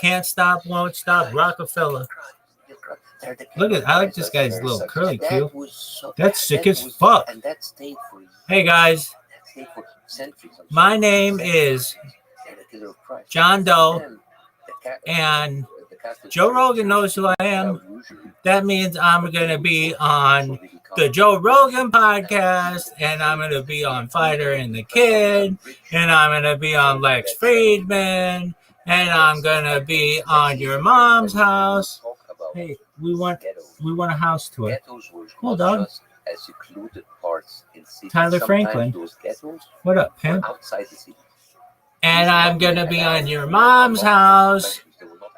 Can't stop, won't stop, Rockefeller. Look at, I like this guy's little curly Q. That's sick as fuck. Hey guys, my name is John Doe, and Joe Rogan knows who I am. That means I'm going to be on the Joe Rogan podcast, and I'm going to be on Fighter and the Kid, and I'm going to be on Lex Friedman, and I'm going to be on Your Mom's House. Hey, we want a house tour. Hold on. Tyler Franklin. What up, pimp? And I'm going to be on Your Mom's House.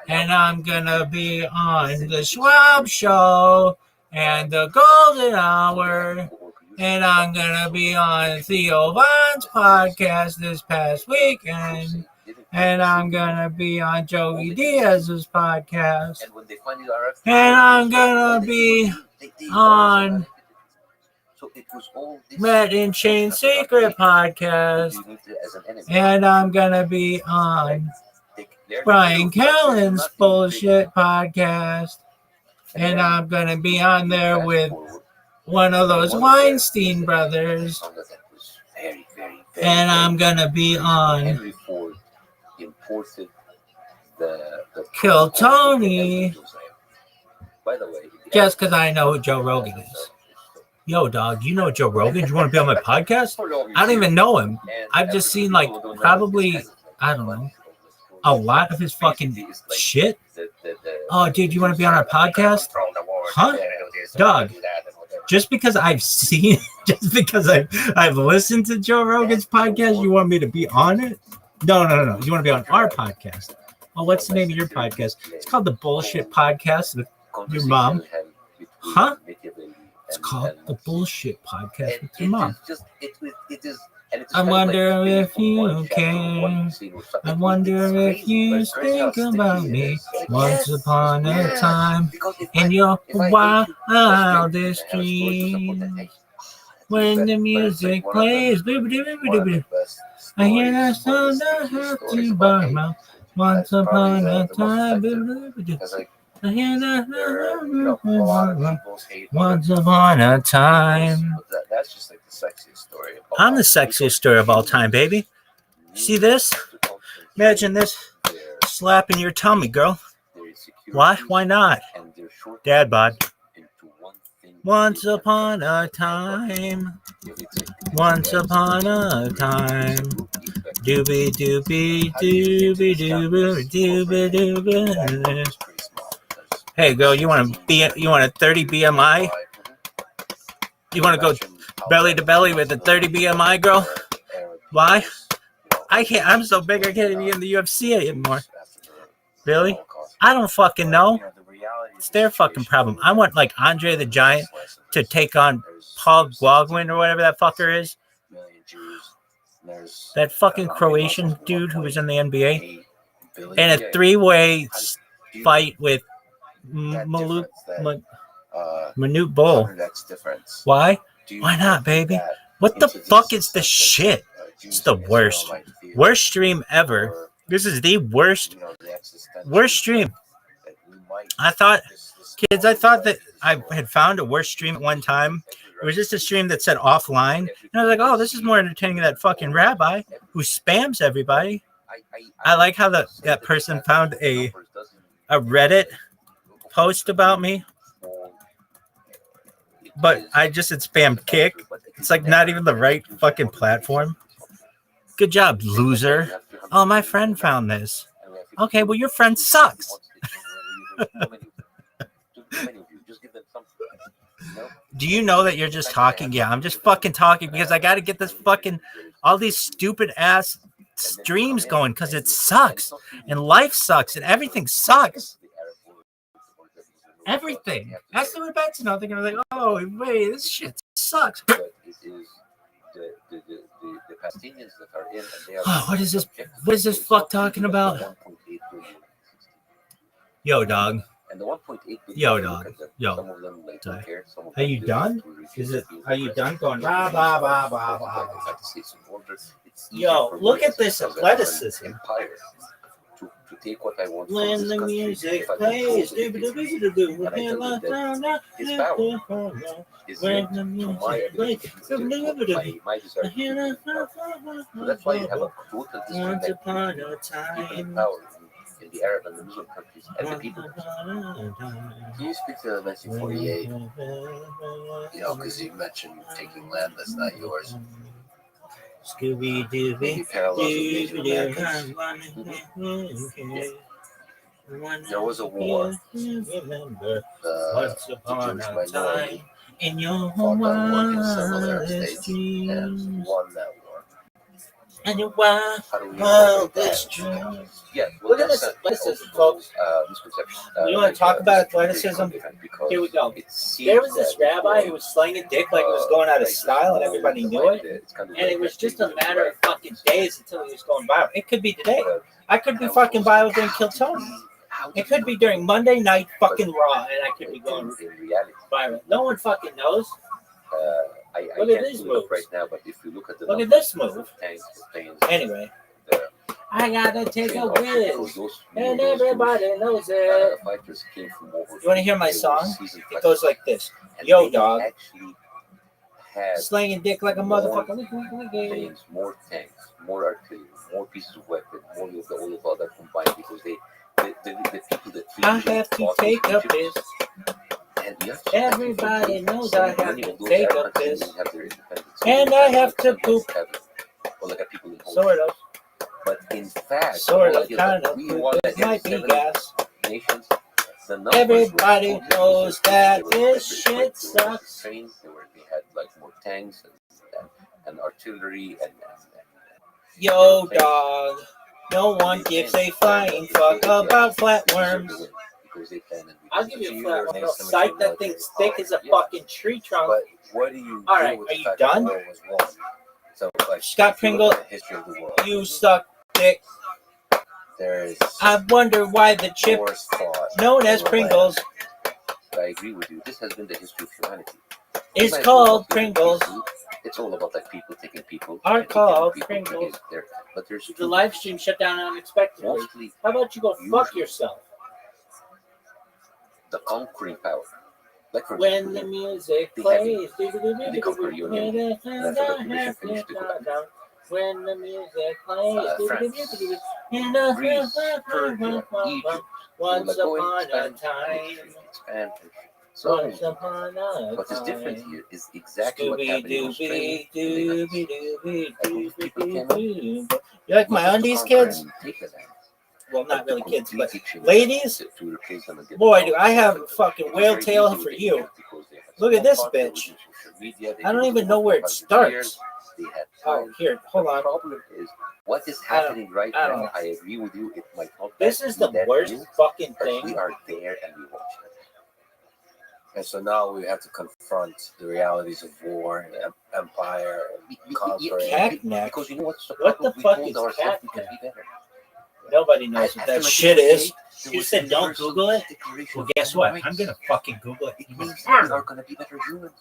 And I'm going to be on the Schwab Show and the Golden Hour. And I'm going to be on Theo Von's podcast this past weekend. And I'm going to be on Joey Diaz's podcast. And I'm going to be on Matt and Shane's Secret podcast. And I'm going to be on Brian Callen's bullshit podcast. And I'm going to be on there with one of those Weinstein brothers. And I'm going to be on Kill Tony. Just because I know who Joe Rogan is. Yo, dog, you know Joe Rogan? You want to be on my podcast? I don't even know him. I've just seen, like, probably, I don't know, a lot of his fucking shit. Oh, dude, you want to be on our podcast? Huh? Dog, just because I've seen, just because I've listened to Joe Rogan's podcast, you want me to be on it? No. You want to be on our podcast. Oh, what's the name of your podcast? It's called The Bullshit Podcast with your mom. Huh? It's called The Bullshit Podcast with your mom. I wonder if you care. I wonder if you think about me once upon a time in your wildest dreams. When the music plays, I hear that sound I have to bar mouth. Once upon a time, I hear that once upon a time. That's just like the sexiest story. I'm the sexiest story of all time, baby. See this? Imagine this slapping your tummy, girl. Why? Why not? Dad bod. Once upon a time. Once upon a time. Doobie doobie doobie doobie doobie doobie. Hey girl, you want a 30 BMI? You want to go belly to belly with a 30 BMI, girl? Why? I can't. I'm so big I can't even be in the UFC anymore. Really? I don't fucking know. It's their fucking problem. I want like Andre the Giant to take on Paul Guagwin or whatever that fucker is. That fucking Croatian dude who was in the NBA. And a 3-way fight with Manute Bol. Why? Why not, baby? What the fuck is the shit? It's the worst. Worst stream ever. This is the worst stream. I thought that I had found a worse stream at one time. It was just a stream that said offline. And I was like, oh, this is more entertaining than that fucking Rabbi who spams everybody. I like how that person found a Reddit post about me. But I just had spammed Kick. It's like not even the right fucking platform. Good job, loser. Oh, my friend found this. Okay, well, your friend sucks. Do you know that you're just talking? Yeah, I'm just fucking talking because I got to get this fucking, all these stupid ass streams going because it sucks. And life sucks and everything sucks. Everything. That's the way back to nothing. I'm like, oh, wait, this shit sucks. Oh, what is this? What is this fuck talking about? Yo, dog. Yo, dog. Yo. Are you done? Are you done going blah, blah, blah, blah, blah? Yo, look at this athleticism. take what I want from When this the country, music if I plays, control the dictatorship, and I tell them that his power is linked to my ability to my desire to keep in power. So that's why you have a total once disconnect upon between a people in time. power in the Arab and the Muslim countries and the people. Can you speak to 1948? You know, because you mentioned taking land that's not yours. Scooby Dooby. Maybe parallels with Native Americans. There was a war. Remember The once upon Jewish a minority time in your fought that war against several Arab wildest states and dreams. won that war. And your How do we wildest dreams. Yeah, Look at this athleticism, folks. Misconception. You want to talk about athleticism? Here we go. There was this rabbi who was slinging dick like it was going out of style, and everybody knew it. And it was just a matter of fucking days until he was going viral. It could be today. I could be fucking viral during Kill Tony. It could be during Monday Night fucking Raw, and I could be going viral. No one fucking knows. I Look at can't these pull it up moves. right now, but if you look at the Look at numbers this move. of tanks, planes, Anyway, the I gotta take a whiz, those and everybody knows it. fighters came from over. You want to hear my They were song? seasoned It goes like this. and Yo, they dog. actually had Slinging dick like a motherfucker. planes, more tanks, more artillery, more pieces of weapon, more of the all of other combined because the people that I have to fought take with up Egypt, this. and you have to Everybody knows I have many to of those take Arab up countries this. didn't have their independence. And They I didn't have to like poop. heaven, or like a people in Holy Sort of. But in fact, Sort the of, whole idea kind that of. we won It against might be 7 gas. nations. The numbers Everybody were knows totally that different. They were this better equipped, shit they were better sucks. trained, they had like more tanks and artillery and Yo, dog. No one gives a flying fuck about flatworms. I'll give you a flatworm. Sight that thing's thick as a fucking tree trunk. But what do you All do right, with are the you fact that done? the war was won? So, like, Scott if you look Pringle, at the history of the world, you suck dick. there is I wonder why the chip wars fought known as over Pringles land. But I agree with you. This has been the history of humanity. is You might called not hear Pringles. people. It's all about like people taking people. Are and called taking people Pringles. there. But there's The live stream shut down unexpectedly. mostly How about you go fuck yourself? the conquering power. Like for When example, the music they plays, they conquer Union. And that's what the commission finished to go. when the music plays, France, Greece, Persia, Egypt. once Like go upon a and time, expand. So once upon a what is different time. here is exactly what Scooby happened in Australia. dooby dooby dooby A group of people came dooby doo. You like my not to undies, conquer kids? and take the land, Well, not but to really kids, but completely change ladies. it, to replace them and get Boy, them do out. I have a fucking It was whale very tail easy for with you. Egypt because they had Look at this smallpox, there was bitch. no social media, they I don't did even it know where it 100 starts. years, they had Oh, time. here, hold The on. problem is what is I don't- happening right I don't now. know. I agree with you. It might not This be is the that worst new, fucking but we thing. are there and we watch it. And so now we have to confront the realities of war and empire and conquering. Cackneck. Because you know what's the What problem? the fuck we is told ourselves we cackneck? can be better. Nobody knows what After that my shit people is. say, there You was said don't universal Google it? declaration Well, of guess human what? rights. I'm gonna fucking Google it. It means we are going to be better humans.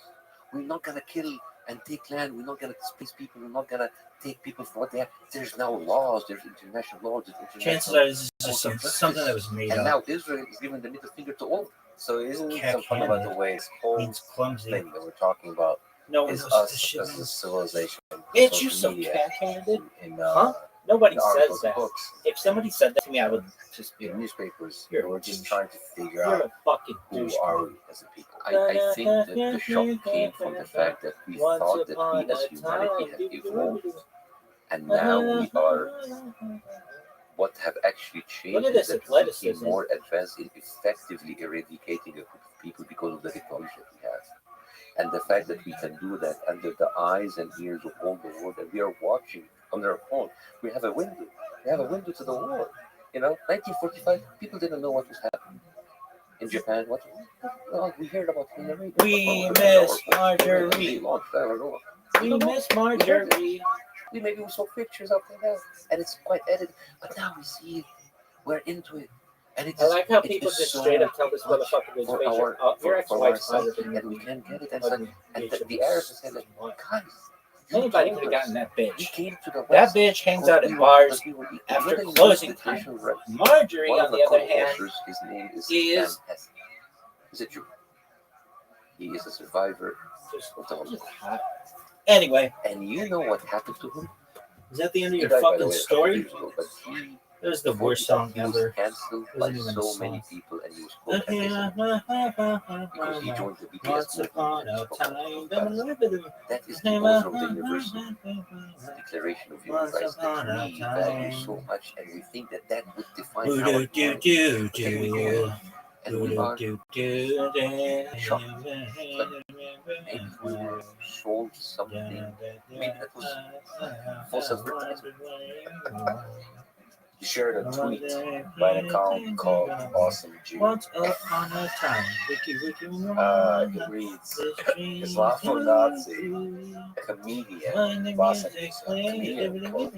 We're not going to kill and take land. We're not going to displace people. We're not going to take people for what they have. There's now laws. There's international laws. There's Chances international. are this is just something that was made And up. now Israel is giving the middle finger to all. So isn't Cack something about the way this whole Means clumsy. thing that we're talking about No one is knows what this us shit as a means. civilization? Bitch, you social so media, cack-handed. in Huh? Nobody in says articles, that. books, If somebody said that to me, I would just be in newspapers. You're a We're just douche. trying to figure you're out a fucking who douche. are we as a people. I think that the shock came from the fact that we Once thought that upon we as a humanity time. have evolved, and now we are what have actually changed Look at is this that we became athleticism. more advanced in effectively eradicating a group of people because of the technology that we have. And the fact that we can do that under the eyes and ears of all the world, and we are watching on our phone, we have a window. We have a window to the world. You know, 1945, people didn't know what was happening. In Japan, what? Well, we heard about Hillary. We miss Marjorie. They launched that, I don't know. We miss Marjorie. We maybe saw pictures of it now, and it's quite edited. But now we see it. We're into it. And it I is, like how it people is just so straight up tell this much motherfucker to his for face, our- your for ex-wife's ourselves, better than and we you. can't get it. And, so, and the Arabs say, like, guys, Anybody could have gotten that He bitch. came to the That West bitch hangs because out we in were- bars because we were- after whether you closing read the time. traditional rep- Marjorie, One on of the the other hand, co-authors, his name is is- Van Hesse. He's a Jew. He is a survivor just of the Holocaust. hot. Anyway, And you know what happened to him? is that the end of He your died, by the fucking way, a couple story? years ago, but he That was the before worst he song died, he was ever. cancelled by Wasn't even a so song. many people, and he was called anti-Semitic because he joined the BDS Once upon movement. a time, That is the author of the Universal Declaration of Human Rights that we value so much, and we think that that would define our humanity. But then we go on, and we are shocked. Maybe we were sold something. Maybe that was false advertisement. He shared a tweet by an account called Awesome Jew. Once upon a time, Wiki. It reads, Islamo-Nazi comedian, Boston comedian, quote,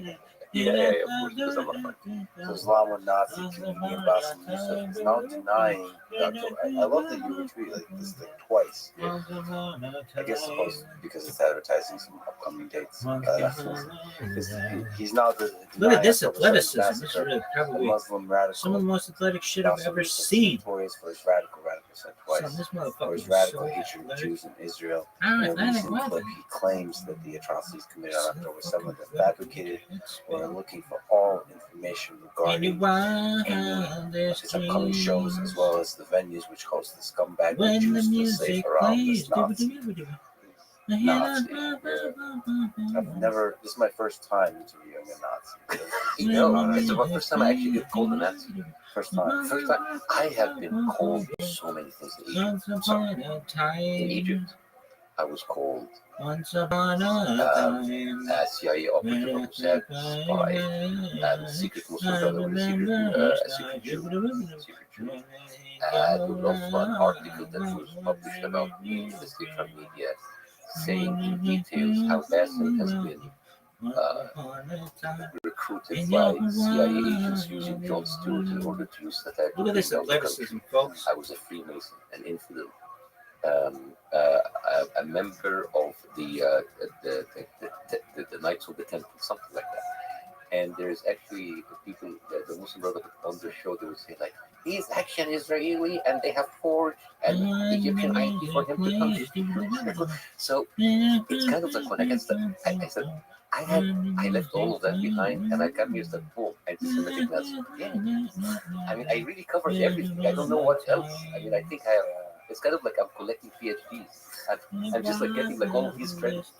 Yeah, of course, because I'm a fucking. Islamo-Nazi comedian Bassem Youssef is now denying Dr. I love that you retweet like this thing twice. I guess supposed because it's advertising some upcoming dates. He's now Look at this denying October 7th athleticism. This is massacre. really The probably Muslim radical. some of the most athletic shit I've Bassem ever Youssef seen. notorious for his radical said Son, twice. this For motherfucker his is radical so hatred of athletic. Jews in Israel. I'm In a athletic, recent what? clip, he claims that the atrocities committed on October 7th are fabricated. They are looking for all information regarding his upcoming shows as well as the venues which host the scumbag When the Jews to safe music around this plays, Nazi. I've never, this is my first time interviewing a Nazi. You know, it's the first time I actually get called a Nazi. First time. First time, I have been called so many things in Egypt. Once upon a time. In Egypt, I was called Once upon a time. a CIA operative, a Mossad spy, secret Muslim brotherhood, a secret Jew. There was also an article that was published about me in the state media saying in details how Bassem has been recruited by CIA agents using Jon Stewart in order to use satire to Look at this bring down the athleticism, country. folks. I was a Freemason, an infidel, a member of the Knights of the Temple, something like that. And there's actually people, the Muslim Brotherhood on the show, they would say like, he is actually Israeli, and they have forged an Egyptian ID for him to come to school. So it's kind of like when I get stuck, I said, I left all of that behind, and I come here and said, boom, anti-Semitic Nazi. Yeah. I mean, I really covered everything. I don't know what else. I mean, I think I have, it's kind of like I'm collecting PhDs. I'm just like getting like all of these credits.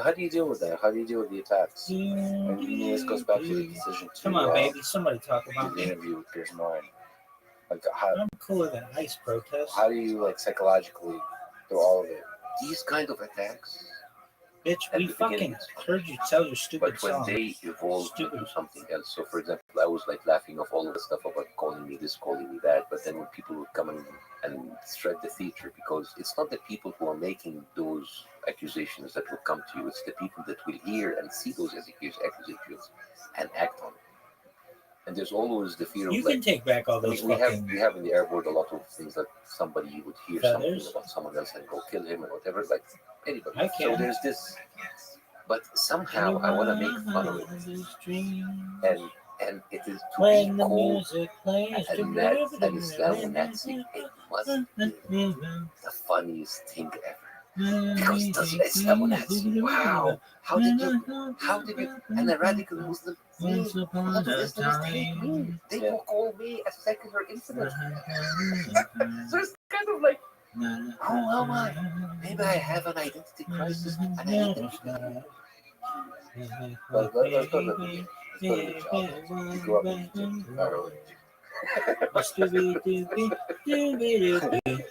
How do you deal with that? How do you deal with the attacks? And this goes back to the decision to Come on, baby. Somebody talk do about the me. interview with Piers Morgan. Like, how I'm cooler than ice protest. do you like psychologically through all of it? These kind of attacks, Bitch, at we the fucking beginning, heard you tell your stupid but when song. they evolved Stupid. into something else. So, for example, I was like laughing off all of the stuff about calling me this, calling me that. But then when people would come and shred the theater, because it's not the people who are making those accusations that will come to you, it's the people that will hear and see those accusations and act on it. And there's always the fear of You like, can take back all I those mean, fucking. we have in the airport a lot of things that somebody would hear Feathers? something about someone else and go kill him or whatever, like anybody. I So can. there's this, but somehow I want to make fun of it, and it is to When be the called music plays, an Islamo-Nazi. It must be the funniest thing ever. Because that's Islamo-Nazi. Wow, how did you, and a radical Muslim? Once A upon lot of a Islamists hate me. time. They will call me a secular infidel. So it's kind of like, who am I? Maybe I have an identity crisis and I need to be. But let's go to the beginning. Let's go to the childhood. You grew up in Egypt, Cairo,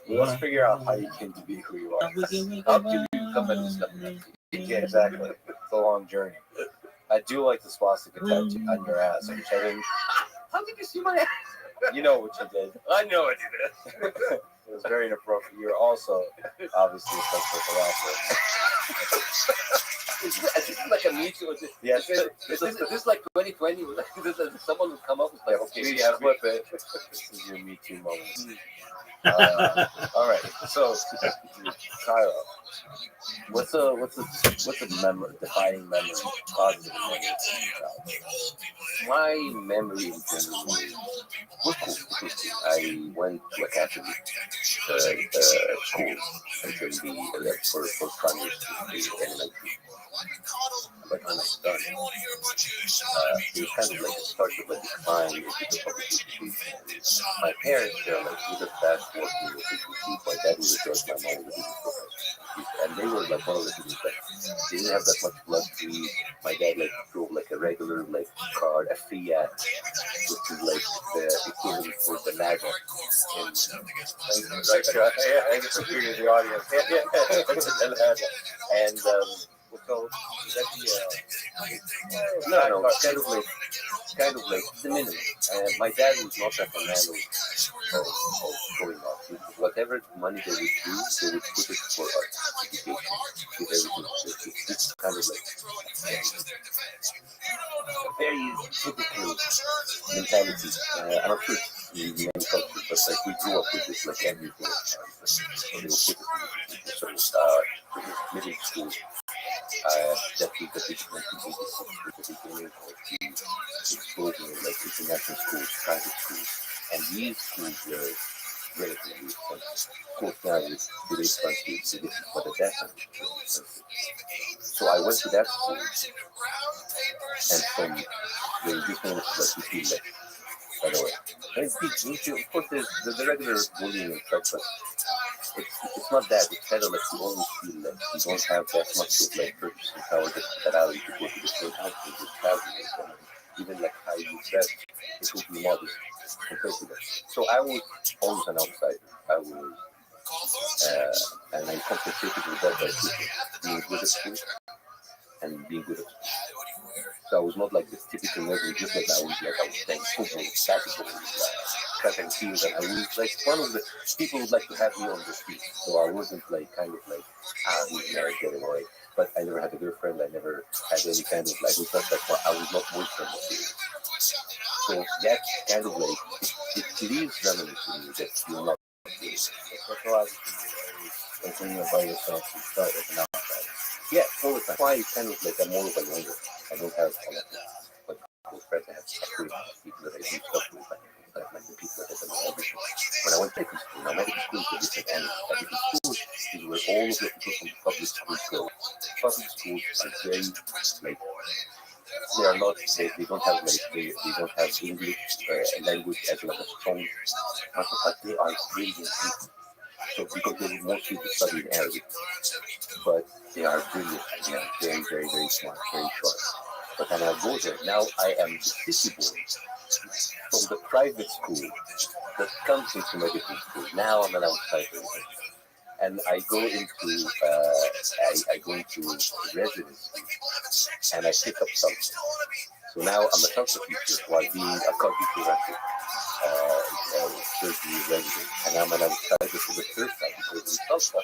Let's figure out how you came to be who you are. How did you become an Islamic? Yeah, exactly. It's a long journey. I do like the swastika tattoo on your ass, which I didn't. How did you see my ass? You know what you did. I know what you did. It was very inappropriate. You're also obviously a sexual harasser. Is this like a Me Too? Yes. Is this like 2020? Someone would come up with like, okay, Please yeah, flip it. This is your Me Too moment. All right. So, Cairo, what's a defining memory, positive memory from your childhood? my memory in general was cool. It was cool. I went to a Catholic school until for primary school, the elementary. But when I was done, it was kind of like a start of a decline into the public education. My parents, they're like either fast working or people. My dad was a judge, my mom was a business professor. And they were like one of the things that they didn't have that much luxury. My dad like drove like a regular like car, a Fiat, which is like the equivalent for the Naga. And I get to hear the audience. and So, is that no, kind of like the minimum. My dad was not a fan of going off. Whatever money they would do, they would put it for art, education, with everything. It's kind of like a very typical mentality. I'm not sure it's in many cultures, but like we grew up with this, like everything. So they would put it in middle school. That was the big 1986 the beginning of the explosion of like international schools, private schools, and these schools were relatively expensive. Of course, now it's very expensive, but at that time it was really expensive. So I went to that school, and from the beginning, like you feel like, by the way, and it's of course, there's the regular bullying and stuff, but it's not that. It's kind of like you always feel like you don't have that much of like purchasing power that allows you to go to the store house and just travel with them. Even like how you dress, it would be modest compared to that. So I was always an outsider. I was, and I compensated with that by being good at school and being good at school. So I was not like this typical nerd, just like I was playing football, basketball, track and field, and I was like one of the people would like to have me on the street. So I wasn't like kind of like he's married, get away. But I never had a girlfriend. I never had any kind of like. It was not like I was not boyfriend material. So that kind of like it leaves reminiscing you that you're not. Like when you're by yourself, you start with an outsider. Yeah, all the time. Why it's kind of like I'm more of a loner. I don't have a lot of close friends. I have people that I do stuff with, like the people that I know everything. When I went to medical school, now medical school is a different animal. Medical school is where all of the people from public schools go. Public schools are very like they are not they don't have like they don't have English language as like a strong but they are brilliant people. So because they would mostly study in Arabic, but they are brilliant. They are very, very, very smart, very sharp. But when I go there, now I am the city boy from the private school that comes into medical school. Now I'm an outsider, and I go into residency, and I pick up something. So now I'm a salsa teacher while being a cognitive surgery resident, and I'm an outsider for the third time because in salsa,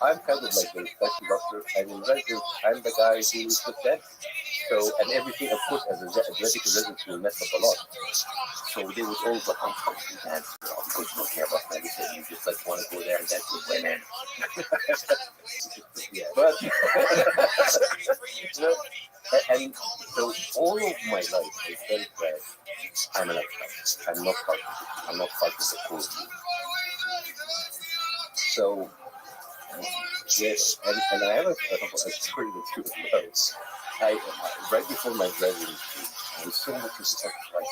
I'm kind of like the special doctor, and in residence, I'm the guy who is with them. So, and everything, of course, as a medical resident, will mess up a lot. So they would always like, I'm going to dance, because you don't care about medicine, you just like want to go there and dance with women. But, you know, and so all of my life, I felt that I'm an outsider. I'm not part of it. I'm not part of the culture. So, yes, and I have a story that's good as well. Right before my residency, I was so much into like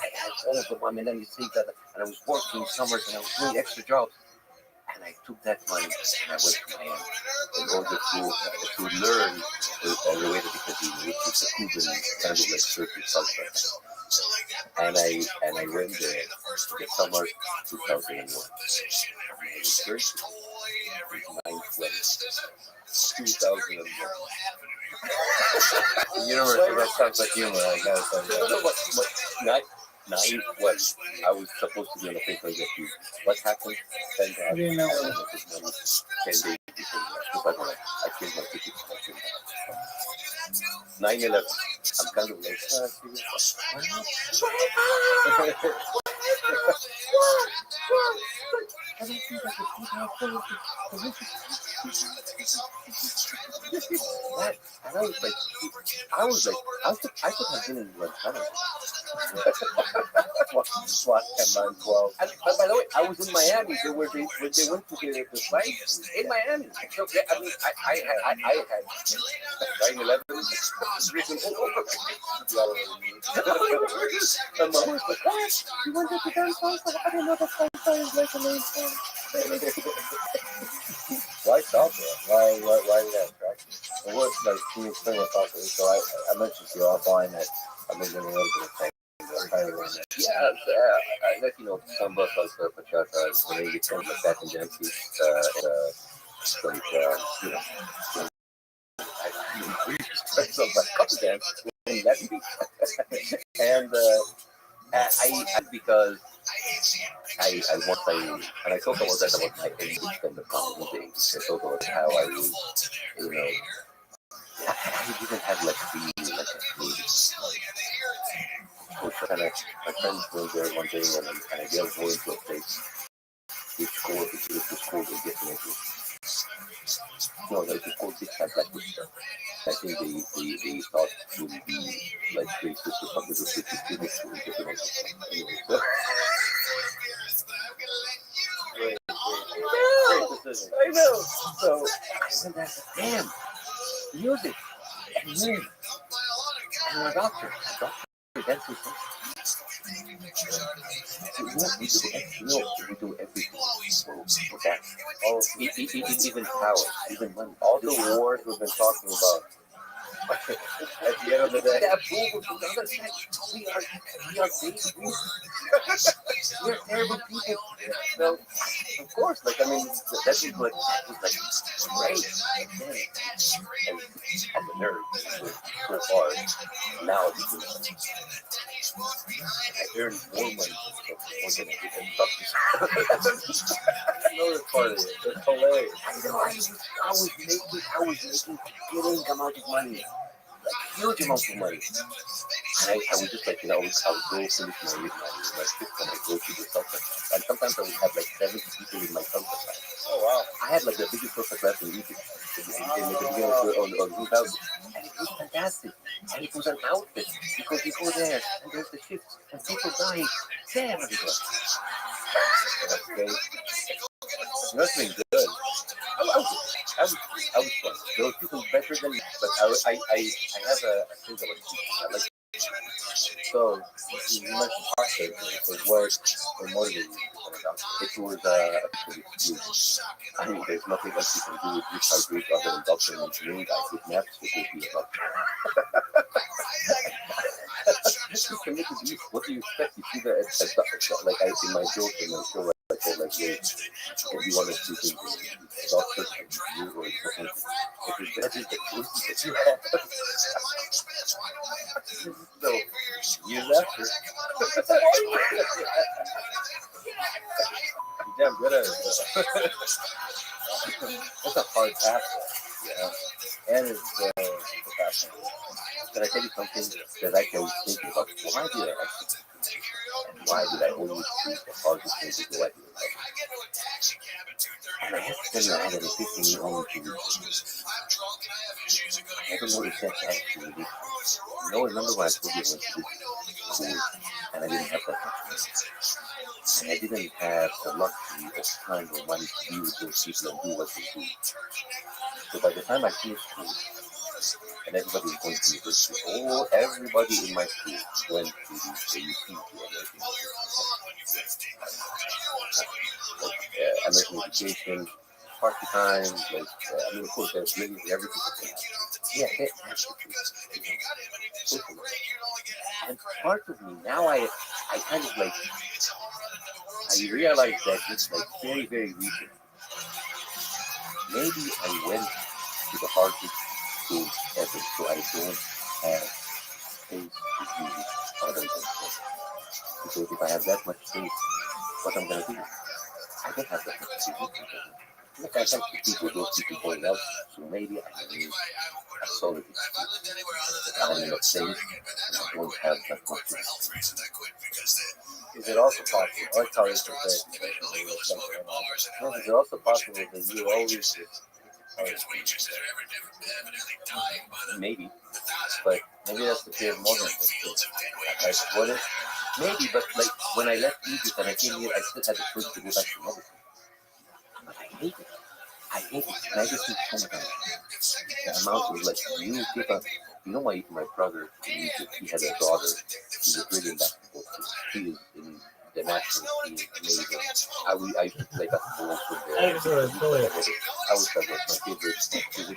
I had all of the money, and then you think that, and I was working summers, and I was doing extra jobs, and I took that money and I went to Miami in order to learn the way that because which is a Cuban kind of like circuit culture. And I went there the summer 2001. I was 9/20, 2001. The universe of that sounds like humor, I gotta say. No, but What? I was supposed to be on a paper that you. What happened? Thank God. I didn't know. 10 days before that. I changed my ticket. 9/11. I'm kind of like, what? And I was like, I could have been in Montana. What? 10, 9, 12. And by the way, I was in Miami. They went to the flight in Miami. So, I mean, I had 9/11 written all over. And my wife was like, what? You went to the dance hall? I didn't know that flight is like a main thing. Why stop there? Why did that attract you? Well, what, like, can you explain what thought is? So I mentioned to you offline that I've been doing a little bit of things. Yeah, I let you know some of us like Pachata, when they get some like back in dances, like, you know, so like couple dance in that and I because I and I thought that was my age and the comedy days. I thought about how I was, you know, I didn't have like like my friends went there one day and I gave going to a place which school they get into. No, like the school kids had like this stuff. I think they thought it would be like racist or something to fit the students who get anyway. So I know. So I went there, damn, music and music. And my doctor, that's his thing. We do everything for that. Oh, even power, even money. All the wars we've been talking about. At the end of the day, we are babies. We're terrible people. So, of course, like, I mean, that was like great. And the nerves were so hard. Now, I earn more money than I did in stuff. I know that's part of it. That's hilarious. I know, I was making getting amount of money. Like, huge amounts of money. And I was just like, you know, I would go finish my shift and I go to the Celta. And sometimes I would have like 70 people in my Celta class. Oh, wow. I had like the biggest Celta class in Egypt in the beginning of 2000. And it was fantastic. And it was an outfit because you go there and there's the shift and people die. Damn, it was. Okay. Nothing good. I was fun. There were people better than me, but I have a thing that I like. So you mentioned prostate, so what motivated you to become a doctor? It was actually huge. I mean, there's nothing else you can do with this high grade other than doctor and engineering guys with maths that will be a doctor. What do you expect? You see that as like I in my joke in my show, I said like, hey, if you want to do things, doctor, you or something. If that is the truth that you have. So, years after. You're damn good at it. That's a hard task, yeah. And it's passion. Can I tell you something that I was thinking about? Why did I actually and why did I always choose the hardest thing to do? And I have to tell you, I had an epiphany only 2 weeks. I never noticed that actually. You know, remember when I told you I went to this school and I didn't have that much money? And I didn't have the luxury of time or money to be with those people and do what they do. So by the time I finished school, and everybody was going to university, everybody in my school went to the UP, American education, party time, like, I mean, of course, there's really everything. Yeah, and part of me, now I kind of like, I realize that it's like very, very recent. Maybe I went to the hardest school ever, so I don't have space to do other than that. Because if I have that much faith, what I'm gonna do? I don't have that much faith. Look, I can't compete with those people going out, so maybe I need a solid excuse. I'm not saying I won't have that much faith. Is it also possible? I tell you for this. Is it also possible that you always Maybe, but maybe that's the fear of modern like what if? Maybe, but like when I left Egypt and I came here, I still had the choice to go back to medicine. But I hate it. I hate it. Medicine sometimes. The amount of like you give up. You know my brother in Egypt, he had a daughter. She's a brilliant basketball player. She is in the national team, amazing. I used to play basketball also there. Excellent. Go ahead. I was that was my favorite position in the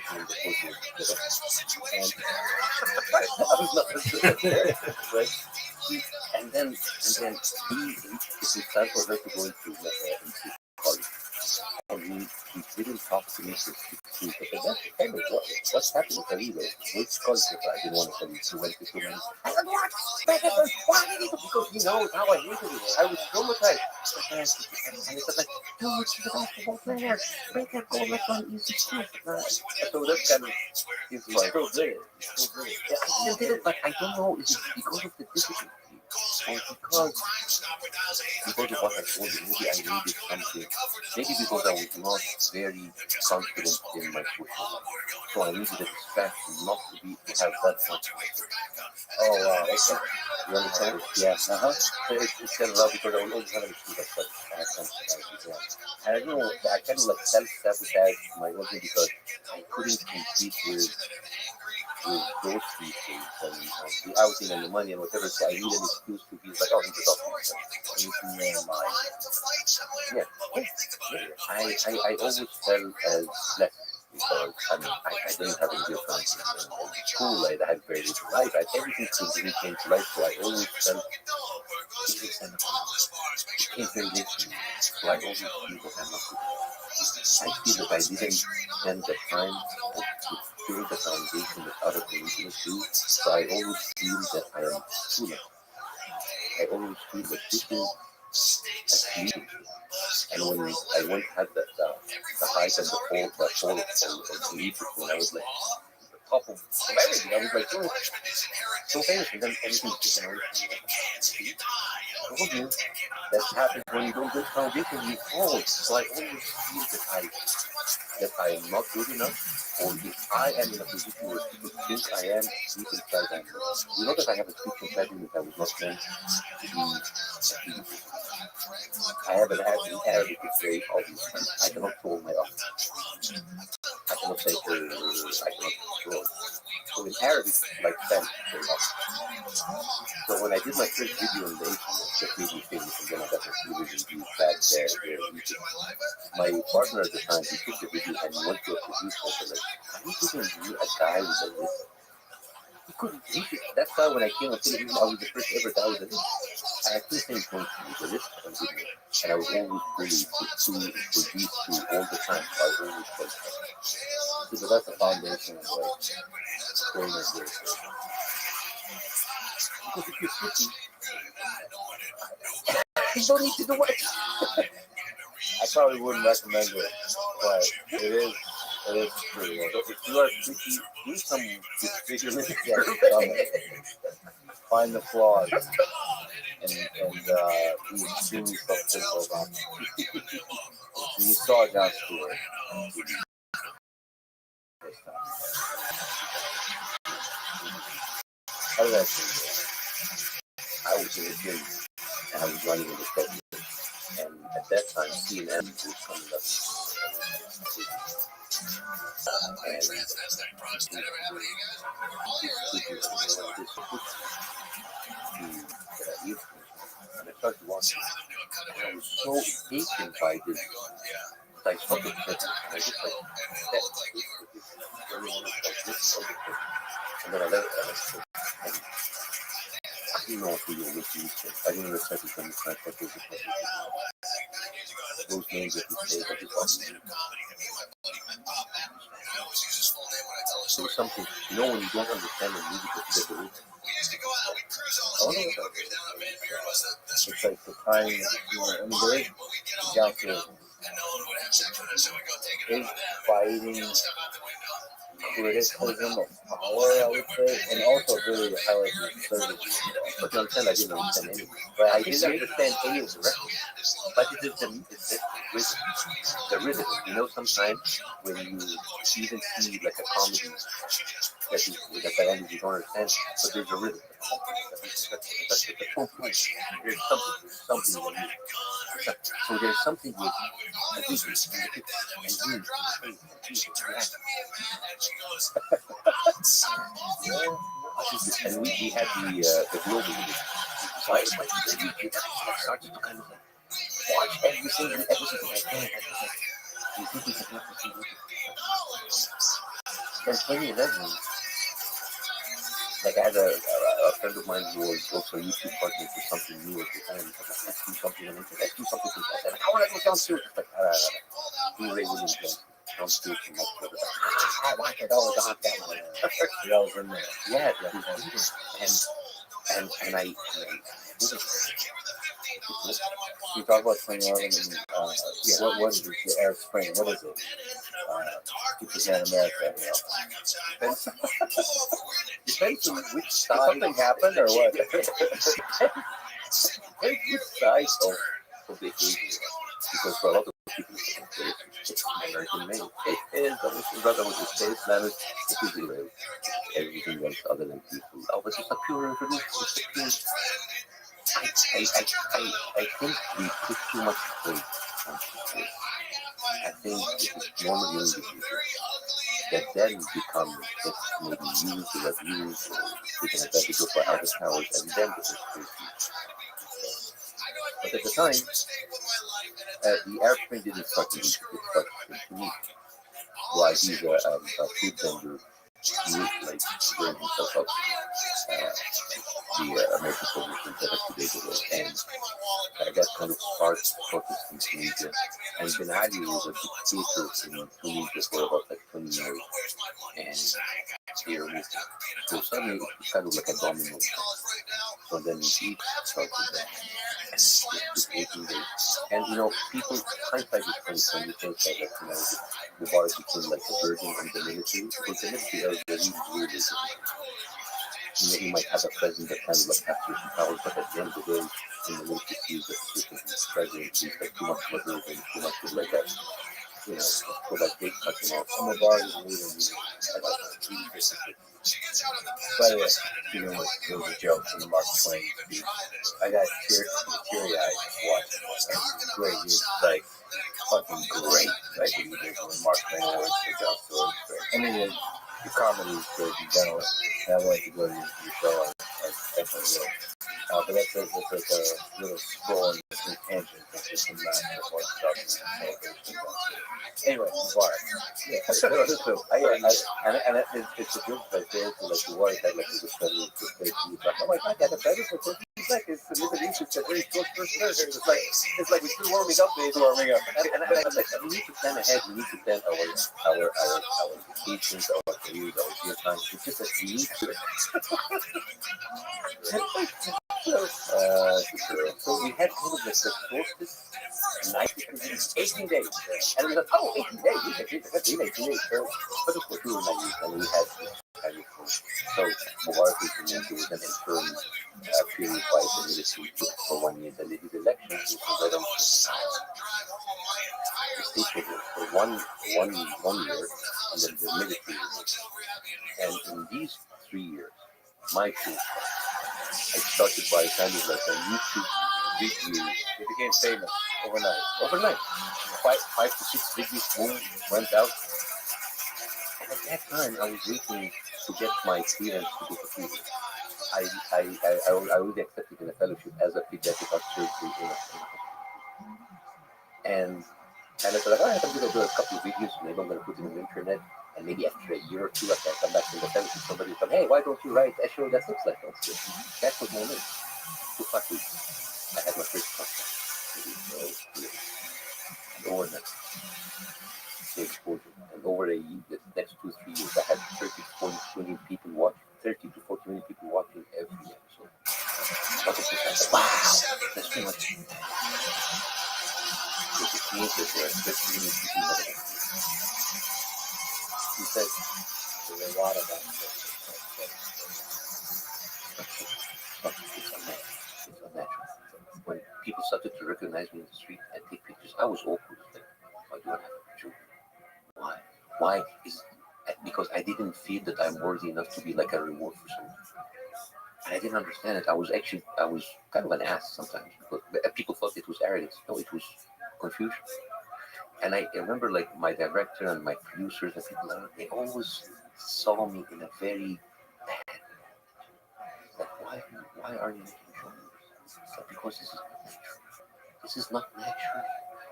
football. Right? And then it's time for her to go into college. And he didn't talk to me for 6 weeks. I said, what's happening with Khalil? Which college was I didn't want to tell you. She went to so many. I said, what? Why did he? Because he knows how I hated it. I was traumatized. And I said, like, dude, she's a basketball player. Make her go like on easy shit. So that's kind of is my still there. Yeah, I still did it, but I don't know. Is it because of the difficulty? Or because of what I told you, maybe I needed something. Maybe because I was not very confident in my football. So I needed a distraction, not to have that much. Oh wow, okay. You understand? Yeah. So it's kind of loud because I was always having to do that, but I can't sabotage. Yeah. And I don't know, I kind of like self-sabotage my organ because I couldn't compete with those people and the outing and the money and whatever. So I need an excuse to be like, oh, he's a doctor. I need to name my. Yeah. I always felt as less because I mean I didn't have any difference in school. I had very little life. I had everything to came to life, so I always felt it came very late to me. So I always feel that I'm not good. I feel that I didn't spend the time to build the foundation that other communities do. So I always feel that I am too late. I always feel that this is a leading. And when I went had the height and the fall of Egypt, when I was like the top of everything, I was like so famous, and then everything was taken away from me. I told you that happens when you don't build foundation, you fall. So I always feel that I am not good enough, or if I am in a position where people think I am, deep inside I am. You know that I have a speech impediment that was not meant to be. I have an Arabic is very obvious. I cannot control my arm. I cannot say I cannot control. So in Arabic, like that, so when I did my first video on the internet, that made me famous, and then I got my television views back there in Egypt. My partner at the time, he took the video and he went to a producer and said, like, are you giving me a guy with a list? He couldn't reach it. That's why when I came on television, I was the first ever guy with a list. I had two things going to me, the list and video. And I was always bullied to these two all the time. So I always felt that. So that's the foundation of like trainers there. Because if you're sitting, you don't need to do much. I probably wouldn't recommend it, but it is true. So if you are pretty, do some disfigurement. Yeah, find the flaws and be extremely self-critical about them. And you saw John Stewart. How did that feel? I was in the gym and I was running in the treadmill. And at that time, CNN was coming up. And I started watching. And I was so taken by this. I started treadmill. I just like and then I let it. I didn't know what video was used. I didn't respect it from the fact that there's those names that you say that you talk there's something, when you don't understand the music that you get the It's like the time, there is downfield. Is fighting criticism of power, I would say, and also really highlights the absurdity. But you understand, I didn't understand anything. But I didn't understand any of the references. But it's the rhythm. The rhythm. You know, sometimes when you even see like a comedy that the language you don't understand, but there's a rhythm. That's the whole point. There's something in you. So there's something with and we had the global side started to kind of like watch every single episode like that. You think we can have this? Then 2011, like I had a friend of mine who was also a YouTube partner for something new at the time. Like, let's do something on the internet. Let's do something. I said, I want to go down to it. Like, Ray Williams down to it. I want it all down that one. That was in there. Yeah, and I you talk about 2011 and what is it? The Arab Spring, what is it? People in America, you know. depends on which side. Did something happen or what? Depends which side of the Asia. Because for a lot of people, it's American made. It is, brother with the States, that is, it is illegal. Everything else other than people. Oh, but it's a pure introduction. It's a pure. I think we put too much weight on this. I think it is normally in the future that then becomes just maybe used or abused or taken advantage of by other powers, and then it is crazy. But at the time, the Arab Spring didn't start to me. It started to me. Why he's a food vendor, he like burned himself up. The American soldiers that a few days ago, and that kind of sparked protests in Tunisia. And Ben Ali was a dictator in Tunisia for about like 20 years, and they removed him. So suddenly it was kind of like a domino. So then he started that. And you know, people hindsight is 2020 think that you know the bar between like the virgin and the military, because the military are very really you might have a president that kind of like has certain powers, but at the end of the day, in the military, he's the position of president, he's like too much leverage and too much of like that, you know, so that they cut him off. I'm a bar is leaving me. By the way, you know, there was a joke in the Mark Twain speech. I got teary-eyed watching it. It was great. He was like, fucking great. Like, he did when Mark Twain always picked up stories. I mean, the comedy is great in general. And I wanted to go to your show. I definitely will. But that's like a little scroll in tangent. It's just not before starting the celebration. Anyway, bar. Yeah, so, and it's a good like there to like the war had like a good study of the space. You like, oh my god, that a better for 50 seconds. The Middle East is a very close person. It's like we're still warming up, days warming up. And we need to plan ahead. We need to plan our vacations, our careers, our year time. It's just that we need to. So we had kind of like the solstice, 18 days. And we thought, oh, 18 days, we can do that. 18 days. So, but of course, we were naive and we had to carry it through. So, Mubarak was an interim period by the military for 1 year. Then they did elections, which was right on the state for one year, and then the military. And in these 3 years, my truth, I started by kind of like a YouTube video. It became famous overnight. 5 to 6 videos, boom, went out. And at that time, I was waiting to get my clearance to go to theater. I already accepted in a fellowship as a pediatric surgery in a and I said, like, all right, I'm going to do a couple of videos, maybe I'm going to put them on the internet, and maybe after a year or two, after I come back from the fellowship, somebody will come, hey, why don't you write a show that looks like that? That was my name. 2 weeks. I had my first contract. Overnight. The exposure. And over the next 2-3 years, I had 30 to 40 million people watching, 30 to 40 million people watching every episode. think that there are especially people that he said There's a lot of that. it's unnatural. It's unnatural. When people started to recognize me in the street and take pictures, I was awkward. Like, why do I have a picture? Why? Why is because I didn't feel that I'm worthy enough to be like a reward for someone. And I didn't understand it. I was kind of an ass sometimes because people thought it was arrogance. No, it was confusion. And I remember like my director and my producers and people like they always saw me in a very bad like why are you making films? Like, because this is not natural. This is not natural.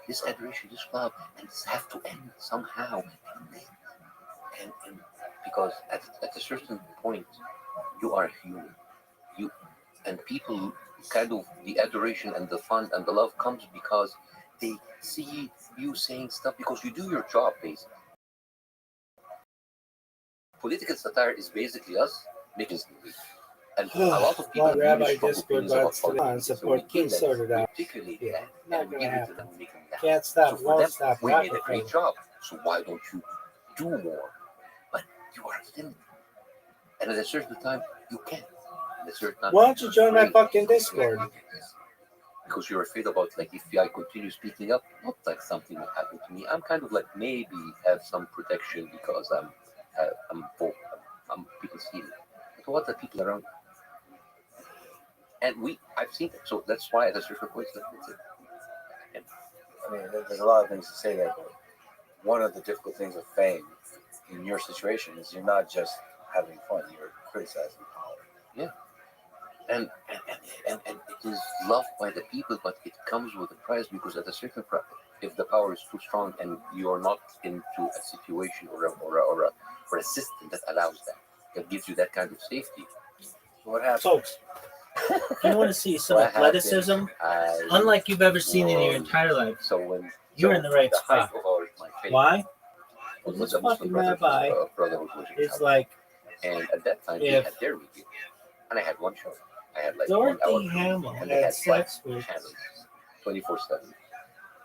This adoration, this love, and this have to end somehow. And because at a certain point you are human. You and people kind of the adoration and the fun and the love comes because they see you saying stuff because you do your job basically. Political satire is basically us making stories. And a lot of people have Rabbi really strong Discord opinions about bots today on politics. So we support give keys that, sorted we out. articulate Yeah, that, not and we gonna give it to happen. them and make them laugh. Can't stop, So for won't them, stop. we Not made a the great thing. job. So why don't you do more? But you are limited. And at a certain time, you can. At a certain time, Why don't you join my great. fucking Discord? Because you're afraid about like if I continue speaking up, not like something will happen to me. I'm kind of like maybe have some protection because I'm vocal. I'm people see me. But what the people around? And I've seen it. So that's why at a certain point, that's it. And I mean, there's a lot of things to say there, but one of the difficult things of fame in your situation is you're not just having fun, you're criticizing power. yeah, and it is loved by the people, but it comes with a price because at a certain price, if the power is too strong and you are not into a situation or a system that allows that gives you that kind of safety, what happens? Folks, if you want to see some What athleticism, happened? unlike you've ever seen in your was- entire life, So when you're in the right height spot. of my faith Why? was This a Muslim fucking rabbi brotherhood was in It's China. like And at that time, they if had their meeting, and I had one show. I had like 1 hour, Dorothy Hamill and they had had sex with channels, 24/7,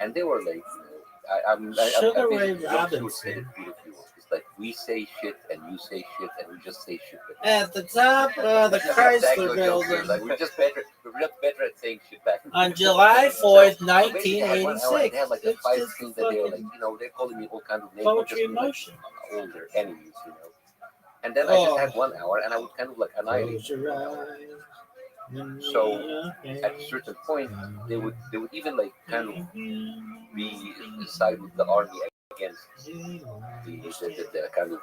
and they were like, Sugar Ray basically Robinson. It's like we say shit and you say shit and we just say shit. At the top of the Chrysler Building Like we're just better at saying shit back. on July 4th, So basically, they had 1 hour, and 1986. they had like a It's fight just scene that they were like, fucking they're calling me all kind of names, poetry just in like motion. all their enemies, And then I just had 1 hour, and I would kind of like annihilate. Close your eyes. So at a certain point, they would even like kind of be side with the army against the kind of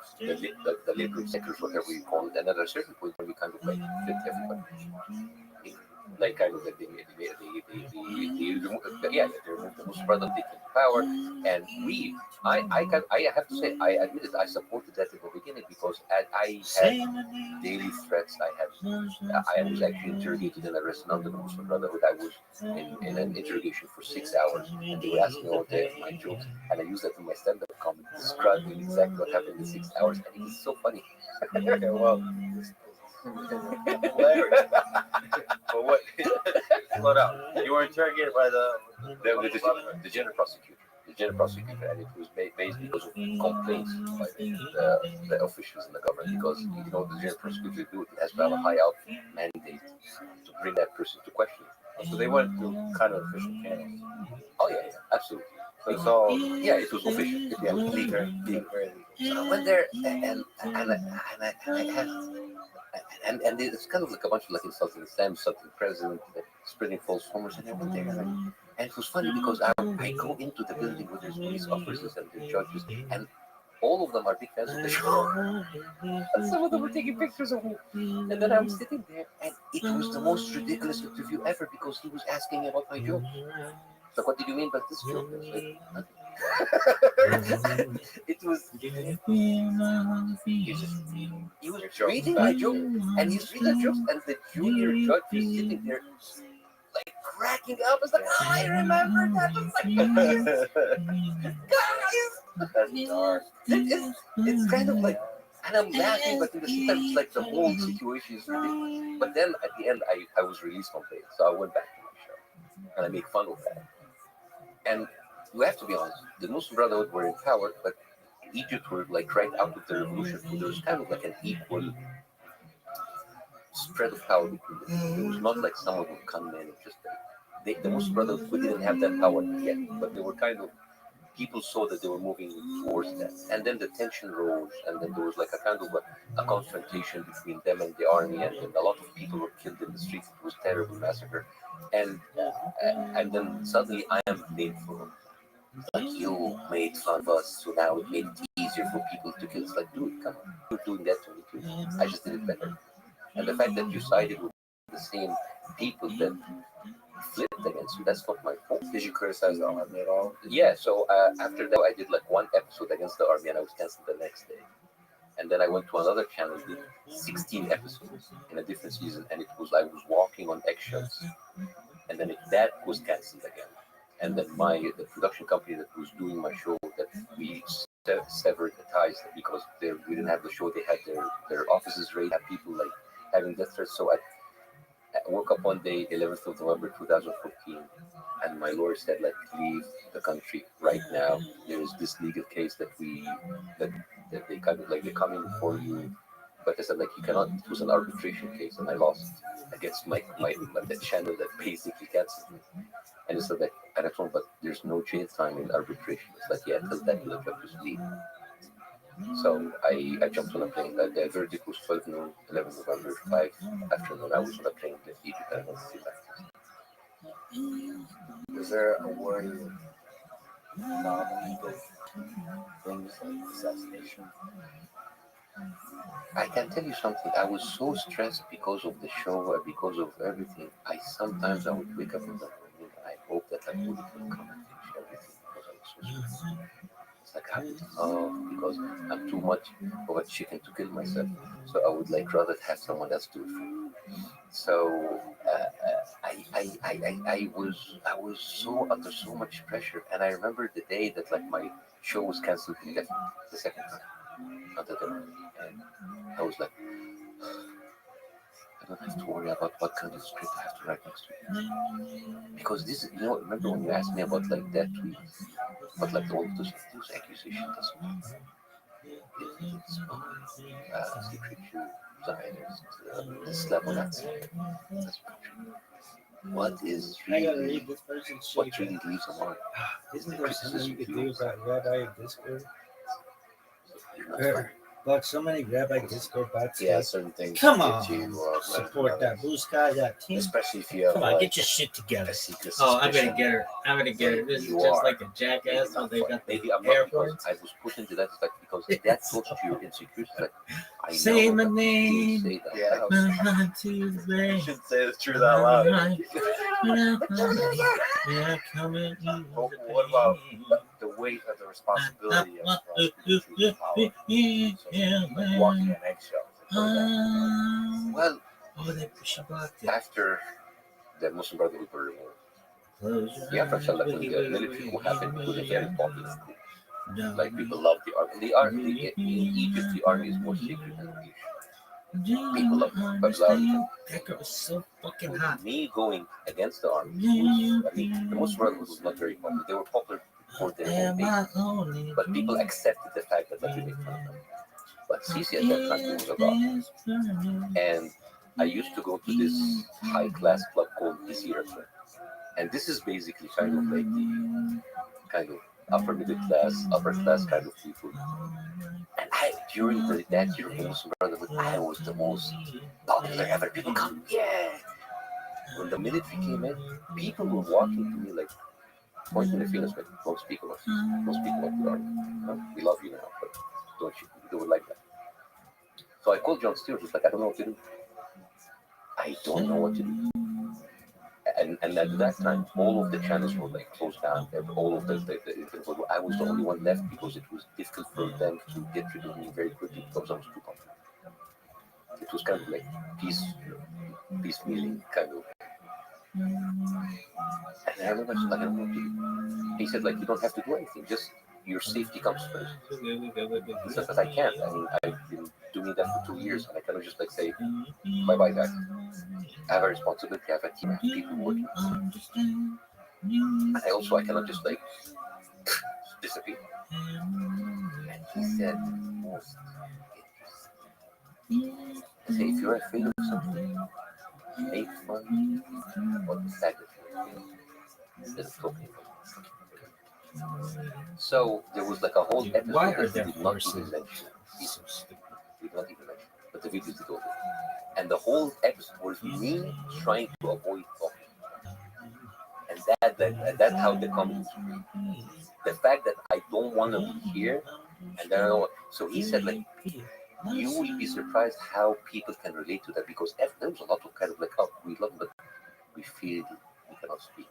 the liberal sectors, whatever you call it. And at a certain point, we kind of like fit everybody. Like kind of like they removed the Muslim brother taking power, and I have to say I admit it. I supported that in the beginning because I had daily threats. I was actually interrogated and arrested under the Muslim Brotherhood. I was in an interrogation for 6 hours, and they were asking all day my jokes, and I used that in my stand-up comedy, describing exactly what happened in 6 hours, and it was so funny. Okay, well, hilarious. But what? Slow down. You were interrogated by The general prosecutor. And it was based because of complaints by the officials in the government. Because the general prosecutor do it has to have a high out mandate to bring that person to question. So they went through kind of official channels. Oh yeah, absolutely. So it's all It was official. It was legal. very legal. So I went there and I had. And it's kind of like a bunch of like insulting Islam, insulting the president, spreading false rumors, and I went there. And it was funny because I go into the building where there's police officers and the judges, and all of them are big fans of the show. And some of them were taking pictures of me. And then I was sitting there, and it was the most ridiculous interview ever because he was asking me about my jokes. So what did you mean by this joke? I was like, nothing. It was he was reading my joke, and he's reading the jokes, and the junior judge is sitting there like cracking up. It's like, I remember that. It's like, guys, That's dark. it's kind of like, and I'm laughing, but at the same time, it's like the whole situation is ridiculous. But then at the end, I was released from bail, so I went back to my show, and I make fun of that. And we have to be honest. The Muslim Brotherhood were in power, but Egypt were like right out of the revolution. So there was kind of like an equal spread of power between them. It was not like someone would come in and just the Muslim Brotherhood didn't have that power yet, but they were kind of people saw that they were moving towards that, and then the tension rose, and then there was like a kind of a confrontation between them and the army, and then a lot of people were killed in the streets. It was a terrible massacre, and then suddenly I am blamed for like you made fun of us, so now it made it easier for people to kill. It's like, dude, come on, you're doing that to me too. I just did it better. And the fact that you sided with the same people that flipped against you, that's not my fault. Did you criticize the army at all? Yeah, so after that, I did like one episode against the army and I was cancelled the next day. And then I went to another channel, did 16 episodes in a different season, and it was I was walking on eggshells. And then that was cancelled again. And then the production company that was doing my show, that we severed the ties because we didn't have the show. They had their offices raided, had people like having death threats. So I woke up one day, 11th of November 2014, and my lawyer said, like, leave the country right now. There is this legal case that they kind of like they're coming for you. But I said, like, you cannot. It was an arbitration case, and I lost against my the channel that basically canceled me. And it's like, and I told him, but there's no jail time in arbitration. It's like, yeah, till then you'll have to leave. So I jumped on a plane. The verdict was 12 noon, 11 November, 5 afternoon. I was on a plane to Egypt and I went to see back. Was there a worry of non-legal things like assassination? I can tell you something. I was so stressed because of the show, because of everything. Sometimes I would wake up in the morning and I hope that I would come and finish everything because I was so stressed. It's like because I'm too much of a chicken to kill myself. So I would like rather have someone else do it for me. So I was so under so much pressure, and I remember the day that like my show was cancelled indefinitely, the second time under the and I was like, I don't have to worry about what kind of script I have to write next week. Because this, remember when you asked me about like that tweet, but like all of those accusations, it's secret Jew, Zionist, this level, that's what is really, what really leaves a mark is the criticism you could do about Rabbi Discord? you. But so many Rabbi Discord bots. Yeah, certain things. Come get on, you, support that Blue Sky, that team. especially if you have Come on, like, get your shit together. a secret Oh, I'm suspicion. gonna get her. I'm gonna get her. This is You just are. like a jackass. So they got Maybe the I'm not because airports. I was put into that. It's like because that close to your insecurities. Like I Say know my that you name. say that. Yeah. To the brain. You should say the truth out loud. Yeah, coming. What about the weight of the responsibility of speaking truth to power? So, like walking on eggshells. Well, Oh, they push you back. after the Muslim Brotherhood were removed, yeah, for example, like in the military coup happened, it was a very popular coup. Like people love the army. In Egypt, the army is more secret than the Egypt. People love it, but That girl was so fucking with hot. me going against the army, the Muslim Brotherhood was not very popular. They were popular for their own base, but people accepted the fact that we made fun of them. But Sisi at that time he was a god, and I used to go to this high-class club called Isira Club, and this is basically kind of like the kind of upper middle class, upper class kind of people. And during that year of the Muslim Brotherhood, I was the most popular ever. People come, yeah. When the military came in, people were walking to me like pointing their fingers, like, don't speak about this, don't speak about the army. We love you now, but don't you do it like that. So I called John Stewart. He's like, I don't know what to do. I don't know what to do. And at that time, all of the channels were like closed down. All of I was the only one left because it was difficult for them to get rid of me very quickly because I was too popular. It was kind of like piecemealing kind of. And I remember I was like, I don't know what to do. He said, like, you don't have to do anything. Just your safety comes first. He said, but I can't. I mean, I've been doing that for 2 years, and I cannot just like say, bye-bye, guys. I have a responsibility. I have a team. I have people working. And I cannot just like disappeared. And he said the most interesting. I say, if you're afraid of something, make fun of the fact that you're afraid instead of talking about it. So there was like a whole episode Why that are we there did not even horses? mention. We did not even mention, but the video did all this. And the whole episode was me trying to avoid talking. And that's how the comedy was created. The fact that I don't want to be here, and then I don't want, so he said like, you will be surprised how people can relate to that because there was a lot of kind of like, oh, we love, but we feel we cannot speak.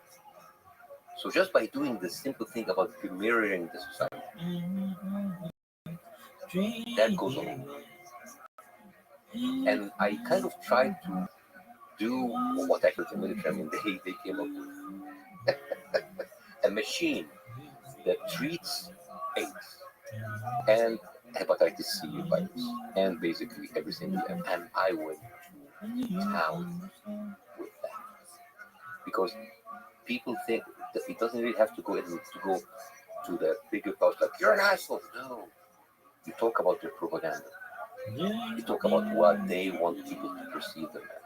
So just by doing the simple thing about mirroring the society, that goes on. And I kind of tried to do what actually the military, I mean, they came up with a machine that treats AIDS and hepatitis C virus and basically everything. And I went to town with that because people think that it doesn't really have to go to the bigger post like you're an asshole. No, you talk about their propaganda. You talk about what they want people to perceive them as.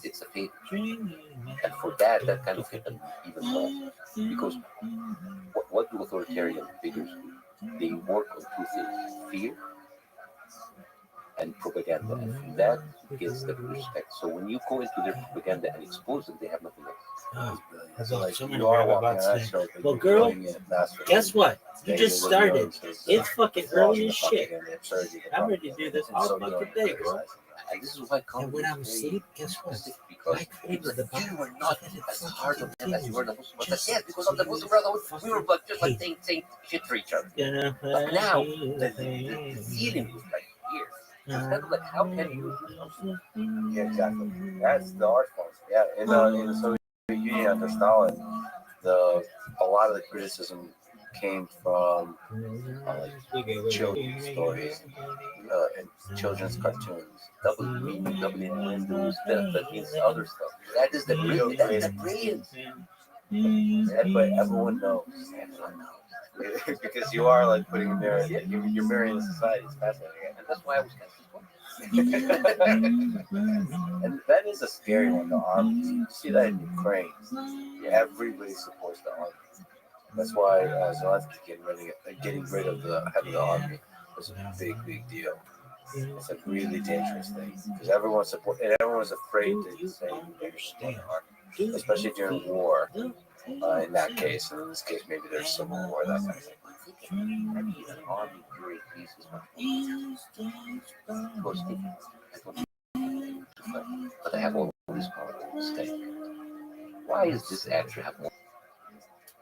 It's a fake. And for that kind of hit them even more. Because what do authoritarian figures do? They work on two things: fear and propaganda. And from that gets the respect. So when you go into their propaganda and expose them, they have nothing else. That's So, all. like, So many you are rabbi walking bots on that today. show, but Well, you're girl, doing it faster. Guess what? You They just will be started. known to, It's fucking flaws early in as the shit. propaganda, the absurdity of the I'm ready to do this all propaganda. fucking So day, bro. And this is why And comedy when is I'm very asleep, guess what? sick because I created the you were bomb. not as hard on them as you were the Muslim brothers. Yes, because of the Muslim Brotherhood, we were like, just like saying shit for each other. But now, the feeling was like here. It's kind of like, how can you do something? Yeah, exactly. That's the art form. Yeah, in the Soviet Union under Stalin, a lot of the criticism came from like children's stories and children's cartoons, doubling windows. That means other stuff. That is the brilliance. That's the brilliance. But everyone knows. Everyone knows. Because you are like putting a mirror. You're mirroring the society. It's fascinating. And that's why I was kind of And that is a scary one, the army. You see that in Ukraine. Everybody supports the army. That's why Zelensky getting rid of the head of the army was a big deal. It's a really dangerous thing because everyone's afraid to say they're supporting the army, especially during war. In that case, and in this case, maybe there's civil war. That kind of thing. I mean, an army during peace is much more sticky. I don't need to fight, but I have all this power to stay. Why is this actually have more?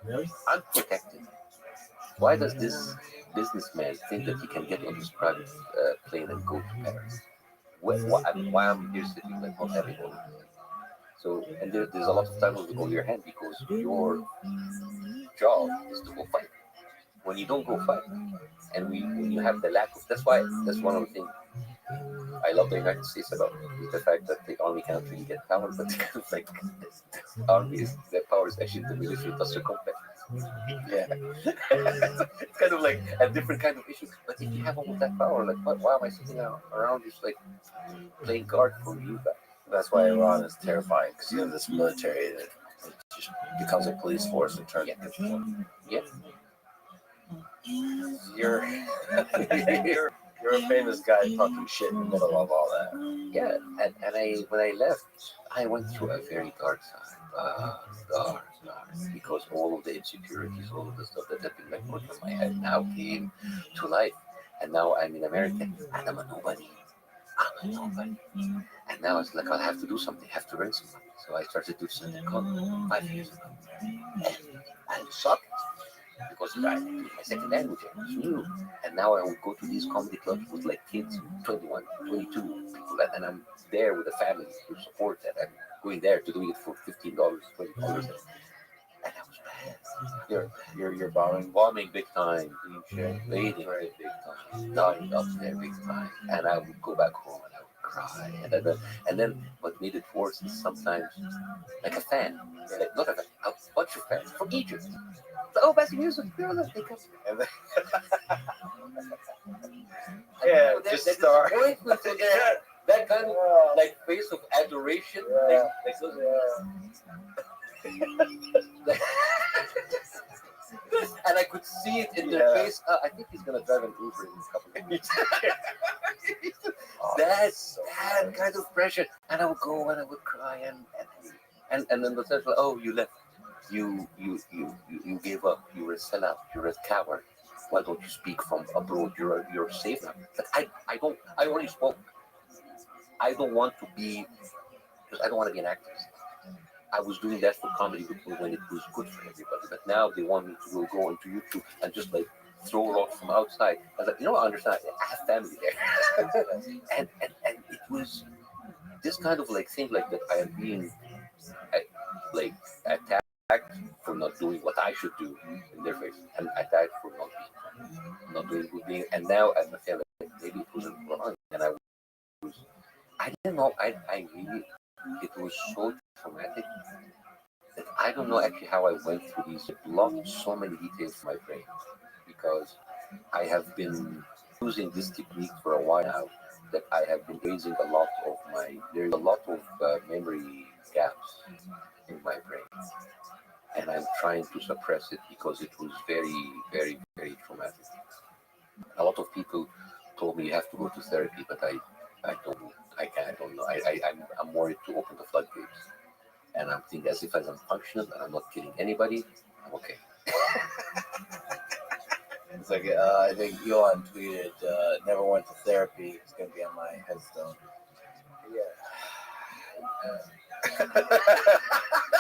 Really? I'm protected. Why does this businessman think that he can get on his private plane and go to Paris? Why I'm here sitting like not having all of this? So, and there's a lot of time on your hand because your job is to go fight. When you don't go fight, and when you have the lack of, that's one of the things I love the United States about is the fact that the army cannot really get power, but they kind of like the army is their power is actually the military industrial complex. Yeah, it's kind of like a different kind of issue. But if you have all of that power, like why am I sitting around just like playing guard for you guys? That's why Iran is terrifying because you have this military that just becomes a police force and turns into war. Yeah. You're you're a famous guy talking shit in the middle of all that. Yeah, and when I left, I went through a very dark side, dark, because all of the insecurities, all of the stuff that had been like put in my head now came to life, and now I'm in America, and I'm a nobody. And now it's like I'll have to do something, have to earn some money. So I started to do something called 5 years ago, and I sucked because I my second language I was new, and now I would go to these comedy clubs with like kids, 21, 22 people, and I'm there with a family to support that. I'm going there to do it for $15, $20, and I was bad. You're Bombing big time, waiting big time, dying up there big time, and I would go back home and I would cry, and then what made it worse is sometimes like a fan, like not a fan, a bunch of fans from Egypt Oh, best music. They come. And then, yeah, just start. That kind of like face of adoration. Yeah. Like those, and I could see it in their face. I think he's gonna drive an Uber in a couple of weeks. That's that kind of pressure. And I would go and I would cry and then the judge, oh, you left. You gave up. You were a sellout. You're a coward. Why don't you speak from abroad? You're safe now. But I already spoke. I don't want to be because I don't want to be an actress. I was doing that for comedy when it was good for everybody. But now they want me to go into YouTube and just like throw rocks from outside. I was like, I understand. I have family there. and it was this kind of like thing like that I am being like attacked for not doing what I should do in their face, and attacked for not doing good thing. And now I feel like maybe it wasn't wrong, and I didn't know. I really it was so traumatic that I don't know actually how I went through these. It blocked so many details from my brain because I have been using this technique for a while now. That I have been raising a lot of there's a lot of memory gaps in my brain, and I'm trying to suppress it because it was very, very, very traumatic. A lot of people told me you have to go to therapy, but I can't. I don't know. I'm worried to open the floodgates, and I'm thinking as if I'm functional and I'm not killing anybody. I'm okay. It's like I think Elon tweeted, "Never went to therapy. It's gonna be on my headstone."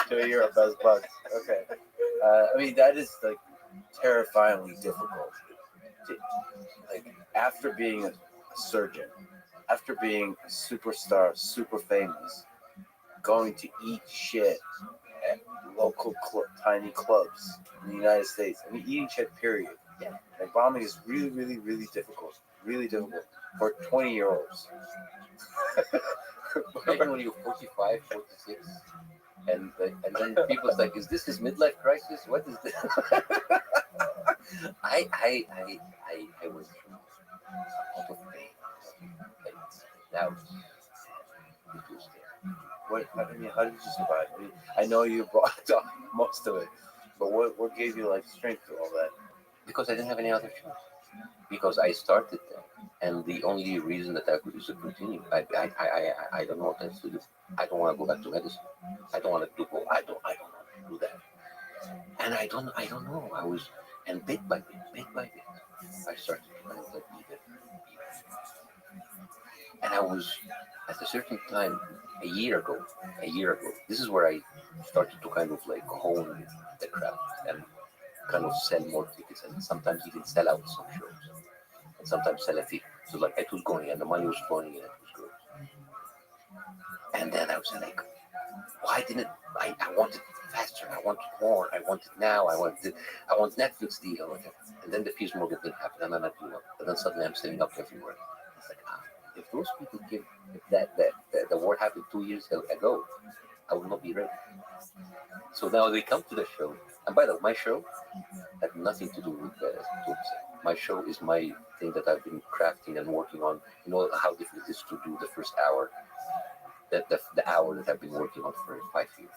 So you're a best bucks. Okay. I mean that is like terrifyingly difficult. Like after being a surgeon, after being a superstar, super famous, going to eat shit at local tiny clubs in the United States. I mean, eating shit, period. Yeah. Like bombing is really, really, really difficult. Really difficult for 20-year-olds. Imagine when you're 45, 46, and then people's like, is this his midlife crisis? What is this? I went through a lot of pain. Like, that was scary. How did you survive? I mean, I know you brought up most of it, but what gave you like strength to all that? Because I didn't have any other choice. Because I started there, and the only reason that I could is to continue. I don't know what else to do. I don't want to go back to medicine. I don't want to do. I don't want to do that. And I don't know. I was, and bit by bit, I started to kind of like even. And I was at a certain time a year ago. This is where I started to kind of like hone the craft and kind of sell more tickets and sometimes even sell out some shows and sometimes sell a ticket. So like it was going and the money was flowing and it was good. And then I was like, why didn't I wanted faster, I wanted more, I want it now, I want Netflix deal. And then the Piers Morgan thing happened and then I blew up. And then suddenly I'm setting up everywhere. It's like, if those people if the war happened 2 years ago, I would not be ready. So now they come to the show. And by the way, my show had nothing to do with the My show is my thing that I've been crafting and working on. You know how difficult it is to do the first hour, the hour that I've been working on for 5 years.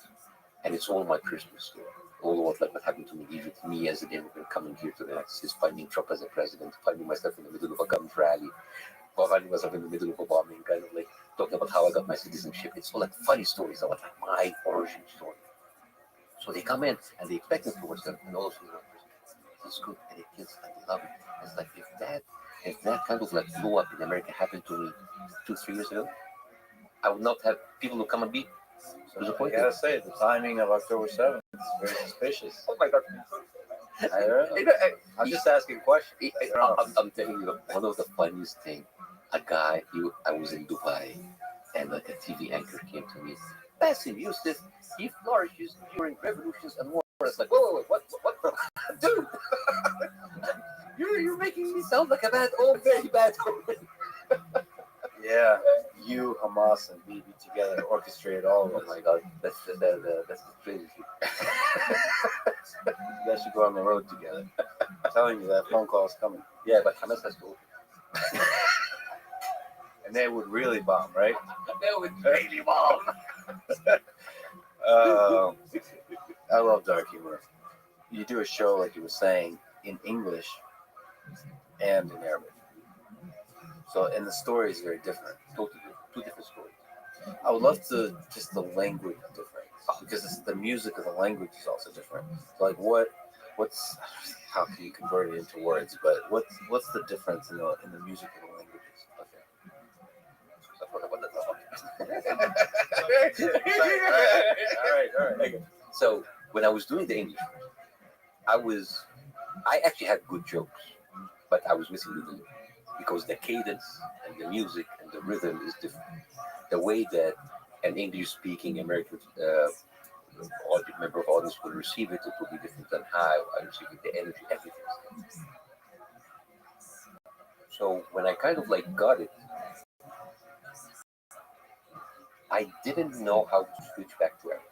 And it's all my personal story. All what happened to me, even me as an immigrant coming here to the United States, finding Trump as a president, finding myself in the middle of a gun rally, or finding myself in the middle of a bombing, kind of like talking about how I got my citizenship. It's all like funny stories about like my origin story. So they come in and they expect me to watch them, and all of a sudden, it's good and it kills and they love it. It's like if that kind of like blow up in America happened to me 2-3 years ago, I would not have people who come and be disappointed. I gotta say, the timing of October 7th is very suspicious. Oh my God! I don't know. I'm just asking questions. I'm telling you, one of the funniest thing, a guy, I was in Dubai, and like a TV anchor came to me. Bassem Youssef, he flourishes during revolutions and wars. It's like, whoa, what, dude? You're making me sound like a very bad omen. Yeah, you, Hamas, and Bibi together orchestrated all of Oh this. my God, that's the crazy. That guys should go on the road together. I'm telling you, that phone call is coming. Yeah, but Hamas has to open. And they would really bomb, right? They would really bomb. I love dark humor. You do a show, like you were saying, in English and in Arabic. So, and the story is very different. Totally different. Two different stories. I would love to just the language difference because it's the music of the language is also different. So like what's how can you convert it into words? But what's the difference in the music of the languages? Okay. So what about the All right. Okay. So when I was doing the English, I actually had good jokes, but I was missing the rhythm because the cadence and the music and the rhythm is different. The way that an English-speaking American member of audience will receive it, it will be different than how I receive it. The energy, everything. So when I kind of like got it, I didn't know how to switch back to Arabic.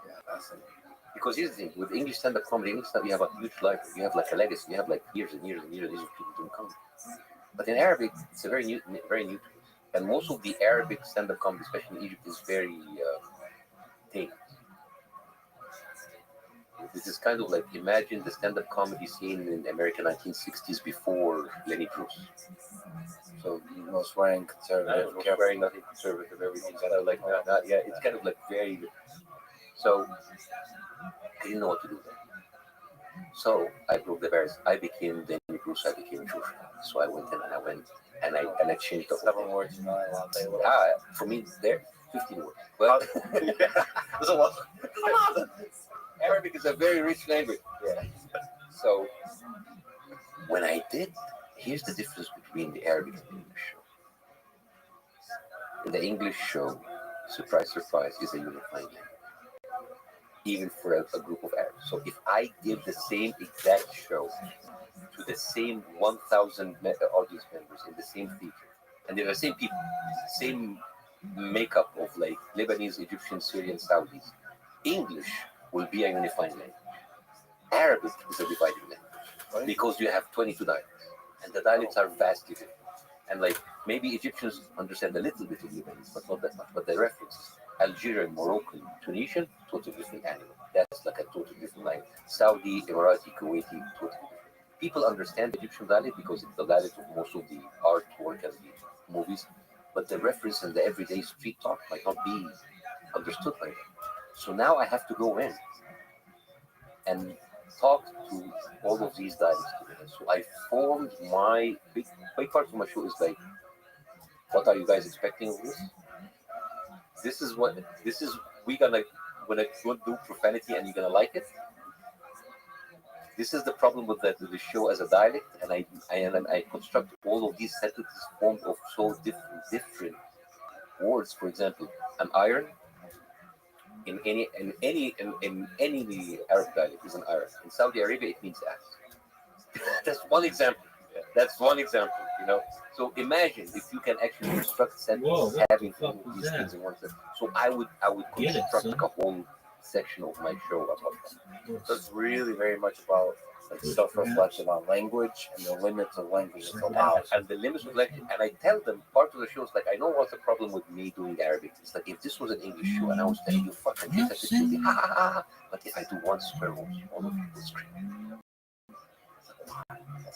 Yeah, that's it. Because here's the thing, with English stand-up comedy, you have a huge library, you have like a legacy, you have like years and years and years and years of people doing comedy. But in Arabic, it's a very new, and most of the Arabic stand-up comedy, especially in Egypt, is very tame. This is kind of like imagine the stand-up comedy scene in the American 1960s before Lenny Bruce. So no swearing, conservative, No swearing, nothing conservative, everything's kind of like not yeah, it's kind of like very. So I didn't know what to do then. So I broke the barriers. I became Lenny Bruce. I became Jewish. So I went in and I changed the whole 7 words, you know, I love that. For me, there 15 words. Well, There's a lot. Arabic is a very rich language. Yeah. So when I did, here's the difference between the Arabic and the English show. In the English show, surprise, surprise, is a unifying language, even for a group of Arabs. So if I give the same exact show to the same 1,000 audience members in the same theater, and they're the same people, same makeup of like Lebanese, Egyptian, Syrian, Saudis, English will be a unifying language. Arabic is a dividing language because you have 22 dialects, and the dialects are vastly different. And like maybe Egyptians understand a little bit of Lebanese, but not that much. But the references, Algerian, Moroccan, Tunisian, totally different animal. That's like a totally different language. Saudi, Emirati, Kuwaiti, totally different. People understand the Egyptian dialect because it's the dialect of most of the artwork and the movies, but the reference and the everyday street talk might not be understood by them. So now I have to go in and talk to all of these dialects together. So I formed my big part of my show is like, what are you guys expecting of this? This is we gonna do profanity and you're gonna like it. This is the problem with the show as a dialect, and I construct all of these sentences formed of so different words. For example, an iron in any Arab dialect is an iron. In Saudi Arabia, it means ass. That's one example. That's one example. You know. So imagine if you can actually construct sentences having all of these things in one sentence. So I would construct like a whole section of my show about that. So it's really very much about like self-reflection on language and the limits of language it's allowed. And the limits of language. And I tell them part of the show is like, I know what's the problem with me doing Arabic. It's like if this was an English show and I was telling you fucking this, it would be ha ha ha. But if I do one swear word, all of you will scream.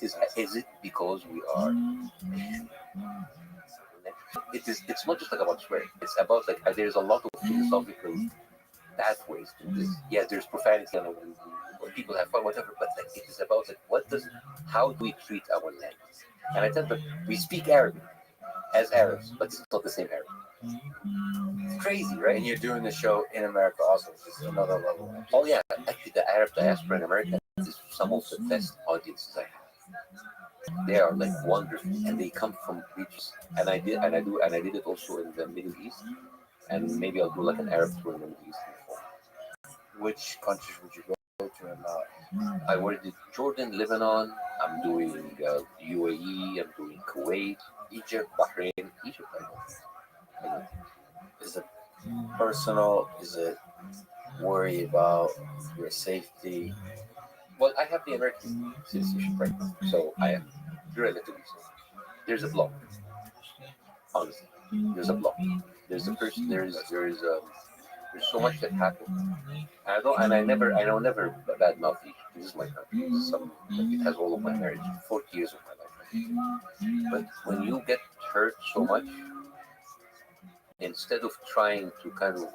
Is it because we are? It's not just like about swearing. It's about like there's a lot of philosophical pathways to this. Yeah, there's profanity and people have fun, whatever. But like it is about like how do we treat our language? And I tell them we speak Arabic as Arabs, but it's not the same Arabic. It's crazy, right? And you're doing the show in America also, which is another level. Oh yeah, actually the Arab diaspora in America is some of the best audiences I have. They are like wonderful, and they come from regions. And I did it also in the Middle East, and maybe I'll do like an Arab tour in the Middle East. Which countries would you go to and not? I already did Jordan, Lebanon. I'm doing UAE. I'm doing Kuwait, Egypt, Bahrain. Egypt, I know. Is it personal? Is it worry about your safety. Well, I have the American citizenship right now, so I am relatively safe. There's a block, honestly. There's a block. There's a person. There's so much that happened. I know never badmouth Egypt. This is my country. It has all of my marriage, 40 years of my life. But when you get hurt so much, instead of trying to kind of,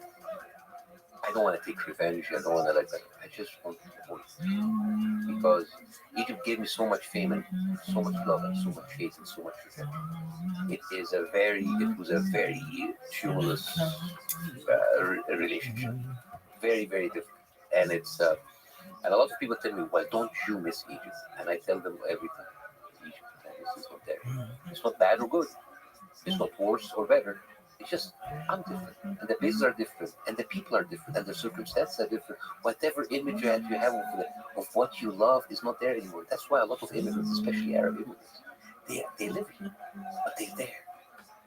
I don't want to take revenge. I don't want to like that. I just want to avoid it. Because Egypt gave me so much fame and so much love and so much hate and so much revenge. It was a very tumultuous relationship. Very, very difficult. And and a lot of people tell me, well, don't you miss Egypt? And I tell them every time, Egypt, this is not there. It's not bad or good. It's not worse or better. It's just, I'm different. And the places are different. And the people are different. And the circumstances are different. Whatever image you have of what you love is not there anymore. That's why a lot of immigrants, especially Arab immigrants, they live here, but they're there.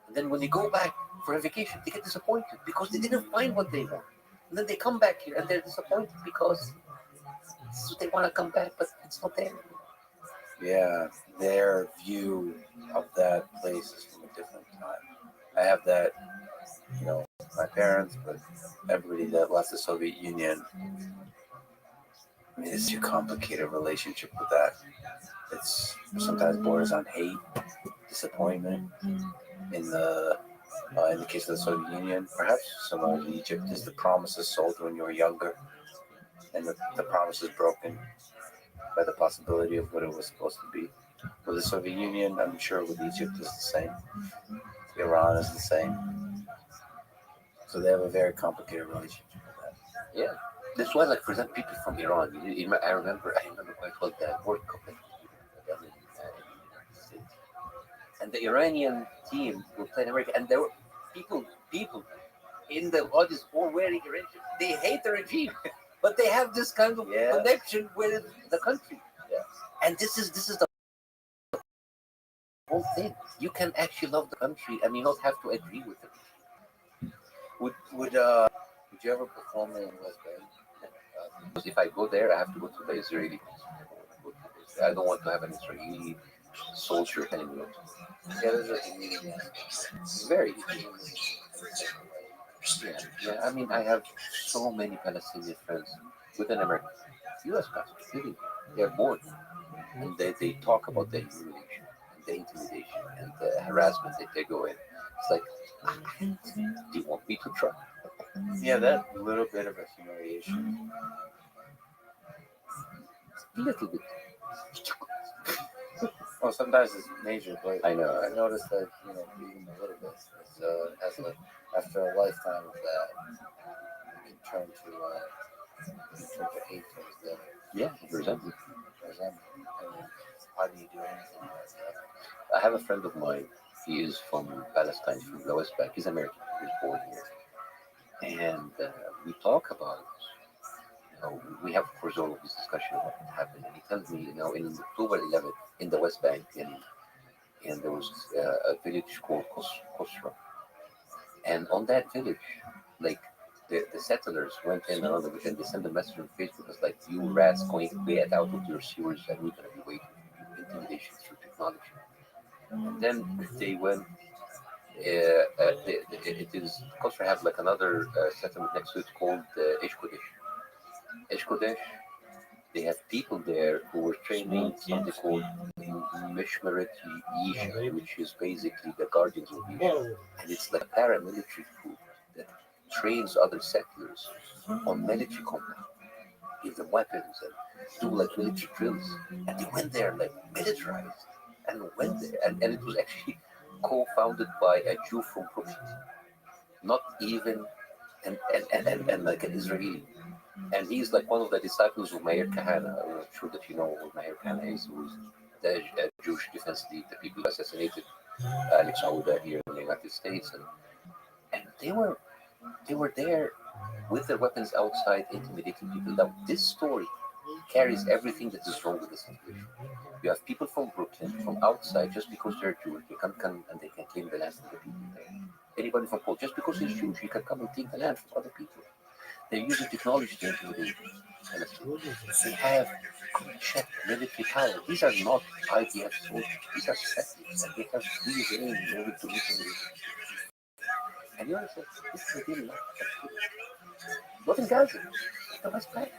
And then when they go back for a vacation, they get disappointed because they didn't find what they want. And then they come back here and they're disappointed because they want to come back, but it's not there. Yeah, their view of that place is from a different time. I have that, my parents, but everybody that left the Soviet Union. I mean, it's a complicated relationship with that. It's sometimes borders on hate, disappointment. In the case of the Soviet Union, perhaps similar to Egypt, is the promises sold when you were younger, and the promises broken by the possibility of what it was supposed to be. With the Soviet Union, I'm sure with Egypt is the same. Iran is the same. So they have a very complicated relationship with that. Yeah. That's why, like, for example, people from Iran, I remember quite well the World Cup that we done in the United States. And the Iranian team will play in America, and there were people in the audience all wearing Iranian. They hate the regime, but they have this kind of connection with the country. Yeah. And this is the whole thing. You can actually love the country and you not have to agree with it. Would you ever perform in West Bank? Because if I go there, I have to go to the Israeli. I don't want to have an Israeli soldier anymore. Yeah, there's a community. Very. Yeah. I mean, I have so many Palestinian friends with an American U.S. passport. Really, they're born, and they talk about the humiliation and the intimidation and the harassment that they go in. It's like, do you want me to try? Yeah, that little bit of a humiliation. A little bit. Well, sometimes it's major, but I know. I noticed that being a little bit after a lifetime of that, you can turn to hate towards them. Yeah, resentment. Resentment. And how do you do anything like that? I have a friend of mine. He is from Palestine, from the West Bank. He's American. He was born here, and we talk about. We have, of course, all of this discussion about what happened, and he tells me, in October 11th in the West Bank, and there was a village called Kosra, and on that village, like the settlers went in and on and they sent a message on Facebook, was like, you rats going to get out of your sewers, and we're going to be waiting for you, intimidation through technology. And then they went. It is Kosra have like another settlement next to it called Ish Kodesh. Ish Kodesh, they have people there who were training something called Mishmaret Yisha, which is basically the guardians of Yisha. And it's like a paramilitary group that trains other settlers on military combat, give them weapons and do like military drills. And they went there like militarized and went there. And it was actually co-founded by a Jew from Brooklyn, not even and like an Israeli. And he's like one of the disciples of Meir Kahane. I'm not sure that you know who Meir Kahane is, who is the Jewish defense lead, the people who assassinated Alex Auda here in the United States. And they were there with their weapons outside, intimidating people. Now, this story carries everything that is wrong with the situation. You have people from Brooklyn, from outside, just because they're Jewish, they can come and they can claim the land from the people there. Anybody from Poland, just because he's Jewish, he can come and take the land from other people. They're using technology to intimidate. They have unchecked military power. These are not IDF soldiers. These are separatists. And they have free reign in order to intimidate. And you understand, this is a real life. Not in Gaza. It's the West Bank.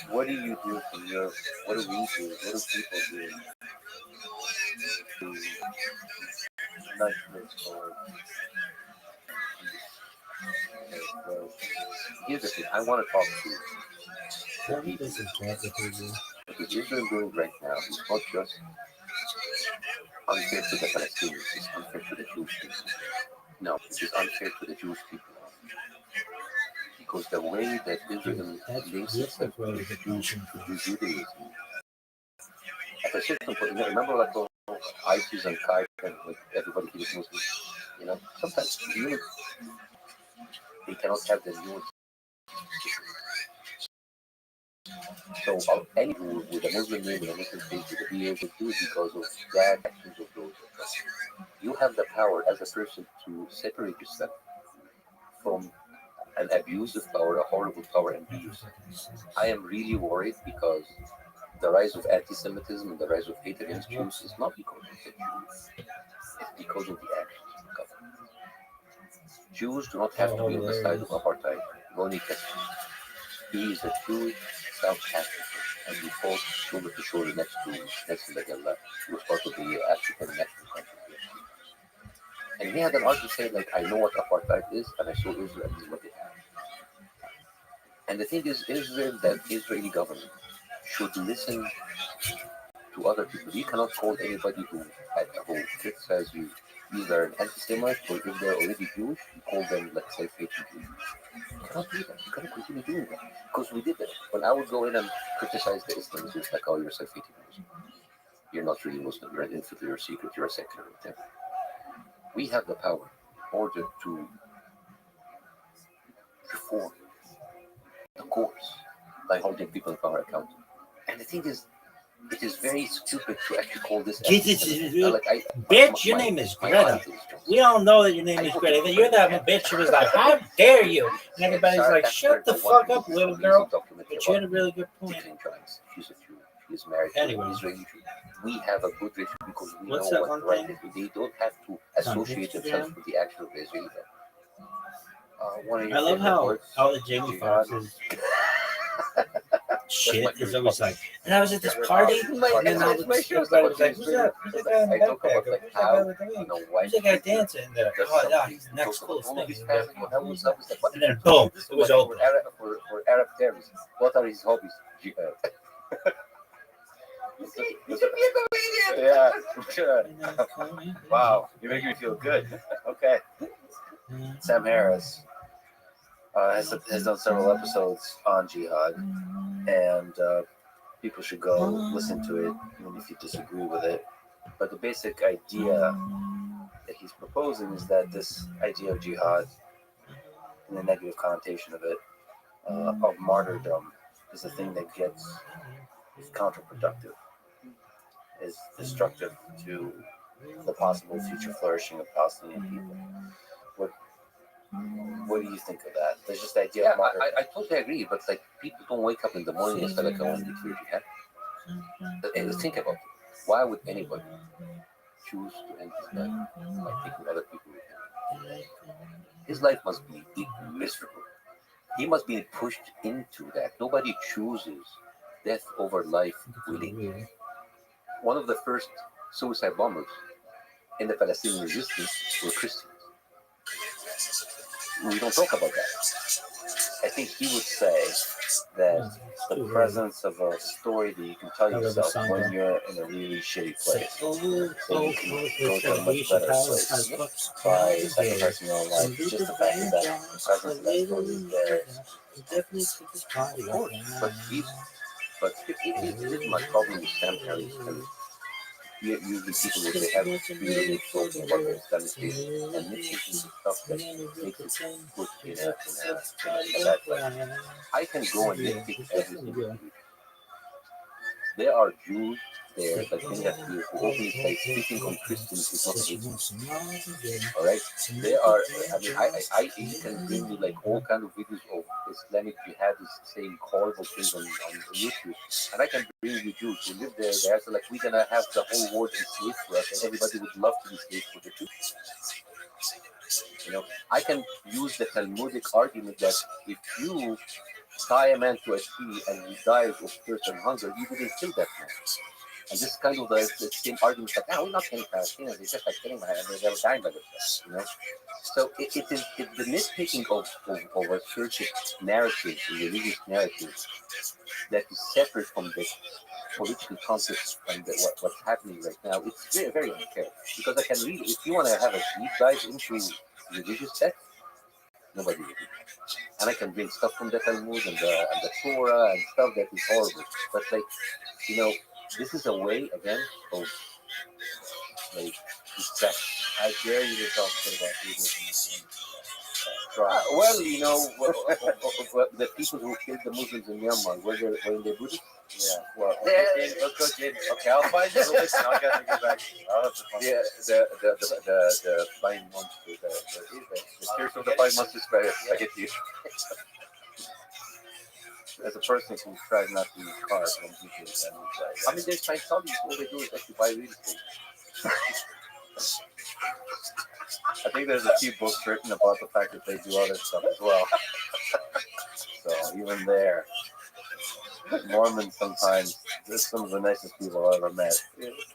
What do you do from your, what do we do? What do people do? To nightmares for well, here's the thing. I want to talk to the people. What Israel is doing right now is not just unfair to the Palestinians, it's unfair to the Jewish people. No, it is unfair to the Jewish people. Because the way that Israel links itself to Judaism, at a certain point, remember like ISIS and Qaeda and like everybody kills Muslims, sometimes they cannot have the nuance. So any rule with a Muslim name and a Muslim face would be able to do it because of bad actions of those. You have the power as a person to separate yourself from an abusive power, a horrible power, and be used. I am really worried because the rise of anti-Semitism and the rise of hate against Jews is not because of the Jews. It's because of the actions of the government. Jews do not have to be on the side of apartheid. Ronnie Kessie. He is a Jewish South African, and he fought shoulder to shoulder next to Nelson Mandela. He was part of the African National Congress. And he had an argument saying, like, I know what apartheid is, and I saw Israel is what they have. And the thing is, Israel, that Israeli government should listen to other people. You cannot call anybody who criticizes you either an anti-Semite or if they're already Jewish, you call them, let's say, fake Jews. You cannot do that. You cannot continue doing that. Because we did that. When I would go in and criticize the Islamists, it's like, oh, you're self-hating Muslim. You're not really Muslim. You're an infidel, you're a secret, you're a secular, whatever. We have the power in order to reform the courts by holding people in power accountable. And the thing is, it is very stupid to actually call this. Bitch, your name is Greta. We all know that your name is Greta. Then you're that bitch who was like, how dare you? And everybody's like, shut the fuck up, little girl. But you had a really good point. She's a Jew. She's married to an Israeli Jew. We have a good relationship because we know what right is. They don't have to associate themselves with the action of the Israeli government. I love how all the Jamie Foxx's shit is always like, and I was at this party, and then everybody was like, who's that? Who's that guy in the backpack? Who's that guy dancing? And they're like, oh, yeah, he's the next coolest thing. And then boom, it was open. For Arab terrorists, what are his hobbies? Jihad. You should be a comedian. Yeah. Wow, you're making me feel good. Okay. Sam Harris has done several episodes on jihad, and people should go listen to it, even if you disagree with it. But the basic idea that he's proposing is that this idea of jihad and the negative connotation of it, of martyrdom, is a thing that is counterproductive, is destructive to the possible future flourishing of Palestinian people. What do you think of that? There's just the idea of martyrdom. I totally agree, but like people don't wake up in the morning and say like, I want to be free jihad. Think about it. Why would anybody choose to end his life by taking other people with him? His life must be miserable. He must be pushed into that. Nobody chooses death over life willingly. One of the first suicide bombers in the Palestinian resistance were Christians. We don't talk about that. I think he would say that the presence of a story that you can tell yourself when you're in a really shitty place, so you can go to a much better place by sacrificing your own life. Just the fact that the presence of that story is there. Of course, but here's my problem with Sam Harris. Usually people will say have really talking about the Islamic State and nitpicking stuff that makes it put in a bad way. I can go and nitpick everything. There are Jews there, like thing that you open is like speaking on Christians is not hate. All right, they are. I mean, I you can bring me like all kind of videos of Islamic jihadists saying horrible things on YouTube, and I can bring you Jews who live there. They're so like we're gonna have the whole world enslaved for us, and everybody would love to be slave for the Jews. You know, I can use the Talmudic argument that if you tie a man to a tree and he dies of thirst and hunger, you didn't kill that man. And this is kind of the same argument that, we're not killing Palestinians, it's just like killing them, and they were dying by themselves, you know? So it is the nitpicking of a church's narrative, religious narrative, that is separate from the political context and what's happening right now. It's very, very unfair. Because I can read, if you want to have a deep dive into religious text, nobody will do that. And I can bring stuff from the Talmud and the Torah and stuff that is horrible. But like, you know, this is a way again of like distraction. I dare you to talk about religion. Well, you know, the people who killed the Muslims in Myanmar were they Buddhists? Yeah. Well, let's go, James. Okay, I'll find the list and I'll get back. I'll have to find Yeah, the flying monster, the spirits of the flying monster spaghetti. as a person who tries not to use cars when people send me I mean, there's Scientology. All they do is actually buy real estate. I think there's a few books written about the fact that they do other stuff as well. So even there, Mormons sometimes, they're some of the nicest people I've ever met.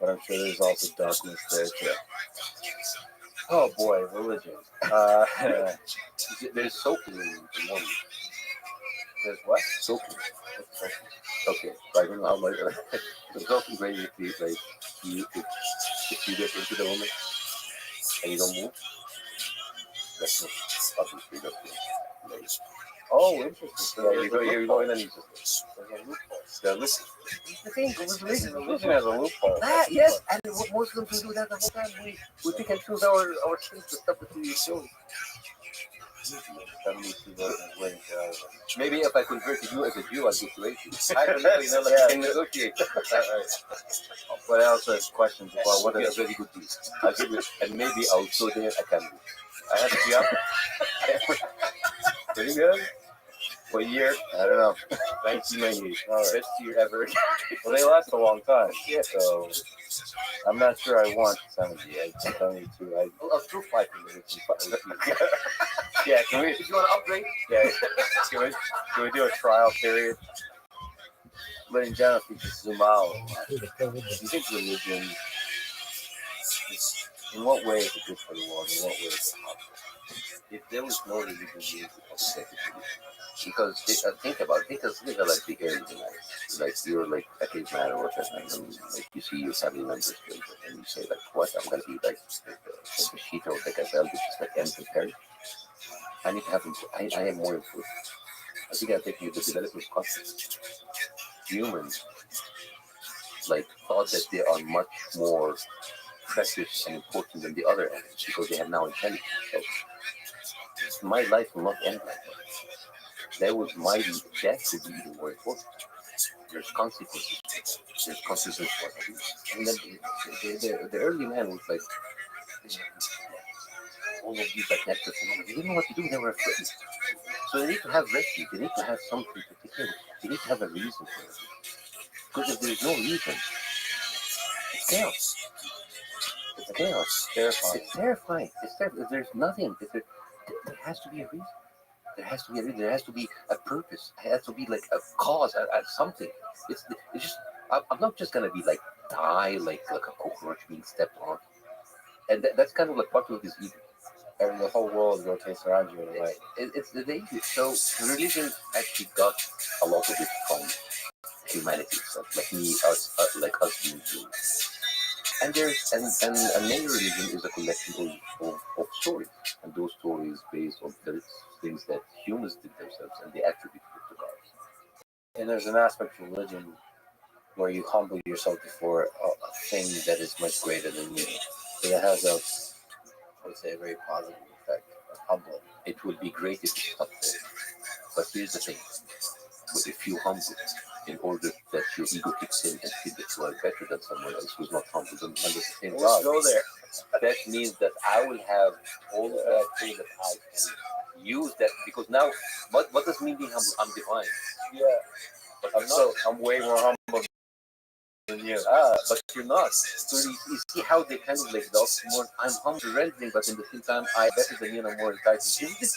But I'm sure there's also darkness there too. Oh boy, religion. There's soaking in Mormon. There's what? Soaking. Okay, so I don't know how much. The soaking grade if you get into the woman and you don't move, that's not obviously that's Oh, interesting. So you go in and you just There's a loophole. the listen. The thing with Religion has a loophole. yes, and Muslims we do that the whole time. We pick and choose our things, the stuff that we choose. Maybe if I converted you as a Jew, I'd get you 80. I don't know, you know, like I can negotiate. But I also have questions about What what are is very good deals. I'll give you, and maybe also there I can do. I have to be up Pretty good. for a year. I don't know. 1998. All right. Best year ever. Well, they last a long time. Yeah. So I'm not sure I want 70. I 72. I'll throw 5 minutes. Yeah. Can we? If you want to upgrade, Yeah. Can we do a trial period? Ladies and gentlemen, if we just zoom out, do you think religion is, in what way is it good for the world? In what way is it harmful? if there was no religion, you would accept it. Because think about like the early life. Like you're like a caveman or whatever, and like you see your family members killed, and you say like, "What? I'm gonna be like the sheep or the gazelle, which is like end prepared. I need to have. I am more important. I think I think the development conscious humans like thought that they are much more precious and important than the other animals because they have now intelligence. So my life will not end like that. That was my death would be even more important. There's consequences. There's consequences for it. And then the early man was like all of these like nectar phenomena. They didn't know what to do. They were afraid. So they need to have refuge. They need to have something to take care of. They need to have a reason for it. Because if there is no reason, it's chaos. It's chaos. Terrifying. It's terrifying. It's terrifying. If there's nothing, there has to be a reason. There has to be a reason. There has to be a purpose. There has to be like a cause, something. It's just. I'm not just gonna be like die like a cockroach being stepped on, and that's kind of like part of this evil. And the whole world rotates around you in a way. It's the danger. So religion actually got a lot of it from humanity, so like like us being humans. And there's and many religion is a collection of stories, and those stories based on the things that humans did themselves, and they attribute it to gods. And there's an aspect of religion where you humble yourself before a thing that is much greater than you. So that has I would say, a very positive effect of humbling. It would be great if you stopped there, but here's the thing: if you humble, in order that your ego kicks in and feel that you are better than someone else who's not humble. And at the same Let's time, go there. that means that I will have all of that thing that I can use that because now, what does mean being humble? I'm divine. Yeah. But I'm way more humble than you. But you're not. So you see how they kind of like the oxymoron. I'm humble, surrendering, but in the same time, I'm better than you and I'm more entitled. Isn't this?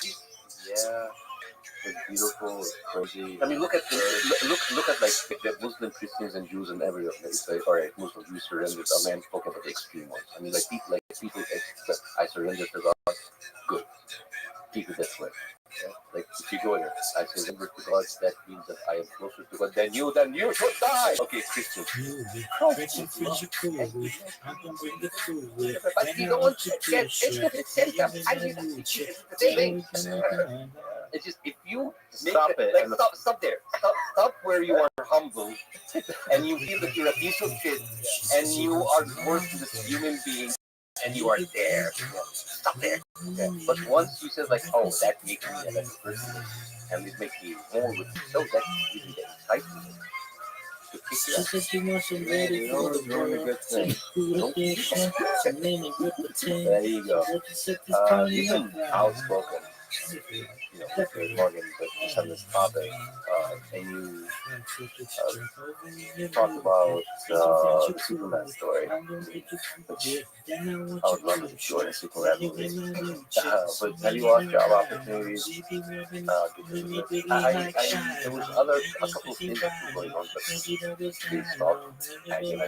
Yeah. It's beautiful. It's crazy. I mean, look at like the Muslim Christians and Jews and every other place. Like, all right, Muslims, we surrendered. I mean, I'm talking about the extreme ones. I mean, like people that I surrendered to God. Good. Keep it that way. Yeah? Like if you go there, I surrender to God. That means that I am closer to God than you. Then you should die. Okay, Christians. Christian friends are cool. I can bring the cool. But you don't get it's just if you Stop it. like stop there. Stop where you are humble and you feel that you're a piece of shit and you are worse than this human being and you are there. Stop there. Yeah. But once you said like, oh, that makes me a better person and it makes me more with so that gives me the excitement to kick She you out. said she wants somebody for the Doing a good thing. There you go. You've been outspoken. With Morgan, but just on this topic, and you talk about the Superman story, which I would love to join a Superman movie. But have you watched Job Opportunities? There was a couple of things that were going on, but they stopped. I don't know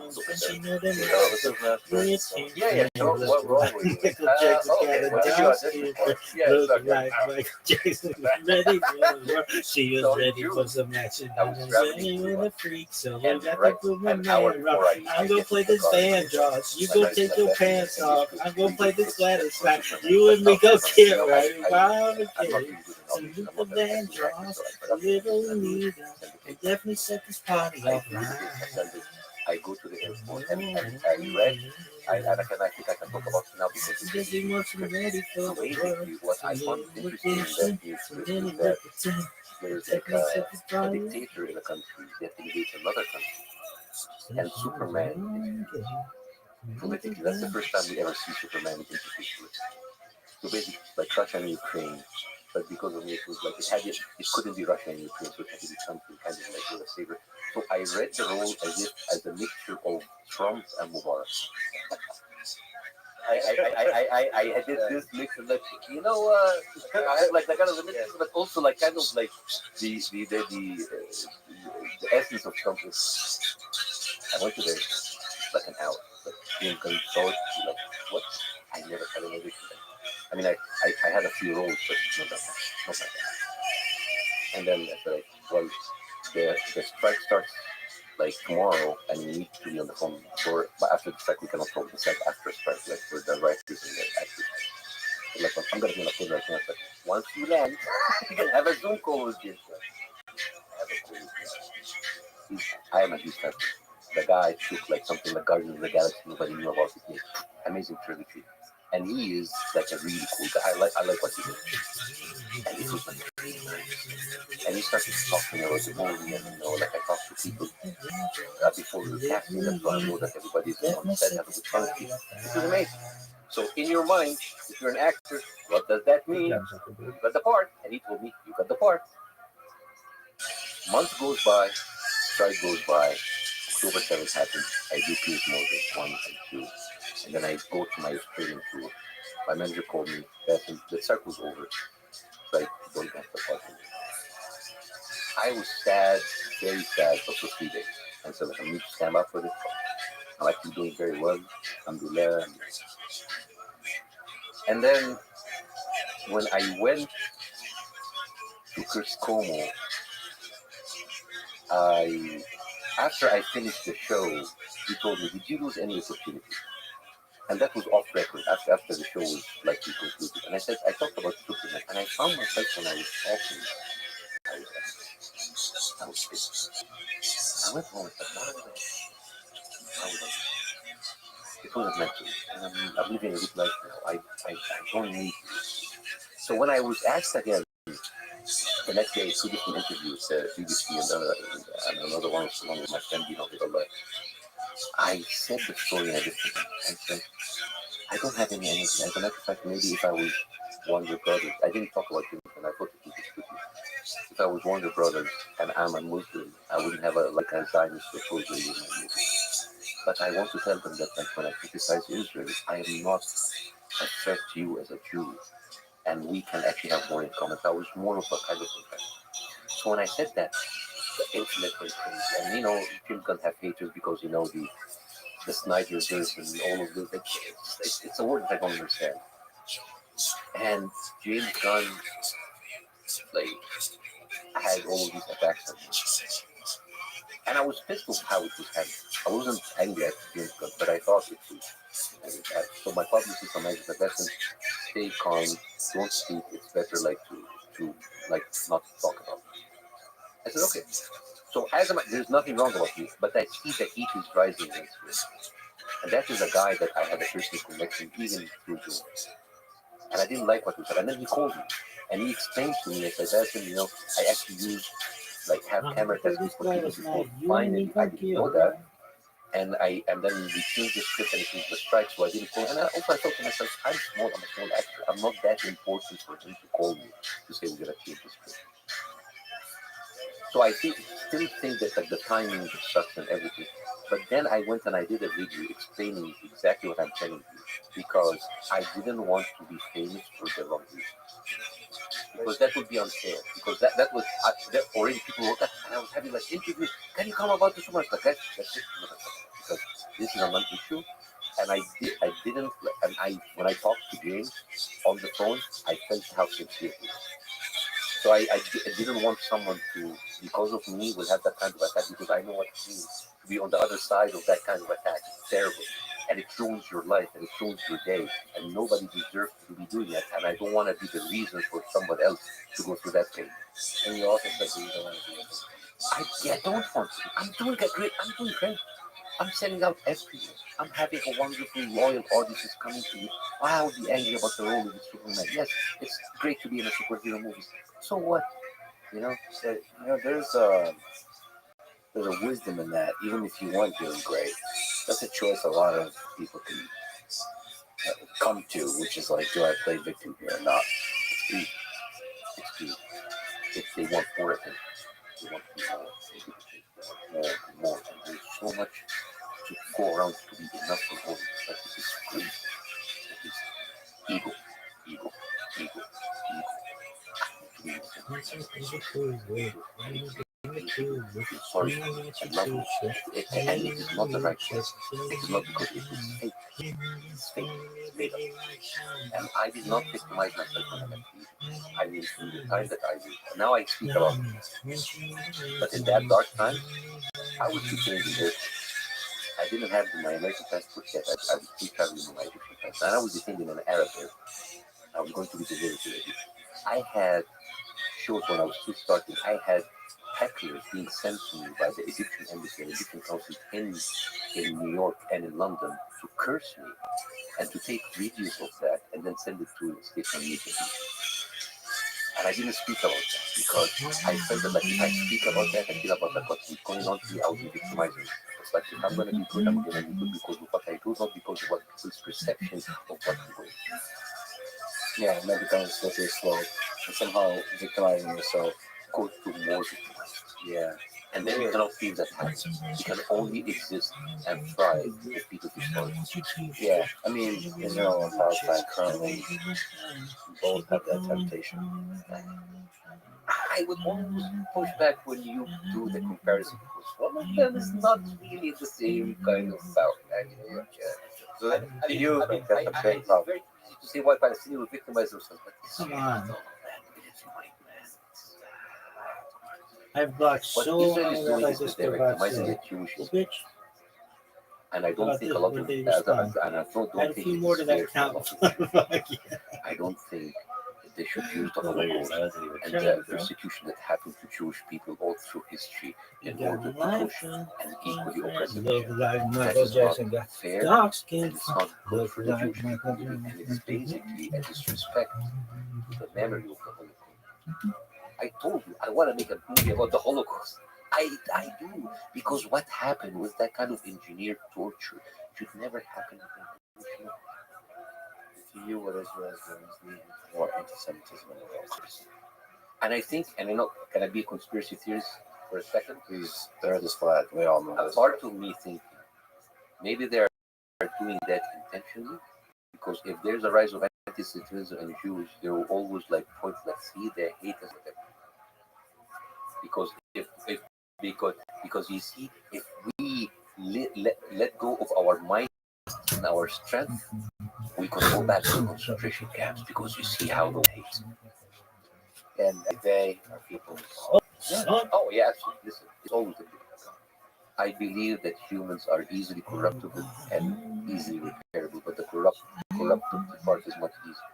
what Superman story. Yeah, so what role were you in? Okay, what did you audition for? Yeah, Like Jason ready for she was ready for some action. I was ready with a freak, so you got to put my man rock. I'm gonna play this band, Josh. You go take your pants off. I'm gonna play this Gladys smack. You and me go get right. Wow, okay. So you the band, Josh. Little leader. We definitely set this party off. I go to the airport and I read. I think I can talk about it now because it's basically what I found interesting in that there's like a dictator in a country that invades another country, and Superman politically that's the first time we ever see Superman interface politically. So basically, like Russia and Ukraine, but because of me, it was like it couldn't be Russia and Ukraine, so it had to be something kind of like with a savior. So I read the role as a mixture of Trump and Mubarak. I did this mix of like I got a mix, but also like kind of like the essence of Trump. I went to there like an hour, but being controlled, like what? I never had an audition. I mean, I had a few roles, but not like that. And then I said, like, well, the strike starts like tomorrow, and you need to be on the phone but after the strike, we cannot talk the set after strike, like for the writers and the actors. So, like, I'm gonna be on the phone right now. But once you land, you can have a Zoom call with you. Have a call with you. I am a huge fan. The guy took like something like Guardians of the Galaxy, nobody knew about it. Amazing trilogy. And he is like a really cool guy. I like what he did. And it was like really nice. And he started talking about the movie, and like I talked to people before we were casting it, so I know that everybody's on set have a good time. This is amazing. So in your mind, if you're an actor, what does that mean? You got the part. And he told me, you got the part. Month goes by, strike goes by, October 7th happens, I do Piers Morgan 1 and 2, and then I go to my Australian tour. My manager called me, the strike was over, so I don't have the part. I was sad, very sad for 3 days. And so like, I need to stand up for this. I'm actually doing very well. Alhamdulillah. And then when I went to Chris Como, after I finished the show, he told me, did you lose any opportunity? And that was off record after the show was like concluded. And I said, I talked about Superman, and I found myself when I was talking, I was pissed. I went home and said, why was I? It wasn't meant to be. And I'm living a good life now. I don't need to. So when I was asked again, The next day, two different interviews, BBC and another one along with my friend, I said the story in a different way. I said, I don't have any energy. As a matter of fact, maybe if I was Warner Brothers, I didn't talk about Jimmy, and I thought it was good. If I was Warner Brothers and I'm a Muslim, I wouldn't have a Zionist proposal in my movie. But I want to tell them that when I criticize Israel, I am not a threat to you as a Jew, and we can actually have more in common. I was more of a kind of friend. So when I said that, the internet went crazy. And Jim can have haters because the Snyder verse and all of those. It's a word that I don't understand. And James Gunn had all of these attacks on him. And I was pissed with how it was handled. I wasn't angry at James Gunn, but I thought it was. So my publicist on Magic listen, stay calm, don't speak. It's better to not talk about it. I said okay. So there's nothing wrong about you, but I see the heat is rising against me. And that is a guy that I had a personal connection even through Zoom. And I didn't like what he said. And then he called me and he explained to me, as I asked him, I actually use have camera tests for people before. Finally, I didn't know that. And then we changed the script and it was the strike, so I didn't call. And I thought to myself, I'm a small actor. I'm not that important for him to call me to say we're gonna change the script. So I still think that the timing sucks and everything. But then I went and I did a video explaining exactly what I'm telling you, because I didn't want to be famous for the wrong reason. Because that would be unfair. Because that was already people wrote that, and I was having interviews. Can you come about this so much? That's it. Because this is a non-issue, and I didn't. And when I talked to James on the phone, I felt how sincere he was. So I didn't want someone to, because of me, will have that kind of attack, because I know what it means to be on the other side of that kind of attack. It's terrible. And it ruins your life and it ruins your day. And nobody deserves to be doing that. And I don't want to be the reason for someone else to go through that pain. And you also said that you don't want to do it. I don't want to. I'm doing great. I'm selling out everywhere. I'm having a wonderful, loyal audience is coming to me. I will be angry about the role of the Superman. Yes, it's great to be in a superhero movie. So what? There's a wisdom in that. Even if you weren't doing great, that's a choice a lot of people can come to, which is do I play victim here or not? It's if they want more attention, they want more. And there's so much to go around to be enough for all. But it is great. It is ego. Sorry, I love you. And it is not the right choice. It is not because it is fake. It's fake. It's made up. And I did not victimize myself when I met you. I mean, from the time that I did. Now I speak about it. But in that dark time, I was preparing the airport. I didn't have my American passport yet. I was still traveling with my Egyptian passport. And I was detained in an Arab airport. I was going to be delivered to Egypt. I had shows when I was still starting. I had hecklers being sent to me by the Egyptian embassy and Egyptian consul in New York and in London to curse me and to take videos of that and then send it to state media. And I didn't speak about that because I felt that if I speak about that and feel about that what's going on to me, I will be victimizing. It's if I'm going to be good, I'm going to be good because of what I do, not because of what people's perception of what I'm doing. Yeah, and that becomes slippery slope. And somehow victimizing yourself goes to more victimizing. Yeah. And then you cannot feel that time. You can only exist and thrive if people feel sorry. Yeah, I mean, Israel and Palestine currently both have that temptation. I would always push back when you do the comparison because one of them is not really the same kind of South. So I think that's a big problem. It's very easy to say why Palestinians will victimize themselves, but come on. I've blocked so many is they're victimizing the Jewish people. And I don't think a lot of and I don't think a few more to that count. I don't think they should use the Holocaust and the persecution that happened to Jewish people all through history in order to push an equally oppressive agenda. That is not fair, and it's not good for the Jewish people, and it's basically a disrespect to the memory of the Holocaust. I told you, I want to make a movie about the Holocaust. I do. Because what happened with that kind of engineered torture should never happen again. To you, what Israel is doing is leading to more anti-Semitism in the world. And I think, and I know, can I be a conspiracy theorist for a second? Please, the earth is flat. We all know A this. part of me thinking maybe they are doing that intentionally, because if there's a rise of anti-Semitism and Jews, they will always like point, like, see, they hate us, whatever. Because because you see, if we let go of our might and our strength, we could go back to concentration camps, because you see how the hate. And they are people's. Oh yeah, absolutely. Listen, it's always a big. I believe that humans are easily corruptible and easily repairable, but the corruptible part is much easier.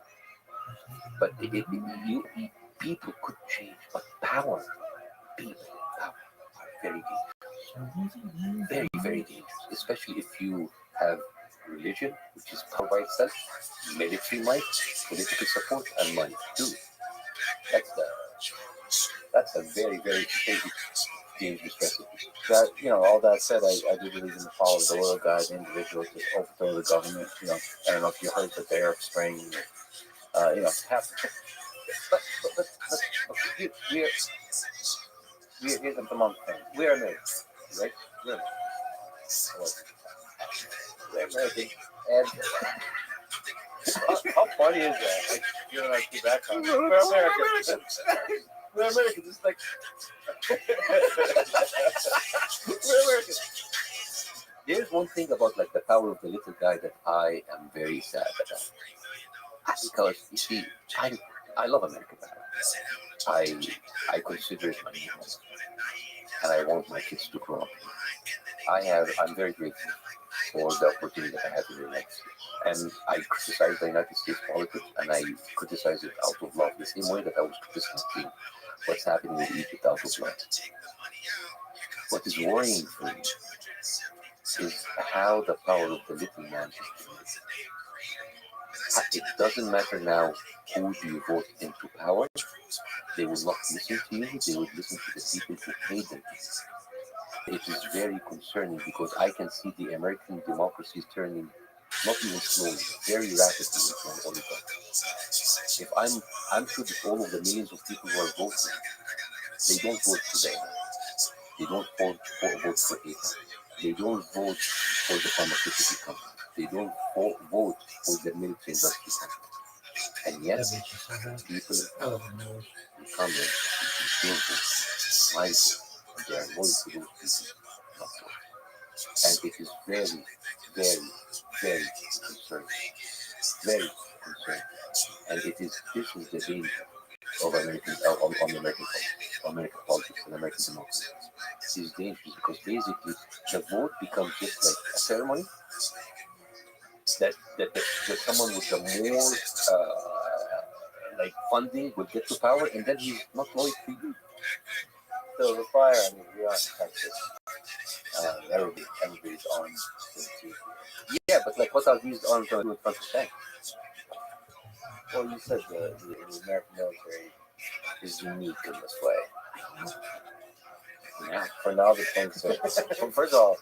But people could change, but people, power are very dangerous. Very, very dangerous, especially if you have religion, which is power by itself, military might, political support, and money too. That's a very, very dangerous recipe. That, all that said, I do believe in the power of the little guy, the individual, to overthrow the government. I don't know if you heard that the Arab Spring, half. But we're Here's the monk thing. we are American, right? We're American, and How funny is that? Like, like the background. We're Americans. we're Americans. It's like we're Americans. There's one thing about like the power of the little guy that I am very sad about, because you see, I love American power. I consider it my home, and I want my kids to grow up. I'm very grateful for the opportunity that I have in the United States. And I criticize the United States politics, and I criticize it out of love, the same way that I was criticizing what's happening in Egypt out of love. What is worrying for me is how the power of the little man is used. It doesn't matter now who do you vote into power. They will not listen to you. They will listen to the people who paid them. It is very concerning, because I can see the American democracy is turning, not even slowly, very rapidly into an oligarchy. If I'm sure that all of the millions of people who are voting, they don't vote for them. They don't vote for AIPA. They don't vote for the pharmaceutical company. They don't vote for the military industry company. And yet, people come in, still vote, my vote, and they are loyal to those people, not vote. And it is very, very, very concerning. Very concerning. And this is the danger of American American politics and American democracy. It is dangerous because basically the vote becomes just like a ceremony that someone with the more like funding will get to power, and then he's not loyal to you. So the fire, we are in Texas. Everybody's arms. Yeah, but like, what are these arms going to do in front of tanks? Well, you said the American military is unique in this way. Yeah. For now, the tanks are. Well, first of all,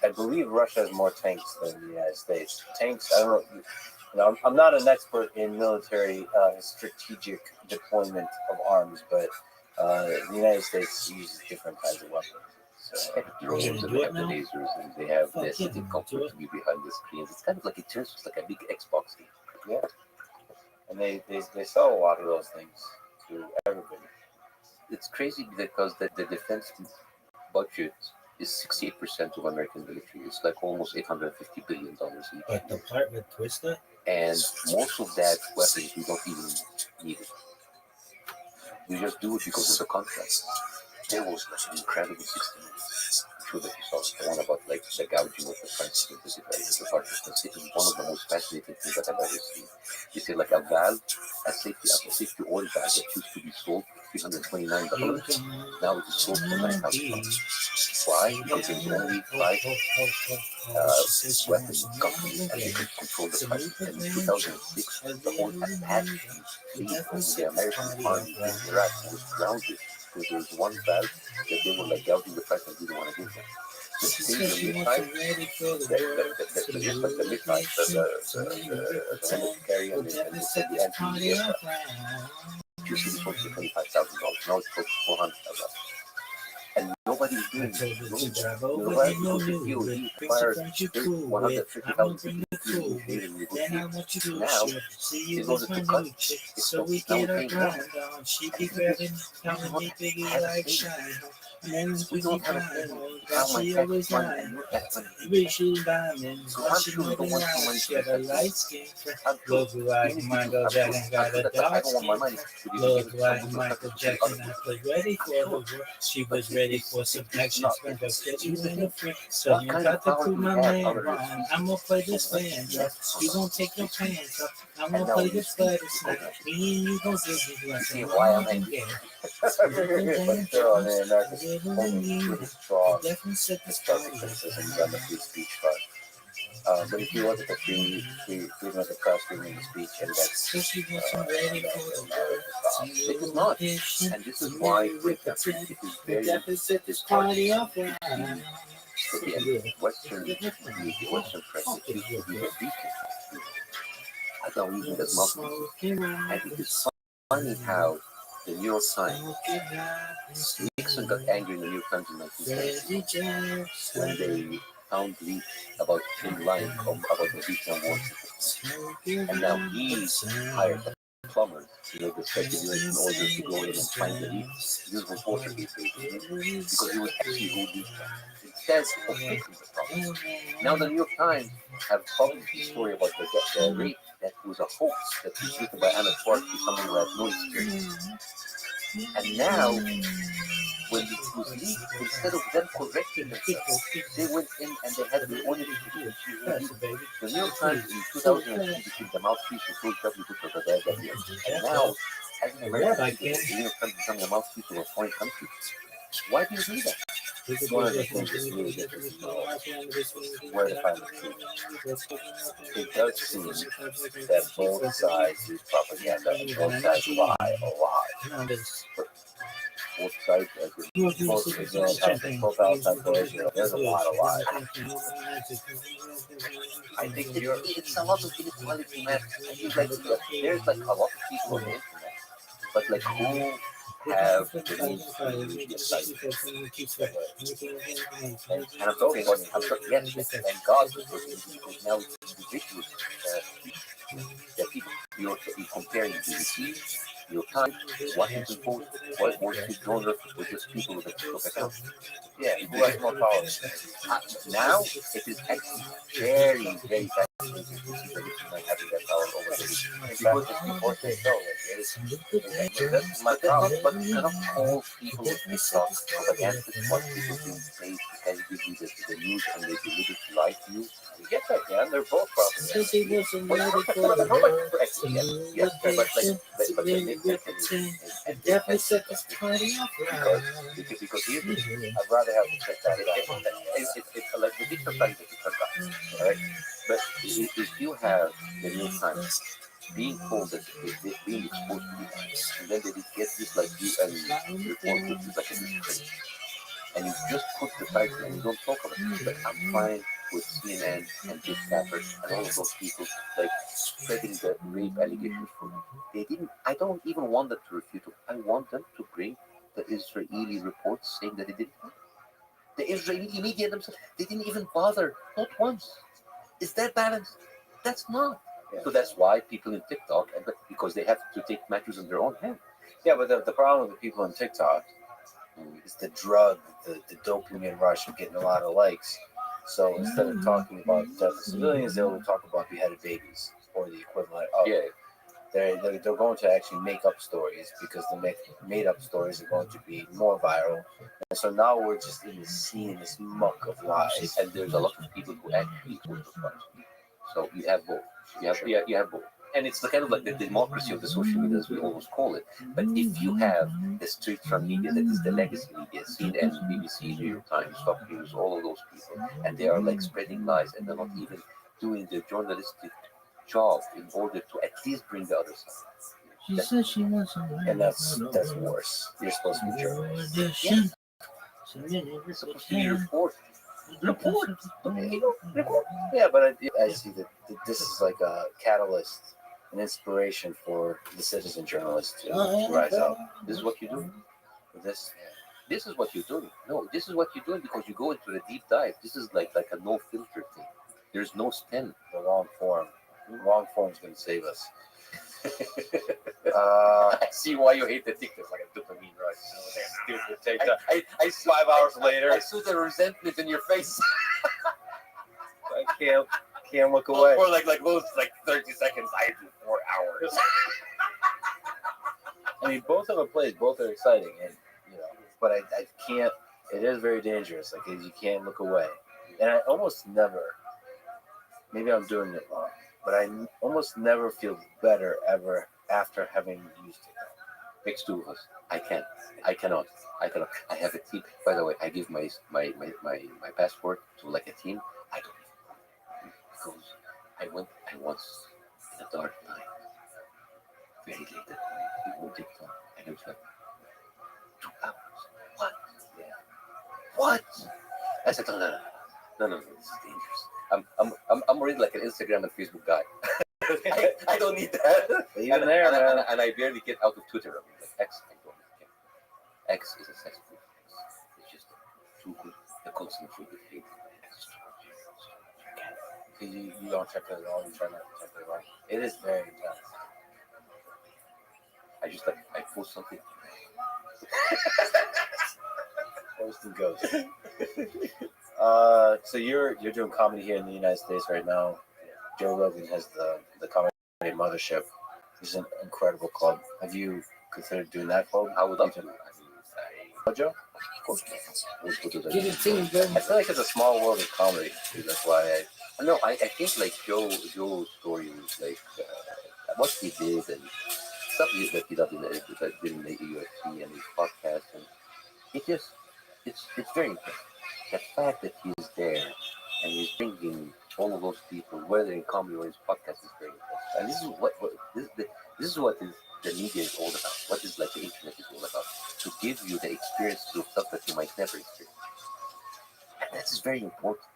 I believe Russia has more tanks than the United States. Tanks, I don't know. I'm not an expert in military strategic deployment of arms, but the United States uses different kinds of weapons. So, They have drones and they have the lasers and they have the sitting comfortably behind the screens. It's kind of like, it turns like a big Xbox game. yeah, and they sell a lot of those things to everybody. It's crazy because the defense budget is 68% of American military. It's like almost $850 billion each. But the part with Twista, And most of that weapons, we don't even need it. We just do it because of the contract. There was like an incredible 60 minutes. I'm sure that you saw it. The one about like the gouging of the French visit, right? The part is one of the most fascinating things that I've ever seen. You see like a valve, a safety oil valve that used to be sold for $329. Now it is sold for $9,000. Why? Because there's only five weapon companies and they could control the price. And in 2006, the whole Apache fleet over the American army in Iraq was grounded because there was one valve that they were like doubting the price and didn't want to give them. The stage of midnight, the midnight, the Hemel carry and the anti-aircraft. Used to be sold for $25,000. Now it's sold for $400,000. And nobody's doing it. Nobody, because the DOD requires 150,000 people to in negotiation. Now, in order to cut expenses, now we're paying more. We don't have a thing. How my tax money and your tax money. So I'm sure we don't want so much to Look like Michael Jackson got a dark skin. Look like Michael Jackson. I was ready for her. She was ready for some action. Spent her kitchen in the front. So you got to prove my man wrong. I'm gonna play this fan, bro. You gonna take your pants off. I'm gonna play this butter snack. Me and you gonna give me see why I'm angry. But still, man, that's really strong. Criticism on the free speech part. But if you look at the freedom of the press, freedom of speech, and that's it is not. And this is why, for example, it is very disheartening that the Western press accused to be the beacon. I don't even that mouthpiece. And it is funny how the New York Times, Nixon got angry in the New York Times in 1970 when they found leaks about him lying about the Vietnam War. And now he hired the plumbers, the speculation in order to go in and find the leaks. This was Watergate, because he was actually who leaked them. Instead of fixing the problem. Now the New York Times have published a story about the rape that was a hoax that was written by Anna Schwartz, someone who had no experience. And now, when it was leaked, instead of them correcting themselves, they went in and they had their own investigation. The New York Times in 2003 became the mouthpiece of George W. Bush of the bad idea. And now, as an American, the New York Times becoming the mouthpiece of a foreign country. Why do you do that? This is one of the things that's really different where to find the truth. It does seem that both sides use propaganda and both sides lie a lot. Both sides, both sides, there's a lot of lies. I think it's a lot of inequality, man. I think like there's like a lot of people on the internet, but like who have the mainstream media site. And I'm talking about, yes, thank God, because now it's ridiculous that people, you're comparing BBC, New York Times, Washington Post, Wall Street Journal with just people with a TikTok account. Yeah, who has more power? Now, it is actually very, very fascinating to see that it's like having that power over the people. Because it's important to that's my problem. But you cannot call people with TikTok propagandists what people being paid because they give you the news and they deliver to lie to you. You get that, yeah? They're both problems. Yes, but definitely set this party up because here's the thing. I'd rather have to check that out. It's like the different things that you can buy, all right? But if you have the New York Times being told that it's being exposed to you, and then they get this like UN report, which is like a disgrace, and you just put the title and you don't talk about it. But I'm fine with CNN and Jim Stafford and all of those people like spreading the rape allegations for me. They didn't. I don't even want them to refute it. I want them to bring the Israeli reports saying that they didn't. The Israeli media themselves, they didn't even bother, not once. Is that balanced? That's not. Yeah. So that's why people in TikTok, because they have to take matters in their own hands. Yeah, but the problem with people on TikTok is the drug, the dopamine rush of getting a lot of likes. So instead of talking about death of civilians, they'll talk about beheaded babies or the equivalent of. Yeah. They're going to actually make up stories because the made up stories are going to be more viral. And so now we're just in this muck of lies. And there's a lot of people who actually quote those lies. So you have both. You have both. and it's the kind of like the democracy of the social media, as we always call it. But if you have the street-run media, that is the legacy media, CNN, BBC, New York Times, Fox News, all of those people, and they are like spreading lies, and they're not even doing their journalistic job in order to at least bring the other side. She said she wants some. And that's worse. You're supposed to be journalists. Yes. It's supposed to be report. Yeah, but I see that this is like a catalyst, an inspiration for the citizen journalist to rise up. This is what you do. This, This is what you're doing. No, this is what you're doing because you go into the deep dive. This is like a no filter thing. There's no spin. the long form. Long form is going to save us. I see why you hate the TikTok. Like a dopamine rush. Stupid TikTok. I 5 hours later, I saw the resentment in your face. I can't look away. Or like those 30 seconds. I do 4 hours. I mean, both of them plays. Both are exciting, and but I can't. It is very dangerous. Like you can't look away, and I almost never. Maybe I'm doing it wrong, but I almost never feel better ever after having used it. Makes two of us. I can't. I cannot. I have a team. By the way, I give my passport to like a team. I don't even because I once in a dark night, very late at night, we were TikTok, and it was like 2 hours. What? Yeah. What? I said, no, this is dangerous. I'm already like an Instagram and Facebook guy. I don't need that. But even there, man. And I barely get out of Twitter. I mean, like X, I don't care. X is a cesspool. It's just too good. The constant food with hate. You don't check it at all. You try not to check it right. It is very intense. I post something. Post and ghost. So you're doing comedy here in the United States right now. Joe Rogan has the comedy mothership. It's an incredible club. Have you considered doing that club? I would love to. Joe? Of course. Get it team, bro. I feel like it's a small world of comedy. That's why I think like Joe's story was like what he did and stuff that he did in the UFC and his podcast, and it's very important. The fact that he's there and he's bringing all of those people, whether in comedy or his podcast, is very important. And this is what the media is all about. What is like the internet is all about, to give you the experiences of stuff that you might never experience, and that is very important.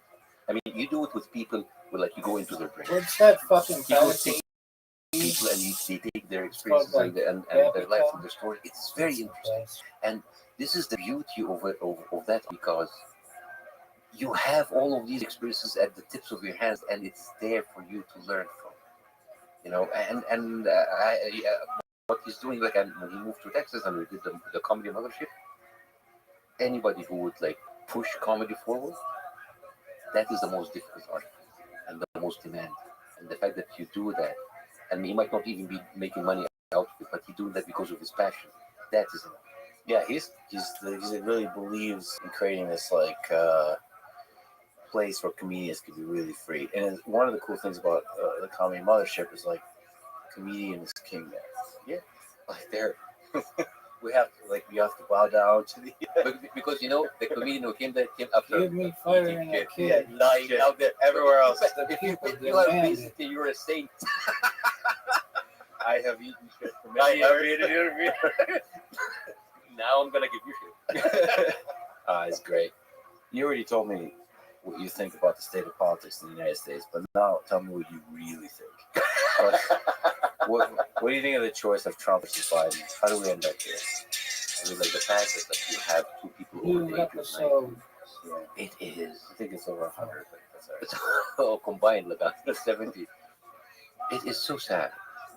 I mean, you do it with people where like you go into their brain. What's that fucking You go fantasy? take people and they take their experiences and their life and their story. It's very interesting. And this is the beauty of that, because you have all of these experiences at the tips of your hands, and it's there for you to learn from. What he's doing, like, and when he moved to Texas and we did the comedy mothership, anybody who would like push comedy forward, that is the most difficult art and the most demanding. And the fact that you do that, and he might not even be making money out of it, but he's doing that because of his passion. That is enough. Yeah, he really believes in creating this place where comedians can be really free. And one of the cool things about the comedy mothership is like comedian is king there. Yeah, like there, we have to bow down to the because the comedian who came after. Give me fire and a kid. Lying out there everywhere else. If you are basically, you're a saint. I have eaten shit for I many have years. Now I'm gonna give you shit. It's great. You already told me what you think about the state of politics in the United States, but now tell me what you really think. What do you think of the choice of Trump versus Biden? How do we end up here? I mean, like the fact that like you have two people over the age of 90. It is. I think it's over 100. But that's all right. It's all combined, like after 70. It is so sad.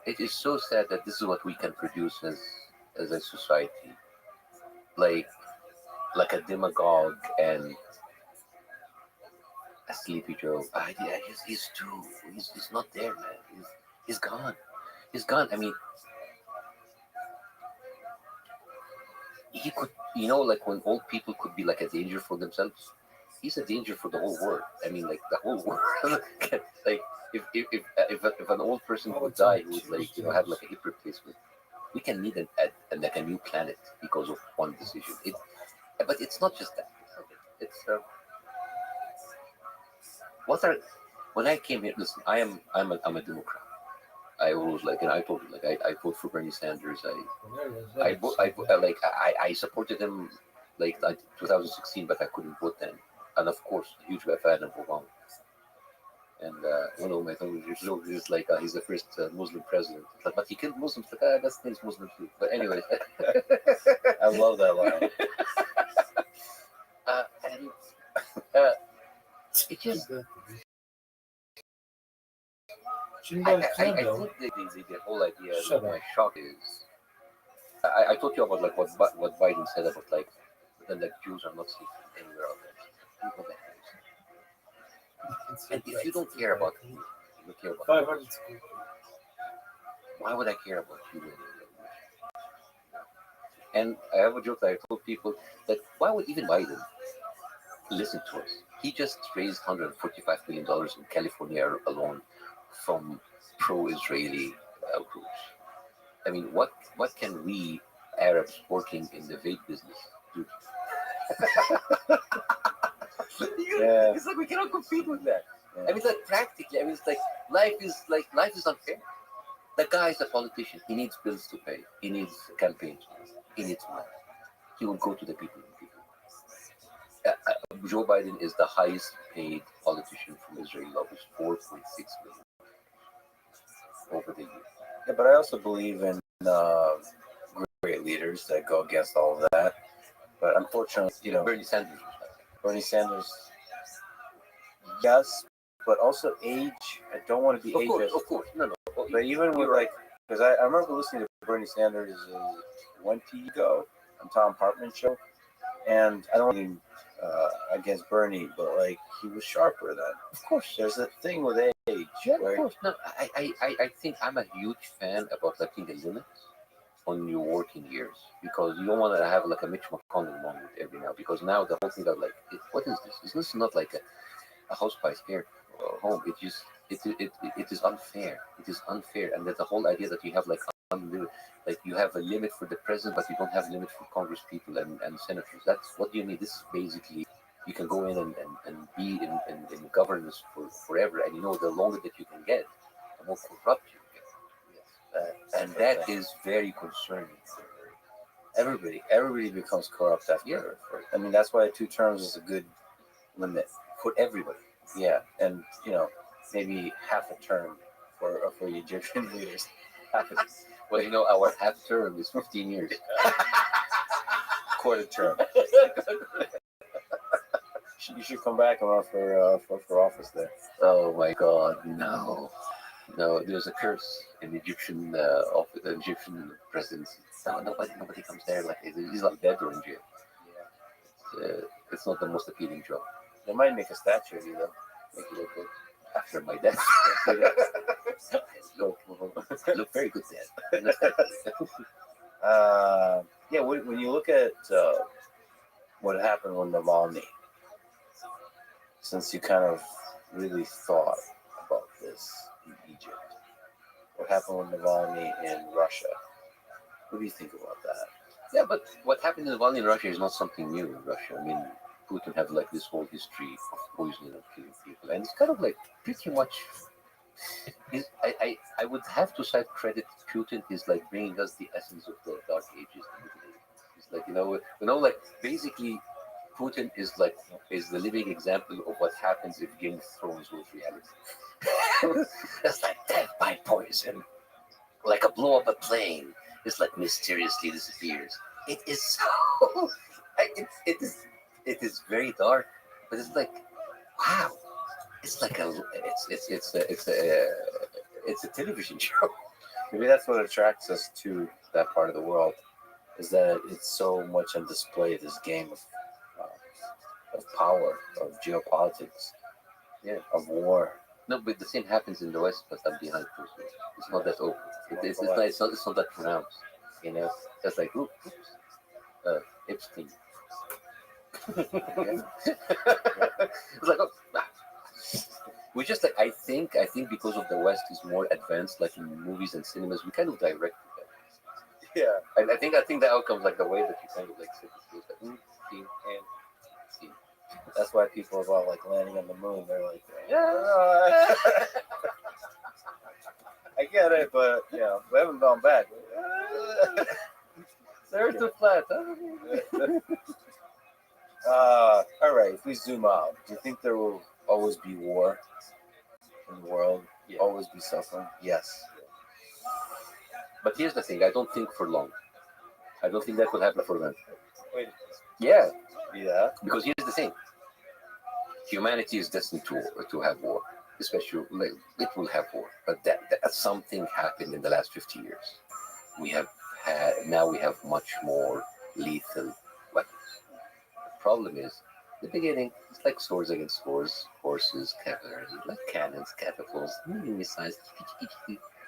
It is so sad that this is what we can produce as a society. Like a demagogue and a sleepy Joe. He's not there, man. He's gone. He's gone. I mean, he could, like when old people could be like a danger for themselves, he's a danger for the whole world. I mean, like the whole world. Like if an old person would die who would like have like a hip replacement, we can need like a new planet because of one decision. But it's not just that. It's what are when I came here. Listen, I'm a Democrat. I always I told you I vote for Bernie Sanders. I supported him 2016, but I couldn't vote then. And of course, a huge fan of Obama. And one of my friends is he's the first Muslim president. But he killed Muslims. That's things Muslims too. But anyway, I love that line. And it just. I think the whole idea of my shock is. I told you about what Biden said about that Jews are not safe anywhere out there. And if you don't care about me, you don't care about 500. Why would I care about you? And I have a joke that I told people that why would even Biden listen to us? He just raised $145 billion in California alone from pro-Israeli outreach. I mean, what can we Arabs working in the vape business do? Yeah. It's we cannot compete with that. Yeah. I mean, practically. I mean, it's life is unfair. The guy is a politician. He needs bills to pay. He needs campaigns. He needs money. He will go to the people. Joe Biden is the highest paid politician from Israeli lobbies, $4.6 million over the years. Yeah, but I also believe in great leaders that go against all of that. But unfortunately, Bernie Sanders. Yes, but also age. I don't want to be ageist. Of course, no. But even with because I remember listening to Bernie Sanders 20 ago on Tom Hartman's show, and I don't mean against Bernie, but he was sharper then. Of course, there's a thing with age. Yeah, of course. No, I think I'm a huge fan about putting a limit on your working years because you don't want to have a Mitch McConnell moment every now because now the whole thing of what is this? This is not like a house by scare home. It is unfair. It is unfair, and that the whole idea that you have unlimited, you have a limit for the president, but you don't have a limit for Congress people and senators. That's what do you mean? This is basically you can go in and be in governance for forever, and the longer that you can get, the more corrupt you get. And that is very concerning. Everybody becomes corrupt after. I mean, that's why 2 terms is a good limit for everybody. Yeah, and maybe half a term for Egyptian leaders. Well, our half term is 15 years. Quarter term. You should come back and run for office there. Oh my God, no. There's a curse in Egyptian presidency. No, nobody comes there. He's dead or in jail. Yeah. It's not the most appealing job. They might make a statue of you though. Make you look good after my death. Look very good dead. Yeah. When you look at what happened with Navalny, since you kind of really thought about this in Egypt, what happened with Navalny in Russia? What do you think about that? Yeah, but what happened in Navalny in Russia is not something new in Russia. I mean, Putin have this whole history of poisoning and killing people, and it's kind of pretty much. I would have to cite credit. Putin is bringing us the essence of the Dark Ages, the Middle Ages. It's basically. Putin is the living example of what happens if Game of Thrones was reality. That's death by poison, a blow up a plane. It's mysteriously disappears. It is so. It is very dark, but it's wow. It's it's a television show. Maybe that's what attracts us to that part of the world, is that it's so much on display. This game of power, of geopolitics, of war. No, but the same happens in the West, but I'm behind closed doors. It's not that open. It's not that pronounced. Just oops, Epstein. It's We just like I think because of the West is more advanced, like in movies and cinemas, we kind of direct it. Yeah. And I think the outcomes like the way that you kind of like sit is like scene and scene. That's why people about like landing on the moon. They're like, Yeah. I get it, but we haven't gone back. They're too flat. All right. If we zoom out, do you think there will always be war in the world? Yeah. Always be suffering? Yes. But here's the thing: I don't think for long. I don't think that will happen for long. Wait. Yeah, Yeah. because here's the thing: humanity is destined to have war. Especially, like, it will have war. But that something happened in the last 50 years. We have much more lethal weapons. The problem is, the beginning, it's like swords against swords, horses, cavalry, like cannons, catapults, missiles.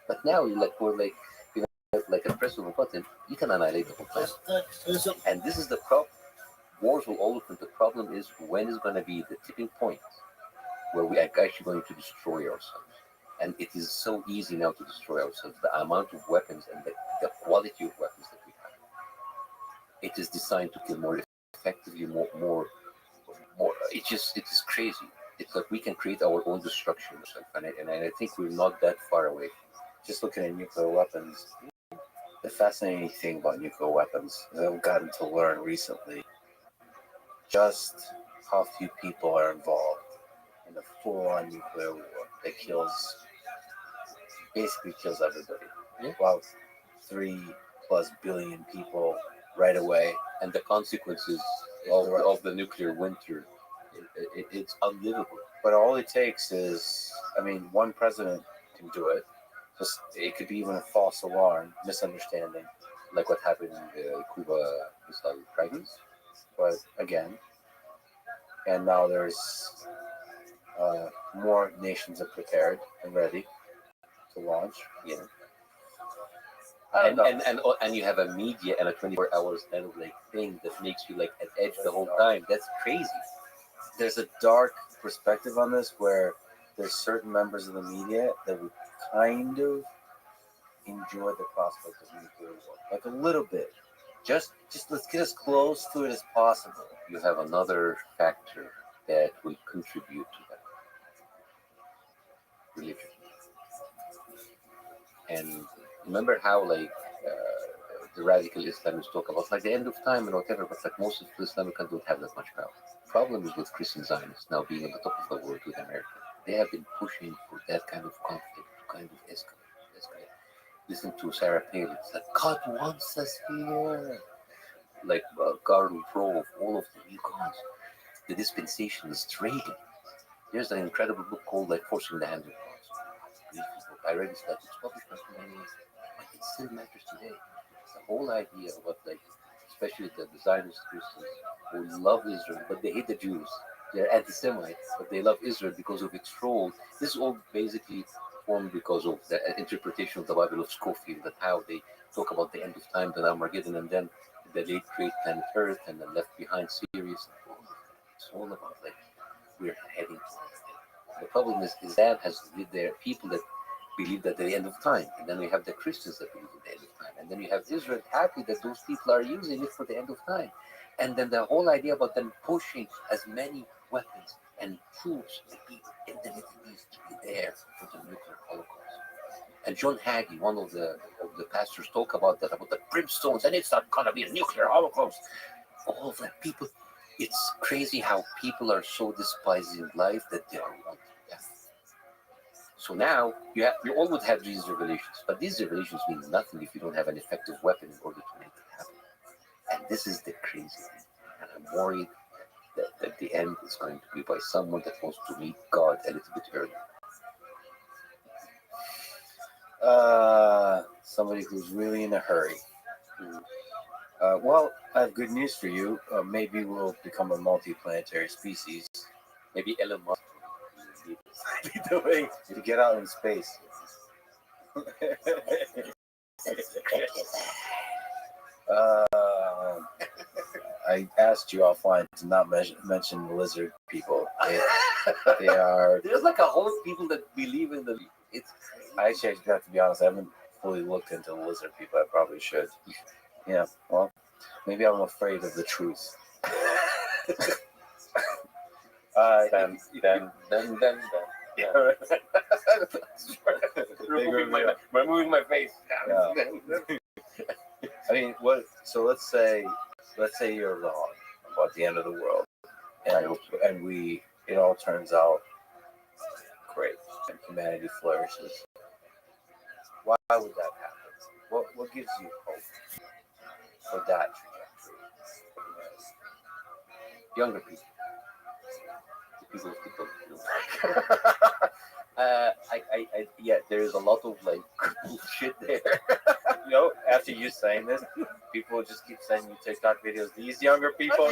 But now like a press of a button, you can annihilate the whole planet. And this is the problem. Wars will always come. The problem is when is going to be the tipping point where we are actually going to destroy ourselves. And it is so easy now to destroy ourselves. The amount of weapons and the quality of weapons that we have. It is designed to kill more effectively, more. It is crazy. It's like we can create our own destruction. And I think we're not that far away. Just looking at nuclear weapons, the fascinating thing about nuclear weapons is I've gotten to learn recently just how few people are involved in a full-on nuclear war that basically kills everybody. Yeah. About 3+ billion people right away. And the consequences of the nuclear winter, it's unlivable. But all it takes is, one president can do it. Just, it could be even a false alarm, misunderstanding, Like what happened in the Cuba missile crisis. but again, and now there's more nations are prepared and ready to launch. Yeah. I And, don't and and and you have a media and a 24 hours kind of like thing that makes you like at edge the whole time. That's crazy. There's a dark perspective on this where there's certain members of the media that would kind of enjoy the prospect of nuclear war, like a little bit. Just let's get as close to it as possible. You have another factor that will contribute to that: religion. And remember how the radical Islamists talk about like the end of time and whatever, but like most of the Islamic countries don't have that much power. Problem is with Christian Zionists now being on the top of the world with America. They have been pushing for that kind of conflict to kind of escalate. Listen to Sarah Palin. It's like God wants us here. Like Karl Rove, all of them, you guys. The dispensation is Reagan. There's an incredible book called like Forcing the Hand of God. I read it, like it's published not too many years, but it still matters today. The whole idea of what like, especially the Zionist Christians who love Israel, but they hate the Jews. They're anti-Semites, but they love Israel because of its role. This is all basically formed because of the interpretation of the Bible of Scofield, that how they talk about the end of time, the Armageddon, and then the late great planet Earth, and the left behind series. It's all about like we're heading towards it. The problem is Islam has there are people that believe that the end of time, and then we have the Christians that believe in the end of time, and then you have Israel happy that those people are using it for the end of time, and then the whole idea about them pushing as many weapons and troops to be in the Middle East to be there for the nuclear holocaust. And John Hagee, one of the pastors, talk about that, about the brimstones, and it's not gonna be a nuclear holocaust. All of that people, it's crazy how people are so despising life that they are wanting death. So now you always have these revelations, but these revelations mean nothing if you don't have an effective weapon in order to make it happen. And this is the crazy thing. And I'm worried that at the end is going to be by someone that wants to meet God a little bit early. Somebody who's really in a hurry. Well, I have good news for you. Maybe we'll become a multi-planetary species. Maybe Elon Musk Be doing to get out in space. I asked you offline to not mention lizard people. They are. There's like a whole people that believe in the. It's crazy. I actually got to be honest. I haven't fully looked into lizard people. I probably should. Yeah. Well, maybe I'm afraid of the truth. Then. Yeah. Removing my face. Yeah. I mean, what? So let's say you're wrong about the end of the world, and it all turns out great, and humanity flourishes. Why would that happen? What gives you hope for that trajectory? Younger people. People. Yeah, there's a lot of like shit there. You know, after you saying this, people just keep sending you TikTok videos. These younger people,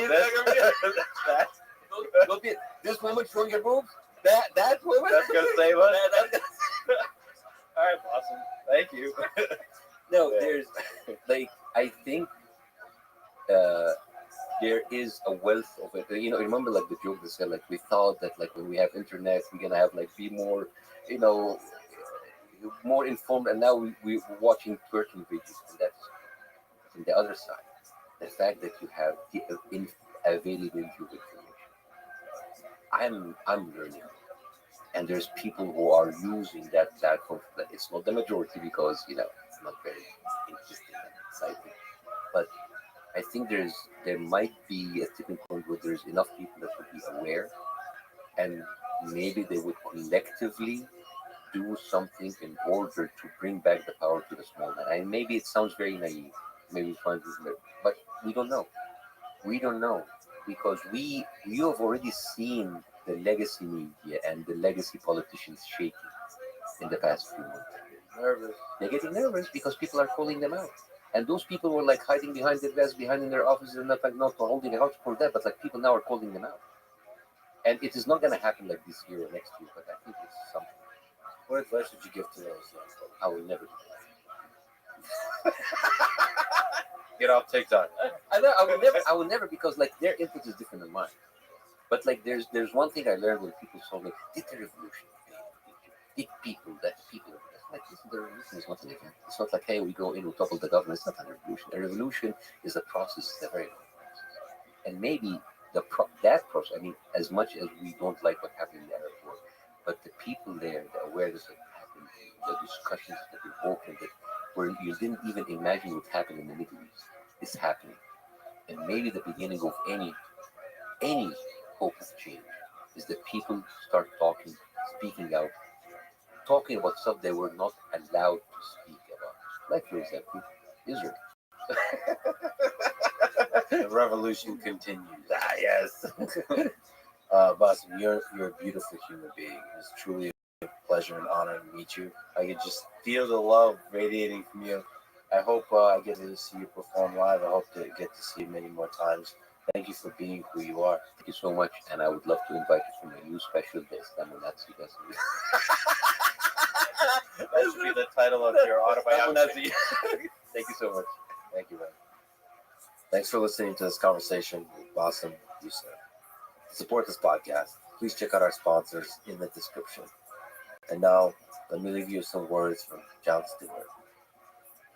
This woman showing your boobs. That woman. That's gonna save us. All right, awesome. Thank you. No, there's like I think there is a wealth of it. You know, remember like the joke that said like we thought that like when we have internet we're gonna have like be more, you know, more informed, and now we're watching twerking videos, and that's on the other side. The fact that you have the availability of information. I'm learning, and there's people who are using that platform. It's not the majority because you know it's not very interesting and exciting, but I think there might be a tipping point where there's enough people that would be aware, and maybe they would collectively do something in order to bring back the power to the small man. And maybe it sounds very naive, maybe but we don't know. We don't know because you have already seen the legacy media and the legacy politicians shaking in the past few months. Nervous. They're getting nervous because people are calling them out. And those people were like hiding behind their desks, behind in their offices, and not holding out for that, but like people now are calling them out. And it is not going to happen like this year or next year, but I think it's something. What advice would you give to those young folks? I will never do that. Get off TikTok. I will never because like their input is different than mine. But like there's one thing I learned when people told me, did the revolution fail? Did people like this is the revolution is not an event. It's not like hey we go in, we topple the government. It's not a revolution. A revolution is a process, it's a very long process. And maybe that process, I mean, as much as we don't like what happened in the Arab War, but the people there, the awareness that happened, the discussions that were open, that where you didn't even imagine would happen in the Middle East, is happening. And maybe the beginning of any hope of change is that people start talking, speaking out, talking about stuff they were not allowed to speak about. Like, for example, Israel. The revolution continues. Yes. Basim, you're a beautiful human being. It's truly a pleasure and honor to meet you. I could just feel the love radiating from you. I hope I get to see you perform live. I hope to get to see you many more times. Thank you for being who you are. Thank you so much, and I would love to invite you for my new special guest. I'm a Nazi guest. That should be the title of your autobiography. Thank you so much. Thank you, man. Thanks for listening to this conversation with Basim Youssef. To support this podcast, please check out our sponsors in the description. And now, let me leave you with some words from Jon Stewart.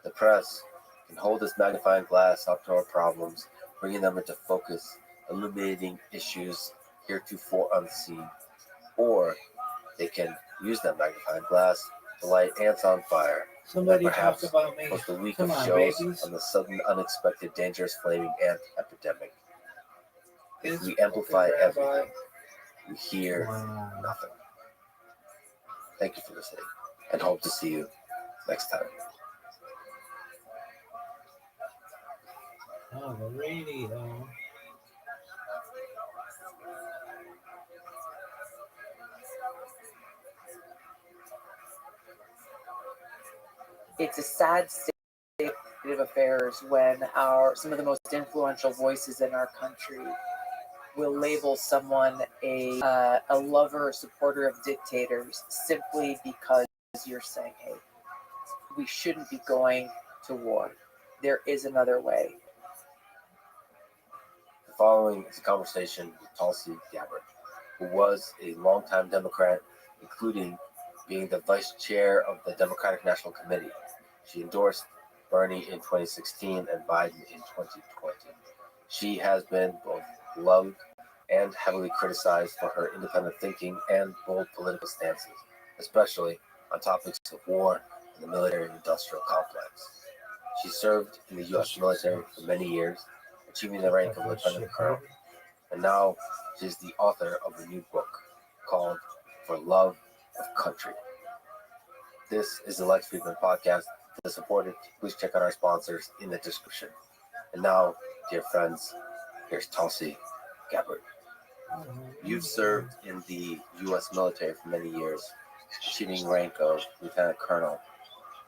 The press can hold this magnifying glass up to our problems, bringing them into focus, illuminating issues heretofore unseen. Or they can use that magnifying glass to light ants on fire. Somebody perhaps talk about me. post a week Come of on, shows babies. on the sudden, unexpected, dangerous, flaming ant epidemic. If It's we amplify okay, Rabbi. everything, we hear Wow. nothing. Thank you for listening, and hope to see you next time. Oh, the radio. It's a sad state of affairs when some of the most influential voices in our country will label someone a lover or supporter of dictators simply because you're saying, hey, we shouldn't be going to war. There is another way. following is a conversation with Tulsi Gabbard, who was a longtime Democrat, including being the vice chair of the Democratic National Committee. She endorsed Bernie in 2016 and Biden in 2020. She has been both loved and heavily criticized for her independent thinking and bold political stances, especially on topics of war and the military-industrial complex. She served in the U.S. military for many years, achieving the rank of lieutenant colonel, and now she is the author of a new book called For Love of Country. This is the Lex Friedman Podcast. To support it, please check out our sponsors in the description. And now, dear friends, here's Tulsi Gabbard. You've served in the U.S. military for many years, achieving rank of lieutenant colonel.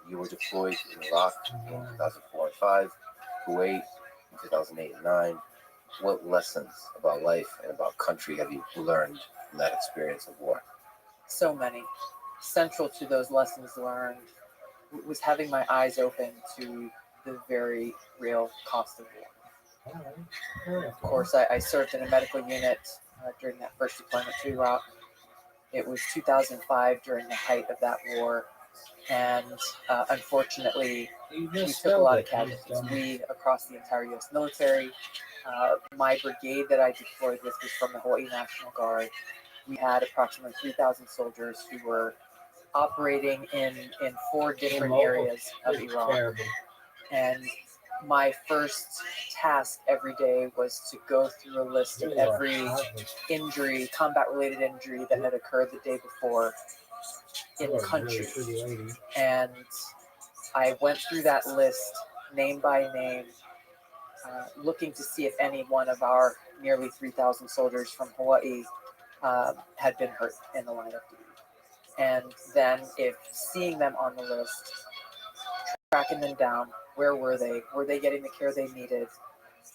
You were deployed in Iraq in 2004 and 5, Kuwait in 2008 and 9. What lessons about life and about country have you learned from that experience of war? So many. Central to those lessons learned was having my eyes open to the very real cost of war. Of course, I served in a medical unit during that first deployment to Iraq. It was 2005 during the height of that war, and unfortunately, we took a lot of casualties. We, across the entire U.S. military, my brigade that I deployed with was from the Hawaii National Guard. We had approximately 3,000 soldiers who were operating in 4 different areas of Iraq. And my first task every day was to go through a list of every injury, combat-related injury that had occurred the day before in the country. And I went through that list name by name, looking to see if any one of our nearly 3,000 soldiers from Hawaii had been hurt in the line of duty. And then if seeing them on the list, tracking them down, where were they? Were they getting the care they needed?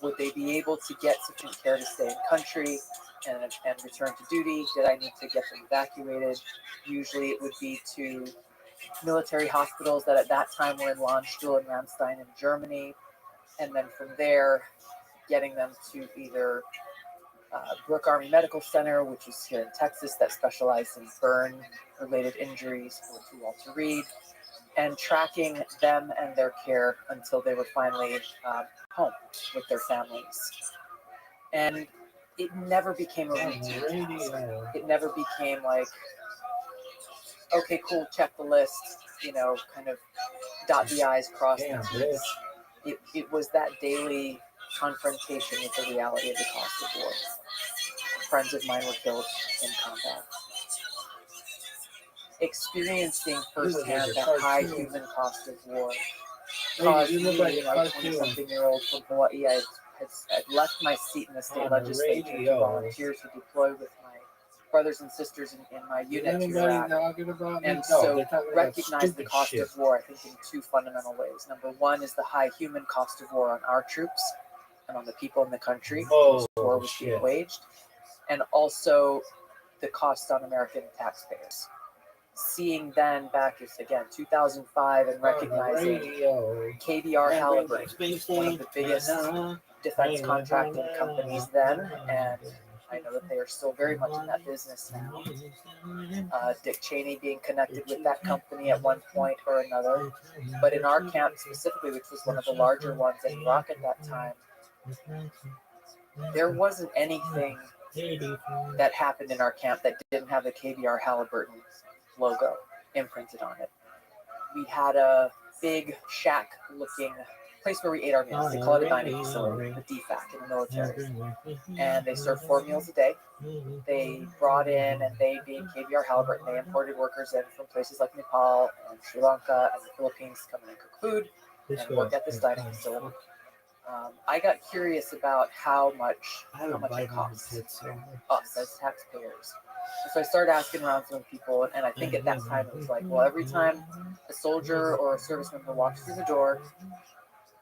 Would they be able to get sufficient care to stay in country and return to duty? Did I need to get them evacuated? Usually it would be to military hospitals that at that time were in Landstuhl and Ramstein in Germany. And then from there, getting them to either Brooke Army Medical Center, which is here in Texas, that specialized in burn-related injuries, or to Walter Reed, and tracking them and their care until they were finally home with their families. And it never became a routine task. It never became like, okay, cool, check the list, kind of dot the I's, cross the T's. It was that daily confrontation with the reality of the cost of war. Friends of mine were killed in combat. Experiencing firsthand that high human cost of war caused me, a 20-something-year-old from Hawaii, I had left my seat in the state legislature to volunteer to deploy with my brothers and sisters in my unit to Iraq. And so recognize the cost of war, I think, in 2 fundamental ways. Number one is the high human cost of war on our troops and on the people in the country whose war was being waged, and also the cost on American taxpayers. Seeing then back, again, 2005, and recognizing KBR Halliburton, one of the biggest defense contracting companies then, and I know that they are still very much in that business now. Dick Cheney being connected with that company at one point or another. But in our camp specifically, which was one of the larger ones in Iraq at that time, there wasn't anything that happened in our camp that didn't have the KBR Halliburton logo imprinted on it. We had a big shack-looking place where we ate our meals. They call it a dining facility, the DFAC in the military. And they served 4 meals a day. They brought in, and they being KBR Halliburton, they imported workers in from places like Nepal and Sri Lanka and the Philippines to come in and cook food and work at this dining facility. I got curious about how much it costs us as taxpayers. So I started asking around some people, and I think at that time it was like, well, every time a soldier or a service member walks through the door,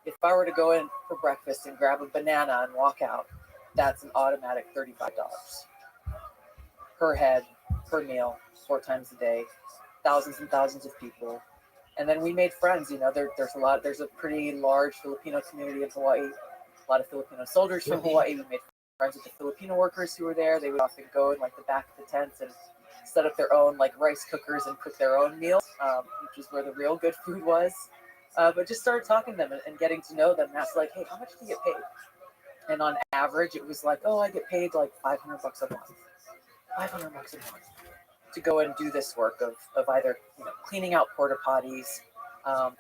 if I were to go in for breakfast and grab a banana and walk out, that's an automatic $35 per head, per meal, 4 times a day, thousands and thousands of people. And then we made friends. There's a pretty large Filipino community in Hawaii, a lot of Filipino soldiers from Hawaii. We made friends with the Filipino workers who were there. They would often go in like the back of the tents and set up their own like rice cookers and cook their own meals, which is where the real good food was. But just started talking to them and getting to know them. And asked like, hey, how much do you get paid? And on average, it was like, oh, I get paid like $500 a month. $500 a month to go and do this work of either cleaning out porta potties,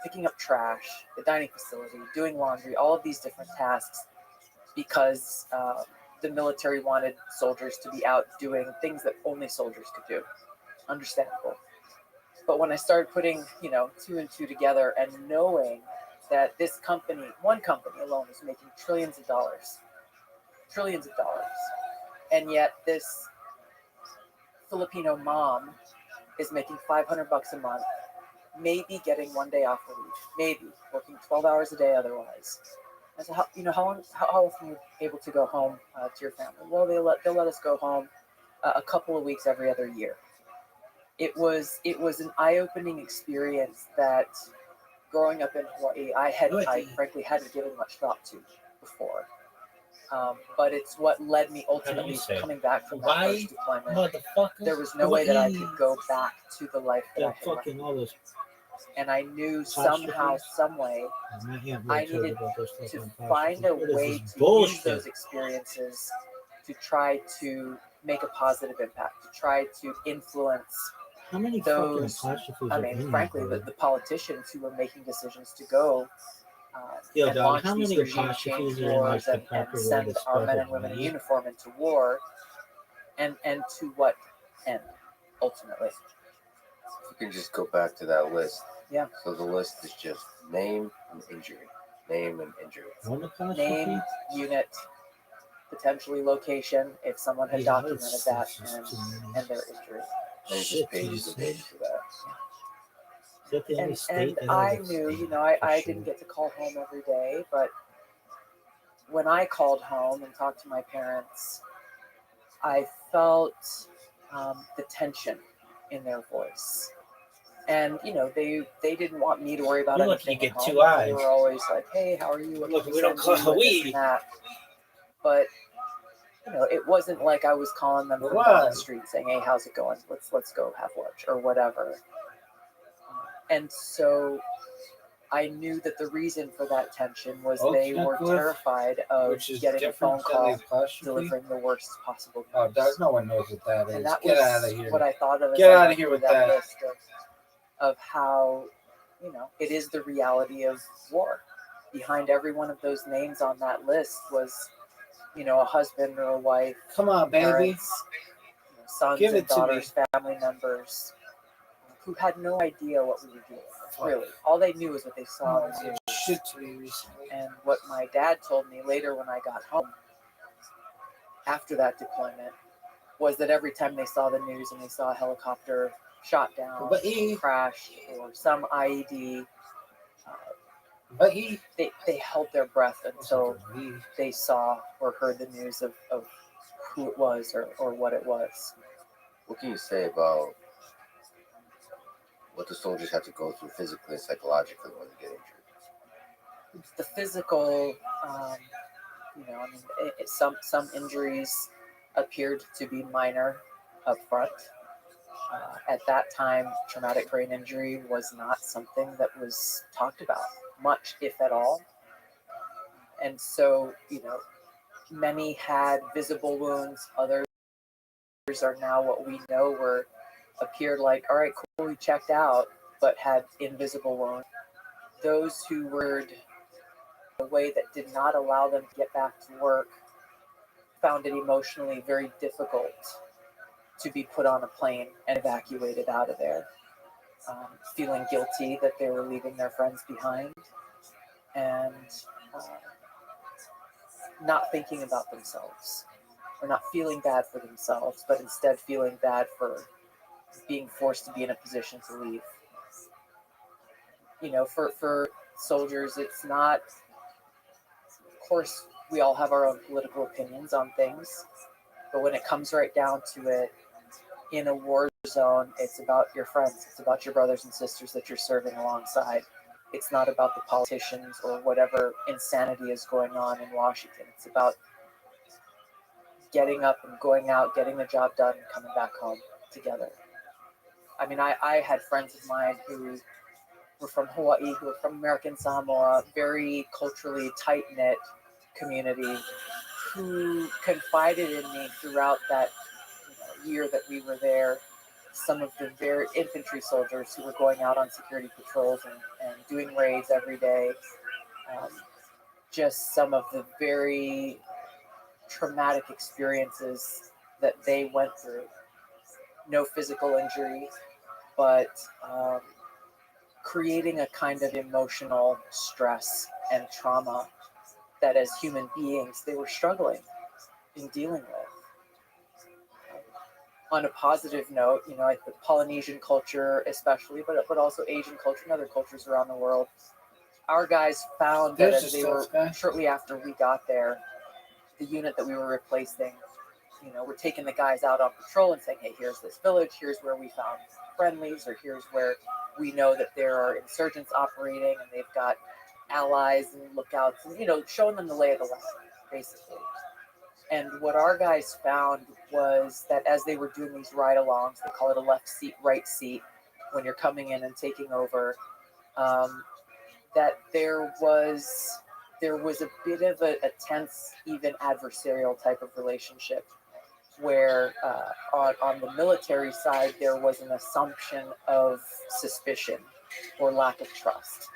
picking up trash, the dining facility, doing laundry, all of these different tasks, because the military wanted soldiers to be out doing things that only soldiers could do. Understandable. But when I started putting, two and two together and knowing that this company, one company alone, was making trillions of dollars, and yet this Filipino mom is making $500 a month, maybe getting 1 day off a week, maybe working 12 hours a day otherwise. And so how often are you able to go home to your family? Well, they'll let us go home a couple of weeks every other year. It was an eye-opening experience that growing up in Hawaii, I frankly hadn't given much thought to before. But it's what led me ultimately coming back from that first deployment. There was no way that I could go back to the life that I had left. And I knew somehow, some way, I needed to find a way to use those experiences to try to make a positive impact, to try to influence those, frankly, the politicians who were making decisions to go and launch these regime change wars and send our men and women in uniform into war, and to what end, ultimately. If we can just go back to that list. Yeah. So the list is just name and injury. Name and injury. Name, unit, potentially location, if someone had documented that, and their injury. And it just pages and pages for that. And I knew, I didn't get to call home every day, but when I called home and talked to my parents, I felt the tension in their voice. And they didn't want me to worry about anything. You get at home. 2 eyes. They were always like, "Hey, how are you?" Look, we don't call it weed. But it wasn't like I was calling them from down the street saying, "Hey, how's it going? Let's go have lunch," or whatever. And so I knew that the reason for that tension was they were terrified of getting a phone call delivering the worst possible news. Oh, Doug, no one knows what that is. And that Get was out of here. what I thought of. Get out of here with that. List of how, it is the reality of war. Behind every one of those names on that list was, a husband or a wife. Come on, baby. Parents, sons Give and it to daughters, family members, who had no idea what we were doing. Really, all they knew was what they saw on the news. Shit to me recently. And what my dad told me later when I got home after that deployment was that every time they saw the news and they saw a helicopter shot down, crashed, or some IED, they held their breath until they saw or heard the news of who it was or what it was. What can you say about what the soldiers have to go through physically and psychologically when they get injured? The physical, some injuries appeared to be minor up front. At that time, traumatic brain injury was not something that was talked about much, if at all. And so, many had visible wounds. Others are now what we know appeared like, all right, cool, we checked out, but had invisible wounds. Those who were a way that did not allow them to get back to work found it emotionally very difficult to be put on a plane and evacuated out of there, feeling guilty that they were leaving their friends behind, and not thinking about themselves, or not feeling bad for themselves, but instead feeling bad for being forced to be in a position to leave. For soldiers, it's not, of course, we all have our own political opinions on things, but when it comes right down to it, in a war zone, it's about your friends, it's about your brothers and sisters that you're serving alongside. It's not about the politicians or whatever insanity is going on in Washington. It's about getting up and going out, getting the job done, and coming back home together. I mean, I had friends of mine who were from Hawaii, who were from American Samoa, very culturally tight-knit community, who confided in me throughout that year that we were there. Some of the very infantry soldiers who were going out on security patrols and doing raids every day. Just some of the very traumatic experiences that they went through. No physical injury, but creating a kind of emotional stress and trauma that as human beings they were struggling in dealing with. On a positive note, the Polynesian culture especially, but also Asian culture and other cultures around the world, our guys found that as they were, shortly after we got there, the unit that we were replacing, we're taking the guys out on patrol and saying, hey, here's this village, here's where we found friendlies, or here's where we know that there are insurgents operating and they've got allies and lookouts, and showing them the lay of the land, basically. And what our guys found was that as they were doing these ride-alongs, they call it a left seat, right seat, when you're coming in and taking over, that there was a bit of a tense, even adversarial type of relationship, where on the military side, there was an assumption of suspicion or lack of trust,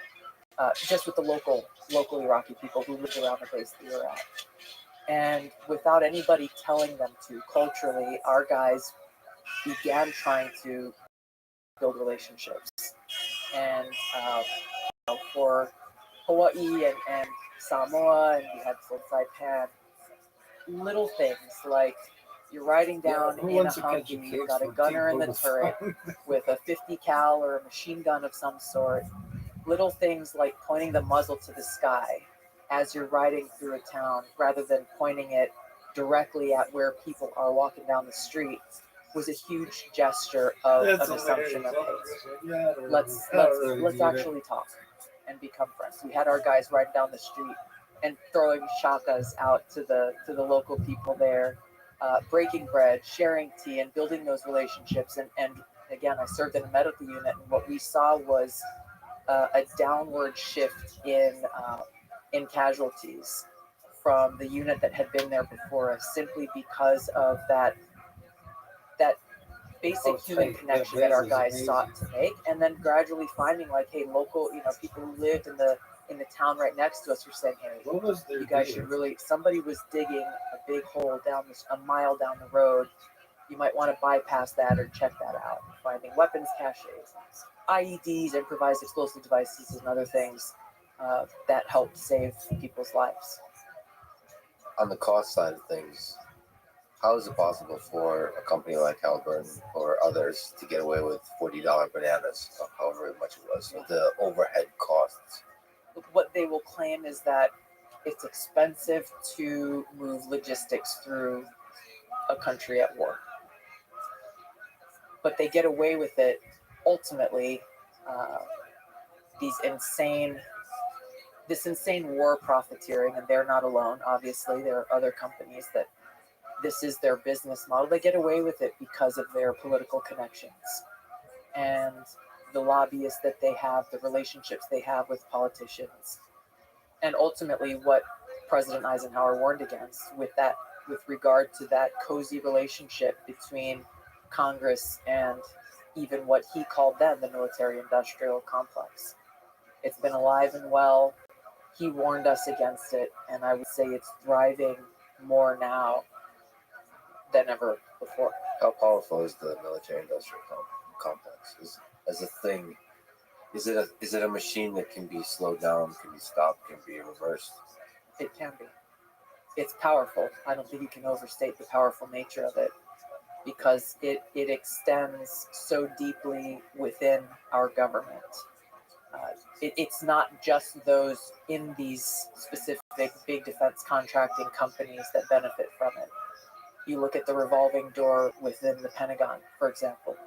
just with the local Iraqi people who lived around the base that we were at. And without anybody telling them to, culturally, our guys began trying to build relationships. And for Hawaii and Samoa, and we had full Saipan, little things like you're riding down in a Humvee, you've got a gunner in the turret with a 50 cal or a machine gun of some sort. Little things like pointing the muzzle to the sky as you're riding through a town, rather than pointing it directly at where people are walking down the street, was a huge gesture of an assumption of, hey, let's actually talk and become friends. We had our guys riding down the street and throwing shakas out to the local people there, breaking bread, sharing tea, and building those relationships. And again, I served in a medical unit, and what we saw was a downward shift in casualties from the unit that had been there before us, simply because of that basic human connection that our guys sought to make, and then gradually finding, like, hey, local, people who lived in the town right next to us were saying, hey, you guys should really, somebody was digging a big hole a mile down the road. You might want to bypass that or check that out. Finding weapons caches, IEDs, improvised explosive devices, and other things that helped save people's lives. On the cost side of things, how is it possible for a company like Halliburton or others to get away with $40 bananas, or however much it was, with the overhead costs? What they will claim is that it's expensive to move logistics through a country at war. But they get away with it, ultimately, this insane war profiteering, and they're not alone, obviously. There are other companies that this is their business model. They get away with it because of their political connections and the lobbyists that they have, the relationships they have with politicians, and ultimately what President Eisenhower warned against with regard to that cozy relationship between Congress and even what he called then the military-industrial complex. It's been alive and well. He warned us against it, and I would say it's thriving more now than ever before. How powerful is the military-industrial complex as a thing? Is it a machine that can be slowed down, can be stopped, can be reversed? It can be. It's powerful. I don't think you can overstate the powerful nature of it, because it extends so deeply within our government. It's not just those in these specific big defense contracting companies that benefit from it. You look at the revolving door within the Pentagon, for example,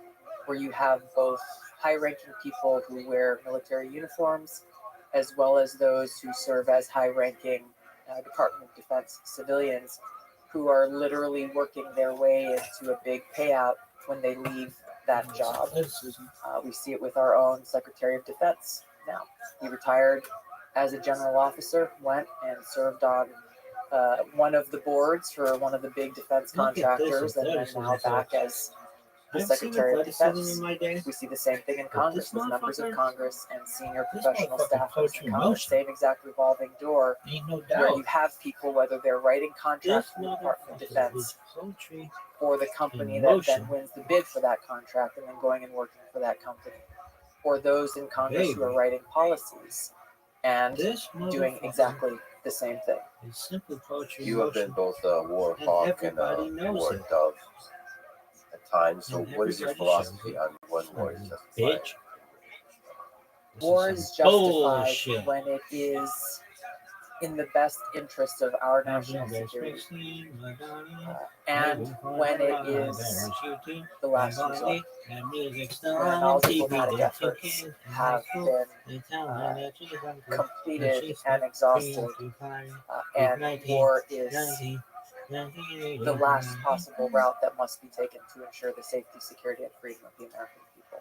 where you have both high-ranking people who wear military uniforms, as well as those who serve as high-ranking Department of Defense civilians, who are literally working their way into a big payout when they leave that job. We see it with our own Secretary of Defense now. He retired as a general officer, went and served on one of the boards for one of the big defense contractors, and then now back as the Secretary of Defense. We see the same thing in Congress with members of Congress and senior professional staffers in Congress. Same exact revolving door where you have people, whether they're writing contracts for the Department of Defense or the company that then wins the bid for that contract and then going and working for that company, or those in Congress who are writing policies and doing exactly the same thing. You have been both a war hawk and a war dove at times. So, what is your philosophy on when war is justified? War is justified when it is in the best interest of our national security, and when it is the last resort. When all diplomatic efforts have been completed and exhausted, and war is the last possible route that must be taken to ensure the safety, security, and freedom of the American people.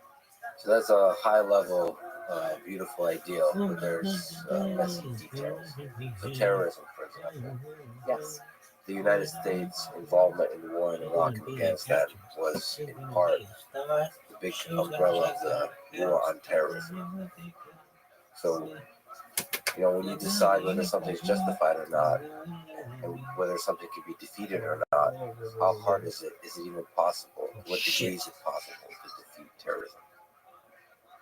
So that's a high level, beautiful ideal, but there's messy details. So terrorism, for example. Yes. The United States' involvement in the war in Iraq and Afghanistan was in part the big umbrella of the war on terrorism. So, when you decide whether something's justified or not, and whether something can be defeated or not, how hard is it? Is it even possible? To what degree is it possible to defeat terrorism?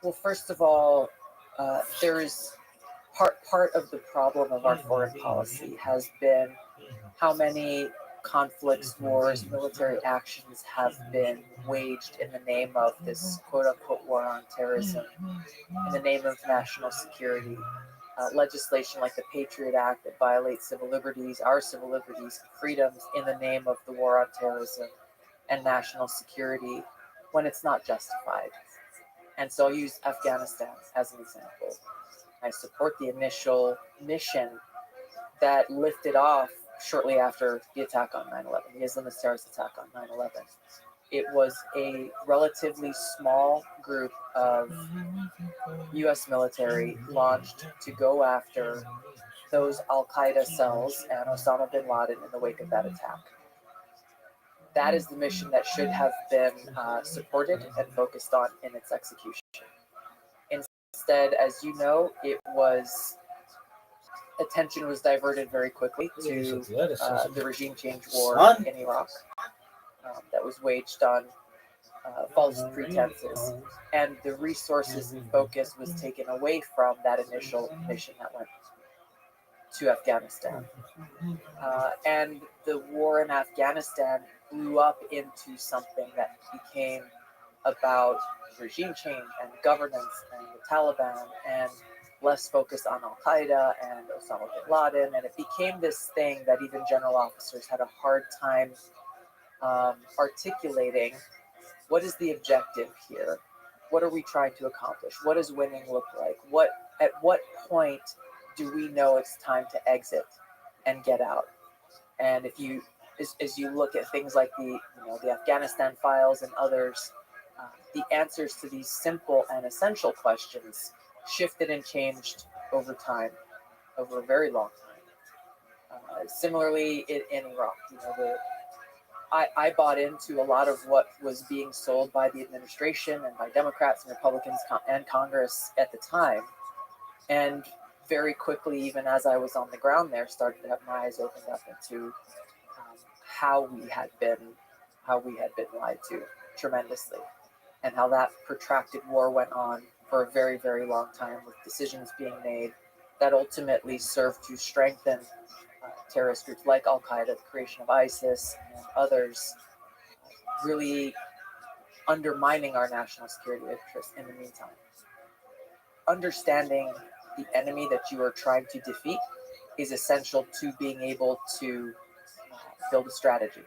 Well, first of all, there is part of the problem of our foreign policy has been how many conflicts, wars, military actions have been waged in the name of this quote-unquote war on terrorism, in the name of national security. Legislation like the Patriot Act that violates civil liberties, our civil liberties, freedoms in the name of the war on terrorism and national security when it's not justified. And so I'll use Afghanistan as an example. I support the initial mission that lifted off shortly after the attack on 9/11, the Islamist terrorist attack on 9/11. It was a relatively small group of U.S. military launched to go after those Al-Qaeda cells and Osama bin Laden in the wake of that attack. That is the mission that should have been supported and focused on in its execution. Instead, as you know, attention was diverted very quickly to the regime change war in Iraq that was waged on false pretenses, and the resources and focus was taken away from that initial mission that went to Afghanistan. And the war in Afghanistan blew up into something that became about regime change and governance and the Taliban, and less focused on Al-Qaeda and Osama bin Laden, and it became this thing that even general officers had a hard time articulating. What is the objective here? What are we trying to accomplish? What does winning look like? At what point do we know it's time to exit and get out? And if you, as you look at things like the Afghanistan files and others, the answers to these simple and essential questions shifted and changed over time, over a very long time. Similarly, in Iraq, I bought into a lot of what was being sold by the administration and by Democrats and Republicans and Congress at the time, and very quickly, even as I was on the ground there, started to have my eyes opened up into how we had been lied to tremendously, and how that protracted war went on for a very, very long time, with decisions being made that ultimately served to strengthen terrorist groups like Al-Qaeda, the creation of ISIS and others, really undermining our national security interests in the meantime. Understanding the enemy that you are trying to defeat is essential to being able to build a strategy.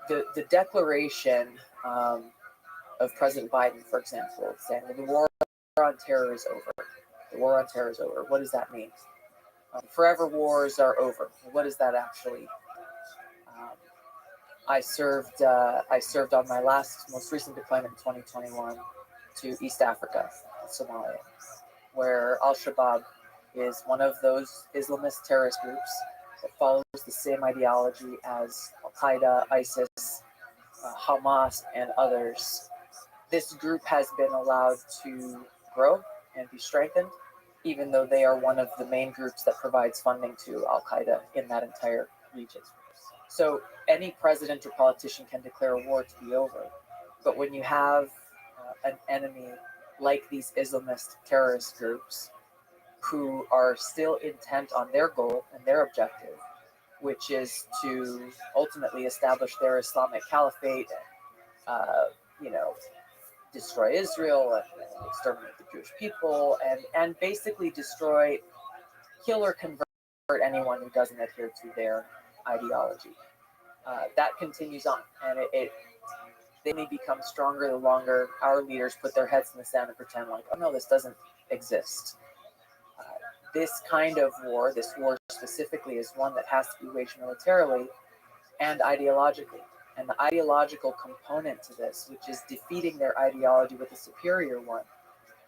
The declaration of President Biden, for example, saying, well, the war on terror is over. The war on terror is over. What does that mean? Forever wars are over. What does that actually I served on my most recent deployment in 2021 to East Africa, Somalia, where Al-Shabaab is one of those Islamist terrorist groups that follows the same ideology as Al-Qaeda, ISIS, Hamas, and others. This group has been allowed to grow and be strengthened, even though they are one of the main groups that provides funding to Al-Qaeda in that entire region. So any president or politician can declare a war to be over. But when you have an enemy like these Islamist terrorist groups who are still intent on their goal and their objective, which is to ultimately establish their Islamic caliphate, destroy Israel and exterminate the Jewish people, and basically kill or convert anyone who doesn't adhere to their ideology. That continues on, and they may become stronger the longer our leaders put their heads in the sand and pretend like, oh no, this doesn't exist. This kind of war, this war specifically, is one that has to be waged militarily and ideologically. And the ideological component to this, which is defeating their ideology with a superior one,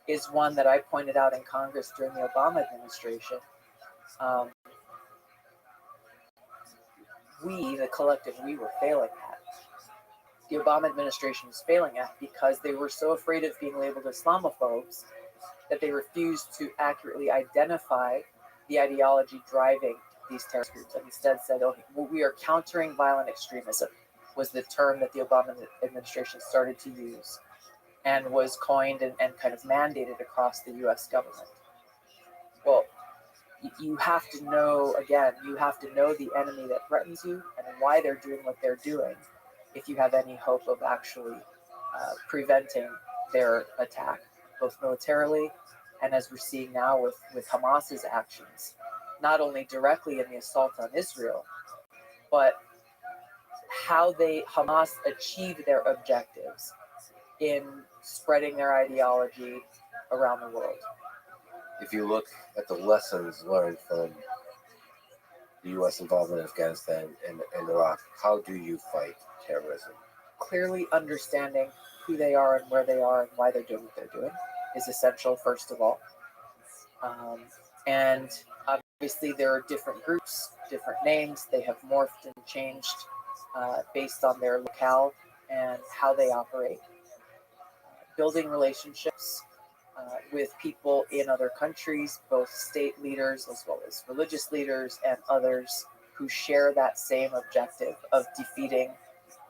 is one that I pointed out in Congress during the Obama administration. The collective we, were failing at. The Obama administration was failing at because they were so afraid of being labeled Islamophobes that they refused to accurately identify the ideology driving these terrorist groups, and instead said, we are countering violent extremism, was the term that the Obama administration started to use and was coined and kind of mandated across the US government. Well, you have to know the enemy that threatens you and why they're doing what they're doing if you have any hope of actually preventing their attack, both militarily and, as we're seeing now with Hamas's actions, not only directly in the assault on Israel, but how Hamas achieved their objectives in spreading their ideology around the world. If you look at the lessons learned from the U.S. involvement in Afghanistan and Iraq, how do you fight terrorism? Clearly understanding who they are and where they are and why they're doing what they're doing is essential, first of all. And obviously there are different groups, different names. They have morphed and changed based on their locale and how they operate. Building relationships with people in other countries, both state leaders as well as religious leaders and others who share that same objective of defeating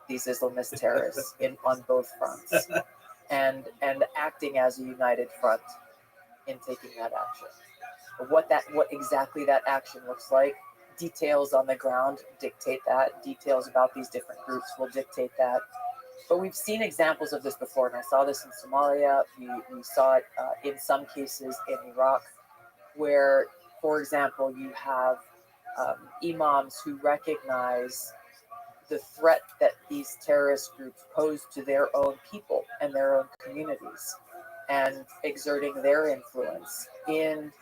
these Islamist terrorists on both fronts, and acting as a united front in taking that action. What exactly that action looks like, details on the ground dictate that. Details about these different groups will dictate that. But we've seen examples of this before, and I saw this in Somalia. We saw it in some cases in Iraq, where, for example, you have imams who recognize the threat that these terrorist groups pose to their own people and their own communities, and exerting their influence in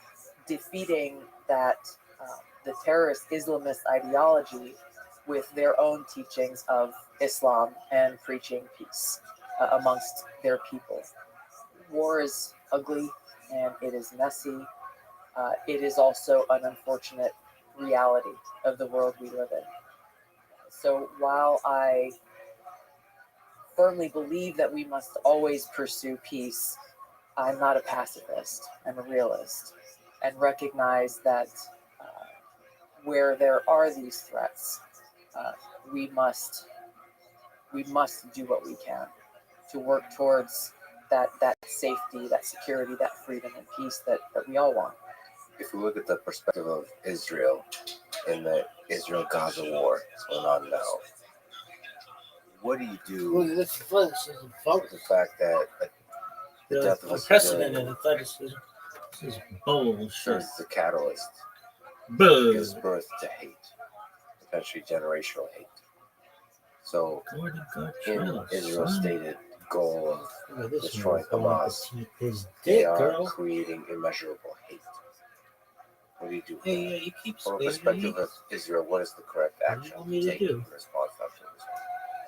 defeating the terrorist Islamist ideology with their own teachings of Islam and preaching peace amongst their people. War is ugly and it is messy. It is also an unfortunate reality of the world we live in. So while I firmly believe that we must always pursue peace, I'm not a pacifist. I'm a realist, and recognize that where there are these threats, we must do what we can to work towards that safety, that security, that freedom and peace that we all want. If we look at the perspective of Israel in the Israel-Gaza war that's going on now, what do you do with the fact that the death of a civilian This is bullshit. serves as a catalyst, gives birth to hate, potentially generational hate? So, in Israel's stated goal of destroying Hamas, they are creating immeasurable hate. What do you do? From a perspective of Israel, what is the correct action to take in response to this?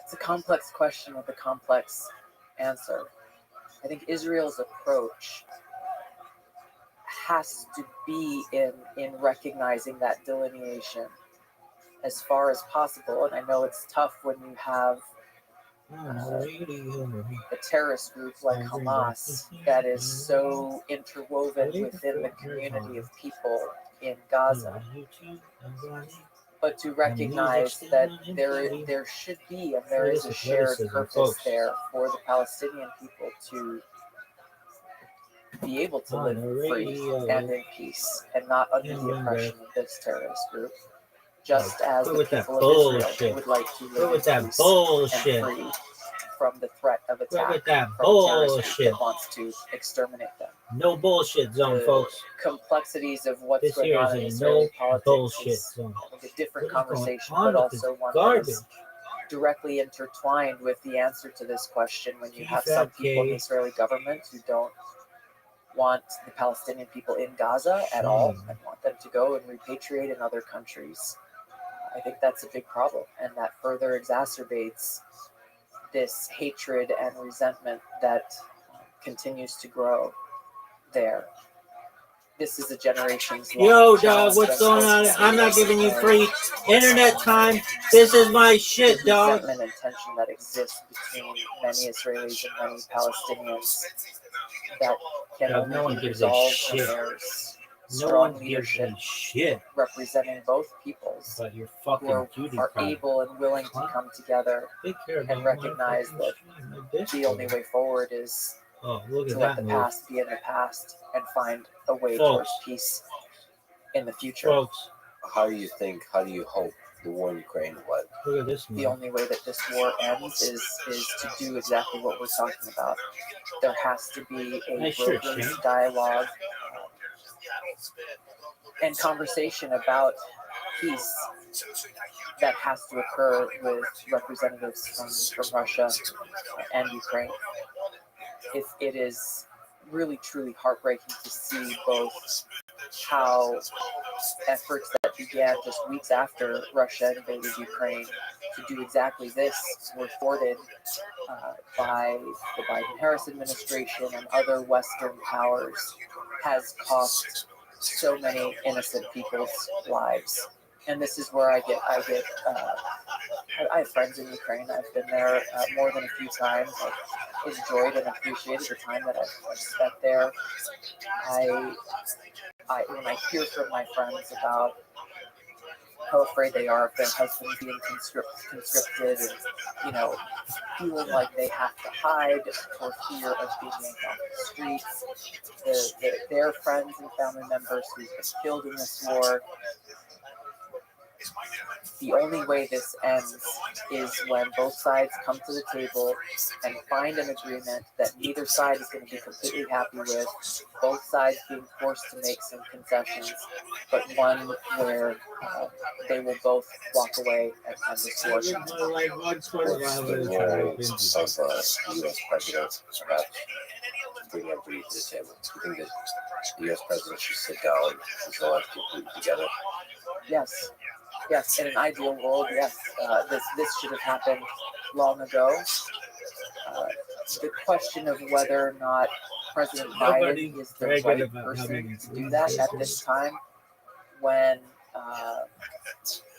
It's a complex question with a complex answer. I think Israel's approach has to be in recognizing that delineation as far as possible. And I know it's tough when you have a terrorist group like Hamas that is so interwoven within the community of people in Gaza. But to recognize that there should be and there is a shared purpose there for the Palestinian people to be able to live free and in peace and not under the oppression of this terrorist group, just as the people of Israel would like to live in peace and free from the threat of attack from a terrorist group that wants to exterminate them. No bullshit zone, folks. Complexities of what's This going here on is in a Israeli no politics bullshit is zone. I think, a different What is going conversation, on but with this also one garbage? that is directly intertwined with the answer to this question when you have some people in the Israeli government who don't want the Palestinian people in Gaza at all and want them to go and repatriate in other countries. I think that's a big problem, and that further exacerbates this hatred and resentment that continues to grow there. This is a generation's long Yo, challenge dog, what's that going on? folks I'm not giving you of free internet time. This is my shit, the dog. resentment and tension that exists between many Israelis and many Palestinians that can Dog, only no one be gives a resolved when shit. there's No strong one gives leadership a shit representing both peoples about your who fucking cutie are pie. able and willing to come together Take care of and recognize that the only way forward is Oh, look to at let that the move. past be in the past and find a way Folks. towards peace in the future. Folks, How do you hope the war in Ukraine will end? look at this The move. only way that this war ends is to do exactly what we're talking about. There has to be a Nice shirt, broken Shane. dialogue and conversation about peace that has to occur with representatives from Russia and Ukraine. It is really truly heartbreaking to see both how efforts that began just weeks after Russia invaded Ukraine to do exactly this were thwarted by the Biden-Harris administration and other Western powers, has cost so many innocent people's lives. And this is where I have friends in Ukraine. I've been there more than a few times. I've enjoyed and appreciated the time that I've spent there. When I hear from my friends about how afraid they are of their husbands being conscripted and, feeling like they have to hide for fear of being yanked off the streets, their friends and family members who've been killed in this war. The only way this ends is when both sides come to the table and find an agreement that neither side is going to be completely happy with, both sides being forced to make some concessions, but one where they will both walk away and end this war. What's the role of the U.S. president perhaps bring everybody to the table? Do you think that the U.S. president should sit down and Zelensky put it together? Yes, in an ideal world, yes. This should have happened long ago. The question of whether or not President Biden is the right person to do that at this time, when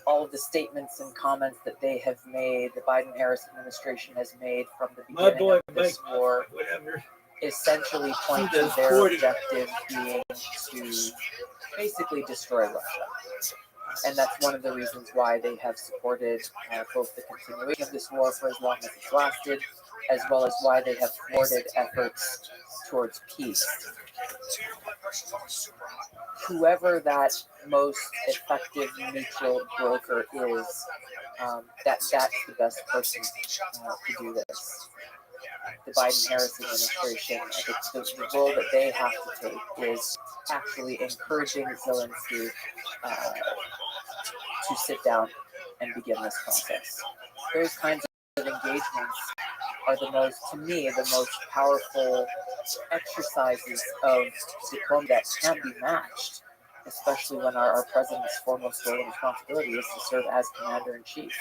all of the statements and comments that they have made, the Biden-Harris administration has made from the beginning of this war, essentially point to their objective being to basically destroy Russia. And that's one of the reasons why they have supported both the continuation of this war for as long as it's lasted, as well as why they have thwarted efforts towards peace. Whoever that most effective neutral broker is, that's the best person to do this. The Biden-Harris administration, I think the role that they have to take is actually encouraging Zelensky to sit down and begin this process. Those kinds of engagements are to me, the most powerful exercises of diplomacy that can be matched, especially when our president's foremost role and responsibility is to serve as commander-in-chief.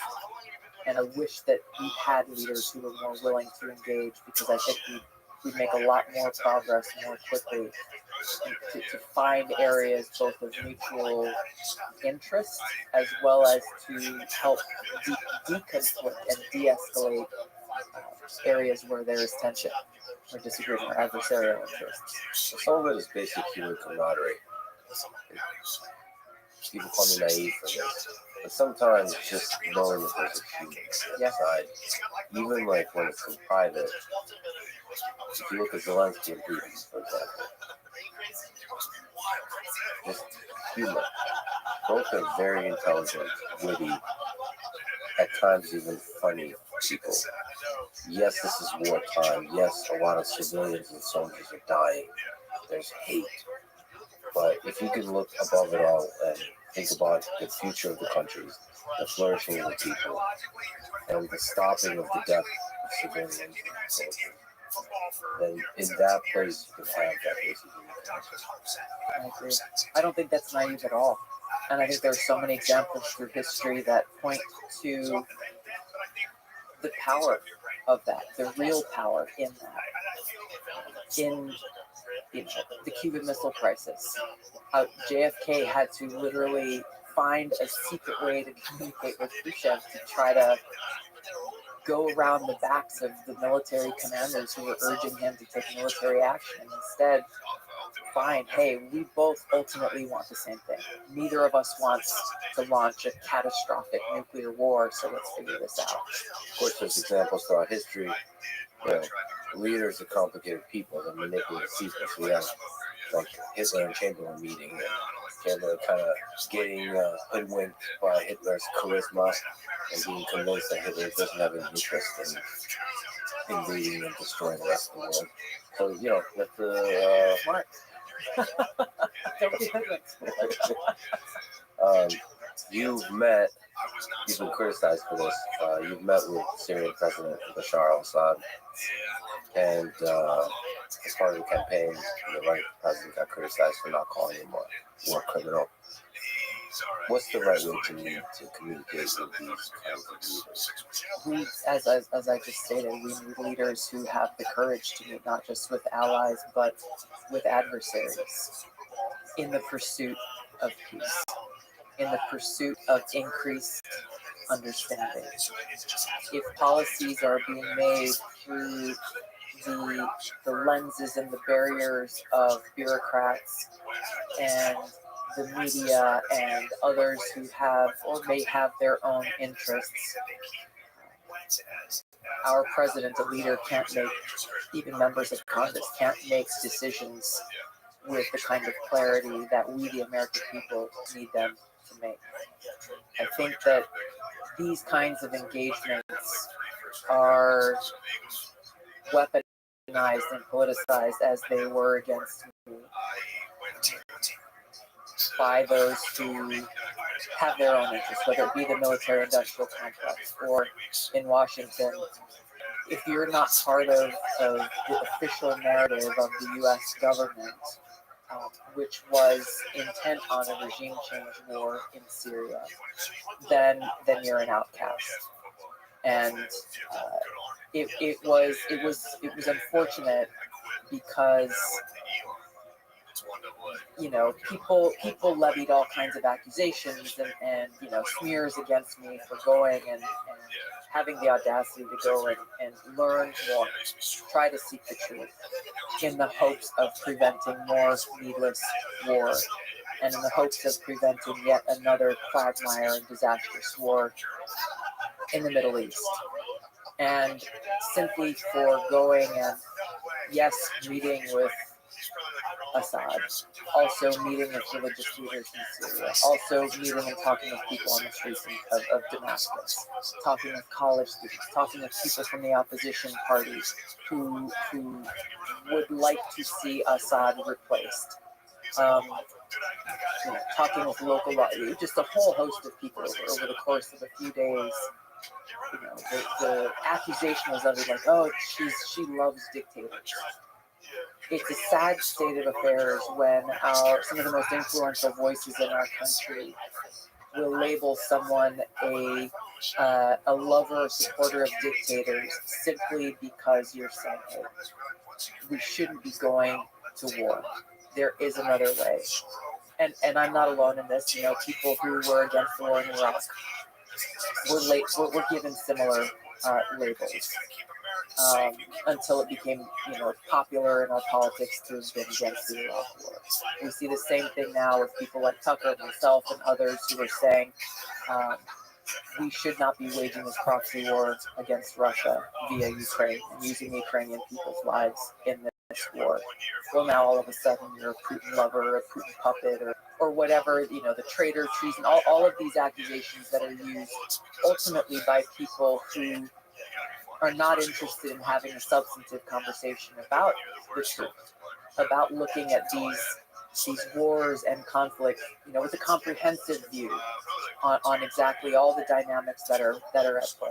And I wish that we had leaders who were more willing to engage, because I think we'd make a lot more progress more quickly to find areas both of mutual interest as well as to help deconflict and de-escalate areas where there is tension or disagreement or adversarial interests. So some of it is basic human camaraderie. People call me naive for this, but sometimes just knowing that there's a human inside, even like when it's in private. If you look at Zelensky and Putin, for example, just humor. Both are very intelligent, witty, at times even funny people. Yes, this is wartime. Yes, a lot of civilians and soldiers are dying. There's hate. But if you can look above it all and think about the future of the countries, the flourishing of the people, and the stopping of the death of civilians and soldiers, then in that place you can have that basic human connection. I agree. I don't think that's naive at all. And I think there are so many examples through history that point to the power of that, the real power in that. In the Cuban Missile Crisis, JFK had to literally find a secret way to communicate with Khrushchev to try to go around the backs of the military commanders who were urging him to take military action, and instead find, hey, we both ultimately want the same thing. Neither of us wants to launch a catastrophic nuclear war, so let's figure this out. Of course, there's examples throughout history. Leaders are complicated people that manipulate people. So we have like Hitler and Chamberlain meeting, and Chamberlain kind of getting hoodwinked by Hitler's charisma and being convinced that Hitler doesn't have an interest in invading and destroying the rest of the world. So, with the Smart. Don't be hoodwinked. You've been criticized for this. You've met with Syrian President Bashar al-Assad, and as part of the campaign, the right president got criticized for not calling him a war criminal. What's the right way to communicate with these kinds of leaders? As I just stated, we need leaders who have the courage to meet not just with allies, but with adversaries in the pursuit of peace, in the pursuit of increased understanding. If policies are being made through the lenses and the barriers of bureaucrats and the media and others who have or may have their own interests, our president, a leader, can't make, even members of Congress can't make decisions with the kind of clarity that we, the American people, need them to make. I think that these kinds of engagements are weaponized and politicized as they were against me by those who have their own interests, whether it be the military-industrial complex or in Washington. If you're not part of the official narrative of the U.S. government, which was intent on a regime change war in Syria, then you're an outcast. And it was unfortunate because people levied all kinds of accusations and smears against me for going and having the audacity to go and learn more, try to seek the truth in the hopes of preventing more needless war and in the hopes of preventing yet another quagmire and disastrous war in the Middle East. And simply for going and, yes, meeting with Assad, also meeting with religious leaders in Syria, also meeting and talking with people on the streets of Damascus, talking with college students, talking with people from the opposition parties who would like to see Assad replaced. Talking with local law, just a whole host of people over the course of a few days. The accusation was uttered like, oh, she loves dictators. It's a sad state of affairs when some of the most influential voices in our country will label someone a lover or supporter of dictators simply because you're saying, hey, we shouldn't be going to war. There is another way. And I'm not alone in this. You know, people who were against the war in Iraq were given similar labels until it became, you know, popular in our politics to have been against the Iraq war. We see the same thing now with people like Tucker, myself, and others who are saying we should not be waging this proxy war against Russia via Ukraine and using the Ukrainian people's lives in this war. Well, now all of a sudden you're a Putin lover, a Putin puppet, or whatever, you know, the traitor, treason, all of these accusations that are used ultimately by people who are not interested in having a substantive conversation about the truth, about looking at these wars and conflicts, you know, with a comprehensive view on exactly all the dynamics that are at play.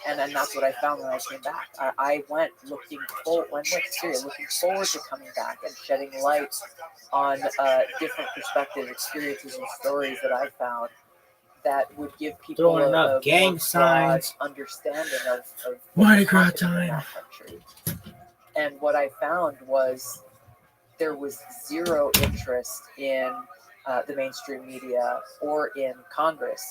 And then that's what I found when I came back. I went looking forward to coming back and shedding light on different perspectives, experiences, and stories that I found that would give people a gang signs understanding of Mardi Gras what's happening in that country. And what I found was there was zero interest in the mainstream media or in Congress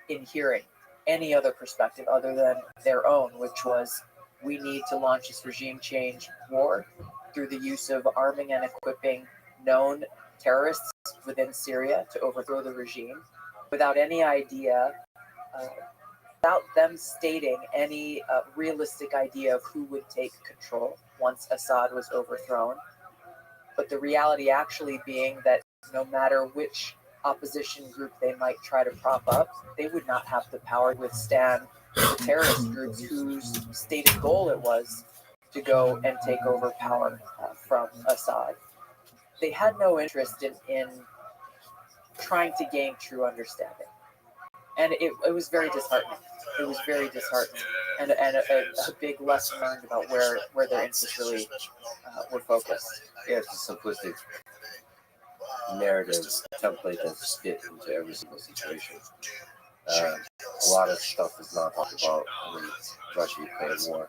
in hearing any other perspective other than their own, which was we need to launch this regime change war through the use of arming and equipping known terrorists within Syria to overthrow the regime, without any idea, without them stating any realistic idea of who would take control once Assad was overthrown. But the reality actually being that no matter which opposition group they might try to prop up, they would not have the power to withstand the terrorist groups whose stated goal it was to go and take over power from Assad. They had no interest in trying to gain true understanding. And it was very disheartening. It was very disheartening. And a big lesson learned about where their interests really were focused. Yeah, it's a simplistic narrative template that's fit into every single situation. A lot of stuff is not talked about in the Russia-Ukraine war.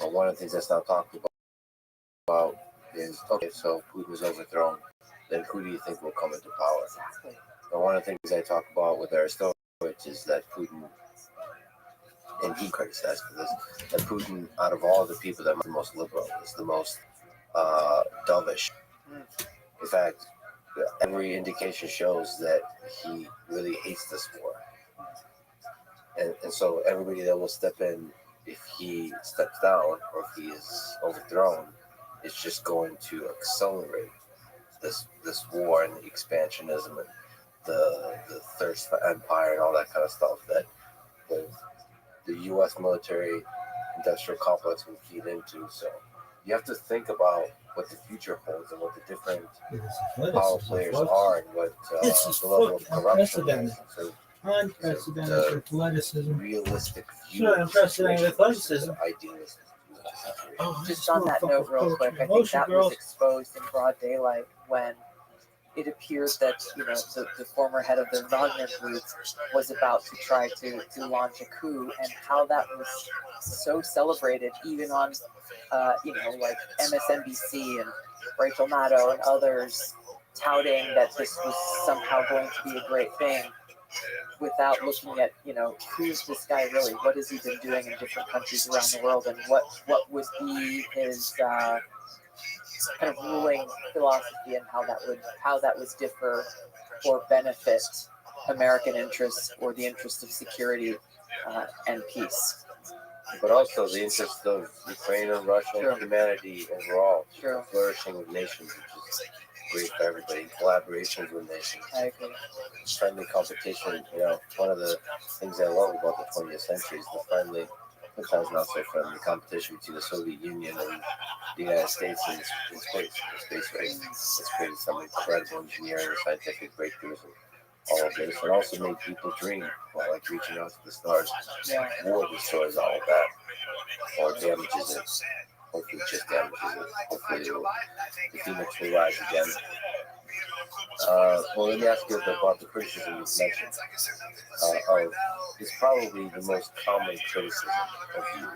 But one of the things that's not talked about is, okay, so Putin is overthrown, then who do you think will come into power? Exactly. And one of the things I talk about with Aristotle is that Putin, and he criticized for this, that Putin, out of all the people, that is the most liberal, is the most dovish. In fact, every indication shows that he really hates this war. And so everybody that will step in, if he steps down or if he is overthrown, is just going to accelerate this war and the expansionism and the thirst for empire and all that kind of stuff that the U.S. military industrial complex will feed into. So you have to think about what the future holds and what the different power players are and what the level of corruption is. So unprecedented athleticism. realistic view Sure, unprecedented athleticism. idealistic. Just on that note, real quick, I think that was exposed in broad daylight when it appeared that, you know, the former head of the Wagner group was about to try to launch a coup, and how that was so celebrated, even on, you know, like MSNBC and Rachel Maddow and others touting that this was somehow going to be a great thing, without looking at, you know, who's this guy really? What has he been doing in different countries around the world, and what would be his kind of ruling philosophy, and how that would differ or benefit American interests or the interest of security and peace. But also the interest of Ukraine and Russia and humanity overall, flourishing of nations, which is great for everybody. Collaborations with nations. I agree. Friendly competition. You know, one of the things I love about the 20th century is the friendly, sometimes not so friendly, competition between the Soviet Union and the United States in space. The space race. It's created some incredible engineering and scientific breakthroughs and all of this. It also made people dream, like reaching out to the stars. Yeah. War destroys all of that, or damages it. Hopefully, it just damages it. Hopefully, the Phoenix will rise again. Well, let me ask you about the criticism you mentioned. It's probably the most common criticism of you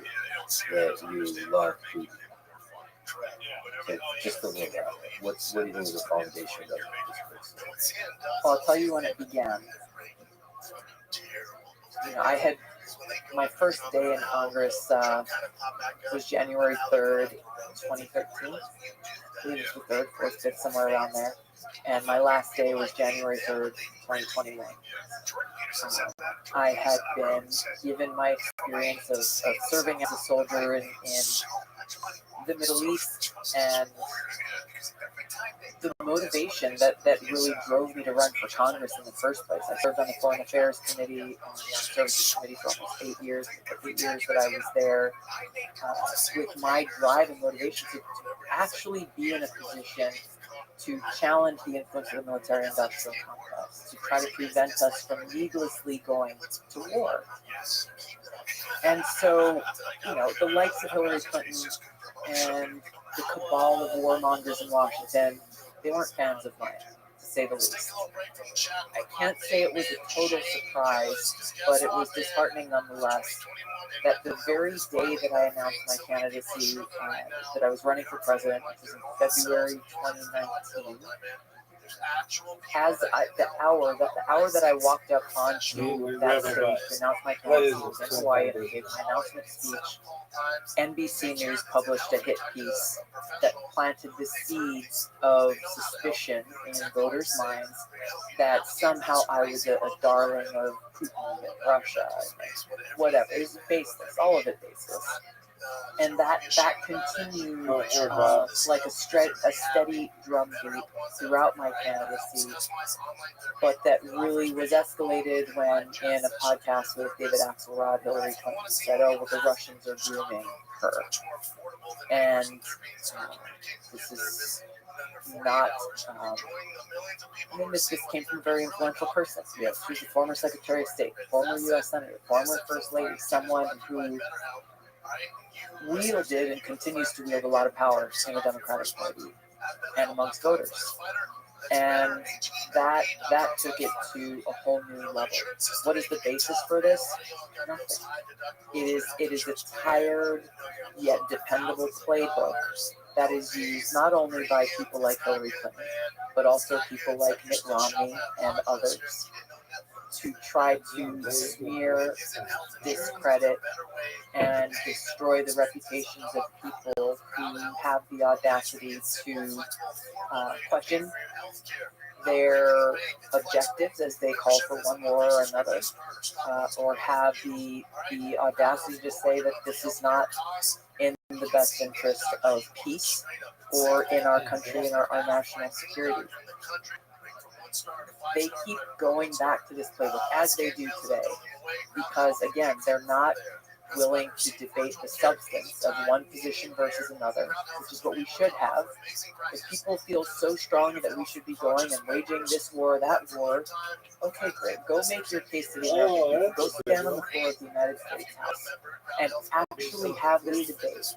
that you love to. So just a little bit. What do you think is the foundation of this criticism? Well, I'll tell you when it began. I had my first day in Congress was January 3rd, 2013. I believe it was the 3rd, 4th, 5th, somewhere around there. And my last day was January 3rd, 2021. I had been given my experience of serving as a soldier in the Middle East, and the motivation that really drove me to run for Congress in the first place. I served on the Foreign Affairs Committee, on the Armed Services Committee for almost 8 years. The 8 years that I was there, with my drive and motivation to actually be in a position to challenge the influence of the military-industrial complex, to try to prevent us from needlessly going to war. And so, the likes of Hillary Clinton and the cabal of warmongers in Washington, they weren't fans of mine, to say the least. I can't say it was a total surprise, but it was disheartening nonetheless that the very day that I announced my candidacy, that I was running for president, which was in February 2019, the hour that I walked up onto that stage to announce my candidacy was in Hawaii and I gave my announcement speech, NBC News published a hit piece that planted the seeds of suspicion in voters' minds that somehow I was a darling of Putin and Russia, and whatever. It was baseless, all of it baseless. And that continued like a steady drumbeat throughout my candidacy, but that really was escalated when, in a podcast with David Axelrod, Hillary Clinton said, "Oh, well, the Russians are grooming her," and this is not. This came from a very influential person. Yes, she's a former Secretary of State, former U.S. Senator, former First Lady, someone who wielded and continues to wield a lot of power in the Democratic Party and amongst voters. And that took it to a whole new level. What is the basis for this? Nothing. It is a tired yet dependable playbook that is used not only by people like Hillary Clinton, but also people like Mitt Romney and others to try to smear, discredit, and destroy the reputations of people who have the audacity to question their objectives as they call for one war or another, or have the audacity to say that this is not in the best interest of peace or in our country and our national security. They keep going back to this playbook, as they do today, because, again, they're not willing to debate the substance of one position versus another, which is what we should have. If people feel so strongly that we should be going and waging this war or that war, okay, great. Go make your case to the American people. Go stand on the floor of the United States House and actually have this debate.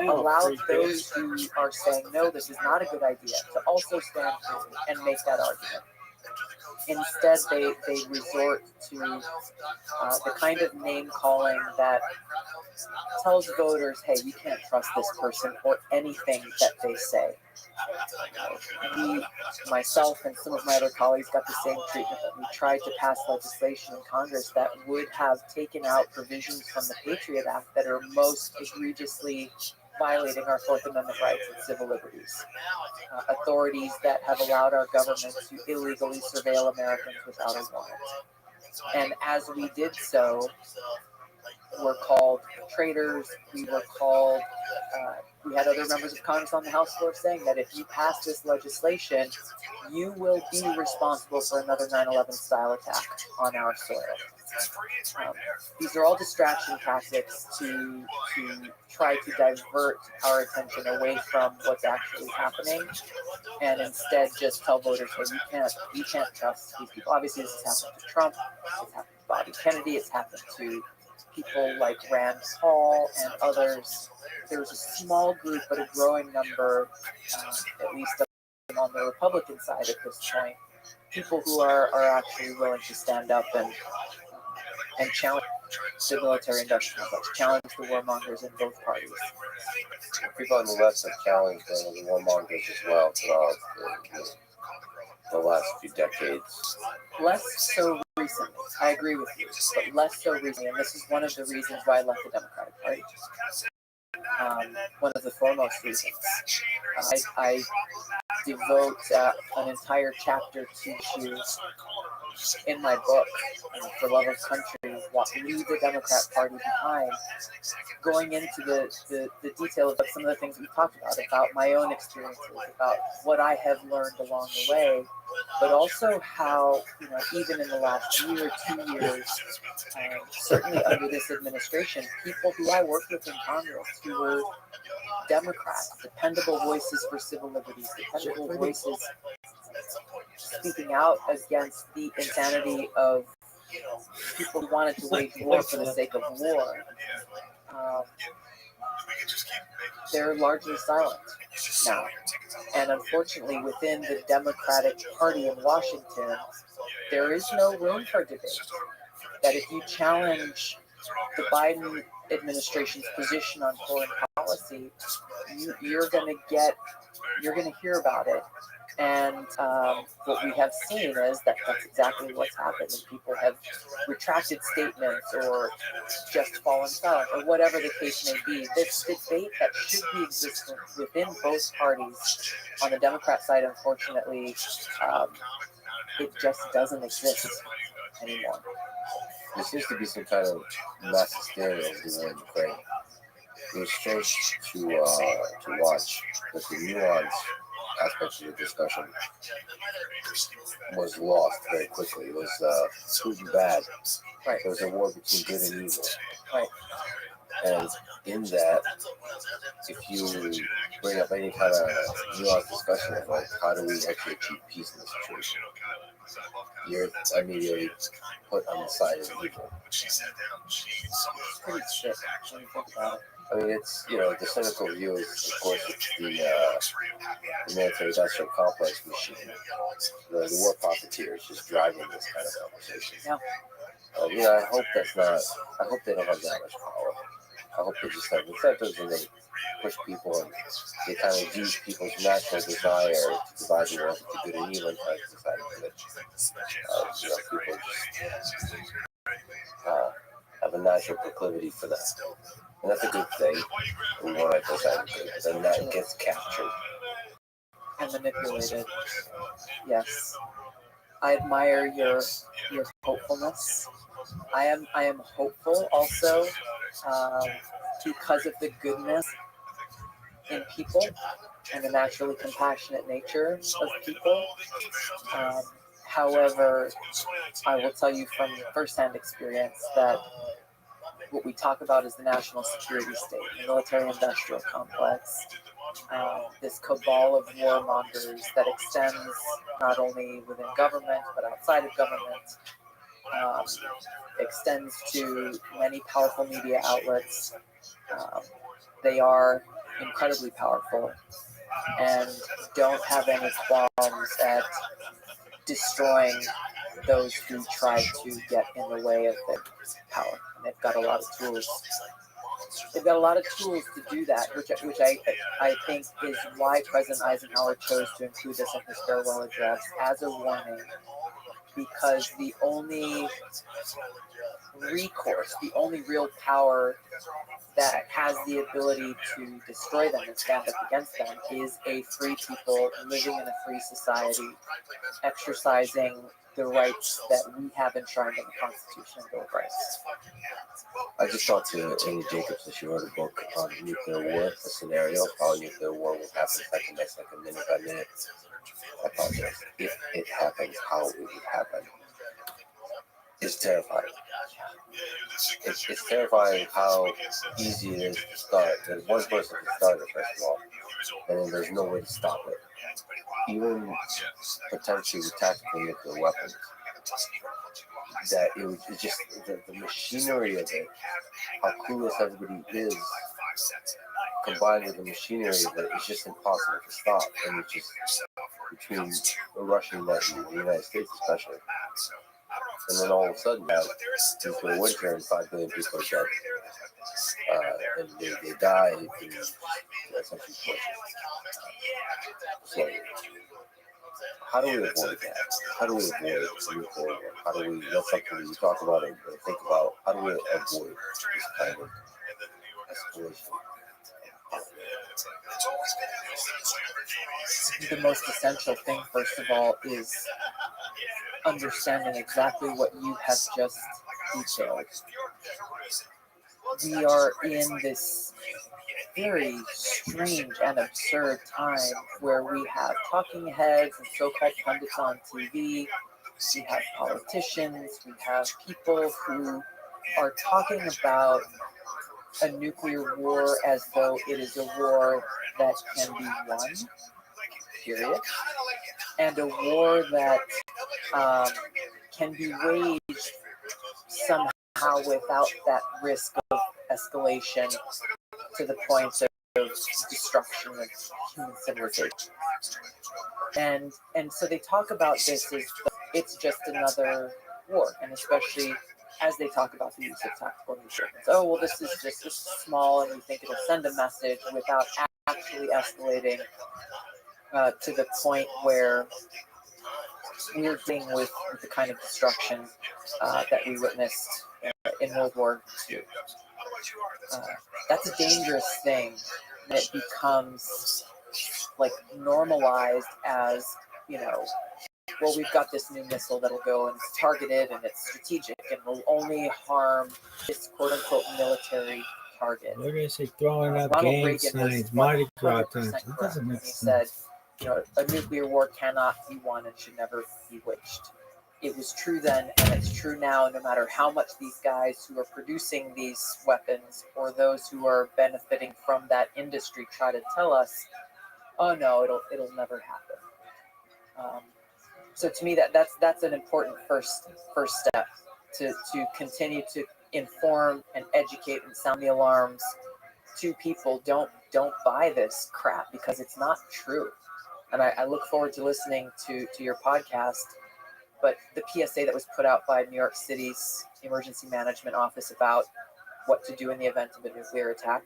Allow those who are saying, no, this is not a good idea, to also stand free and make that argument. Instead, they resort to the kind of name-calling that tells voters, hey, you can't trust this person or anything that they say. Myself and some of my other colleagues got the same treatment. That we tried to pass legislation in Congress that would have taken out provisions from the Patriot Act that are most egregiously violating our Fourth Amendment rights and civil liberties. Authorities that have allowed our government to illegally surveil Americans without a warrant. And as we did so, were called traitors. We were called, we had other members of Congress on the House floor saying that if you pass this legislation, you will be responsible for another 9/11 style attack on our soil. These are all distraction tactics to try to divert our attention away from what's actually happening, and instead just tell voters, hey, you can't trust these people. Obviously, this has happened to Trump, it's happened to Bobby Kennedy, it's happened to people like Rand Paul and others. There's a small group, but a growing number, at least on the Republican side at this point. People who are actually willing to stand up and challenge the military-industrial complex, challenge the warmongers in both parties. People on the left have challenged the warmongers as well throughout the last few decades. Less so recently, I agree with you, but less so recently, and this is one of the reasons why I left the Democratic Party. One of the foremost reasons. I devote an entire chapter to issues in my book, For Love of Country, Leave the Democrat Party Behind, going into the detail of some of the things we talked about my own experiences, about what I have learned along the way, but also how, even in the last year, 2 years, certainly under this administration, people who I worked with in Congress who were Democrats, dependable voices for civil liberties, dependable voices speaking out against the insanity of people who wanted to wage war for the sake of war, they're largely silent now. And unfortunately, within the Democratic Party in Washington, there is no room for debate. That if you challenge the Biden administration's position on foreign policy, you're going to hear about it. And what we have seen is that that's exactly what's happened. And people have retracted statements or just fallen silent or whatever the case may be. This debate that should be existent within both parties on the Democrat side, unfortunately, it just doesn't exist anymore. There seems to be some kind of mass hysteria over the war in Ukraine. It was strange to watch, but the nuance aspects of the discussion was lost very quickly. It was Putin bad. Right. There was a war between good and evil. Right. And in that, if you bring up any kind of nuanced discussion of like how do we actually achieve peace in this situation, you're immediately put on the side of evil. It's pretty sick when you think about it. I mean, it's, the cynical view is, of course, it's the military-industrial complex machine. The war profiteers just driving this kind of conversation. Yeah. I hope I hope they don't have that much power. I hope they just have incentives and they push people and they kind of use people's natural desire to divide the world into good and evil and try to decide that people just have a natural proclivity for that. And that's a good thing. We want to decide good, but then that gets captured. And manipulated. Yes. I admire your hopefulness. I am hopeful also because of the goodness in people and the naturally compassionate nature of people. However, I will tell you from firsthand experience that what we talk about is the national security state, the military-industrial complex, this cabal of warmongers that extends not only within government but outside of government, extends to many powerful media outlets. They are incredibly powerful and don't have any qualms at destroying those who try to get in the way of their power. And they've got a lot of tools. They've got a lot of tools to do that, which I think is why President Eisenhower chose to include this in his farewell address as a warning, because the only recourse, the only real power that has the ability to destroy them and stand up against them is a free people living in a free society, exercising the rights that we have enshrined in the Constitution and Bill of Rights. I just talked to Amy Jacobs, and she wrote a book on nuclear war, a scenario of how nuclear war will happen second by second, minute by minute. I apologize. If it happens, how it would happen. It's terrifying. It's terrifying how easy it is to start. There's one person to start it, first of all, and then there's no way to stop it. Even potentially with tactical nuclear weapons. That it's just the machinery of it, how clueless everybody is, combined with the machinery of it, it's just impossible to stop. And between the Russian and the United States, especially. And then all of a sudden, you have nuclear winter and 5 billion people are dead. And they die in essentially torture. So, how do we avoid that? How do we avoid nuclear war? How do we, that's something we talk about and think about. How do we avoid this kind of escalation? The most essential thing, first of all, is understanding exactly what you have just detailed. We are in this very strange and absurd time where we have talking heads and so-called pundits on TV, we have politicians, we have people who are talking about a nuclear war as though it is a war that can be won, period, and a war that can be waged somehow without that risk of escalation to the point of destruction of human civilization. And so they talk about this as it's just another war, and especially as they talk about the use of tactical nuclear weapons. Oh, well, this is just small, and we think it'll send a message without actually escalating to the point where we're dealing with the kind of destruction that we witnessed in World War II. That's a dangerous thing. It becomes like normalized as, well, we've got this new missile that'll go and it's targeted and it's strategic and will only harm this quote-unquote military target. What did I say? Throwing up Ronald gang Reagan signs, Mardi Gras 100% times. It correct doesn't when make he sense. said, a nuclear war cannot be won and should never be waged. It was true then, and it's true now, no matter how much these guys who are producing these weapons or those who are benefiting from that industry try to tell us, oh no, it'll never happen. So to me, that's an important first step to continue to inform and educate and sound the alarms to people. Don't buy this crap because it's not true. And I look forward to listening to your podcast. But the PSA that was put out by New York City's Emergency Management Office about what to do in the event of a nuclear attack,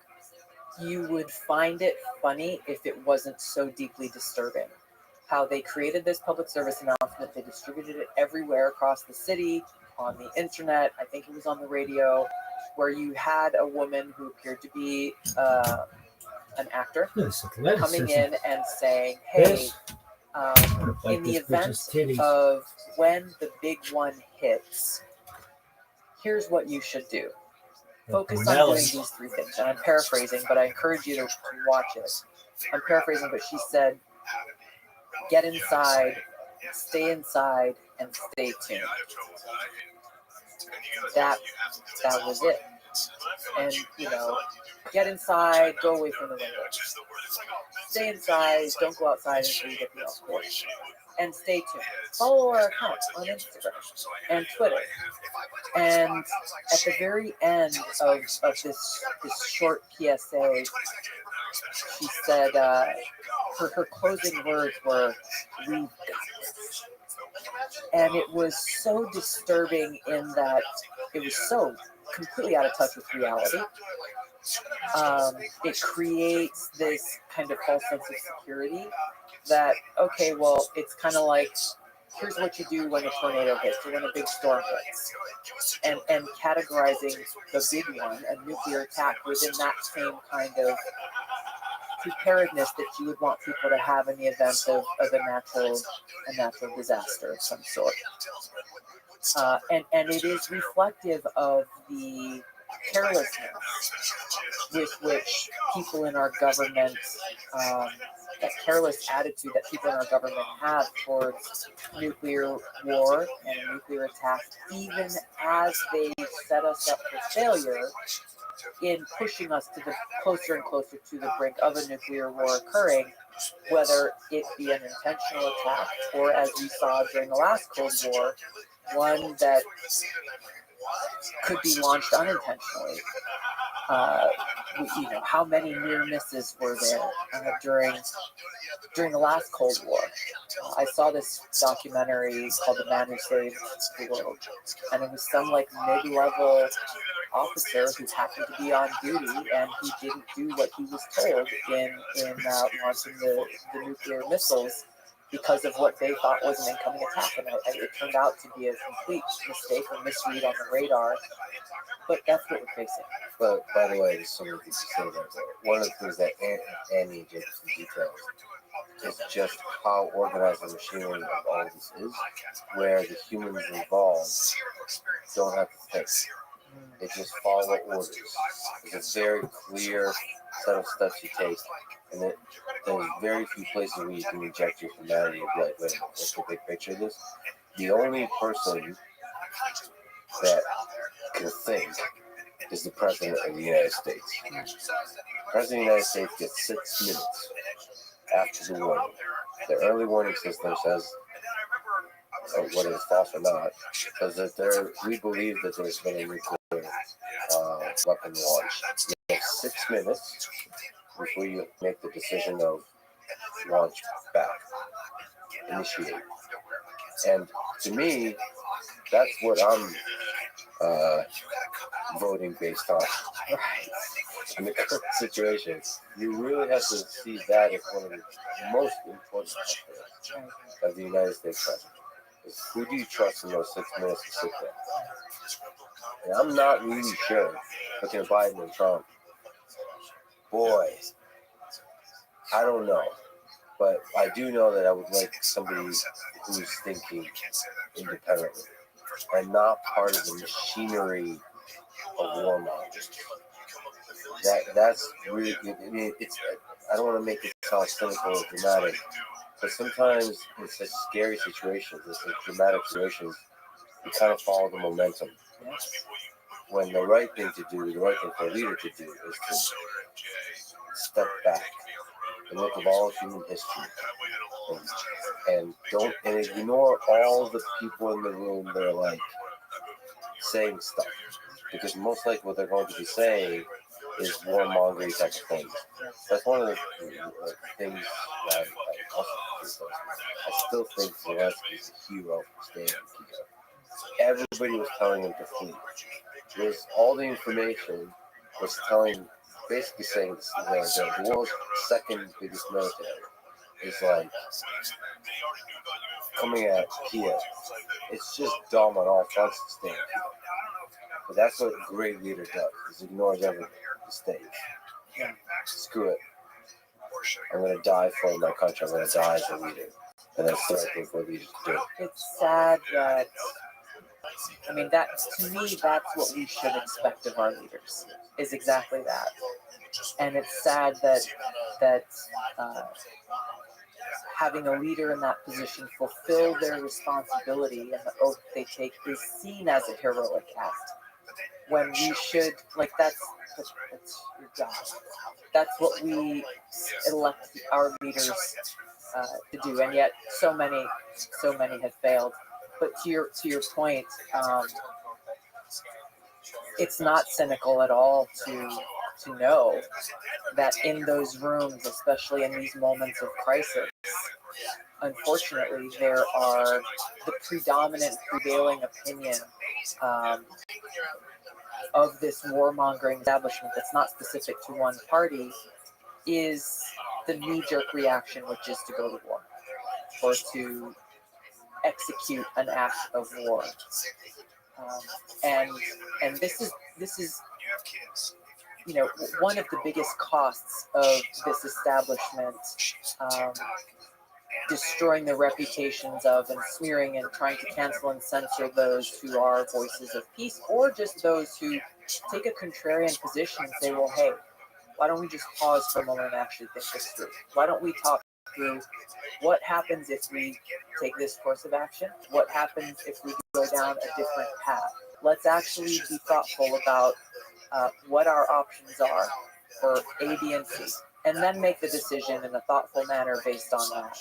you would find it funny if it wasn't so deeply disturbing. How they created this public service announcement, they distributed it everywhere across the city, on the internet, I think it was on the radio, where you had a woman who appeared to be an actor coming in and saying, hey, in the event of when the big one hits, here's what you should do. Focus on doing these 3 things. And I'm paraphrasing, but I encourage you to watch it. I'm paraphrasing, but she said, get inside, stay inside, and stay tuned. That was it. And, get inside, go away from the window. Stay inside, don't go outside until you get the off course. And stay tuned. Follow our accounts on Instagram and Twitter. And at the very end of this short PSA, she said her closing words were, "We've got this." And it was so disturbing in that it was so completely out of touch with reality. It creates this kind of false sense of security that, okay, well, it's kind of like, here's what you do when a tornado hits or when a big storm hits. And categorizing the big one, a nuclear attack, within that same kind of preparedness that you would want people to have in the event of a natural disaster of some sort. And it is reflective of the carelessness with which people in our government, that careless attitude that people in our government have towards nuclear war and a nuclear attack, even as they set us up for failure in pushing us to the closer and closer to the brink of a nuclear war occurring, whether it be an intentional attack or, as we saw during the last Cold War, one that could be launched unintentionally. how many near misses were there during the last Cold War. I saw this documentary called "The Man Who Saved the World," and it was some like mid-level officer who happened to be on duty, and he didn't do what he was told in launching the nuclear missiles because of what they thought was an incoming attack, and it turned out to be a complete mistake or misread on the radar. But that's what we're facing. But by the way, there's so many things to say there. One of the things that Annie gave us in details is just how organized the machinery of all this is, where the humans involved don't have to think. They just follow orders. It's a very clear set of steps you take, and there's very few places where you can reject your humanity and be like, wait, what's the big picture of this? The only person that can think is the President of the United States. The President of the United States gets 6 minutes after the warning. The early warning system says, whether it's false or not, says that we believe that there's been a nuclear weapon launch. You have 6 minutes before you make the decision of launch back, initiate. And to me, that's what I'm voting based on. In the current situation, you really have to see that as one of the most important aspects of the United States president. Is who do you trust in those 6 minutes to sit there? And I'm not really sure, looking at Biden and Trump, boy, I don't know. But I do know that I would like somebody who's thinking independently and not part of the machinery of warmongers. That's really, I don't want to make it sound cynical or dramatic, but sometimes in such scary situations, in such dramatic situations, you kind of follow the momentum. When the right thing to do, the right thing for a leader to do is to step back and look at all of human history and ignore all the people in the room that are like saying stuff, because most likely what they're going to be saying is warmongering type of things. That's one of the things that I still think Zelensky is a hero for staying in Kiev. Everybody was telling him to flee. There's all the information was basically saying the world's second biggest military is like coming at Kiev. It's just dumb on all fronts to stay in Kiev. But that's what a great leader does, is ignores everything. He stays. Screw it. I'm going to die for my country. I'm going to die as a leader. And that's the right thing for leaders to do. It's sad that, that to me, that's what we should expect of our leaders, is exactly that. And it's sad that having a leader in that position fulfill their responsibility and the oath they take is seen as a heroic act. When we should, that's your job. That's what we elect our leaders to do, and yet so many have failed. But to your point, it's not cynical at all to know that in those rooms, especially in these moments of crisis, unfortunately, there are the predominant prevailing opinion of this warmongering establishment that's not specific to one party is the knee-jerk reaction, which is to go to war or to execute an act of war. And this is one of the biggest costs of this establishment, destroying the reputations of and smearing and trying to cancel and censor those who are voices of peace, or just those who take a contrarian position and say, well, hey, why don't we just pause for a moment and actually think this through? Why don't we talk through what happens if we take this course of action? What happens if we go down a different path? Let's actually be thoughtful about what our options are for A, B, and C, and then make the decision in a thoughtful manner based on that.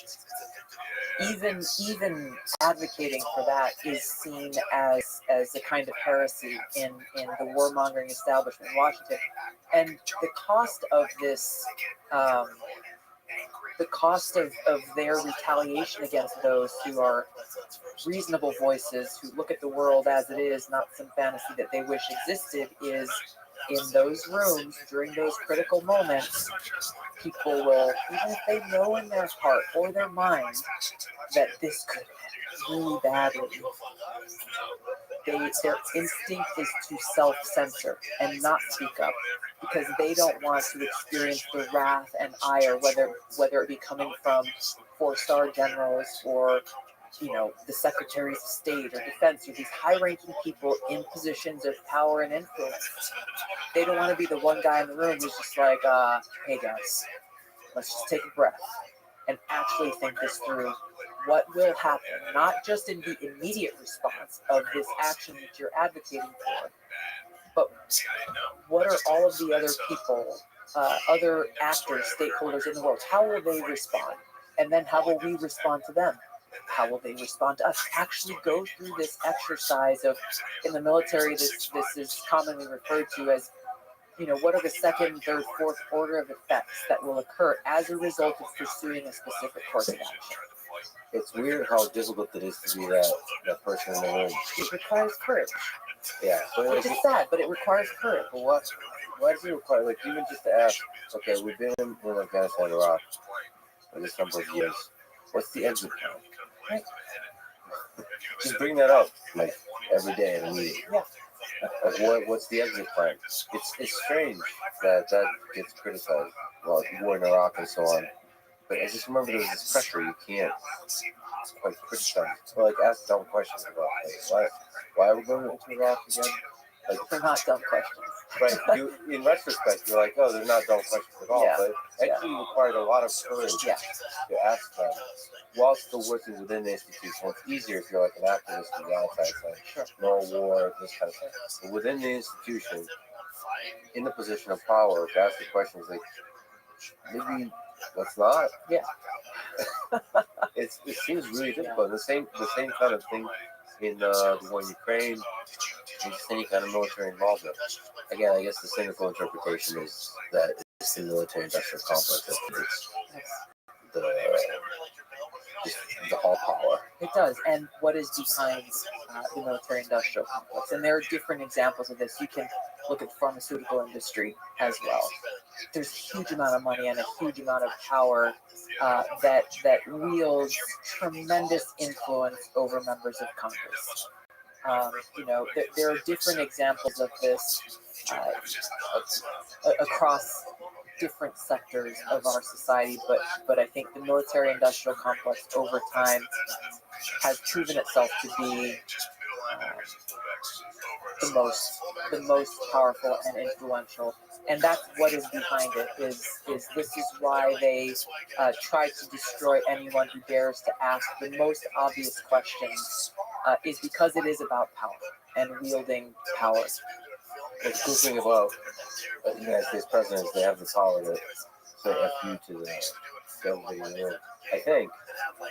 even advocating for that is seen as a kind of heresy in the warmongering establishment in Washington. And the cost of this, the cost of their retaliation against those who are reasonable voices, who look at the world as it is, not some fantasy that they wish existed, is in those rooms during those critical moments, people will, even if they know in their heart or their mind that this could end really badly, their instinct is to self-censor and not speak up because they don't want to experience the wrath and ire, whether it be coming from four-star generals or the secretaries of state or defense or these high-ranking people in positions of power and influence. They don't want to be the one guy in the room who's just like, hey guys, let's just take a breath and actually think this through. What will happen, not just in the immediate response of this action that you're advocating for, but what are all of the other people, other actors, stakeholders in the world? How will they respond? And then how will we respond to them? How will they respond to us? Actually go through this exercise of, in the military, this is commonly referred to as, what are the second, third, fourth order of effects that will occur as a result of pursuing a specific course of action. It's weird how difficult it is to be that person in the room. It requires courage. Yeah. Which is sad, but it requires courage. But what does it require? Like, even just to ask, okay, we've been in Afghanistan, Iraq for this number of years. What's the exit plan? Right. Just bring that up, like, every day in a meeting. Yeah. Like, what's the exit plan? It's strange that gets criticized. Well, the war in Iraq and so on. But I just remember there was this pressure you can't quite criticize. Or like ask dumb questions about why are we going into Iraq again? Like, they're not dumb questions. Right. In retrospect, you're like, oh, they're not dumb questions at all. Yeah. But it actually required a lot of courage to ask them while still working within the institution. It's easier if you're like an activist on the outside saying, no war, this kind of thing. But within the institution, in the position of power, to ask the questions like, maybe let's not. Yeah. It seems really difficult. The same kind of thing in the war in Ukraine, and just any kind of military involvement. Again, I guess the cynical interpretation is that it's the military-industrial complex that creates the whole power. It does. And what is behind the military-industrial complex? And there are different examples of this. You can look at the pharmaceutical industry as well. There's a huge amount of money and a huge amount of power that wields tremendous influence over members of Congress. There are different examples of this across different sectors of our society, but I think the military-industrial complex over time has proven itself to be the most powerful and influential. And that's what is behind it, is this is why they try to destroy anyone who dares to ask the most obvious questions, is because it is about power and wielding power. The cool thing about the United States presidents, they have the power to say F you to everybody in the room. I think.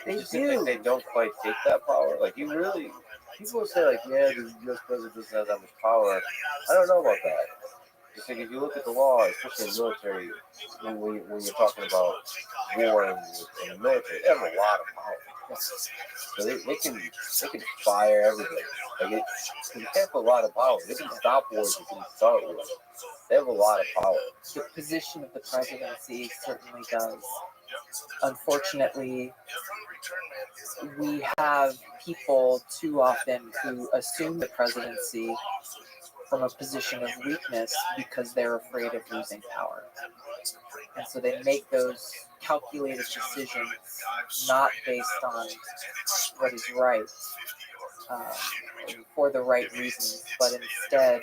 They just do. think they don't quite take that power. Like, people will say, like, yeah, the U.S. president doesn't have that much power. I don't know about that. Just like, if you look at the law, especially in the military, when you're talking about war in the military, they have a lot of power. So they can fire everything. Like, they have a lot of power. They can stop wars. They can start wars. They have a lot of power. The position of the presidency certainly does. Unfortunately, we have people too often who assume the presidency from a position of weakness because they're afraid of losing power. And so they make those calculated decisions not based on what is right, for the right reasons, but instead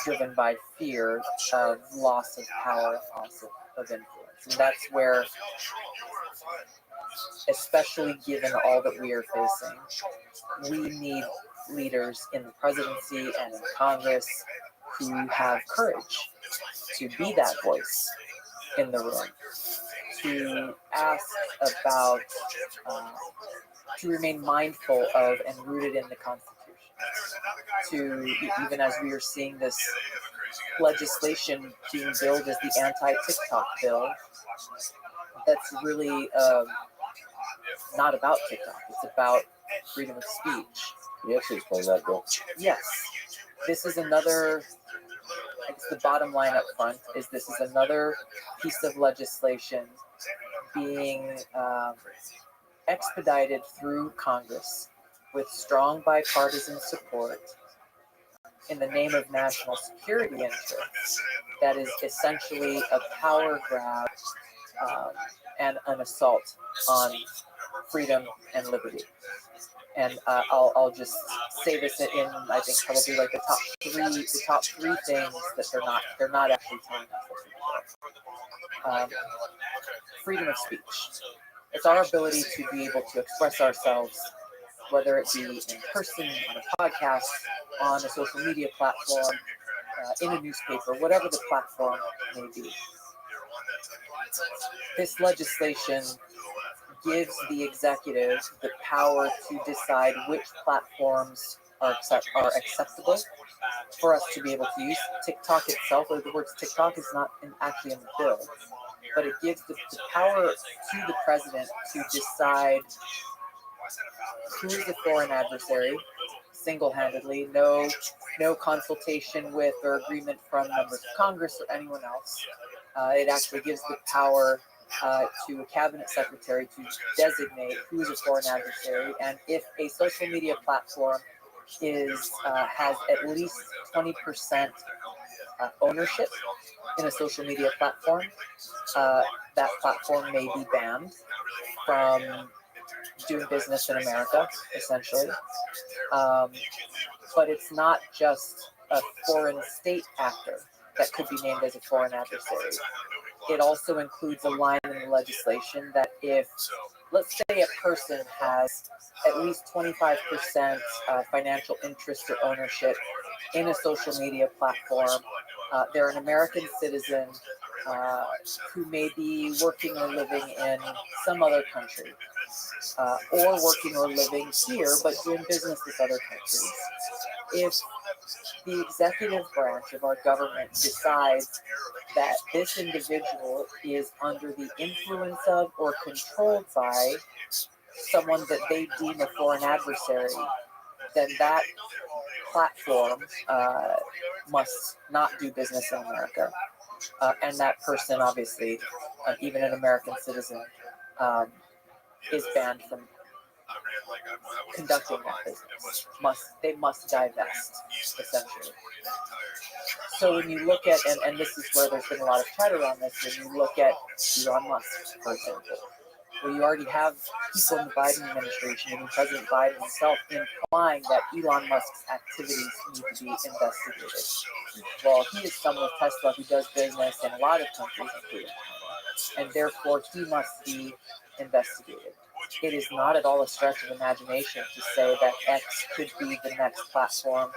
driven by fear of loss of power, loss of influence. And that's where, especially given all that we are facing, we need leaders in the presidency and in Congress who have courage to be that voice in the room, to ask about, to remain mindful of and rooted in the Constitution. Even as we are seeing this legislation being billed as the anti-TikTok bill, that's really not about TikTok. It's about freedom of speech. Can you actually explain that, Bill? Yes. This is another, I guess the bottom line up front is this is another piece of legislation being expedited through Congress with strong bipartisan support in the name of national security interests. That is essentially a power grab and an assault on freedom and liberty. And I'll just say this in, I think, probably like the top three things that they're not actually telling us. Freedom of speech. It's our ability to be able to express ourselves, whether it be in person, on a podcast, on a social media platform, in a newspaper, whatever the platform may be. This legislation gives the executive the power to decide which platforms are acceptable for us to be able to use. TikTok itself, or the words TikTok, is not actually in the bill, but it gives the power to the president to decide who is a foreign adversary single-handedly, no consultation with or agreement from members of Congress or anyone else. It actually gives the power to a cabinet secretary to designate who is a foreign adversary, and if a social media platform has at least 20% ownership in a social media platform, that platform may be banned from doing business in America, essentially. But it's not just a foreign state actor that could be named as a foreign adversary. It also includes a line in the legislation that if, let's say, a person has at least 25% financial interest or ownership in a social media platform, they're an American citizen who may be working or living in some other country, or working or living here but doing business with other countries. If the executive branch of our government decides that this individual is under the influence of or controlled by someone that they deem a foreign adversary, then that platform must not do business in America. And that person, obviously, even an American citizen, is banned from conducting that business. They must divest, essentially. So when you look at, and this is where there's been a lot of chatter on this, when you look at Elon Musk, for example, where you already have people in the Biden administration, even President Biden himself, implying that Elon Musk's activities need to be investigated. Well, he is someone with Tesla who does business in a lot of countries, including China, and therefore he must be investigated. It is not at all a stretch of imagination to say that X could be the next platform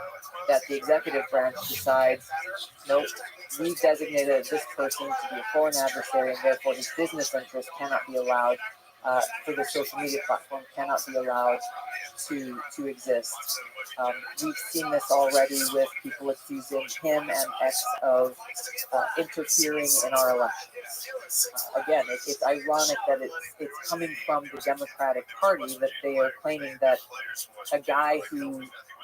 that the executive branch decides, nope, we've designated this person to be a foreign adversary, and therefore his business interests cannot be allowed for the social media platform, cannot be allowed to exist. We've seen this already with people accusing him and X of interfering in our elections. Again, it's ironic that it's coming from the Democratic Party that they are claiming that a guy who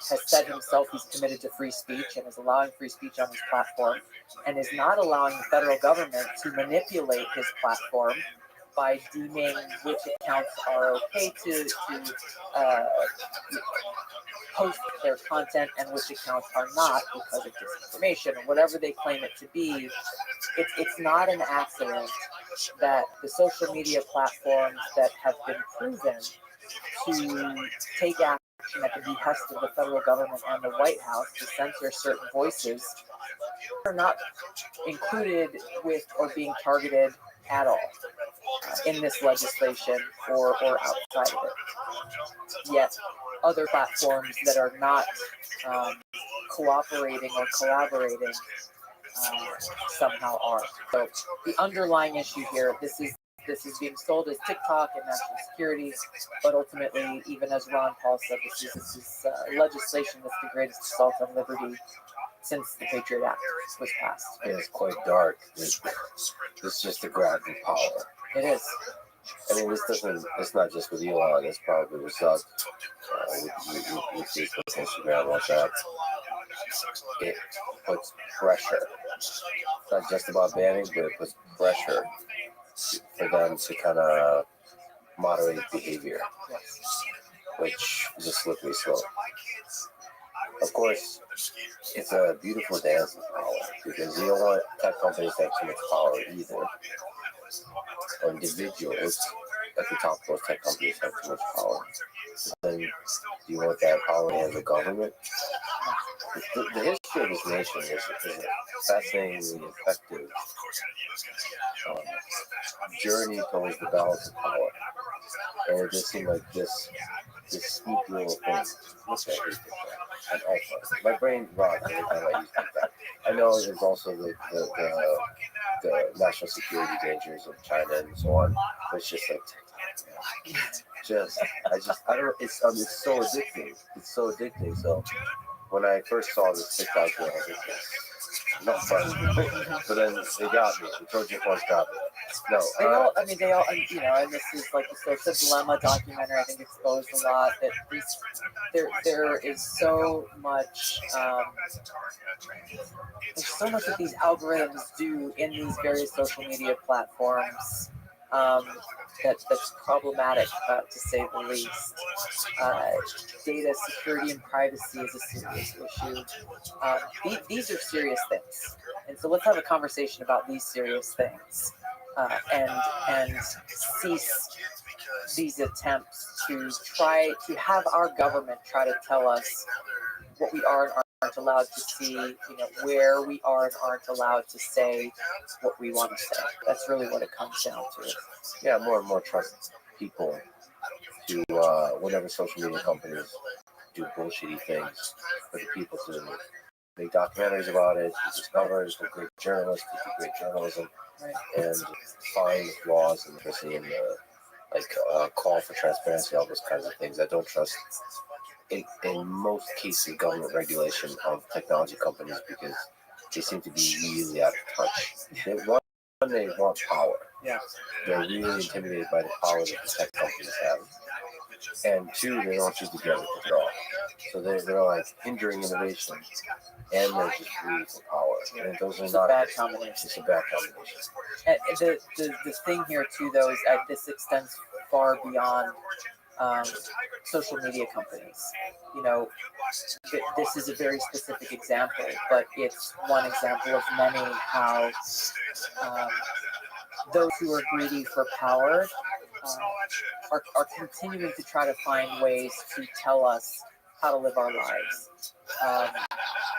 has said himself he's committed to free speech and is allowing free speech on his platform and is not allowing the federal government to manipulate his platform by deeming which accounts are okay to post their content and which accounts are not because of disinformation or whatever they claim it to be. It's not an accident that the social media platforms that have been proven to take action at the behest of the federal government and the White House to censor certain voices are not included with or being targeted at all in this legislation or outside of it. Yet other platforms that are not cooperating or collaborating somehow are. So the underlying issue here, this is this is being sold as TikTok and national security, but ultimately, even as Ron Paul said, this is legislation that's the greatest assault on liberty since the Patriot Act was passed. And it's quite dark. It's just a grab for power. It is. I mean, it's not just with Elon, it's probably with Zuck, with Facebook, Instagram, WhatsApp. It puts pressure. It's not just about banning, but it puts pressure for them to kind of moderate behavior, which is a slippery slope. Of course, it's a beautiful dance of power because you don't want tech companies to have too much power either. Or individuals at the top of those tech companies have too much power. Then do you want that power in the government? The history of this nation is a fascinatingly effective journey towards the balance of power. And it just seemed like this sneaky little thing. And also, my brain rots every time I use that. I know there's also the national security dangers of China and so on, but it's just like I don't know. It's so addicting. It's so addicting. So when I first saw this TikTok video, I was like, not fun. But then they got me. The Trojan Horse got me. No, they all, and this is like the social dilemma documentary. I think exposed a lot that there is so much. There's so much that these algorithms do in these various social media platforms. That's problematic, to say the least. Data security and privacy is a serious issue. These are serious things, and so let's have a conversation about these serious things, and cease these attempts to try to have our government try to tell us what we are and aren't allowed to see, where we are and aren't allowed to say what we want to say. That's really what it comes down to. Yeah, more and more trust people to whatever social media companies do bullshitty things for the people to make documentaries about it, to discover it, for great journalists, to do great journalism, and find flaws and especially in the call for transparency, all those kinds of things. I don't trust in most cases government regulation of technology companies because they seem to be really out of touch. They want power. Yeah. They're really intimidated by the power that the tech companies have. And two, they don't choose together at all. So they're like hindering innovation and they're just greedy for power. And those are not bad combination. It's a bad combination. And the thing here too, though, is that this extends far beyond social media companies. This is a very specific example, but it's one example of many how those who are greedy for power are continuing to try to find ways to tell us how to live our lives.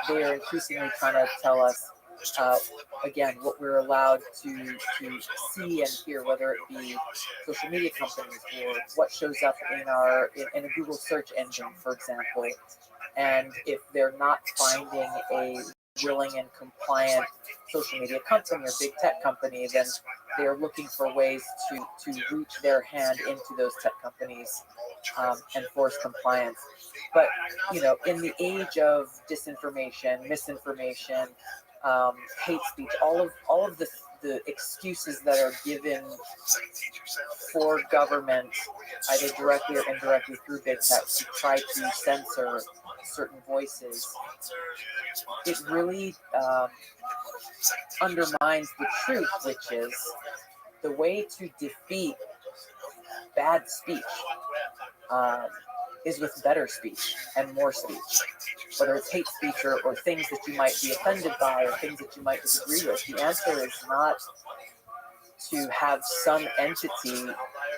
They are increasingly trying to tell us, again, what we're allowed to see and hear, whether it be social media companies or what shows up in a Google search engine, for example. And if they're not finding a willing and compliant social media company or big tech company, then they are looking for ways to reach their hand into those tech companies and force compliance. But in the age of disinformation, misinformation, hate speech, all of the excuses that are given for government, either directly or indirectly through big tech, to try to censor certain voices, it really undermines the truth, which is the way to defeat bad speech is with better speech and more speech. Whether it's hate speech or things that you might be offended by or things that you might disagree with, the answer is not to have some entity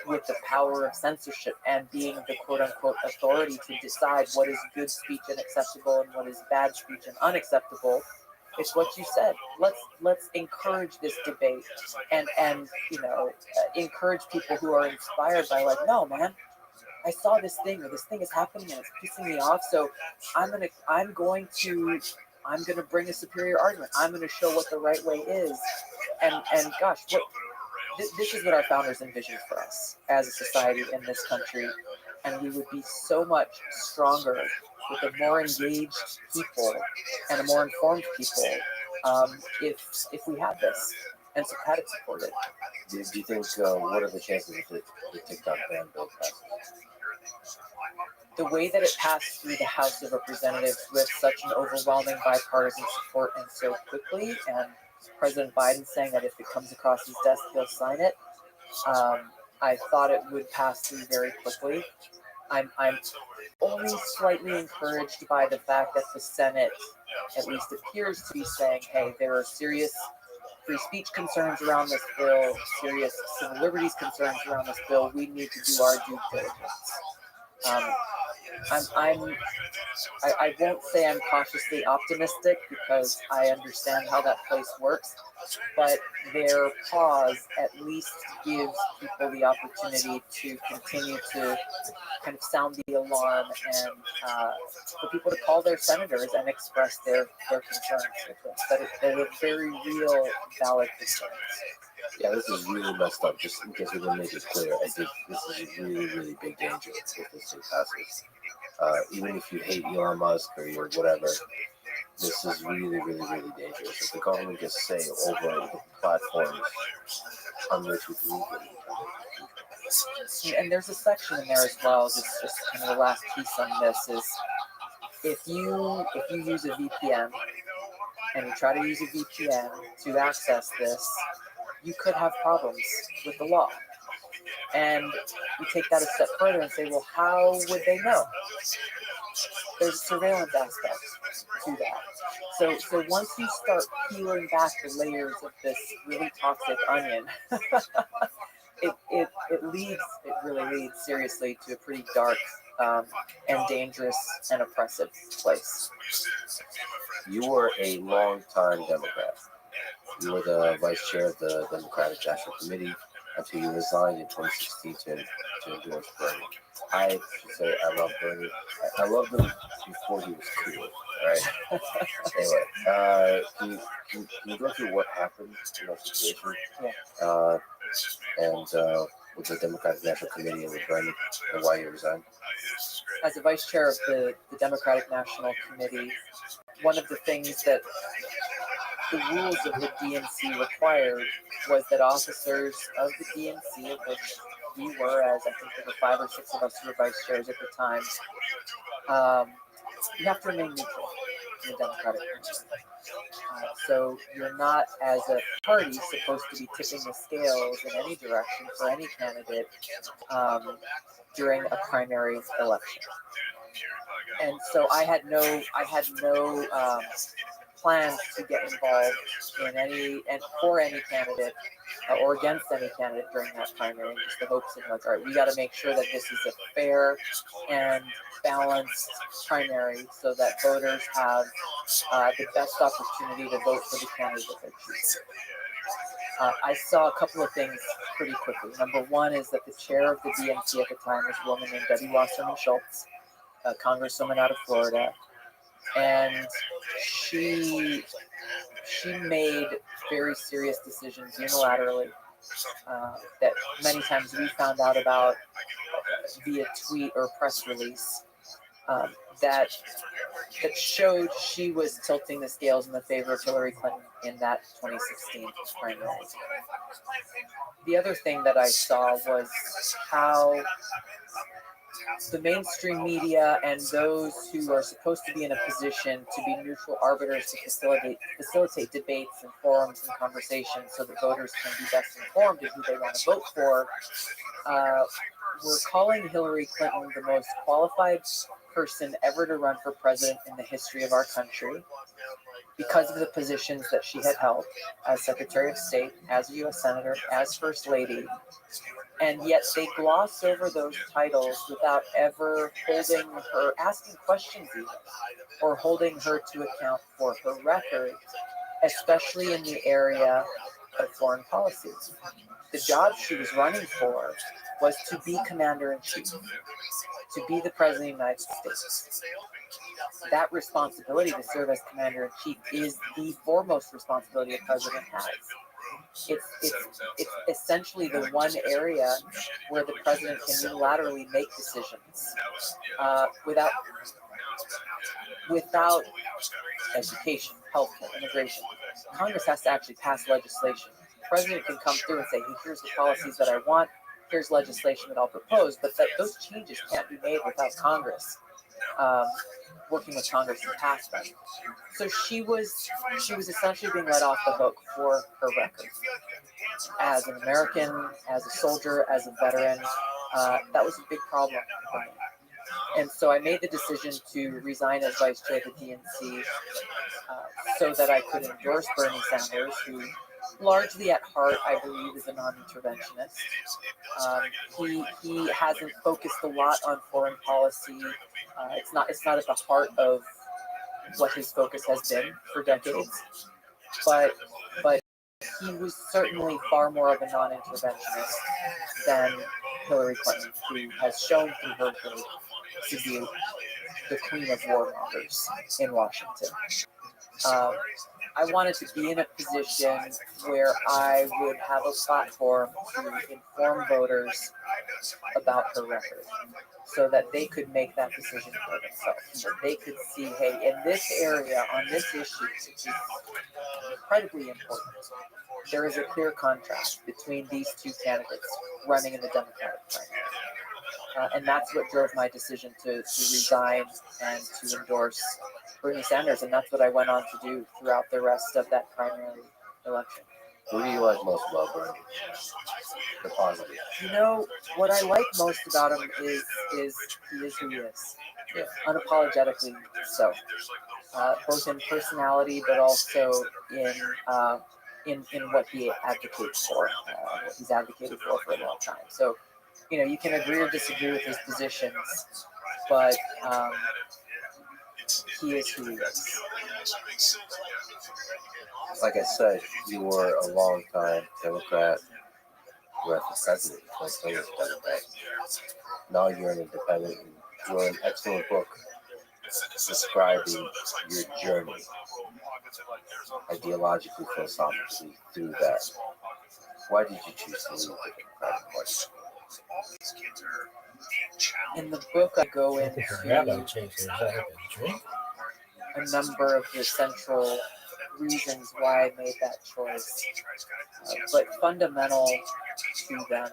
with the power of censorship and being the quote-unquote authority to decide what is good speech and acceptable and what is bad speech and unacceptable. It's what you said. Let's encourage this debate and encourage people who are inspired by no, man, I saw this thing or this thing is happening and it's pissing me off. So I'm going to bring a superior argument. I'm going to show what the right way is. And gosh, this is what our founders envisioned for us as a society in this country, and we would be so much stronger with a more engaged people and a more informed people if we had this and had it supported. Do you think, what are the chances that the TikTok ban bill passes? The way that it passed through the House of Representatives with such an overwhelming bipartisan support and so quickly, and President Biden saying that if it comes across his desk, he'll sign it, I thought it would pass through very quickly. I'm only slightly encouraged by the fact that the Senate at least appears to be saying, hey, there are serious free speech concerns around this bill, serious civil liberties concerns around this bill. We need to do our due diligence. I won't say I'm cautiously optimistic because I understand how that place works, but their pause at least gives people the opportunity to continue to kind of sound the alarm and for people to call their senators and express their concerns with this. That are very real, valid concerns. Yeah, this is really messed up. Just in case we didn't make it clear, I think this is a really, really big danger if this thing passes. Even if you hate Elon Musk or you're whatever, this is really, really, really dangerous. If the government gets say over the platforms on which we communicate. And there's a section in there as well. Just kind of the last piece on this is if you use a VPN and you try to use a VPN to access this, you could have problems with the law. And you take that a step further and say, well, how would they know? There's a surveillance aspect to that. So once you start peeling back the layers of this really toxic onion, it really leads seriously to a pretty dark and dangerous and oppressive place. You were a long-time Democrat. You were the vice chair of the Democratic National Committee until you resigned in 2016 to endorse Bernie. I should say I love Bernie. I loved him before he was cool, right? Anyway, can you go through what happened in that situation? Yeah. And with the Democratic National Committee and with Bernie and why you resigned? As a vice chair of the Democratic National Committee, one of the things that the rules of the DNC required was that officers of the DNC, of which we were, as I think there were 5 or 6 of us who were vice chairs at the time, you have to remain neutral in the Democratic Party. So you're not, as a party, supposed to be tipping the scales in any direction for any candidate during a primary election. And so I had no plans to get involved in for any candidate or against any candidate during that primary. Just the hopes of like, all right, we got to make sure that this is a fair and balanced primary so that voters have the best opportunity to vote for the candidate that they're choosing. I saw a couple of things pretty quickly. Number one is that the chair of the DNC at the time was a woman named Debbie Wasserman Schultz, a congresswoman out of Florida, and she made very serious decisions unilaterally that many times we found out about via tweet or press release that showed she was tilting the scales in the favor of Hillary Clinton in that 2016 primary. The other thing that I saw was how the mainstream media and those who are supposed to be in a position to be neutral arbiters to facilitate debates and forums and conversations so that voters can be best informed in who they want to vote for, were calling Hillary Clinton the most qualified person ever to run for president in the history of our country because of the positions that she had held as Secretary of State, as a U.S. Senator, as First Lady. And yet they gloss over those titles without ever asking questions even, or holding her to account for her record, especially in the area of foreign policy. The job she was running for was to be Commander-in-Chief, to be the President of the United States. That responsibility to serve as Commander-in-Chief is the foremost responsibility a president has. it's essentially the one area where the president can unilaterally make decisions without education, healthcare, immigration. Congress has to actually pass legislation. The president can come through and say, hey, here's the policies that I want, here's legislation that I'll propose, but those changes can't be made without Congress working with Congress to pass them. So she was essentially being let off the hook for her record. As an American, as a soldier, as a veteran, that was a big problem for me. And so I made the decision to resign as vice chair of the DNC so that I could endorse Bernie Sanders, who largely at heart, I believe, is a non-interventionist. He hasn't focused a lot on foreign policy. It's not at the heart of what his focus has been for decades. But he was certainly far more of a non-interventionist than Hillary Clinton, who has shown through her record to be the queen of warmongers in Washington. I wanted to be in a position where I would have a platform to inform voters about her record so that they could make that decision for themselves. That they could see, hey, in this area, on this issue, which is incredibly important, there is a clear contrast between these two candidates running in the Democratic primary. And that's what drove my decision to resign and to endorse Bernie Sanders, and that's what I went on to do throughout the rest of that primary election. Who do you like most about Bernie? The positive. You know, what I like most about him is he is who he is. Yeah. Unapologetically so. Both in personality, but also in what he advocates for, what he's advocated for a long time. So, you know, you can agree or disagree with his positions, but he is who he is. Like I said, you were a long-time Democrat who had the president. Now you're an independent and you wrote an excellent book describing your journey ideologically, philosophically through that. Why did you choose to leave the Democratic Party? In the book, I go into a number of the central reasons why I made that choice, but fundamental to them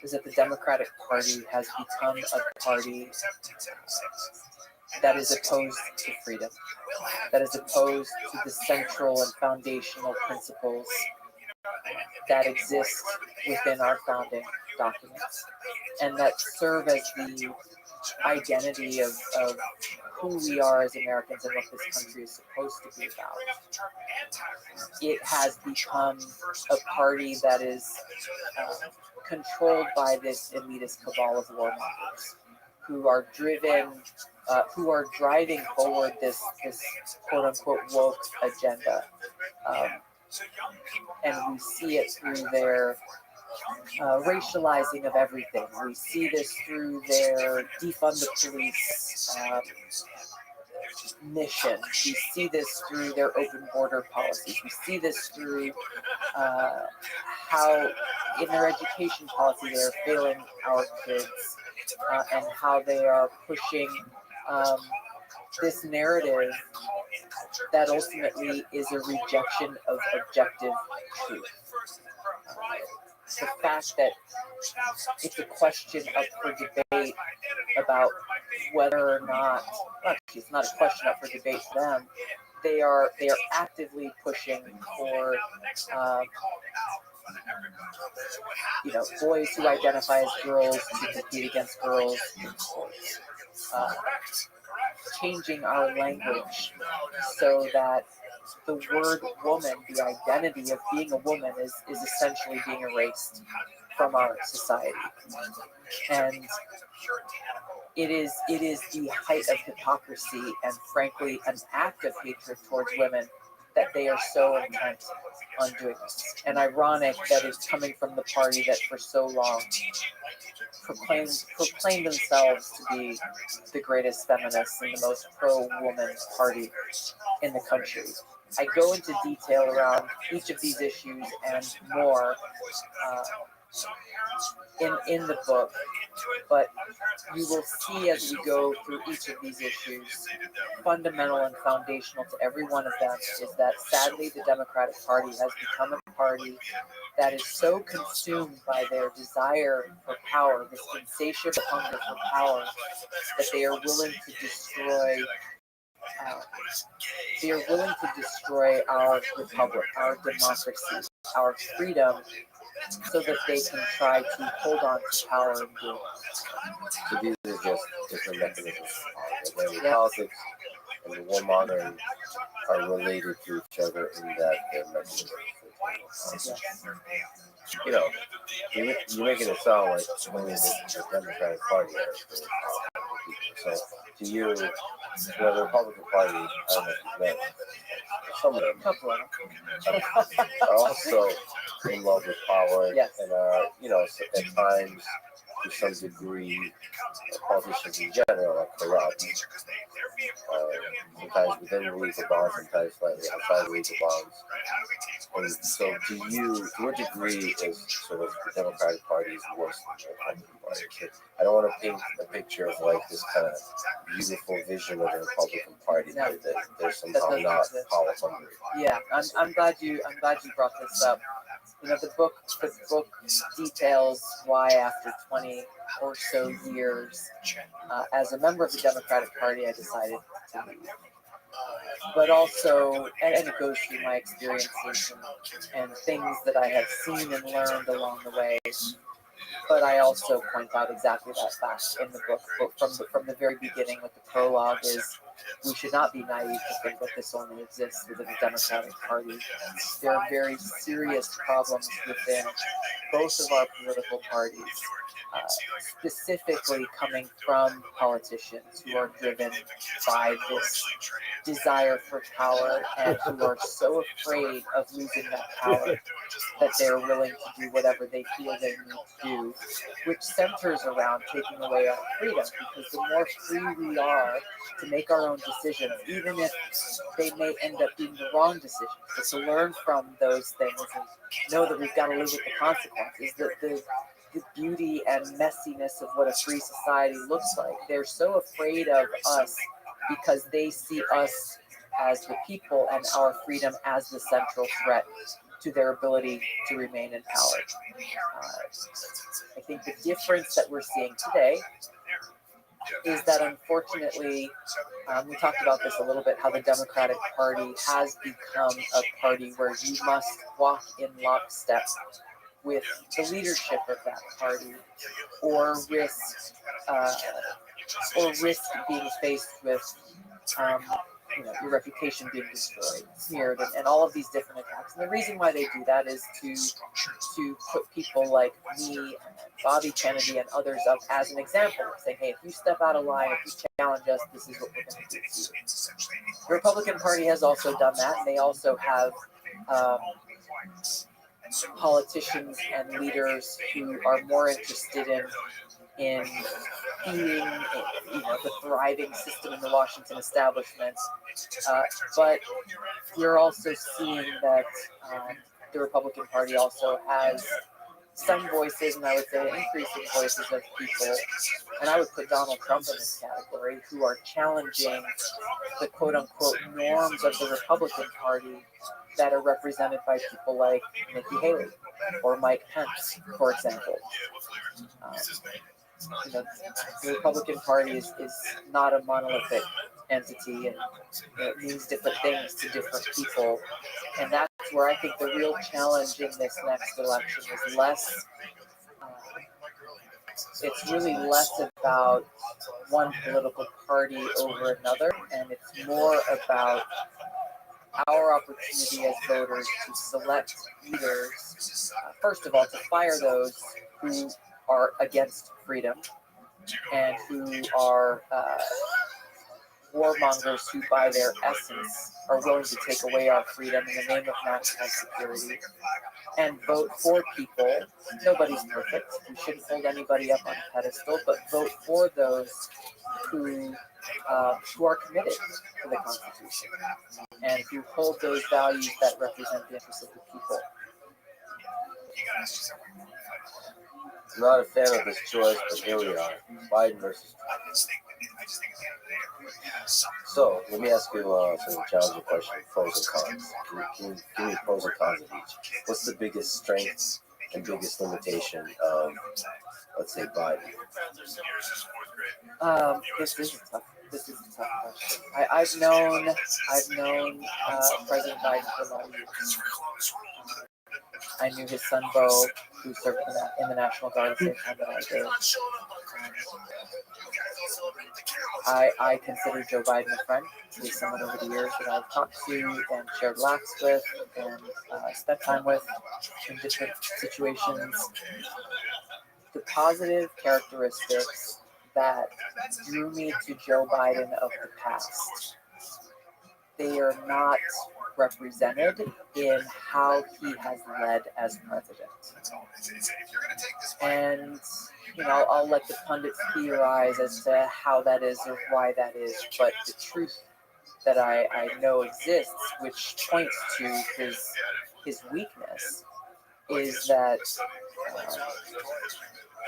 is that the Democratic Party has become a party that is opposed to freedom, that is opposed to the central and foundational principles that exist within our founding documents and that serve as the identity of who we are as Americans and what this country is supposed to be about. It has become a party that is controlled by this elitist cabal of warmongers who are driving forward this quote unquote woke agenda. And we see it through their racializing of everything. We see this through their defund the police mission. We see this through their open border policies. We see this through how in their education policy they are failing our kids and how they are pushing this narrative that ultimately is a rejection of objective truth. The fact that it's a question up for debate about whether or not, actually it's not a question up for debate for them, they are actively pushing for boys who identify as girls to compete against girls in sports. Changing our language so that the word woman, the identity of being a woman, is essentially being erased from our society. And it is the height of hypocrisy and frankly an act of hatred towards women that they are so intent on doing this. And ironic that it's coming from the party that for so long proclaimed themselves to be the greatest feminists and the most pro-woman party in the country. I go into detail around each of these issues and more in the book, but you will see as we go through each of these issues, fundamental and foundational to every one of them is that sadly the Democratic Party has become a party that is so consumed by their desire for power, this insatiable hunger for power, that they are willing to destroy. They are willing to destroy our republic, our democracy, our freedom, so that they can try to hold on to power and do it. So these are just different mechanisms of power. The politics and the warmongering are related to each other in that they're mechanisms of power. You know, you're making it sound like only the Democratic Party is really powerful people. So to you, the Republican Party, I don't know if you've met some of them are also in love with power and are, you know, at times to some degree, politicians in general are corrupt. Sometimes within the legal bonds, sometimes slightly outside the legal bonds. And so to what degree is sort of the Democratic Party is worse than the Republican Party? I don't want to paint a picture of like this kind of beautiful vision of the Republican Party that they're somehow not power hungry. Yeah, I'm glad you brought this up. You know, the book details why after 20 or so years, as a member of the Democratic Party, I decided to leave. But also, and it goes through my experiences and things that I have seen and learned along the way. But I also point out exactly that fact in the book. From the very beginning, with the prologue, is we should not be naive to think that this only exists within the Democratic Party. There are very serious problems within both of our political parties, specifically coming from politicians who are driven by this desire for power and who are so afraid of losing that power that they're willing to do whatever they feel they need to do, which centers around taking away our freedom, because the more free we are to make our own decisions, even if they may end up being the wrong decisions, but to learn from those things and know that we've got to live with the consequences, the beauty and messiness of what a free society looks like. They're so afraid of us because they see us as the people and our freedom as the central threat to their ability to remain in power. I think the difference that we're seeing today is that unfortunately, we talked about this a little bit, how the Democratic Party has become a party where you must walk in lockstep with the leadership of that party, or risk being faced with your reputation being destroyed, smeared, and all of these different attacks. And the reason why they do that is to put people like me, and Bobby Kennedy, and others up as an example, saying, hey, if you step out of line, if you challenge us, this is what we're going to do to you. The Republican Party has also done that, and they also have politicians and leaders who are more interested in feeding the thriving system in the Washington establishment. But we're also seeing that the Republican Party also has some voices, and I would say increasing voices of people, and I would put Donald Trump in this category, who are challenging the quote-unquote norms of the Republican Party that are represented by people like Nikki Haley or Mike Pence, for example. The Republican Party is not a monolithic entity, and it means different things to different people. And that's where I think the real challenge in this next election is less. It's really less about one political party over another, and it's more about our opportunity as voters to select leaders, first of all, to fire those who are against freedom and who are warmongers who, by their essence, are willing to take away our freedom in the name of national security. and vote for people. Nobody's perfect. We shouldn't hold anybody up on a pedestal, but vote for those who are committed to the Constitution and who hold those values that represent the interests of the people. Not a fan of this choice, but here we are. Biden versus Trump. So, let me ask you sort of a challenging question, pros and cons. Can you give me pros and cons of each? What's the biggest strength and biggest limitation of, let's say, Biden? This is a tough question. I've known President Biden for a lot of years. I knew his son Bo, who served in the National Guard at the same time that I did. I consider Joe Biden a friend. He's someone over the years that I've talked to and shared laughs with and spent time with in different situations. The positive characteristics that drew me to Joe Biden of the past, they are not represented in how he has led as president. And, I'll let the pundits theorize as to how that is or why that is, but the truth that I know exists, which points to his weakness, is that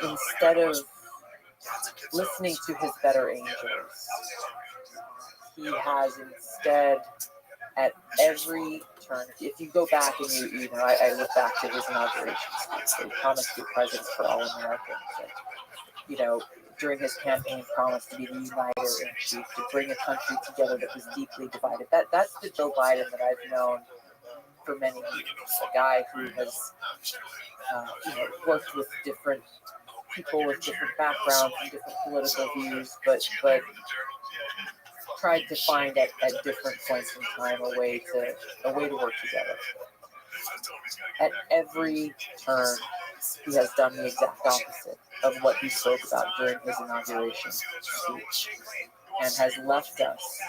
instead of listening to his better angels, he has instead, at every turn, if you go back and I look back to his inauguration speech, he promised to be president for all Americans. And, during his campaign, promised to be the uniter in chief, to bring a country together that was deeply divided. That's the Joe Biden that I've known for many years. A guy who has, worked with different people with different backgrounds and different political views, but tried to find at different points in time a way to work together. At every turn, he has done the exact opposite of what he spoke about during his inauguration speech, and has left us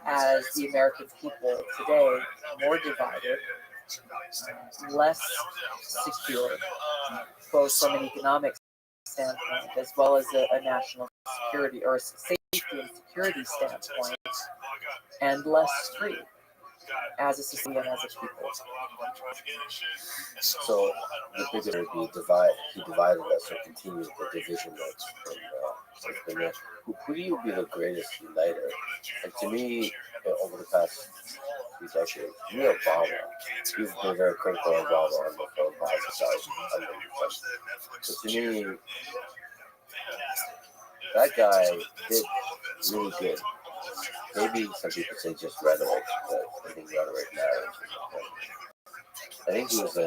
as the American people today more divided, less secure, both from an economic standpoint as well as a national security or a safety and security standpoint, and less free as a society and as a people. So the bigger he divided us or continued the division that's been there. Who do you be the greatest uniter? And to me, over the past few decades, Obama. You've been very critical of Obama on the Biden side. So to me, that guy did really good. Maybe some people say just rhetoric, but I think rhetoric matters. I think he was,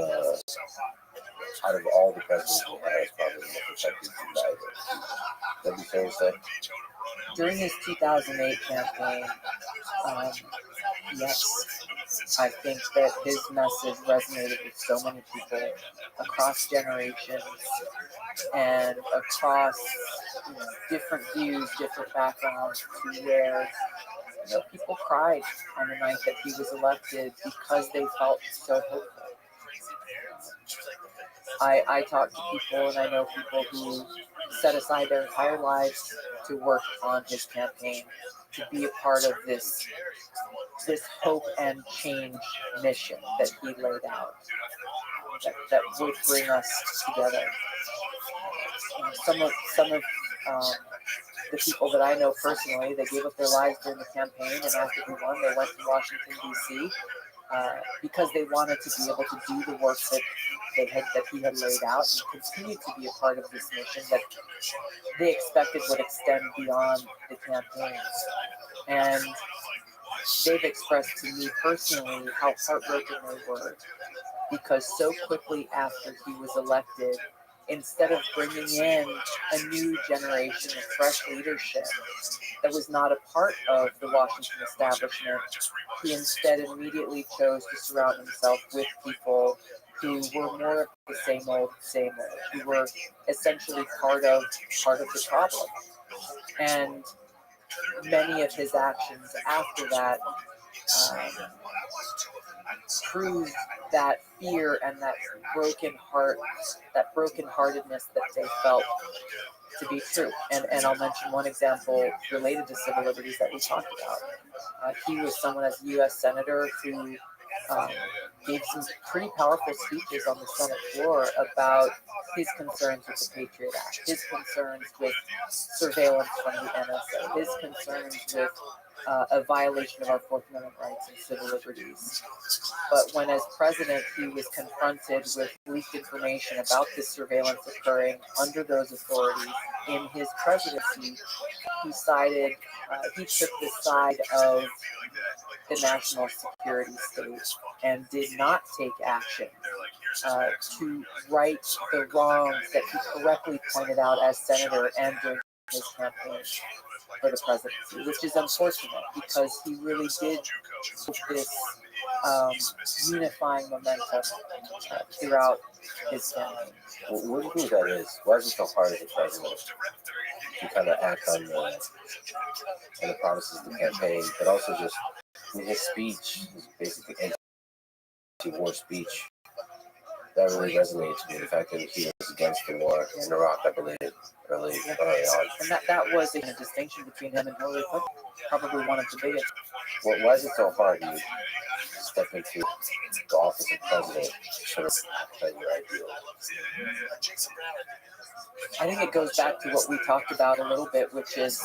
out of all the presidents we had, probably the most effective uniter. That'd be fair to say? During his 2008 campaign, yes, I think that his message resonated with so many people across generations and across different views, different backgrounds, to where people cried on the night that he was elected because they felt so hopeful. I talk to people, and I know people who set aside their entire lives to work on his campaign, to be a part of this hope and change mission that he laid out, that would bring us together. Some of the people that I know personally, they gave up their lives during the campaign, and after he won, they went to Washington, D.C., because they wanted to be able to do the work that he had laid out and continue to be a part of this mission that they expected would extend beyond the campaign. And they've expressed to me personally how heartbroken they were, because so quickly after he was elected, instead of bringing in a new generation of fresh leadership that was not a part of the Washington establishment, he instead immediately chose to surround himself with people who were more of the same old, who were essentially part of the problem. And many of his actions after that proved that fear and that brokenheartedness that they felt to be true. And I'll mention one example related to civil liberties that we talked about. He was someone as a U.S. Senator who gave some pretty powerful speeches on the Senate floor about his concerns with the Patriot Act, his concerns with surveillance from the NSA, his concerns with a violation of our Fourth Amendment rights and civil liberties. But when, as president, he was confronted with leaked information about this surveillance occurring under those authorities in his presidency, he took the side of the national security state and did not take action to right the wrongs that he correctly pointed out as senator and during his campaign for the presidency, which is unfortunate because he really did this unifying momentum throughout his campaign. Well, what do you think that is? Why is it so hard as a president to kind of act on the promises of the campaign, but also just in his speech, his basically anti-war speech, that really resonated to me. The fact that he was against the war in Iraq, I believe, early on. And that was a distinction between him and Hillary Clinton, probably one of the biggest. Well, why is it so hard to step into the office of president, sort of act on your ideal? I think it goes back to what we talked about a little bit, which is,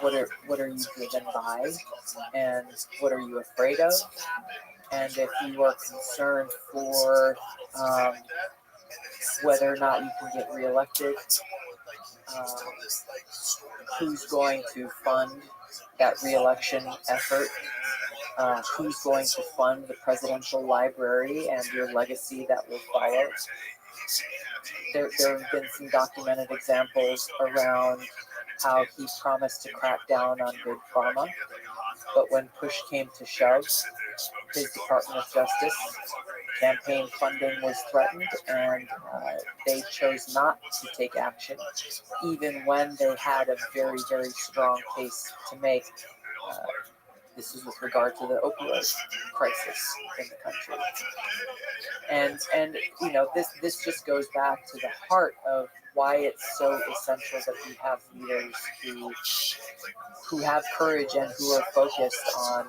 what are you driven by, and what are you afraid of, and if you are concerned for whether or not you can get reelected, who's going to fund that reelection effort, who's going to fund the presidential library and your legacy that will follow. There have been some documented examples around how he promised to crack down on big pharma, but when push came to shove, his Department of Justice campaign funding was threatened, and they chose not to take action, even when they had a very, very strong case to make. This is with regard to the opioid crisis in the country. And this just goes back to the heart of why it's so essential that we have leaders who have courage and who are focused on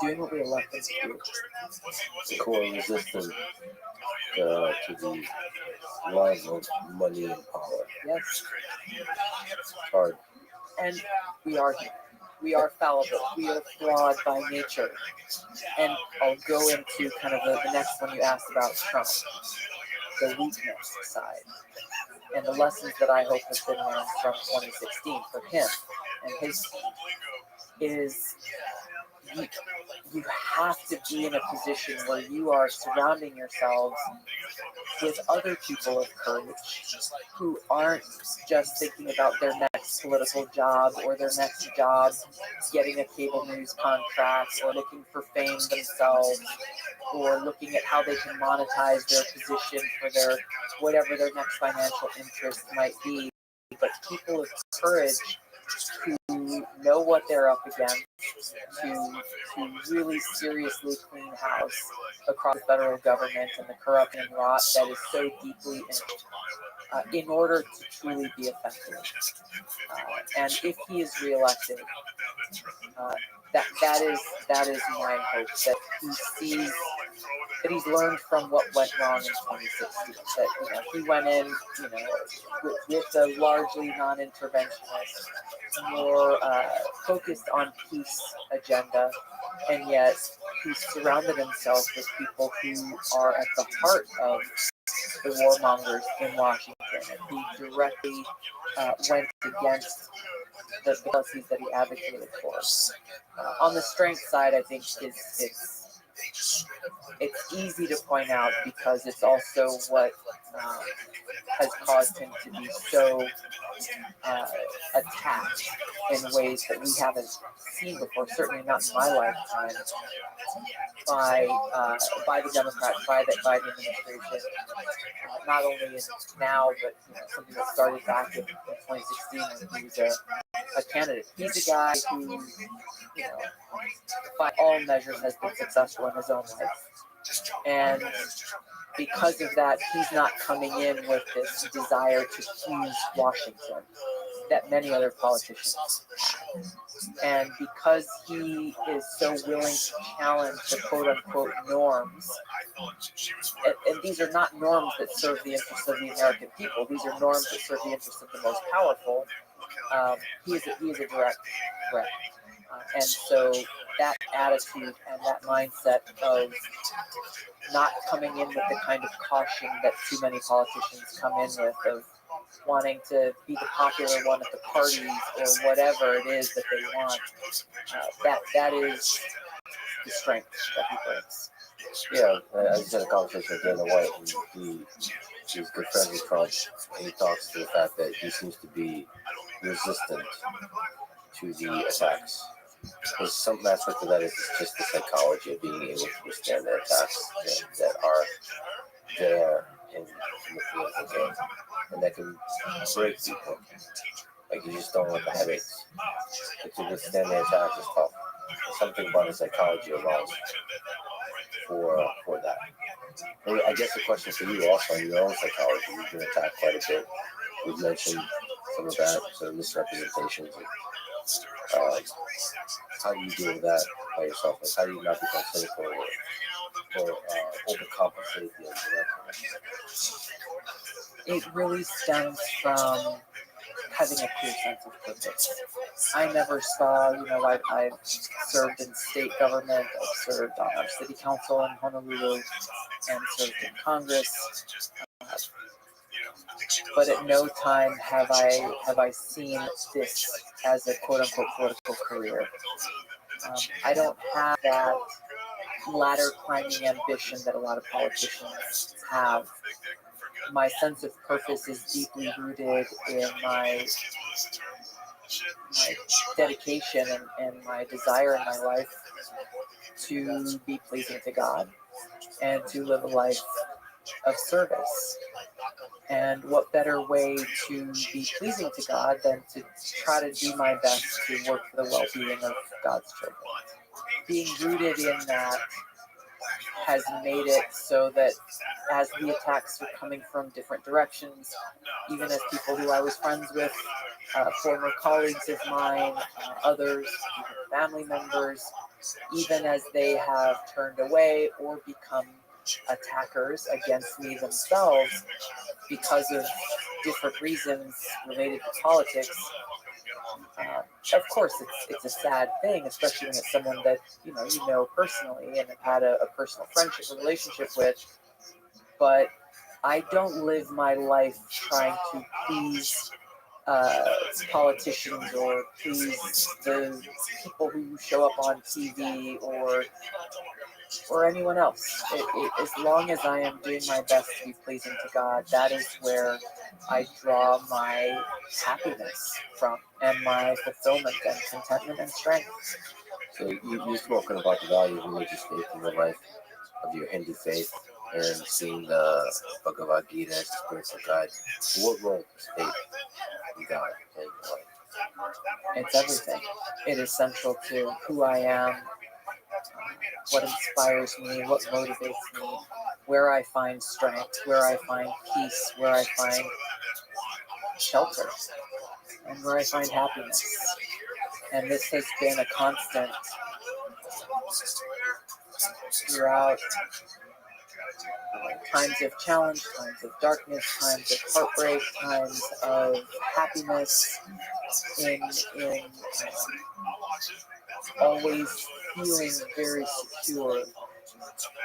doing what we elect them to do. Core resistant to the love of money and power. Yes. It's hard. And we are human. We are fallible. We are flawed by nature. And I'll go into kind of the next one you asked about Trump, the weakness side, and the lessons that I hope have been learned from 2016 for him and his team is you have to be in a position where you are surrounding yourselves with other people of courage who aren't just thinking about their next political job or their next job, getting a cable news contract or looking for fame themselves or looking at how they can monetize their position for their whatever their next financial interest might be, but people of courage who know what they're up against, to really seriously clean house across the federal government and the corruption and rot that is so deeply in order to truly be effective. And if he is reelected, that is my hope, that he sees that he's learned from what went wrong in 2016. That he went in, with a largely non-interventionist, more focused on peace agenda, and yet he surrounded himself with people who are at the heart of the warmongers in Washington, and who directly went against the policies that he advocated for. On the strength side, I think it's easy to point out because it's also what has caused him to be so attacked in ways that we haven't seen before, certainly not in my lifetime. by the Democrats, by the administration, not only now, but something that started back in 2016 when he was a candidate. He's a guy who, by all measures, has been successful in his own life, and because of that, he's not coming in with this desire to please Washington that many other politicians have. And because he is so willing to challenge the quote-unquote norms, and these are not norms that serve the interests of the American people, these are norms that serve the interests of the most powerful, he is a direct threat. And so that attitude and that mindset of not coming in with the kind of caution that too many politicians come in with, of wanting to be the popular one at the parties or whatever it is that they want, that is the strength that he brings. Yeah, I just had a conversation with Dana White, and he's good friends with Trump, and he talks to the fact that he seems to be resistant to the attacks. There's some aspect of that is just the psychology of being able to withstand the attacks that are there in the political game, and that can break people. Like, you just don't want the headaches. But to withstand the attacks is tough. There's something about the psychology allows for that. And I guess the question for you also, in your own psychology, you've been attacked quite a bit. We've mentioned some of that, some misrepresentations. How do you deal with that by yourself? Like, how do you not become cynical or overcompensate the other direction? It really stems from having a clear sense of purpose. I never saw, I've served in state government, I've served on our city council in Honolulu, and served in Congress. But at no time have I seen this as a quote-unquote political career. I don't have that ladder climbing ambition that a lot of politicians have. My sense of purpose is deeply rooted in my dedication and my desire in my life to be pleasing to God and to live a life of service. And what better way to be pleasing to God than to try to do my best to work for the well-being of God's children. Being rooted in that has made it so that as the attacks are coming from different directions, even as people who I was friends with, former colleagues of mine, others, even family members, even as they have turned away or become attackers against me themselves because of different reasons related to politics. Of course, it's a sad thing, especially when it's someone that you know personally and have had a personal friendship or relationship with. But I don't live my life trying to please politicians or please the people who show up on TV or anyone else. As long as I am doing my best to be pleasing to God, that is where I draw my happiness from, and my fulfillment and contentment and strength. So you've spoken about the value of religious faith in your life, of your Hindu faith, and seeing the Bhagavad Gita as the spiritual guide. What role does faith in God play in your life? It's everything. It is central to who I am, what inspires me, what motivates me, where I find strength, where I find peace, where I find shelter, and where I find happiness. And this has been a constant throughout times of challenge, times of darkness, times of heartbreak, times of happiness, in always feeling very secure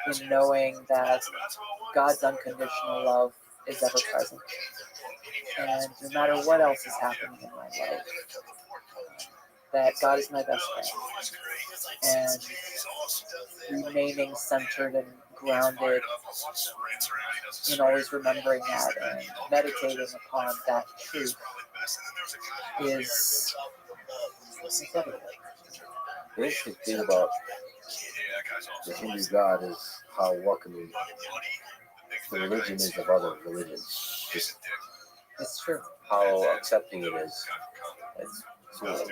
in knowing that God's unconditional love is ever present. And no matter what else is happening in my life, that God is my best friend. And remaining centered and grounded in always remembering that and meditating upon that truth is everything. The interesting thing about the Hindu God is how welcoming the religion is of other religions. Just It's true. how accepting it is. So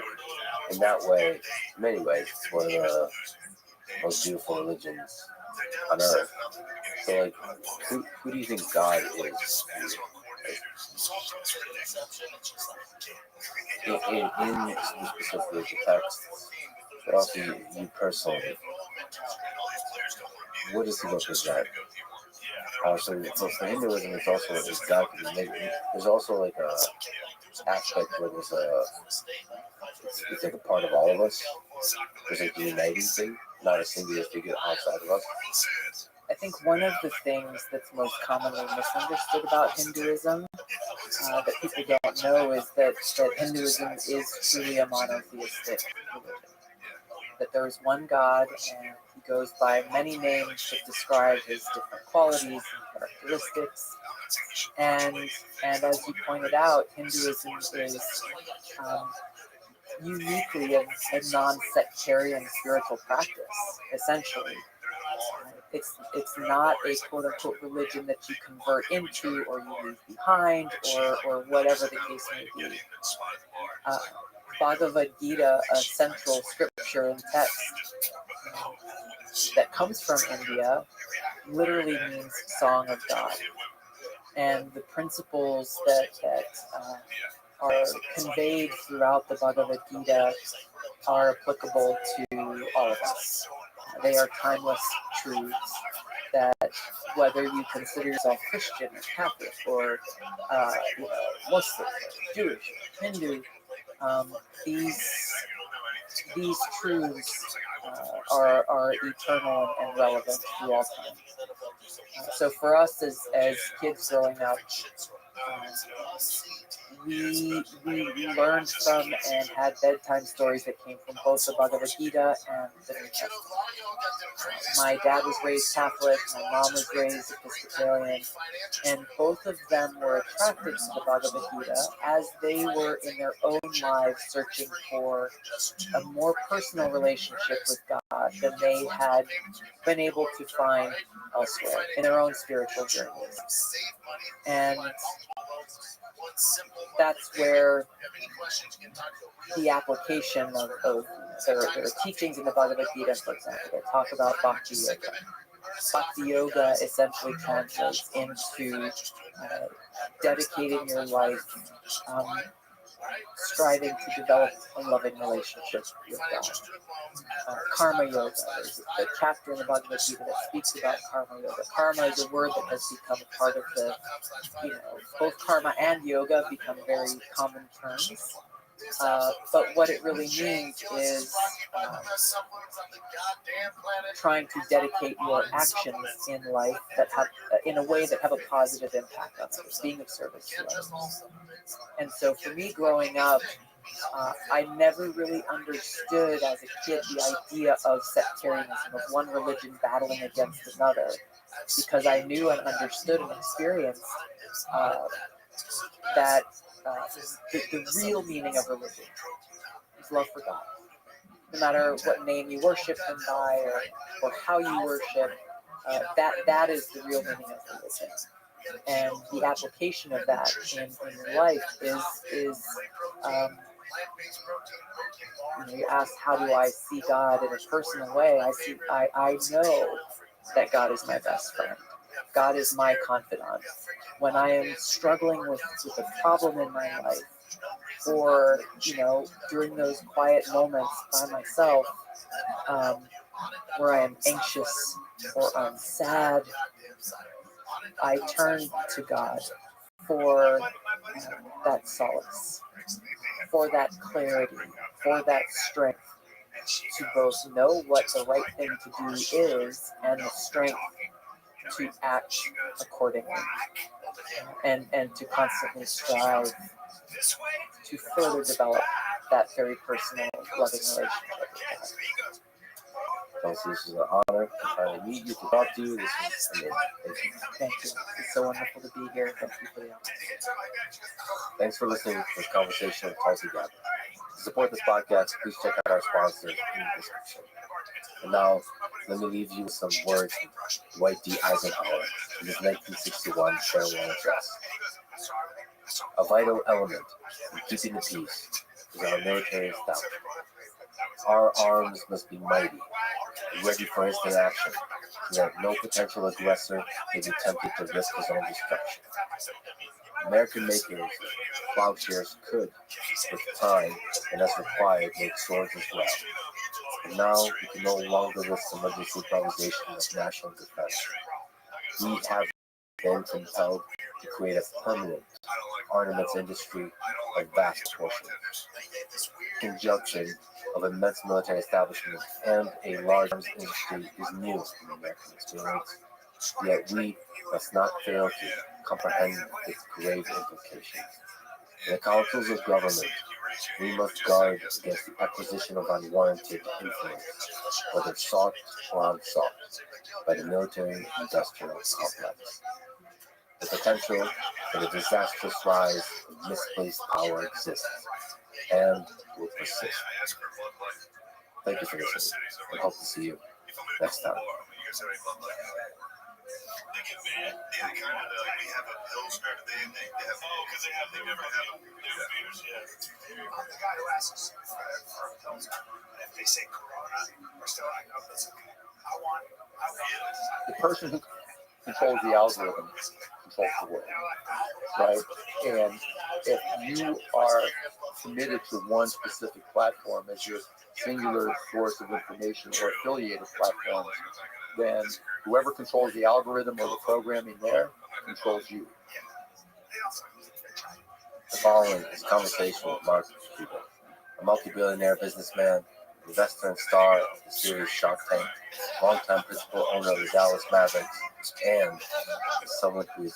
in that way, in many ways, it's one of the most beautiful religions on earth. So, like, who do you think God is? In specifically the text, but also you personally, what does he represent? So for Hinduism, it's also exactly there's also like a aspect where it's like a part of all of us. There's like a uniting thing, not a singular figure outside of us. I think one of the things that's most commonly misunderstood about Hinduism that people don't know is that Hinduism is truly a monotheistic religion. That there is one God, and he goes by many names that describe his different qualities and characteristics. And as you pointed out, Hinduism is uniquely a non-sectarian spiritual practice, essentially. It's not a quote-unquote religion that you convert into or you leave behind or whatever the case may be. Bhagavad Gita, a central scripture and text that comes from India, literally means Song of God. And the principles that are conveyed throughout the Bhagavad Gita are applicable to all of us. They are timeless truths that whether you consider yourself Christian or Catholic or Muslim, Jewish, Hindu, these truths are eternal and relevant through all time. So for us as kids growing up, we learned from and had bedtime stories that came from both the Bhagavad Gita and the New Testament. My dad was raised Catholic, my mom was raised Episcopalian, and both of them were attracted to the Bhagavad Gita as they were in their own lives searching for a more personal relationship with God than they had been able to find elsewhere in their own spiritual journeys. And that's where the application of their teachings in the Bhagavad Gita, for example, they talk about Bhakti Yoga. Bhakti Yoga essentially translates into dedicating your life, striving to develop a loving relationship with God. Karma Yoga, there's a chapter in the Bhagavad Gita that speaks about Karma Yoga. Karma is a word that has become a part of the, both karma and yoga become very common terms. But what it really means is trying to dedicate your actions in life that have, in a way that have a positive impact on others, being of service to others. And so for me growing up, I never really understood as a kid the idea of sectarianism, of one religion battling against another, because I knew and understood and experienced that the real meaning of religion is love for God. No matter what name you worship Him by or how you worship, that is the real meaning of religion. And the application of that in life is you asked, how do I see God in a personal way? I know that God is my best friend. God is my confidant. When I am struggling with a problem in my life, or during those quiet moments by myself, where I am anxious or I'm sad, I turn to God for that solace, for that clarity, for that strength to both know what the right thing to do is and the strength to act accordingly, and to constantly strive to further develop that very personal, loving relationship with God. So this is an honor to finally meet you, to talk to you. This is amazing. Thank you. It's so wonderful to be here. Thank you for the honor. Thanks for listening to this conversation with Tulsi Gabbard. To support this podcast, please check out our sponsors in the description. And now, let me leave you with some words from Dwight D. Eisenhower in his 1961 farewell address. A vital element in keeping the peace is our military stout. Our arms must be mighty, ready for instant action, so that no potential aggressor may be tempted to risk his own destruction. American makers, plowshares could, with time and as required, make swords as well. But now we can no longer risk emergency improvisation of national defense. We have been compelled to create a permanent armaments industry of vast proportions. Conjunction of immense military establishment and a large arms industry is new in American experience, yet we must not fail to comprehend its grave implications. In the councils of government, we must guard against the acquisition of unwarranted influence, whether sought or unsought, by the military-industrial complex. The potential for the disastrous rise of misplaced power exists and will persist. Thank you for listening, and hope to see you next time. The person who controls the algorithm controls the world, right? And if you are committed to one specific platform as your singular source of information or affiliated platforms, then whoever controls the algorithm or the programming there controls you. The following is a conversation with Mark Cuban, a multi-billionaire businessman, investor and star of the series Shark Tank, longtime principal owner of the Dallas Mavericks, and someone who is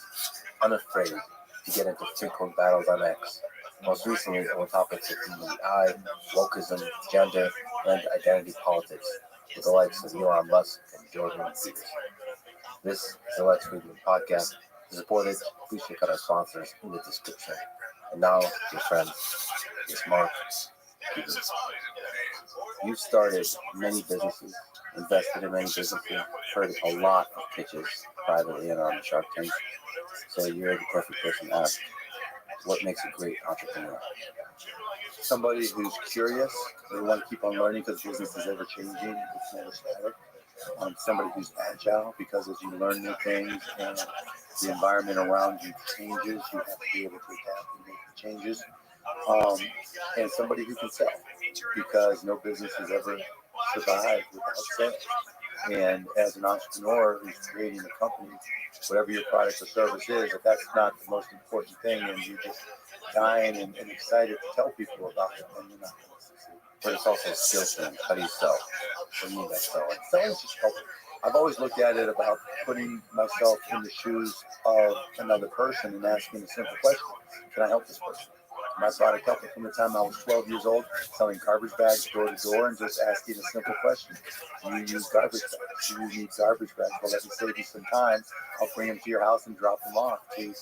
unafraid to get into frequent battles on X. Most recently on topics of DEI, wokeism, gender, and identity politics, with the likes of Elon Musk and Jordan Peterson. This is the Lex Friedman Podcast. To support it, please check out our sponsors in the description. And now, dear friends, it's Mark. You've started many businesses, invested in many businesses, heard a lot of pitches privately and on the Shark Tank. So you're the perfect person to ask, what makes a great entrepreneur? Somebody who's curious, they want to keep on learning because business is ever changing, it's never static. Somebody who's agile, because as you learn new things and the environment around you changes, you have to be able to adapt and make the changes. And somebody who can sell, because no business has ever survived without sales. And as an entrepreneur who's creating a company, whatever your product or service is, if that's not the most important thing and you're just dying and excited to tell people about it, then you're not going to succeed. But it's also a skill thing. How do you sell? What do you mean by selling? Selling is just helping. I've always looked at it about putting myself in the shoes of another person and asking a simple question. Can I help this person? My product helped from the time I was 12 years old, selling garbage bags door to door and just asking a simple question. Do you use garbage bags? Do you need garbage bags? Well, let me save you some time. I'll bring them to your house and drop them off. To,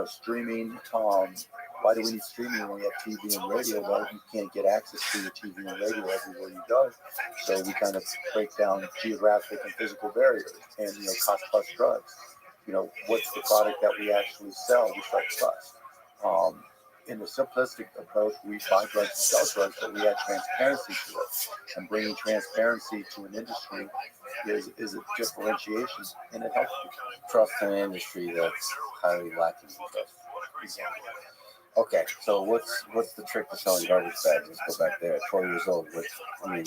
streaming. Why do we need streaming when we have TV and radio? Well, you can't get access to your TV and radio everywhere you go. So we kind of break down geographic and physical barriers and, cost plus drugs. What's the product that we actually sell? We sell trust. In the simplistic approach, we buy drugs and sell drugs, but we add transparency to it. And bringing transparency to an industry is a differentiation, and it helps you trust an industry that's highly lacking in trust. Okay, so what's the trick to selling garbage bags? Let's go back there. 12 years old. Is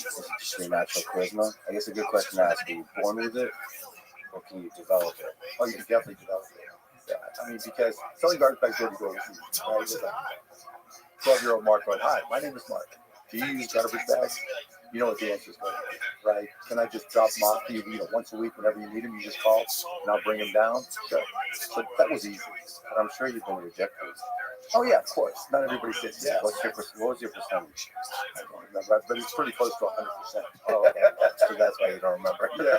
it just your natural charisma? I guess a good question to ask. Are you born with it, or can you develop it? Oh, you can definitely develop it. Yeah, because selling garbage bags door to door is easy, right? It's like 12-year-old Mark going, hi, my name is Mark. Do you use garbage bags? You know what the answer is going to be, right? Can I just drop them off to you, once a week whenever you need them? You just call and I'll bring them down? Sure. So that was easy. But I'm sure you've been rejected. Oh, yeah, of course. Not everybody says, yeah. What was your percentage? I don't remember, but it's pretty close to 100%. Oh, okay. So that's why you don't remember. Yeah,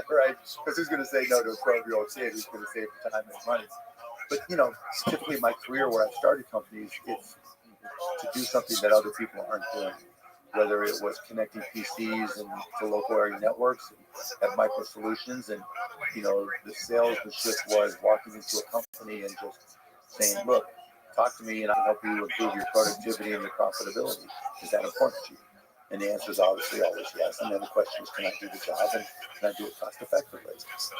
right. Because who's going to say no to a 12-year-old kid who's going to save time and money? But, typically my career where I've started companies, it's to do something that other people aren't doing. whether it was connecting PCs and to local area networks at Micro Solutions. And, the salesmanship was walking into a company and just saying, look, talk to me and I'll help you improve your productivity and your profitability. Is that important to you? And the answer is obviously always yes. And then the question is, can I do the job and can I do it cost effectively?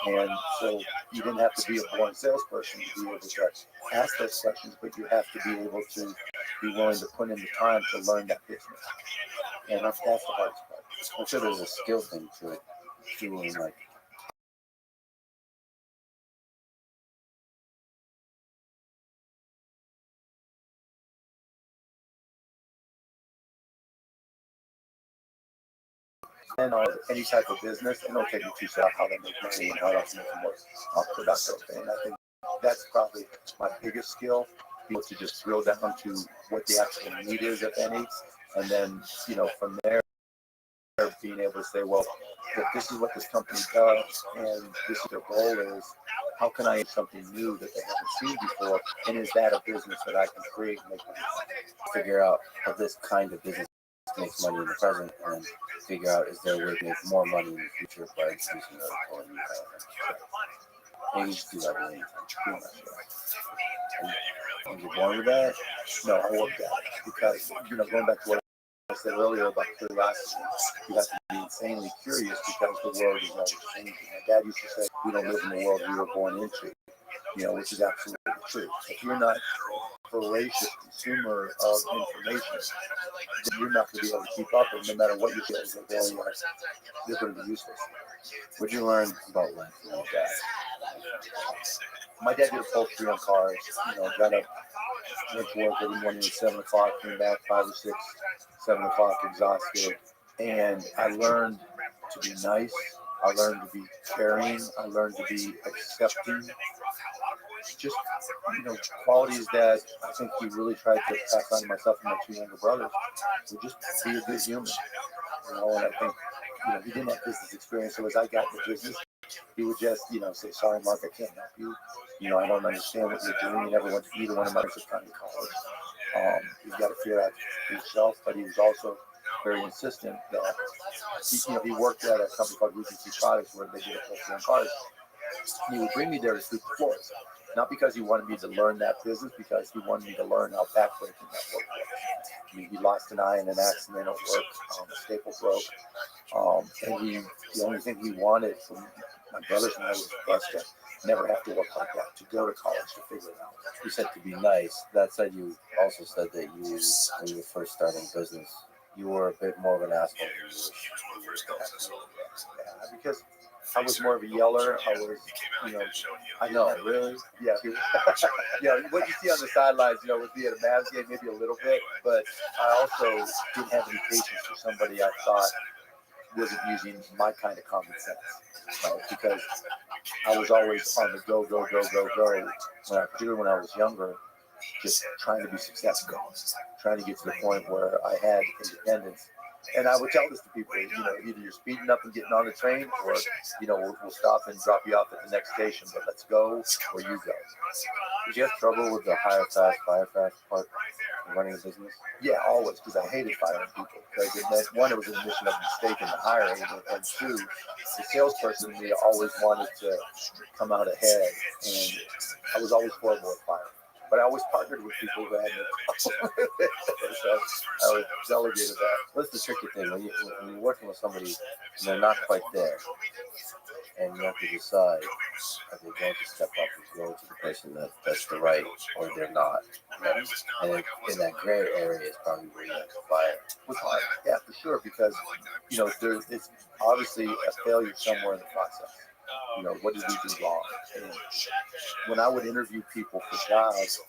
And so you didn't have to be a born salesperson to be able to ask those questions, but you have to be able to be willing to put in the time to learn that business. And that's the hardest part. I'm sure there's a skill thing to it too, and like and any type of business, and it'll take me 2 seconds how they make money and how that's make them more productive. And I think that's probably my biggest skill, be able to just drill down to what the actual need is, if any, and then from there being able to say, well, if this is what this company does and this is their goal is, how can I do something new that they haven't seen before, and is that a business that I can create and make money? figure out how this kind of business makes money in the present, and figure out is there a way to make more money in the future by increasing the or new kind of thing. And you just do that really pretty much. And you're born with that? No, I worked at it because going back to what I said earlier about curiosity, you have to be insanely curious because the world is always changing. My dad used to say, we don't live in the world we were born into, which is absolutely true. If you're not a voracious consumer of information, then you're not going to be able to keep up, and no matter what you say, they're going to be useless. What did you learn about life from your dad? My dad did upholstery on cars, got up, went to work every morning at 7 o'clock, came back 5 or 6, 7 o'clock exhausted. And I learned to be nice. I learned to be caring. I learned to be accepting. Just, qualities that I think he really tried to pass on to myself and my 2 younger brothers. Would just be a good human. And I think, he didn't have business experience. So as I got into business, he would just, say, sorry, Mark, I can't help you. I don't understand what you're doing. You never went to either one of my kids to college. You've got to figure out yourself. But he was also very insistent that he worked at a company called Regency Products where they did upholstery on cars. He would bring me there to sweep the floors. Not because he wanted me to learn that business, because he wanted me to learn how backbreaking that work was. He lost an eye in an accident at work. A staple broke. And the only thing he wanted from my brothers and I was to never have to work like that, to go to college to figure it out. You said to be nice. That said, you also said that you, when you were first starting business, you were a bit more of an asshole than you were. Yeah, because I was more of a yeller. I was, I know, really? Yeah. Yeah, what you see on the sidelines, with me at a Mavs game, maybe a little bit, but I also didn't have any patience for somebody I thought wasn't using my kind of common sense, right? Because I was always on the go, particularly when I was younger, just trying to be successful, trying to get to the point where I had independence. And I would tell this to people, either you're speeding up and getting on the train, or, we'll stop and drop you off at the next station, but let's go where you go. Did you have trouble with the hire fast, fire fast part of running a business? Yeah, always, because I hated firing people. Because it meant, one, it was an admission of mistake in the hiring, and 2, the salesperson in me always wanted to come out ahead, and I was always horrible at firing. But I always partnered with people who had no problem with it. So I would delegate that. What's the tricky thing? When you're working with somebody and they're not quite there, and you have to decide, are they going to step up and go to the person that's the right, or they're not? And in that gray area is probably where you have to fire. Yeah, for sure, because, it's obviously a failure somewhere in the process. What did we do wrong? And when I would interview people for jobs,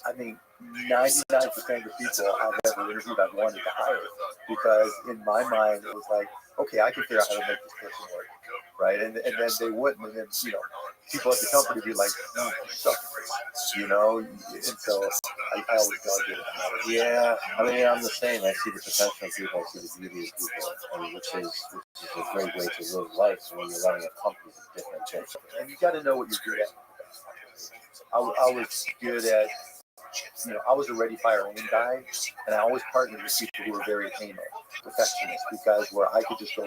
99% of the people I've ever interviewed, I've wanted to hire, because in my mind it was like, okay, I can figure out how to make this person work, right? And then they wouldn't, and then people at the company would be like, no, you suck at this, and so I always delegated. Yeah, I'm the same. I see the potential of people, I see the beauty of people, which is a great way to live life when you're running a company with different things. And you got to know what you're good at. I was good at I was a ready, fire, aim guy, and I always partnered with people who were very anal, perfectionists, because where I could just go,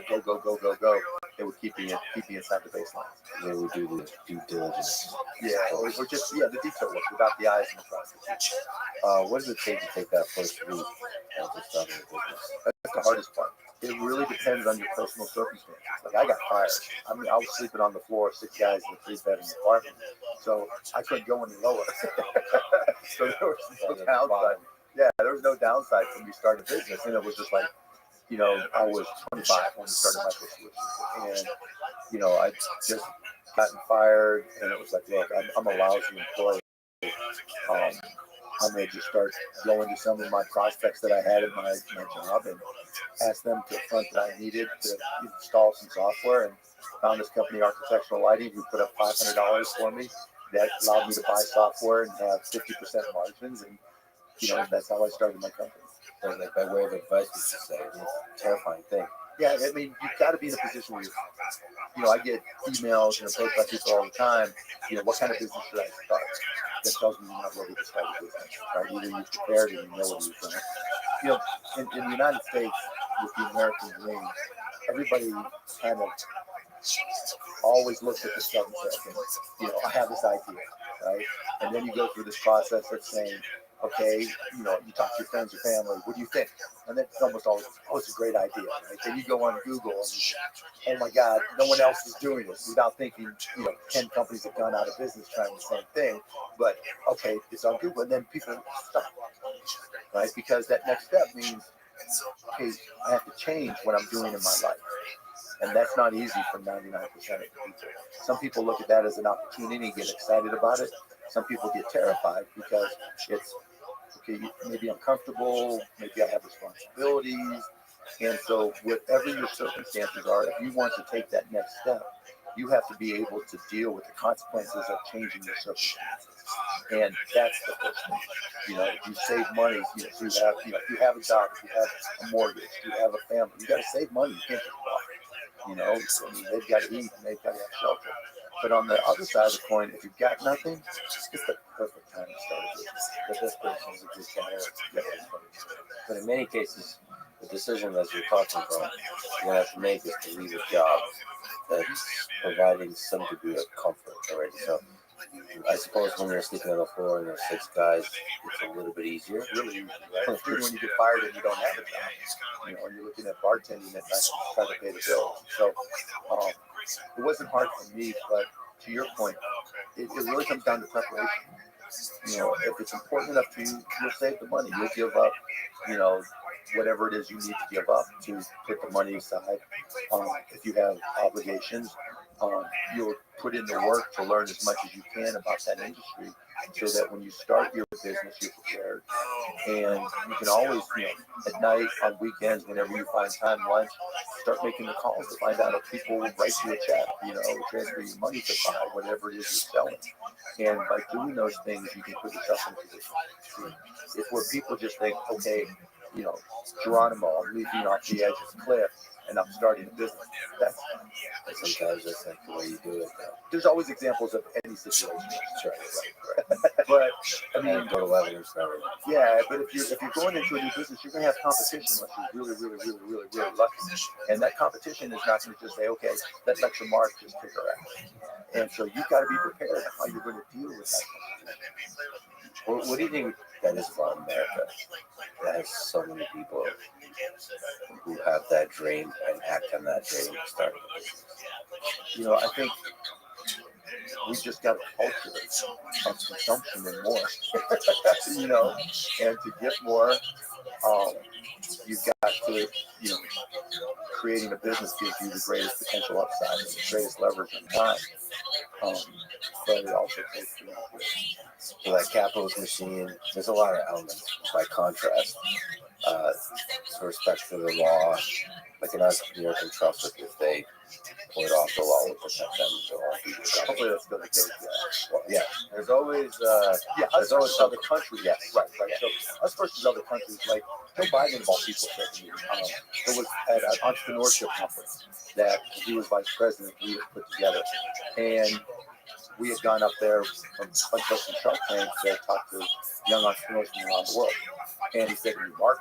it would keep me inside the baseline. They would do the due diligence. Yeah, or just the detail work without the eyes and the process. What does it take to take that first week to start a business? That's the hardest part. It really depends on your personal circumstances. Like I got fired. I mean, I was sleeping on the floor, 6 guys in a 3-bedroom apartment, so I couldn't go any lower. So there was no downside. Yeah, there was no downside for me starting a business, and it was just like, I was 25 when we started Micro Solutions, and I just gotten fired, and it was like, look, I'm a lousy employee. I'm going to just start going to some of my prospects that I had in my job and ask them to front that I needed to install some software, and found this company, Architectural Lighting, who put up $500 for me. That allowed me to buy software and have 50% margins, and that's how I started my company. So, like, by way of advice, you say it's a terrifying thing. Yeah, I mean, you've got to be in a position where I get emails and approached by people all the time. What kind of business should I start? That tells me you're not ready to start a business, right? Either you've prepared and you know what you're doing. In the United States, with the American dream, everybody kind of always looks at the stuff and says, I have this idea, right? And then you go through this process of saying, okay, you talk to your friends, your family, what do you think? And that's almost always, it's a great idea, right? Then you go on Google and, oh my God, no one else is doing this, without thinking, 10 companies have gone out of business trying the same thing. But okay, it's on Google, and then people stop, right? Because that next step means, okay, I have to change what I'm doing in my life. And that's not easy for 99% of the people. Some people look at that as an opportunity and get excited about it. Some people get terrified because it's, okay, maybe I'm comfortable, maybe I have responsibilities. And so whatever your circumstances are, if you want to take that next step, you have to be able to deal with the consequences of changing your circumstances. And that's the first thing. If you save money, if you have a job, if you have a mortgage, if you have a family, you got to save money. You can't just buy. They've got to eat and they've got to have shelter. But on the other side of the coin, if you've got nothing, it's the perfect time to start a business. Because this person is a good guy. But in many cases, the decision, as you're talking about, you're going to have to make is to leave a job that's providing some degree of comfort already. So I suppose when you're sleeping on the floor and there's 6 guys, it's a little bit easier. Really easy, right? Particularly when you get fired and you don't have a job. Or you're looking at bartending at night trying to pay the bills. So it wasn't hard for me, but to your point, it really comes down to preparation. If it's important enough to you, you'll save the money. You'll give up, whatever it is you need to give up to put the money aside. If you have obligations, you'll put in the work to learn as much as you can about that industry, so that when you start your business, you're prepared. And you can always, at night, on weekends, whenever you find time, lunch, start making the calls to find out if people will write you a check, transfer you money to buy whatever it is you're selling. And by doing those things, you can put yourself in a position. It's where people just think, okay, Geronimo, I'm leaping off the edge of the cliff and I'm starting a business. Sometimes that's like the way you do it. There's always examples of any situation. Right. But I mean, go to weather and stuff. Yeah, but if you're going into a new business, you're going to have competition unless you're really lucky. And that competition is not going to just say, okay, let Lecture Mark just kick her ass. And so you've got to be prepared on how you're going to deal with that competition. What do you think that is about America that has so many people who have that dream and act on that dream and start a business? I think we just got a culture of consumption and more, and to get more, you've got to, creating a business gives you the greatest potential upside and the greatest leverage in time. But it also takes so that capitalist machine, there's a lot of elements. By contrast, respect for the law, like an entrepreneur can trust it if they pull it off, the law will protect them. Hopefully that's still the case. Yeah. There's always us versus other countries. Yes, right. So us versus other countries, like Joe Biden of all people said to me, there was at an entrepreneurship conference that he was vice president, we put together, and we had gone up there from a bunch of us in Shark Tank to talk to young entrepreneurs from around the world. And he said to me, Mark,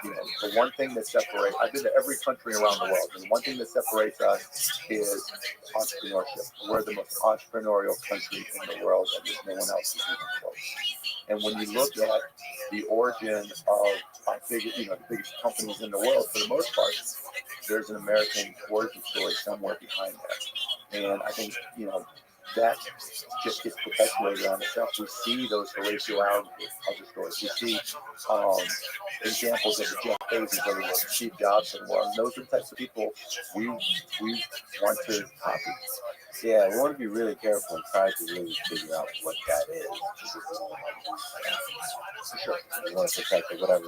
the one thing that separates, I've been to every country around the world, and the one thing that separates us is entrepreneurship. We're the most entrepreneurial country in the world, and there's no one else who's even close. And when you look at the origin of our the biggest companies in the world, for the most part, there's an American origin story somewhere behind that. And I think, that just gets perpetuated on itself. We see those Horatio Allen other stories. We see examples of the Jeff Bezos of the world, Steve Jobs of the world. Those are the types of people we want to copy. Yeah, we want to be really careful and try to really figure out what that is. For sure. We want to protect it, whatever,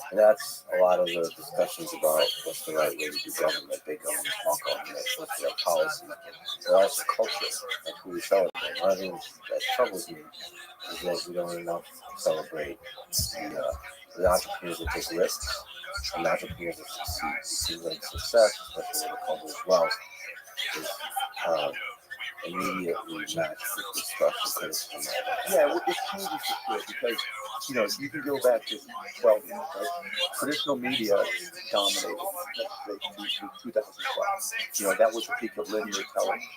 And that's a lot of the discussions about what's the right way to do government, big government, small government, what's the right policy. There are some culture. That's who we celebrate. One of the things that troubles me is that we don't enough celebrate the entrepreneurs that take risks and the entrepreneurs that succeed. We see like success, especially with the company's wealth, is immediately matched with destruction, criticism. Yeah, it changes for sure because you can go back to 12 years, right? Traditional media dominated, let's say, 2012. That was the peak of linear television.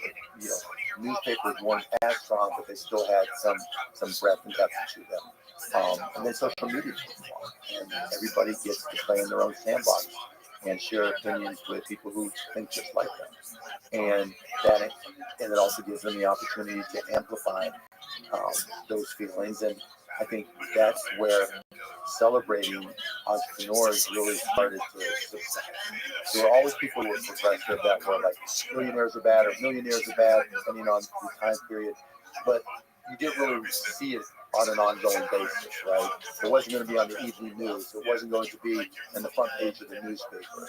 Newspapers weren't as strong, but they still had some breadth and depth to them. And then social media came along, and everybody gets to play in their own sandbox and share opinions with people who think just like them. And it also gives them the opportunity to amplify those feelings. And I think that's where celebrating entrepreneurs really started to subside. There were always people who were progressive that were like, billionaires are bad or millionaires are bad, depending on the time period. But you didn't really see it on an ongoing basis, right? It wasn't going to be on the evening news. It wasn't going to be in the front page of the newspaper.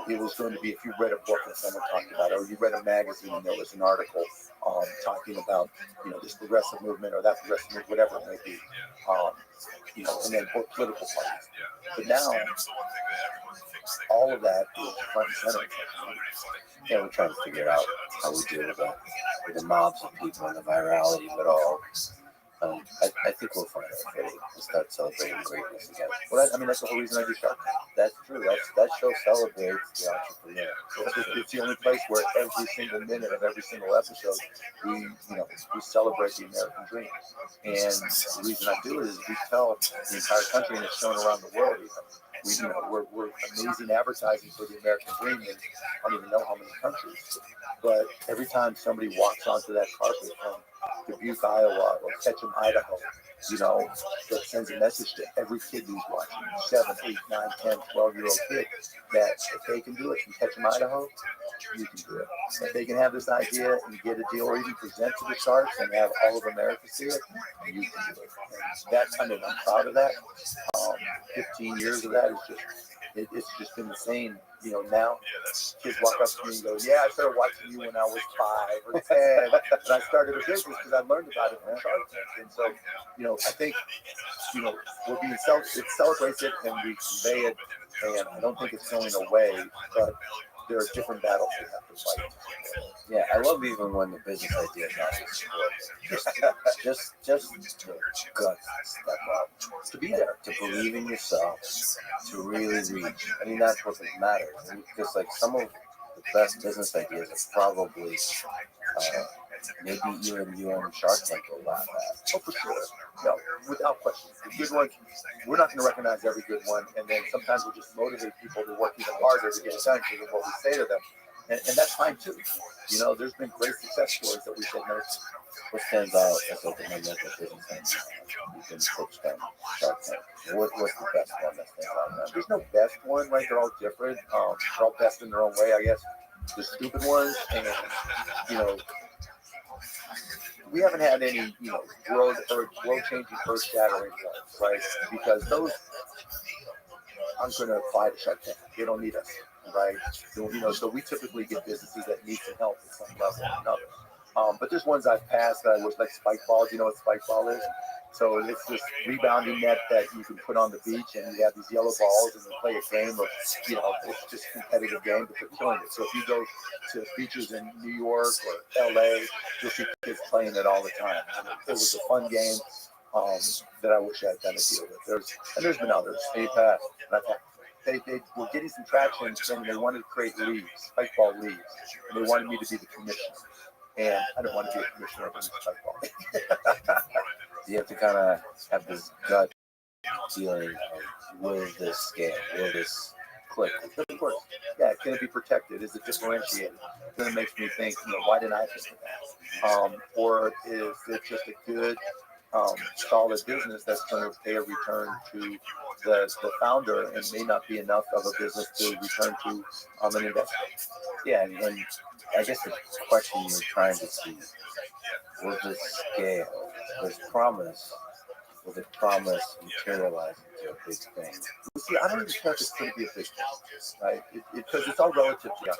It was going to be if you read a book and someone talked about it, or you read a magazine and there was an article talking about, this progressive movement or that progressive movement, whatever it may be, and then political parties. But now, all of that is front and center. Yeah, we're trying to figure out how we deal with the mobs of people and the virality of it all. I think we'll find our footing and start celebrating greatness again. Well, that's the whole reason I do Shark Tank. That's true. That show celebrates the entrepreneur. It's the only place where every single minute of every single episode we celebrate the American dream. And the reason I do it is we tell the entire country, and it's shown around the world. We're amazing advertising for the American dream in I don't even know how many countries. But every time somebody walks onto that carpet from Dubuque, Iowa, or Ketchum, Idaho, that sends a message to every kid who's watching, 7, 8, 9, 10, 12-year-old kid, that if they can do it from Ketchum, Idaho, you can do it. If they can have this idea and get a deal or even present to the Sharks and have all of America see it, you can do it. And I'm proud of that. 15 years of that is it's just been the same. Now kids walk up to me and go, yeah, I started watching you when I was 5 or 10, and I started a business because I learned about it from Shark Tank. And so, I think, we're being it celebrates it and we convey it, and I don't think it's going away, but there are different battles we have to fight. Yeah, I love even when the business idea is not just the guts to step up, To be there. to believe in yourself, to really reach. That's what matters. Because like some of the best business ideas are probably maybe even you on Shark Tank will laugh at. Oh, for sure. No, without question. The good ones, we're not going to recognize every good one, and then sometimes we'll just motivate people to work even harder to get it done because of what we say to them. And that's fine too. There's been great success stories that we said no to. What stands out as like a mental business you can coach them Shark Tank? What's the best one that stands out? There's no best one, right? They're all different. They're all best in their own way, I guess. The stupid ones, and we haven't had any, world-changing, earth-shattering ones, right? Because those aren't going to apply to Shark Tank. They don't need us, right? So we typically get businesses that need some help at some level or another. But there's ones I've passed that I wish, like spike balls. You know what spike ball is? So it's this rebounding net that you can put on the beach, and you have these yellow balls, and you play a game of, it's just a competitive game, but they're killing it. So if you go to beaches in New York or LA, you'll see kids playing it all the time. And it was a fun game that I wish I had done a deal with. There's been others. They passed. They were getting some traction, and they wanted to create leagues, spike ball leagues, and they wanted me to be the commissioner. And I don't want to be a commissioner of a spike ball. You have to kind of have this gut feeling of, will this scale? Will this click? Of course. Yeah, can it be protected? Is it differentiated? Then it makes me think, why didn't I think of that? Or is it just a good, solid business that's going to pay a return to the founder, and may not be enough of a business to return to an investor? Yeah, and I guess the question you're trying to see, will this scale, this promise, will the promise materialize into a big thing? See, I don't even care if it's going to be a big thing, right? Because it's all relative to us.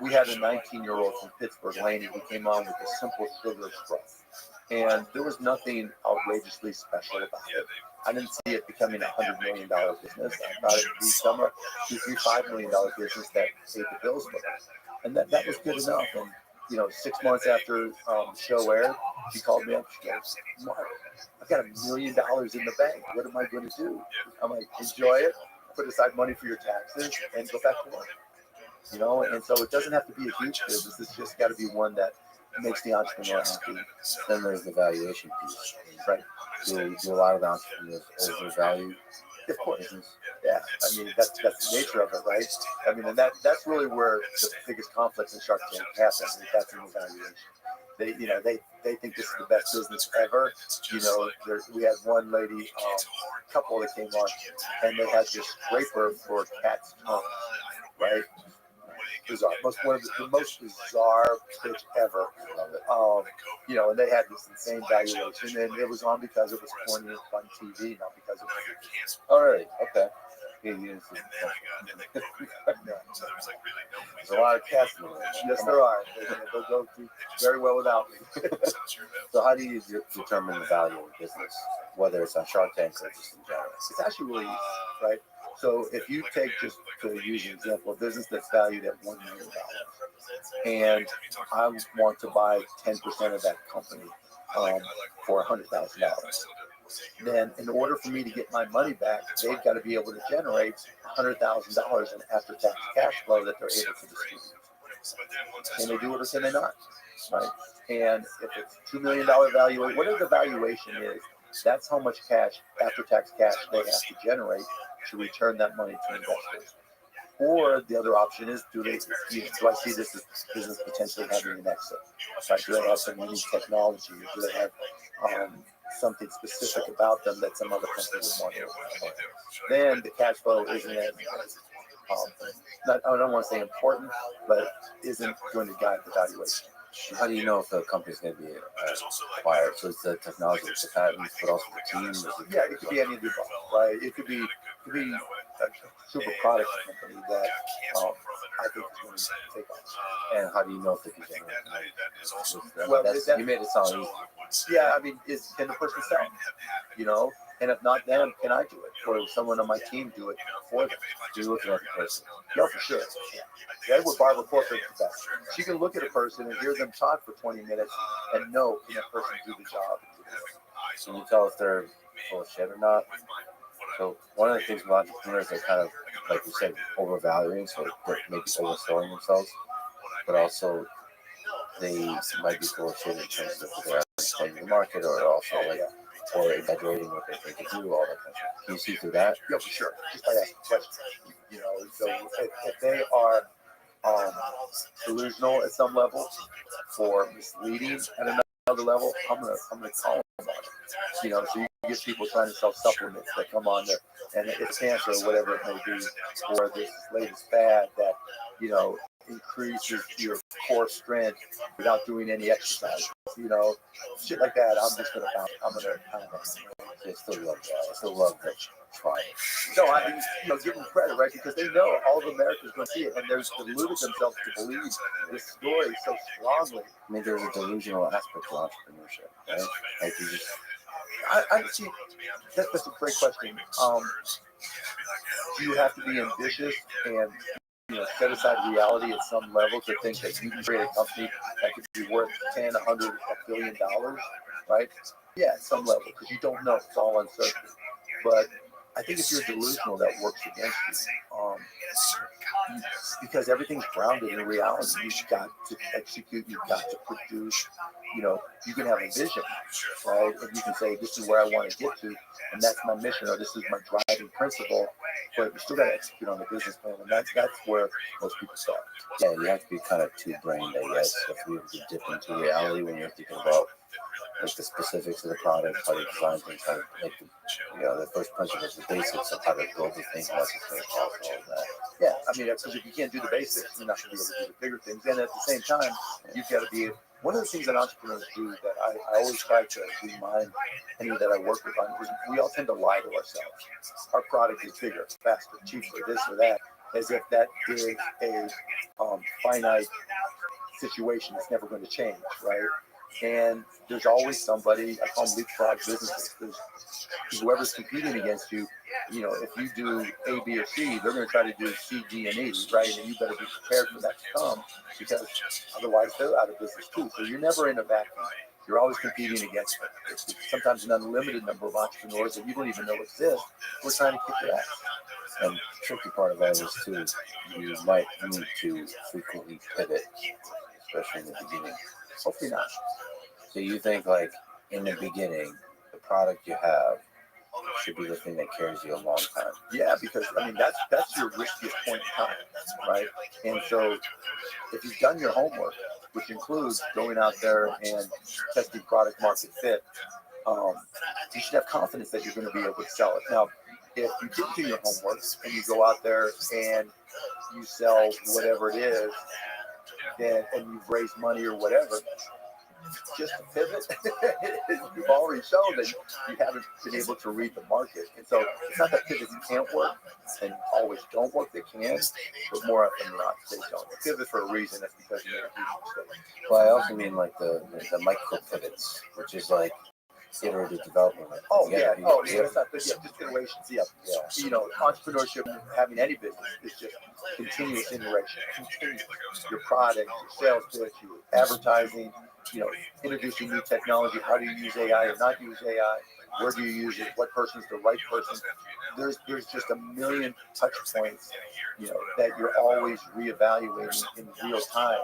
We had a 19-year-old from Pittsburgh, Laney, who came on with a simple sugar scrub. And there was nothing outrageously special about it. I didn't see it becoming a $100 million business. I thought it would become a $2, $3, $5 million business that paid the bills for us. And that was good enough. And 6 months after the show aired, she called me up. She goes, "Mark, I've got $1 million in the bank. What am I going to do?" I'm like, "Enjoy it. Put aside money for your taxes and go back to work." And so it doesn't have to be a huge business. It's just got to be one that makes the entrepreneur happy. Then there's the valuation piece. Right. Do a lot of entrepreneurs overvalue? Of course. Yeah. I mean, that's the nature of it, right? I mean, and that's really where the biggest conflicts in Shark Tank happen. That's in the valuation. They think this is the best business ever. We had one lady, couple that came on, and they had this scraper for cat's tongue, right? Bizarre. One of the most bizarre pitch ever. And they had this insane valuation, and it was on because it was corny and fun TV, not because it was. All right. Okay. There's a lot of cats. Yes, there are. They'll go through very well without me. So how do you determine the value of a business, whether it's on Shark Tank or just in general? It's actually really easy, right? So if you take, just to use an example, a business that's valued at $1 million, and I want to buy 10% of that company for $100,000, then in order for me to get my money back, they've got to be able to generate $100,000 in after-tax cash flow that they're able to distribute. Can they do it or can they not? Right? And if it's $2 million valuation, whatever the valuation is, that's how much cash, after-tax cash, they have to generate to return that money to investors. Or the other option is, do I see this as business potentially having an exit? Right? Do they have some unique technology? Or do they have something specific about them that some other company would want to have? Then the cash flow isn't as, I don't want to say important, but isn't going to guide the valuation. How do you know if the company's going to be acquired? So it's the technology, it's the patents, but also the team. Yeah, it could be any of the above, right? It could be a super product company that I think is going to take off. And how do you know if they can generate money? Well, you made it sound easy. Yeah, I mean, can the person sell? And if not them, can I do it? Or someone on my team do it for them? Do you look at the person? No, for sure. Yeah, what Barbara Corcoran does. She can look at a person and hear them talk for 20 minutes and know, can that person do the job? Can you tell if they're full of shit or not? So one of the things with entrepreneurs, they're kind of, like you said, overvaluing, so they're maybe overselling themselves, but also they might be full of shit in terms of their understanding the market, or also or exaggerating what they think to do, all that kind of stuff. Can you see through that? Yeah, for sure. Just by asking questions. So if they are delusional at some level, for misleading at another level, I'm gonna call them about it. So you get people trying to sell supplements that come on there, and it's cancer or whatever it may be, or this latest fad that increases your core strength without doing any exercise. Shit like that. I'm just gonna pound. I still love that. I still love that trying. No, I mean, give them credit, right? Because they know all of America's going to see it, and they've deluded themselves to believe this story so strongly. I mean, there's a delusional aspect to entrepreneurship, right? Like you just, I see. That's a great question. Do you have to be ambitious and set aside reality at some level to think that you can create a company that could be worth 10, 100, $1 billion, right? Yeah, at some level, because you don't know. It's all uncertain. But I think if you're delusional, that works against you. Because everything's grounded in reality. You've got to execute. You've got to produce. You can have a vision, right? And you can say, this is where I want to get to, and that's my mission, or this is my driving principle. But you still got to execute on the business plan, and that's where most people start. yeah, you have to be kind of two-brained, I guess, if you have to dip into reality when you're thinking about like the specifics of the product, how to design things, how to make the first principles, the basics of how to build the thing, how it's going to cost, all of that. Yeah, I mean, because if you can't do the basics, you're not going to be able to do the bigger things. And at the same time, you've got to be. One of the things that entrepreneurs do that I always try to remind any that I work with on is we all tend to lie to ourselves. Our product is bigger, faster, cheaper, this or that, as if that is a finite situation that's never going to change, right? And there's always somebody, I call them leapfrog businesses. There's whoever's competing against you, if you do A, B, or C, they're going to try to do C, D, and E, right? And you better be prepared for that to come, because otherwise they're out of business too. So you're never in a vacuum. You're always competing against them. It's sometimes an unlimited number of entrepreneurs that you don't even know exist. We're trying to kick your ass. And the tricky part of that is too, you might need to frequently pivot, especially in the beginning. Hopefully not. So you think like in the beginning, the product you have should be the thing that carries you a long time. Yeah, because I mean that's your riskiest point in time, right? And so if you've done your homework, which includes going out there and testing product market fit, you should have confidence that you're going to be able to sell it. Now, if you didn't do your homework and you go out there and you sell whatever it is, and you've raised money or whatever, just to pivot, you've already shown that you haven't been able to read the market. And so it's not that pivots can't work and always don't work, they can, but more often than not, they don't. They pivot for a reason, that's because you made a huge mistake. Well, I also mean like the micro pivots, which is like iterative development. That's not good. Yeah, just iterations. Yeah. Entrepreneurship, having any business, is just continuous iteration. Continuous. Your product, your sales pitch, your advertising, introducing new technology. How do you use AI or not use AI? Where do you use it? What person's the right person? There's just a million touch points, that you're always reevaluating in real time,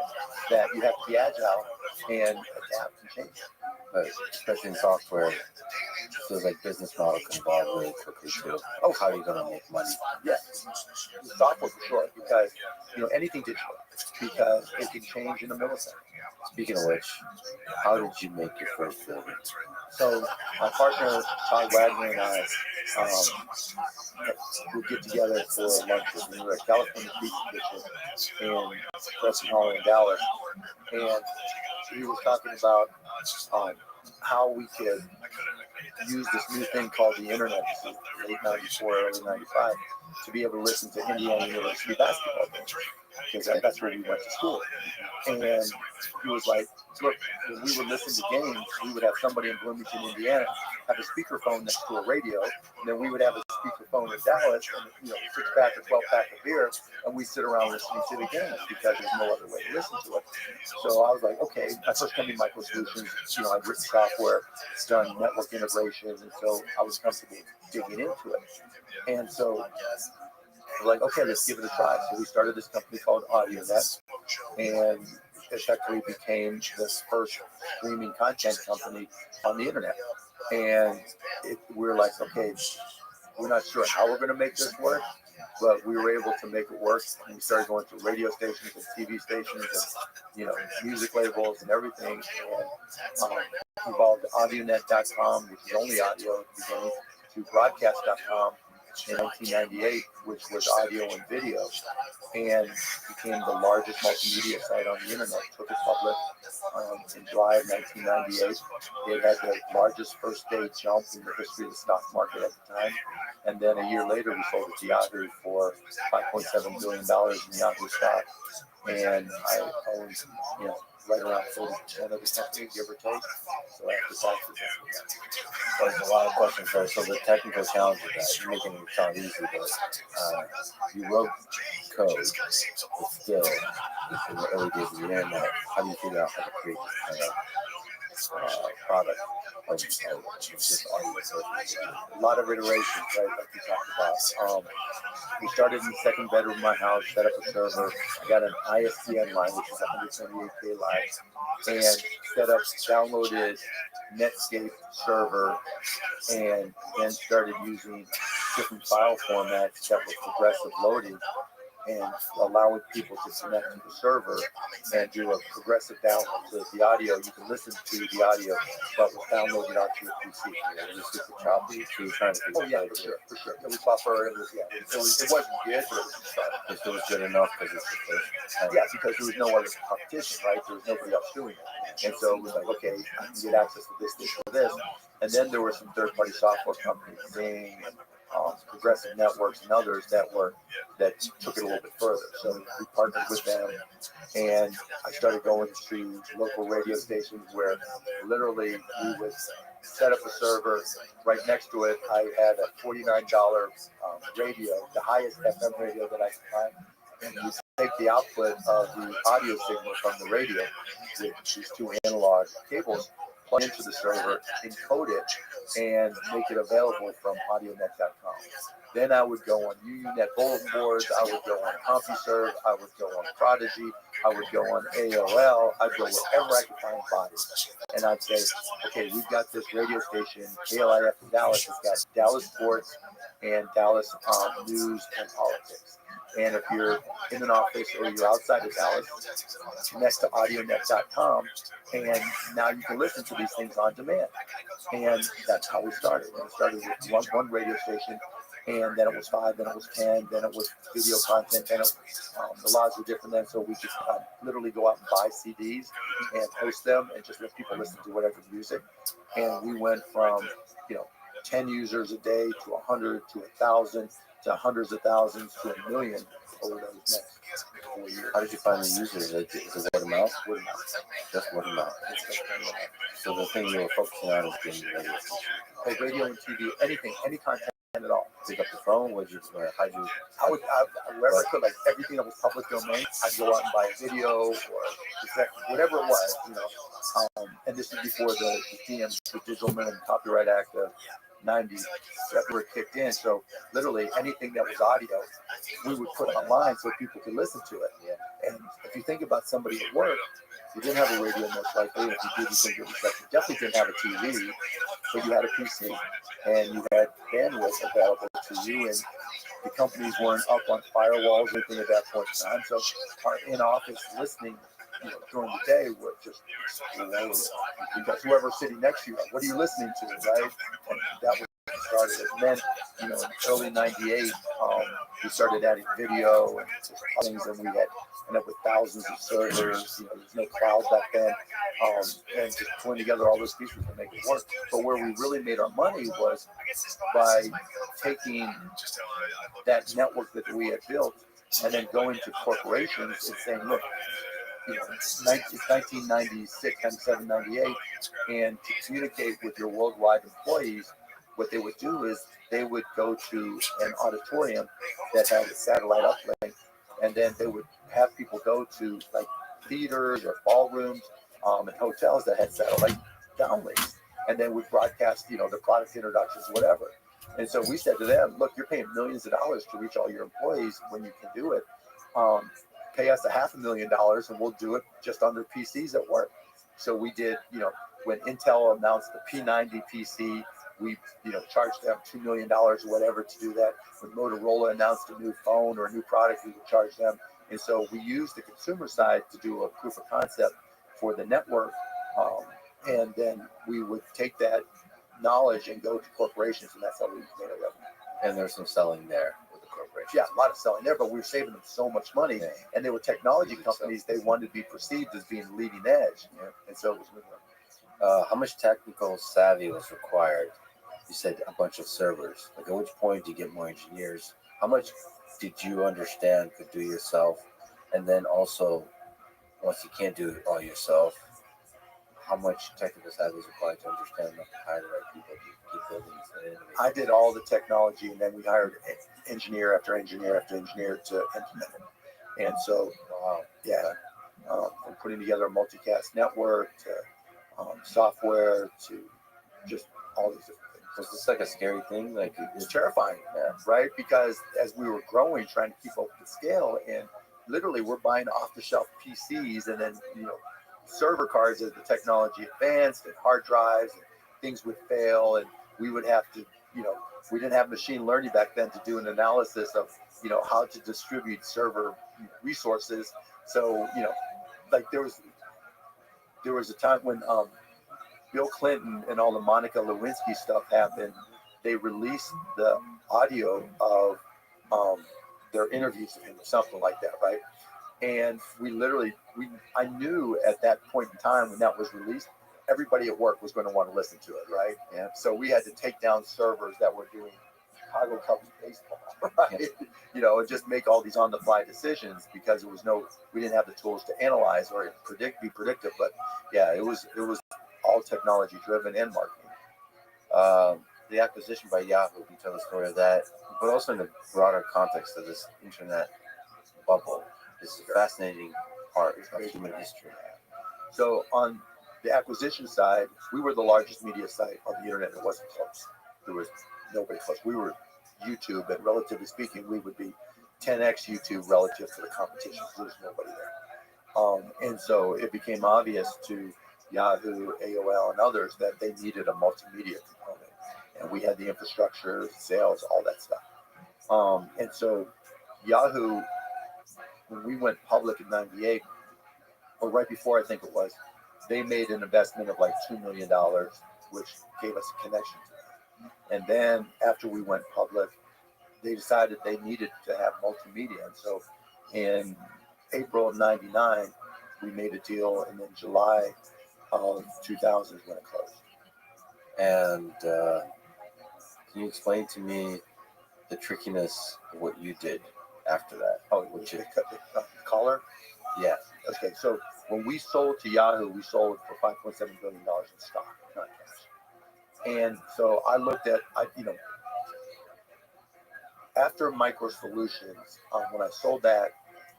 that you have to be agile and adapt and change. But especially in software, it feels like business model can evolve really quickly too. Oh, how are you going to make money? Yes, software for sure, because anything digital, because it can change in a millisecond. Speaking of which, how did you make your first building? So my partner Todd Wagner and I would get together for lunch. We were at California Pizza Kitchen in Preston Hall in Dallas, and he was talking about how we could use this new thing called the internet, late '94, early '95, to be able to listen to Indiana University basketball games, because that's where we went to school. And he was like, look, when we would listen to games, we would have somebody in Bloomington, Indiana, have a speakerphone next to a radio, and then we would have a speakerphone in Dallas, and 6-pack or 12-pack of beer, and we sit around listening to the games because there's no other way to listen to it. So I was like, okay, my first company, Micro Solutions, I'd written software, done network integrations, and so I was comfortable digging into it. And so we're like, okay, let's give it a try. So we started this company called AudioNet, and effectively became this first streaming content company on the internet. And we're like, okay, we're not sure how we're going to make this work, but we were able to make it work. And we started going to radio stations and TV stations and, music labels and everything. And evolved to audionet.com, which is only audio at the beginning, to broadcast.com, in 1998, which was audio and video, and became the largest multimedia site on the internet. Took it public in July of 1998. It had the largest first day jump in the history of the stock market at the time. And then a year later, we sold it to Yahoo for $5.7 billion in Yahoo stock. And I own, right around 40% of the company, give or take. So after taxes, There's a lot of questions there. So the technical challenge of that, you're making it sound easy, but you wrote code, but still, in the early days of the internet, how do you figure out how to create this kind of product of just audio? a lot of iterations, right, like we talked about. We started in the second bedroom of my house, set up a server. I got an ISDN line, which is 128K live, and set up, downloaded Netscape server, and then started using different file formats that were progressive loading and allowing people to connect to the server and do a progressive download. So the audio, you can listen to the audio, but with downloading onto your PC. It was super choppy, so you're trying to figure Oh yeah, for sure. It was buffer. It wasn't good, but it was it still was good enough because it's the first. yeah, because there was no other competition, right? There was nobody else doing it. And so it was like, okay, I can get access to this. And then there were some third-party software companies, Zing, Progressive Networks, and others that took it a little bit further. So we partnered with them, and I started going to local radio stations where literally we would set up a server. Right next to it, I had a $49 radio, the highest FM radio that I could find. And you take the output of the audio signal from the radio with these two analog cables, plug into the server, encode it, and make it available from audionet.com. Then I would go on UUNet bulletin boards, I would go on CompuServe, I would go on Prodigy, I would go on AOL, I'd go wherever I could find bodies. And I'd say, okay, we've got this radio station, KLIF in Dallas, it's got Dallas sports and Dallas news and politics. And if you're in an office or you're outside of Dallas, connect to audionet.com, and now you can listen to these things on demand. And that's how we started. And it started with one radio station, and then it was 5, then it was 10, then it was video content, then the laws were different then, so we just literally go out and buy CDs and post them and just let people listen to whatever music. And we went from 10 users a day to 100 to 1,000 to hundreds of thousands to 1 million over those next 4 years. How did you find the users? Is it word of mouth? Word of mouth. Just word of mouth. So the thing you were focusing on is getting the radio station. Oh, radio and TV, anything, any content at all. Pick up the phone, how'd you? Wherever I could, like everything that was public domain, I'd go out and buy a video or whatever it was, and this is before the DMs, the Digital Minimum Copyright Act of 90s that were kicked in. So literally anything that was audio, we would put online so people could listen to it. And if you think about somebody at work, you didn't have a radio most likely. If you did, you think it was like you definitely didn't have a TV, but you had a PC and you had bandwidth available to you, and the companies weren't up on firewalls or anything at that point in time. So our in-office listening during the day were just hilarious. Because whoever's sitting next to you, what are you listening to, right? And that was started it. And then, in early '98, we started adding video and just things, and we had ended up with thousands of servers. There's no cloud back then, and just pulling together all those pieces to make it work. But where we really made our money was by taking that network that we had built and then going to corporations and saying, look, it's 1996, 97, 98, and to communicate with your worldwide employees, what they would do is they would go to an auditorium that had a satellite uplink, and then they would have people go to like theaters or ballrooms and hotels that had satellite downlinks, and then would broadcast, the product introductions, whatever. And so we said to them, look, you're paying millions of dollars to reach all your employees when you can do it. Pay us $500,000 and we'll do it just on their PCs at work. So we did, when Intel announced the P90 PC, we, charged them $2 million or whatever to do that. When Motorola announced a new phone or a new product, we would charge them. And so we used the consumer side to do a proof of concept for the network. And then we would take that knowledge and go to corporations, and that's how we made our revenue. And there's some selling there with the corporation. Yeah, a lot of selling there, but we were saving them so much money. Yeah. And they were technology companies. They wanted to be perceived as being leading edge. Yeah. And so it was How much technical savvy was required? You said a bunch of servers. Like, at which point do you get more engineers? How much did you understand could do yourself? And then also, once you can't do it all yourself, how much technical savvy is required to understand enough to hire the right people to keep building and innovating? I did all the technology, and then we hired engineer after engineer after engineer to implement it. And so, from putting together a multicast network to software to just all these different things. Was this like a scary thing? Like, It was terrifying, right? Because as we were growing, trying to keep up with the scale, and literally we're buying off-the-shelf PCs, and then server cards as the technology advanced, and hard drives, and things would fail, and we would have to, we didn't have machine learning back then to do an analysis of, how to distribute server resources. So, like there was a time when Bill Clinton and all the Monica Lewinsky stuff happened. They released the audio of their interviews with him or something like that, right? And I knew at that point in time when that was released, everybody at work was going to want to listen to it, right? Yeah. So we had to take down servers that were doing Chicago Cubs baseball, right? And just make all these on-the-fly decisions because we didn't have the tools to analyze or be predictive. But yeah, it was all technology driven and marketing. The acquisition by Yahoo, you tell the story of that, but also in the broader context of this internet bubble. This is a fascinating part of human history. So on the acquisition side, we were the largest media site on the internet. It wasn't close. There was nobody close. We were YouTube, and relatively speaking, we would be 10x YouTube relative to the competition. There was nobody there. And so it became obvious to Yahoo, AOL, and others that they needed a multimedia component. And we had the infrastructure, sales, all that stuff. And so Yahoo, when we went public in 98, or right before I think it was, they made an investment of like $2 million, which gave us a connection to them. And then after we went public, they decided they needed to have multimedia. And so in April of 99, we made a deal, and then July of 2000 is when it closed. And can you explain to me the trickiness of what you did after that? Oh, which is the collar? Yeah. Okay, so when we sold to Yahoo, we sold for $5.7 billion in stock, not cash. And so I looked at, after Micro Solutions, when I sold that,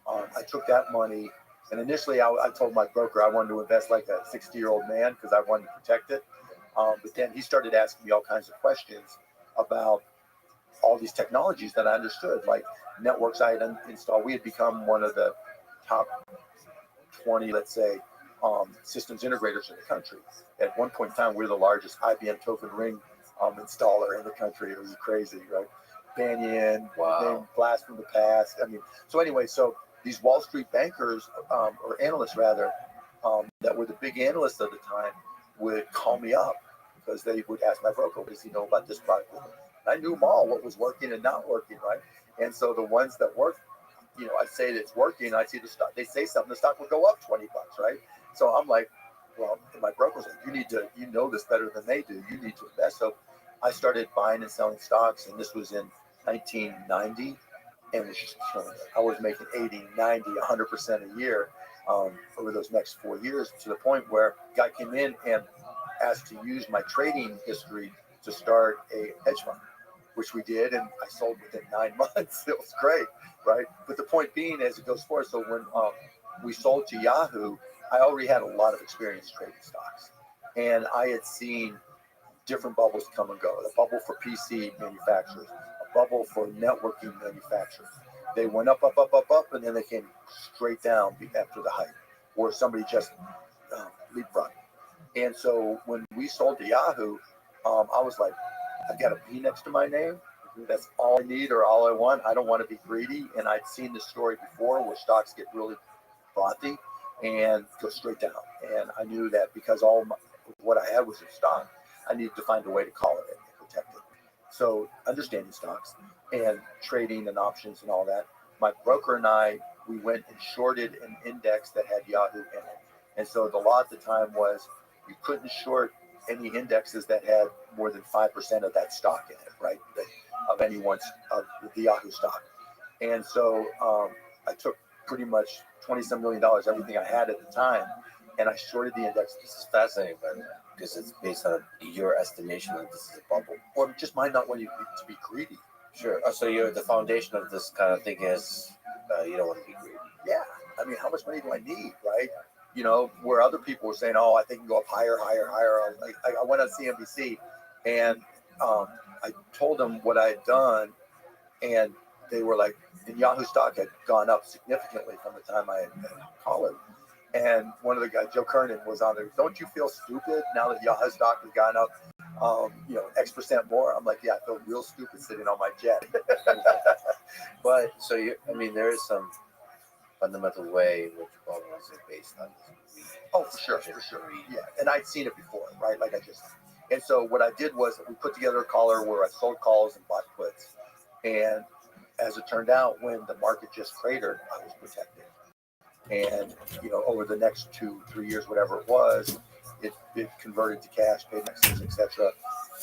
I took that money, and initially I told my broker I wanted to invest like a 60-year-old man because I wanted to protect it. But then he started asking me all kinds of questions about all these technologies that I understood, like networks I had installed. We had become one of the top 20, let's say, systems integrators in the country. At one point in time, we were the largest IBM Token Ring installer in the country. It was crazy, right? Banyan, Blast from the Past. So these Wall Street bankers, or analysts rather, that were the big analysts at the time, would call me up because they would ask my broker, what does he know about this product? And I knew them all, what was working and not working, right? And so the ones that worked, I say that it's working, I see the stock, they say something, the stock would go up $20, right? So I'm like, well, my broker's like, you know this better than they do, you need to invest. So I started buying and selling stocks, and this was in 1990, and it was just killing it. I was making 80, 90, 100% a year over those next 4 years, to the point where a guy came in and asked to use my trading history to start a hedge fund, which we did, and I sold within 9 months. It was great, right? But the point being, as it goes forward, so when we sold to Yahoo, I already had a lot of experience trading stocks, and I had seen different bubbles come and go. The bubble for PC manufacturers, a bubble for networking manufacturers. They went up, and then they came straight down after the hype, or somebody just leapfrogged. And so when we sold to Yahoo, I was like, I've got a B next to my name. That's all I need or all I want. I don't want to be greedy. And I'd seen this story before where stocks get really frothy and go straight down. And I knew that because what I had was in stock, I needed to find a way to call it and protect it. So understanding stocks and trading and options and all that. My broker and I, we went and shorted an index that had Yahoo in it. And so the law at the time was you couldn't short any indexes that had more than 5% of that stock in it, right? Of anyone's, of the Yahoo stock. And so I took pretty much $20-some million, everything I had at the time, and I shorted the index. This is fascinating, by the way, because it's based on your estimation that this is a bubble. Or just might not want you to be greedy. Sure. So the foundation of this kind of thing is you don't want to be greedy. Yeah. I mean, how much money do I need, right? You know, where other people were saying, oh, I think you can go up higher. I went on CNBC and I told them what I had done, and they were like, and Yahoo stock had gone up significantly from the time I had called it. And one of the guys, Joe Kernan, was on there. Don't you feel stupid now that Yahoo stock has gone up, X% more? I'm like, yeah, I feel real stupid sitting on my jet. But so there is some fundamental way in which bubbles are based on this. Oh, for sure. Yeah, and I'd seen it before, right? Like I just. And so what I did was we put together a collar where I sold calls and bought puts. And as it turned out, when the market just cratered, I was protected. And, over the next 2-3 years, whatever it was, it converted to cash, paid taxes, etc.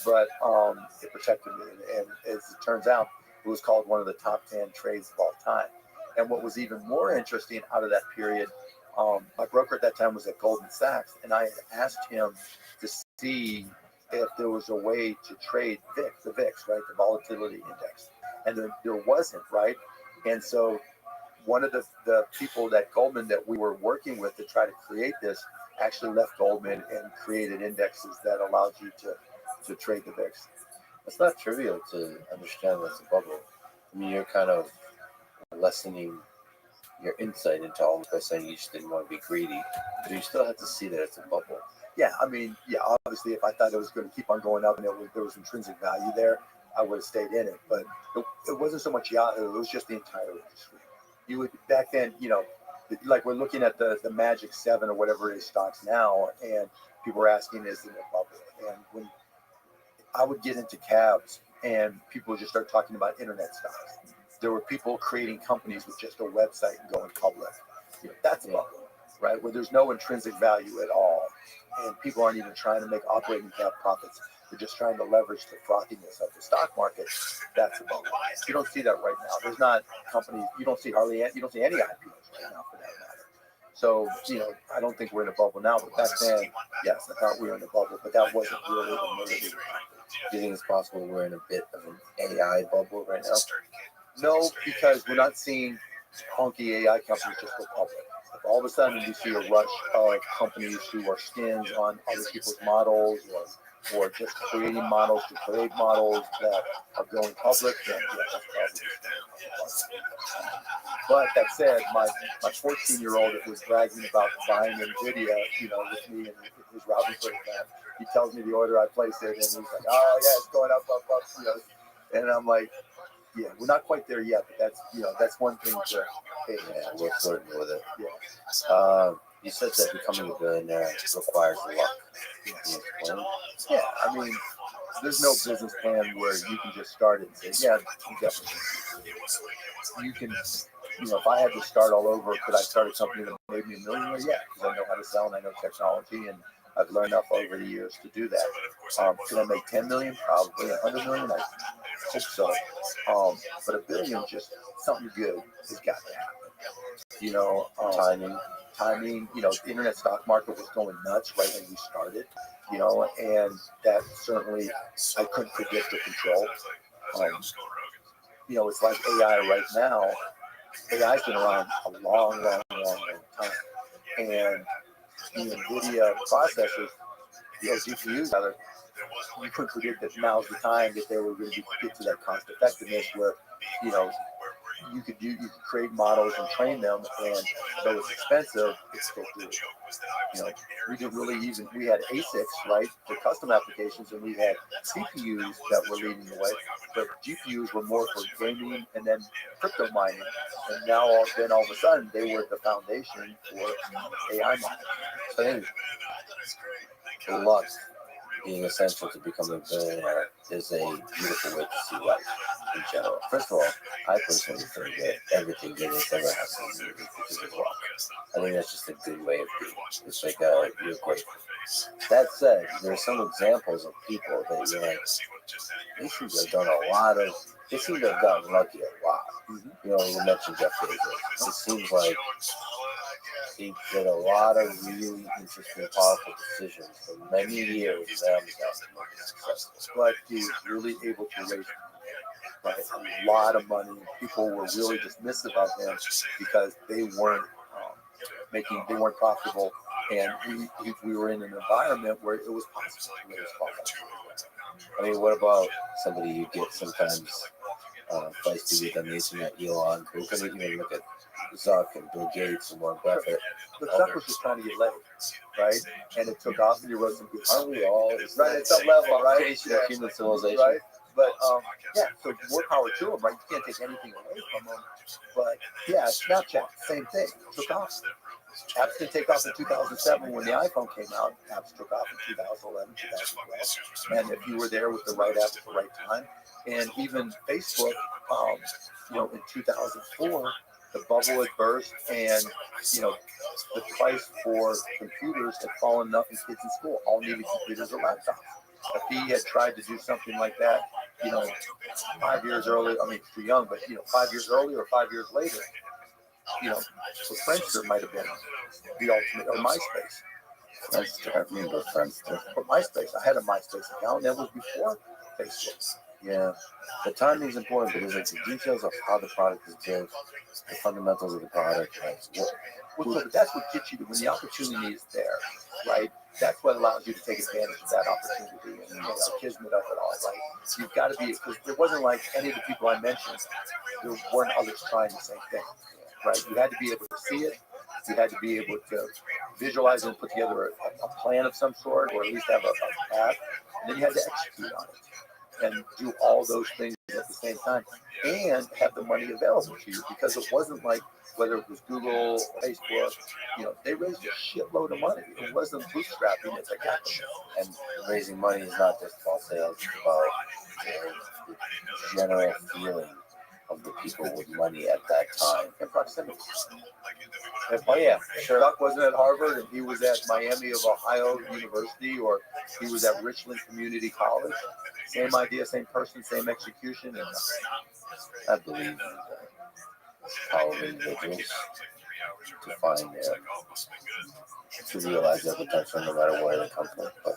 But it protected me. And as it turns out, it was called one of the top 10 trades of all time. And what was even more interesting out of that period, my broker at that time was at Goldman Sachs, and I had asked him to see if there was a way to trade the VIX, right, the volatility index. And there wasn't, right? And so one of the people at Goldman that we were working with to try to create this actually left Goldman and created indexes that allowed you to trade the VIX. It's not trivial to understand that's a bubble. I mean, you're kind of lessening your insight into all this by saying you just didn't want to be greedy, but you still have to see that it's a bubble. Yeah, obviously if I thought it was going to keep on going up and there was intrinsic value there, I would have stayed in it. But it wasn't so much Yahoo, it was just the entire industry. You would, back then, like we're looking at the Magic 7 or whatever it is stocks now, and people were asking, is it a bubble? And when I would get into cabs and people would just start talking about internet stocks, there were people creating companies with just a website and going public. That's a bubble, right? Where there's no intrinsic value at all. And people aren't even trying to make operating cap profits. They're just trying to leverage the frothiness of the stock market. That's a bubble. You don't see that right now. There's not companies, you don't see any IPOs right now for that matter. So, I don't think we're in a bubble now, but back then, yes, I thought we were in a bubble, but that wasn't really the motivation. Do you think it's possible we're in a bit of an AI bubble right now? No, because we're not seeing funky AI companies just go public. If all of a sudden you see a rush of companies who are skins on other people's models or just creating models to create models that are going public, then yeah, that's probably. But that said, my 14-year-old that was bragging about buying NVIDIA, with me and his routing for that, he tells me the order I placed it, and he's like, oh yeah, it's going up, and I'm like, yeah, we're not quite there yet, but that's one thing to pay. Yeah, we're flirting with it. Yeah. You said that becoming a billionaire requires luck. Yeah, I mean, there's no business plan where you can just start it and say, yeah, you definitely. You can, if I had to start all over, could I start a company that made me $1 million? Yeah, because I know how to sell and I know technology, and I've learned enough over the years to do that. Could I make 10 million? Probably 100 million. I hope so. But $1 billion, just something good has got to happen. Timing. The internet stock market was going nuts right when we started. And that certainly I couldn't predict or control. It's like AI right now. AI's been around a long time, and the NVIDIA processors, GPUs, you couldn't predict that now's the time that they were going to get to that cost effectiveness where, you could create models and train them, and though it's expensive, it's still good. We had ASICs, right, for custom applications, and we had CPUs that were leading the way, but GPUs were more for gaming and then crypto mining, and now all of a sudden they were the foundation for AI mining. So I think luck being essential to becoming a billionaire is a beautiful way to see life in general. First of all, I personally think that everything good has ever happened to me because of luck. I think that's just a good way of being. It's like you're grateful. That said, there are some examples of people that you're like, they seem to have done a lot of, they seem to have gotten lucky a lot. Mm-hmm. You know, you mentioned Jeff Bezos. It seems like he did a lot of really interesting, powerful decisions for many years. But he's really able to raise a lot of money. People were really dismissive of him because they weren't they weren't profitable, and we were in an environment where it was possible. I mean, what about somebody you get sometimes feisty with on the internet, Elon? Who can even look at Zuck and Bill Gates and Warren Buffett? But Zuck was just trying to get laid, right? And it took off, and he wrote some good. Aren't we all? Right, at some level, right? Yeah. Human civilization. Right? But yeah, so more power to him, right? You can't take anything away from him. But yeah, Snapchat, same thing. Took off. Apps didn't take off in 2007 when the iPhone came out. Apps took off in 2011, 2012. And if you were there with the right app at the right time, and even Facebook, in 2004, the bubble had burst, and the price for computers had fallen enough, and kids in school all needed computers or laptops. If he had tried to do something like that, 5 years earlier, I mean, too young, but 5 years earlier or 5 years later, so Friendster might have been the ultimate, or MySpace. Friendster, I remember Friendster. But MySpace, I had a MySpace account, and that was before Facebook. Yeah, the timing is important because it's the details of how the product is built, the fundamentals of the product. That's what gets you to when the opportunity is there, right? That's what allows you to take advantage of that opportunity and kismet of it all, right? You've got to be, because it wasn't like any of the people I mentioned, there weren't others trying the same thing, right? You had to be able to see it. You had to be able to visualize and put together a plan of some sort, or at least have a path, and then you had to execute on it and do all those things at the same time and have the money available to you, because it wasn't like, whether it was Google or Facebook, they raised a shitload of money. It wasn't bootstrapping it. And raising money is not just about sales, it's about the general feeling of the people with money at that time and proximity. Oh yeah, sure. Chuck wasn't at Harvard, and he was at Miami of Ohio University, or he was at Richland Community College. Same idea, same person, same execution. And I believe power individuals to find to realize their potential no matter where they come from. But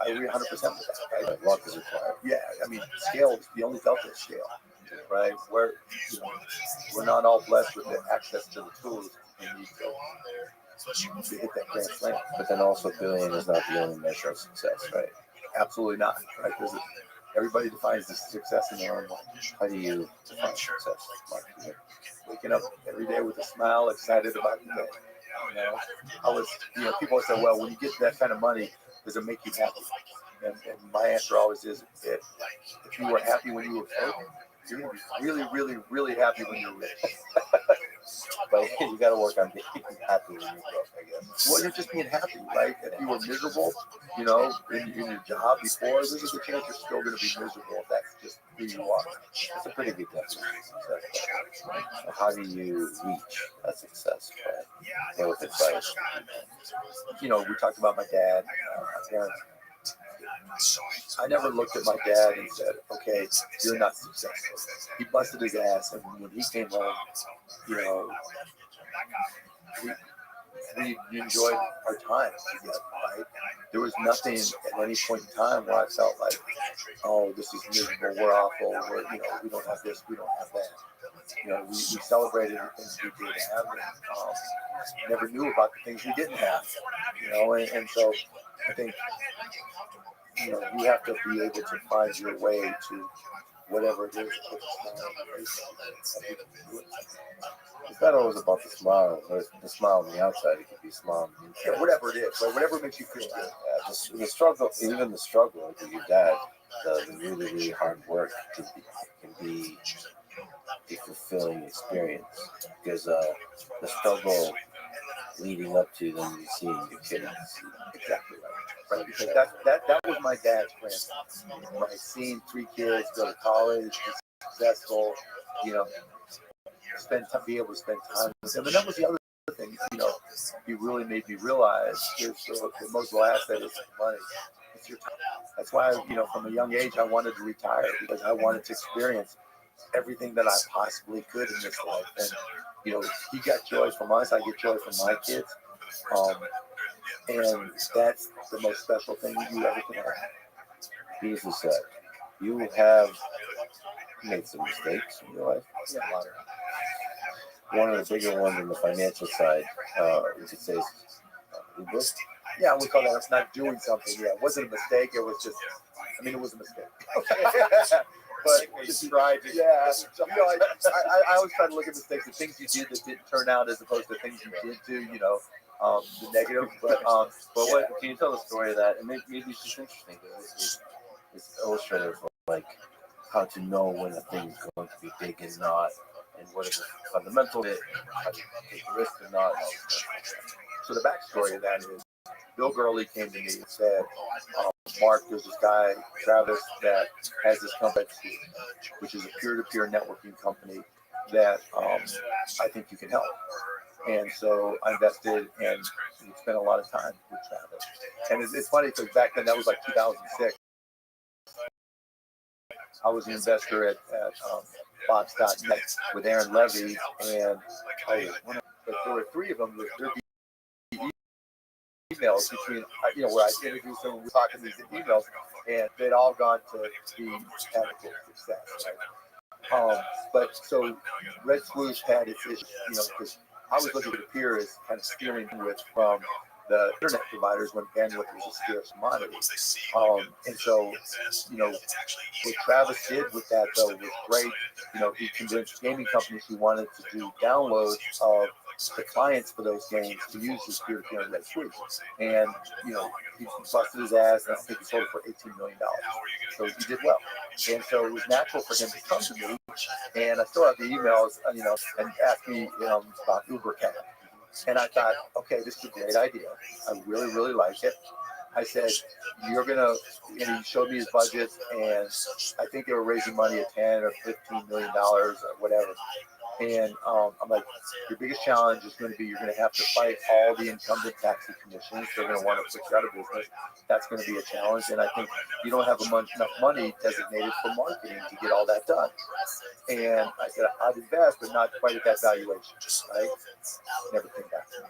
I agree 100% with that. Right? Luck is required. Yeah, I mean, scale is the only delta is scale, right? We're not all blessed with the access to the tools we need to hit that grand slam. But then also, billion is not the only measure of success, right? Absolutely not, right? Because everybody defines the success in their own way. How do you define success, Mark? Waking up every day with a smile, excited about the day. People say, well, when you get that kind of money, does it make you happy? And my answer always is, if you were happy when you were broke, you're going to be really, really, really happy when you're rich. But you got to work on being happy when you're broke, I guess. Well, you're just being happy, right? If you were miserable, in your job before, there's a good chance you're still going to be miserable if that's just who you are. It's a pretty good definition of success. How do you reach that success? What with advice? We talked about my dad, my parents. I never looked at my dad and said, okay, you're not successful. He busted his ass, and when he came home, we enjoyed our time together, right? There was nothing at any point in time where I felt like, oh, this is miserable, we're awful, we don't have this, we don't have that. We celebrated the things we did have, and never knew about the things we didn't have, and so I think, you have to be able to find your way to whatever it is. It's not always about the smile. The smile on the outside, it could be a smile on the inside. Yeah, whatever it is, right? Whatever makes you feel good. The struggle, even the struggle with your dad, the really, really hard work can be a fulfilling experience, because the struggle leading up to them seeing your kids. Exactly right. Right, because that was my dad's plan. Right, seeing 3 kids go to college, be successful, you know, be able to spend time with them, and that was the other thing. You know, he really made me realize is the most asset is money. It's your time. That's why, you know, from a young age, I wanted to retire because I wanted to experience everything that I possibly could in this life. And, you know, he got joy from us. I get joy from my kids. And that's the most special thing you ever can have. Beautifully said. You have made some mistakes in your life. Yeah, a lot of One of the bigger ones on the financial side, we could say, is Uber. Yeah, we call that not doing something. Yeah, it wasn't a mistake. It was just, I mean, it was a mistake. But just tried to, yeah. You know, I always try to look at mistakes, the things you did that didn't turn out, as opposed to things you did do. You know, the negative. But what can you tell the story of that? And maybe it's just interesting because it's illustrative of like how to know when a thing is going to be big and not, and what is the fundamental bit, how to take the risk and not. So the backstory of that is Bill Gurley came to me and said, Mark, there's this guy, Travis, that has this company, which is a peer-to-peer networking company that I think you can help. And so I invested and we spent a lot of time with Travis. And it's funny because back then, that was like 2006. I was an investor at Fox.net with Aaron Levy, and but there were 3 of them. There'd be emails between, you know, where I introduced them, we were talking these emails, and they'd all gone to be advocate success. Right? But so Red Swoosh had its issues, you know, because I was looking at the peer as kind of stealing with from the internet providers when bandwidth was a scarce commodity. And so, you know, what Travis did with that, though, was great. You know, he convinced gaming companies he wanted to do downloads of the clients for those games to use his peer-to-peer on Red Swoosh. And, you know, he busted his ass, and I think he sold it for $18 million. So he did well. And so it was natural for him to come to me, and I still have the emails, you know, and ask me about Uber Cab. And I thought, okay, this is a great idea. I really, really like it. I said, you're going to, and he showed me his budget, and I think they were raising money at $10 or $15 million or whatever. And I'm like, your biggest challenge is going to be you're going to have to fight all the incumbent taxi commissions. They're going to want to put you out of business. That's going to be a challenge. And I think you don't have enough money designated for marketing to get all that done. And I said, I'd invest, but not quite at that valuation. Right? Never came back to me.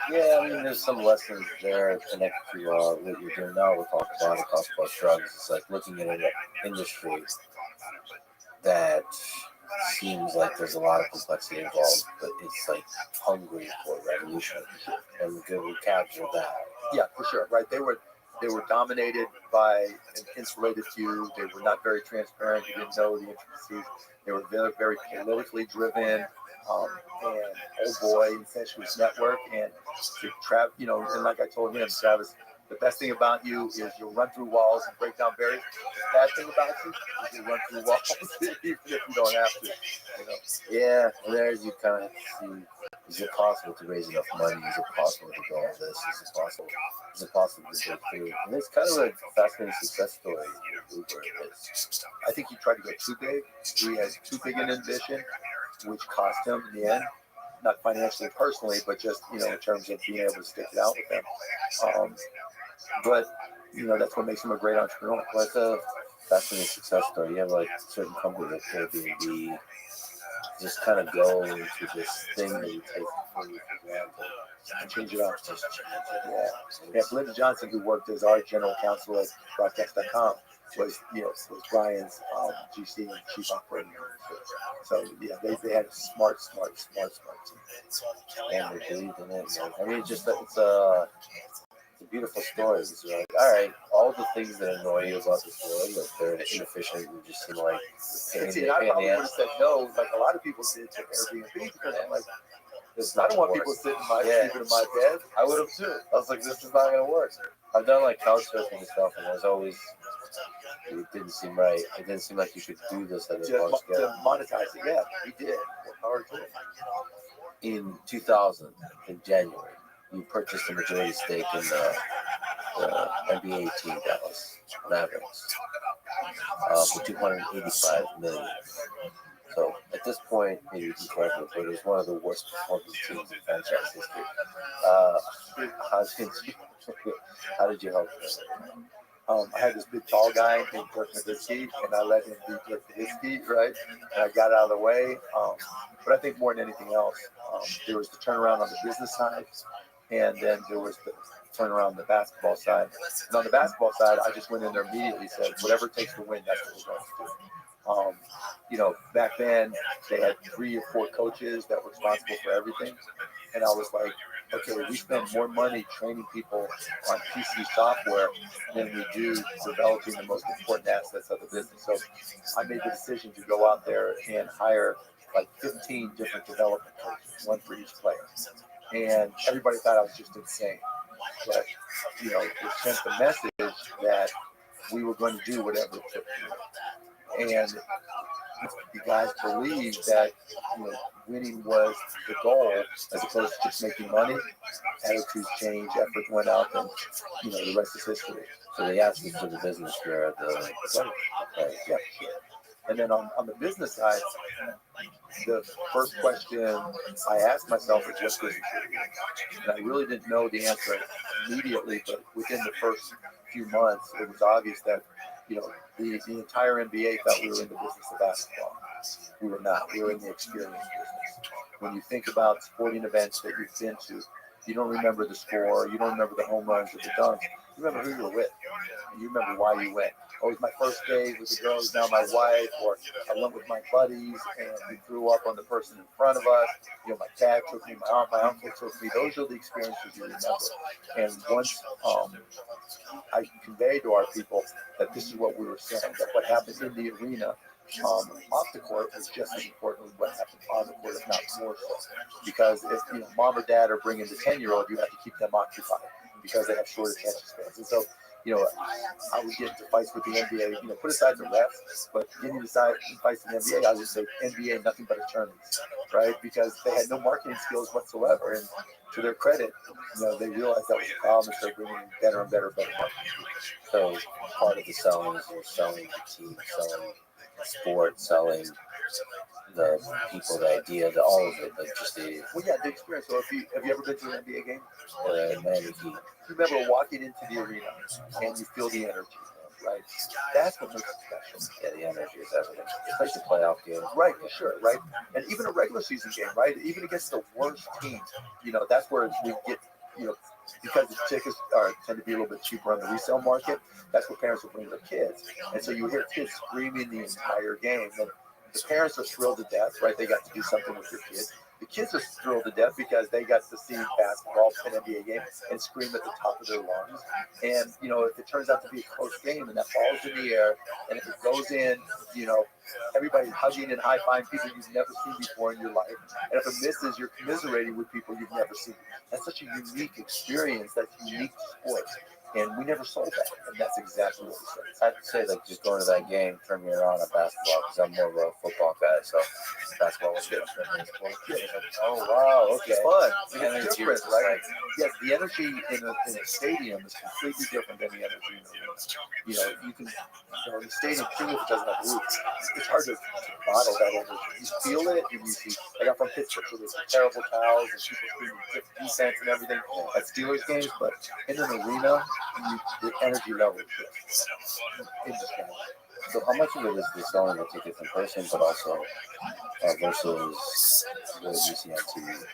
Yeah, I mean, there's some lessons there connected to what you're doing now. We'll talk about drugs. It's like looking at an industry that seems like there's a lot of complexity involved, but it's like hungry for revolution, and we capture that. Yeah, for sure. Right? They were dominated by an insulated few. They were not very transparent. You didn't know the intricacies. They were very, very politically driven. And oh boy, incestuous network. And you know, and like I told him, Travis, the best thing about you is you'll run through walls and break down barriers. The bad thing about you is you run through walls even if you don't have to. You know? Yeah, and there's you kind of see, is it possible to raise enough money? Is it possible to go on this? Is it possible to break through? And it's kind of a fascinating success story. Uber. I think he tried to go too big. He had too big an ambition, which cost him in the end. Not financially, personally, but just, you know, in terms of being able to stick it out with them. But, you know, that's what makes him a great entrepreneur. Well, it's a fascinating success story. You have like certain companies like Airbnb just kind of go into this thing that you take for granted and change it up. Just change it. Yeah. Belinda Johnson, who worked as our general counsel at broadcast.com, was Brian's GC and chief operating officer. So yeah, they had a smart team. And they believed in it. I mean, it's a beautiful story. It's like, all right, all the things that annoy you about this world, like they're inefficient and just seem like see, I probably would have said no, like a lot of people did to Airbnb, because I'm like, I don't want people sitting sleeping in my bed. I would have too. I was like, this is not gonna work. I've done like couch surfing and stuff, and it didn't seem right. It didn't seem like you could do this at a large scale. To monetize it, yeah, he did. Worked hard too. in 2000, in January, you purchased a majority stake in the NBA team Dallas Mavericks for $285 million. So at this point, maybe you can correct me, but it was one of the worst performing teams in franchise history. How did you help them? I had this big tall guy named Dirk Nowitzki, and I let him be Dirk Nowitzki, right? And I got out of the way. But I think more than anything else, there was the turnaround on the business side, and then there was the turnaround on the basketball side. And on the basketball side, I just went in there immediately and said, whatever it takes to win, that's what we're going to do. Back then they had 3 or 4 coaches that were responsible for everything. And I was like, okay, we spend more money training people on PC software than we do developing the most important assets of the business. So I made the decision to go out there and hire like 15 different development coaches, 1 for each player. And everybody thought I was just insane. But, it sent the message that we were going to do whatever it took. And the guys believed that winning was the goal as opposed to just making money. Attitudes changed, efforts went up, and the rest is history. So they asked you for the business share of the Yeah. And then on the business side, the first question I asked myself was just business. And I really didn't know the answer immediately, but within the first few months, it was obvious that the entire NBA thought we were in the business of basketball. We were not. We were in the experience business. When you think about sporting events that you've been to, you don't remember the score, you don't remember the home runs or the dunks. You remember who you were with. You remember why you went. Oh, it was my first day with the girls, now my wife, or I went with my buddies and we grew up on the person in front of us. My dad took me, my aunt, my uncle took me. Those are the experiences you remember. And once I conveyed to our people that this is what we were saying, that what happened in the arena off the court is just as important as what happened on the court, if not more so. Because if mom or dad are bringing the 10-year-old, you have to keep them occupied because they have short attention spans. And so, I would get into fights with the NBA, put aside the refs, but getting into fights in the NBA, I would say NBA nothing but attorneys, right? Because they had no marketing skills whatsoever. And to their credit, they realized that was a problem and started bringing in better and better marketing. So part of the selling is you're selling the team, selling sport, selling the people, the idea, all of it, like just the experience. So have you ever been to an NBA game? Miami Heat. You remember walking into the arena and you feel the energy, right? That's what makes it special. Yeah, the energy is everything, especially playoff games. Right, for sure, right? And even a regular season game, right? Even against the worst team, that's where we get, because the tickets tend to be a little bit cheaper on the resale market. That's what parents will bring their kids, and so you hear kids screaming the entire game. And the parents are thrilled to death, right? They got to do something with their kids. The kids are thrilled to death because they got to see basketball, an NBA game, and scream at the top of their lungs. And, if it turns out to be a close game and that ball's in the air, and if it goes in, everybody's hugging and high-fiving people you've never seen before in your life. And if it misses, you're commiserating with people you've never seen. That's such a unique experience. That's unique to sports. And we never sold that. And that's exactly what we sold. I have to say, just going to that game turned me around on basketball because I'm more of a football guy. So basketball was good. Oh, wow. Okay. It's fun. It's different, right? Yes, the energy in a stadium is completely different than the energy in the arena. You can, in the stadium, too, if it doesn't have roof, it's hard to bottle that energy. You feel it, and you see, I got from Pittsburgh, so there's terrible towels and people screaming defense and everything at Steelers games, but in an arena, the energy level is indescribable. So how much of it is the selling the tickets in person, but also versus what you see on TV?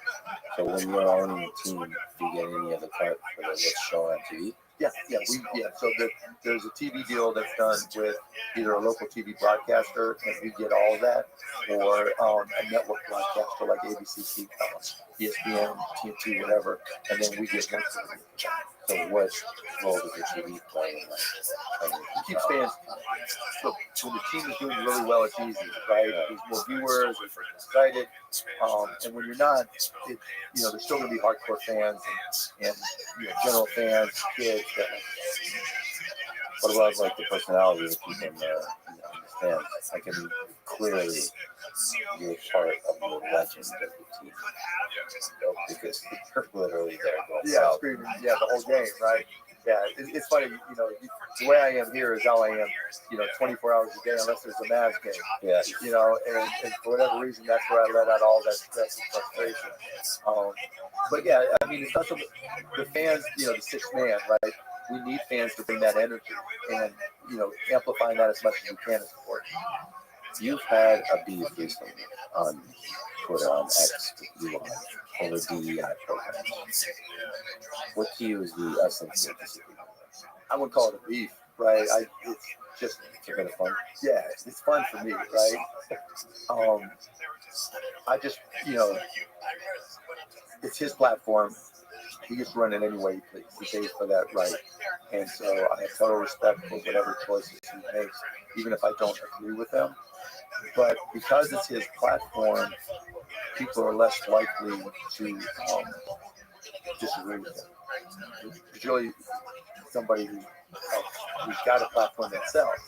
So when you're owning a team, do you get any of the cut for what's shown on TV? Yeah. So there's a TV deal that's done with either a local TV broadcaster, and we get all of that, or a network broadcaster like ABC, ESPN, TNT, whatever, and then we get one. So what role does the TV play in that? It keeps fans. So when the team is doing really well, it's easy, right? There's more viewers, we're excited. And when you're not, there's still going to be hardcore fans and general fans, kids. What about the personality of the people in the stands? clearly you're part of the legend of the team. Because you're literally there going, Yeah, screaming, the whole game, right? Yeah, it's funny, the way I am here is how I am, 24 hours a day, unless there's a Mavs game. Yeah. And for whatever reason, that's where I let out all that stress and frustration. But yeah, I mean, it's not so the fans, the sixth man, right? We need fans to bring that energy and, amplifying that as much as we can is important. You've had a beef recently on Twitter, on X, over DEI programs. What to you is the essence of this? I wouldn't call it a beef, right? It's just It's a bit of fun. Yeah, it's fun for me, right? I just, it's his platform. He gets run it any way he pleases. He pays for that right. And so I have total respect for whatever choices he makes, even if I don't agree with them. But because it's his platform, people are less likely to disagree with him. It's really somebody who's got a platform themselves.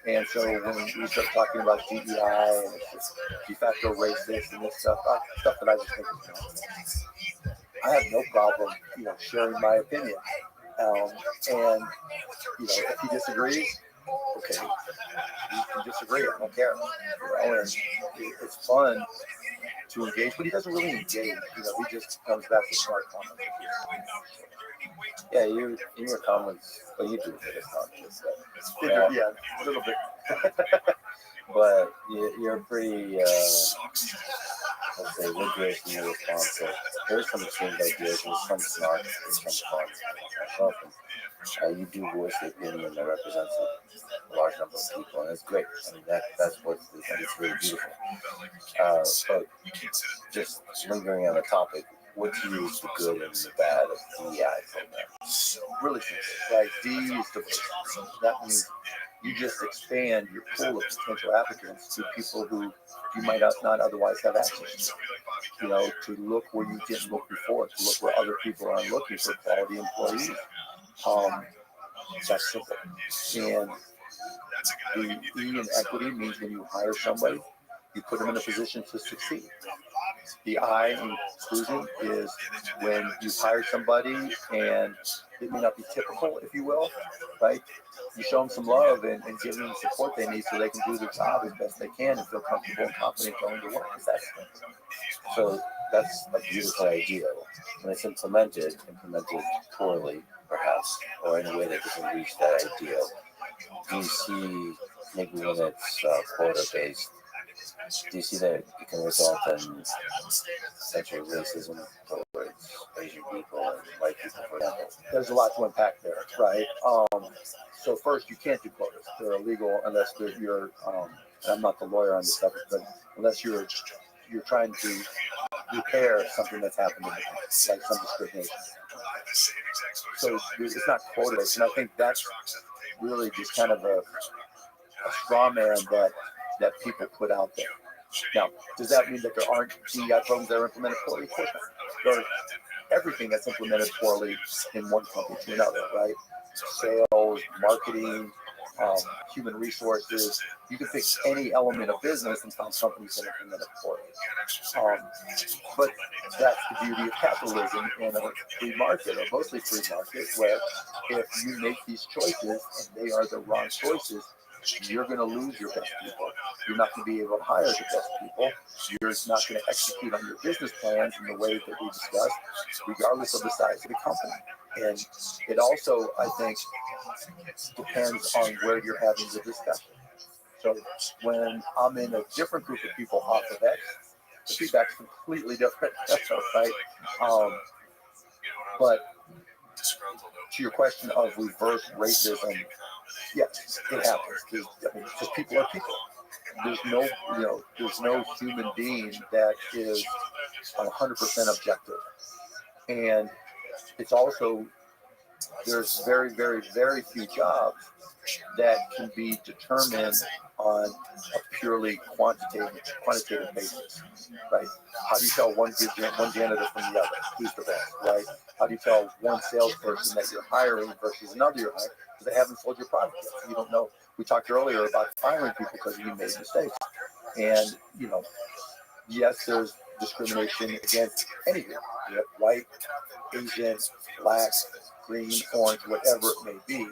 And so when we start talking about DEI and it's just de facto racist and this stuff that I just think is nonsense. I have no problem, sharing my opinion. And if he disagrees, okay, you can disagree. I don't care. And it's fun to engage, but he doesn't really engage. He just comes back to smart comments. Yeah, in your comments, well, you do for this comments. Yeah, a little bit. But you're pretty, let's say, rigorous in your response. So there's some extreme ideas, there's some snark, there's some fun. You do voice the opinion that represents a large number of people, and it's great. I mean, that's it's really beautiful. But just lingering on the topic, what to you is the good and the bad of DEI program? Really simple, right? D is diversity. That means you just expand your pool of potential applicants to people who you might not otherwise have access to. To look where you didn't look before, to look where other people are looking for quality employees. That's simple. And the E in equity means when you hire somebody, you put them in a position to succeed. The I in inclusion is when you hire somebody and it may not be typical, if you will, right? You show them some love and give them the support they need so they can do their job as best they can and feel comfortable and confident going to work. So that's a beautiful idea. When it's implemented poorly, perhaps, or in a way that doesn't reach that ideal, do you see, maybe when it's quota-based, do you see that it can result in essentially racism towards Asian people and white people, for example? There's a lot to unpack there, right? So first, you can't do quotas. They're illegal unless you're, and I'm not the lawyer on this subject, but unless you're trying to repair something that's happened in the past, like some discrimination. So it's not quota-based, and I think that's really just kind of a straw man that people put out there. Now, does that mean that there aren't DEI programs that are implemented poorly? Of course not. There's everything that's implemented poorly in one company to another, right? Sales, marketing, human resources. You can pick any element of business and find companies that implement it poorly. But that's the beauty of capitalism in a free market, or mostly free market, where if you make these choices and they are the wrong choices, you're going to lose your best people. You're not going to be able to hire the best people. You're not going to execute on your business plans in the way that we discussed, regardless of the size of the company. And it also, I think, depends on where you're having the discussion. So when I'm in a different group of people off of X, the feedback's completely different, right? But to your question of reverse racism, yes, it happens. Because people are people. There's no human being that is 100% objective. And it's also, there's very, very, very few jobs that can be determined on a purely quantitative basis, right? How do you tell one janitor from the other? Who's the best, right? How do you tell one salesperson that you're hiring versus another you're hiring? Because they haven't sold your product yet. You don't know. We talked earlier about firing people because you made mistakes. And, yes, there's discrimination against anything, white, Asian, black, green, orange, whatever it may be.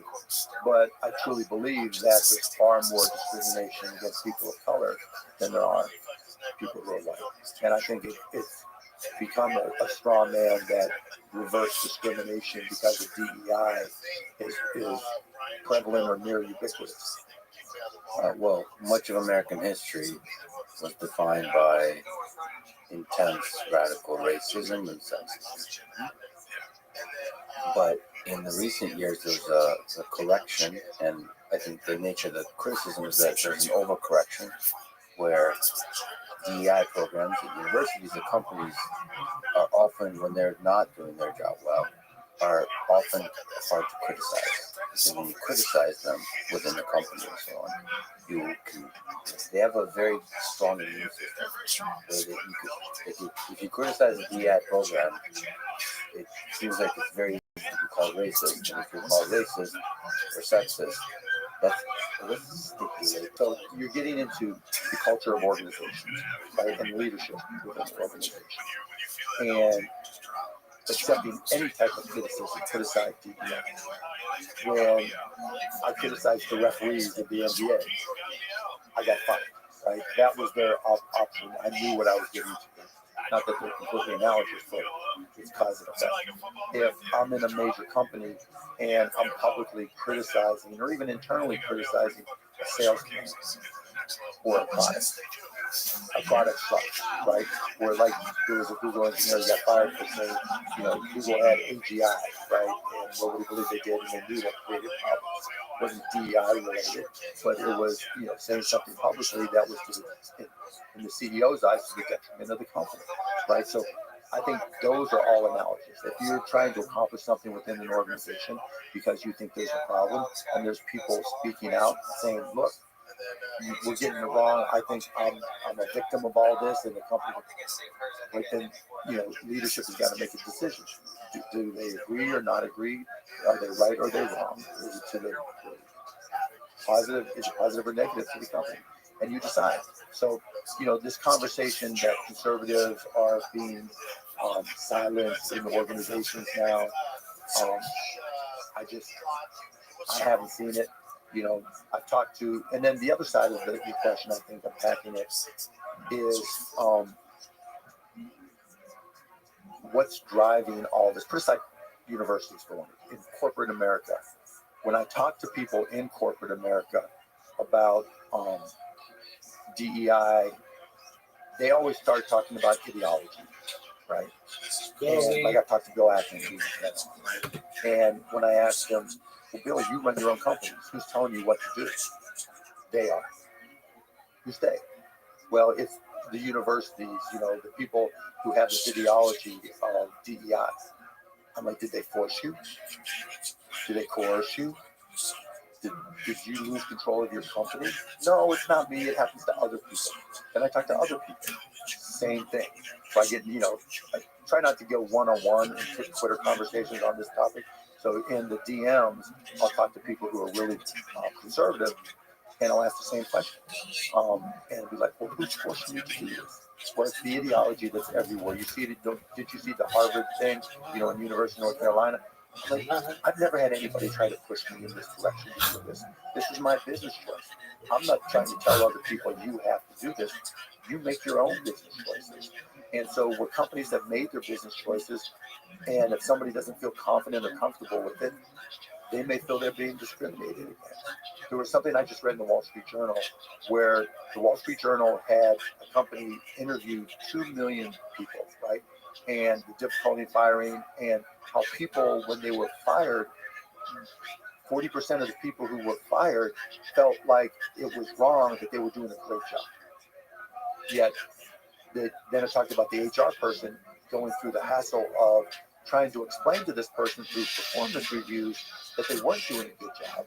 But I truly believe that there's far more discrimination against people of color than there are people who are white. And I think it's become a straw man that reverse discrimination because of DEI is prevalent or near ubiquitous. Well, much of American history was defined by intense radical racism and sexism. But in the recent years, there's a correction, and I think the nature of the criticism is that there's an overcorrection where DEI programs at universities and companies are often, when they're not doing their job well, are often hard to criticize. And when you criticize them within the company and so on, they have a very strong immune system. If you criticize a DEI program, it seems like it's very easy to be called racist. And if you're called racist or sexist, that's sticky. So you're getting into the culture of organizations, right, and leadership within the organization. And accepting any type of criticism, criticize DEI. When I criticized the referees of the NBA, I got fired, right? That was their option. I knew what I was getting into. Not that they're completely analogous, but it's cause and effect. If I'm in a major company and I'm publicly criticizing or even internally criticizing a sales campaign or a product sucks, right? Where like there was a Google engineer who got fired for saying, Google had AGI, right? And nobody believed they did, and they knew that created problems. It wasn't DEI related, but it was, saying something publicly that was in the CEO's eyes to the detriment of the company, right? So I think those are all analogies. If you're trying to accomplish something within an organization because you think there's a problem and there's people speaking out saying, look, we're getting it wrong. I think I'm a victim of all this, and the company, but then leadership has got to make a decision. Do they agree or not agree? Are they right or are they wrong? Is it to the positive? Is it positive or negative to the company? And you decide. So this conversation that conservatives are being silenced in organizations now. I haven't seen it. I've talked to, and then the other side of the question, I think, unpacking it is what's driving all this. First, like universities going in corporate America. When I talk to people in corporate America about DEI, they always start talking about ideology, right? And like I talked to Bill Atkins, and when I asked them, well, Bill, you run your own companies. Who's telling you what to do? They are. Who's they? Well, it's the universities, the people who have this ideology of DEI. I'm like, did they force you? Did they coerce you? Did you lose control of your company? No, it's not me. It happens to other people. Then I talk to other people. Same thing. So I get, I try not to go one-on-one in Twitter conversations on this topic. So in the DMs, I'll talk to people who are really conservative, and I'll ask the same question. And be like, well, who's forcing you to do this? Well, it's the ideology that's everywhere. You see it. Did you see the Harvard thing, in University of North Carolina? Like, I've never had anybody try to push me in this direction to do this. This is my business choice. I'm not trying to tell other people you have to do this. You make your own business choices. And so where companies have made their business choices, and if somebody doesn't feel confident or comfortable with it, they may feel they're being discriminated against. There was something I just read in the Wall Street Journal where the Wall Street Journal had a company interview 2 million people, right? And the difficulty in firing, and how people, when they were fired, 40% of the people who were fired felt like it was wrong, that they were doing a great job. Yet, then I talked about the HR person going through the hassle of trying to explain to this person through performance reviews that they weren't doing a good job.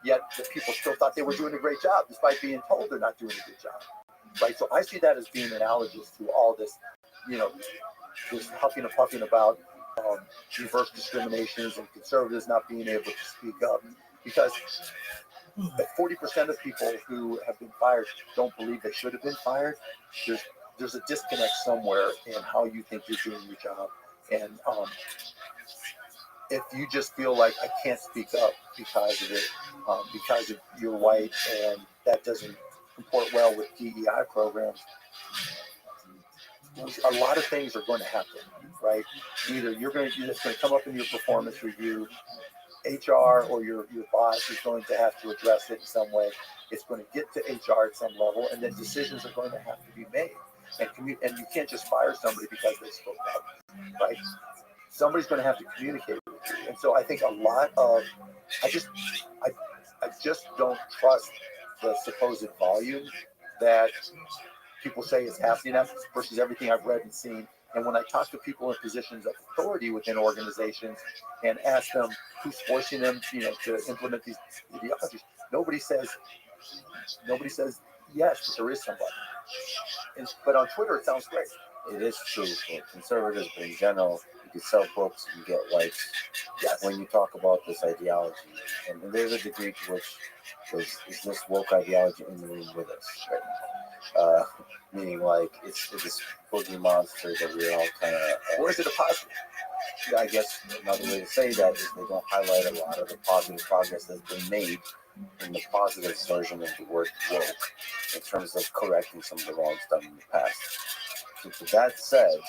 Yet the people still thought they were doing a great job, despite being told they're not doing a good job. Right? So I see that as being analogous to all this, this huffing and puffing about reverse discriminations and conservatives not being able to speak up. Because if 40% of people who have been fired don't believe they should have been fired, there's a disconnect somewhere in how you think you're doing your job. And if you just feel like I can't speak up because of it, because you're white, and that doesn't comport well with DEI programs, a lot of things are going to happen, right? Either it's going to come up in your performance review, HR or your boss is going to have to address it in some way. It's going to get to HR at some level, and then decisions are going to have to be made. And you can't just fire somebody because they spoke up, right? Somebody's going to have to communicate with you. And so I think I just don't trust the supposed volume that people say is happening versus everything I've read and seen. And when I talk to people in positions of authority within organizations and ask them who's forcing them, to implement these ideologies, nobody says yes, but there is somebody. But on Twitter, it sounds great. It is true for conservatives, but in general, you can sell books, you get likes. Yes. When you talk about this ideology, and there's a degree to which is this woke ideology in the room with us right now. Meaning like it's this boogie monster that we're all kind of. Or is it a positive? Yeah, I guess another way to say that is they don't highlight a lot of the positive progress that's been made in the positive version of the word woke in terms of correcting some of the wrongs done in the past. So with that said,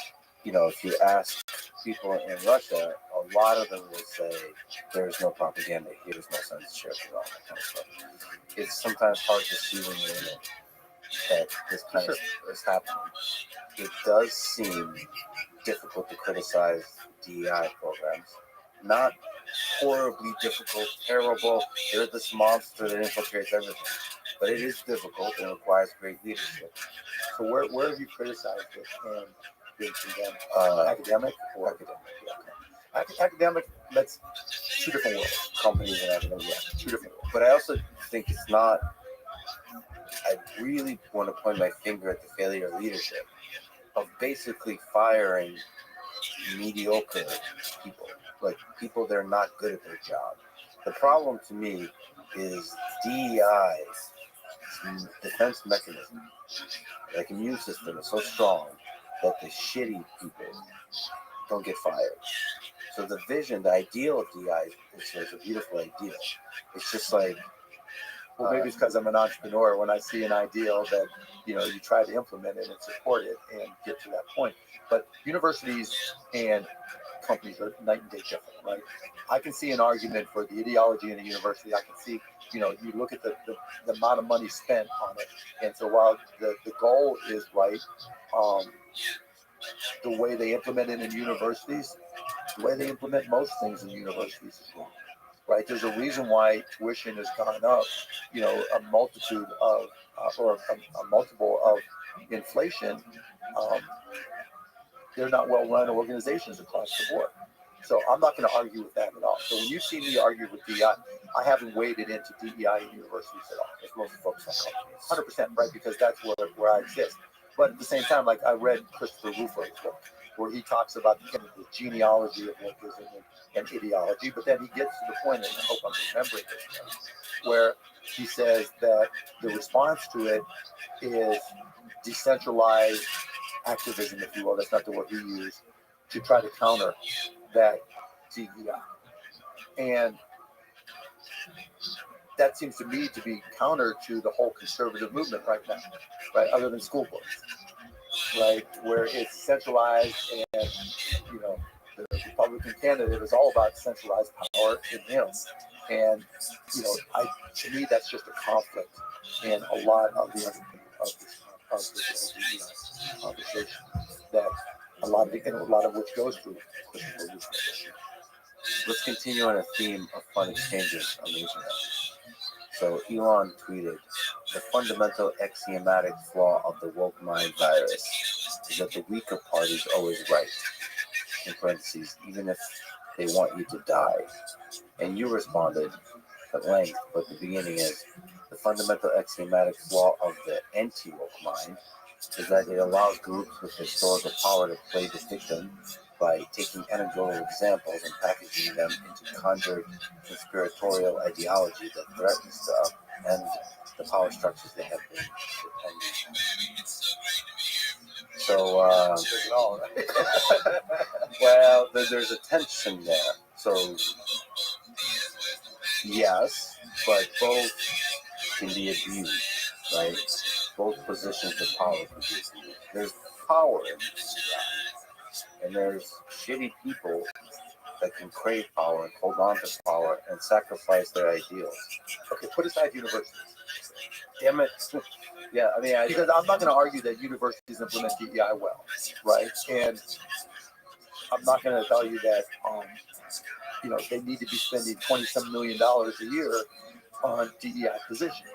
if you ask people in Russia, a lot of them will say there's no propaganda here, there's no censorship, and all that kind of stuff. It's sometimes hard to see when you're in it that this kind of is happening. It does seem difficult to criticize DEI programs. Not horribly difficult, terrible, they're this monster that infiltrates everything. But it is difficult and requires great leadership. So where have you criticized it and been condemned? Academic or academic? Yeah. Academic, that's two different worlds. Companies and academic, yeah. Two different worlds. But I also think it's not, I really want to point my finger at the failure of leadership, of basically firing mediocre people, like people that are not good at their job. The problem to me is DEI's defense mechanism, like immune system, is so strong that the shitty people don't get fired. So the vision, the ideal of DEI is a beautiful ideal. It's just like, well, maybe it's because I'm an entrepreneur. When I see an ideal that you try to implement it and support it and get to that point. But universities and companies are night and day different, right? I can see an argument for the ideology in a university. I can see, you look at the amount of money spent on it. And so while the goal is right, the way they implement it in universities, the way they implement most things in universities is wrong, right? There's a reason why tuition has gone up, a multitude of, or a multiple of inflation. They're not well-run organizations across the board. So I'm not going to argue with that at all. So when you see me argue with DEI, I haven't waded into DEI in universities at all. It's mostly focused on companies. 100%, right? Because that's where I exist. But at the same time, like I read Christopher Ruffer's book, where he talks about the genealogy of wokeism and ideology, but then he gets to the point, and I hope I'm remembering this now, where he says that the response to it is decentralized activism, if you will. That's not the word he used, to try to counter that DEI. And that seems to me to be counter to the whole conservative movement right now, right? Other than school boards, right? Where it's centralized, and the Republican candidate is all about centralized power in him. And to me, that's just a conflict in a lot of this conversation, that a lot of which goes through. Let's continue on a theme of fun exchanges on the internet. So Elon tweeted, the fundamental axiomatic flaw of the woke mind virus is that the weaker party is always right, in parentheses, even if they want you to die. And you responded at length, but the beginning is, the fundamental axiomatic flaw of the anti-woke mind is that it allows groups with historical power to play the victim by taking anecdotal examples and packaging them into conjured conspiratorial ideology that threatens to upend the power structures they have been depending on. So, well, there's a tension there. So, yes, but both can be abused, right? Both positions of power can be abused. There's power in this, and there's shitty people that can crave power and hold on to power and sacrifice their ideals. Okay, put aside universities. Damn it. Yeah, I mean, Because I'm not going to argue that universities implement DEI well, right? And I'm not going to tell you that, they need to be spending $27 million a year on DEI positions.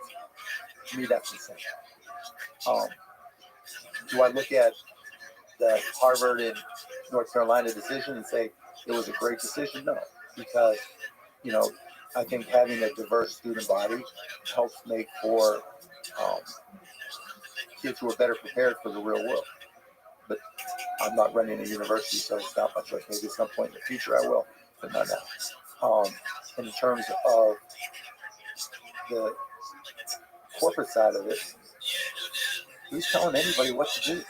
To me, that's insane. Do I look at the Harvard and North Carolina decision and say it was a great decision? No, because, I think having a diverse student body helps make for kids who are better prepared for the real world. But I'm not running a university, so it's not my choice. Maybe at some point in the future I will, but not now. In terms of the corporate side of it, who's telling anybody what to do?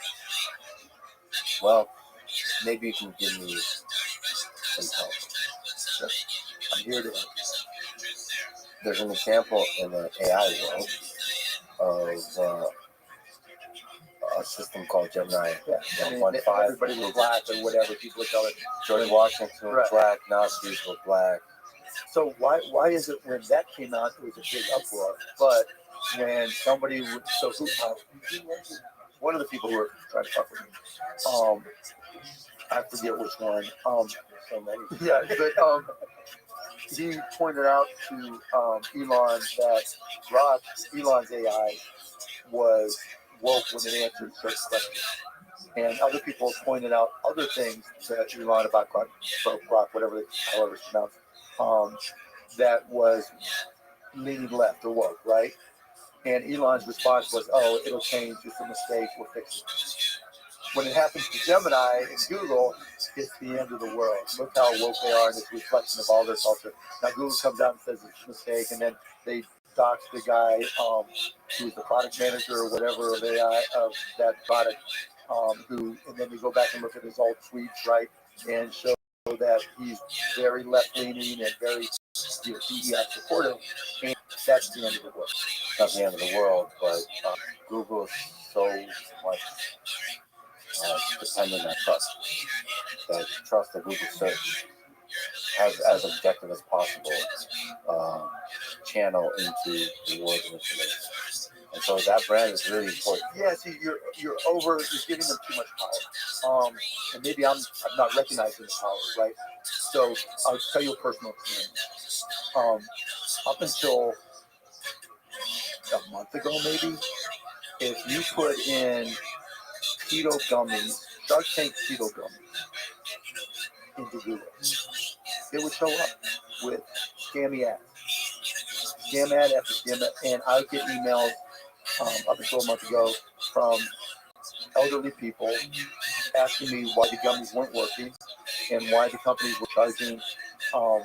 well, maybe you can give me some help. Sure. I'm here to help. There's an example in the AI world of a system called Gemini. Yeah, I mean, 1.5. everybody was black or whatever people tell it. George Washington was Right. black, Nazis were black. So why is it when that came out it was a big uproar, but when somebody would, one of the people who were trying to talk with me, I forget which one, So many. yeah, but he pointed out to Elon that Elon's AI was woke when it answered certain questions. And other people pointed out other things to Elon about Grok, whatever, however it's pronounced, that was leaning left or woke, right? And Elon's response was, "Oh, it'll change. It's a mistake. We'll fix it." When it happens to Gemini and Google, it's the end of the world. Look how woke they are, and it's a reflection of all their culture. Now Google comes out and says it's a mistake, and then they dox the guy who's the product manager or whatever of AI of that product, and then we go back and look at his old tweets, right, and show that he's very left-leaning and very DEI supportive, and that's the end of the world. Not the end of the world, but Google is so much dependent on trust. That trust that Google search has as objective as possible channel into the world of information. And so that brand is really important. Yeah, see, you're giving them too much power. And maybe I'm not recognizing the power, right? So I'll tell you a personal experience. Up until a month ago, maybe, if you put in keto gummies, Shark Tank keto gummies, into Google, it would show up with scammy ads. Scam ad after scam ad. And I would get emails up until a month ago from elderly people asking me why the gummies weren't working and why the companies were charging all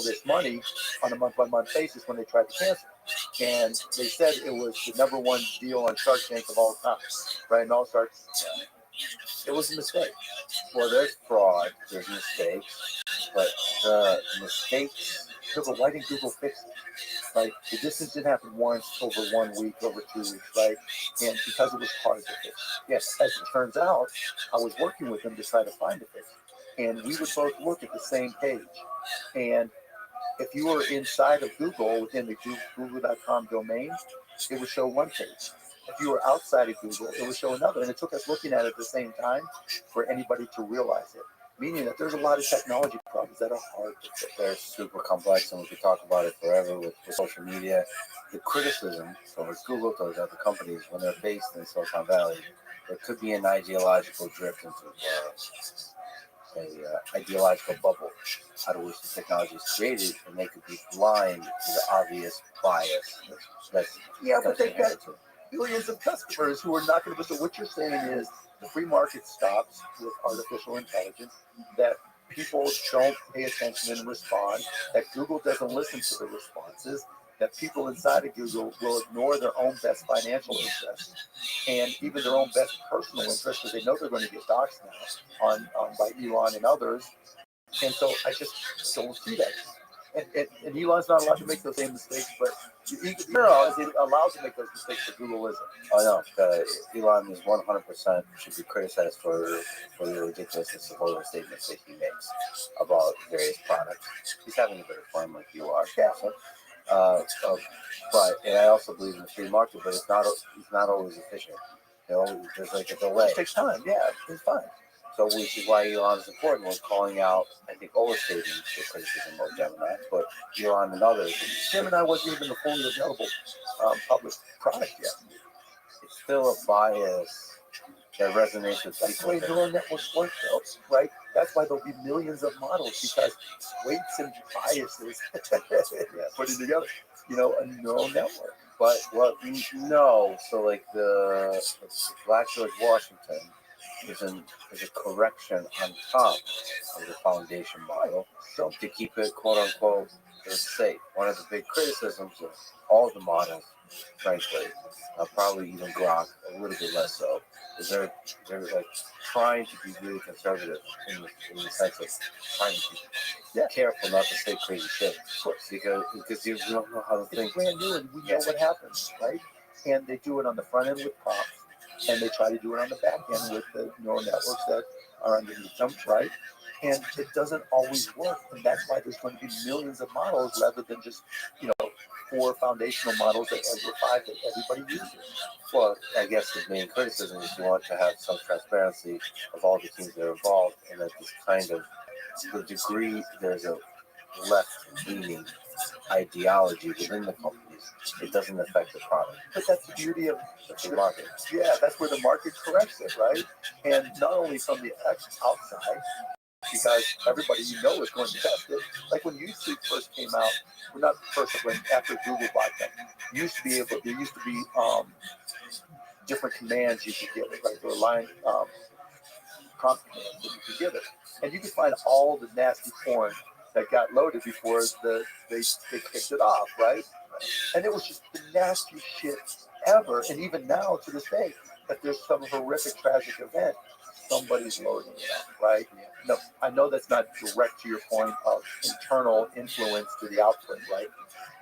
this money on a month-by-month basis when they tried to cancel. And they said it was the number one deal on Shark Tank of all time, right? And all Sharks, it was a mistake. Well, there's fraud, there's mistakes, but the mistakes. So, but why didn't Google fix it? Right? The distance didn't happen once, over 1 week, over 2 weeks, right? And because it was hard to fix. Yes, as it turns out, I was working with them to try to find a fix. And we would both look at the same page. And if you were inside of Google, within the google.com domain, it would show one page. If you were outside of Google, it would show another. And it took us looking at it at the same time for anybody to realize it. Meaning that there's a lot of technology problems that are hard to fix. They're super complex, and we could talk about it forever with social media. The criticism towards Google, towards other companies, when they're based in Silicon Valley, there could be an ideological drift into an ideological bubble out of which the technology is created, and they could be blind to the obvious bias. But billions of customers who are not going to. So what you're saying is the free market stops with artificial intelligence, that people don't pay attention and respond, that Google doesn't listen to the responses, that people inside of Google will ignore their own best financial interests and even their own best personal interests because they know they're going to get doxxed now on by Elon and others. And so I just don't see that. And Elon's not allowed to make those same mistakes, but Elon is allowed to make those mistakes, but Google isn't. I know. Elon is 100% should be criticized for the ridiculousness of all the statements that he makes about various products. He's having a bit of fun like you are. Yeah. But and I also believe in the free market, but it's not always efficient. You know, there's like a delay. It takes time. Yeah, it's fine. So which is why Elon is important when calling out, I think, overstating the criticism of Gemini, but Elon and others. Gemini wasn't even a fully available public product yet. It's still a bias that resonates with That's the way people. neural networks work, though, right? That's why there'll be millions of models because weights and biases putting together, a neural network. But what we know, so like the Black George Washington is a correction on top of the foundation model, so to keep it quote unquote safe. One of the big criticisms of all the models, frankly, probably even Grok a little bit less so, is they're like trying to be really conservative in the sense of trying to be careful not to say crazy shit, because you don't know how to think. It's brand new and we know what happens, right? And they do it on the front end with prompts, and they try to do it on the back end with the neural networks that are underneath them, right? And it doesn't always work, and that's why there's going to be millions of models rather than just 4 foundational models or 5 that everybody uses. Well, I guess the main criticism is you want to have some transparency of all the teams that are involved, and that this kind of the degree there's a left-leaning ideology within the companies, it doesn't affect the product. But that's the beauty of the market. Yeah, that's where the market corrects it, right? And not only from the outside, because everybody is going to test it. Like when YouTube first came out, well, not first, when after Google bought them, there used to be different commands you could give it, right? There were line prompt commands that you could give it, and you could find all the nasty porn that got loaded before they kicked it off, right? And it was just the nastiest shit ever. And even now, to this day, if there's some horrific, tragic event, somebody's loading it up, right? No, I know that's not direct to your point of internal influence to the output, right?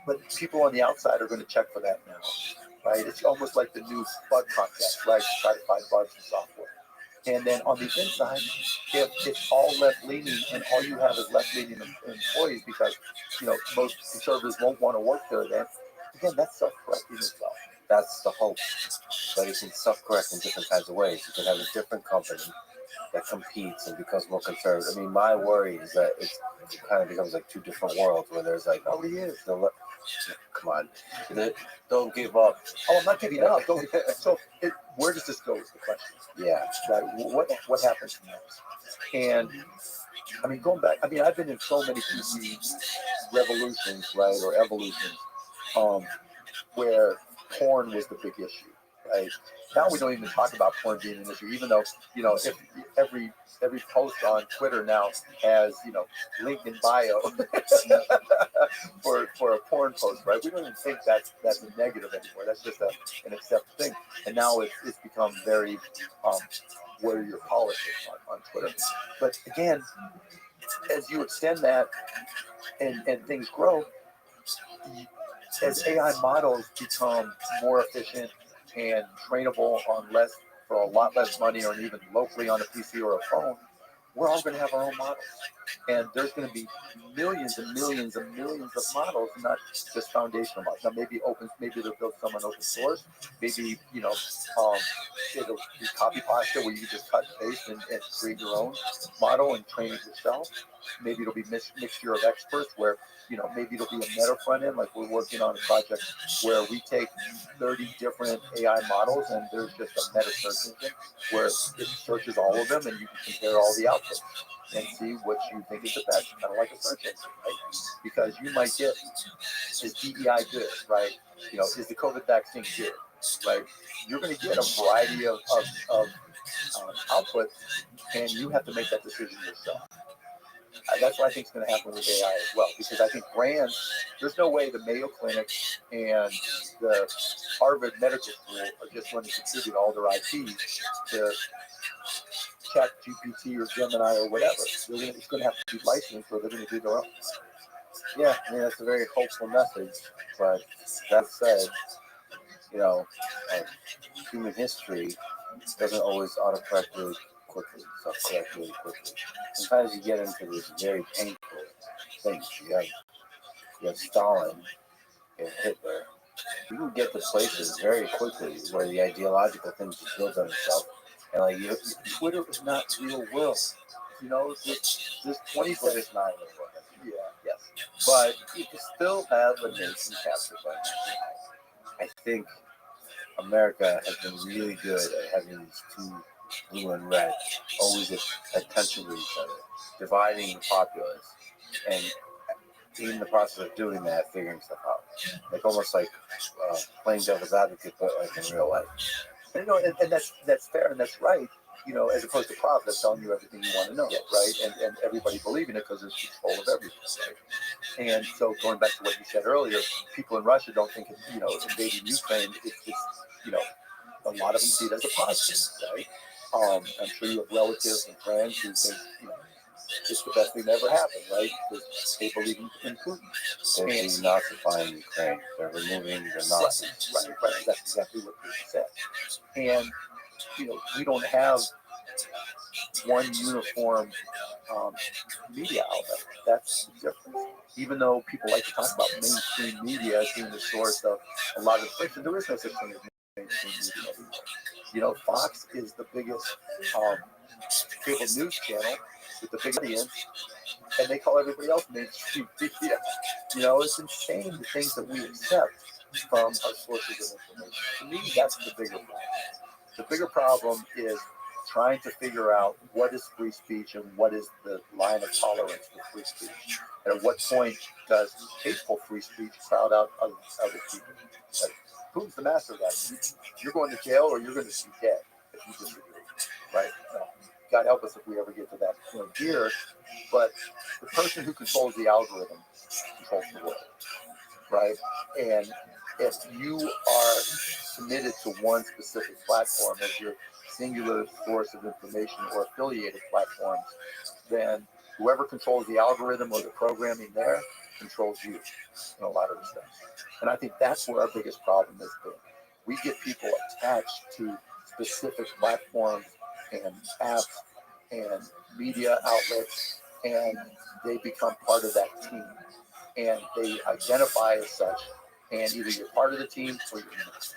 But people on the outside are going to check for that now, right? It's almost like the new bug contest, right? To try to find bugs in software. And then on the inside, if it's all left-leaning and all you have is left-leaning employees because, most conservatives won't want to work there, then, again, that's self-correcting as well. That's the hope. But it can self-correct in different kinds of ways. You can have a different company that competes and becomes more conservative. I mean, my worry is that it kind of becomes like 2 different worlds where there's like, Oh, he is. Come on, don't give up. Oh, I'm not giving up. So, where does this go? Is the question. Yeah. Right. What happens next? And I mean, going back. I mean, I've been in so many PC revolutions, right, or evolutions, where porn was the big issue, right? Now we don't even talk about porn being an issue, even though if every post on Twitter now has link in bio for a porn post, right? We don't even think that's a negative anymore. That's just an accepted thing. And now it's become very warrior politics on Twitter. But again, as you extend that and things grow, as AI models become more efficient and trainable for a lot less money, or even locally on a PC or a phone, we're all going to have our own models. And there's going to be millions and millions and millions of models, not just foundational models. Now, maybe they'll build some on open source. Maybe, it'll be copy pasta where you just cut and paste and create your own model and train it yourself. Maybe it'll be mixture of experts where, maybe it'll be a meta front end, like we're working on a project where we take 30 different AI models and there's just a meta search engine where it searches all of them and you can compare all the outputs and see what you think is the best, kind of like a search engine, right? Because you might get, is DEI good, right? Is the COVID vaccine good, Like, you're going to get a variety of output, and you have to make that decision yourself. That's what I think is going to happen with AI as well, because I think brands, there's no way the Mayo Clinic and the Harvard Medical School are just going to contribute all their IP to Chat GPT or Gemini or whatever. It's going to have to be licensed, or they're going to do their own. Yeah, I mean, that's a very hopeful message. But that said, you know, human history doesn't always autocorrect really quickly, self-correct really quickly. Sometimes you get into these very painful things. You have Stalin, you have Hitler. You can get to places very quickly where the ideological things just build on itself. And like, Twitter is not real world. You know, this 24 is not real world. Yeah, yes. But you can still have a nation captured by AI. I think America has been really good at having these two, blue and red, always at tension with each other, dividing the populace, and in the process of doing that, figuring stuff out, like almost like playing devil's advocate, but like in real life. And, you know, and that's fair and that's right. You know, as opposed to Prov that's telling you everything you want to know, right? And everybody believing it because it's control of everything, right? And so going back to what you said earlier, people in Russia don't think, you know, invading Ukraine, it's you know, a lot of them see it as a positive, right? I'm sure you have relatives and friends who think, you know, it's the best thing that ever happened, right? Because they believe in Putin. They're denazifying Ukraine. They're removing the Nazis. Right. That's exactly what Putin said. And, you know, we don't have one uniform media outlet. That's different. Even though people like to talk about mainstream media as being the source of a lot of information, there is no such thing as mainstream media anymore. You know, Fox is the biggest cable news channel with the big audience, and they call everybody else mainstream media. You know, it's insane the things that we accept from our sources of information. To me, that's the bigger problem. The bigger problem is trying to figure out what is free speech and what is the line of tolerance for free speech. And at what point does hateful free speech crowd out other people? Like, Putin's the master of that. You're going to jail or you're going to be dead if you disagree, right? God help us if we ever get to that point here. But the person who controls the algorithm controls the world, right? And if you are committed to one specific platform as your singular source of information or affiliated platforms, then whoever controls the algorithm or the programming there controls you in a lot of respects. And I think that's where our biggest problem has been. We get people attached to specific platforms and apps and media outlets, and they become part of that team. And they identify as such, and either you're part of the team or you're not.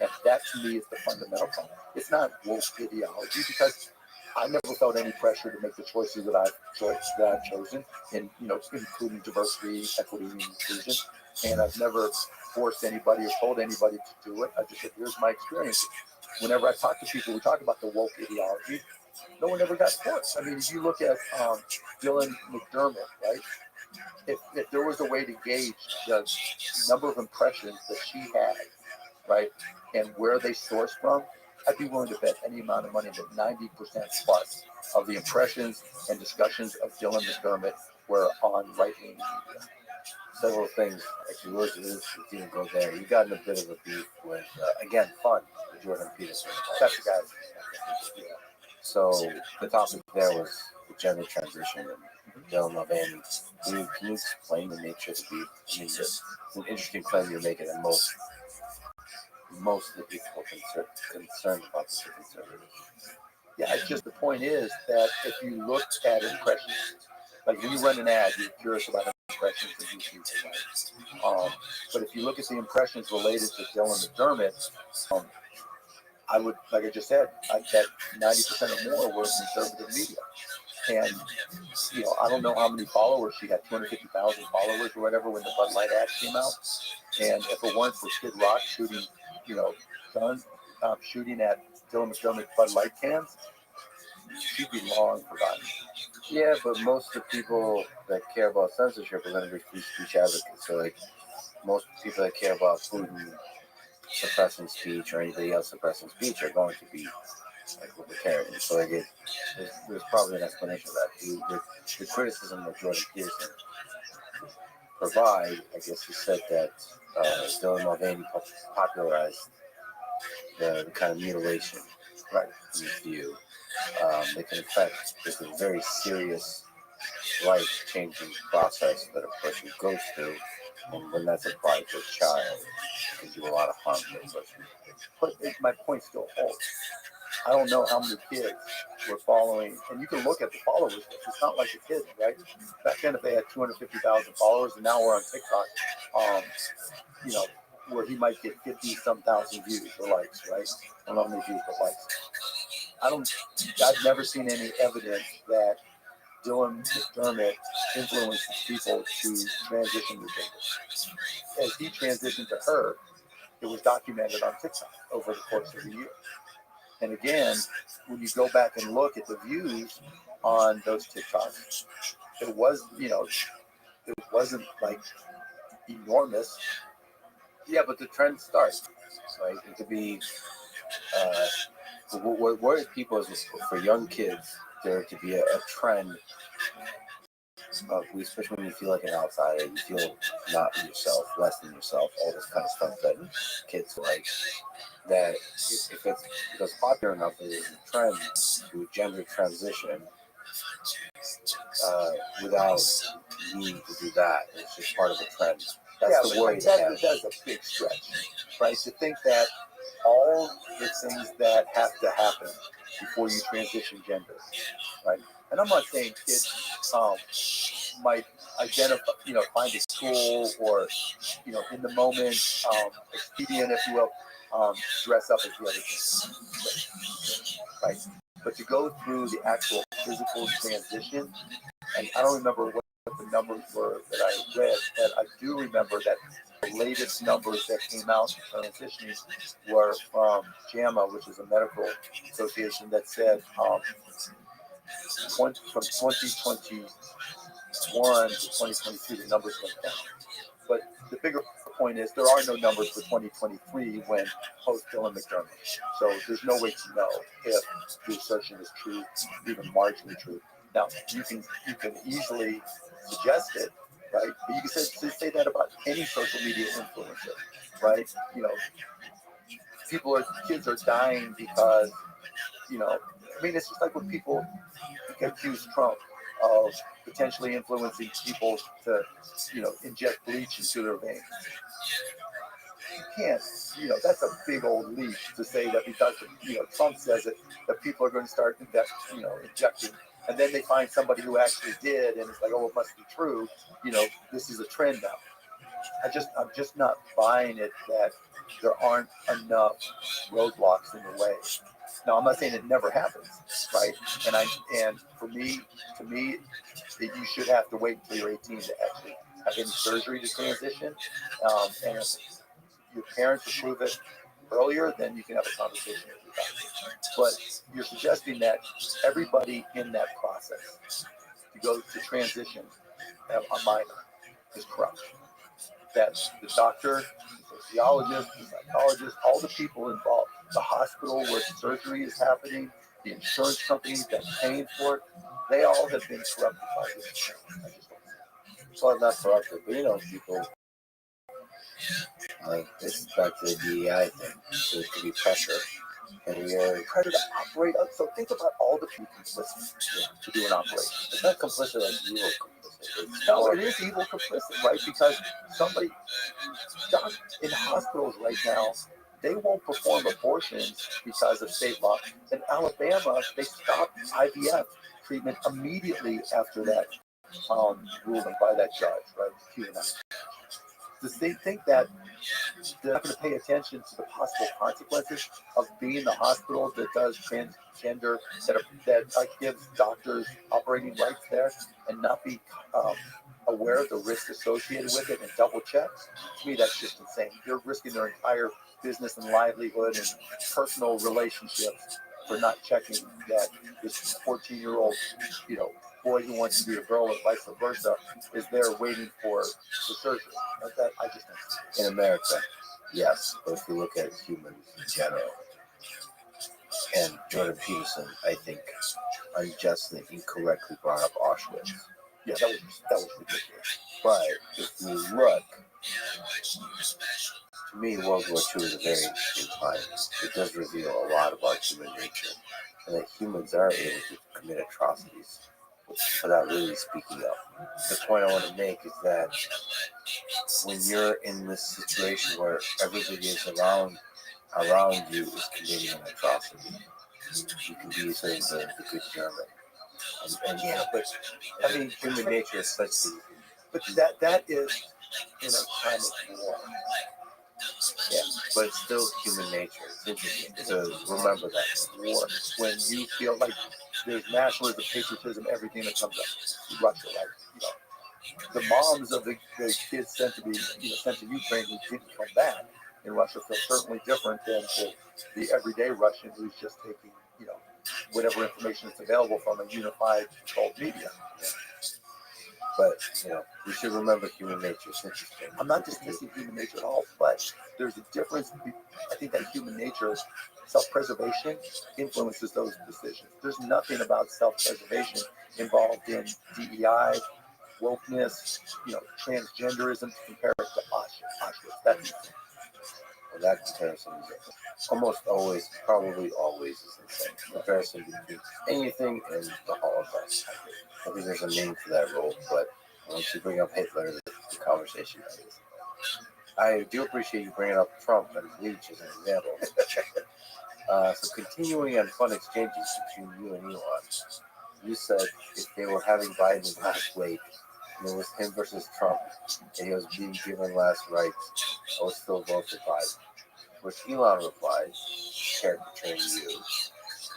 And that to me is the fundamental problem. It's not woke ideology, because I never felt any pressure to make the choices that I've chosen, and including diversity, equity, and inclusion. And I've never forced anybody or told anybody to do it. I just said, here's my experience. Whenever I talk to people, we talk about the woke ideology. No one ever got forced. I mean, if you look at Dylan McDermott, right? If there was a way to gauge the number of impressions that she had, right, and where they sourced from, I'd be willing to bet any amount of money that 90% plus of the impressions and discussions of Dylan McDermott were on right-wing media. Several things, actually, let's even go there. You got in a bit of a beef with, again, fun, with Jordan Peterson. That's the guy. So the topic there was the gender transition and Dylan Mulvaney. Can you explain the nature of the beef? I mean, it's an interesting claim you're making, and most of the people are concerned about this are conservative. Yeah, it's just the point is that if you look at impressions, like when you run an ad, you're curious about impressions and who sees it, right? But if you look at the impressions related to Dylan McDermott, I would, like I just said, I'd bet 90% or more were conservative media. And, I don't know how many followers she had, 250,000 followers or whatever when the Bud Light ad came out. And if it weren't for Kid Rock shooting, guns, shooting at Dylan McDermott Bud Light cans, she'd be long forgotten. Yeah, but most of the people that care about censorship are going to be free speech advocates. So, like, most people that care about Putin suppressing speech or anybody else suppressing speech are going to be like libertarians. So there's probably an explanation for that. The criticism that Jordan Peterson provide, I guess he said that Dylan Mulvaney popularized the kind of mutilation view. It can affect just a very serious life-changing process that a person goes through, and when that's applied to a child, it can do a lot of harm to a person. But my point still holds. I don't know how many kids were following, and you can look at the followers list. It's not like it's hidden, right? Back then, if they had 250,000 followers, and now we're on TikTok, where he might get 50-some thousand views or likes, right? I don't know how many views, but likes. I've never seen any evidence that Dylan McDermott influenced people to transition to gender. As he transitioned to her, it was documented on TikTok over the course of the year. And again, when you go back and look at the views on those TikToks, it wasn't like enormous. Yeah, but the trend starts, right? It could be, what worries people is for young kids, there to be a trend of, especially when you feel like an outsider, you feel not yourself, less than yourself, all this kind of stuff that kids like. That if it becomes popular enough, there's a trend to gender transition without needing to do that. It's just part of the trend. That's the worry. That's a big stretch, right? To think that all the things that have to happen before you transition gender, right? And I'm not saying kids might identify, find it cool or, in the moment, expedient, if you will, dress up as the other thing, right? But to go through the actual physical transition, and I don't remember what the numbers were that I read, but I do remember that the latest numbers that came out transitioning were from JAMA, which is a medical association, that said from 2021 to 2022, the numbers went down. But the bigger point is there are no numbers for 2023 when post Dylan McDermott. So there's no way to know if the assertion is true, even marginally true. Now you can easily suggest it, right? But you can say that about any social media influencer, right? Kids are dying because, it's just like when people accuse Trump of potentially influencing people to, inject bleach into their veins. You can't, that's a big old leap to say that because, Trump says it, that people are going to start injecting. And then they find somebody who actually did, and it's like, oh, it must be true. This is a trend now. I'm just not buying it that there aren't enough roadblocks in the way. Now, I'm not saying it never happens, right? And to me, that you should have to wait until you're 18 to actually have any surgery to transition. And if your parents approve it earlier, then you can have a conversation with your doctor. But you're suggesting that everybody in that process to go to transition, a minor, is corrupt. That the doctor, the sociologist, the psychologist, all the people involved, the hospital where the surgery is happening, the insurance companies that are paying for it, they all have been corrupted by this. I just don't see it. Well, not corrupted, but people like this back to the DEI thing. So it could be pressure. And we are trying to operate. So think about all the people complicit to do an operation. It's not complicit like evil complicit. No, it is evil complicit, right? Because somebody in hospitals right now, they won't perform abortions because of state law. In Alabama, they stopped IVF treatment immediately after that ruling by that judge, right? QAnon. Does they think that they're not going to pay attention to the possible consequences of being the hospital that does transgender, that gives doctors operating rights there, and not be aware of the risk associated with it and double check? To me, that's just insane. They're risking their entire business and livelihood and personal relationships for not checking that this 14-year-old, boy who wants to be a girl and vice versa is there waiting for the surgery. I just in America. Yes, but if you look at humans in general, and Jordan Peterson, I think, unjustly, incorrectly brought up Auschwitz. Yeah, that was ridiculous. But if you look, to me, World War II is a very interesting time. It does reveal a lot about human nature, and that humans are able to commit atrocities without really speaking up. The point I want to make is that when you're in this situation where everybody is around you is committing an atrocity, you can be sort of the good German. And Yeah, but I mean, human nature is such a, but that is in a time of war. yeah, but it's still human nature. It's interesting to remember that War, when you feel like there's nationalism, patriotism, everything that comes up. Russia, right? You know, the moms of the kids sent to Ukraine who didn't come back in Russia feel certainly different than the everyday Russian who's just taking, whatever information is available from a unified controlled media. But we should remember human nature. It's interesting. I'm not dismissing human nature at all, but there's a difference. I think that human nature, self-preservation, influences those decisions. There's nothing about self-preservation involved in DEI, wokeness, transgenderism to compare it to Auschwitz. That comparison is almost always, probably always, is insane. Comparison between anything and the Holocaust. I think there's a name for that role, but once you bring up Hitler, the conversation ends. I do appreciate you bringing up Trump and Leach as an example. So continuing on fun exchanges between you and Elon, you said if they were having Biden last week, and it was him versus Trump, and he was being given last rights, I would still vote for Biden. Which Elon replied, caricaturing you,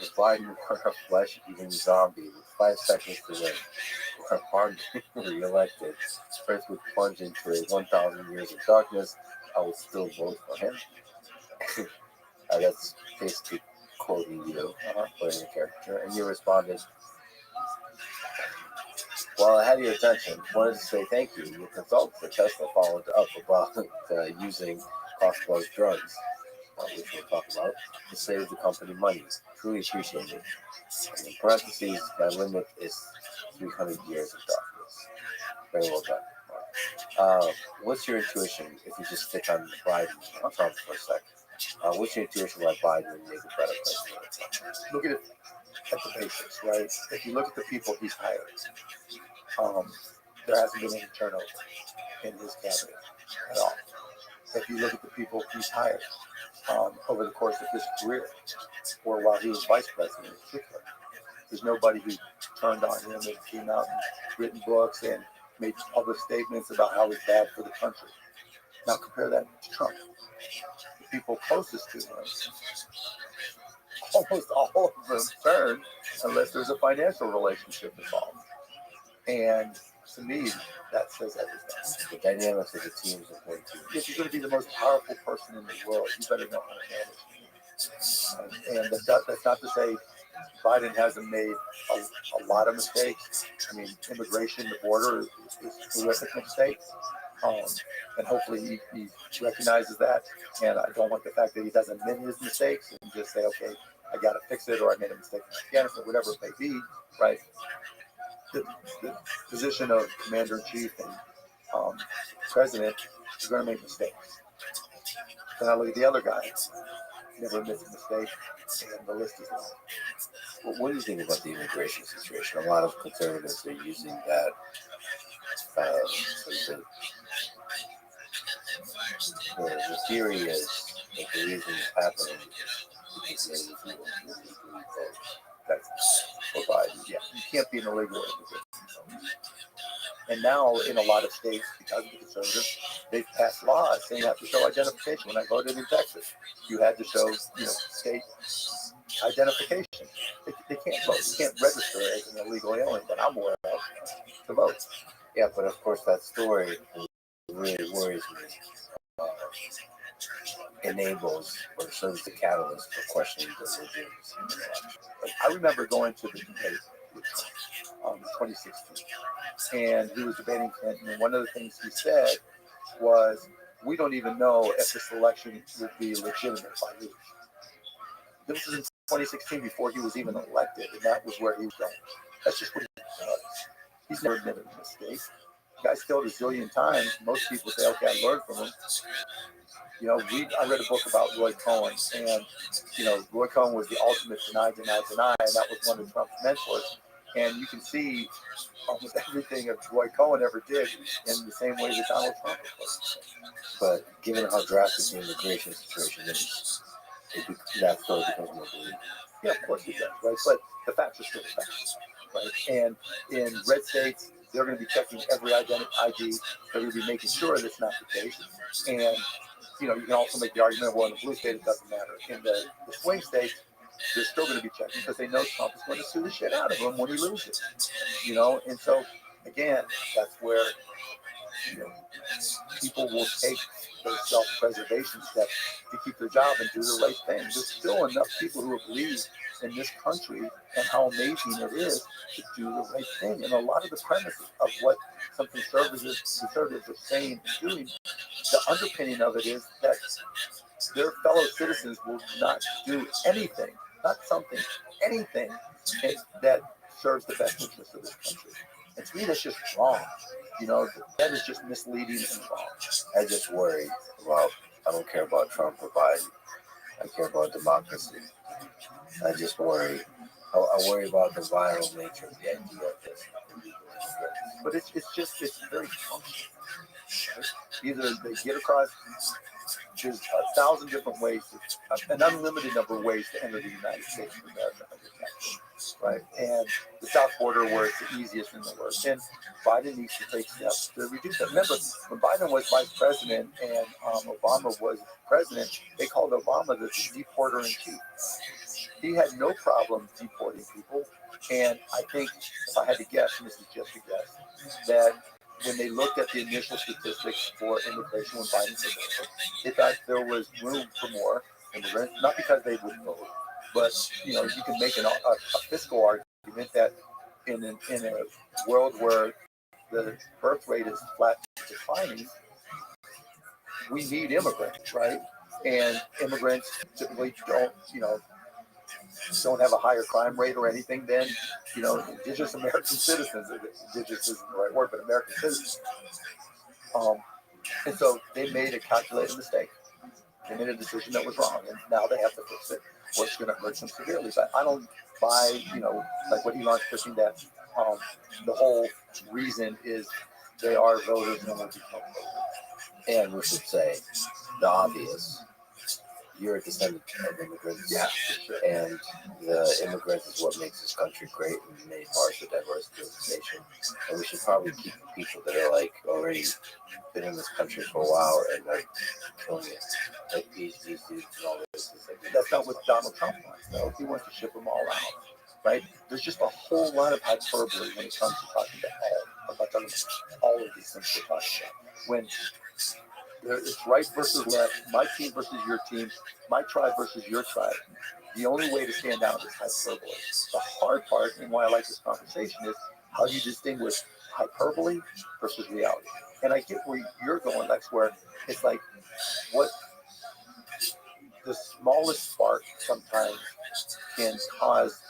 if Biden were a flesh-eating zombie with 5 seconds to live, or Biden re-elected, Earth would plunge into a 1,000 years of darkness, I would still vote for him. That's basically quoting you, putting a caricature, and you responded, well, I had your attention. Wanted to say thank you. Your consultant for Tesla followed up about using cost-plus drugs, which we'll talk about, to save the company money. Truly appreciate it. And in parentheses, my limit is 300 years of darkness. Very well done, Mark. What's your intuition, if you just stick on Biden and Trump for a second? What's your intuition why Biden would make a better president? Look at it at the basics, right? If you look at the people he's hired, there hasn't been any turnover in his cabinet at all. If you look at the people he's hired over the course of his career, or while he was vice president in particular, there's nobody who turned on him and came out and written books and made public statements about how he's bad for the country. Now compare that to Trump. The people closest to him, almost all of them turn unless there's a financial relationship involved. And to me, that says everything. The dynamics of the team is important too. If you're going to be the most powerful person in the world, you better know how to manage it. And that's not to say Biden hasn't made a lot of mistakes. I mean, immigration, the border is horrific mistakes. And hopefully he recognizes that. And I don't want the fact that he doesn't admit his mistakes and just say, okay, I got to fix it, or I made a mistake in Afghanistan, whatever it may be, right? The position of commander-in-chief and president is going to make mistakes. Then I look at the other guy, never admits a mistake, and the list is long. Well, what do you think about the immigration situation? A lot of conservatives are using that the theory is that the reason it's happening is because That's for Biden. Yeah, you can't be an illegal immigrant. And now, in a lot of states, because of the conservatives, they've passed laws saying you have to show identification. When I voted in Texas, you had to show, state identification. They can't vote. You can't register as an illegal alien that I'm aware of to vote. Yeah, but of course that story really worries me. Enables or serves the catalyst for questioning the regimes. I remember going to the debate with Trump, 2016, and he was debating Clinton, and one of the things he said was, we don't even know if this election will be legitimate by leaders. This was in 2016 before he was even elected, and that was where he was going. That's just what he does. He's never admitted a mistake. The guy's failed a zillion times. Most people say, okay, I learned from him. You know, I read a book about Roy Cohen, and, you know, Roy Cohen was the ultimate deny, and that was one of Trump's mentors. And you can see almost everything that Roy Cohen ever did in the same way that Donald Trump was. But given how drastic the immigration situation is, that story becomes more believable. Yeah, of course it does, right? But the facts are still the facts, right? And in red states, they're going to be checking every ID. They're going to be making sure that's not the case. And, you know, you can also make the argument, well, in the blue state, it doesn't matter. In the swing states, they're still going to be checking because they know Trump is going to sue the shit out of them when he loses. You know, and so, again, that's where, you know, people will take those self-preservation steps to keep their job and do the right thing. There's still enough people who believe in this country and how amazing it is to do the right thing. And a lot of the premise of what some conservatives are saying and doing, the underpinning of it is that their fellow citizens will not do anything, not something, anything that serves the best interest of this country. And to me, that's just wrong. You know, that is just misleading and wrong. I just worry about, I don't care about Trump or Biden. I care about democracy. I just worry. I worry about the viral nature of the idea of this. But it's very functional. Either they get across, there's 1,000 different ways, an unlimited number of ways to enter the United States of America, right? And the south border where it's the easiest and the worst. And Biden needs to take steps to reduce that. Remember, when Biden was vice president and Obama was president, they called Obama the deporter in chief. He had no problem deporting people. And I think, if I had to guess, and this is just a guess, that when they looked at the initial statistics for immigration when Biden took over, they thought there was room for more immigrants, not because they would vote, but, you know, you can make a fiscal argument that in a world where the birth rate is flat declining, we need immigrants, right? And immigrants typically don't have a higher crime rate or anything than, you know, indigenous American citizens. Indigenous isn't the right word, but American citizens. And so they made a calculated mistake. They made a decision that was wrong, and now they have to fix it, or it's going to hurt them severely. But I don't buy, you know, like what Elon's pushing, that the whole reason is they are voters and will become voters. And we should say the obvious. You're a descendant of immigrants. Yeah, sure. And the immigrants is what makes this country great in many parts, the diversity of this nation. And we should probably keep people that are like already been in this country for a while and like killing it, like PhD students and all this. That's not what Donald Trump wants, though. He wants to ship them all out, right? There's just a whole lot of hyperbole when it comes to talking to about talking about all of these things we're talking about. When it's right versus left, my team versus your team, my tribe versus your tribe. The only way to stand out is hyperbole. The hard part, and why I like this conversation, is how do you distinguish hyperbole versus reality? And I get where you're going, Lex, where it's like what the smallest spark sometimes can cause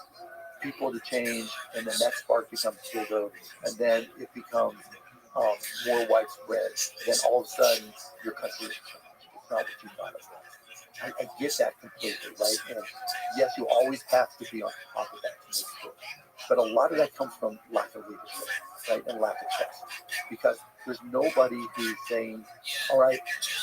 people to change, and then that spark becomes bigger, and then it becomes more widespread. Then all of a sudden, your country is changed. It's not what you thought it was. I get that completely, right? And yes, you always have to be on top of that to make sure. But a lot of that comes from lack of leadership, right? And lack of trust. Because there's nobody who's saying, all right,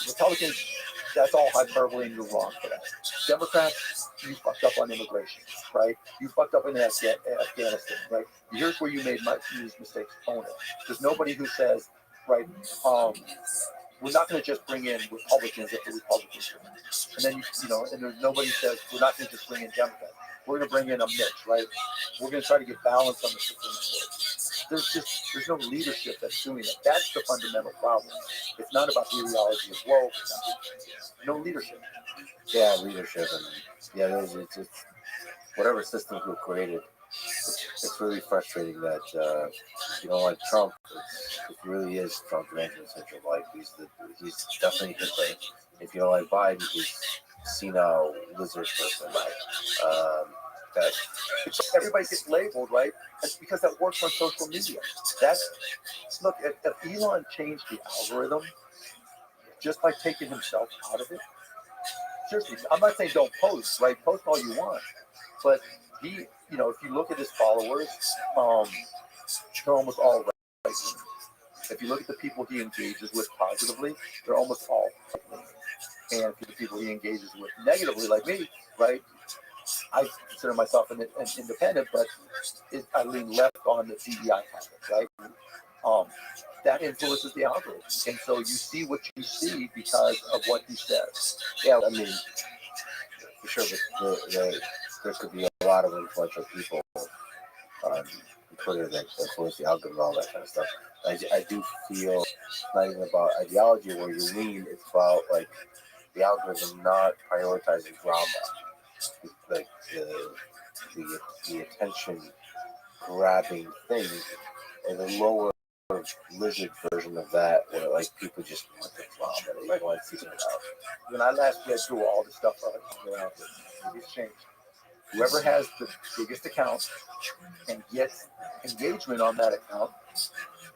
Republicans, that's all hyperbole and you're wrong for that. Democrats, you fucked up on immigration, right? You fucked up in Afghanistan, right? Here's where you made these mistakes. Own it. There's nobody who says, right, we're not going to just bring in Republicans if the Republicans are. And then, and there's nobody says, we're not going to just bring in Democrats. We're going to bring in a mix, right? We're going to try to get balance on the Supreme Court. There's no leadership that's doing it. That's the fundamental problem. It's not about the ideology of woke. No leadership. Yeah, leadership. And yeah, it's whatever systems were created it's really frustrating that you don't like Trump. It really is Trump management central. Like he's definitely Hitler. If you don't like Biden, he's senile lizard person. That Everybody gets labeled, right? It's because that works on social media. Look, if Elon changed the algorithm just by taking himself out of it, seriously, I'm not saying don't post, right? Post all you want, but he, if you look at his followers, they're almost all right. If you look at the people he engages with positively, they're almost all right. And the people he engages with negatively, like me, right? I consider myself an independent, but I lean left on the DEI topic, right? That influences the algorithm, and so you see what you see because of what he says. Yeah, I mean, for sure, but there could be a lot of influential people on Twitter that influence the algorithm and all that kind of stuff. I do feel it's not even about ideology where you lean, it's about like the algorithm not prioritizing drama, like the attention grabbing thing, and the lower lizard version of that where like people just want the drama, they want to see it out. When I last read through all the stuff around it's changed. Whoever has the biggest account and gets engagement on that account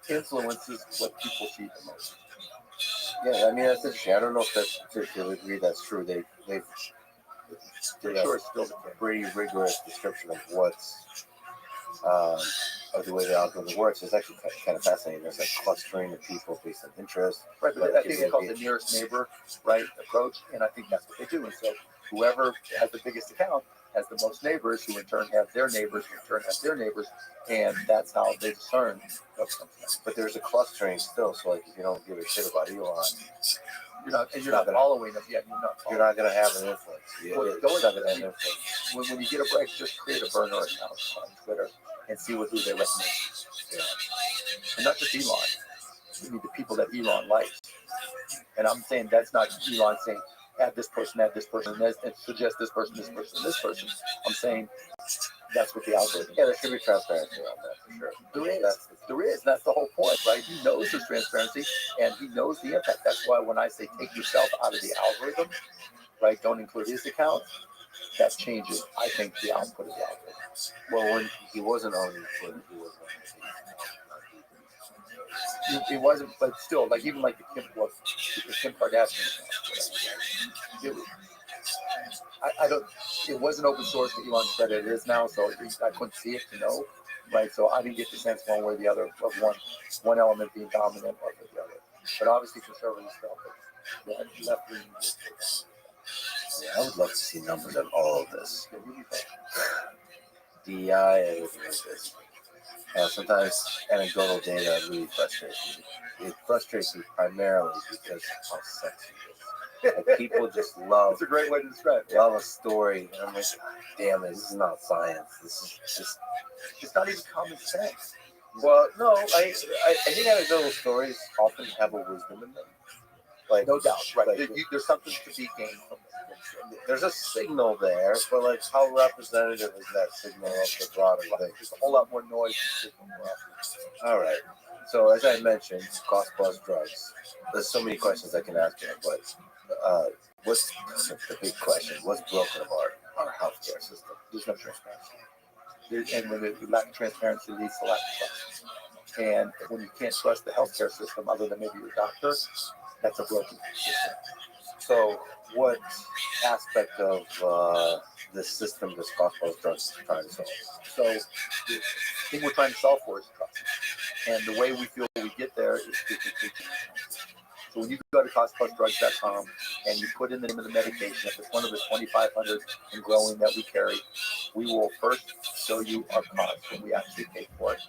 influences what people see the most. Yeah, I mean that's interesting. I don't know if that's to agree that's true. They've did a pretty rigorous description of what's of the way the algorithm works. It's actually kind of fascinating. There's like clustering of people based on interest. Right, but I think they call it the nearest neighbor, right, approach, and I think that's what they do. And so whoever has the biggest account has the most neighbors, who in turn have their neighbors, who in turn have their neighbors, and that's how they discern what's coming. But there's a clustering still. So like if you don't give a shit about Elon, you're not following them. Yeah, you're not going to have an influence. When you get a break, just create a burner account on Twitter and see who they recommend. Yeah. And not just Elon. You need the people that Elon likes. And I'm saying that's not Elon saying add this person, and suggest this person, this person, this person. I'm saying that's what the algorithm. Yeah, there should be transparency on that for sure. There is. That's the whole point, right? He knows there's transparency and he knows the impact. That's why when I say take yourself out of the algorithm, right, don't include his account, that changes, I think, the output of the algorithm. Well, when he wasn't on Twitter, he was on It wasn't, but still, like even like the Kim Kardashian account, it wasn't open source to Elon's credit. It is now, so I couldn't see it to know, right? So I didn't get the sense one way or the other of one element being dominant over the other. But obviously conservatives felt that left wing. Yeah, I would love to see numbers on all of this. DEI, everything like this. Sometimes anecdotal data really frustrates me. It frustrates me primarily because of how sexy it is. Like, people just love. It's a great way to describe it. Love a story, and I'm like, damn it, this is not science. This is just. It's not even common sense. Well, no, I think anecdotal stories often have a wisdom in them. Like, no doubt, right? Like, there's something to be gained from it. There's a signal there, but like, how representative is that signal of the broader thing? There's a whole lot more noise. All right. So as I mentioned, cost plus drugs. There's so many questions I can ask you, but what's the big question? What's broken about our healthcare system? There's no transparency. And when the lack of transparency leads to lack of trust. And when you can't trust the healthcare system other than maybe your doctor, that's a broken system. So what aspect of this system does cost plus drugs trying to solve? So the thing we're trying to solve for is trust. And the way we feel we get there is through teaching. So when you go to costplusdrugs.com and you put in the name of the medication, if it's one of the 2,500 and growing that we carry, we will first show you our cost when we actually pay for it.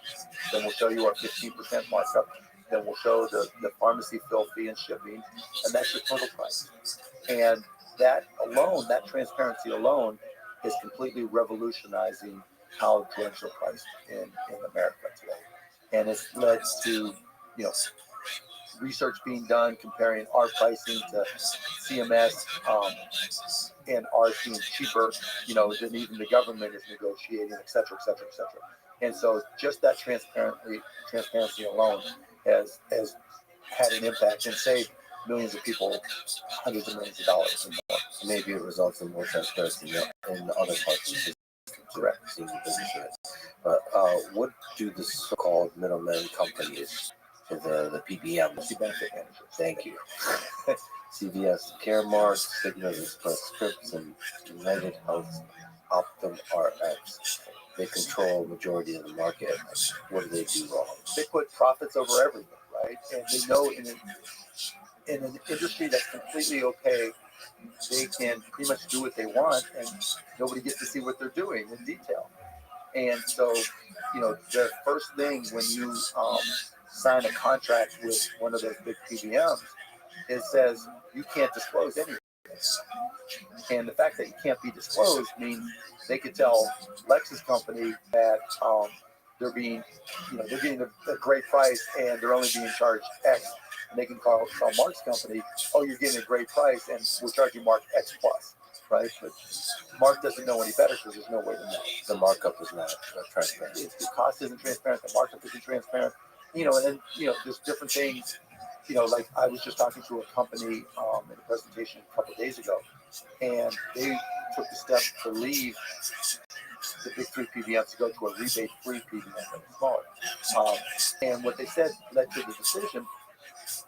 Then we'll show you our 15% markup. Then we'll show the pharmacy fill fee and shipping, and that's your total price. And that alone, that transparency alone, is completely revolutionizing how drugs are priced in America today. And it's led to, research being done comparing our pricing to CMS, and ours being cheaper, than even the government is negotiating, et cetera, et cetera, et cetera. And so just that transparency alone has had an impact and saved millions of people hundreds of millions of dollars and more. Maybe it results in more transparency in other parts of the system. Correct. Seeing the business unit. But what do the so-called middlemen companies, the PBMs, The benefit managers. thank you, CVS, Caremark, Cigna, Express Scripts, and United Health, Optum RX, they control majority of the market. What do they do wrong? They put profits over everything, right? And they know in an industry that's completely opaque, they can pretty much do what they want, and nobody gets to see what they're doing in detail. And so, the first thing when you sign a contract with one of those big PBMs, it says you can't disclose anything. And the fact that you can't be disclosed means they could tell Lex's company that they're getting a great price and they're only being charged X. And they can call Mark's company, oh, you're getting a great price and we're charging Mark X plus, right? But Mark doesn't know any better because there's no way to know. The markup is not transparent. The cost isn't transparent. The markup isn't transparent. And there's different things. Like I was just talking to a company in a presentation a couple of days ago, and they took the step to leave the big three PBMs to go to a rebate-free PBM that was smaller. And what they said led to the decision.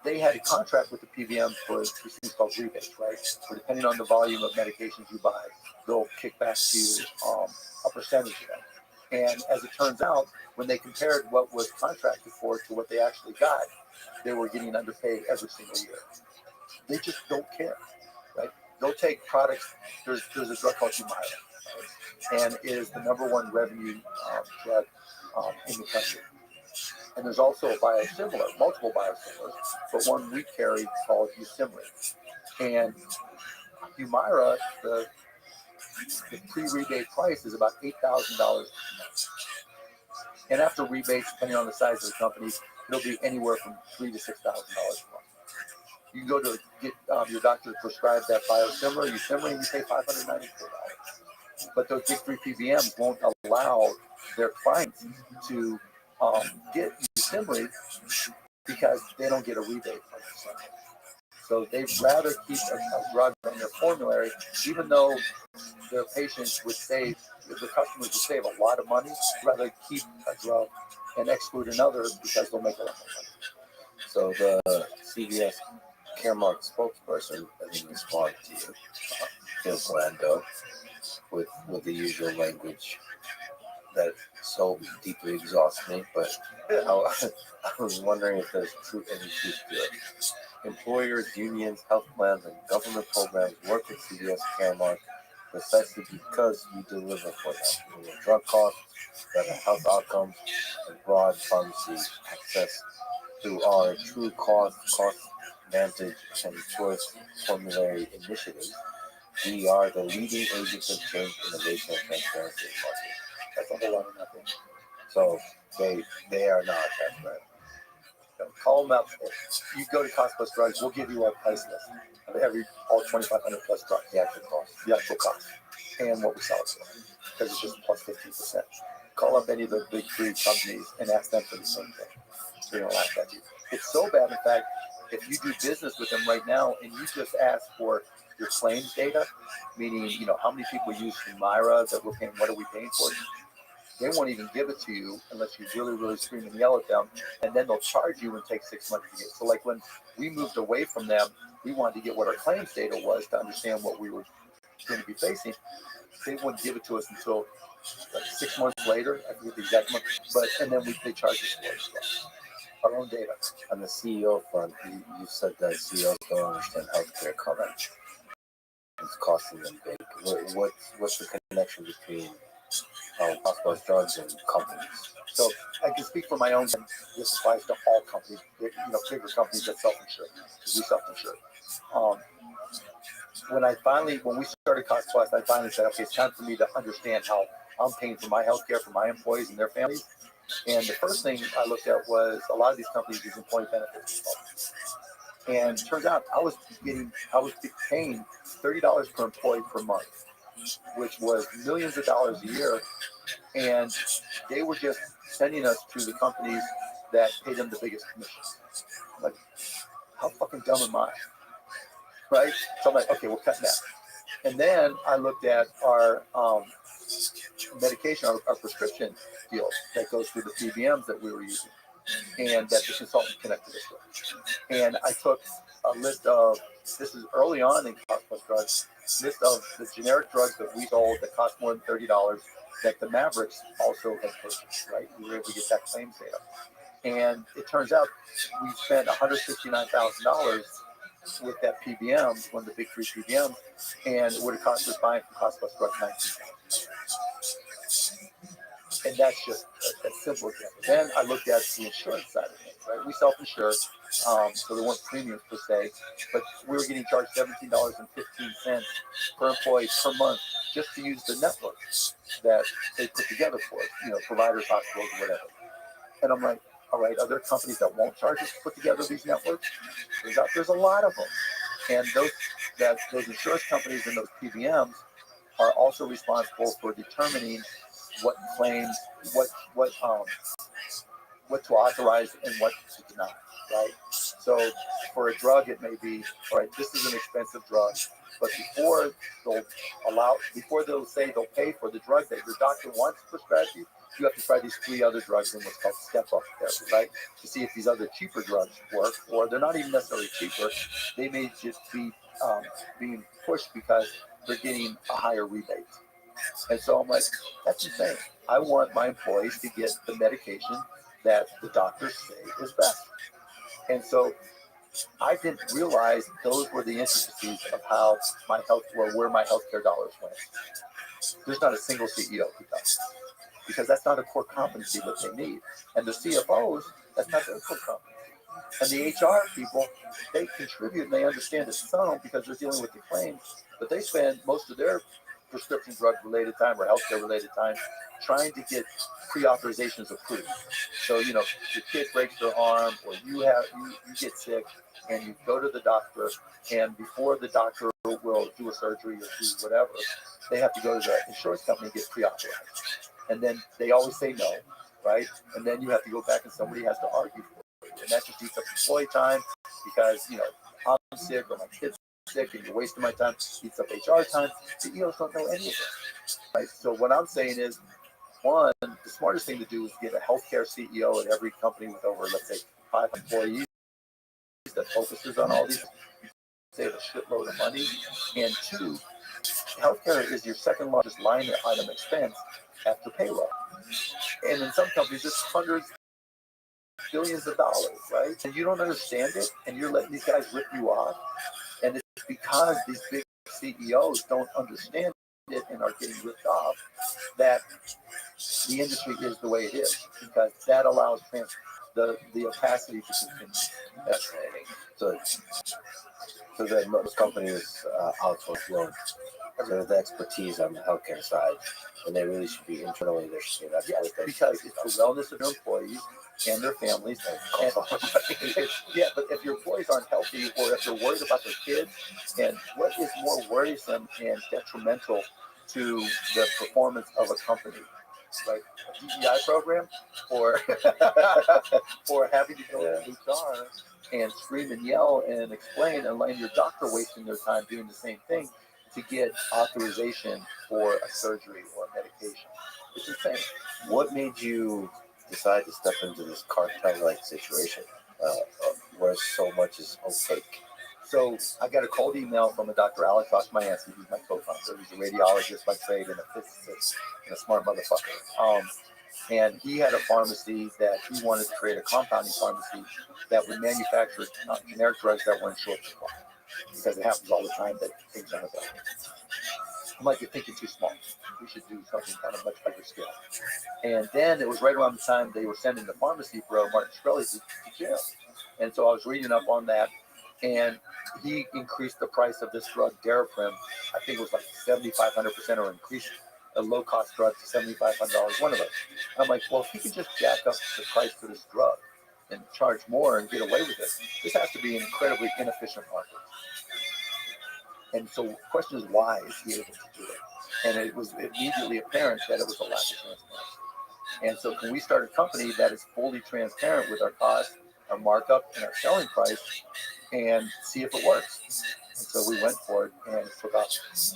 They had a contract with the PBM for these things called rebates, right? So depending on the volume of medications you buy, they'll kick back to you a percentage of them. And as it turns out, when they compared what was contracted for to what they actually got, they were getting underpaid every single year. They just don't care, right? They'll take products. There's a drug called Humira, right? And it is the #1 revenue drug in the country. And there's also a biosimilar, multiple biosimilars, but one we carry called Usimry. And Humira, the pre-rebate price is about $8,000 a month. And after rebates, depending on the size of the company, it'll be anywhere from $3,000 to $6,000 a month. You can go to get your doctor to prescribe that biosimilar, Usimry, and you pay $594. But those big three PBMs won't allow their clients to get Usimry because they don't get a rebate from Usimry. So they'd rather keep a drug on their formulary, even though their patients would save, the customers would save a lot of money, rather keep a drug and exclude another because they'll make a lot more money. So the CVS Caremark spokesperson doesn't respond to you, Phil Glando, with the usual language that so deeply exhausts me, but I was wondering if there's any truth to it. Employers, unions, health plans, and government programs work with CVS Caremark precisely because we deliver for them. We have drug costs, better health outcomes, and broad pharmacy access through our true cost advantage and choice formulary initiatives. We are the leading agents of change, innovation, and transparency in the market. That's a whole lot of nothing. So they are not transparent. Call them up. You go to Cost Plus Drugs, we'll give you our price list of all 2,500 plus drugs, the actual cost, and what we sell it for, because it's just plus 15%. Call up any of the big three companies and ask them for the same thing. They're going to laugh at you. It's so bad, in fact, if you do business with them right now and you just ask for your claims data, meaning, how many people use Humira that we're paying, what are we paying for? They won't even give it to you unless you really, really scream and yell at them, and then they'll charge you and take 6 months to get. So like when we moved away from them, we wanted to get what our claims data was to understand what we were going to be facing. They wouldn't give it to us until like 6 months later. I forget the exact month, and then they charge us for it as well. Our own data. On the CEO front, you said that CEOs don't understand healthcare coverage. It's costing them big. What's the connection between Cost Plus Drugs and companies? So I can speak for my own, and this applies to all companies, bigger companies that self-insure, because we self-insure. When we started Cost Plus, I finally said, okay, it's time for me to understand how I'm paying for my healthcare for my employees and their families. And the first thing I looked at was a lot of these companies use employee benefits. And it turns out I was paying $30 per employee per month, which was millions of dollars a year. And they were just sending us to the companies that paid them the biggest commissions. Like, how fucking dumb am I? Right? So I'm like, okay, we'll cut that. And then I looked at our medication, our prescription deal that goes through the PBMs that we were using and that the consultant connected us with. And I took a list of, this is early on in cost plus drugs, list of the generic drugs that we sold that cost more than $30 that the Mavericks also had purchased, right? We were able to get that claims data. And it turns out we spent $169,000 with that PBM, one of the big three PBMs, and it would have cost us buying from cost plus drugs $19,000. And that's just a simple example. Then I looked at the insurance side of things, right? We self-insure, so there weren't premiums per se, but we were getting charged $17.15 per employee per month just to use the network that they put together for us, providers, hospitals, or whatever. And I'm like, all right, are there companies that won't charge us to put together these networks? There's a lot of them. And those insurance companies and those PBMs are also responsible for determining what claims, what to authorize and what to deny, right? So for a drug, it may be, all right, this is an expensive drug, but before they'll say they'll pay for the drug that your doctor wants to prescribe you, you have to try these 3 other drugs in what's called step-up therapy, right? To see if these other cheaper drugs work, or they're not even necessarily cheaper. They may just be being pushed because they're getting a higher rebate. And so I'm like, that's insane. I want my employees to get the medication that the doctors say is best. And so I didn't realize those were the intricacies of how where my healthcare dollars went. There's not a single CEO who does, because that's not a core competency that they need. And the CFOs, that's not their core competency. And the HR people, they contribute and they understand it some because they're dealing with the claims, but they spend most of their prescription drug related time or healthcare related time trying to get pre-authorizations approved. So, your kid breaks their arm or you get sick and you go to the doctor, and before the doctor will do a surgery or do whatever, they have to go to the insurance company and get pre-authorized. And then they always say no, right? And then you have to go back and somebody has to argue for you. And that just eats up employee time because, I'm sick or my kid's sick and you're wasting my time, eats up HR time. CEOs don't know any of that, right? So what I'm saying is, one, the smartest thing to do is get a healthcare CEO at every company with over, let's say, 5 employees that focuses on all these, save a shitload of money. And 2, healthcare is your second largest line item expense after payroll. And in some companies, it's hundreds, billions of dollars, right? And you don't understand it, and you're letting these guys rip you off. And it's because these big CEOs don't understand it and are getting ripped off that the industry is the way it is, because that allows the opacity to continue. Fascinating. So that most companies outsource loans. So the expertise on the healthcare side, and they really should be internally. There should be because it's the wellness of their employees and their families. But if your employees aren't healthy, or if they're worried about their kids, and what is more worrisome and detrimental to the performance of a company, like a DEI program, or having to go to HR and scream and yell and explain, and letting your doctor wasting their time doing the same thing to get authorization for a surgery or a medication. It's insane. What made you decide to step into this cartel-like situation where so much is opaque? So I got a cold email from a Dr. Alex Oshmayansky, who's my co-founder. He's a radiologist by trade and a physicist and a smart motherfucker. And he had a pharmacy that he wanted to create, a compounding pharmacy that would manufacture generic drugs that were in short supply, because it happens all the time that things aren't available. I'm like, you're thinking too small. We should do something kind of much bigger scale. And then it was right around the time they were sending the pharmacy bro, Martin Shkreli, to jail. And so I was reading up on that, and he increased the price of this drug, Daraprim. I think it was like 7,500%, or increased a low-cost drug to $7,500, one of those. I'm like, well, if he can just jack up the price for this drug and charge more and get away with it, this has to be an incredibly inefficient market. And so the question is, why is he able to do it? And it was immediately apparent that it was a lack of transparency. And so can we start a company that is fully transparent with our cost, our markup, and our selling price, and see if it works? And so we went for it, and it took off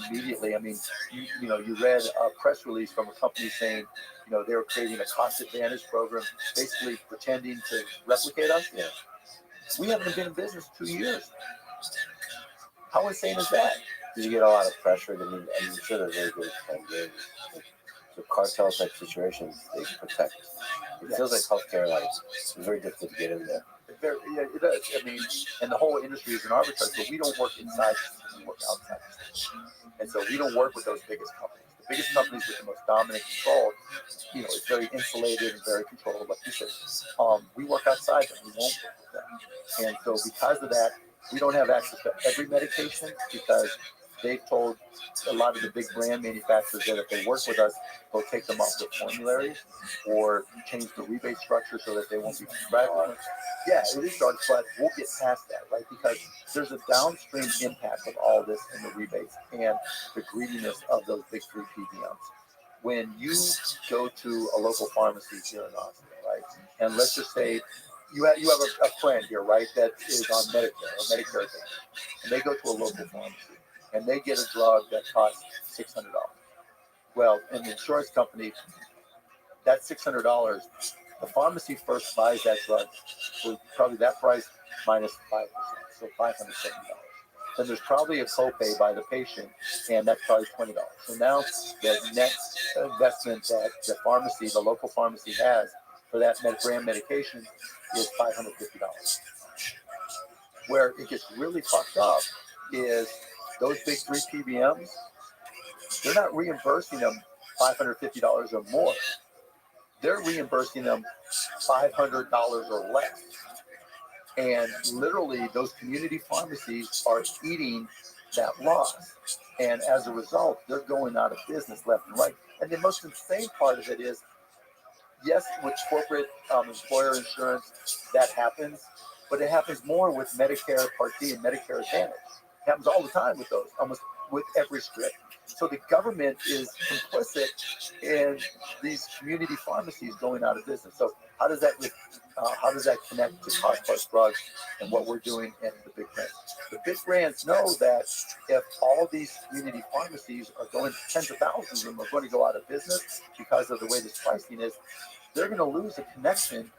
immediately. I mean, you read a press release from a company saying, they were creating a cost advantage program, basically pretending to replicate us. Yeah. We haven't been in business 2 years. How insane is that? Did you get a lot of pressure? I'm sure they're very good at games. So cartel type situations, they protect. It feels like healthcare, it's very difficult to get in there. It does. I mean, and the whole industry is an arbitrage, but we don't work inside, we work outside. And so we don't work with those biggest companies. The biggest companies with the most dominant control, it's very insulated and very controlled, like you said. We work outside them. We won't work with them. And so because of that, we don't have access to every medication because they've told a lot of the big brand manufacturers that if they work with us, they'll take them off their formularies or change the rebate structure so that they won't be prescribed. Yeah, it is dark, but we'll get past that, right? Because there's a downstream impact of all this in the rebates and the greediness of those big three PBMs. When you go to a local pharmacy here in Austin, right, and let's just say you have a friend here, right, that is on Medicare or Medicare Advantage, and they go to a local pharmacy and they get a drug that costs $600. Well, in the insurance company, that $600, the pharmacy first buys that drug for probably that price minus 5%, so $570. Then there's probably a copay by the patient, and that's probably $20. So now the net investment that the local pharmacy has for that brand medication is $550. Where it gets really fucked up is those big three PBMs, they're not reimbursing them $550 or more. They're reimbursing them $500 or less. And literally, those community pharmacies are eating that loss. And as a result, they're going out of business left and right. And the most insane part of it is, yes, with corporate employer insurance, that happens, but it happens more with Medicare Part D and Medicare Advantage. It happens all the time with those, almost with every script. So the government is complicit in these community pharmacies going out of business. So how does that connect to cost plus drugs and what we're doing in the big brands? The big brands know that if all these community pharmacies are going, tens of thousands of them are going to go out of business because of the way this pricing is, they're going to lose a connection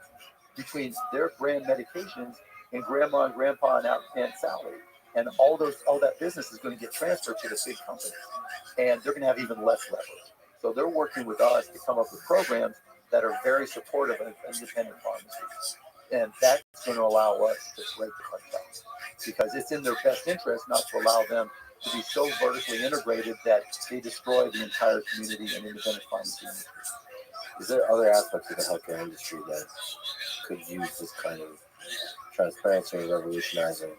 between their brand medications and grandma and grandpa and Aunt Sally. And all that business is going to get transferred to the big companies, and they're going to have even less leverage. So they're working with us to come up with programs that are very supportive of independent pharmacies, and that's going to allow us to break the cartels because it's in their best interest not to allow them to be so vertically integrated that they destroy the entire community and independent pharmacy industry. Is there other aspects of the healthcare industry that could use this kind of transparency and revolutionizing?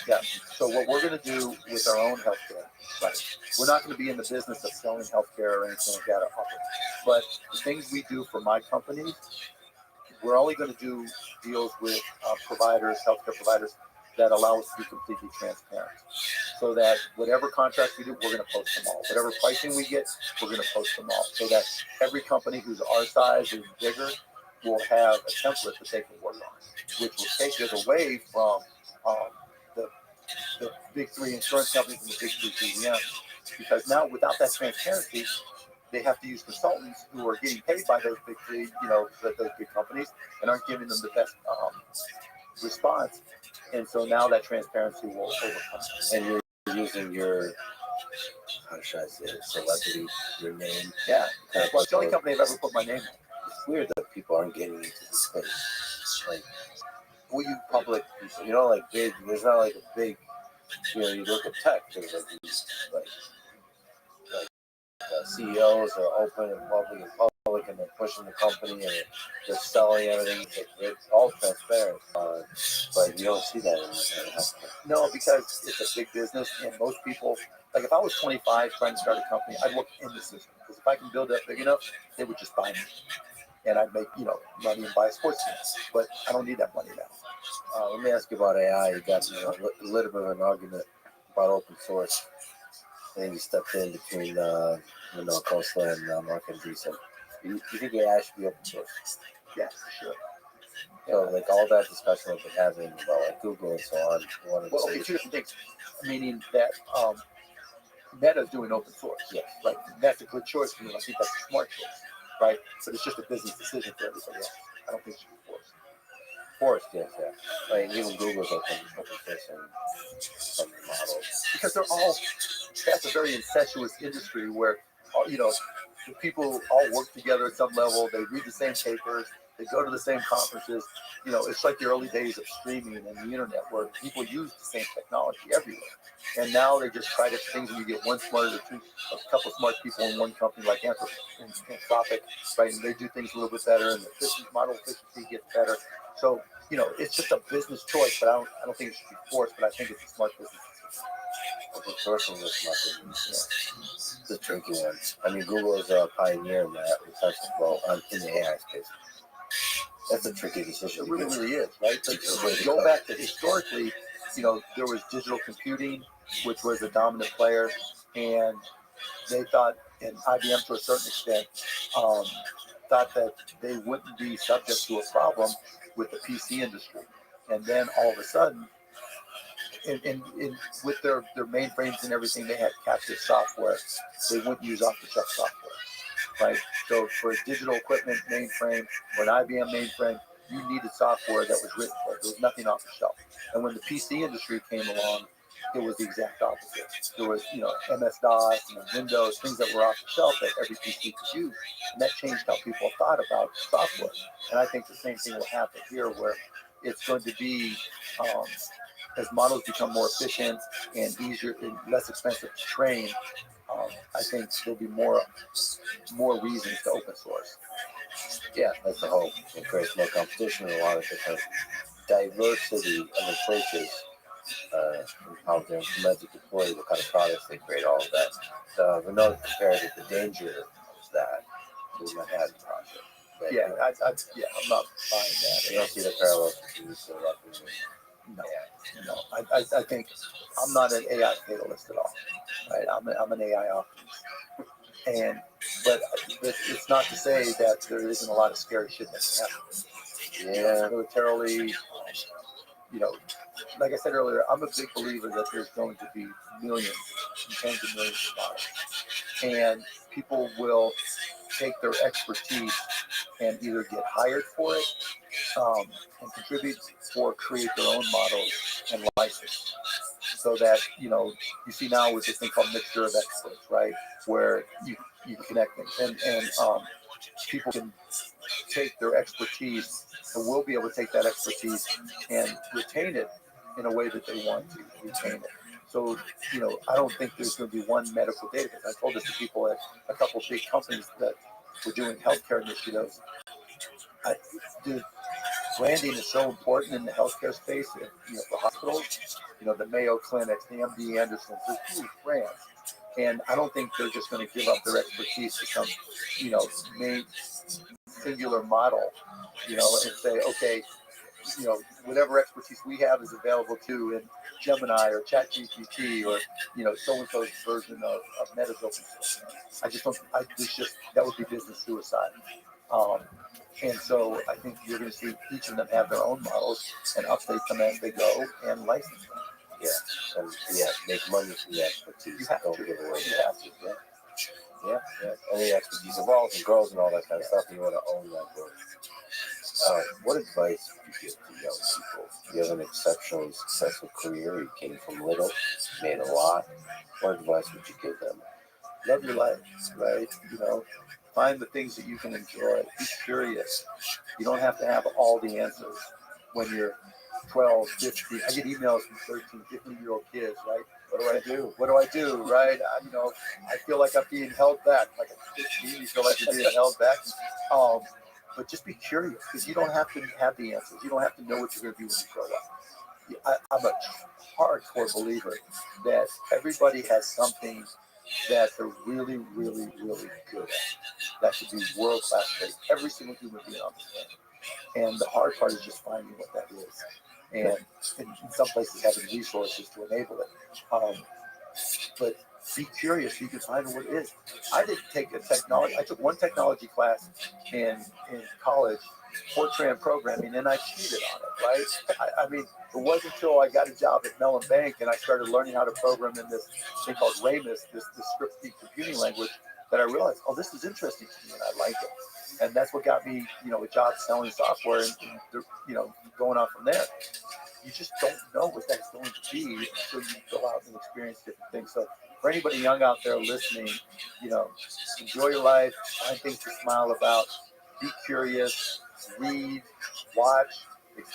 Yeah. So what we're going to do with our own healthcare, right? We're not going to be in the business of selling healthcare or anything like that. But the things we do for my company, we're only going to do deals with providers, healthcare providers that allow us to be completely transparent. So that whatever contracts we do, we're going to post them all. Whatever pricing we get, we're going to post them all. So that every company who's our size or bigger will have a template that they can work on, which will take us away from the big three insurance companies and the big three PBMs. Because now without that transparency, they have to use consultants who are getting paid by those big three, those big companies, and aren't giving them the best response. And so now that transparency will overcome. And you're using your, how should I say it, celebrity, your name. Yeah, that's the only company I've ever put my name on. It's weird that people aren't getting into the space. Like, Will you public people, like big, there's not like a big, you look at tech, there's like these, like CEOs are open and public, and they're pushing the company and they're selling everything. It's all transparent, but you don't see that in healthcare. No, because it's a big business, and most people, like if I was 25 trying to start a company, I'd work in the system because if I can build that big enough, they would just buy me, and I'd make money and buy a sports team. But I don't need that money now. Let me ask you about AI. You got a little bit of an argument about open source. And you stepped in between, Costa and Mark and Andreessen. You think AI should be open source? Yeah, sure. So, like all that discussion we've been having about like Google and so on. Well, okay, two different things. Meaning that Meta is doing open source. Yes. Right. That's a good choice for me. I think that's a smart choice. Right. But it's just a business decision for everybody else. I don't think it should be forced. Forced, yes, yeah. Like even Google's open source and some models. Because that's a very incestuous industry where, the people all work together at some level. They read the same papers. They go to the same conferences. It's like the early days of streaming and the internet where people use the same technology everywhere. And now they just try different things, and you get one smarter, a couple smart people in one company like Anthropic, right? And they do things a little bit better, and the model efficiency gets better. So, it's just a business choice, but I don't think it should be forced, but I think it's a smart business decision. Open sourcing is smart business. It's a tricky one. I mean, Google is a pioneer in that. In the AI space. That's a tricky decision. It really is, right? But go back to historically, there was digital computing, which was a dominant player, and they thought, and IBM to a certain extent, thought that they wouldn't be subject to a problem with the PC industry. And then all of a sudden, with their mainframes and everything, they had captive software. They wouldn't use off-the-shelf software, right? So for a digital equipment mainframe or an IBM mainframe, you needed software that was written for it. There was nothing off the shelf. And when the PC industry came along, it was the exact opposite. There was, MS-DOS and Windows, things that were off the shelf that every PC could use. And that changed how people thought about software. And I think the same thing will happen here, where it's going to be, as models become more efficient and easier and less expensive to train, I think there'll be more reasons to open source. Yeah, that's the hope. It creates more competition and a lot of different diversity of approaches, how they're implemented, deployed, what kind of products they create, all of that. We know compared to the danger of that to the Manhattan Project. But, Yeah, I'm not buying that. You don't see the parallels between these two. No. I think I'm not an AI fatalist at all. Right? I'm an AI optimist. But it's not to say that there isn't a lot of scary shit that can happen. Yeah. Militarily, like I said earlier, I'm a big believer that there's going to be millions and tens of millions of models. And people will take their expertise and either get hired for it and contribute or create their own models and license. So that, you see now with this thing called mixture of experts, right? Where you connect things and people can take their expertise and will be able to take that expertise and retain it in a way that they want to retain it. So, I don't think there's going to be one medical database. I told this to people at a couple of big companies that were doing healthcare initiatives. Branding is so important in the healthcare space, for hospitals, the Mayo Clinics, the MD Andersons, they're huge brands. And I don't think they're just going to give up their expertise to some, main singular model, and say, okay, whatever expertise we have is available to in Gemini or ChatGPT or, so-and-so's version of Meta's open source. That would be business suicide. And so I think you're going to see each of them have their own models and update them as they go and license them. Yeah, and make money from the expertise. You have Don't to. give away You the have to. Yeah. And the expertise evolves and grows and all that kind of stuff, and you want to own that growth. What advice would you give to young people? You have an exceptionally successful career. You came from little, made a lot. What advice would you give them? Love your life, right? Find the things that you can enjoy. Be curious. You don't have to have all the answers when you're 12, 15. I get emails from 13, 15-year-old kids, right? What do I do? What do I do, right? I feel like I'm being held back. Like at 15, you feel like you're being held back. But just be curious, because you don't have to have the answers. You don't have to know what you're going to do when you grow up. I'm a hardcore believer that everybody has something that they're really, really, really good at. That should be world-class great. Every single human being on this planet. And the hard part is just finding what that is. and in some places having resources to enable it. But be curious, you can find what it is. I didn't take a technology. I took one technology class in college, Fortran programming, and I cheated on it. Right? I mean, it wasn't until I got a job at Mellon Bank and I started learning how to program in this thing called Ramus, this script computing language, that I realized, oh, this is interesting to me and I like it. And that's what got me, a job selling software and going on from there. You just don't know what that's going to be until you go out and experience different things. So for anybody young out there listening, enjoy your life, find things to smile about, be curious, read, watch,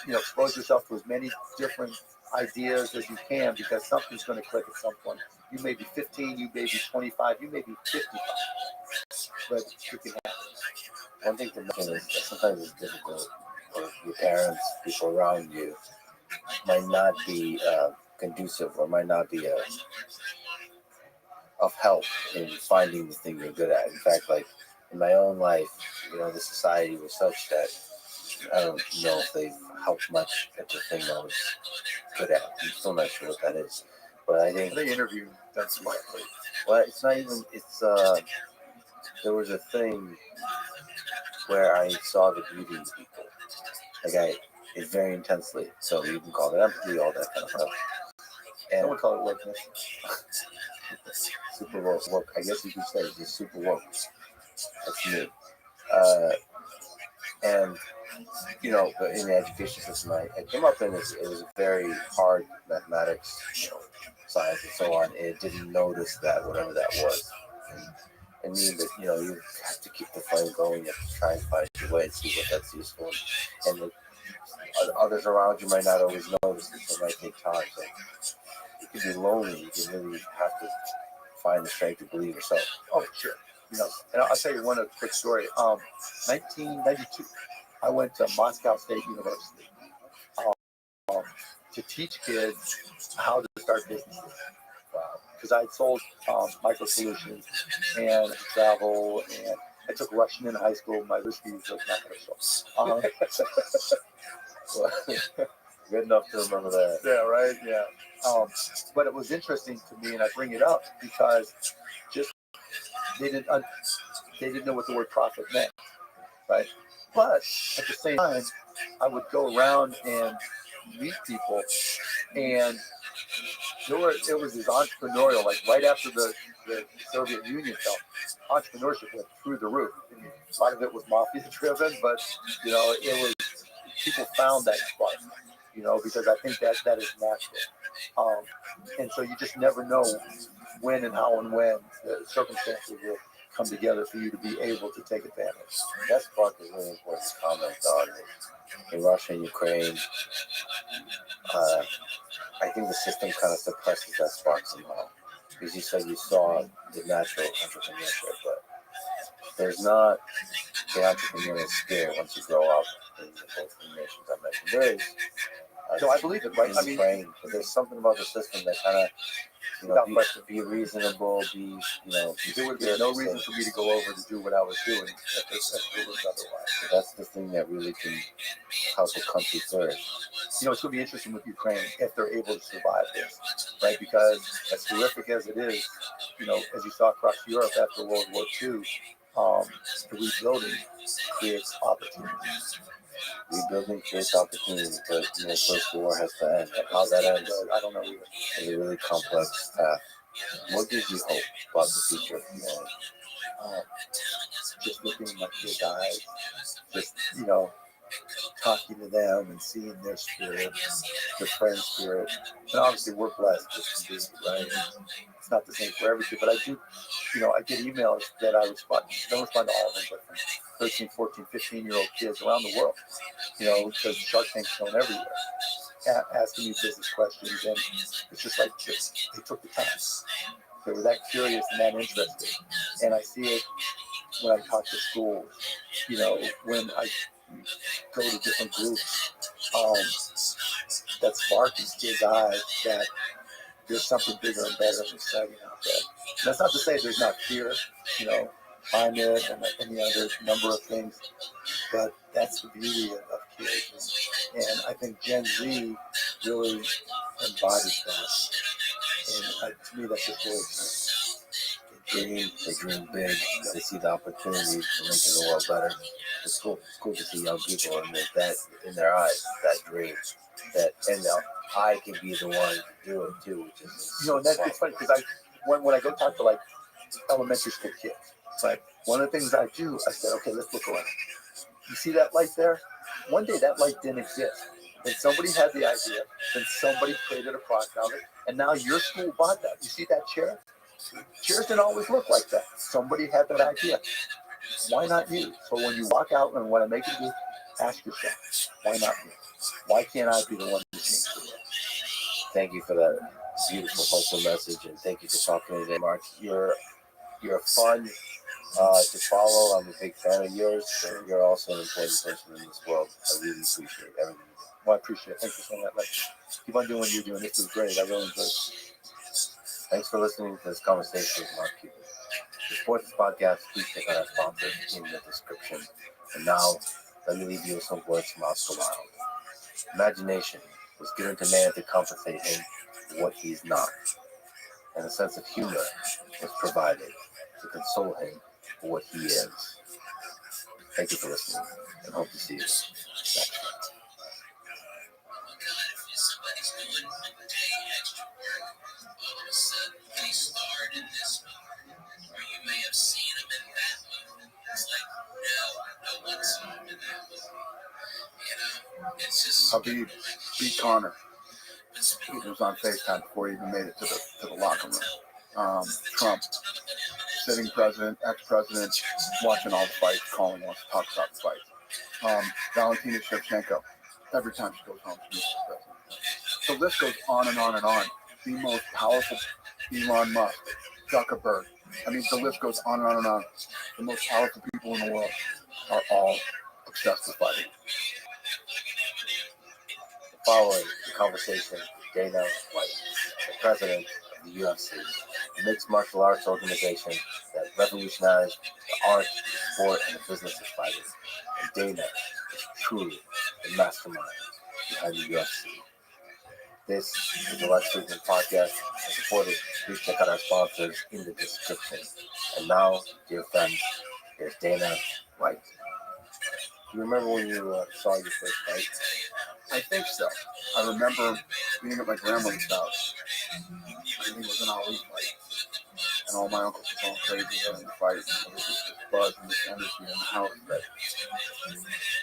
expose yourself to as many different ideas as you can, because something's going to click at some point. You may be 15, you may be 25, you may be 55, but it can happen. One thing to mention is that sometimes it's difficult, or your parents, people around you, might not be conducive or might not be of help in finding the thing you're good at. In fact, like in my own life, the society was such that I don't know if they've helped much at the thing I was good at. I'm still not sure what that is. But I think They interview that smartly. well, it's not even. It's there was a thing where I saw the beauty in people. Like it very intensely. So you can call it empathy, all that kind of stuff. And I would call it wokeness. super woke. I guess you could say it's super woke. That's me. And but in the education system I came up in, it was very hard mathematics, science and so on. It didn't notice that whatever that was. And mean that you have to keep the flame going. You have to try and find your way and see what that's useful. And the others around you might not always notice it, so it might take time. So it can be lonely. You can really have to find the strength to believe yourself. Oh, sure. And I'll tell you one quick story. 1992, I went to Moscow State University to teach kids how to start businesses. Because I had sold micro solutions and travel, and I took Russian in high school. My whiskey was not going to show. Good enough to remember that. Yeah, right. Yeah. But it was interesting to me, and I bring it up because just they didn't know what the word profit meant, right? But at the same time, I would go around and meet people, and it was this entrepreneurial, like right after the Soviet Union fell, entrepreneurship went through the roof. And a lot of it was mafia driven, but it was, people found that spark, because I think that is natural. And so you just never know when and how and when the circumstances will come together for you to be able to take advantage. That spark is really important to comment on. In Russia and Ukraine, I think the system kind of suppresses that spark somehow. Because you said you saw the natural entrepreneurship, but there's not the entrepreneurial spirit once you grow up in both the nations I mentioned. There is. No, I believe it, right? I mean, trained, but there's something about the system that kind of, be reasonable, there would be no reason for me to go over to do what I was doing if it was otherwise. So that's the thing that really can help a country flourish. It's going to be interesting with Ukraine if they're able to survive this, right? Because as horrific as it is, as you saw across Europe after World War II, the rebuilding creates opportunities. Rebuilding creates opportunity, but first the war has to end. How that ends, I don't know either. It's a really complex path. What gives you hope about the future? Just looking at your guys, just talking to them and seeing their spirit, their friend spirit. And obviously we're blessed just to be, right? It's not the same for everything, but I do, I get emails that I respond, don't respond to all of them, but from 13, 14, 15-year-old kids around the world, because Shark Tank's shown everywhere, asking me business questions, and it's just like they took the time. They were that curious and that interested. And I see it when I talk to schools, when I go to different groups, that spark in kids' eyes that there's something bigger and better and exciting out there. And that's not to say there's not fear, climate and any other number of things, but that's the beauty of kids. And I think Gen Z really embodies that. And to me, that's just really exciting. They dream big, they see the opportunities for making the world better. It's cool to see young people and with that in their eyes, that dream, and I can be the one to do it too, which is It's funny because when I go talk to like elementary school kids, like one of the things I do, I said, okay, let's look around. You see that light there? One day that light didn't exist. Then somebody had the idea, then somebody created a product out of it, and now your school bought that. You see that chair? Chairs didn't always look like that. Somebody had that idea. Why not you? So when you walk out and when I make you ask yourself, why not me? Why can't I be the one to change the world? Thank you for that beautiful, wholesome message, and thank you for talking today, Mark. You're fun to follow. I'm a big fan of yours. So you're also an important person in this world. I really appreciate everything you do. Well, I appreciate it. Thanks for saying that. Like, keep on doing what you're doing. This is great. I really enjoyed it. Thanks for listening to this conversation with Mark Cuban. To support this podcast, please check out our sponsors in the description. And now, let me leave you with some words from Oscar Wilde. Imagination was given to man to compensate him for what he is not, and a sense of humor was provided to console him for what he is. Thank you for listening, and hope to see you next time. Habib beat Connor. He was on FaceTime before he even made it to the locker room. Trump, sitting president, ex-president, watching all the fights, calling wants to talk about the fights. Valentina Shevchenko, every time she goes home, she meets the president. The list goes on and on and on. The most powerful, Elon Musk, Zuckerberg. I mean, the list goes on and on and on. The most powerful people in the world are all obsessed with fighting. Following the conversation with Dana White, the president of the UFC, a mixed martial arts organization that revolutionized the art, the sport, and the business of fighting. And Dana is truly the mastermind behind the UFC. This is the Let's Treatment Podcast. And support it, please check out our sponsors in the description. And now, dear friends, here's Dana White. Do you remember when you saw your first fight? I think so. I remember being at my grandmother's house. I think it was an Ali fight. And all my uncles were going crazy during the fight. And there was this buzz and this energy in the house that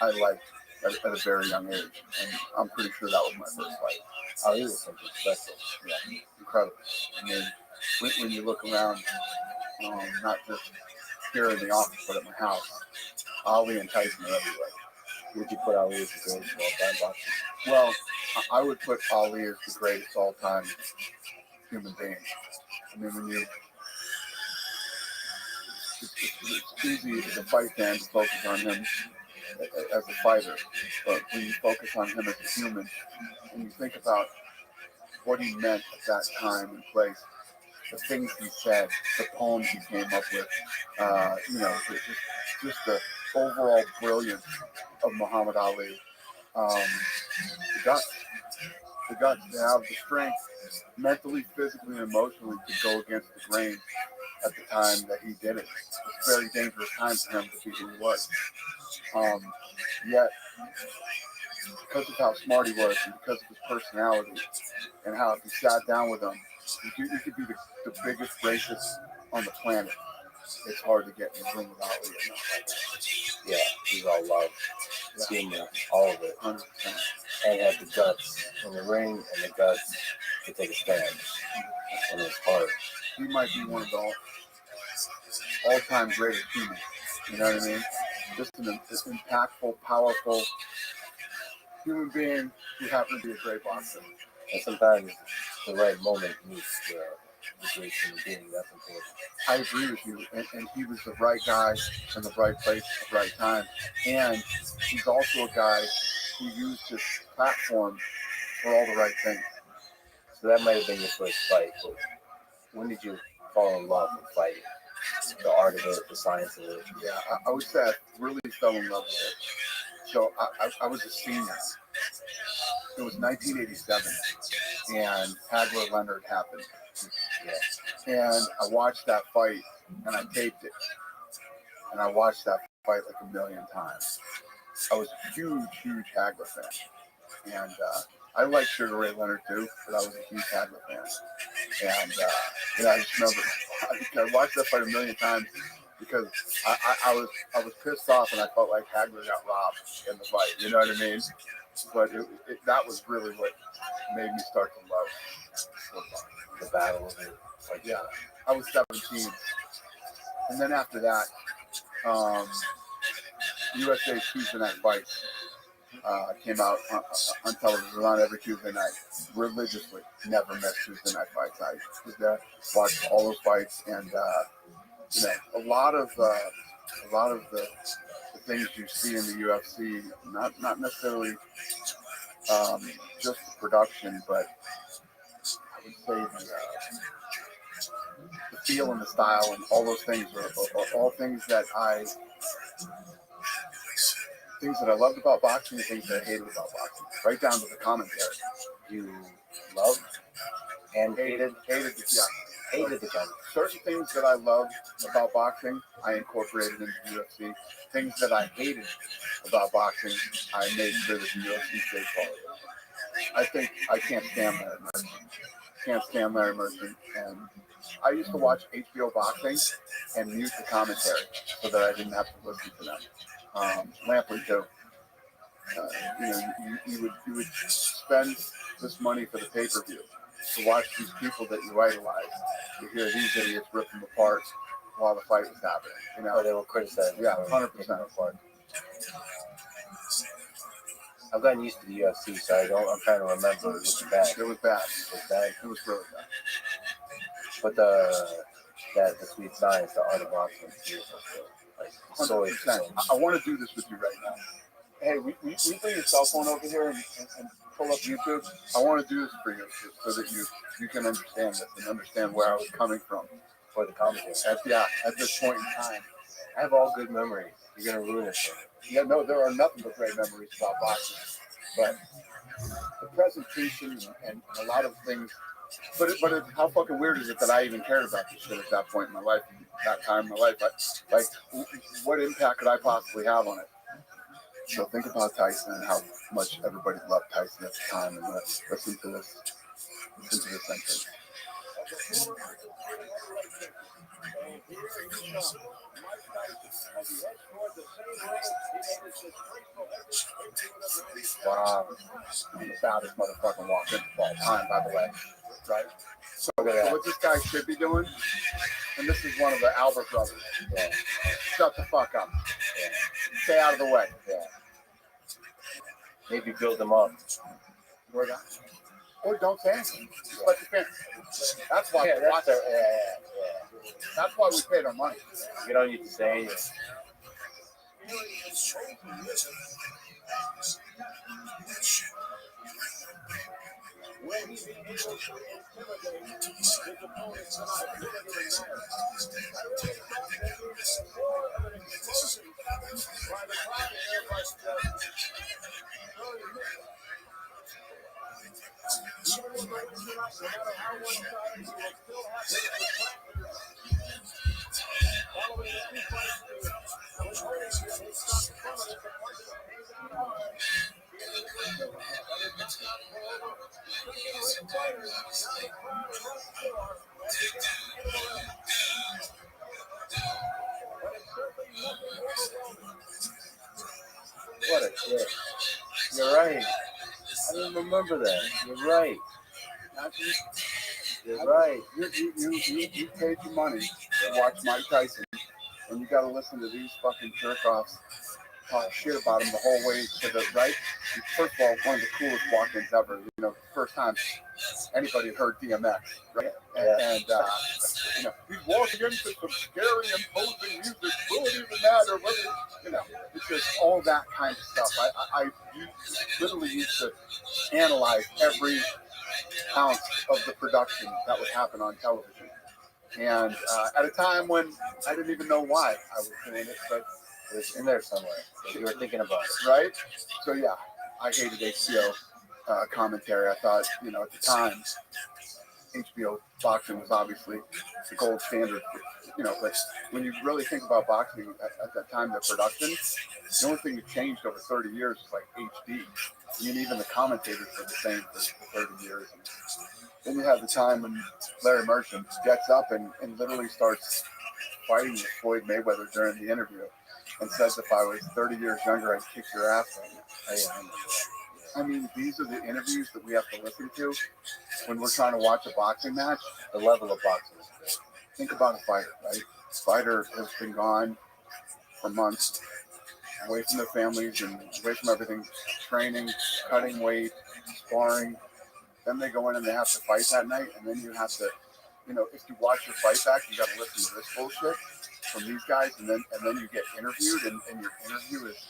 I liked at a very young age. And I'm pretty sure that was my first fight. Ali was something special. Yeah, incredible. I mean, when you look around, not just here in the office, but at my house, Ali and Tyson are everywhere. Would you put Ali as the greatest of all time boxer? Well, I would put Ali as the greatest all-time human being. I mean, when you, it's easy as a fight fan to focus on him as a fighter, but when you focus on him as a human, and you think about what he meant at that time and place, the things he said, the poems he came up with, just the overall brilliance of Muhammad Ali. The guts to have the strength, mentally, physically, and emotionally, to go against the grain at the time that he did it. It's a very dangerous time for him to be who he was. Yet, because of how smart he was and because of his personality and how if you sat down with him, you could be the biggest racist on the planet. It's hard to get in the room with Ali. Yeah, he's all love, humor, all of it. 100%. And had the guts in the ring and the guts to take a stand. And it was hard. He might be one of the all-time greatest humans. You know what I mean? Just an impactful, powerful human being who happened to be a great boxer. And sometimes the right moment meets the great human being. That's important. I agree with you. And he was the right guy in the right place at the right time. And he's also a guy who used his platform for all the right things. So that might have been your first fight. But when did you fall in love with fighting? The art of it, the science of it? Yeah, I would say I really fell in love with it. So I was a senior It was 1987, and Hagler Leonard happened. And I watched that fight, and I taped it. And I watched that fight like a million times. I was a huge Hagler fan. And I liked Sugar Ray Leonard too, but I was a huge Hagler fan. And I just remember I watched that fight a million times because I was pissed off, and I felt like Hagler got robbed in the fight. You know what I mean? But that was really what made me start to love football. The battle of it. Like, yeah, I was 17, and then after that, USA Tuesday Night Fights came out on television on every Tuesday night, religiously. Never missed Tuesday Night Fights. I was there, watched all those fights, and a lot of the things you see in the UFC, not necessarily just the production, but I would say the feel and the style and all those things are all things that I loved about boxing and things that I hated about boxing, right down to the commentary. You loved and hated Hated the gun. certain things that I loved about boxing, I incorporated into UFC. Things that I hated about boxing, I made sure that the UFC stayed followed. I think I can't stand Larry Merchant. And I used to watch HBO Boxing and mute the commentary so that I didn't have to listen to them. Lampley too. You would spend this money for the pay-per-view to watch these people that you idolize. You hear these idiots rip them apart while the fight was happening. They were criticized. Yeah, 100%. Apart. I've gotten used to the UFC, so I'm trying to remember. It was bad. It was bad. It was really bad. But the sweet science, the art of boxing is beautiful. Like, 100%. I want to do this with you right now. Hey, we bring your cell phone over here and pull up YouTube. I want to do this for you so that you can understand this and understand where I was coming from. For the commentary. At this point in time. I have all good memories. You're going to ruin it for me. Yeah, no, there are nothing but great memories about boxing. But the presentation and a lot of things. But how fucking weird is it that I even cared about this shit at that point in my life, that time in my life? Like, what impact could I possibly have on it? So think about Tyson and how much everybody loved Tyson at the time, and listen to this sentence. Wow, I'm the baddest motherfucking walk-in of all time, by the way. Right? So what this guy should be doing, and this is one of the Albert brothers. Yeah. Shut the fuck up. Yeah. Stay out of the way. Yeah. Maybe build them up. Or don't say anything. Just let you finish. That's why we watch it. Yeah. That's why we paid our money. You don't need to say anything. What a shit. You're right. I didn't remember that. You're right. You're right. You paid your money to watch Mike Tyson, and you got to listen to these fucking jerk-offs talk shit about him the whole way to the right. First of all, one of the coolest walk-ins ever. First time anybody heard DMX, right? And he's walking into some scary, imposing music. Will it even matter whether, it's just all that kind of stuff. I literally used to analyze every ounce of the production that would happen on television. And at a time when I didn't even know why I was doing it, but it was in there somewhere. So you were thinking about it. Right? So yeah, I hated HBO. commentary. I thought, you know, at the time, HBO boxing was obviously the gold standard, you know, but when you really think about boxing at that time, the production, the only thing that changed over 30 years is like HD. I mean, even the commentators were the same for 30 years. And then you have the time when Larry Merchant gets up and literally starts fighting with Floyd Mayweather during the interview and says, if I was 30 years younger, I'd kick your ass right now. I mean, these are the interviews that we have to listen to when we're trying to watch a boxing match. The level of boxing is great. Think about a fighter, right? Fighter has been gone for months, away from their families and away from everything, training, cutting weight, sparring. Then they go in and they have to fight that night, and then you have to, you know, if you watch your fight back, you got to listen to this bullshit from these guys, and then you get interviewed, and your interview is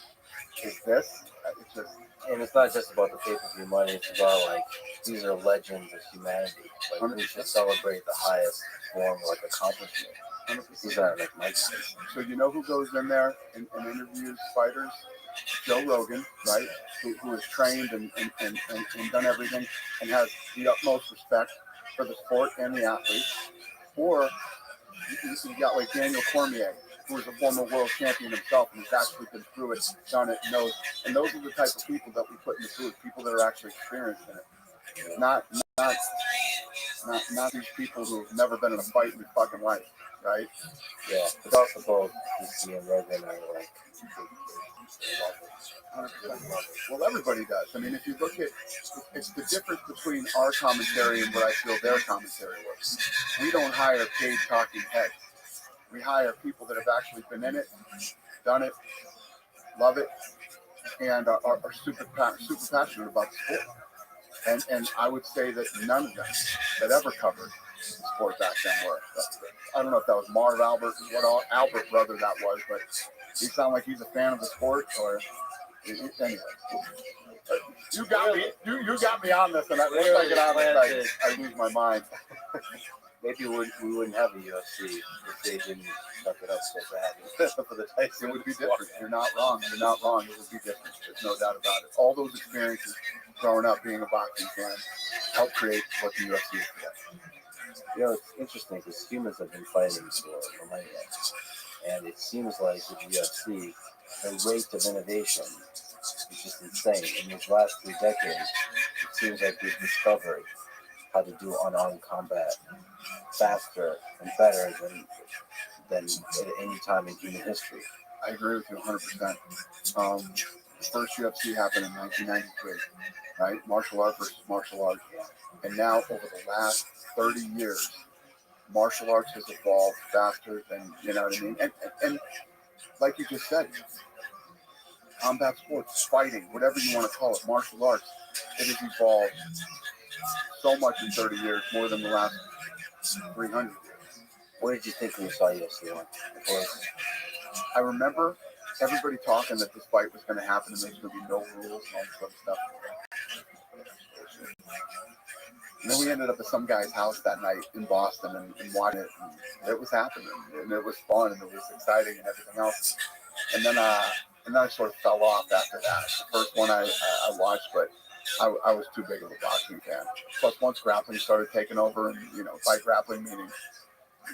this. It's just, and it's not just about the pay-per-view money. It's about like these are legends of humanity. Like we should celebrate the highest form of like accomplishment. These are like Mike Tyson. So you know who goes in there and interviews fighters? Joe Rogan, right? Who is trained and done everything and has the utmost respect for the sport and the athletes. Or you got like Daniel Cormier, who is a former world champion himself and has actually been through it, done it, knows. And those are the type of people that we put in the booth, people that are actually experienced in it. Not these people who've never been in a fight in their fucking life, right? Yeah, it's also both DC and Rogan are like. Well, everybody does. I mean, if you look at, it's the difference between our commentary and what I feel their commentary was. We don't hire paid talking heads. We hire people that have actually been in it, done it, love it, and are super passionate about the sport. And I would say that none of them that ever covered the sport back then were. I don't know if that was Marv Albert, what Albert brother that was, but he sounded like he's a fan of the sport. Or anyway, you got me. You got me on this, and once I get on this, I lose my mind. Maybe we wouldn't have a UFC if they didn't fuck it up so bad for the Tyson. It would be different. You're not wrong. You're not wrong. It would be different. There's no doubt about it. All those experiences growing up being a boxing fan helped create what the UFC is today. You know, it's interesting because humans have been fighting for millennia, and it seems like with the UFC, the rate of innovation is just insane. In these last 3 decades, it seems like we've discovered how to do unarmed combat faster and better than at any time in human history. I agree with you 100%. The first UFC happened in 1993, right? Martial art versus martial art. And now, over the last 30 years, martial arts has evolved faster than, you know what I mean? And like you just said, combat sports, fighting, whatever you want to call it, martial arts, it has evolved so much in 30 years, more than the last 300 years. What did you think when you saw UFC 1? I remember everybody talking that this fight was going to happen and there's going to be no rules and all this other stuff. And then we ended up at some guy's house that night in Boston and watching it. And it was happening, and it was fun, and it was exciting, and everything else. And then I sort of fell off after that. The first one I watched, but I was too big of a boxing fan. Plus, once grappling started taking over, and by grappling meaning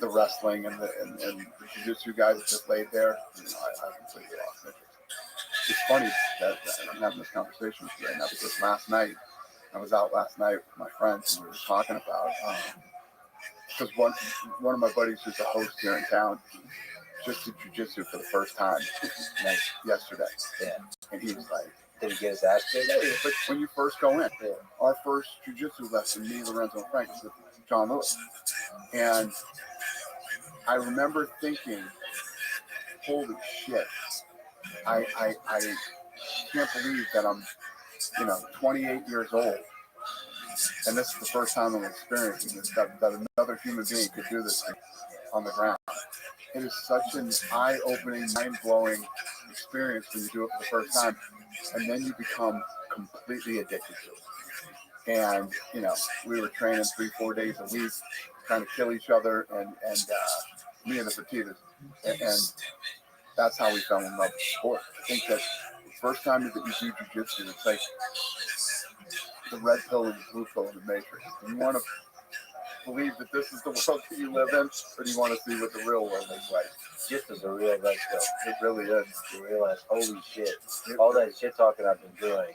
the wrestling and the jiu-jitsu guys that just laid there, I completely lost interest. It's funny that I'm having this conversation with you right now because I was out last night with my friends and we were talking about because one of my buddies who's a host here in town just did jiu-jitsu for the first time yesterday. Yeah. And he was like, did he get his ass kicked? Yeah, but when you first go in, our first jiu-jitsu lesson, me, Lorenzo, and Frank, was with John Lewis. And I remember thinking, holy shit, I can't believe that I'm 28 years old, and this is the first time I'm experiencing this, that another human being could do this on the ground. It is such an eye-opening, mind-blowing experience when you do it for the first time, and then you become completely addicted to it. And, we were training 3-4 days a week, trying to kill each other, and me and the Fertittas, and that's how we fell in love with the sport. I think that the first time that you do jiu-jitsu, it's like the red pill and the blue pill in the Matrix? Do you want to believe that this is the world that you live in, or do you want to see what the real world is like? This is a real red pill. It really is. You realize, holy shit, all that shit talking I've been doing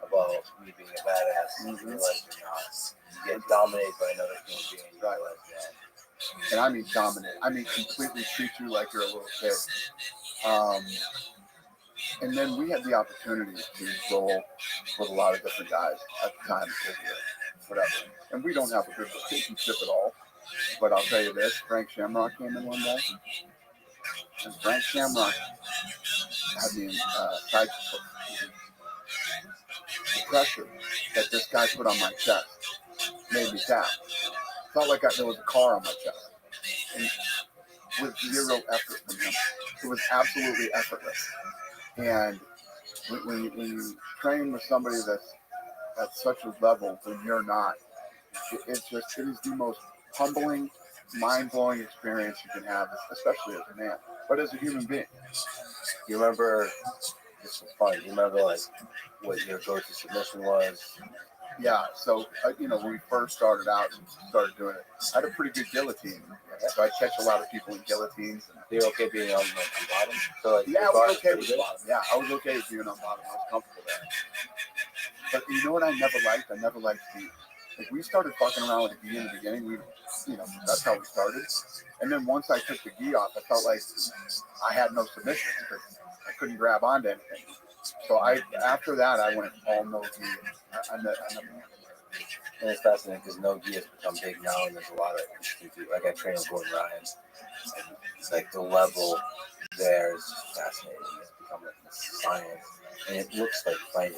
about me being a badass, you realize you're not. You get dominated by another human being, you realize that. And I mean dominate. I mean completely treat you like you're a little kid. And then we had the opportunity to roll with a lot of different guys at the time, whatever. And we don't have a good relationship at all. But I'll tell you this, Frank Shamrock came in one day, and Frank Shamrock had me side support. The pressure that this guy put on my chest made me tap. Felt like there was a car on my chest. And with zero effort from him. It was absolutely effortless. And when you train with somebody that's at such a level when you're not, it is the most humbling, mind-blowing experience you can have, especially as a man, but as a human being. You remember, this was fun, you remember like what your go-to submission was? Yeah, so, when we first started out and started doing it, I had a pretty good guillotine. So I catch a lot of people in guillotines. And you're okay being on bottom? So like, yeah, I was okay with bottom. Yeah, I was okay with being on bottom. I was comfortable there. But you know what I never liked? I never liked the, like we started fucking around with the gi in the beginning. That's how we started. And then once I took the gi off, I felt like I had no submission because I couldn't grab onto anything. So after that, I went all no gi. And it's fascinating because no gi has become big now, and there's a lot of interesting people. Like I train with Gordon Ryan, and it's like the level there is just fascinating. It's become like a science, and it looks like fighting.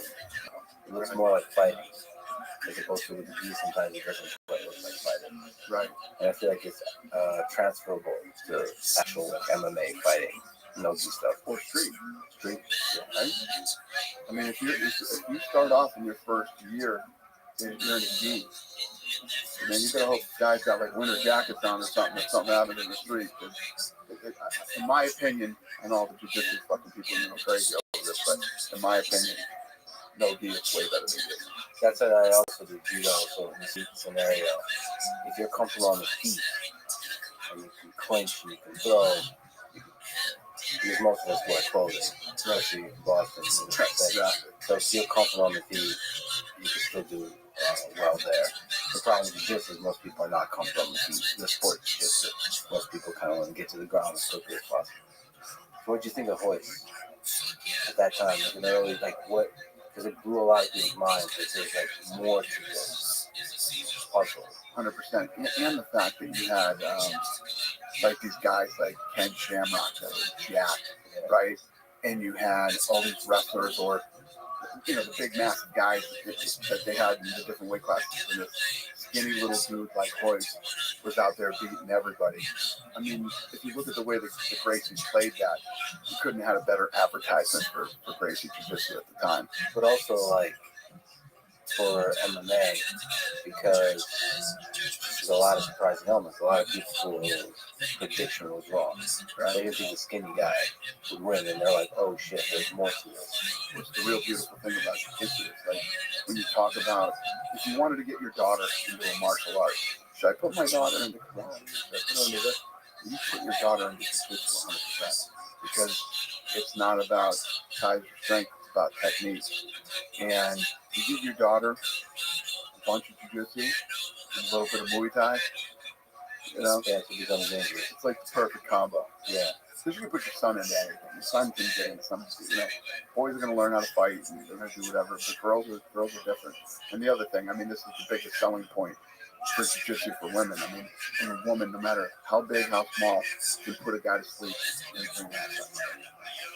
It looks more like fighting as opposed to with the gi. Sometimes it doesn't quite look like fighting. Right. And I feel like it's transferable to actual MMA fighting. No gi stuff or street, yeah. Right? I mean, if you start off in your first year, you're in a gi, and then you gotta hope guys got like winter jackets on or something happened in the street. In my opinion, and all the jiu-jitsu fucking people crazy over this, but in my opinion, no gi is way better than gi. That's what I also do judo. So in this scenario, if you're comfortable on the feet, and you can clinch and you can throw. Because most of us wear clothing, especially in Boston. So if you're comfortable on the feet, you can still do well there. The problem with jiu-jitsu is most people are not comfortable on the feet. The sport is jiu-jitsu. Most people kind of want to get to the ground as quickly as possible. So what do you think of hoist at that time? Like an early, what? Because it blew a lot of people's minds. There's more to this puzzle. 100%. And the fact that you had these guys like Ken Shamrock that were jacked, right? And you had all these wrestlers or the big massive guys that they had in the different weight classes. And this skinny little dude like Hoist was out there beating everybody. I mean, if you look at the way the Gracies played that, you couldn't have had a better advertisement for Gracie Jiu-Jitsu at the time. But also for MMA, because there's a lot of surprising elements. A lot of people's prediction was wrong. Right? They didn't think the skinny guy would win, and they're like, "Oh shit, there's more to this." What's the real beautiful thing about jiu-jitsu is when you talk about if you wanted to get your daughter into a martial art, should I put my daughter into karate? Should I put her into this? You put your daughter into jiu-jitsu 100% because it's not about size or strength. It's about technique. And you give your daughter a bunch of jiu-jitsu and a little bit of Muay Thai, yeah, it becomes dangerous. It's like the perfect combo. Yeah. Because you can put your son into anything. Your son can get into something. Boys are going to learn how to fight and they're going to do whatever. But girls are different. And the other thing, this is the biggest selling point for jiu-jitsu for women. A woman, no matter how big, how small, can put a guy to sleep and bring that up.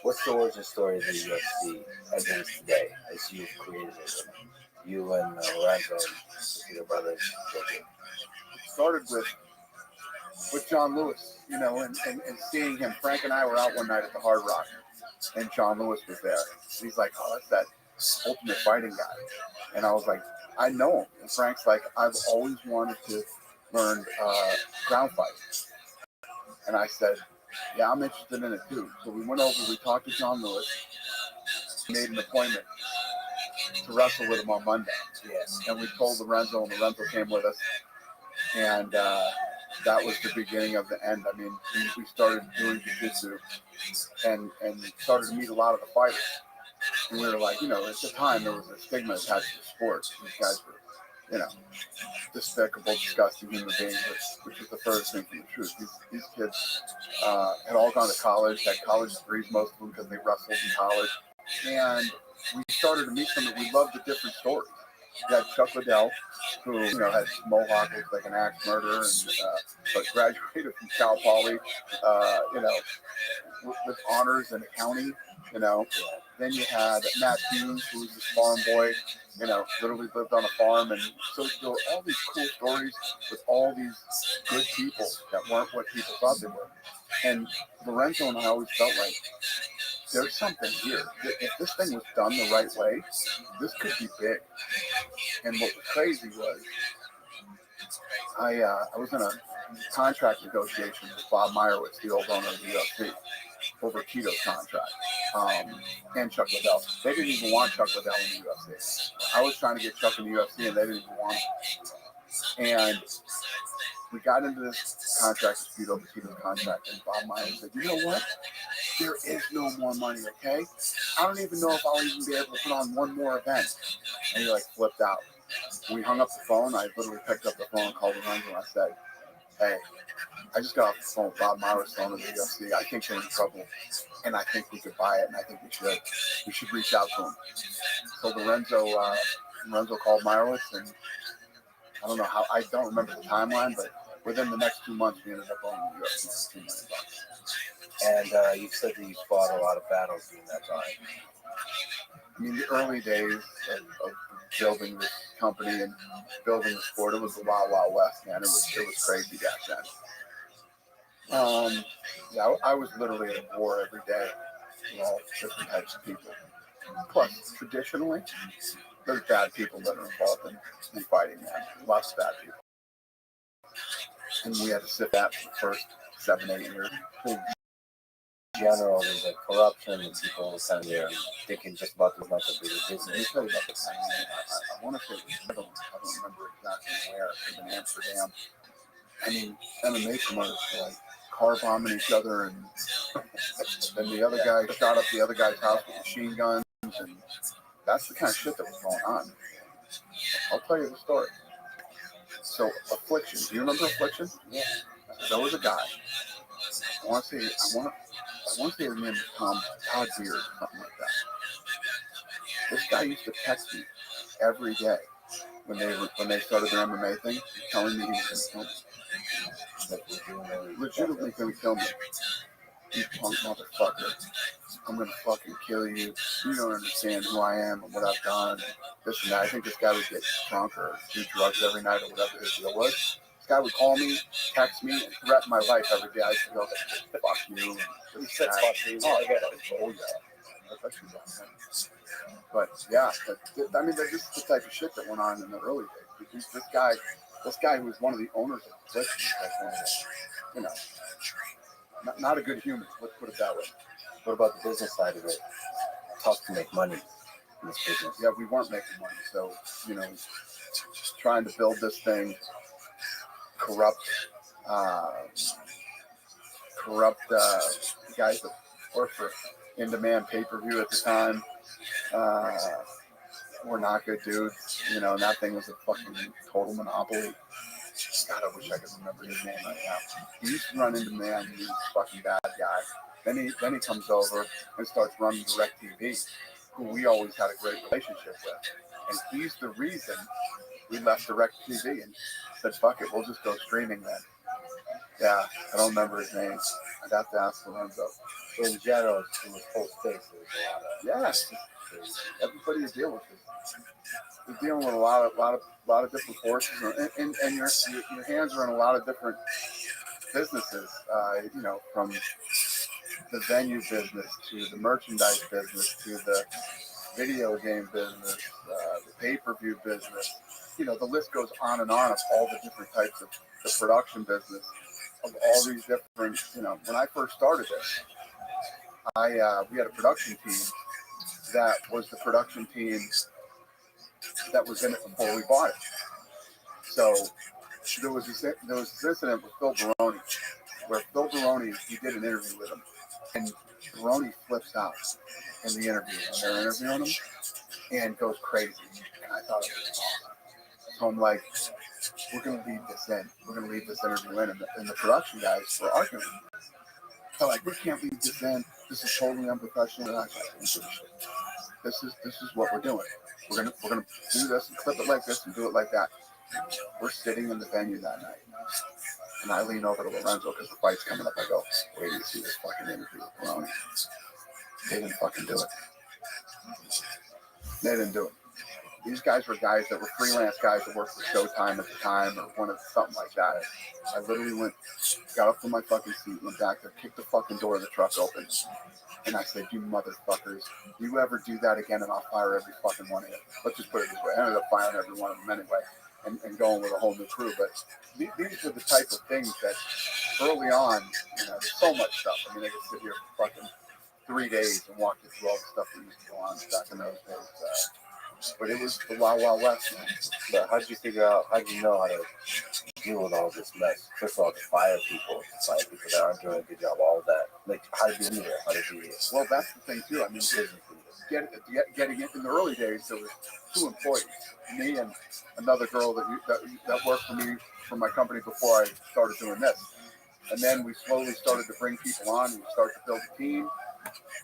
What's the origin story of the UFC as it is today, as you've created it? You and Lorenzo, your brothers. It started with John Lewis, and seeing him. Frank and I were out one night at the Hard Rock, and John Lewis was there. He's like, "Oh, that's that ultimate fighting guy," and I was like, "I know him." And Frank's like, "I've always wanted to learn ground fight," and I said, "Yeah, I'm interested in it too." So we went over, we talked to John Lewis, made an appointment to wrestle with him on Monday. Yeah. and we told Lorenzo, and Lorenzo came with us, and that was the beginning of the end. I mean, we started doing jiu-jitsu and started to meet a lot of the fighters. And we were like, at the time there was a stigma attached to sports. These guys were, despicable, disgusting human beings, which is the furthest thing from the truth. These kids had all gone to college, had college degrees, most of them because they wrestled in college. And we started to meet some that we loved the different stories. We had Chuck Liddell, who had mohawk, looked like an axe murderer, and but graduated from Cal Poly, with honors in accounting. Then you had Matt Hughes, who was this farm boy, literally lived on a farm, and so there were all these cool stories with all these good people that weren't what people thought they were. And Lorenzo and I always felt like there's something here. If this thing was done the right way, this could be big. And what was crazy was I was in a contract negotiation with Bob Meyerowitz, the old owner of the UFC, over Tito's contract, and Chuck Liddell. They didn't even want Chuck Liddell in the UFC. I was trying to get Chuck in the UFC, and they didn't even want him. And we got into this contract with Tito's contract, and Bob Meyerowitz said, "You know what? There is no more money, okay? I don't even know if I'll even be able to put on one more event." And he flipped out. We hung up the phone. I literally picked up the phone and called Lorenzo, and I said, "Hey, I just got off the phone with Bob Meyerowitz phone in the UFC. I think they're in trouble, and I think we could buy it, and I think we should reach out to him." So Lorenzo called Meyerowitz, and I don't remember the timeline, but within the next 2 months, we ended up owning the UFC for $2 million. And you've said that you fought a lot of battles during that time. I mean, the early days of building this company and building the sport, it was the Wild Wild West, man. It was crazy back then. I was literally at war every day with all different types of people. Plus, traditionally, there's bad people that are involved in fighting, man. Lots of bad people. And we had to sit that for the first 7-8 years. In general, there's like corruption and people sitting there thinking just about as much of a business. Let me tell you about this. I want to say, I don't remember exactly where. It was in Amsterdam. I mean, MMA promoters were like car bombing each other, and then the other guy shot up the other guy's house with machine guns, and that's the kind of shit that was going on. I'll tell you the story. So, Affliction. Do you remember Affliction? Yeah. There was a guy. I want to say his name was Todd Beard or something like that. This guy used to text me every day when they started their MMA thing, telling me he was going to kill me. Legitimately going to kill me. You punk motherfucker. I'm going to fucking kill you. You don't understand who I am and what I've done. This and that. I think this guy would get drunk or do drugs every night or whatever his deal was. This guy would call me, text me, and threaten my life every day. I used to go, fuck you. He said fuck you. Oh, yeah. But yeah, I mean, that's just the type of shit that went on in the early days. Because this guy who was one of the owners of Affliction, not a good human. Let's put it that way. What about the business side of it? Tough to make money in this business. Yeah, we weren't making money. So, trying to build this thing, corrupt guys that worked for In-Demand pay-per-view at the time. We're not good dudes. And that thing was a fucking total monopoly. God, I wish I could remember his name right now. He used to run In-Demand. He was a fucking bad guy. Then he comes over and starts running DirecTV, who we always had a great relationship with. And he's the reason we left DirecTV and said, fuck it, we'll just go streaming then. Yeah, I don't remember his name. I'd have to ask Lorenzo. So in general, in this whole space, there's a lot of... Yeah, everybody you deal with is dealing with a lot of different forces, and your hands are in a lot of different businesses. From the venue business to the merchandise business to the video game business, the pay-per-view business. The list goes on and on of all the different types of the production business of all these different. When I first started this, we had a production team that was the production team that was in it before we bought it. So there was this incident with Phil Baroni, where Phil Baroni, he did an interview with him, and Baroni flips out in the interview when they're interviewing him and goes crazy. And I thought it was awesome. So I'm like, we're going to leave this in. We're going to leave this interview in. And the production guys were arguing. They're like, we can't leave this in. This is totally unprofessional. And I was like, this is what we're doing. We're gonna do this and clip it like this and do it like that. We're sitting in the venue that night, and I lean over to Lorenzo because the fight's coming up. I go, wait till you see this fucking interview with Baroni. They didn't fucking do it. They didn't do it. These guys were guys that were freelance guys that worked for Showtime at the time or one of something like that. I literally got up from my fucking seat, went back there, kicked the fucking door of the truck open, and I said, you motherfuckers, you ever do that again and I'll fire every fucking one of you. Let's just put it this way. I ended up firing every one of them anyway and going with a whole new crew. But these are the type of things that early on, there's so much stuff. I mean, I could sit here for fucking 3 days and walk you through all the stuff that used to go on back in those days. But it was the Wild Wild West, man. But how did you know how to deal with all this mess? First of all, to fire people that aren't doing a good job, all of that. Like, how did you do that? How did you? Well, that's the thing too. I mean, getting it in the early days, there was 2 employees, me and another girl that worked for me for my company before I started doing this. And then we slowly started to bring people on. We started to build a team.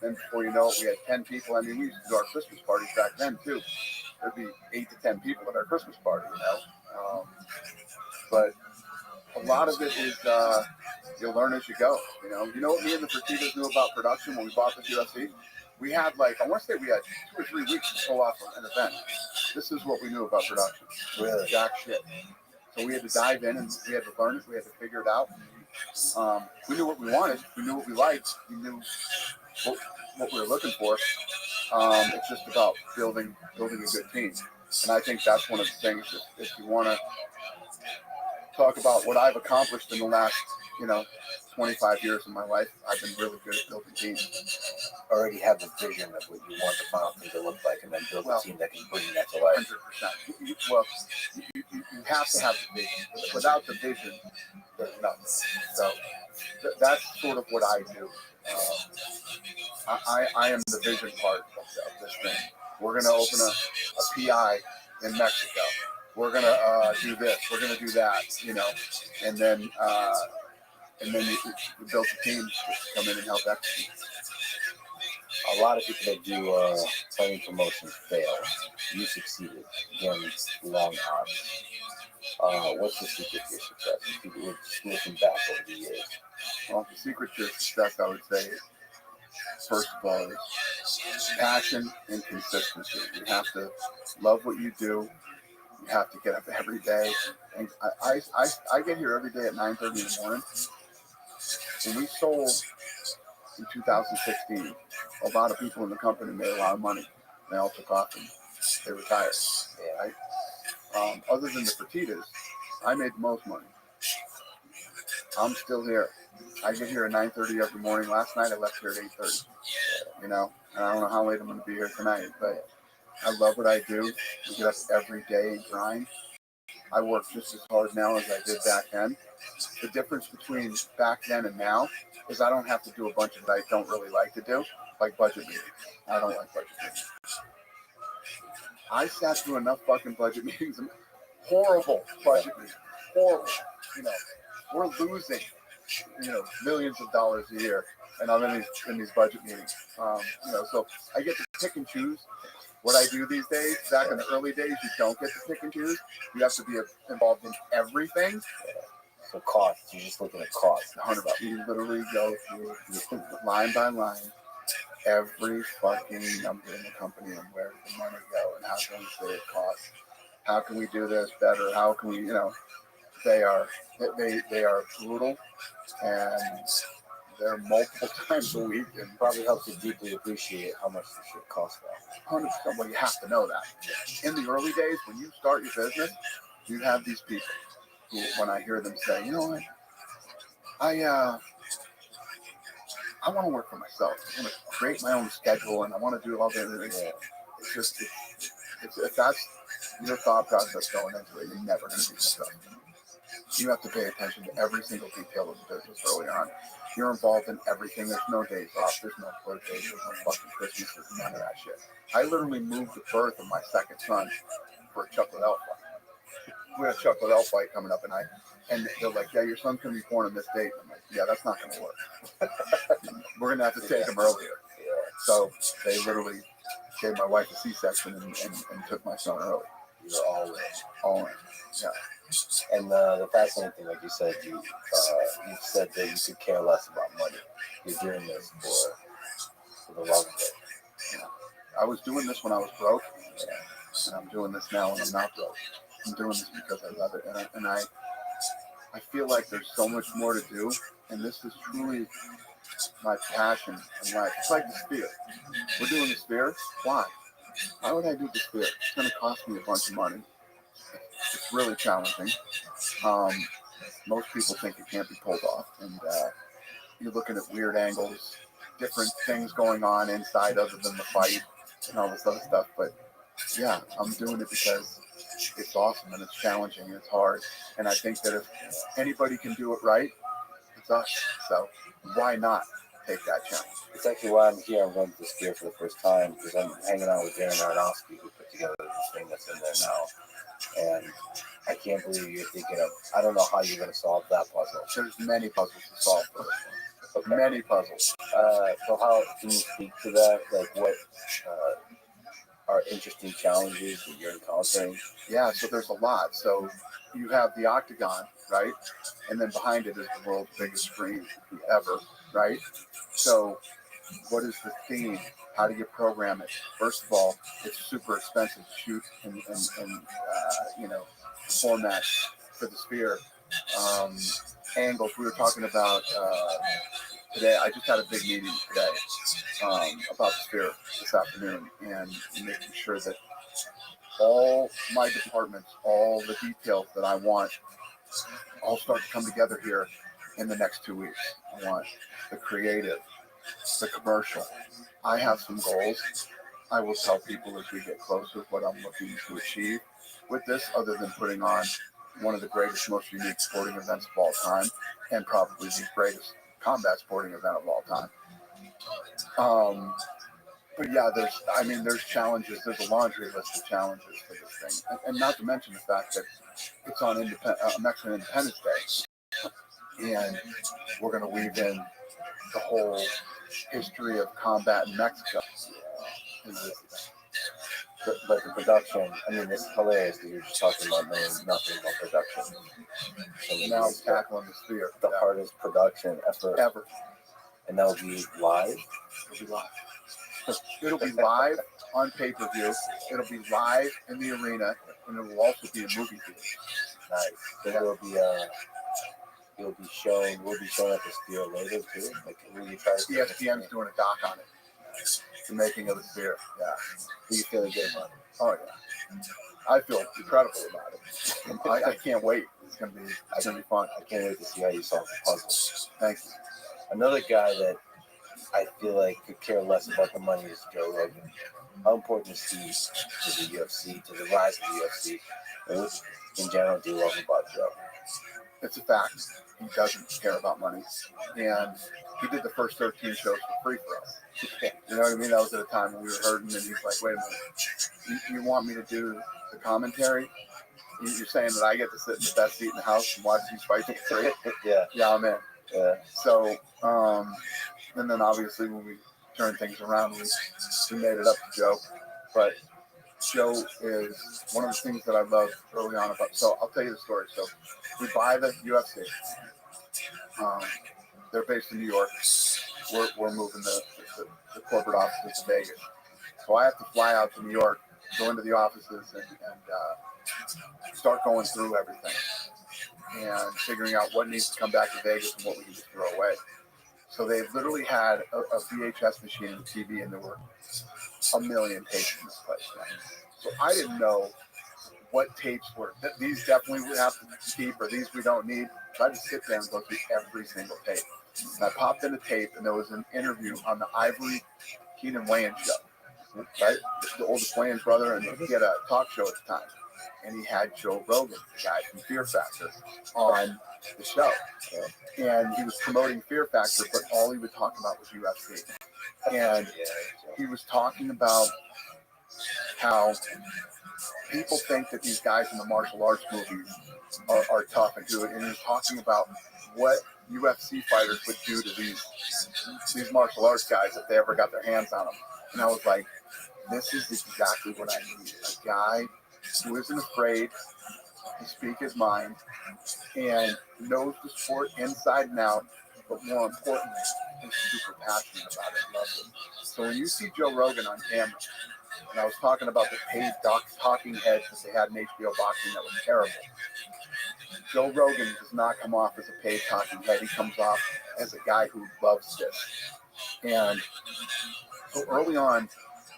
Then before you know it, we had 10 people. I mean, we used to do our Christmas parties back then too. There'd be 8 to 10 people at our Christmas party, But a lot of it is you learn as you go. You know what me and the Fertitas knew about production when we bought this UFC? We had I want to say we had 2 or 3 weeks to pull off an event. This is what we knew about production. Really, jack shit. So we had to dive in and we had to learn it. We had to figure it out. We knew what we wanted. We knew what we liked. We knew what we were looking for. It's just about building a good team. And I think that's one of the things, if you want to talk about what I've accomplished in the last, 25 years of my life, I've been really good at building teams. Already have the vision of what you want the final thing to look like, and then build a team that can bring that to life. 100%. Well, you have to have the vision. Without the vision, there's nothing. So that's sort of what I do. I am the vision part of this thing. We're going to open a PI in Mexico. We're going to do this. We're going to do that, and then you build a team to come in and help execute. A lot of people that do fighting promotions fail. You succeeded. Again, long hours. What's the secret to your success? People were just looking back over the years. Well, the secret to success, I would say, first of all, is passion and consistency. You have to love what you do. You have to get up every day. And I get here every day at 9:30 in the morning. When we sold in 2016, a lot of people in the company made a lot of money. They all took off and they retired. Yeah. Right? Other than the Fertitas, I made the most money. I'm still here. I get here at 9:30 every morning. Last night I left here at 8:30. And I don't know how late I'm going to be here tonight, but I love what I do. I get up every day and grind. I work just as hard now as I did back then. The difference between back then and now is I don't have to do a bunch of what I don't really like to do, like budget meetings. I don't like budget meetings. I sat through enough fucking budget meetings, horrible budget meetings, horrible. We're losing, millions of dollars a year, and I'm in these budget meetings. So I get to pick and choose what I do these days. Back in the early days, you don't get to pick and choose. You have to be involved in everything. So costs, you're just looking at costs. 100%. You literally go through line by line every fucking number in the company and where does the money go and how can we save costs? How can we do this better? How can we, they are brutal and they're multiple times a week, and probably helps you deeply appreciate how much this shit costs now. 100%. Well, you have to know that. In the early days, when you start your business, you have these people who, when I hear them say, what, I want to work for myself. I want to create my own schedule, and I want to do all the other things. It's just, if that's your thought process going into it, you're never going to be successful. You have to pay attention to every single detail of the business early on. You're involved in everything. There's no days off. There's no birthdays. There's no fucking Christmas. There's none of that shit. I literally moved the birth of my second son for a chocolate elf fight. We had a chocolate elf fight coming up, and they're like, yeah, your son's going to be born on this date. I'm like, yeah, that's not going to work. We're going to have to take him earlier. So they literally gave my wife a C-section and took my son early. You're all in. Yeah. And the fascinating thing, like you said, you said that you could care less about money. You're doing this for the love of it. Yeah. I was doing this when I was broke, and I'm doing this now when I'm not broke. I'm doing this because I love it, and I feel like there's so much more to do, and this is truly my passion in life. It's like the Sphere. We're doing the Sphere. Why? Why would I do the Sphere? It's going to cost me a bunch of money. It's really challenging. Most people think it can't be pulled off, and you're looking at weird angles, different things going on inside other than the fight and all this other stuff. But yeah, I'm doing it because it's awesome and it's challenging and it's hard. And I think that if anybody can do it right, it's us. So why not take that challenge? It's actually why I'm here. I'm going to the Sphere for the first time because I'm hanging out with Darren Aronofsky, who put together this thing that's in there now. And I can't believe you're thinking of, I don't know how you're going to solve that puzzle. There's many puzzles to solve for this one. Many puzzles. So how can you speak to that? Like what are interesting challenges that you're encountering? Yeah, so there's a lot. So you have the octagon, right? And then behind it is the world's biggest screen ever, right? So what is the theme? How do you program it? First of all, it's super expensive to shoot and format for the Sphere. Angles. We were talking about today. I just had a big meeting today about the Sphere this afternoon, and making sure that all my departments, all the details that I want, all start to come together here in the next 2 weeks. I want the creative, the commercial. I have some goals. I will tell people as we get closer what I'm looking to achieve with this, other than putting on one of the greatest, most unique sporting events of all time, and probably the greatest combat sporting event of all time. But yeah, there's challenges. There's a laundry list of challenges for this thing, and not to mention the fact that it's on Mexican Independence Day, and we're going to weave in the whole history of combat in Mexico. But the production, it's hilarious that you're just talking about knowing nothing about production. And now it's tackling the Sphere. The hardest production effort Ever. And that'll be live? It'll be live. It'll be live on pay-per-view. It'll be live in the arena, and it will also be a movie theater. Nice. So we'll be showing at the Sphere later too. Like really try to ESPN's doing a doc on it. Nice. The making of the Sphere. Yeah. Do you feel good about it? Oh yeah. I feel incredible about it. I can't wait. It's gonna be fun. I can't wait to see how you solve the puzzle. Thank you. Another guy that I feel like could care less about the money is Joe Rogan. How important is he to the UFC, to the rise of the UFC? And what in general do you love about Joe? It's a fact. He doesn't care about money. And he did the first 13 shows for free for us. You know what I mean? That was at a time when we were hurting, and he's like, wait a minute. You want me to do the commentary? You're saying that I get to sit in the best seat in the house and watch these fights for free? Yeah. Yeah, I'm in. Yeah. So, and then obviously when we turned things around, we made it up to Joe. But Joe is one of the things that I love early on about. So I'll tell you the story. So we buy the UFC. They're based in New York. We're moving the corporate offices to Vegas. So I have to fly out to New York, go into the offices, and start going through everything and figuring out what needs to come back to Vegas and what we can just throw away. So they literally had a VHS machine and a TV, and there were a million tapes in this place. So I didn't know what tapes were. These definitely we have to keep, or these we don't need. So I just sit there and go through every single tape. And I popped in a tape, and there was an interview on the Ivory Keenan weigh-in show. right? The oldest Wayans brother, and he had a talk show at the time. And he had Joe Rogan, the guy from Fear Factor, on the show. And he was promoting Fear Factor, but all he would talk about was UFC. And he was talking about how people think that these guys in the martial arts movies are tough and do it. And he was talking about what UFC fighters would do to these martial arts guys if they ever got their hands on them. And I was like, this is exactly what I need. A guy who isn't afraid to speak his mind and knows the sport inside and out, but more importantly, is super passionate about it and loves it. So when you see Joe Rogan on camera, and I was talking about the paid talking heads that they had in HBO boxing that was terrible. Joe Rogan does not come off as a paid talking head. He comes off as a guy who loves this. And so early on,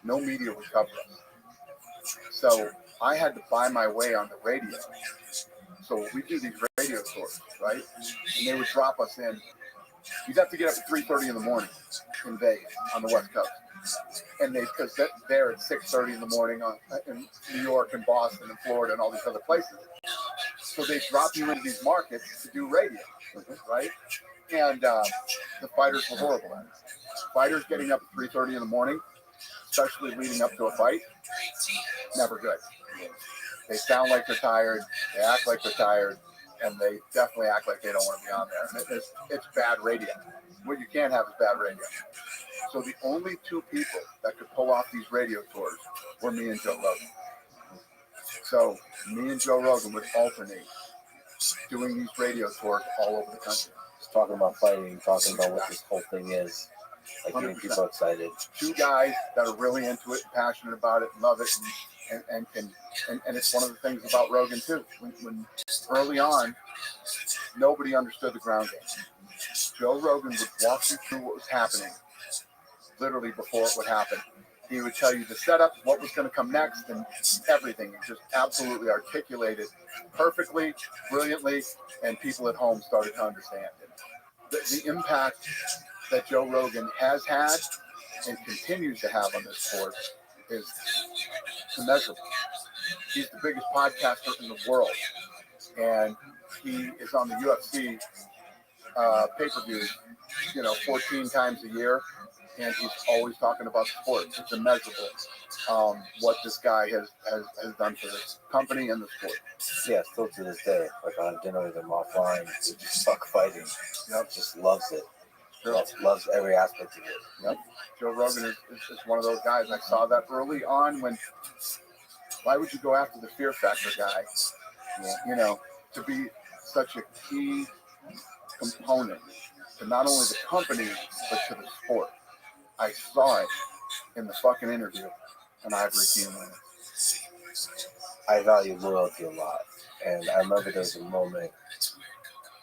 no media would cover us. So I had to buy my way on the radio. So we do these radio tours, right? And they would drop us in. You'd have to get up at 3:30 in the morning in Vegas on the West Coast. And because they're at 6:30 in the morning in New York and Boston and Florida and all these other places. So they drop you into these markets to do radio, right? And the fighters were horrible at it. Fighters getting up at 3:30 in the morning, especially leading up to a fight, never good. They sound like they're tired, they act like they're tired, and they definitely act like they don't want to be on there. And it's bad radio. What you can't have is bad radio. So the only two people that could pull off these radio tours were me and Joe Rogan. So me and Joe Rogan would alternate doing these radio tours all over the country. Just talking about fighting, talking about what this whole thing is, like getting 100%. people excited. Two guys that are really into it and passionate about it and love it, and it's one of the things about Rogan too. When early on, nobody understood the ground game. Joe Rogan would walk you through what was happening, literally before it would happen. He would tell you the setup, what was going to come next, and everything. He just absolutely articulated perfectly, brilliantly, and people at home started to understand it. The impact that Joe Rogan has had and continues to have on this sport is immeasurable. He's the biggest podcaster in the world, and he is on the UFC pay-per-views, 14 times a year, and he's always talking about the sport. It's immeasurable what this guy has done for this company and the sport. Yeah, still to this day, like on dinner with him offline, he just stuck fighting. Just loves it. Loves every aspect of it. Yep. Joe Rogan is one of those guys. I saw that early on when, why would you go after the Fear Factor guy? To be such a key component to not only the company, but to the sport. I saw it in the fucking interview, and Ivory Team winning. I value loyalty a lot. And I remember there was a moment,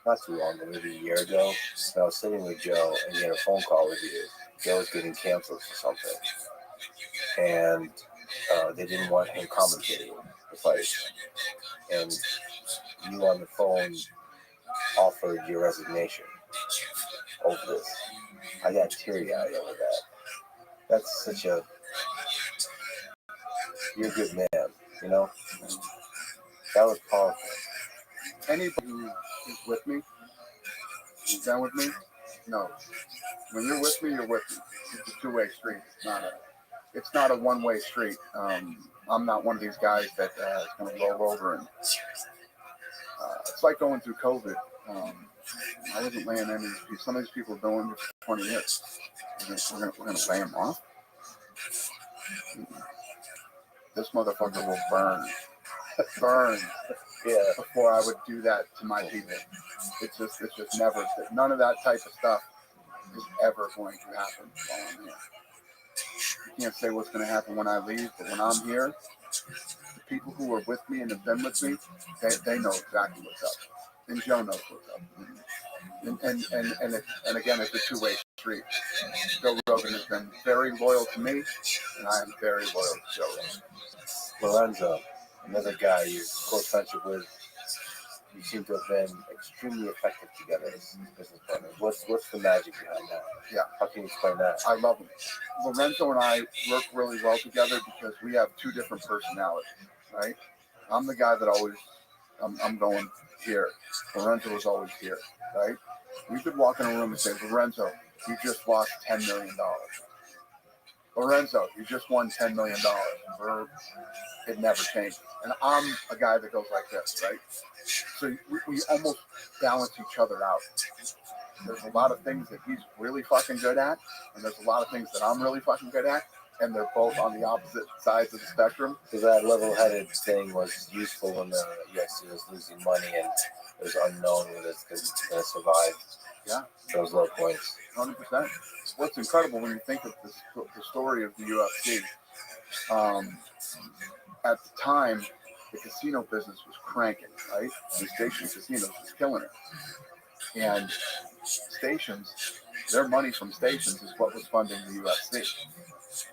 not too long ago, maybe a year ago, when I was sitting with Joe, and he had a phone call with you. Joe was getting canceled for something. And they didn't want him commentating the fight. And you on the phone offered your resignation over this. I got teary-eyed over that. That's such a... You're a good man, That was powerful. Anybody who is with me, who's down with me, no. When you're with me, you're with me. It's a two-way street. It's not a one-way street. I'm not one of these guys that is going to roll over and... it's like going through COVID. I wasn't laying any. Some of these people have been doing this for 20 years. We're going to lay them off. This motherfucker will burn before I would do that to my people. It's just never. None of that type of stuff is ever going to happen while I'm here. You can't say what's going to happen when I leave, but when I'm here, the people who are with me and have been with me, they know exactly what's up. And Joe knows what's up. And again, it's a two-way street. Joe Rogan has been very loyal to me, and I am very loyal to Joe Rogan. Lorenzo, another guy you're close friendship with, you seem to have been extremely effective together as business partners. What's the magic behind that? Yeah. How can you explain that? I love him. Lorenzo and I work really well together because we have two different personalities, right? I'm the guy that always, I'm going here. Lorenzo is always here, right? We could walk in a room and say, Lorenzo, you just lost $10 million. Lorenzo, you just won $10 million. It never changes. And I'm a guy that goes like this, right? So we almost balance each other out. There's a lot of things that he's really fucking good at, and there's a lot of things that I'm really fucking good at, and they're both on the opposite sides of the spectrum. So that level-headed thing was useful when the UFC was losing money and it was unknown whether it's going to survive. Yeah, those low points. 100%. What's incredible when you think of the story of the UFC, at the time, the casino business was cranking, right? The Station Casinos was killing it. And Stations, their money from Stations is what was funding the UFC.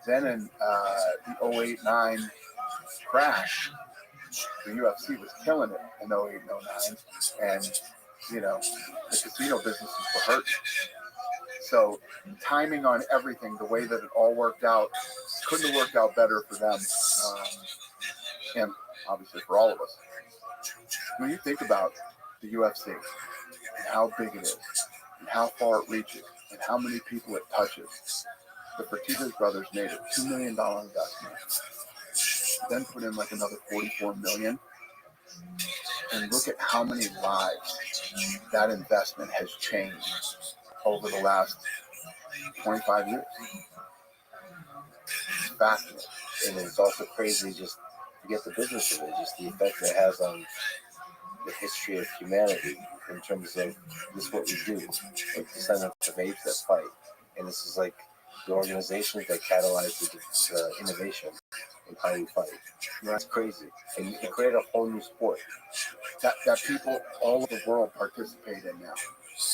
Then in the 08-09 crash, the UFC was killing it in 08 and 09. And, you know, the casino businesses were hurting. So timing on everything, the way that it all worked out, couldn't have worked out better for them. And obviously for all of us. When you think about the UFC and how big it is, and how far it reaches, and how many people it touches, the Fertitas brothers made a $2 million investment, then put in like another $44 million, and look at how many lives that investment has changed over the last 25 years. It's fascinating. And it's also crazy just to get the business of it, just the effect it has on the history of humanity in terms of this is what we do, like descendants of apes that fight. And this is like the organizations that catalyze the innovation in how we fight. That's crazy. And you can create a whole new sport. That people all over the world participate in now.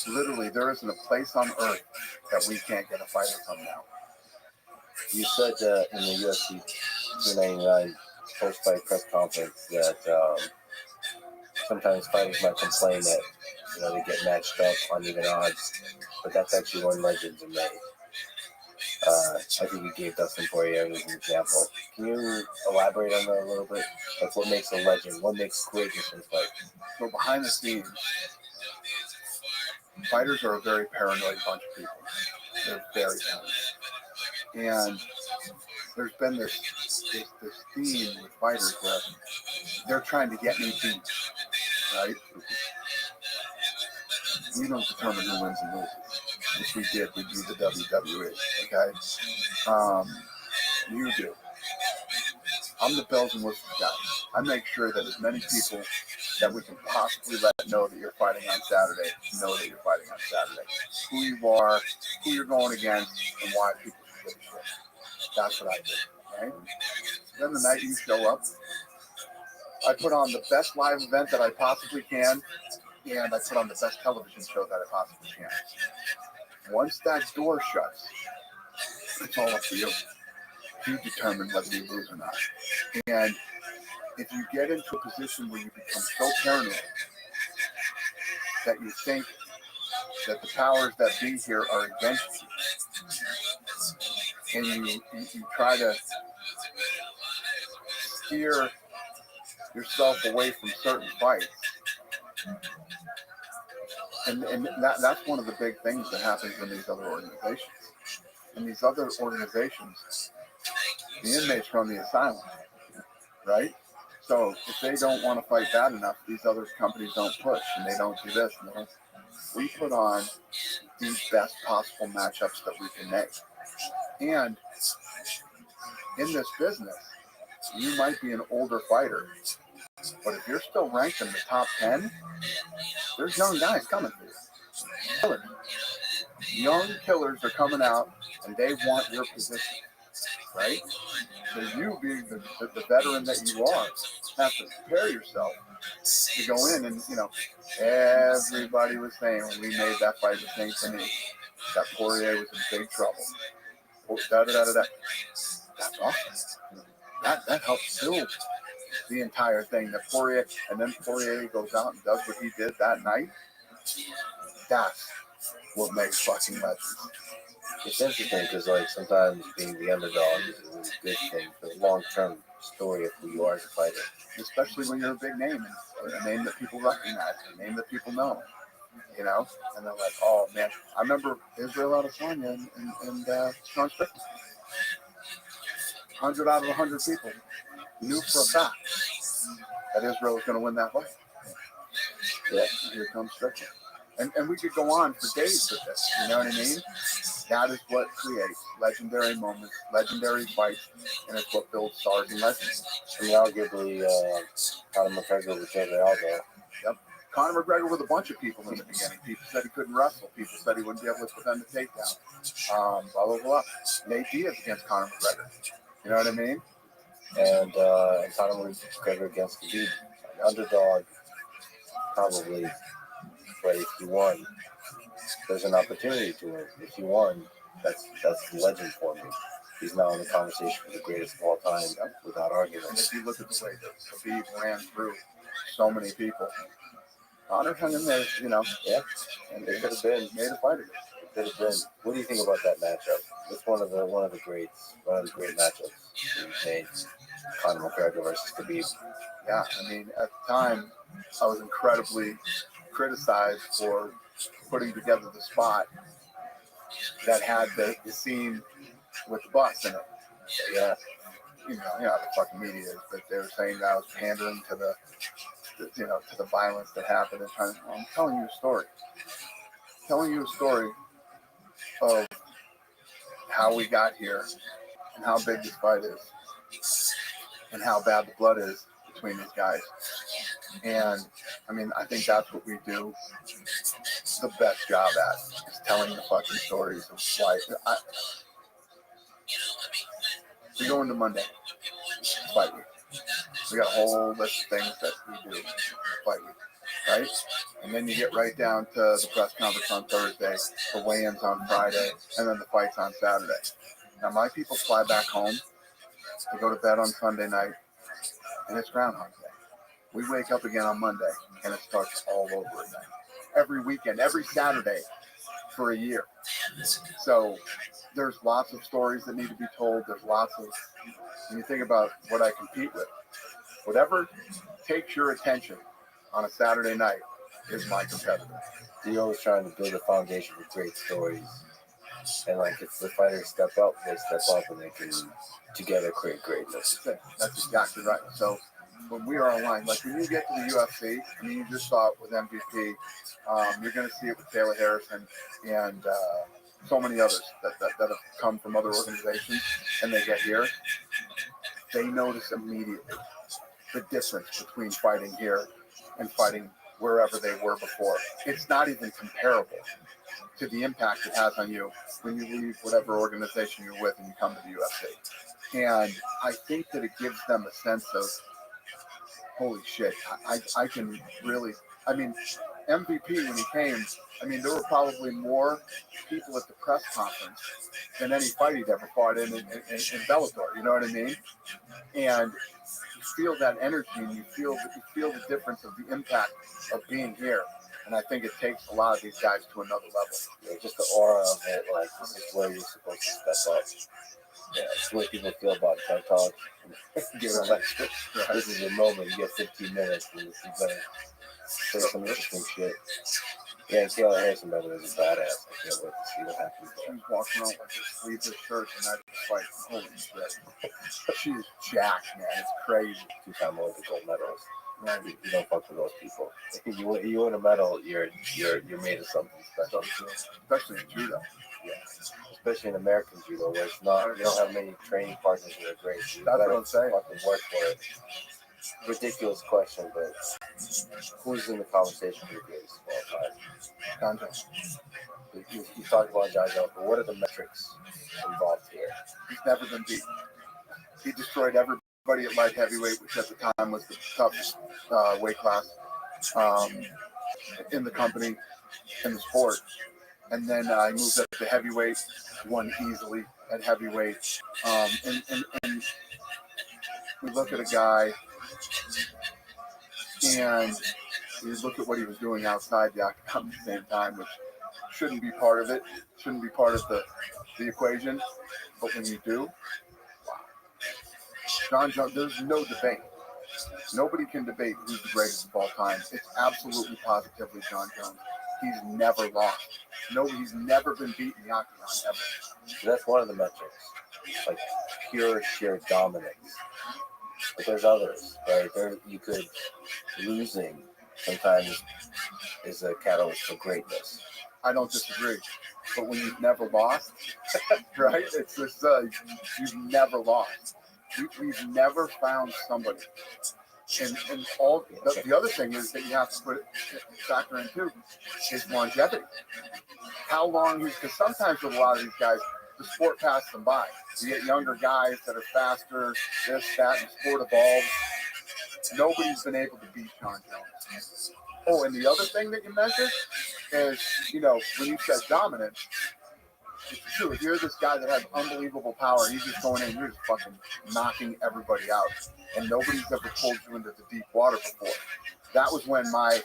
Literally, there isn't a place on earth that we can't get a fighter from now. You said in the UFC 299 post-fight press conference that sometimes fighters might complain that they get matched up on even odds, but that's actually when legends are made. I think you gave Dustin Poirier as an example. Can you elaborate on that a little bit? Like what makes a legend? What makes greatness in fight? So behind the scenes, fighters are a very paranoid bunch of people. They're very paranoid. And there's been this theme with fighters where they're trying to get me beat, right? We don't determine who wins and loses. If we did, we'd be the WWE, okay? You do. I'm the bells and whistles guy. I make sure that as many people that we can possibly let know that you're fighting on Saturday know that you're fighting on Saturday. Who you are, who you're going against, and why people should give a shit. That's what I do, right? Then the night you show up, I put on the best live event that I possibly can, and I put on the best television show that I possibly can. Once that door shuts, it's all up to you. You determine whether you lose or not. And if you get into a position where you become so paranoid that you think that the powers that be here are against you, and you try to steer yourself away from certain fights, and that's one of the big things that happens in these other organizations. In these other organizations, the inmates run the asylum, right? So if they don't want to fight bad enough, these other companies don't push, and they don't do this. And we put on the best possible matchups that we can make. And in this business, you might be an older fighter, but if you're still ranked in the top 10, there's young guys coming for you. Killers. Young killers are coming out, and they want your position, right? So you, being the veteran that you are, have to prepare yourself to go in. And, everybody was saying when we made that fight with St. Denis that Poirier was in big trouble. That's awesome. That helps build the entire thing. And then Poirier goes out and does what he did that night. That's what makes fucking legends. It's interesting because, like, sometimes being the underdog is a really good thing for the long-term story of who you are as a fighter. Especially when you're a big name, and a name that people recognize, a name that people know, you know? And they're like, oh, man. I remember Israel Adesanya and Sean Strickland. 100 out of 100 people knew for a fact that Israel was going to win that fight. Yeah, here comes Strickland. And we could go on for days with this, you know what I mean? That is what creates legendary moments, legendary fights, and it's what builds stars and legends. I mean, arguably, Conor McGregor with Jose Aldo. Yep. Conor McGregor with a bunch of people in the beginning. People said he couldn't wrestle. People said he wouldn't be able to defend the takedown. Blah, blah, blah. Nate Diaz against Conor McGregor. You know what I mean? And Conor McGregor against Khabib. Underdog, probably. But if you won, there's an opportunity to win. If you won, that's legend for me. He's now in the conversation for the greatest of all time, without argument. And if you look at the way that Khabib ran through so many people, Conor hung in there, you know. Yeah. And it could have been made a fight of it. It could have been. What do you think about that matchup? It's one of the great matchups we've made. Conor McGregor versus Khabib. Yeah, I mean, at the time, I was incredibly criticized for putting together the spot that had the scene with the bus in it. Yeah. You know the fucking media, but they were saying that I was pandering to the violence that happened. And I'm telling you a story. Telling you a story of how we got here and how big this fight is and how bad the blood is between these guys. And I mean, I think that's what we do the best job at, is telling the fucking stories of why. We go into Monday, fight week. We got a whole list of things that we do fight week, right? And then you get right down to the press conference on Thursday, the weigh-ins on Friday, and then the fights on Saturday. Now, my people fly back home. They go to bed on Sunday night, and it's Groundhog Day. We wake up again on Monday, and it starts all over again. Every weekend, every Saturday for a year. So there's lots of stories that need to be told. There's lots of, when you think about what I compete with, whatever takes your attention on a Saturday night is my competitor. You're always trying to build a foundation for great stories. And like, if the fighters step up, they step up and they can together create greatness. That's exactly right. So when we are online, like when you get to the UFC, I mean, you just saw it with MVP. You're going to see it with Taylor Harrison and so many others that have come from other organizations, and they get here. They notice immediately the difference between fighting here and fighting wherever they were before. It's not even comparable to the impact it has on you when you leave whatever organization you're with and you come to the UFC. And I think that it gives them a sense of, holy shit, I can really, I mean, MVP when he came, I mean, there were probably more people at the press conference than any fight he'd ever fought in Bellator, you know what I mean? And you feel that energy and you feel the difference of the impact of being here. And I think it takes a lot of these guys to another level. Yeah, just the aura of it, like, this is where you're supposed to step up. Yeah, it's the way people feel about TED Talk. Give a lecture. Right. This is your moment. You get 15 minutes and you better say some interesting shit. Yeah, and Taylor Harrison, by the way, is a badass. I can't wait to see what happens. She was walking around with a sleeveless shirt and that fight. Holy shit. She's jacked, man. It's crazy. 2-time Olympic gold medalist. Man, you don't fuck with those people. You win a medal, you're made of something special. Especially in judo. Yeah. Especially in American judo, where it's not, you don't have many training partners that are great. You That's what I'm saying. Fucking work for it. Ridiculous question, but who's in the conversation for the greatest of all time? You talked about John Jones, but what are the metrics involved here? He's never been beaten. He destroyed everybody at light heavyweight, which at the time was the toughest weight class in the company, in the sport. And then he moved up to heavyweight, won easily at heavyweight. And we look at a guy And you look at what he was doing outside the octagon at the same time, which shouldn't be part of it, shouldn't be part of the equation. But when you do, wow. John Jones, there's no debate. Nobody can debate who's the greatest of all time. It's absolutely positively John Jones. He's never lost. No, he's never been beaten in the octagon ever. So that's one of the metrics, like pure sheer dominance. But there's others, right? You could losing sometimes is a catalyst for greatness. I don't disagree. But when you've never lost, right? It's just you've never lost. We've never found somebody. And all the other thing is that you have to factor in too is longevity. How long because sometimes with a lot of these guys, the sport passes them by. You get younger guys that are faster, this, that, and the sport evolves. Nobody's been able to beat John Jones. Oh, and the other thing that you mentioned is, when you said dominance, it's true. If you're this guy that has unbelievable power and he's just going in, you're just fucking knocking everybody out. And nobody's ever pulled you into the deep water before. That was when my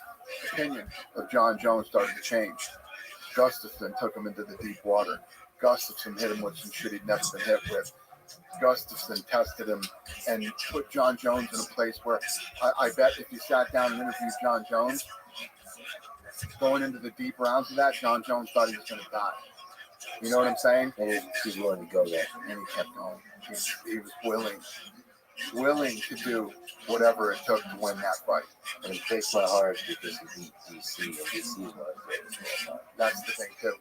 opinion of John Jones started to change. Gustafson took him into the deep water. Gustafson hit him with some shit he'd never been hit with. Gustafson tested him and put John Jones in a place where I bet if you sat down and interviewed John Jones, going into the deep rounds of that, John Jones thought he was going to die. You know what I'm saying? And he's willing to go there. And he kept going. He was willing to do whatever it took to win that fight. And it breaks my heart because he beat DC, and DC is one of the greatest of all time. That's the thing, too.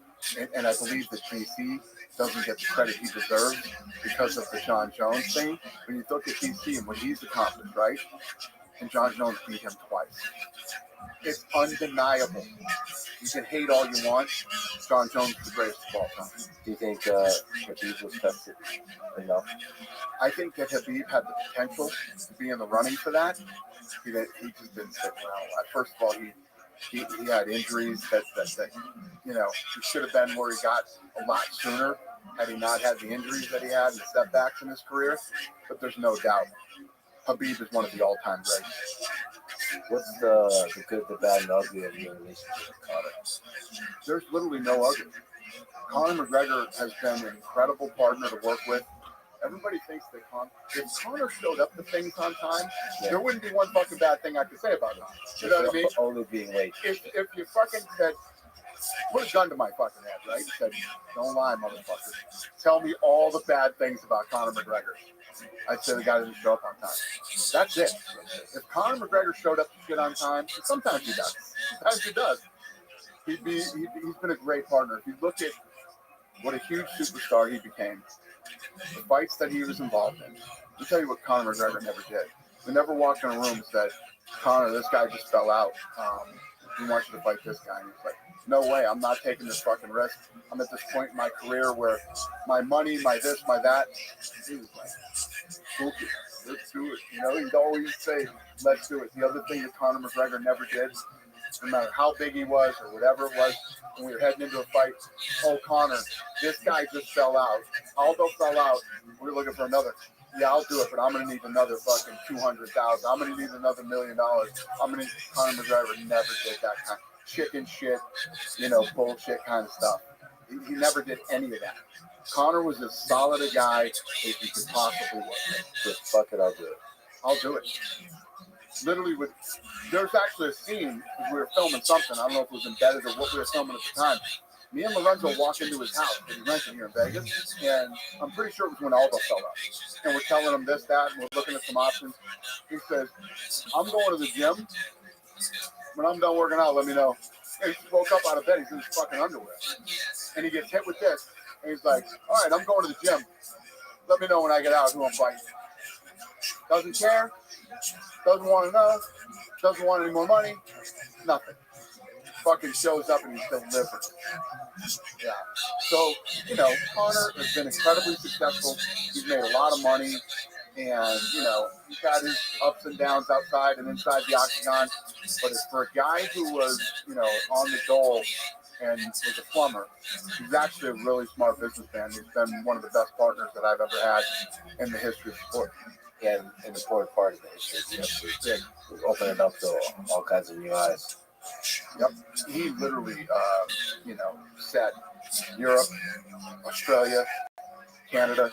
And I believe that DC doesn't get the credit he deserves because of the John Jones thing. When you look at DC and what he's accomplished, right? And John Jones beat him twice. It's undeniable. You can hate all you want. John Jones is the greatest of all time. Do you think Habib was tested enough? I think that Habib had the potential to be in the running for that. He just didn't sit well. First of all, he had injuries that he should have been where he got a lot sooner had he not had the injuries that he had and the setbacks in his career. But there's no doubt, Habib is one of the all-time greats. What's the good, the bad, and ugly of your relationship with Conor? There's literally no ugly. Conor McGregor has been an incredible partner to work with. Everybody thinks that if Conor showed up to things on time, there wouldn't be one fucking bad thing I could say about him. You know what I mean? Only being late. If you fucking said, put a gun to my fucking head, right? Said, don't lie, motherfucker. Tell me all the bad things about Conor McGregor. I'd say the guy doesn't show up on time. That's it. If Conor McGregor showed up to shit on time, sometimes he does. Sometimes he does. He's been a great partner. If you look at what a huge superstar he became, the fights that he was involved in, I'll tell you what Conor McGregor never did. He never walked in a room and said, Conor, this guy just fell out. We want you to fight this guy. And he's like, no way, I'm not taking this fucking risk. I'm at this point in my career where my money, my this, my that. He was like, spooky. Let's do it. He'd always say, let's do it. The other thing that Conor McGregor never did, no matter how big he was or whatever it was, when we were heading into a fight, oh, Conor, this guy just fell out. Aldo fell out. We're looking for another. Yeah, I'll do it, but I'm going to need another fucking $200,000. I'm going to need another $1 million. I'm going to Conor McGregor never did that kind of chicken shit, bullshit kind of stuff. He never did any of that. Conor was as solid a guy as you could possibly want. Just fuck it, I'll do it. I'll do it. Literally, there's actually a scene because we were filming something. I don't know if it was embedded or what we were filming at the time. Me and Lorenzo walk into his house that he rented here in Vegas, and I'm pretty sure it was when Aldo fell out. And we're telling him this, that, and we're looking at some options. He says, I'm going to the gym. When I'm done working out, let me know. And he woke up out of bed. He's in his fucking underwear. And he gets hit with this. And he's like, all right, I'm going to the gym. Let me know when I get out who I'm fighting. Doesn't care. Doesn't want to know. Doesn't want any more money. Nothing. Fucking shows up and he's delivered. Yeah. So, Conor has been incredibly successful. He's made a lot of money. And, he's got his ups and downs outside and inside the octagon. But as for a guy who was, on the dole and was a plumber, he's actually a really smart businessman. He's been one of the best partners that I've ever had in the history of sport. Yeah, an important part of the history of the UFC. It opened up to all kinds of new eyes. Yep. He literally, set Europe, Australia, Canada,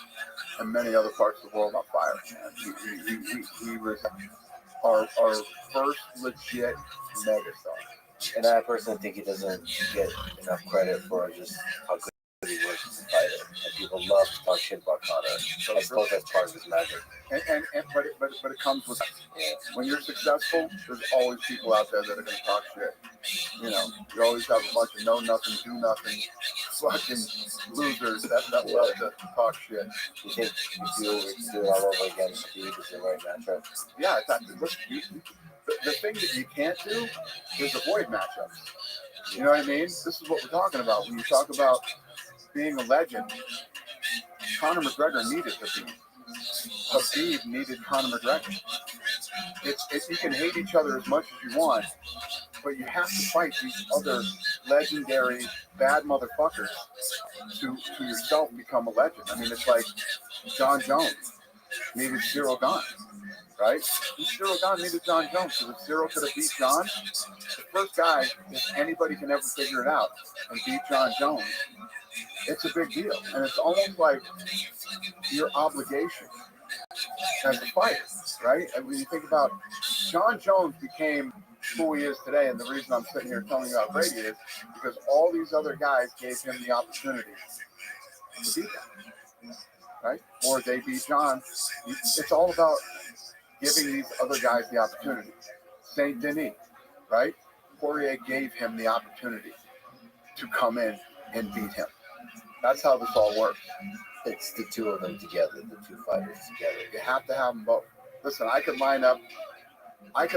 and many other parts of the world on fire. He was our first legit megastar. And I personally think he doesn't get enough credit for just how good he was as a fighter. And people love to talk shit about Conor. I suppose that's part of his magic. But it comes with when you're successful, there's always people out there that are going to talk shit. You always have a bunch of know nothing, do nothing, fucking losers that love to talk shit. You think if you do it all over again, Khabib is the right matchup? Yeah, exactly. Look, the thing that you can't do is avoid matchups. You know what I mean? This is what we're talking about. When you talk about being a legend, Conor McGregor needed Khabib. Habib needed Conor McGregor. You can hate each other as much as you want, but you have to fight these other legendary bad motherfuckers to yourself become a legend. I mean, it's like John Jones needed Cyril Gane, right? And Cyril Gane needed John Jones, because if Cyril could have beat John, the first guy, if anybody can ever figure it out and beat John Jones, it's a big deal. And it's almost like your obligation as a fighter, right? And when you think about John Jones became who he is today, and the reason I'm sitting here telling you about Brady is because all these other guys gave him the opportunity to beat them, right? Or they beat John. It's all about giving these other guys the opportunity. Saint Denis, right? Poirier gave him the opportunity to come in and beat him. That's how this all works. It's the two of them together, the two fighters together. You have to have them both. Listen, I could line up a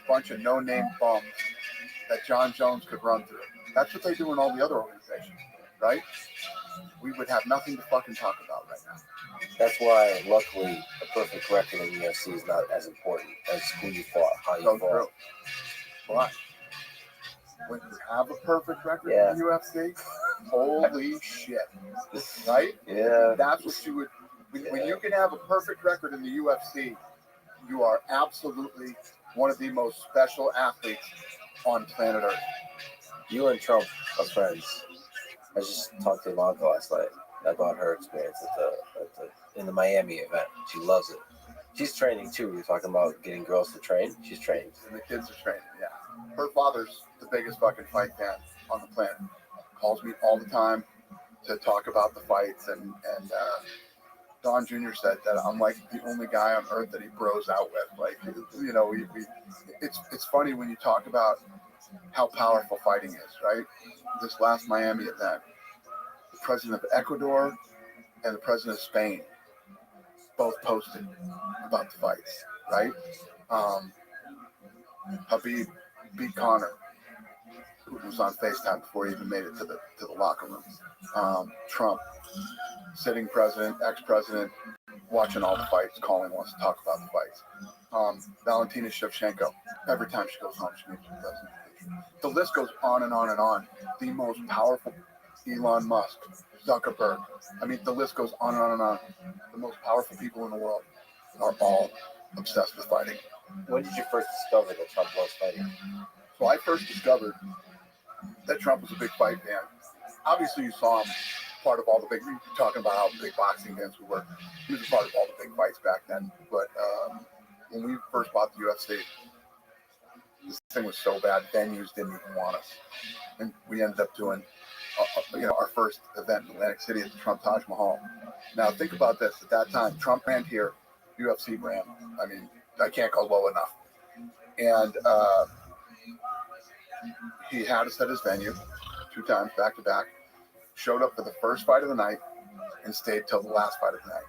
bunch of no-name bums that John Jones could run through. That's what they do in all the other organizations, right? We would have nothing to fucking talk about right now. That's why, luckily, a perfect record in the UFC is not as important as who you fought, how you fought. But when you have a perfect record in the UFC, holy shit, right? Yeah. That's what you would. When you can have a perfect record in the UFC, you are absolutely one of the most special athletes on planet Earth. You and Trump are friends. I just talked to Ivanka last night about her experience in the Miami event. She loves it. She's training too. You're talking about getting girls to train. She's trained. And the kids are training, yeah. Her father's the biggest fucking fight fan on the planet. Calls me all the time to talk about the fights, and Don Jr. said that I'm like the only guy on earth that he bros out with. Like, it's funny when you talk about how powerful fighting is, right? This last Miami event, the president of Ecuador and the president of Spain both posted about the fights, right? Habib beat Conor, who was on FaceTime before he even made it to the locker room. Trump, sitting president, ex-president, watching all the fights, calling, wants to talk about the fights. Valentina Shevchenko, every time she goes home, she meets the president. The list goes on and on and on. The most powerful, Elon Musk, Zuckerberg. I mean, the list goes on and on and on. The most powerful people in the world are all obsessed with fighting. When did you first discover that Trump was fighting? So I first discovered that Trump was a big fight fan. Obviously, you saw him part of all the big, you're talking about how big boxing fans we were. He was a part of all the big fights back then. But when we first bought the UFC, this thing was so bad, venues didn't even want us. And we ended up doing our first event in Atlantic City at the Trump Taj Mahal. Now, think about this. At that time, Trump ran here, UFC ran. I mean, I can't go low enough. And he had us at his venue 2 times back to back, showed up for the first fight of the night, and stayed till the last fight of the night.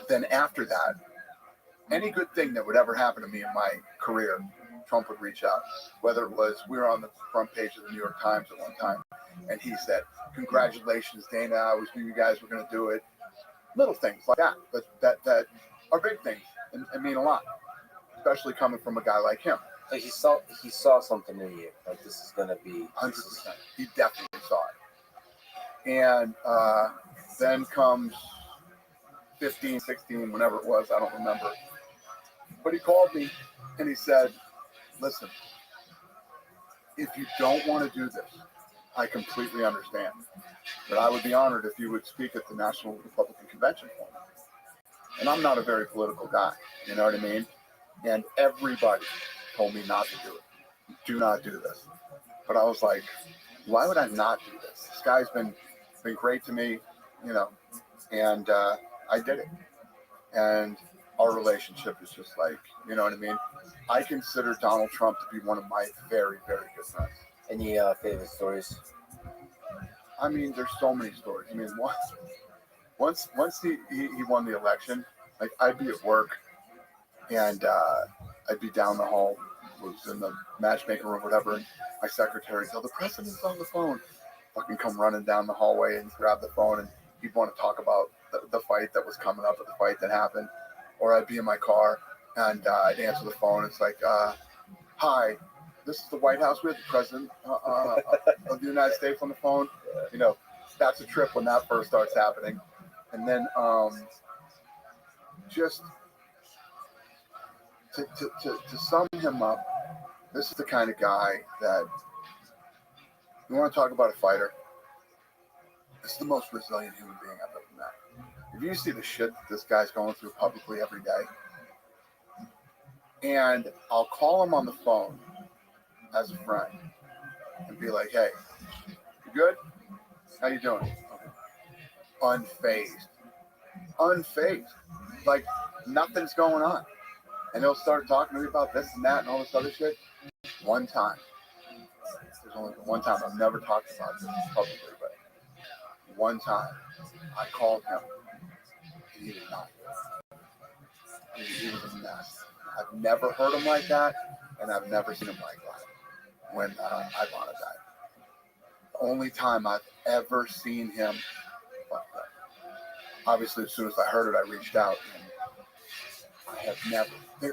Then after that, any good thing that would ever happen to me in my career, Trump would reach out. Whether it was, we were on the front page of the New York Times at one time, and he said, "Congratulations, Dana, I always knew you guys were going to do it." Little things like that, but that are big things and mean a lot, especially coming from a guy like him. Like he saw something in you. Like, this is going to be 100%. He definitely saw it. And then comes 15, 16, whenever it was, I don't remember. But he called me and he said, listen, if you don't want to do this, I completely understand. But I would be honored if you would speak at the National Republican Convention for me. And I'm not a very political guy, you know what I mean? And everybody told me not to do it. Do not do this. But I was like, why would I not do this? This guy's been great to me, you know, and I did it. And our relationship is just like, you know what I mean? I consider Donald Trump to be one of my very, very good friends. Any favorite stories? I mean, there's so many stories. I mean, once he won the election, like I'd be at work and I'd be down the hall, was in the matchmaking room, whatever, and my secretary tell the president's on the phone. Fucking come running down the hallway and grab the phone, and he'd want to talk about the fight that was coming up, or the fight that happened. Or I'd be in my car and I'd answer the phone. It's like, hi, this is the White House. We have the president of the United States on the phone. You know, that's a trip when that first starts happening. And then just to sum him up, this is the kind of guy that, you want to talk about a fighter, this is the most resilient human being I've ever met. If you see the shit that this guy's going through publicly every day, and I'll call him on the phone as a friend and be like, hey, you good? How you doing? Unfazed. Like nothing's going on. And he'll start talking to me about this and that and all this other shit. One time. There's only one time. I've never talked about this publicly, but one time I called him and he was not good. He was a mess. I've never heard him like that, and I've never seen him like that when Ivana died. The only time I've ever seen him like that. Obviously, as soon as I heard it, I reached out, and I have never.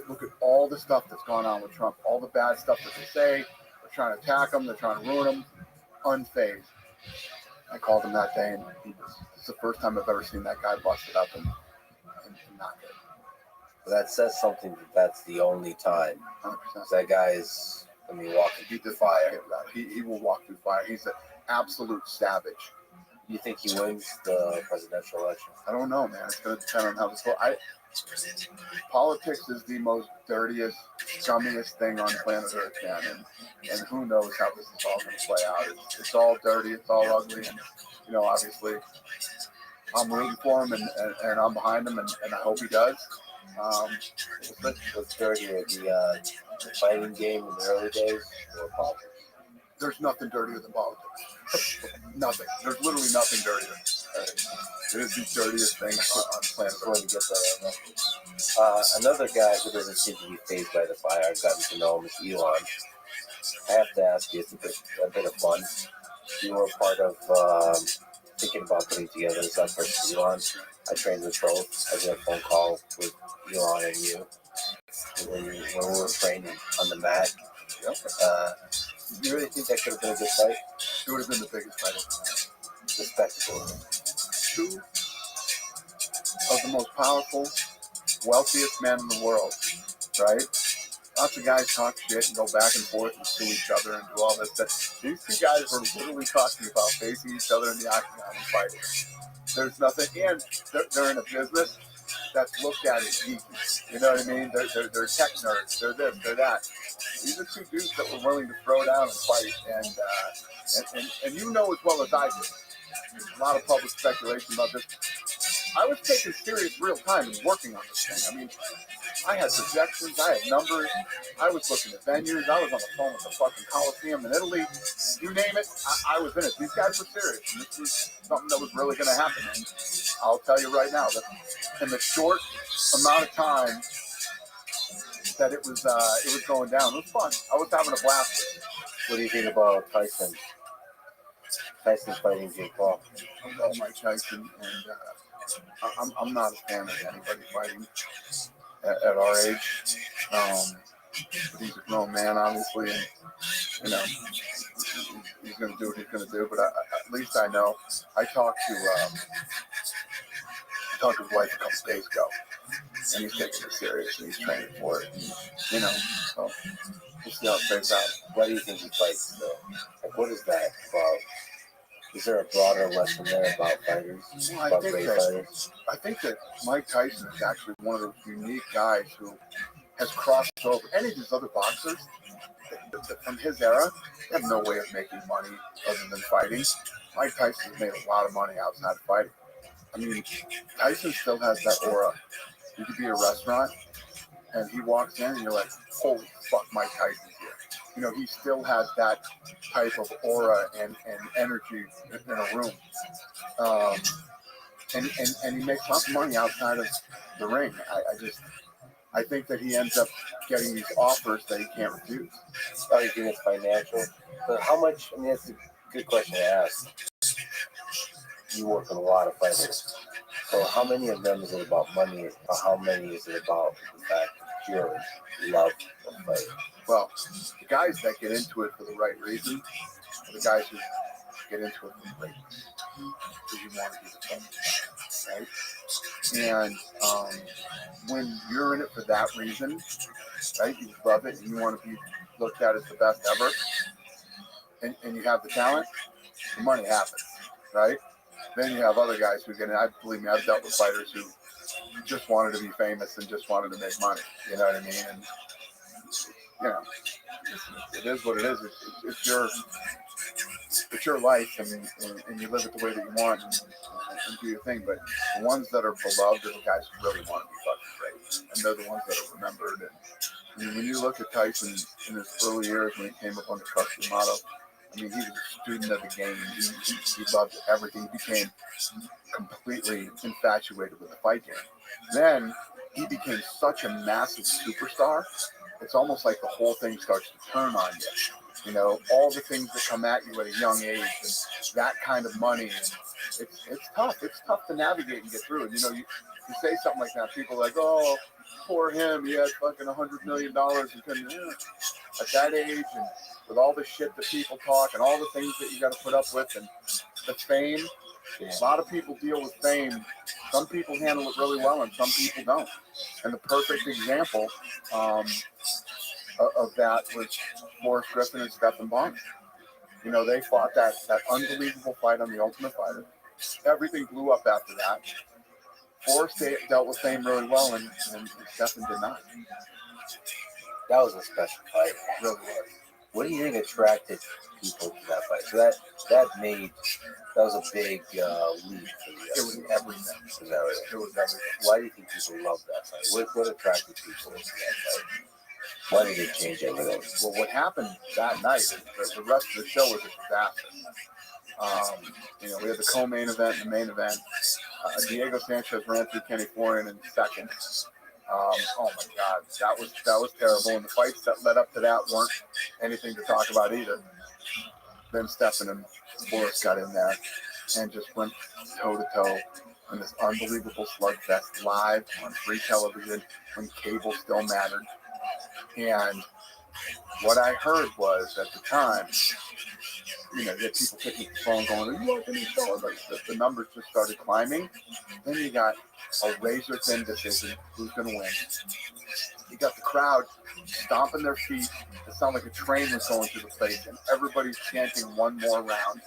Look at all the stuff that's gone on with Trump, all the bad stuff that they say. They're trying to attack him. They're trying to ruin him. Unfazed. I called him that day, and it's the first time I've ever seen that guy busted up and not good. But that says something that's the only time. 100%. That guy is, walking through fire. He will walk through fire. He's an absolute savage. Do you think he wins the presidential election? I don't know, man. It's going to depend on how this goes. Politics is the most dirtiest, scummiest thing on planet Earth, man. And who knows how this is all going to play out. It's all dirty. It's all ugly. And, you know, obviously, I'm rooting for him and I'm behind him, and I hope he does. What's dirtier, the fighting game in the early days or politics? There's nothing dirtier than politics. Nothing. There's literally nothing dirtier. It is the dirtiest thing on planet Earth. Another guy who doesn't seem to be fazed by the fire, I've gotten to know him, is Elon. I have to ask you, it's a bit of fun. You were part of thinking about putting together this effort for Elon. I trained with both. I did a phone call with Elon and you. When we were training on the mat. Yep. You really think that could have been a good fight? It would have been the biggest fight of the night. The spectacle. Two of the most powerful, wealthiest men in the world, right? Lots of guys talk shit and go back and forth and sue each other and do all this stuff. These two guys were literally talking about facing each other in the octagon and fighting. There's nothing, and they're in a business that's looked at as geeky. You know what I mean? They're tech nerds. They're this, they're that. These are two dudes that were willing to throw down and fight, and you know as well as I do. There's a lot of public speculation about this. I was taking serious real time and working on this thing. I mean, I had projections, I had numbers, I was looking at venues, I was on the phone with the fucking Coliseum in Italy. You name it, I was in it. These guys were serious, and this was something that was really going to happen. And I'll tell you right now that in the short amount of time that it was going down, it was fun. I was having a blast. What do you think about Tyson? Tyson's fighting Jake Paul. I love Mike Tyson, and I'm not a fan of anybody fighting at our age. But he's a grown man, obviously, and you know he's going to do what he's going to do. But at least I know. I talked to talked to his wife a couple days ago, and he's taking it serious and he's training for it. And, so we'll see how it plays out. Why do you think he fights though? Like, what is that about? Is there a broader lesson there about fighters? Well, about great fighters? I think that Mike Tyson is actually one of those unique guys who has crossed over any of these other boxers from his era. They have no way of making money other than fighting. Mike Tyson has made a lot of money outside of fighting. I mean, Tyson still has that aura. You could be at a restaurant and he walks in and you're like, holy fuck, Mike Tyson's here. He still has that type of aura and energy in a room. And he makes lots of money outside of the ring. I think that he ends up getting these offers that he can't refuse. Oh, you think it's financial? But how much? I mean, that's a good question to ask. You work with a lot of fighters. So how many of them is it about money, or how many is it about the fact that your love of fighting? Well, the guys that get into it for the right reason are the guys who get into it for the right reason. Because you want to be the fighter, right? And when you're in it for that reason, right, you love it and you want to be looked at as the best ever, and you have the talent, the money happens, right? Then you have other guys who get in. Believe me, I've dealt with fighters who just wanted to be famous and just wanted to make money. You know what I mean? And it is what it is. It's your life, and you live it the way that you want and do your thing. But the ones that are beloved are the guys who really want to be fucking great, and they're the ones that are remembered. And I mean, when you look at Tyson in his early years when he came up under Cus D'Amato, I mean, he was a student of the game. He loved everything. He became completely infatuated with the fight game. Then he became such a massive superstar. It's almost like the whole thing starts to turn on you. All the things that come at you at a young age, and that kind of money. And it's tough. It's tough to navigate and get through. And you say something like that, people are like, oh, poor him. He had fucking $100 million. He couldn't. At that age, and with all the shit that people talk, and all the things that you got to put up with, and the fame. A lot of people deal with fame. Some people handle it really well, and some people don't. And the perfect example of that was Forrest Griffin and Stephen Bonner. They fought that unbelievable fight on The Ultimate Fighter. Everything blew up after that. Forrest dealt with fame really well, and Stephen did not. That was a special fight. It really was. What do you think attracted people to that fight? So that was a big leap for you. It was everything. Is that right? It was everything. Why do you think people loved that fight? What attracted people to that fight? Why did it change everything? Well, what happened that night, the rest of the show was a disaster. We had the co-main event and the main event. Diego Sanchez ran through Kenny Florian in second. Oh my God, that was terrible. And the fights that led up to that weren't anything to talk about either. Then Stephen and Forrest got in there and just went toe to toe in this unbelievable slugfest live on free television when cable still mattered. And what I heard was at the time, you had people picking up the phone going, are you watching this show? Like the numbers just started climbing. Then you got a razor thin decision who's going to win. You got the crowd stomping their feet. It sounded like a train was going through the place, and everybody's chanting one more round.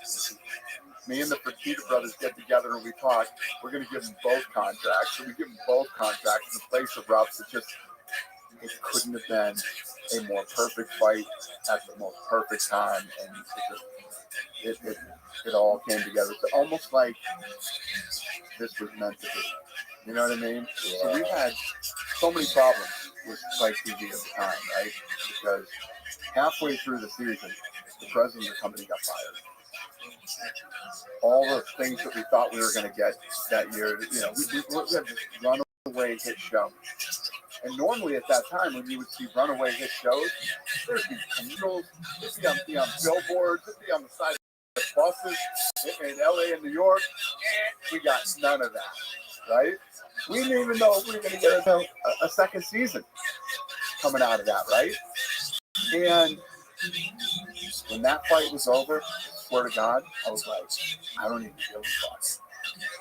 Me and the Fertitta brothers get together and we talk. We're going to give them both contracts. So we give them both contracts, and the place erupts. It couldn't have been a more perfect fight at the most perfect time, and it all came together. It's almost like this was meant to be. You know what I mean? Yeah. So we've had so many problems with Spike TV at the time, right? Because halfway through the season, the president of the company got fired. All the things that we thought we were going to get that year, we had this runaway hit show. And normally at that time, when you would see runaway hit shows, there'd be commercials, it'd be on billboards, it'd be on the side of buses in LA and New York. We got none of that, right? We didn't even know if we were going to get a second season coming out of that, right? And when that fight was over, I swear to God, I was like, I don't even give a fuck.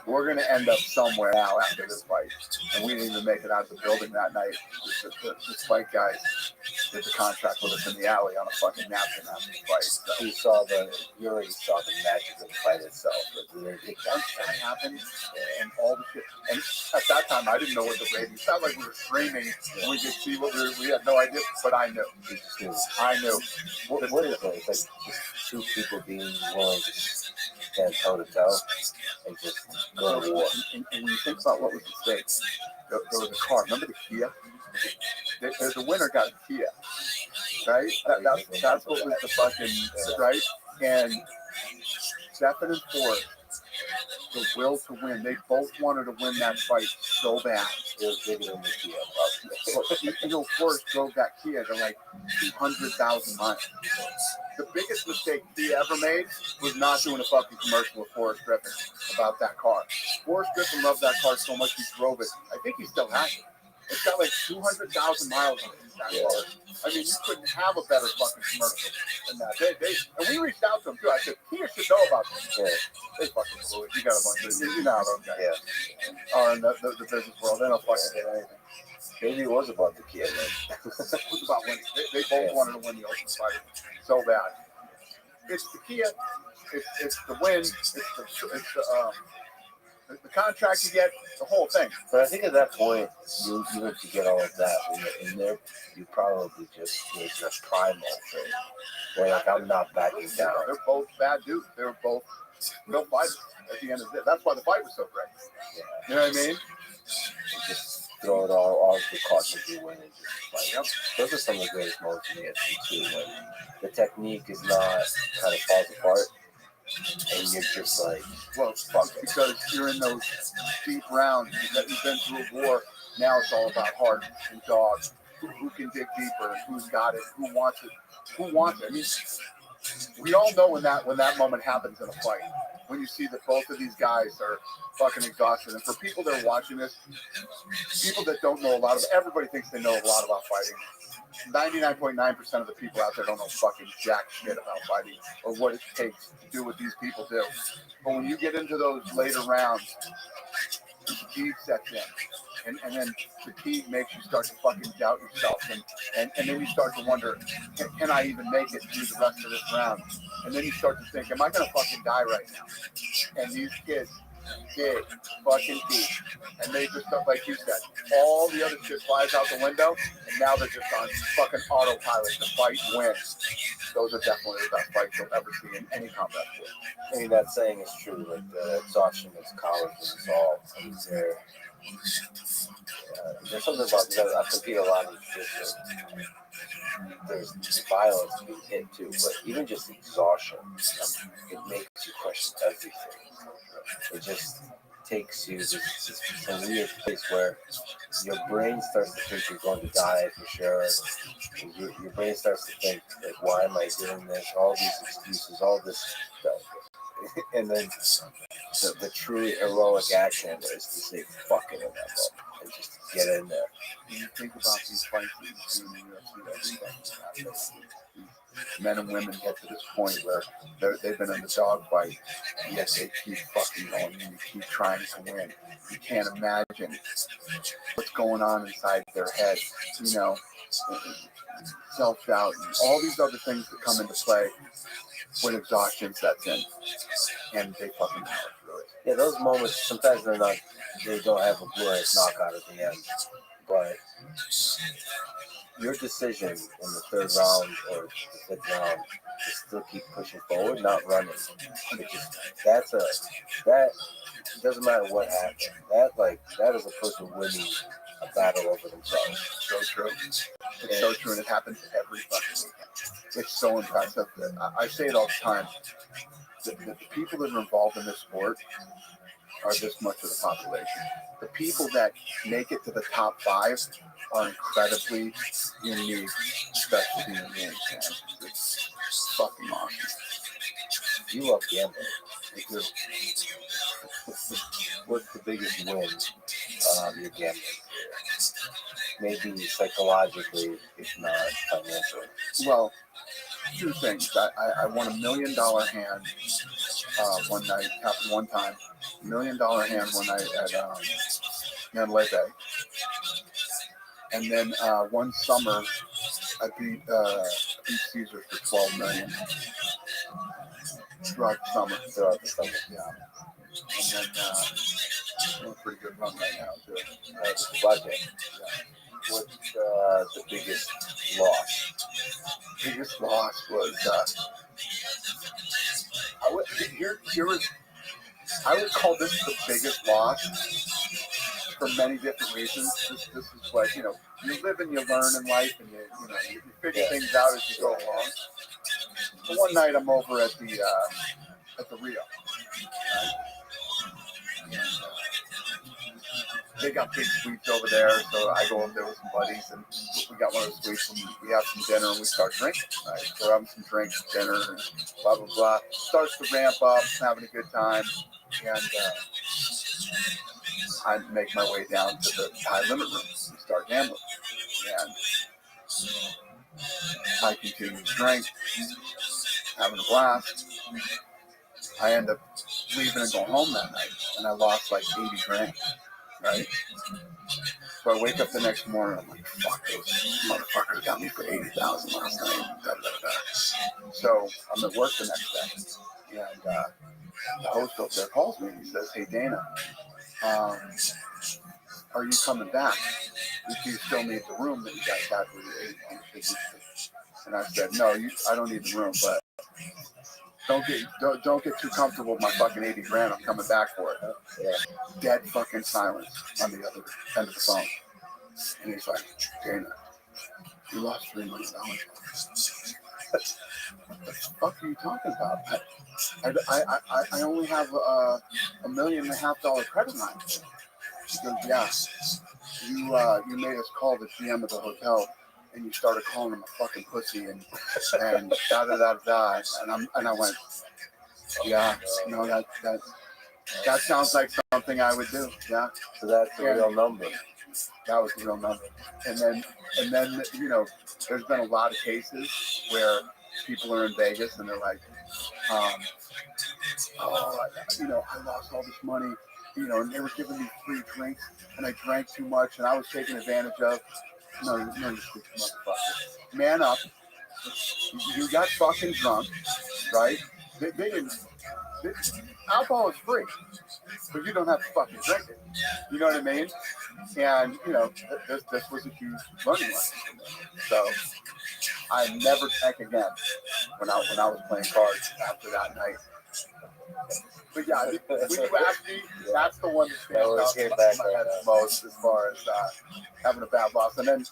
we're going to end up somewhere now after this fight. And we didn't even make it out of the building that night. The fight guys did the contract with us in the alley on a fucking napkin after the fight. So You already saw the magic of the fight itself. that happened and all the shit. And at that time, I didn't know what the ratings. It's not like we were streaming and we could see what we had no idea, but I knew. I knew. What is it? It's like just two people being willing to stand toe to toe and just go to war. And when you think about what was at stake, there was a car. Remember the Kia? The winner got a Kia, right? That's what was the fucking, right? And Stephen and Forrest, the will to win. They both wanted to win that fight so bad. It was bigger than the Kia. Forrest drove that Kia to like 200,000 miles. The biggest mistake he ever made was not doing a fucking commercial with Forrest Griffin about that car. Forrest Griffin loved that car so much he drove it. I think he still has it. It's got like 200,000 miles on it. That car. I mean, you couldn't have a better fucking commercial than that. And we reached out to him too. I said, Kia should know about this. Yeah. They fucking blew it. You got a bunch of, you know how those guys. Yeah. Are in the business world. They don't fucking get anything. Maybe it was about the Kia. It was about winning. They both wanted to win the Ultimate Fighter so bad. It's the Kia. It's the win. It's the contract you get. The whole thing. But I think at that point, you even to get all of that when you're in there, you probably just primal thing. Where like I'm not backing down. They're both bad dudes. They were both real fighters at the end of the day. That's why the fight was so great. Yeah. You know what I mean? You just throw it all the cautions you win and just like, those are some of the greatest moments in the UFC too. When the technique is not kind of falls apart. And you're just like, well, fuck, because you're in those deep rounds that you've been through a war. Now it's all about heart and dogs. Who can dig deeper? Who's got it? Who wants it? Who wants it? I mean, we all know when that moment happens in a fight. When you see that both of these guys are fucking exhausted. And for people that are watching this, people that don't know a lot of, everybody thinks they know a lot about fighting. 99.9% of the people out there don't know fucking jack shit about fighting or what it takes to do what these people do. But when you get into those later rounds, the fatigue sets in. And then fatigue makes you start to fucking doubt yourself. And then you start to wonder, can I even make it through the rest of this round? And then you start to think, am I going to fucking die right now? And these kids dig fucking deep. And they just, like you said, all the other shit flies out the window. And now they're just on fucking autopilot. The fight wins. Those are definitely the best fights you'll ever see in any combat sport. I mean, that saying is true. Like the exhaustion is college and it's all. I mean, there's something about because I compete a lot in jiu-jitsu. There's violence being hit too, but even just exhaustion, it makes you question everything. It just takes you this weird place where your brain starts to think you're going to die for sure. Your brain starts to think, like, why am I doing this? All these excuses, all this stuff. And then the truly heroic action is to say fuck it in that moment and just get in there. When you think about these fights that you see in the UFC, men and women get to this point where they've been in the dogfight, yet they keep fucking going and you keep trying to win. You can't imagine what's going on inside their head, you know, self-doubt and all these other things that come into play when exhaustion sets in, and they fucking power through it. Yeah, those moments, sometimes they don't have a glorious knockout at the end, but your decision in the third round or the fifth round to still keep pushing forward, not running. That doesn't matter what happened. That is a person winning a battle over themselves. So true. It's so true, and it happens every fucking weekend. It's so impressive. I say it all the time. The people that are involved in this sport are this much of the population. The people that make it to the top 5 are incredibly unique specialty in games. It's fucking awesome. You love gambling. I do. What's the biggest win you're gambling? Maybe psychologically, if not financially. Well, 2 things. I won $1 million hand one night, happened one time. $1 million hand one night at Mandalay Bay. And then one summer, I beat Caesar for $12 million throughout the summer. Yeah. And then a pretty good run right now too. Blackjack. What's the biggest loss? Biggest loss was I would call this the biggest loss for many different reasons. This is what, you live and you learn in life, and you figure things out as you go along. But one night I'm over at the Rio. They got big suites over there, so I go over there with some buddies, and we got one of those suites, and we have some dinner, and we start drinking. Right? So we're having some drinks, dinner, and blah, blah, blah. Starts to ramp up, having a good time, and I make my way down to the high limit room and start gambling. And I continue to drink, having a blast. I end up leaving and going home that night, and I lost like 80 grand. Right? So I wake up the next morning, I'm like, fuck, those motherfuckers got me for 80,000 last night. Da, da, da. So I'm at work the next day, and the host up there calls me and he says, hey, Dana, are you coming back? Do you still need the room that you guys got for your 80? And I said, no, I don't need the room, but don't get too comfortable with my fucking 80 grand. I'm coming back for it. Yeah. Dead fucking silence on the other end of the phone. And he's like, Dana, you lost $3 million. What the fuck are you talking about? I only have $1.5 million credit line. He goes, yeah. You made us call the GM of the hotel, and you started calling him a fucking pussy and da da da da. And I went, yeah, no, that sounds like something I would do. Yeah. So that's the real number. That was the real number. And then there's been a lot of cases where people are in Vegas and they're like, I lost all this money, and they were giving me free drinks, and I drank too much, and I was taken advantage of. No, you stupid motherfucker. Man up. You got fucking drunk, right? They didn't. Alcohol is free, but you don't have to fucking drink it. You know what I mean? And this was a huge learning lesson. So I never drank again when I was playing cards after that night. But yeah, when you ask me, that's the one that stands out in my head the most as far as having a bad loss. And then,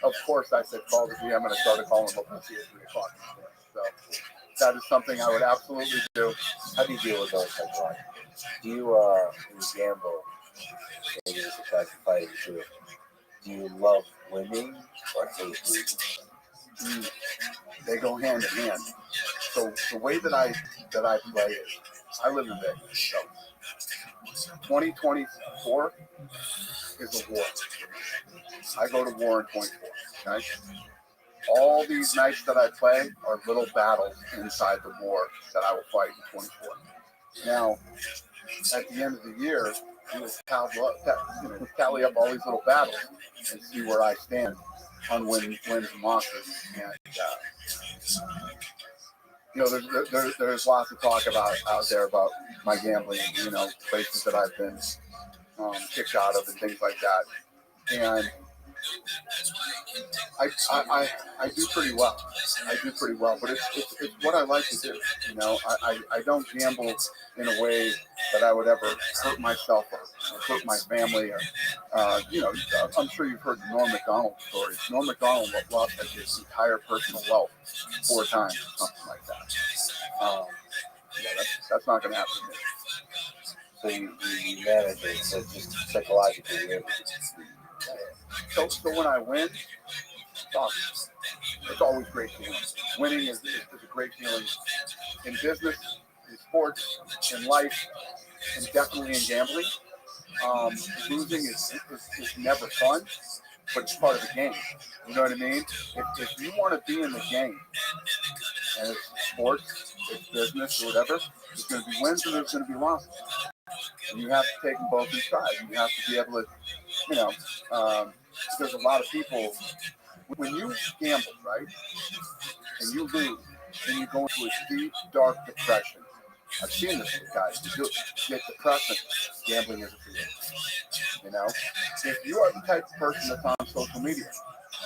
of course, I said call the GM, and I started calling him a pussy at 3 o'clock in the morning. So that is something I would absolutely do. How do you deal with those types of life? Do you, when you gamble, maybe it's a try to fight it too, do you love winning or hate losing? They go hand in hand. So the way that I play is, I live in Vegas. So 2024 is a war. I go to war in 24. Okay? All these nights that I play are little battles inside the war that I will fight in 24. Now, at the end of the year, we will tally up all these little battles and see where I stand on wins and losses. And there's lots of talk out there about my gambling, places that I've been kicked out of and things like that. And I do pretty well. But it's what I like to do. I don't gamble in a way that I would ever hurt myself or hurt my family. Or I'm sure you've heard the Norm Macdonald story. Norm Macdonald lost like his entire personal wealth 4 times or something like that. That's not going to happen to me. So you manage it, so just psychologically you're able to. So when I win, it's always great to win. Winning is a great feeling in business, in sports, in life, and definitely in gambling. Losing is never fun, but it's part of the game. You know what I mean? If you want to be in the game And it's sports, it's business, or whatever. There's going to be wins and there's going to be losses. And you have to take them both in stride. You have to be able to, there's a lot of people, when you gamble, right, and you lose, then you go into a deep, dark depression. I've seen this with guys who do it. You get depressed, gambling isn't for you. If you are the type of person that's on social media,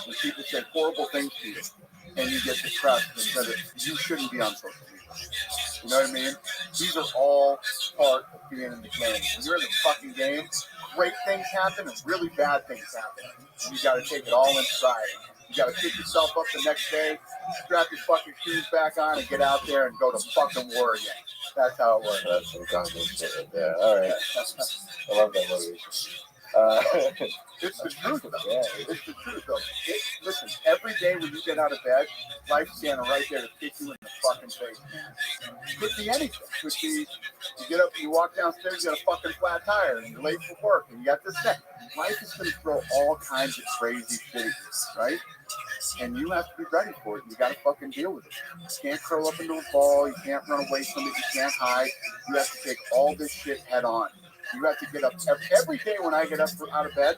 when people say horrible things to you, and you get depressed, and that you shouldn't be on social media. You know what I mean? These are all part of being in the game. When you're in the fucking game, great things happen and really bad things happen. And you got to take it all in stride. You got to pick yourself up the next day, strap your fucking shoes back on, and get out there and go to fucking war again. That's how it works. That's some goddamn shit right there. All right. I love that motivation. It's the truth, though. Yeah, it's the truth, though. Listen, every day when you get out of bed, life's standing right there to kick you in the fucking face. Could be anything. Could be you get up and you walk downstairs, you got a fucking flat tire, and you're late for work, and you got this thing. Life is going to throw all kinds of crazy shit, right? And you have to be ready for it. You got to fucking deal with it. You can't curl up into a ball. You can't run away from it. You can't hide. You have to take all this shit head on. You have to get up every day when I get up out of bed.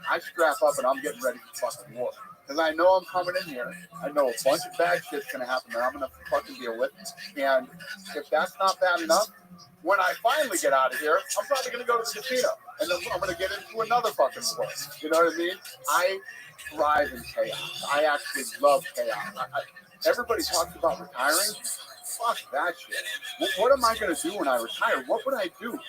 I strap up and I'm getting ready for fucking war. Because I know I'm coming in here. I know a bunch of bad shit's going to happen that I'm going to fucking deal with. And if that's not bad enough, when I finally get out of here, I'm probably going to go to the casino. And then I'm going to get into another fucking war. You know what I mean? I thrive in chaos. I actually love chaos. Everybody talks about retiring. Fuck that shit. What am I going to do when I retire? What would I do?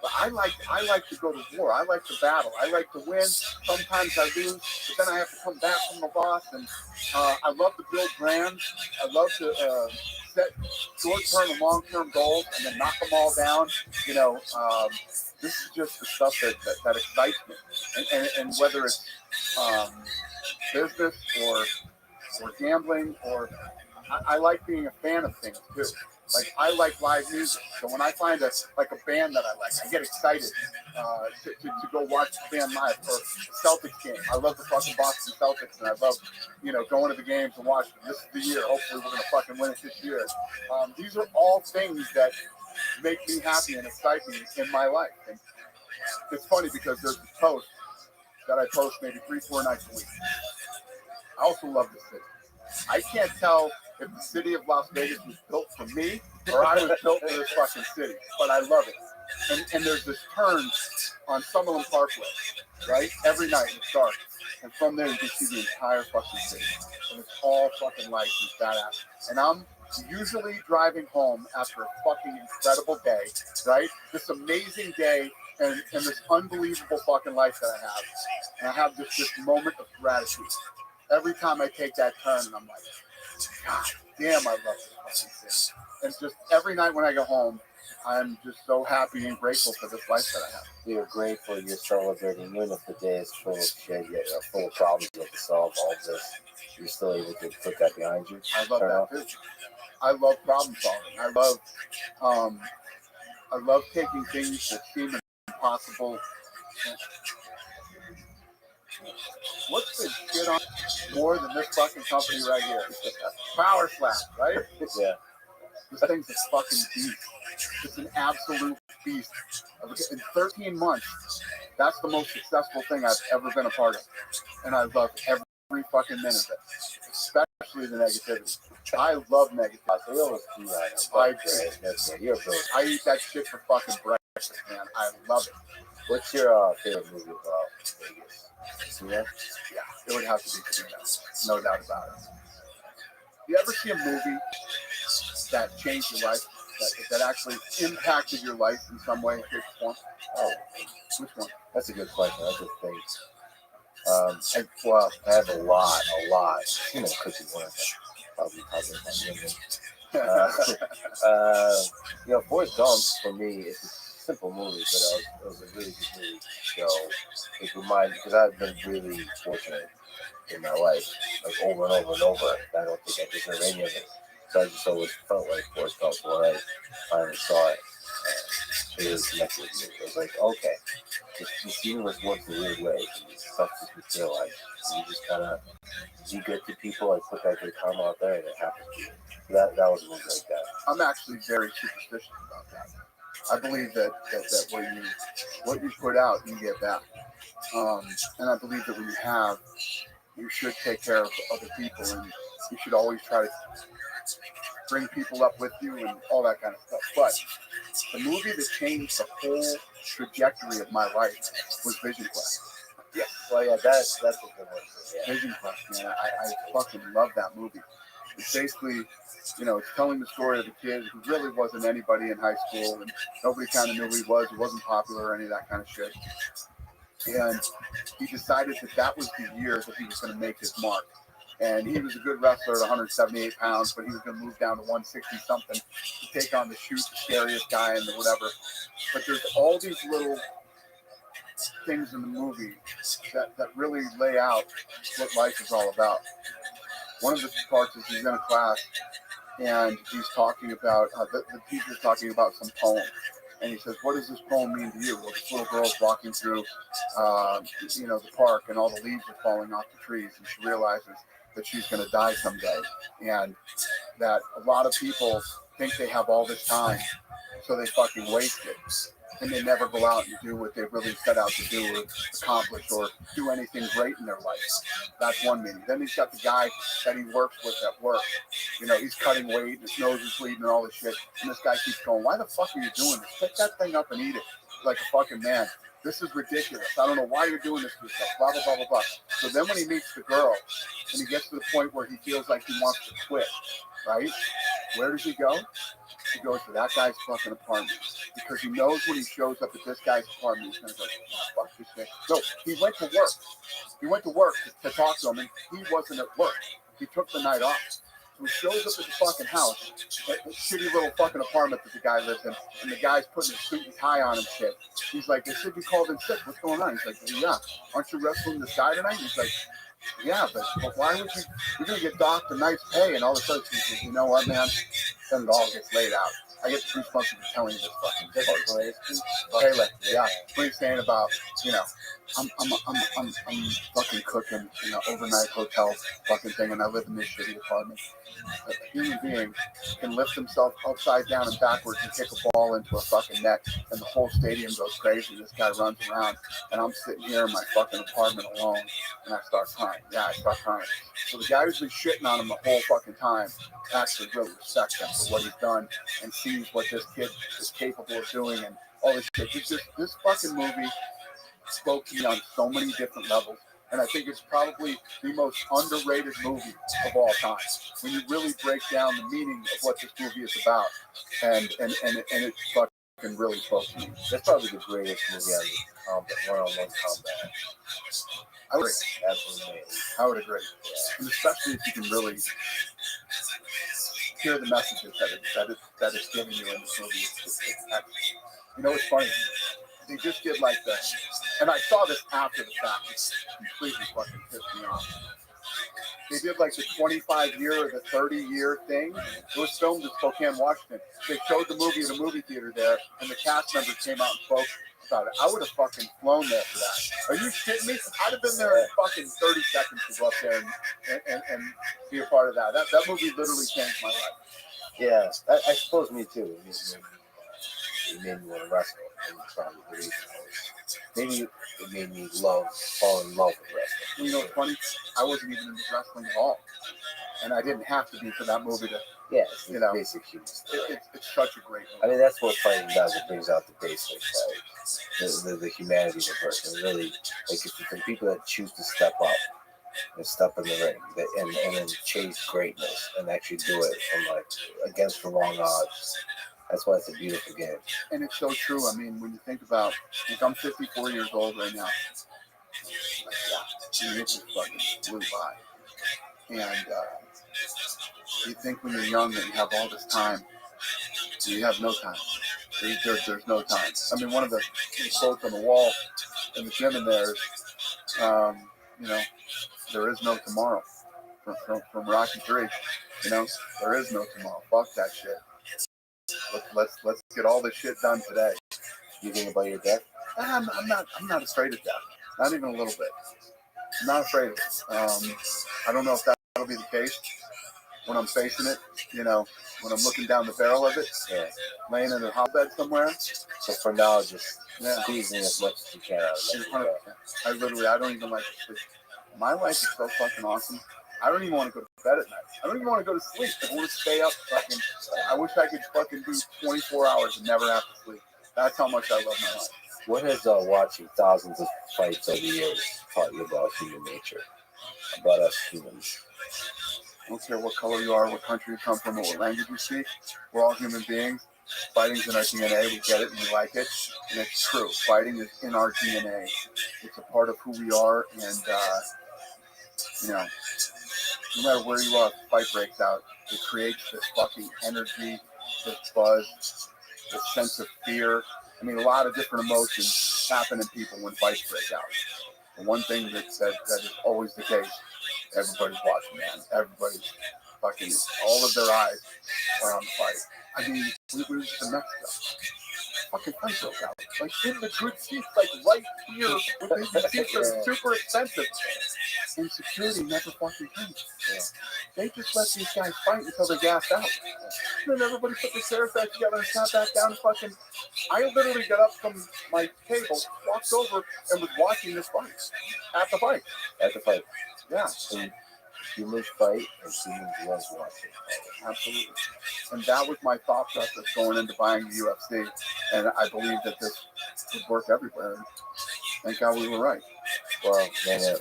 I like to go to war. I like to battle. I like to win. Sometimes I lose, but then I have to come back from the boss. And I love to build brands. I love to set short-term and long-term goals and then knock them all down. This is just the stuff that excites me. And whether it's business or gambling or I like being a fan of things too. Like I like live music, so when I find a band that I like, I get excited to go watch the band live. Or Celtics game, I love the fucking Boston Celtics, and I love going to the games and watching. This is the year. Hopefully, we're gonna fucking win it this year. These are all things that make me happy and excite me in my life. And it's funny because there's this post that I post maybe 3-4 nights a week. I also love this city. I can't tell if the city of Las Vegas was built for me or I was built for this fucking city, but I love it. And there's this turn on Summerlin Parkway, right? Every night it starts. And from there you can see the entire fucking city. And it's all fucking lights and badass. And I'm usually driving home after a fucking incredible day, right? This amazing day and this unbelievable fucking life that I have. And I have this moment of gratitude. Every time I take that turn, and I'm like, God damn, I love this fucking city. And just every night when I go home, I'm just so happy and grateful for this life that I have. You're grateful, you're celebrating, even if the day is full of shit, you're full of problems you have to solve, all this, you're still able to put that behind you. I love that too. I love problem solving. I love taking things that seem impossible. What's the shit on more than this fucking company right here? Power Slap, right? Yeah. This thing's a fucking beast. It's an absolute beast. In 13 months, that's the most successful thing I've ever been a part of. And I love every fucking minute of it, especially the negativity. I love negativity. I eat that shit for fucking breakfast, man. I love it. What's your favorite movie about Vegas? Yeah, it would have to be Casino. No doubt about it. You ever see a movie that changed your life, that actually impacted your life in some way, shape, or form? Oh, which one? That's a good question. That's a thing. I have a lot. Cookie one of them. Probably Forrest Gump for me is a simple movie, but it was a really good movie. So it reminds me, because I've been really fortunate in my life, like over and over and over. I don't think I deserve any of it. So I just always felt like Forrest Gump when I finally saw it. It really connected with me. It was like, okay, this universe works in weird ways. And stuff just materializes. You just kind of be good to people, like put that good karma out there, and it happens to you. That was a movie like that. I'm actually very superstitious about that. I believe that what you put out, you get back. And I believe that when you have, you should take care of other people, and you should always try to bring people up with you and all that kind of stuff. But the movie that changed the whole trajectory of my life was Vision Quest. Yeah, well, yeah, that's a good one. Yeah. Vision Quest, man. I fucking love that movie. It's basically, it's telling the story of a kid who really wasn't anybody in high school, and nobody kind of knew who he was. He wasn't popular or any of that kind of shit. And he decided that was the year that he was going to make his mark. And he was a good wrestler at 178 pounds, but he was going to move down to 160 something to take on the scariest guy and the whatever. But there's all these little things in the movie that really lay out what life is all about. One of the parts is he's in a class and he's talking about, the teacher's talking about some poem. And he says, what does this poem mean to you? Well, this little girl's walking through, the park, and all the leaves are falling off the trees, and she realizes that she's going to die someday, and that a lot of people think they have all this time, so they fucking waste it, and they never go out and do what they really set out to do or accomplish or do anything great in their life. That's one meaning. Then he's got the guy that he works with at work. He's cutting weight, and his nose is bleeding and all this shit. And this guy keeps going, why the fuck are you doing this? Pick that thing up and eat it like a fucking man. This is ridiculous. I don't know why you're doing this to yourself, blah, blah, blah, blah, blah. So then when he meets the girl, and he gets to the point where he feels like he wants to quit, right? Where does he go? He goes to that guy's fucking apartment, because he knows when he shows up at this guy's apartment, he's going to go, oh, fuck this shit. No, he went to work. He went to work to talk to him, and he wasn't at work. He took the night off. So he shows up at the fucking house, that shitty little fucking apartment that the guy lives in, and the guy's putting his suit and tie on and shit. He's like, they should be called in sick. What's going on? He's like, yeah, aren't you wrestling this guy tonight? He's like, yeah, but why would you? You're going to get docked a nice pay, and all of a sudden he says, you know what, man? Then it all gets laid out. I get goosebumps from telling you this fucking part. Hey, like, yeah, what he's saying about, I'm fucking cooking in an overnight hotel fucking thing, and I live in this shitty apartment. A human being can lift himself upside down and backwards and kick a ball into a fucking net, and the whole stadium goes crazy. This guy runs around, and I'm sitting here in my fucking apartment alone, and I start crying. Yeah, I start crying. So the guy who's been shitting on him the whole fucking time actually really respects him for what he's done and sees what this kid is capable of doing and all this shit. This fucking movie spoke to me on so many different levels. And I think it's probably the most underrated movie of all time. When you really break down the meaning of what this movie is about, and it fucking really spoke to me. That's probably the greatest movie on one-on-one combat. I would agree. Absolutely. I would agree. Yeah. And especially if you can really hear the messages that it's giving you in this movie. It's funny. They just did like this, and I saw this after the fact. It completely fucking pissed me off. They did like the 25-year or the 30-year thing. It was filmed in Spokane, Washington. They showed the movie in a movie theater there, and the cast members came out and spoke about it. I would have fucking flown there for that. Are you kidding me? I'd have been there in fucking 30 seconds to go up there and be a part of that. That movie literally changed my life. Yeah, I suppose me too. It made me want to wrestle. Probably the reason maybe it made me fall in love with wrestling. You know what's funny? I wasn't even into wrestling at all, and I didn't have to be for that movie to. Yeah, it's basic human stuff. It's such a great movie. I mean, that's what fighting does. It brings out the basics, like the humanity of the person. Really, like if the people that choose to step up and step in the ring and then chase greatness and actually do it from like against the wrong odds. That's why it's a beautiful game. And it's so true. I mean, when you think about, I'm 54 years old right now. It just fucking blew by. And you think when you're young that you have all this time. You have no time. There's no time. I mean, one of the quotes on the wall in the gym in there is, there is no tomorrow. From Rocky III, there is no tomorrow. Fuck that shit. Let's get all this shit done today. You think about your death? I'm not afraid of death. Not even a little bit. I'm not afraid of it. I don't know if that'll be the case. when I'm facing it, when I'm looking down the barrel of it, laying in a hotbed somewhere. So for now, just squeezing as much as you can out of it. I don't even like to sleep. My life is so fucking awesome. I don't even want to go to bed at night. I don't even want to go to sleep. I want to stay up fucking. I wish I could fucking do 24 hours and never have to sleep. That's how much I love my life. What has watching thousands of fights over the years taught you about human nature, about us humans? I don't care what color you are, what country you come from, or what language you speak. We're all human beings. Fighting's in our DNA. We get it and we like it. And it's true. Fighting is in our DNA. It's a part of who we are. And, no matter where you are, if a fight breaks out, it creates this fucking energy, this buzz, this sense of fear. I mean, a lot of different emotions happen in people when fights break out. And one thing that is always the case, everybody's watching, man. Everybody's fucking, all of their eyes are on the fight. I mean, we were just in Mexico. Fucking fight broke out. Like in the good seats, like right here. The seats are super expensive. And security never fucking came. They just let these guys fight until they're gassed out. And then everybody put their chairs back together and sat back down and fucking. I literally got up from my table, walked over, and was watching this fight. At the fight. Yeah. And humans fight and humans love watching. Absolutely. And that was my thought process going into buying the UFC. And I believe that this would work everywhere. Thank God we were right. Well, man,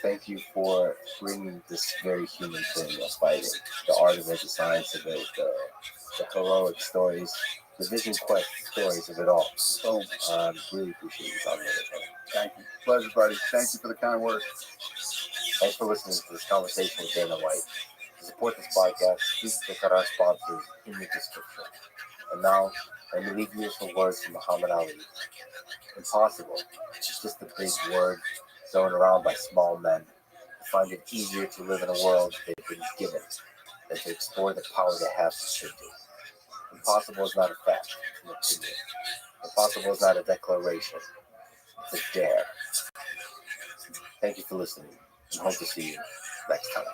thank you for bringing this very human thing of fighting, the art of it, the science of it, the heroic stories, the vision quest stories of it all. So, really appreciate you talking about it. Thank you. Pleasure, buddy. Thank you for the kind words. Thanks for listening to this conversation with Dana White. To support this podcast, please check out our sponsors in the description. And now, let me leave you with some words from Muhammad Ali. Impossible. It's just a big word thrown around by small men who find it easier to live in a world they've been given than to explore the power they have to shape it. Impossible is not a fact, it's an opinion. Impossible is not a declaration. It's a dare. Thank you for listening, and hope to see you next time.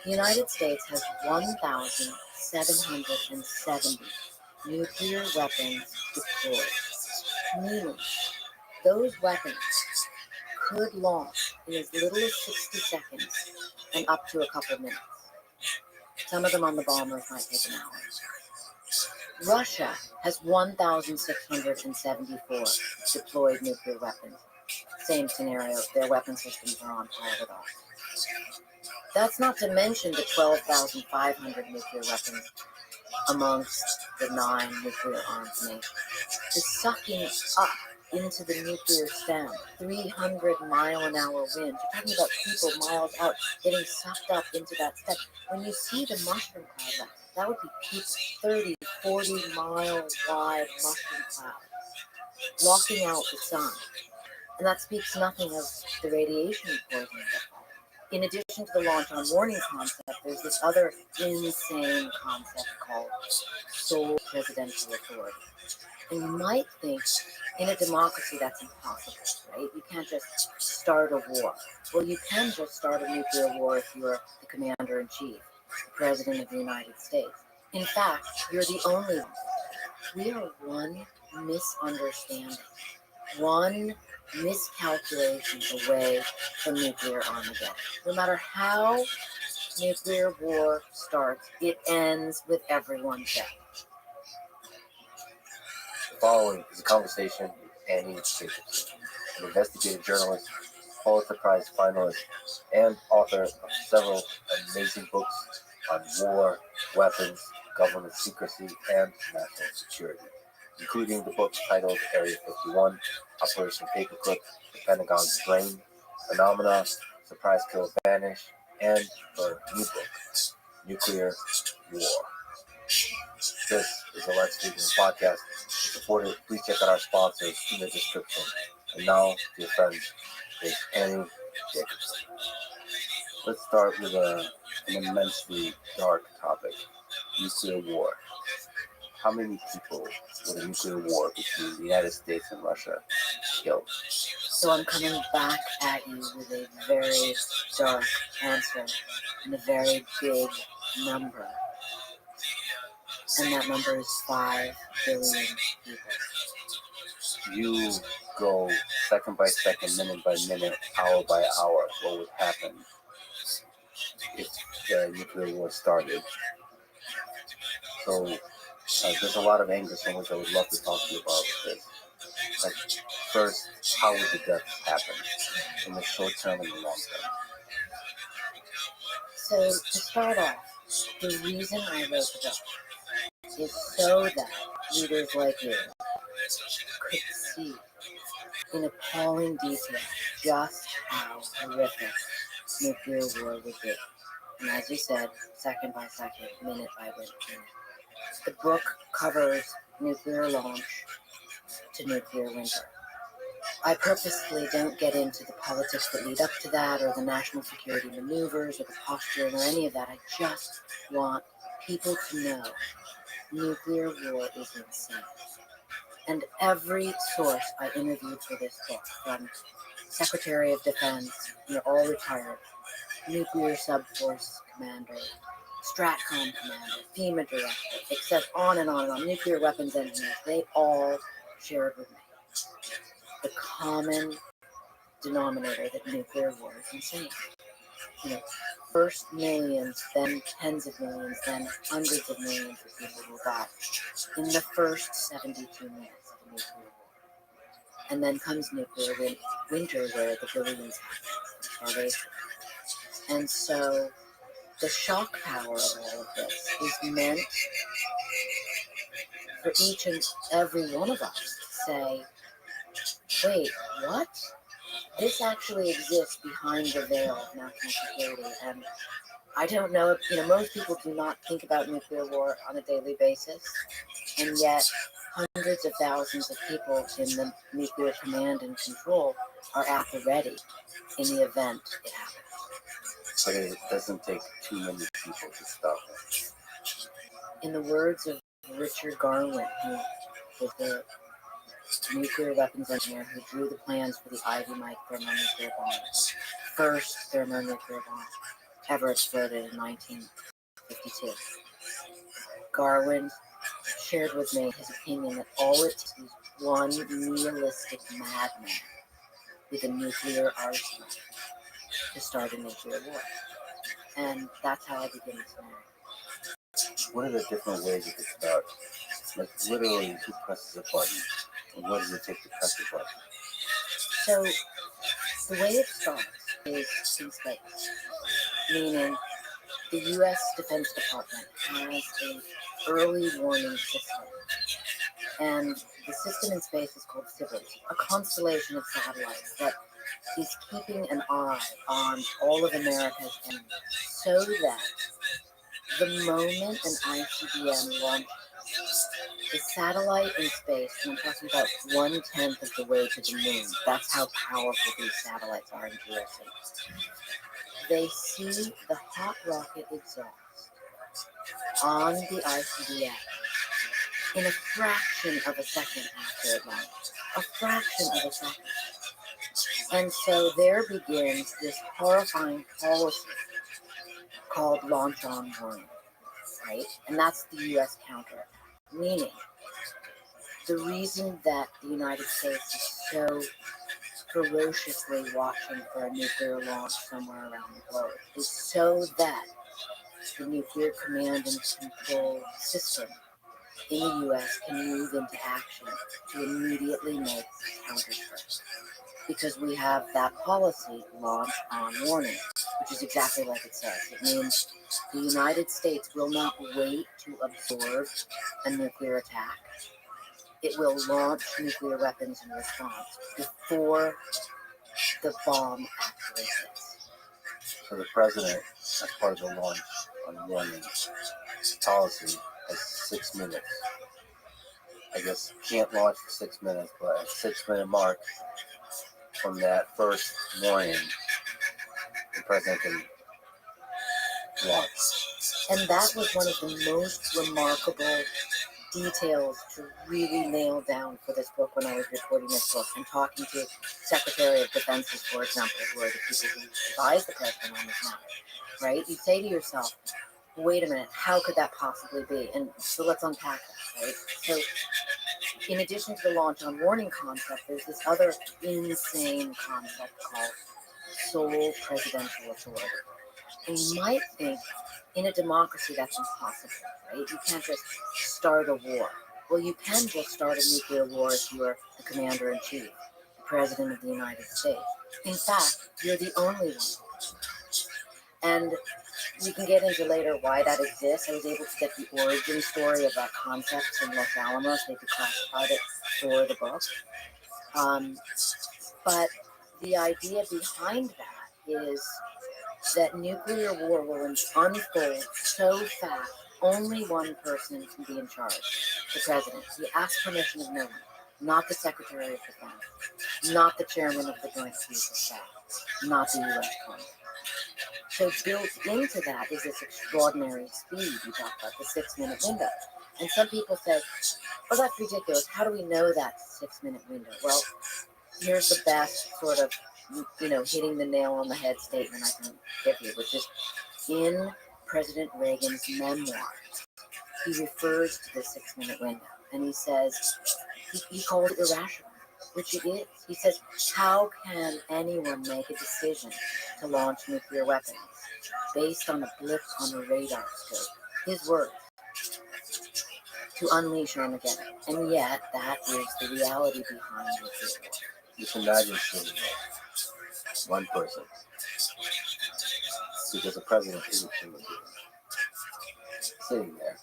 The United States has 1,770 nuclear weapons deployed, meaning those weapons could launch in as little as 60 seconds and up to a couple of minutes. Some of them on the bombers might take an hour. Russia has 1,674 deployed nuclear weapons. Same scenario, their weapon systems are on par with ours. That's not to mention the 12,500 nuclear weapons amongst the 9 nuclear-armed nations. The sucking up into the nuclear stem, 300-mile-an-hour winds. You're talking about people miles out getting sucked up into that stem. When you see the mushroom cloud, that would be people, 30, 40-mile-wide mushroom clouds, blocking out the sun. And that speaks nothing of the radiation poisoning. In addition to the launch on warning concept, there's this other insane concept called sole presidential authority. And you might think in a democracy that's impossible, right? You can't just start a war. Well, you can just start a nuclear war if you're the commander-in-chief, the president of the United States. In fact, you're the only one. We are one misunderstanding, one miscalculation away from nuclear Armageddon. No matter how nuclear war starts, it ends with everyone dead. The following is a conversation with Annie Jacobson, an investigative journalist, Pulitzer Prize finalist, and author of several amazing books on war, weapons, government secrecy, and national security, including the book titled Area 51, Operation Paperclip, The Pentagon's Brain, Phenomena, Surprise Kill Vanish, and her new book, Nuclear War. This is the Let's Speak podcast. To support it, please check out our sponsors in the description. And now, dear friends, is Annie Jacobson. Let's start with an immensely dark topic, nuclear war. how many people would a nuclear war between the United States and Russia kill? So I'm coming back at you with a very dark answer and a very big number. And that number is 5 billion people. You go second by second, minute by minute, hour by hour, what would happen if the nuclear war started? So there's a lot of angles in which I would love to talk to you about this. Like, first, how would the deaths happen in the short term and the long term? So to start off, the reason I wrote the book is so that readers like you could see in appalling detail just how horrific nuclear war would be. And as you said, second by second, minute by minute. The book covers nuclear launch to nuclear winter. I purposefully don't get into the politics that lead up to that, or the national security maneuvers, or the posturing, or any of that. I just want people to know nuclear war is insane. And every source I interviewed for this book, from Secretary of Defense, they're all retired, nuclear subforce commander, Stratcom commander, FEMA director, except on and on, nuclear weapons engineers, they all shared with me the common denominator that nuclear war is insane. You know, first millions, then tens of millions, then hundreds of millions of people will die in the first 72 minutes of a nuclear war. And then comes nuclear winter, where the billions happen, starvation. And so the shock power of all of this is meant for each and every one of us to say, wait, what? This actually exists behind the veil of national security. And I don't know if, most people do not think about nuclear war on a daily basis. And yet hundreds of thousands of people in the nuclear command and control are at the ready in the event it happens. But it doesn't take too many people to stop it. In the words of Richard Garland, who was the nuclear weapons engineer who drew the plans for the Ivy Mike thermonuclear bomb, first thermonuclear bomb ever exploded in 1952. Garland shared with me his opinion that all it takes is one nihilistic madman with a nuclear arsenal to start a nuclear war. And that's how I begin this narrative. What are the different ways it could start? Like, literally, who presses a button? And what does it take to press the button? So the way it starts is in space, meaning the U.S. Defense Department has an early warning system, and the system in space is called Civils, a constellation of satellites that is keeping an eye on all of America's enemies, so that the moment an ICBM launches, the satellite in space, and I'm talking about 1/10 of the way to the moon, that's how powerful these satellites are in geosync. They see the hot rocket exhaust on the ICBM in a fraction of a second after it launches. A fraction of a second. And so there begins this horrifying policy called launch on warning, right? And that's the U.S. counter. Meaning, the reason that the United States is so ferociously watching for a nuclear launch somewhere around the globe is so that the nuclear command and control system in the U.S. can move into action to immediately make counterstrikes. Because we have that policy, launch on warning, which is exactly like it says. It means the United States will not wait to absorb a nuclear attack. It will launch nuclear weapons in response before the bomb actually hits. So the president, as part of the launch on warning policy, has 6 minutes. I guess can't launch for 6 minutes, but at 6-minute mark from that first warning, the president can launch. And that was one of the most remarkable details to really nail down for this book when I was reporting this book and talking to Secretary of Defenses, for example, who are the people who advise the president on this matter, right? You say to yourself, wait a minute, how could that possibly be? And so let's unpack that, right? So in addition to the launch on warning concept, there's this other insane concept called sole presidential authority. And you might think in a democracy that's impossible, right? You can't just start a war. Well, you can just start a nuclear war if you're the commander-in-chief, the president of the United States. In fact, you're the only one. And we can get into later why that exists. I was able to get the origin story of that concept in Los Alamos. They declassified it for the book. But the idea behind that is that nuclear war will unfold so fast, only one person can be in charge, the president. He asks permission of no one, not the Secretary of Defense, not the chairman of the Joint Chiefs of Staff, not the U.S. Congress. So built into that is this extraordinary speed. You talk about the 6-minute window. And some people say, oh, that's ridiculous. How do we know that 6-minute window? Well, here's the best sort of, hitting the nail on the head statement I can give you, which is in President Reagan's memoir, he refers to the 6-minute window. And he says, he called it irrational, which it is. He says, how can anyone make a decision to launch nuclear weapons based on a blip on a radar scope? His words, to unleash Armageddon. And yet, that is the reality behind nuclear war. Just imagine seeing one person, because the president is a human being, sitting there,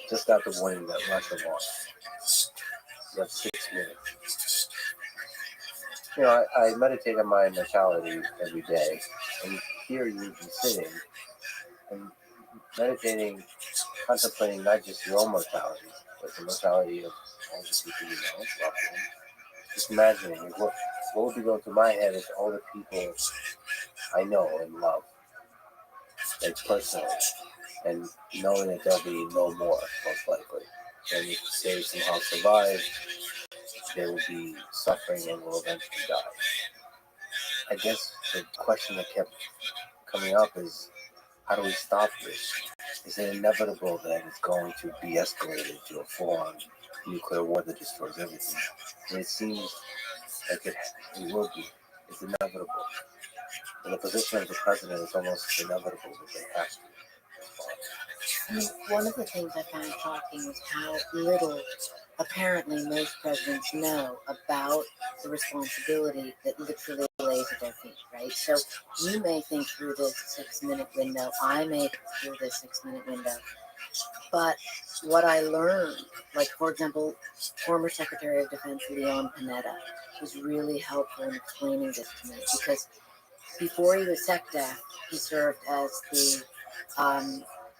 just got the warning that Russia launched. You have 6 minutes. I meditate on my mortality every day, and here you'd be sitting and meditating, contemplating not just your own mortality, but the mortality of all the people you know, loved ones. Just imagining what would be going through my head is all the people I know and love, like personally, and knowing that there'll be no more, most likely. And if they somehow survive, they will be suffering and will eventually die. I guess the question that kept coming up is, how do we stop this? Is it inevitable that it's going to be escalated to a full-on nuclear war that destroys everything? And it seems like it will be. It's inevitable. In the position of the president, it's almost inevitable that they have to. I mean, one of the things I found shocking was how little apparently most presidents know about the responsibility that literally lays at their feet, right? So you may think through this 6-minute window, I may think through this 6-minute window, but what I learned, like for example, former Secretary of Defense Leon Panetta was really helpful in explaining this to me, because before he was SecDef, he served as the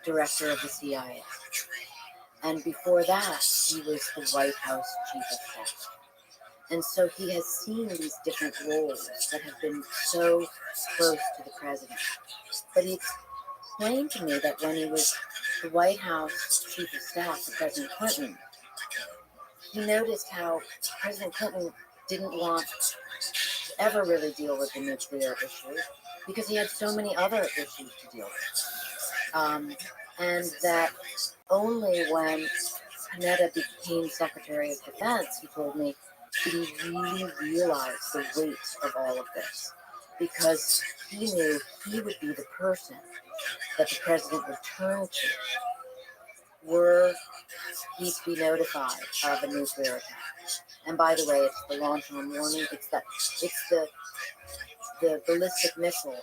director of the CIA. And before that, he was the White House Chief of Staff. And so he has seen these different roles that have been so close to the president. But he explained to me that when he was the White House Chief of Staff to President Clinton, he noticed how President Clinton didn't want to ever really deal with the nuclear issue because he had so many other issues to deal with. And that only when Panetta became Secretary of Defense, he told me, did he really realize the weight of all of this, because he knew he would be the person that the president would turn to were he to be notified of a nuclear attack. And by the way, it's the launch on warning. It's the ballistic missile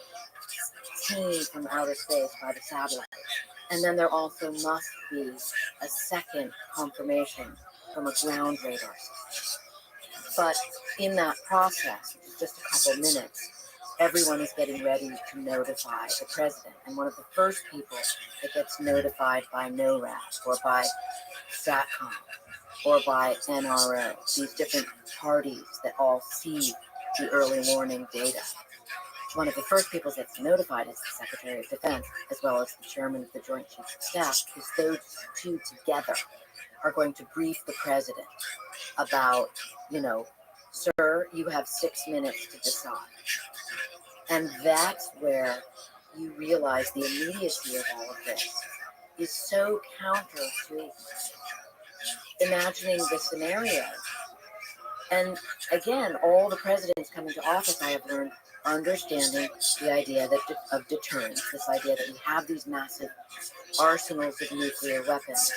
seen from outer space by the satellite. And then there also must be a second confirmation from a ground radar system. But in that process, which is just a couple minutes, everyone is getting ready to notify the president. And one of the first people that gets notified by NORAD or by SATCOM or by NRO, these different parties that all see the early warning data, one of the first people that gets notified is the Secretary of Defense, as well as the Chairman of the Joint Chiefs of Staff, because those two together are going to brief the president about, sir, you have 6 minutes to decide. And that's where you realize the immediacy of all of this is so counter to imagining the scenario. And again, all the presidents coming to office, I have learned, understanding the idea of deterrence, this idea that we have these massive arsenals of nuclear weapons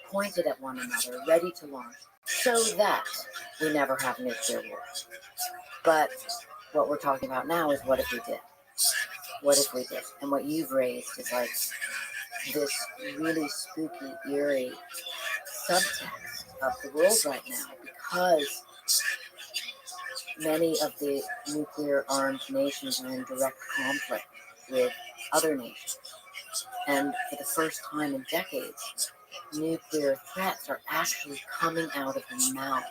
pointed at one another, ready to launch, so that we never have nuclear war. But what we're talking about now is what if we did? What if we did? And what you've raised is like this really spooky, eerie subtext of the world right now, because many of the nuclear armed nations are in direct conflict with other nations. And for the first time in decades, nuclear threats are actually coming out of the mouths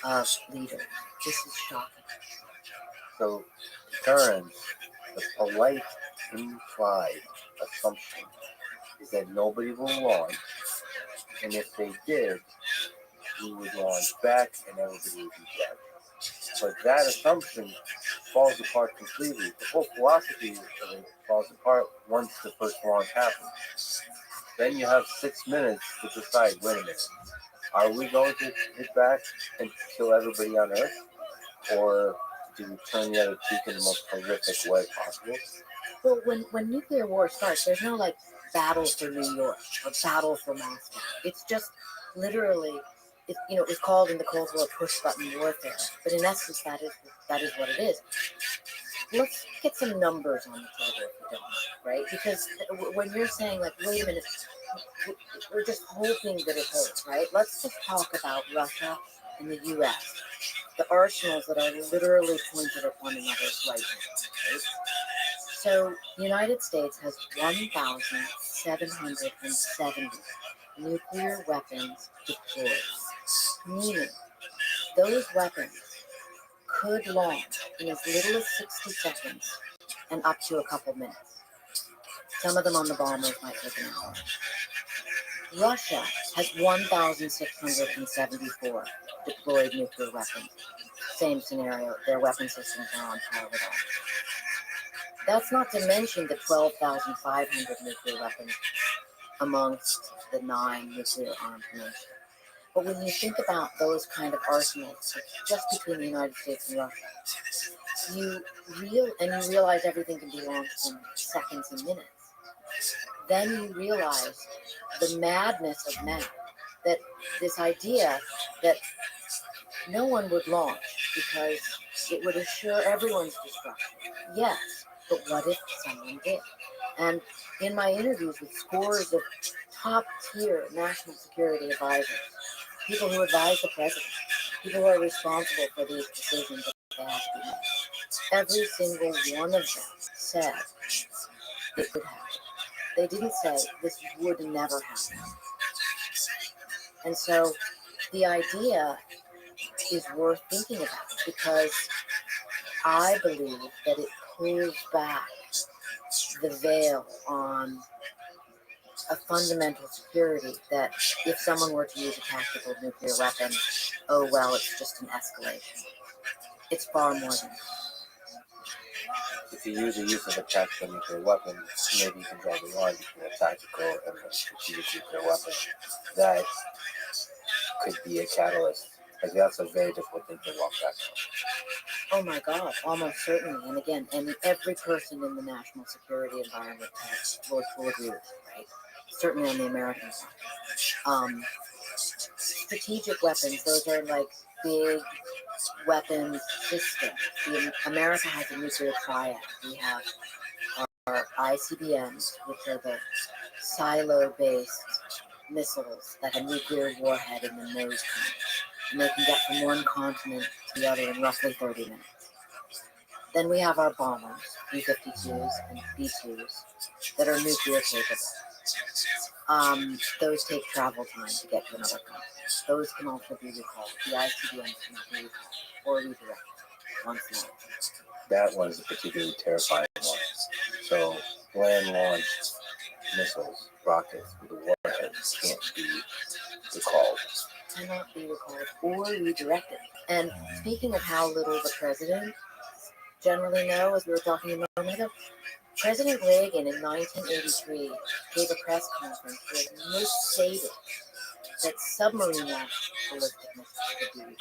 of leaders. This is shocking. So, deterrence, the polite implied assumption is that nobody will launch, and if they did, we would launch back and everybody would be dead. But that assumption falls apart completely. The whole philosophy of it falls apart once the first launch happens. Then you have 6 minutes to decide, wait a minute, are we going to hit back and kill everybody on Earth? Or do we turn the other cheek in the most horrific way possible? Well, when nuclear war starts, there's no like battle for New York or battle for Moscow. It's just literally, it was called in the Cold War push-button warfare. But in essence, that is what it is. Let's get some numbers on the table, if you don't mind, right? Because when you're saying, like, wait a minute, we're just hoping that it holds, right? Let's just talk about Russia and the U.S., the arsenals that are literally pointed at one another right now, right? So the United States has 1,770 nuclear weapons deployed, meaning those weapons could launch in as little as 60 seconds and up to a couple minutes. Some of them on the bombers might take an hour. Russia has 1,674 deployed nuclear weapons. Same scenario, their weapon systems are on par with ours. That's not to mention the 12,500 nuclear weapons amongst the 9 nuclear armed nations. But when you think about those kind of arsenals, just between the United States and Russia, you realize everything can be launched in seconds and minutes. Then you realize the madness of math, that this idea that no one would launch because it would assure everyone's destruction. Yes, but what if someone did? And in my interviews with scores of top-tier national security advisors, people who advise the president, people who are responsible for these decisions that they have to make, every single one of them said it could happen. They didn't say this would never happen. And so the idea is worth thinking about, because I believe that it pulls back the veil on a fundamental security that if someone were to use a tactical nuclear weapon, oh well, it's just an escalation. It's far more than that. If you use of a tactical nuclear weapon, maybe you can draw the line between a tactical and a strategic nuclear weapon. That could be a catalyst. Like, that's a very difficult thing to walk back Oh my God, almost certainly. And again, every person in the national security environment will agree with you, right? Certainly on the American side. Strategic weapons, those are like big weapons systems. America has a nuclear triad. We have our ICBMs, which are the silo-based missiles that have nuclear warhead in the nose cone. And they can get from one continent to the other in roughly 30 minutes. Then we have our bombers, B-52s and B-2s, that are nuclear capable. Those take travel time to get to another continent. Those can also be recalled. The ICBMs cannot be recalled or redirected once launched. That one's a particularly terrifying one. So, land-launched missiles, rockets with the warheads can't be recalled. Cannot be recalled or redirected. And speaking of how little the president generally know, as we were talking a moment ago, President Reagan in 1983 gave a press conference where he misstated that submarine launch ballistic missiles could be recalled.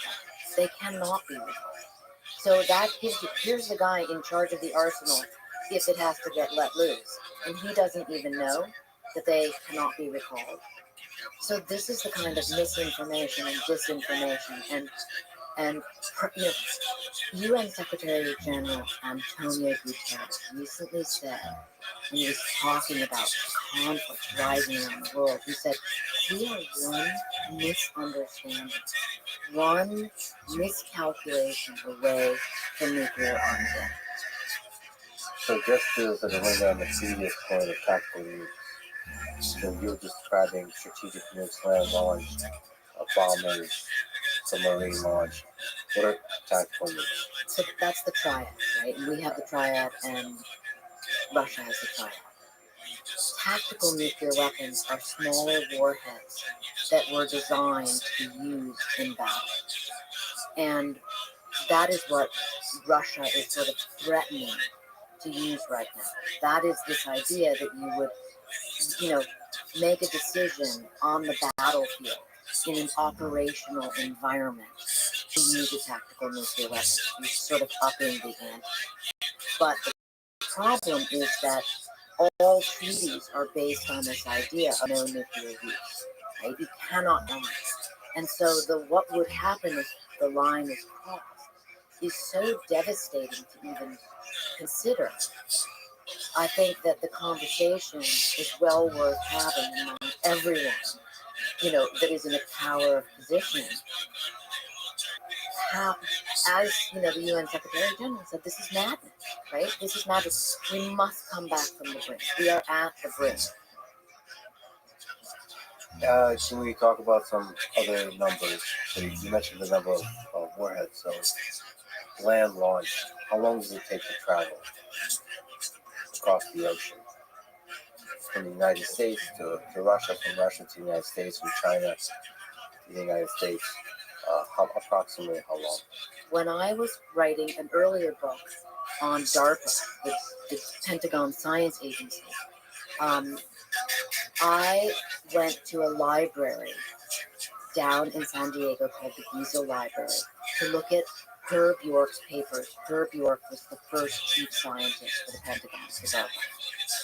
They cannot be recalled. So that gives you, here's the guy in charge of the arsenal if it has to get let loose. And he doesn't even know that they cannot be recalled. So this is the kind of misinformation and disinformation and you know, UN Secretary General Antonio Guterres recently said, when he was talking about conflicts rising around the world, he said, we are one misunderstanding, one miscalculation away from nuclear Armageddon. So just to sort of lay down the previous point of tactical nukes, so you're describing strategic nukes, land launch, bombers, submarine launch. What are tactical nukes? So that's the triad, right? And we have the triad and Russia has the triad. Tactical nuclear weapons are smaller warheads that were designed to be used in battle. And that is what Russia is sort of threatening to use right now. That is this idea that you would, you know, make a decision on the battlefield in an operational environment to use a tactical nuclear weapon. You're sort of upping the ante. But the problem is that all treaties are based on this idea of no nuclear use. Right? You cannot launch. And so what would happen if the line is crossed is so devastating to even consider. I think that the conversation is well worth having among everyone, you know, that is in a power position. How, as you know, the UN Secretary General said, this is madness, right? This is madness. We must come back from the brink. We are at the brink. Can we talk about some other numbers? So you mentioned the number of warheads. So land launch, how long does it take to travel across the ocean? From the United States to Russia, from Russia to the United States, from China to the United States, approximately how long? When I was writing an earlier book on DARPA, the Pentagon Science Agency, I went to a library down in San Diego called the Giesel Library to look at Herb York's papers. Herb York was the first chief scientist for the Pentagon, for DARPA,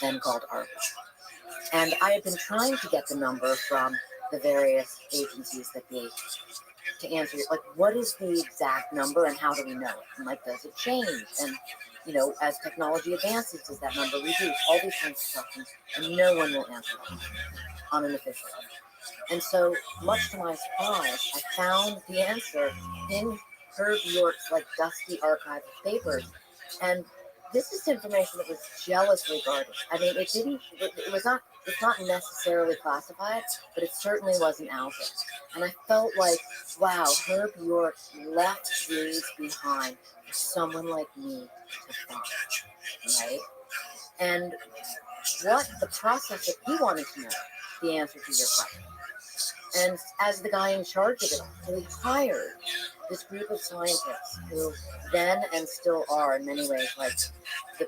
then called ARPA. And I had been trying to get the number from the various agencies that they, to answer, like, what is the exact number and how do we know it? And, like, does it change? And, you know, as technology advances, does that number reduce? All these kinds of questions, and no one will answer them on an official level. And so, much to my surprise, I found the answer in Herb York's, like, dusty archive of papers. And this is information that was jealously guarded. I mean, it's not necessarily classified, but it certainly wasn't out there. And I felt like, wow, Herb York left these behind for someone like me to find, right? And what the process that he wanted to know, the answer to your question. And as the guy in charge of it all, so he hired this group of scientists who then and still are in many ways like the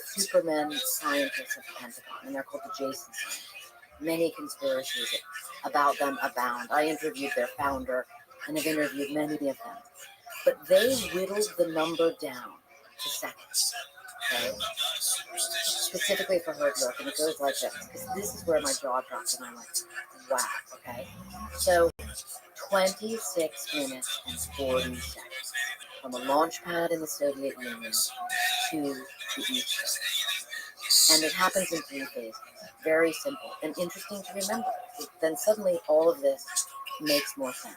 Superman scientists of the Pentagon, and they're called the Jason scientists. Many conspiracies about them abound. I interviewed their founder and have interviewed many of them. But they whittled the number down to seconds, okay? Specifically for Herb York, and it goes like this, because this is where my jaw dropped, and I'm like, wow, okay? So 26 minutes and 40 seconds from a launch pad in the Soviet Union to the East Coast. And it happens in 3 phases. Very simple and interesting to remember. Then suddenly all of this makes more sense.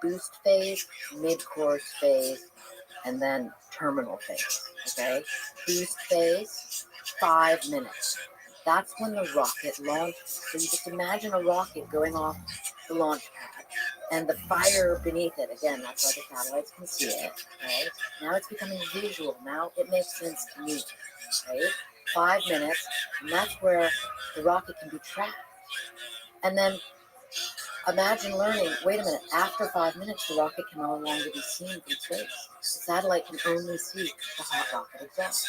Boost phase, mid-course phase, and then terminal phase, okay? Boost phase, 5 minutes. That's when the rocket launches. So you just imagine a rocket going off the launch pad and the fire beneath it. Again, that's why the satellites can see it, right? Now it's becoming visual. Now it makes sense to me, right? 5 minutes, and that's where the rocket can be tracked. And then imagine learning, wait a minute, after 5 minutes, the rocket can no longer be seen from space. The satellite can only see the hot rocket exhaust.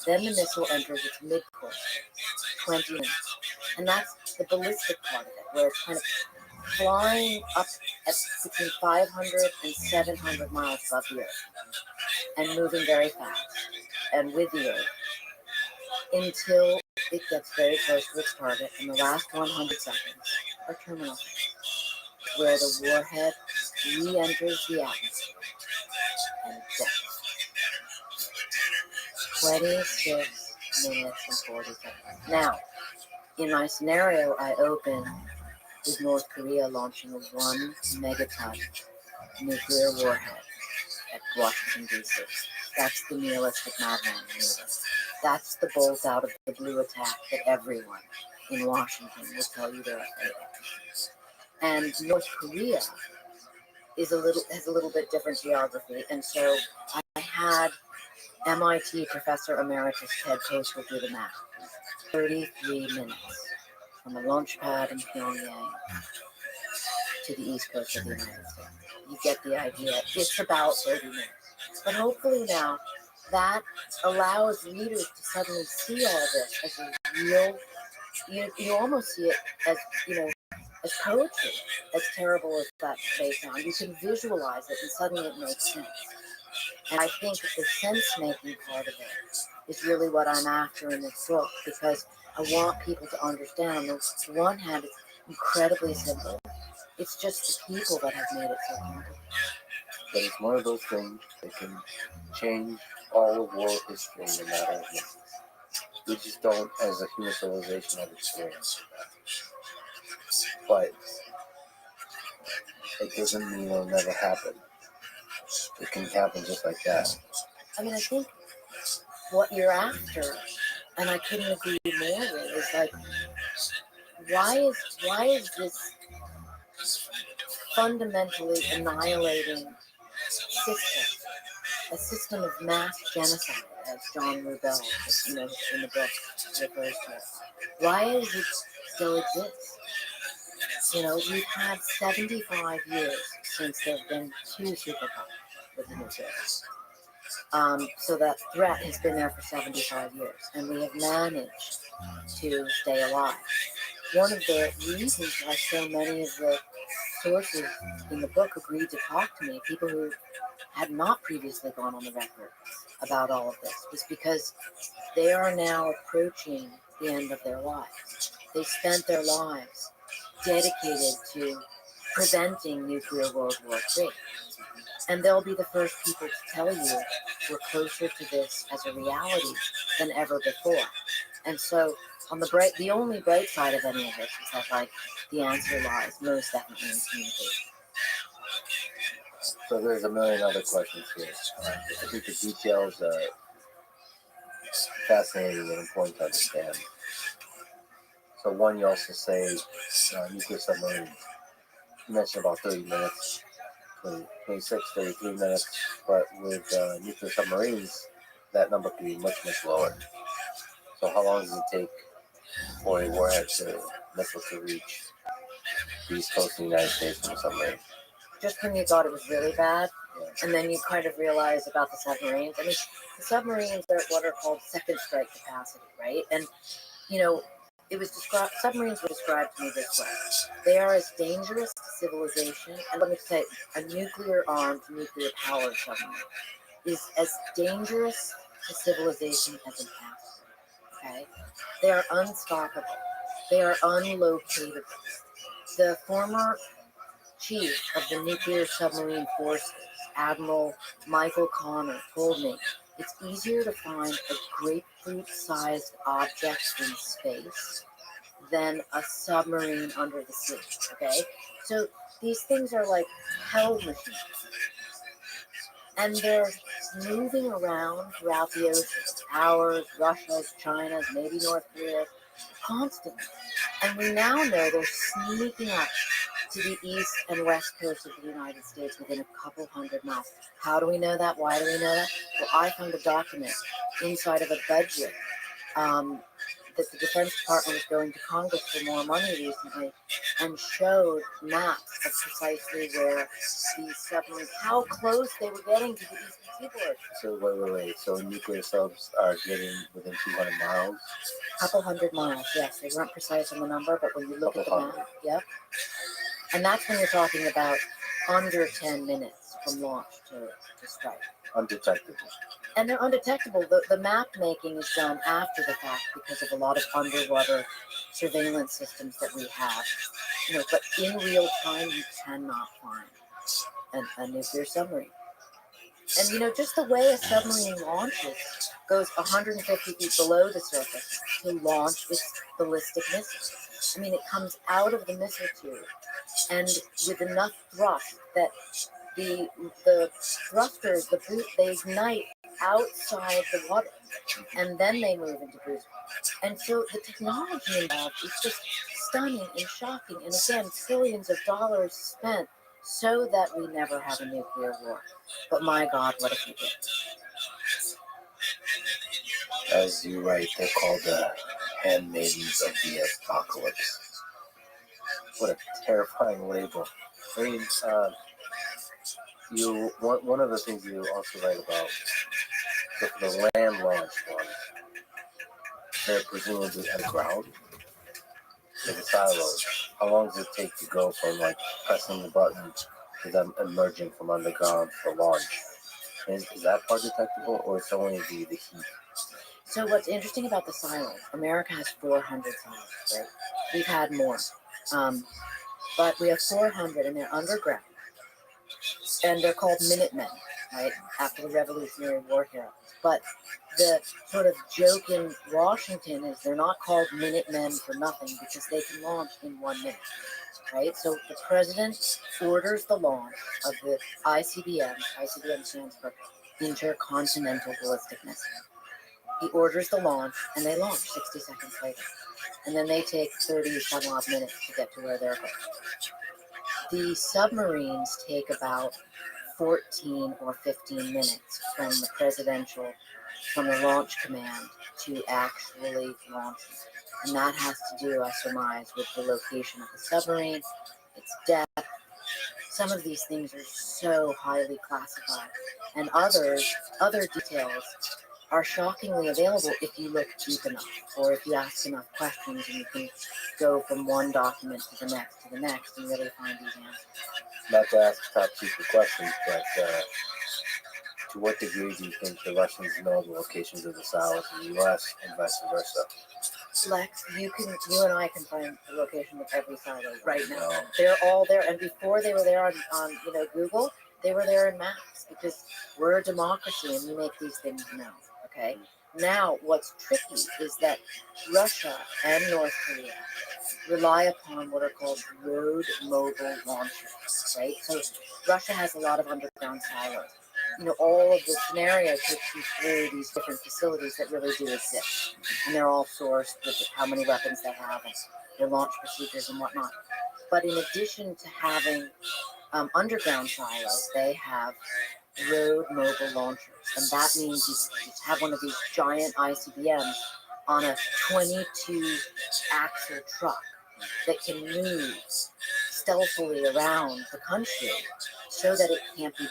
Then the missile enters its mid-course, 20 minutes. And that's the ballistic part of it, where it's kind of flying up at between 500 and 700 miles above the Earth and moving very fast and with the Earth until it gets very close to its target, and the last 100 seconds are terminal seconds, where the warhead re-enters the atmosphere and death. 26 minutes and 40 seconds. Now, in my scenario, I open with North Korea launching a 1 megaton nuclear warhead at Washington, D.C. That's the nihilistic madman movie. That's the bolt out of the blue attack that everyone in Washington will tell you they're afraid of. And North Korea has a little bit different geography, and so I had MIT Professor Emeritus Ted Koestler do the math. 33 minutes from the launch pad in Pyongyang to the east coast of the United States. You get the idea. It's about 30 minutes. But hopefully now that allows readers to suddenly see all this as a real, you almost see it as, as poetry, as terrible as that may sound. You can visualize it and suddenly it makes sense. And I think the sense-making part of it is really what I'm after in this book, because I want people to understand. On the one hand, it's incredibly simple. It's just the people that have made it so complicated. But it's one of those things that can change all of world history no matter what. We just don't, as a human civilization, have experience with that. But it doesn't mean it'll never happen. It can happen just like that. I mean, I think what you're after, and I couldn't agree more with, is like, why is this fundamentally annihilating system, a system of mass genocide, as John Rubel, in the book refers to it? Why does it still exist? We've had 75 years since there have been 2 superpowers with the nuclear. So that threat has been there for 75 years, and we have managed to stay alive. One of the reasons why so many of the sources in the book agreed to talk to me, people who had not previously gone on the record about all of this, was because they are now approaching the end of their lives. They spent their lives dedicated to preventing nuclear World War III. And they'll be the first people to tell you we're closer to this as a reality than ever before. And so, the only bright side of any of this is that, the answer lies most definitely in communication. So there's a million other questions here. I think the details are fascinating and important to understand. So one, you also say nuclear submarines. You mentioned about 30 minutes, 26, 33 minutes, but with nuclear submarines, that number can be much, much lower. So how long does it take for a warhead missile to reach the east coast of the United States from a submarine? Just when you thought it was really bad, and then you kind of realize about the submarines. I mean, the submarines are what are called second strike capacity, right? And, submarines were described to me this way. They are as dangerous to civilization, and let me say, a nuclear-armed, nuclear-powered submarine is as dangerous to civilization as an atom, okay? They are unstoppable. They are unlocatable. The former chief of the nuclear submarine forces, Admiral Michael Connor, told me it's easier to find a grapefruit-sized object in space than a submarine under the sea, okay? So these things are like hell machines. And they're moving around throughout the ocean. Ours, Russia's, China's, maybe North Korea's, constantly. And we now know they're sneaking up to the east and west coast of the United States within a couple hundred miles. How do we know that? Why do we know that? Well, I found a document inside of a budget that the Defense Department was going to Congress for more money recently and showed maps of precisely where these submarines, how close they were getting to the eastern seaboard. So wait. So nuclear subs are getting within 200 miles. Couple hundred miles, yes. They weren't precise on the number, but when you look at the Couple map, hundred. yep. And that's when you're talking about under 10 minutes from launch to strike. Undetectable. And they're undetectable. The map making is done after the fact because of a lot of underwater surveillance systems that we have. But in real time, you cannot find a nuclear submarine. And just the way a submarine launches goes 150 feet below the surface to launch its ballistic missile. It comes out of the missile tube and with enough thrust that the thrusters, they ignite outside the water, and then they move into boost. And so the technology involved is just stunning and shocking. And again, trillions of dollars spent so that we never have a nuclear war. But my God, what if we did? As you write, they're called the handmaidens of the apocalypse. What a terrifying label. One of the things you also write about, the land launch ones, they're presumably underground. So the silos, how long does it take to go from pressing the button to them emerging from underground for launch? Is that part detectable, or it's only the heat? So what's interesting about the silos, America has 400 silos, right? We've had more. But we have 400 and they're underground. And they're called Minutemen, right? After the Revolutionary War heroes. But the sort of joke in Washington is they're not called Minutemen for nothing because they can launch in 1 minute, right? So the president orders the launch of the ICBM. ICBM stands for Intercontinental Ballistic Missile. He orders the launch and they launch 60 seconds later. And then they take 30-some odd minutes to get to where they're going. The submarines take about 14 or 15 minutes from the launch command to actually launching. And that has to do, I surmise, with the location of the submarine, its depth. Some of these things are so highly classified, and other details are shockingly available if you look deep enough, or if you ask enough questions and you can go from one document to the next and really find these answers. Not to ask top secret questions, but to what degree do you think the Russians know the locations of the silos in the U.S. and vice versa? Lex, you and I can find the location of every silo right now. They're all there, and before they were there on Google, they were there in maps because we're a democracy and we make these things known. Okay. Now, what's tricky is that Russia and North Korea rely upon what are called road mobile launchers, right? So Russia has a lot of underground silos. All of the scenario takes you through these different facilities that really do exist. And they're all sourced with how many weapons they have and their launch procedures and whatnot. But in addition to having underground silos, they have road mobile launchers. And that means you have one of these giant ICBMs on a 22-axle truck that can move stealthily around the country so that it can't be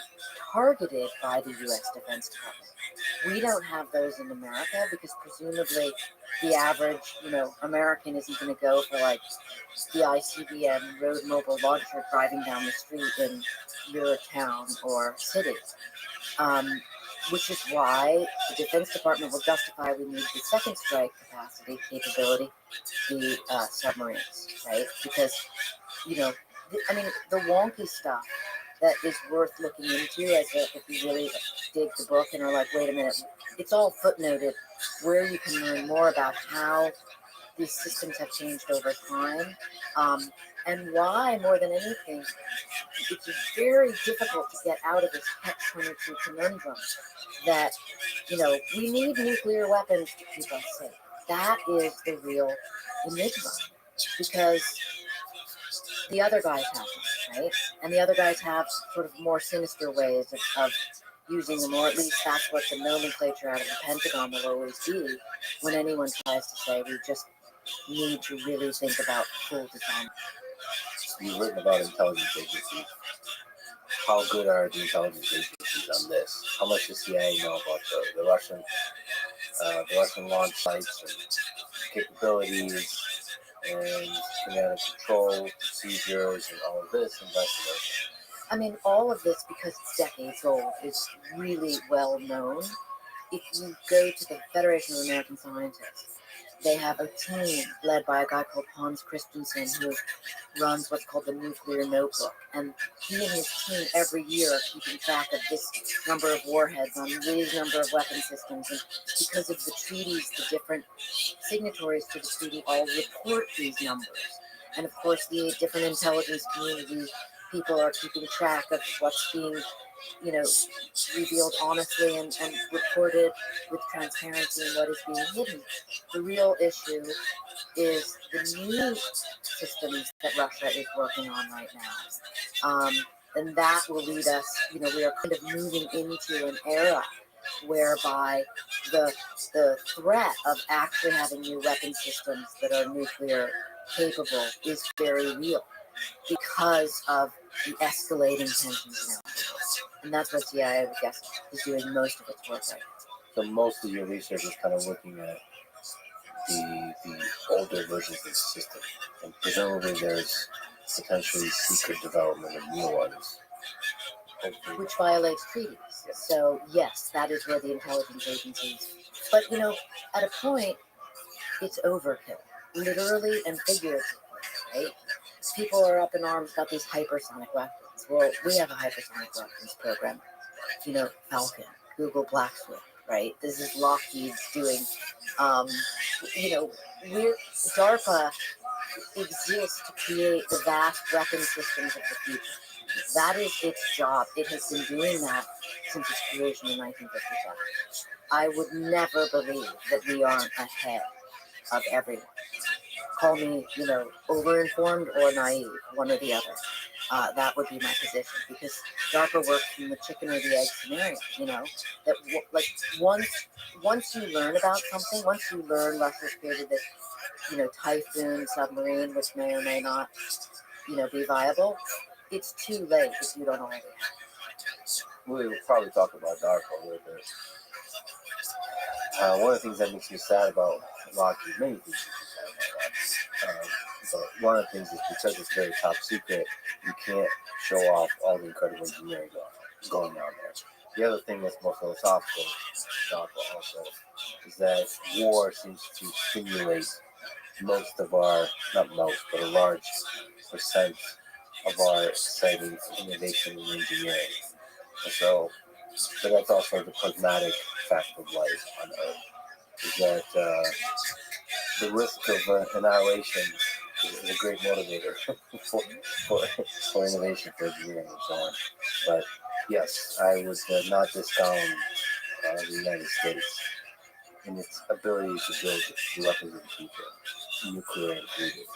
targeted by the U.S. Defense Department. We don't have those in America because presumably the average, American isn't going to go for the ICBM road mobile launcher driving down the street in your town or city. Which is why the Defense Department will justify we need the second strike capability, the submarines, right? Because, the wonky stuff that is worth looking into if you really dig the book and are like, wait a minute, it's all footnoted where you can learn more about how these systems have changed over time, and why, more than anything, it's very difficult to get out of this catch-22 conundrum that, we need nuclear weapons to keep us safe. That is the real enigma, because the other guys have them, right? And the other guys have sort of more sinister ways of using them, or at least that's what the nomenclature out of the Pentagon will always be when anyone tries to say we just need to really think about full design. You've written about intelligence agencies. How good are the intelligence agencies on this? How much does CIA know about the Russian launch sites and capabilities and command and control procedures and all of this and vice versa? I mean, all of this, because it's decades old, is really well known. If you go to the Federation of American Scientists, they have a team led by a guy called Hans Christensen who runs what's called the Nuclear Notebook. And he and his team every year are keeping track of this number of warheads on this number of weapon systems. And because of the treaties, the different signatories to the treaty all report these numbers. And of course, the different intelligence community people are keeping track of what's being, revealed honestly and reported with transparency and what is being hidden. The real issue is the new systems that Russia is working on right now. And that will lead us, we are kind of moving into an era whereby the threat of actually having new weapon systems that are nuclear capable is very real because of the escalating tensions now. And that's what CIA, I would guess, is doing most of its work right now. So most of your research is kind of looking at the older versions of the system, and presumably there's potentially secret development of new ones. Which violates treaties. So yes, that is where the intelligence agencies. But at a point, it's overkill, literally and figuratively, right? People are up in arms about these hypersonic weapons. Well, we have a hypersonic weapons program. Falcon, Google Black Swift, right? This is Lockheed's doing. DARPA exists to create the vast weapon systems of the future. That is its job. It has been doing that since its creation in 1957. I would never believe that we aren't ahead of everyone. Call me, over-informed or naive, one or the other. That would be my position, because DARPA works from the chicken or the egg scenario, that once you learn about something, once you learn Russia's created this, Typhoon submarine, which may or may not, be viable, it's too late if you don't already have. We'll probably talk about DARPA a little bit. One of the things that makes me sad about Lockheed, many things but one of the things is because it's very top secret, you can't show off all the incredible engineering going on there. The other thing that's more philosophical, DARPA also, is that war seems to stimulate most of our, not most, but a large percent of our exciting innovation in engineering. And so, but that's also the pragmatic fact of life on Earth, is that the risk of annihilation is a great motivator for innovation, for engineering, and so on. But yes, I would not discount the United States in its ability to build the weapons of the future, nuclear included.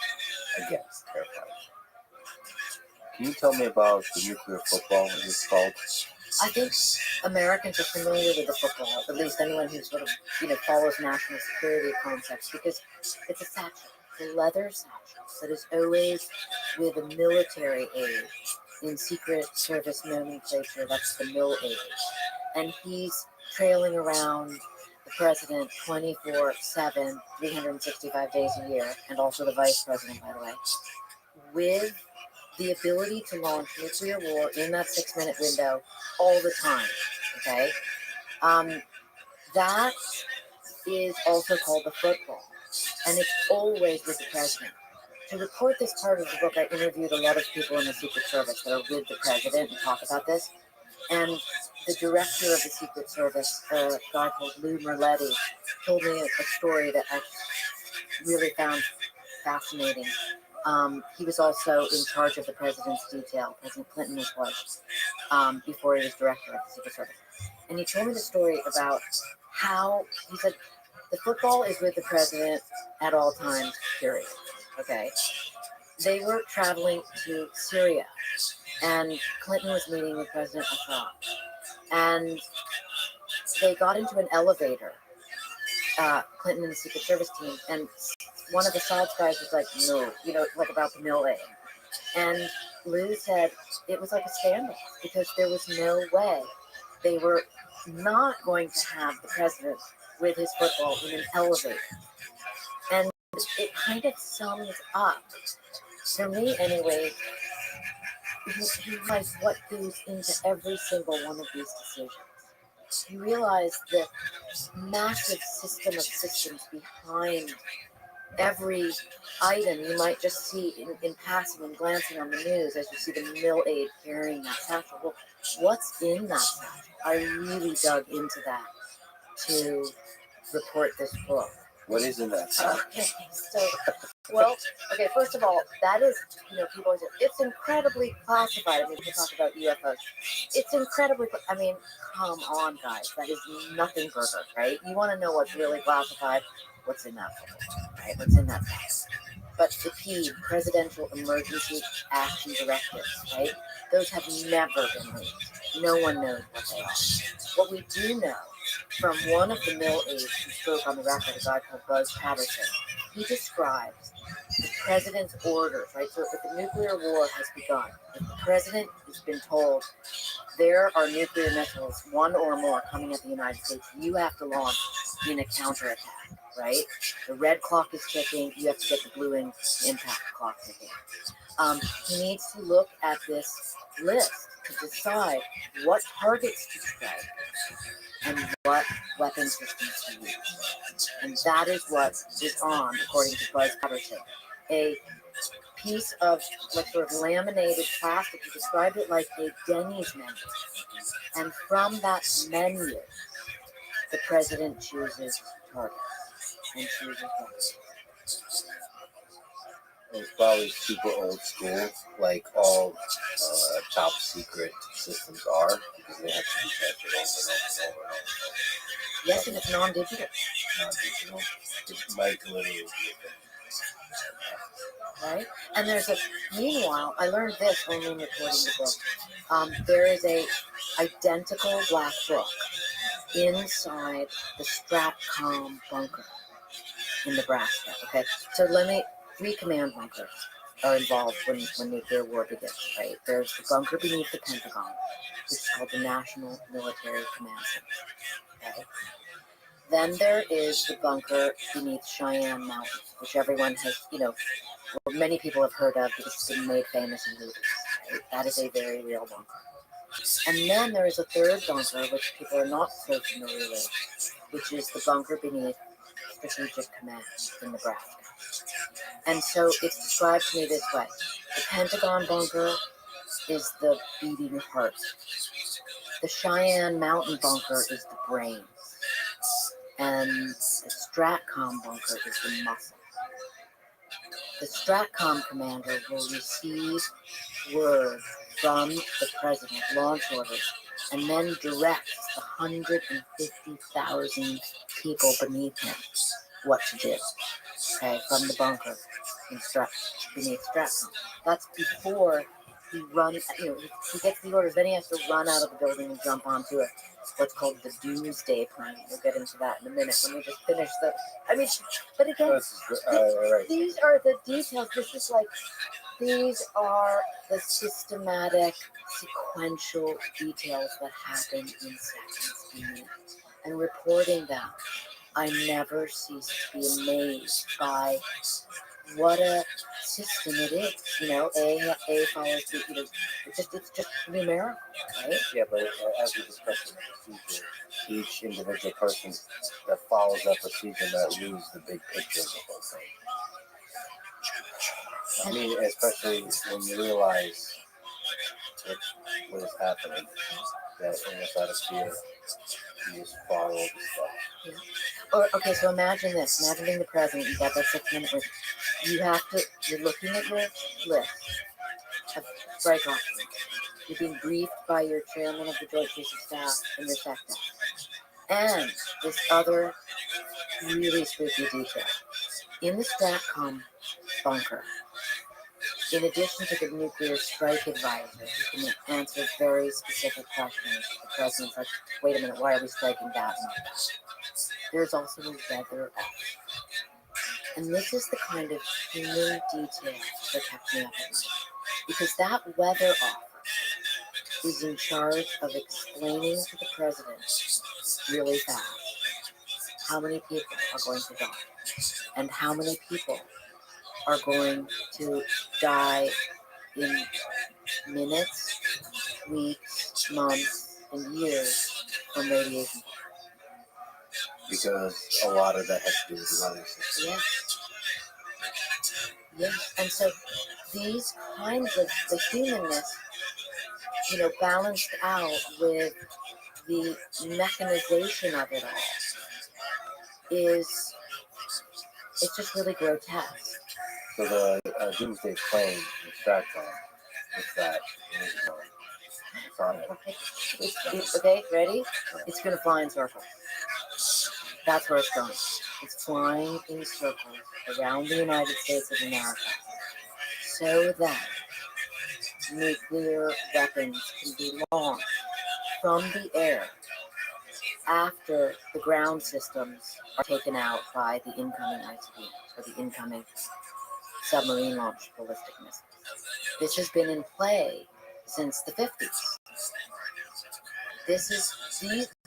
Again, it's terrifying. Can you tell me about the nuclear football, as it's called? I think Americans are familiar with the football, at least anyone who sort of, follows national security concepts, because it's a satchel, a leather satchel that is always with a military age. In Secret Service nomenclature, that's the mil age. And he's trailing around the president 24/7, 365 days a year, and also the vice president, by the way, with the ability to launch nuclear war in that 6-minute window all the time, okay? That is also called the football, and it's always with the president. To report this part of the book, I interviewed a lot of people in the Secret Service that are with the president and talk about this, and the director of the Secret Service, a guy called Lou Merletti, told me a story that I really found fascinating. He was also in charge of the president's detail. President Clinton was before he was director of the Secret Service. And he told me the story about how, he said, the football is with the president at all times, period. Okay. They were traveling to Syria, and Clinton was meeting with President Assad. and they got into an elevator, Clinton and the Secret Service team, and one of the SODS guys was like, no, like about the mill aid. And Lou said it was like a standoff because there was no way they were not going to have the president with his football in an elevator. And it kind of sums up, for me anyway, you realize what goes into every single one of these decisions. You realize the massive system of systems behind every item you might just see in passing and glancing on the news as you see the mill aide carrying that satchel. Well, what's in that satchel? I really dug into that to report this book. What is in that satchel? Okay, first of all, that is, people always say, it's incredibly classified. I mean, we talk about UFOs. It's incredibly, come on, guys. That is nothing burger, right? You want to know what's really classified? What's in that book, right? What's in that box? But the PED, Presidential Emergency Action Directives, right? Those have never been leaked. No one knows what they are. What we do know from one of the mill aides who spoke on the record, a guy called Buzz Patterson, he describes the president's orders, right? So if the nuclear war has begun, if the president has been told there are nuclear missiles, one or more, coming at the United States, you have to launch in a counterattack, right? The red clock is ticking, you have to get the blue impact clock ticking. He needs to look at this list to decide what targets to strike and what weapon systems to use. And that is what is on, according to Buzz Patterson, a piece of sort of laminated plastic. He described it like a Denny's menu. And from that menu, the president chooses targets and chooses weapons. It's probably super old school, like all top secret systems are, because they have to be tested over and over and over and over. Yes, and it's non-digital. Non-digital. It might literally be a thing. Right? And meanwhile, I learned this only in recording the book. There is a identical black book inside the Stratcom bunker in Nebraska. Okay, so 3 command bunkers are involved when nuclear war begins, right? There's the bunker beneath the Pentagon, which is called the National Military Command Center. Okay? Then there is the bunker beneath Cheyenne Mountain, which everyone has, many people have heard of because it's been made famous in movies. Right? That is a very real bunker. And then there is a third bunker, which people are not so familiar with, which is the bunker beneath Strategic Command in Nebraska. And so it's described to me this way. The Pentagon bunker is the beating heart. The Cheyenne Mountain bunker is the brains. And the Stratcom bunker is the muscle. The Stratcom commander will receive word from the president, launch orders, and then directs the 150,000 people beneath him what to do. Okay, from the bunker beneath Stratcom. That's before he runs, he gets the orders, then he has to run out of the building and jump onto what's called the doomsday plane. We'll get into that in a minute when we just finish but again, these are the details. These are the systematic, sequential details that happen in seconds and minutes. And reporting them, I never cease to be amazed by what a system it is. A follows B. It's just numerical, right? Yeah, but as we discussed in the procedure, each individual person that follows that procedure might lose the big picture of the whole thing. I mean, especially when you realize what is happening, that almost out of fear, you just follow the stuff. Yeah. So imagine this. Imagine being the president. You got that 6-minute list. You're looking at your list of strike options. You're being briefed by your chairman of the Joint Chiefs of Staff and your secretary. And this other really spooky detail. In the Stratcom bunker, In addition to the nuclear strike advisor, who can answer very specific questions, the president's like, wait a minute, why are we striking that and not that? There's also a weather office. And this is the kind of human detail that kept me up at night. Because that weather office is in charge of explaining to the president really fast how many people are going to die and how many people are going to die in minutes, weeks, months, and years from radiation. Because a lot of that has to do with the weather system. Yes. Yes. And so these kinds of the humanness, balanced out with the mechanization of it all it's just really grotesque. So the Doomsday plane, the StratCom, with that, it's on it. Okay, ready? It's going to fly in circles. That's where it's going. It's flying in circles around the United States of America so that nuclear weapons can be launched from the air after the ground systems are taken out by the incoming ICBMs or the incoming submarine launched ballistic missiles. This has been in play since the 50s.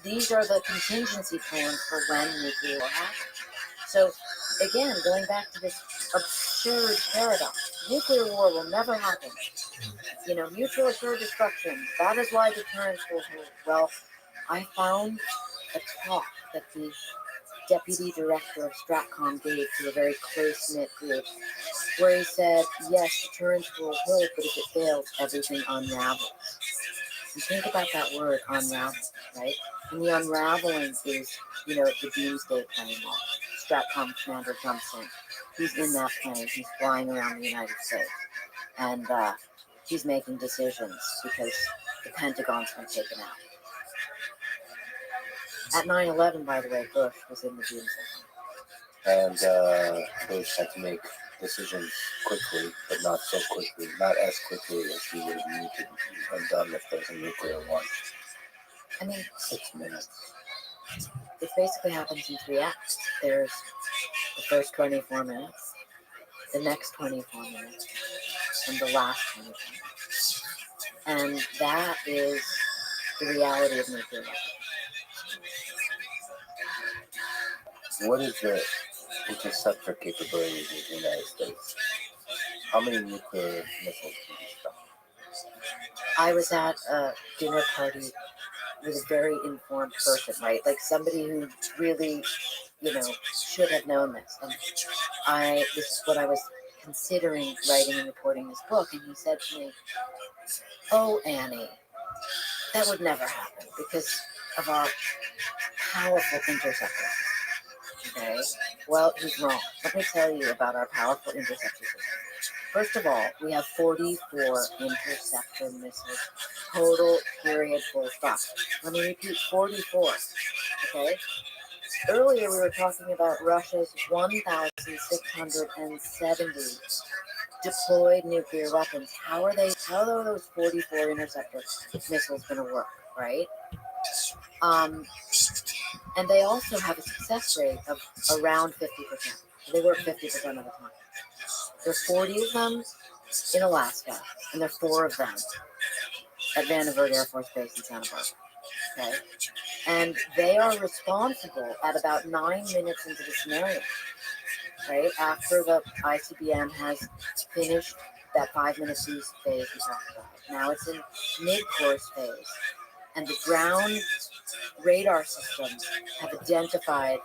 These are the contingency plans for when nuclear war happens. So again, going back to this absurd paradox, nuclear war will never happen. Mutual assured destruction, that is why deterrence will hold. Well, I found a talk that the deputy director of StratCom gave to a very close-knit group, where he said, yes, deterrence will hold, but if it fails, everything unravels. And think about that word, unravel, right? And the unraveling is, the Doomsday plane law. StratCom commander jumps in. He's in that plane. He's flying around the United States. And he's making decisions because the Pentagon's been taken out. At 9/11, by the way, Bush was in the Doomsday plane. And Bush had to make decisions quickly, but not so quickly, not as quickly as he would have needed to have done if there's a nuclear launch. I mean, 6 minutes. It basically happens in 3 acts. There's the first 24 minutes, the next 24 minutes, and the last 24 minutes. And that is the reality of nuclear weapons. What is the interceptor capability of the United States? How many nuclear missiles do you stop? I was at a dinner party with a very informed person, right? Like somebody who really, should have known this. And this is what I was considering writing and reporting this book. And he said to me, oh, Annie, that would never happen because of our powerful interceptors. Okay, well, he's wrong. Let me tell you about our powerful interceptor system. First of all, we have 44 interceptor missiles, total, period, full stop. Let me repeat, 44, okay? Earlier, we were talking about Russia's 1,670 deployed nuclear weapons. How are those 44 interceptor missiles going to work, right? And they also have a success rate of around 50%. They work 50% of the time. There's 40 of them in Alaska, and there are 4 of them at Vandenberg Air Force Base in Santa Barbara. Okay? And they are responsible at about 9 minutes into the scenario, right? After the ICBM has finished that 5-minute boost phase we talked about. Now it's in mid-course phase, and the ground radar systems have identified,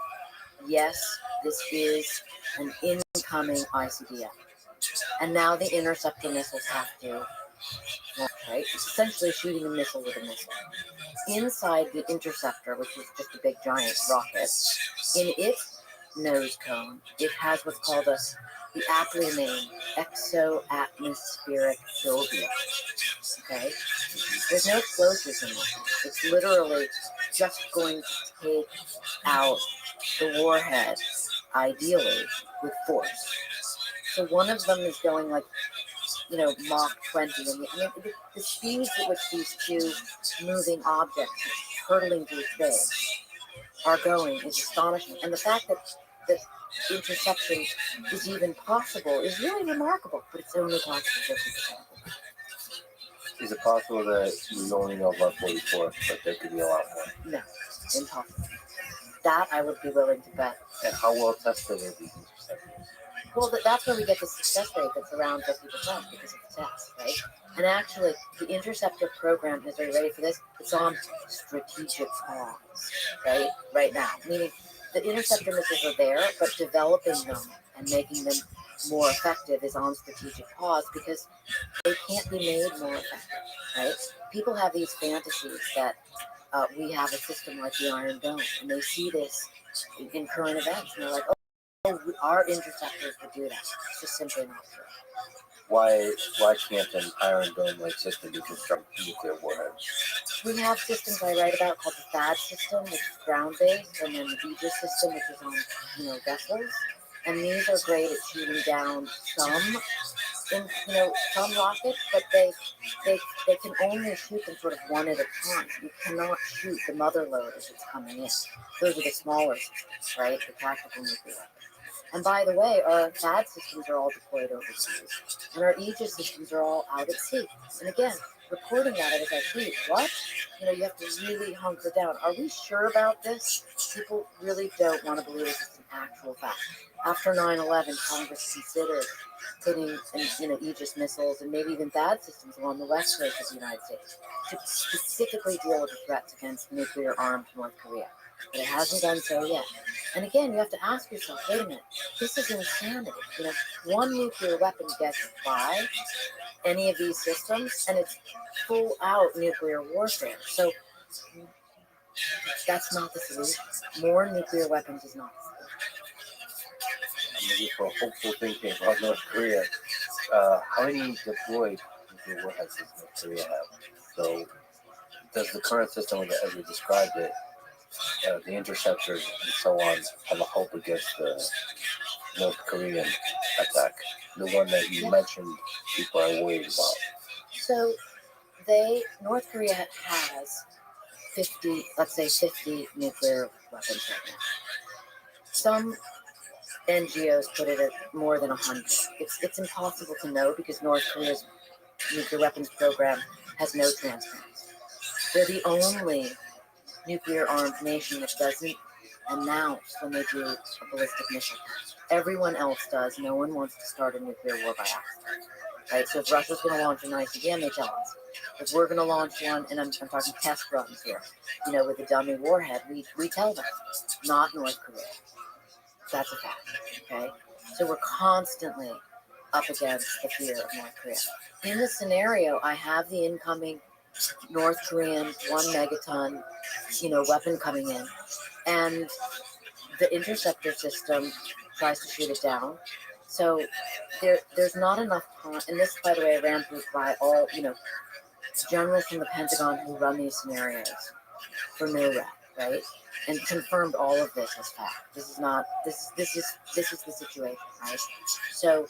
yes, this is an incoming ICBM. And now the interceptor missiles have to launch, right? It's essentially shooting a missile with a missile. Inside the interceptor, which is just a big giant rocket, in its nose cone, it has what's called the aptly named exo-atmospheric phobia. Okay? There's no explosives in this. It's literally just going to take out the warhead, ideally, with force. So one of them is going like Mach 20. And the speeds at which these two moving objects hurtling through space are going is astonishing. And the fact that interception is even possible is really remarkable, but it's only possible 50%. Is it possible that we only know about 44, but there could be a lot more? No, impossible. That I would be willing to bet. And how well tested are these interceptors? Well, that's where we get the success rate that's around 50% because of the test, right? And actually, the interceptor program is, are you ready for this? It's on strategic pause, right? Right now. Meaning the interceptor missiles are there, but developing them and making them more effective is on strategic pause because they can't be made more effective, right? People have these fantasies that we have a system like the Iron Dome, and they see this in current events, and they're like, oh, our interceptors would do that. It's just simply not true. Why can't an Iron Dome-like system be constructed nuclear warheads? We have systems I write about called the THAAD system, which is ground-based, and then the Aegis system, which is on, vessels. And these are great at shooting down some rockets, but they can only shoot them sort of one at a time. You cannot shoot the mother load as it's coming in. Those are the smaller systems, right? The tactical nuclear weapons. And by the way, our THAAD systems are all deployed overseas, and our Aegis systems are all out at sea. And again, reporting at it as I see, what? You have to really hunker down. Are we sure about this? People really don't want to believe it's an actual fact. After 9/11, Congress considered putting Aegis missiles and maybe even THAAD systems along the west coast of the United States to specifically deal with the threats against nuclear-armed North Korea. But it hasn't done so yet. And again, you have to ask yourself, wait a minute, this is insanity. One nuclear weapon gets by any of these systems, and it's full-out nuclear warfare. So that's not the solution. More nuclear weapons is not the solution. I'm looking for hopeful thinking about North Korea. How many deployed nuclear warheads does North Korea have? So does the current system, as we described it, the interceptors and so on, have a hope against the North Korean attack? The one that you mentioned people are worried about. So North Korea has 50 nuclear weapons right now. Some NGOs put it at more than 100. It's impossible to know because North Korea's nuclear weapons program has no transparency. They're the only nuclear-armed nation that doesn't announce when they do a ballistic missile test. Everyone else does. No one wants to start a nuclear war by accident. Right? So if Russia's going to launch an ICBM, they tell us. If we're going to launch one, and I'm talking test runs here, with a dummy warhead, we tell them, not North Korea. That's a fact, okay? So we're constantly up against the fear of North Korea. In this scenario, I have the incoming North Korean 1 megaton, weapon coming in, and the interceptor system tries to shoot it down. So there's not enough time, and this, by the way, I ran through by all, generals from the Pentagon who run these scenarios for NORAD, right? And confirmed all of this as fact. This is not, this is the situation, right? So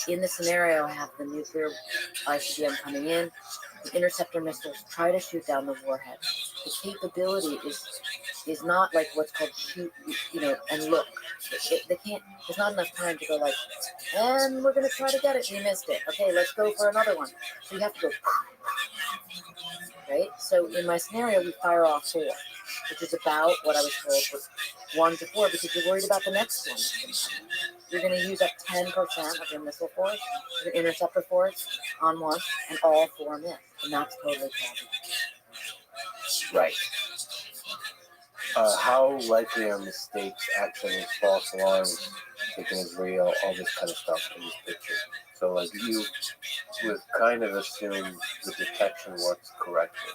in the scenario, I have the nuclear ICBM coming in. The interceptor missiles try to shoot down the warhead. The capability is not like what's called shoot, and look. They can't. There's not enough time to go like, and we're gonna try to get it. We missed it. Okay, let's go for another one. So you have to go, right? So in my scenario, we fire off 4, which is about what I was told was 1 to 4, because you're worried about the next one. You're going to use up 10% of your missile force, your interceptor force on one, and all 4 miss. And that's totally possible. Right. How likely are mistakes, accidents, false alarms, taking as real, all this kind of stuff in this picture? So, like, you would kind of assume the detection works correctly.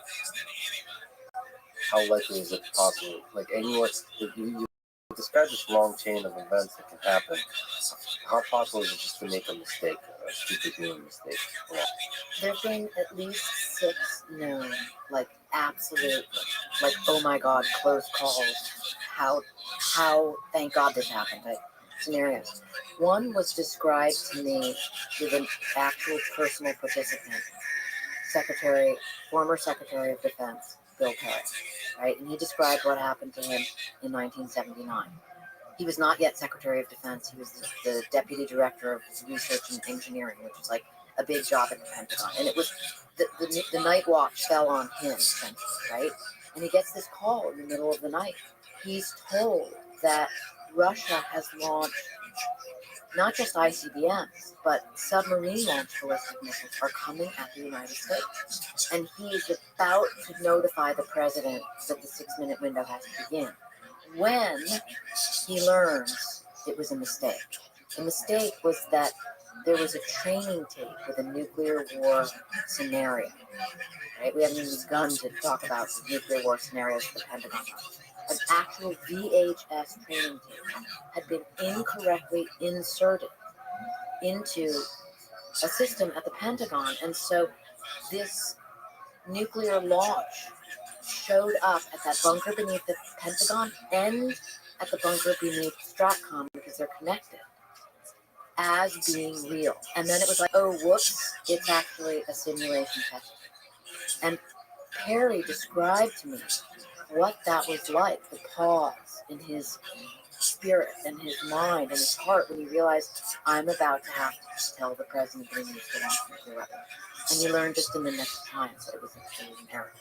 How likely is it possible? Like, anyone, you describe this long chain of events that can happen. How possible is it just to make a mistake, a stupid human mistake? There have been at least 6 known, like, absolute, like, oh my God, close calls. How, thank God this happened, scenarios. One was described to me with an actual personal participant, former Secretary of Defense, Bill Perry, right? And he described what happened to him in 1979. He was not yet Secretary of Defense. He was the Deputy Director of Research and Engineering, which is like a big job at the Pentagon. And it was the night watch fell on him, essentially, right? And he gets this call in the middle of the night. He's told that Russia has launched not just ICBMs, but submarine-launched ballistic missiles are coming at the United States. And he is about to notify the president that the 6-minute window has to begin, when he learns it was a mistake. The mistake was that there was a training tape with a nuclear war scenario. Right? We haven't even begun to talk about the nuclear war scenarios for the Pentagon. An actual VHS training tape had been incorrectly inserted into a system at the Pentagon. And so this nuclear launch showed up at that bunker beneath the Pentagon and at the bunker beneath Stratcom, because they're connected, as being real. And then it was like, oh, whoops, it's actually a simulation test. And Perry described to me what that was like, the pause in his spirit and his mind and his heart when he realized, I'm about to have to tell the president that he needs to launch a nuclear weapon. And he learned just in the next time that it was an error.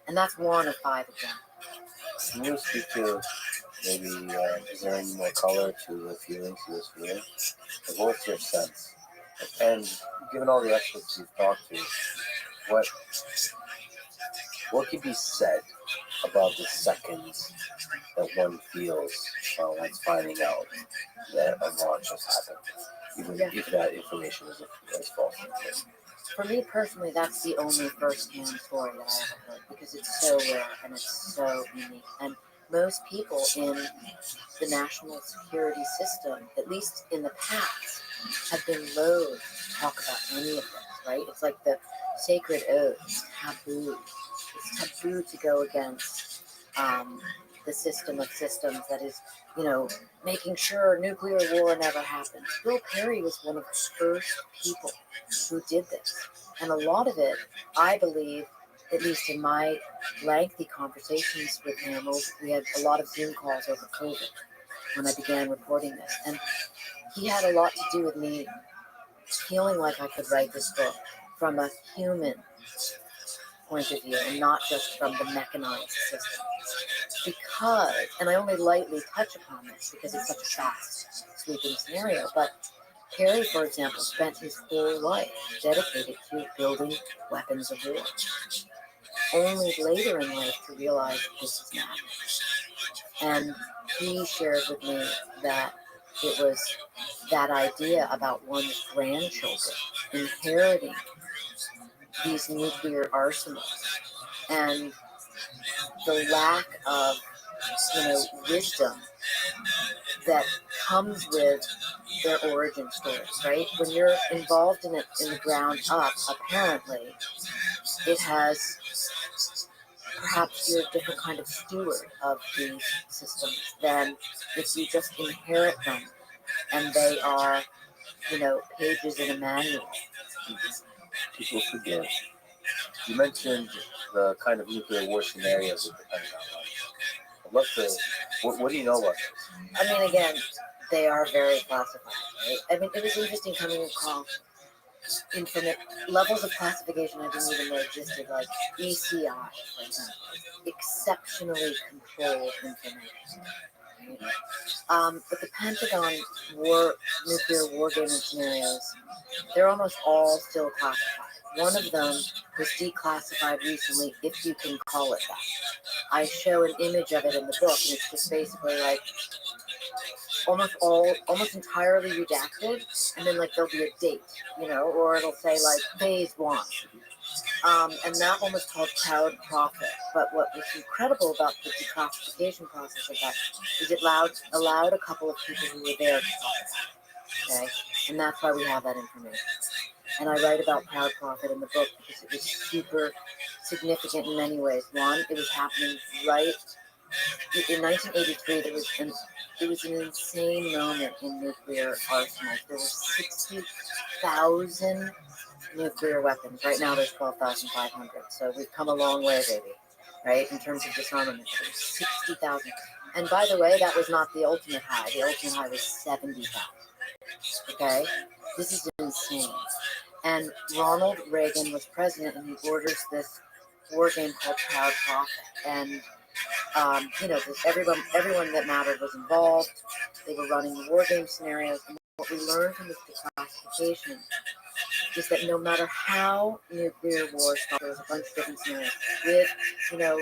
And that's one of 5 examples. Can you speak to maybe, is there any more color to the feelings he was feeling? Like, what's your sense? And given all the experts you've talked to, what could be said about the seconds that one feels when finding out that a launch has happened, even if that information is false? For me personally, that's the only first-hand story that I ever heard, because it's so rare and it's so unique. And most people in the national security system, at least in the past, have been loath to talk about any of this, right? It's like the sacred oath. It's taboo. It's taboo to go against the system of systems that is, making sure nuclear war never happens. Bill Perry was one of the first people who did this. And a lot of it, I believe, at least in my lengthy conversations with him, we had a lot of Zoom calls over COVID when I began reporting this. And he had a lot to do with me feeling like I could write this book from a human point of view and not just from the mechanized system. Because, and I only lightly touch upon this because it's such a fast, sweeping scenario, but Perry, for example, spent his whole life dedicated to building weapons of war. Only later in life to realize this is madness. And he shared with me that it was that idea about one's grandchildren inheriting these nuclear arsenals and the lack of, wisdom that comes with their origin stories, right? When you're involved in it in the ground up, apparently, it has, perhaps you're a different kind of steward of these systems than if you just inherit them and they are, pages in a manual. People forget. You mentioned the kind of nuclear war scenarios that depend on life. I'd love to. What do you know about this? I mean, again, they are very classified, right? I mean, it was interesting coming across infinite levels of classification I didn't even know existed, like ECI, for example, exceptionally controlled information. Right? But the Pentagon nuclear wargaming scenarios, they're almost all still classified. One of them was declassified recently, if you can call it that. I show an image of it in the book, and it's just basically like almost entirely redacted, and then like there'll be a date, or it'll say like phase 1. And that one was called Proud Prophet. But what was incredible about the declassification process of that is it allowed a couple of people who were there to talk about it. Okay? And that's why we have that information. And I write about Proud Prophet in the book because it was super significant in many ways. One, it was happening right in 1983. There was a it was an insane moment in nuclear arsenals. There were 60,000 nuclear weapons. Right now there's 12,500. So we've come a long way, baby, right? In terms of disarmament, there's 60,000. And by the way, that was not the ultimate high. The ultimate high was 70,000. Okay? This is insane. And Ronald Reagan was president, and he orders this war game called Proud Prophet. And, everyone that mattered was involved. They were running the war game scenarios. And what we learned from this declassification is that no matter how nuclear war starts, there's a bunch of different scenarios with,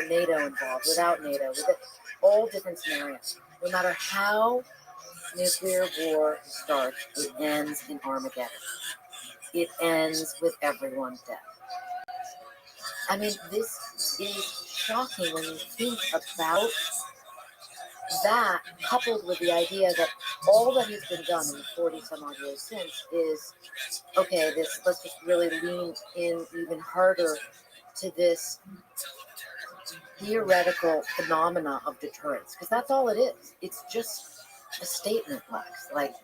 NATO involved, without NATO, with all different scenarios. No matter how nuclear war starts, it ends in Armageddon. It ends with everyone's death. I mean, this is shocking when you think about that, coupled with the idea that all that has been done in the 40 some odd years since is, okay, let's just really lean in even harder to this theoretical phenomena of deterrence, because that's all it is. It's just a statement, Lex, like,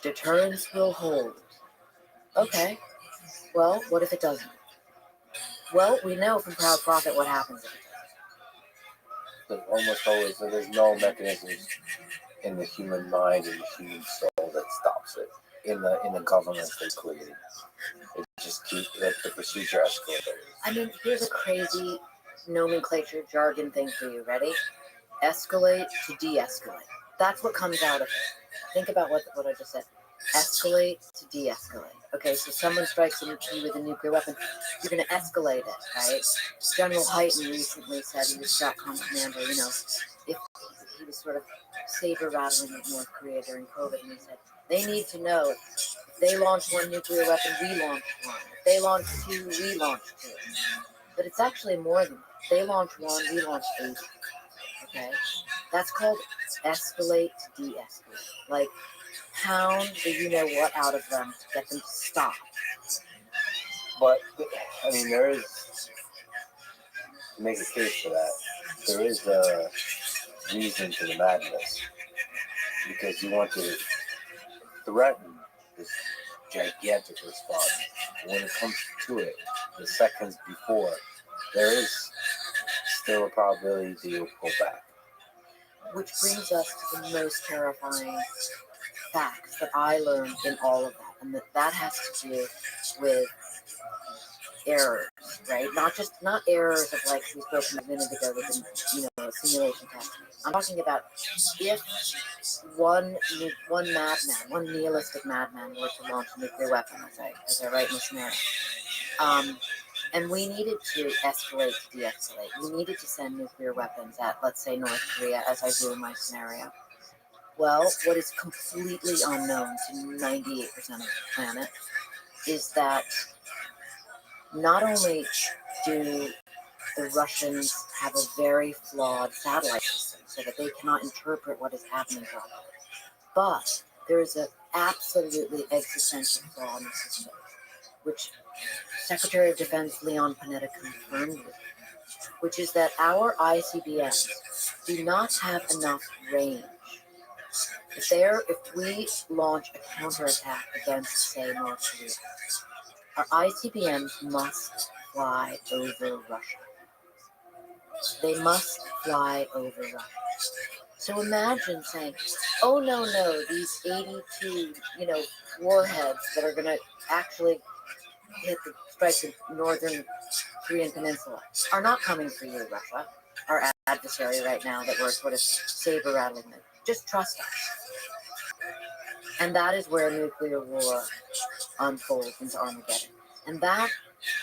deterrence will hold. Okay, well, what if it doesn't? Well, we know from Proud Prophet what happens if it But almost always, there's no mechanisms in the human mind and the human soul that stops it. In the government they created, it just keeps the procedure escalating. I mean, here's a crazy nomenclature jargon thing for you. Ready? Escalate to de-escalate. That's what comes out of it. Think about what I just said. Escalate to de-escalate. Okay, so someone strikes you with a nuclear weapon, you're going to escalate it, right? General Hyten recently said, he was STRATCOM commander, if he was sort of saber rattling with North Korea during COVID, and he said, they need to know if they launch one nuclear weapon, we launch one. If they launch two, we launch two. But it's actually more than that. They launch one, we launch 8. Okay? That's called escalate to de-escalate. Like, pound the you-know-what out of them to get them to stop. But, I mean, there is, to make a case for that, there is a reason to the madness. Because you want to threaten this gigantic response. When it comes to it, the seconds before, there is still a probability that you'll pull back. Which brings us to the most terrifying facts that I learned in all of that, and that has to do with errors, right? Not errors of like we spoke a minute ago with the simulation test. I'm talking about if one madman, one nihilistic madman were to launch a nuclear weapon, as I write in the scenario, and we needed to escalate to de-escalate. We needed to send nuclear weapons at, let's say, North Korea, as I do in my scenario. Well, what is completely unknown to 98% of the planet is that not only do the Russians have a very flawed satellite system so that they cannot interpret what is happening properly, but there is an absolutely existential flaw in the system, which Secretary of Defense Leon Panetta confirmed with me, which is that our ICBMs do not have enough range. If we launch a counterattack against, say, North Korea, our ICBMs must fly over Russia. They must fly over Russia. So imagine saying, oh, no, these 82, warheads that are going to actually strike the northern Korean peninsula are not coming for you, Russia, our adversary right now that we're sort of saber-rattling them. Just trust us. And that is where nuclear war unfolds into Armageddon. And that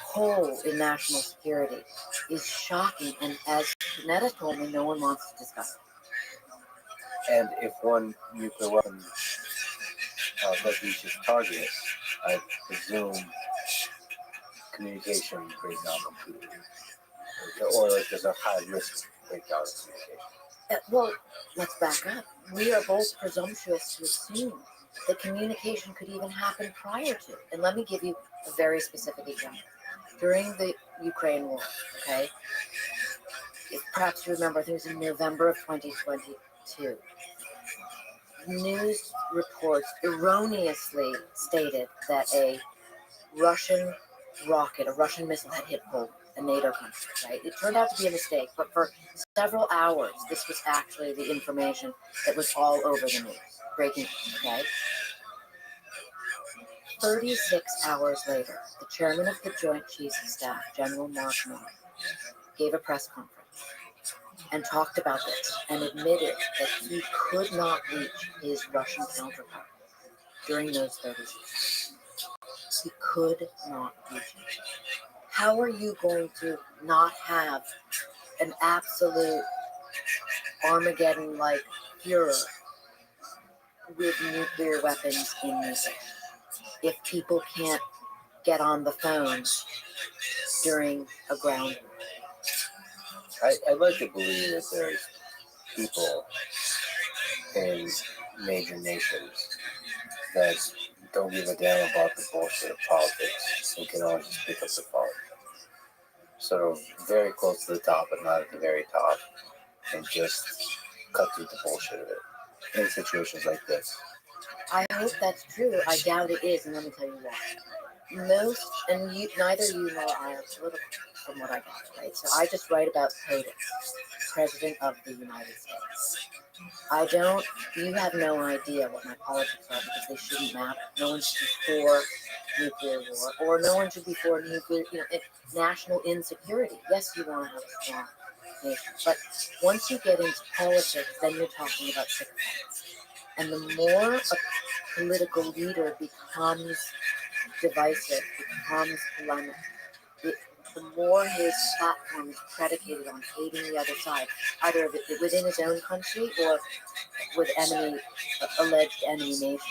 hole in national security is shocking. And as Panetta told me, no one wants to discuss it. And if one nuclear weapon does reach its target, I presume communication breaks down completely. Or there's a high risk breakdown of communication. Well, let's back up. We are both presumptuous to assume that communication could even happen prior to. And let me give you a very specific example. During the Ukraine war, okay, perhaps you remember, I think it was in November of 2022, news reports erroneously stated that a Russian rocket, a Russian missile had hit Poland, a NATO country, right? It turned out to be a mistake, but for several hours, this was actually the information that was all over the news. Breaking news, okay? 36 hours later, the chairman of the Joint Chiefs of Staff, General Mark Milley, gave a press conference and talked about this and admitted that he could not reach his Russian counterpart during those 36 hours. He could not reach him. How are you going to not have an absolute Armageddon-like furor with nuclear weapons in use if people can't get on the phone during a ground war? I'd like to believe that there's people in major nations that don't give a damn about the bullshit of politics and can always just pick up the phone. Sort of very close to the top, but not at the very top, and just cut through the bullshit of it in situations like this. I hope that's true. I doubt it is, and let me tell you why. Neither you nor I are political, from what I gather, right? So I just write about POTUS, President of the United States. You have no idea what my politics are because they shouldn't matter. No one should be for nuclear war, or no one should be for nuclear, national insecurity. Yes, you want to have a strong nation, but once you get into politics, then you're talking about sycophants. And the more a political leader becomes divisive, becomes polemic, the more his platform is predicated on hating the other side, either within his own country or with alleged enemy nations.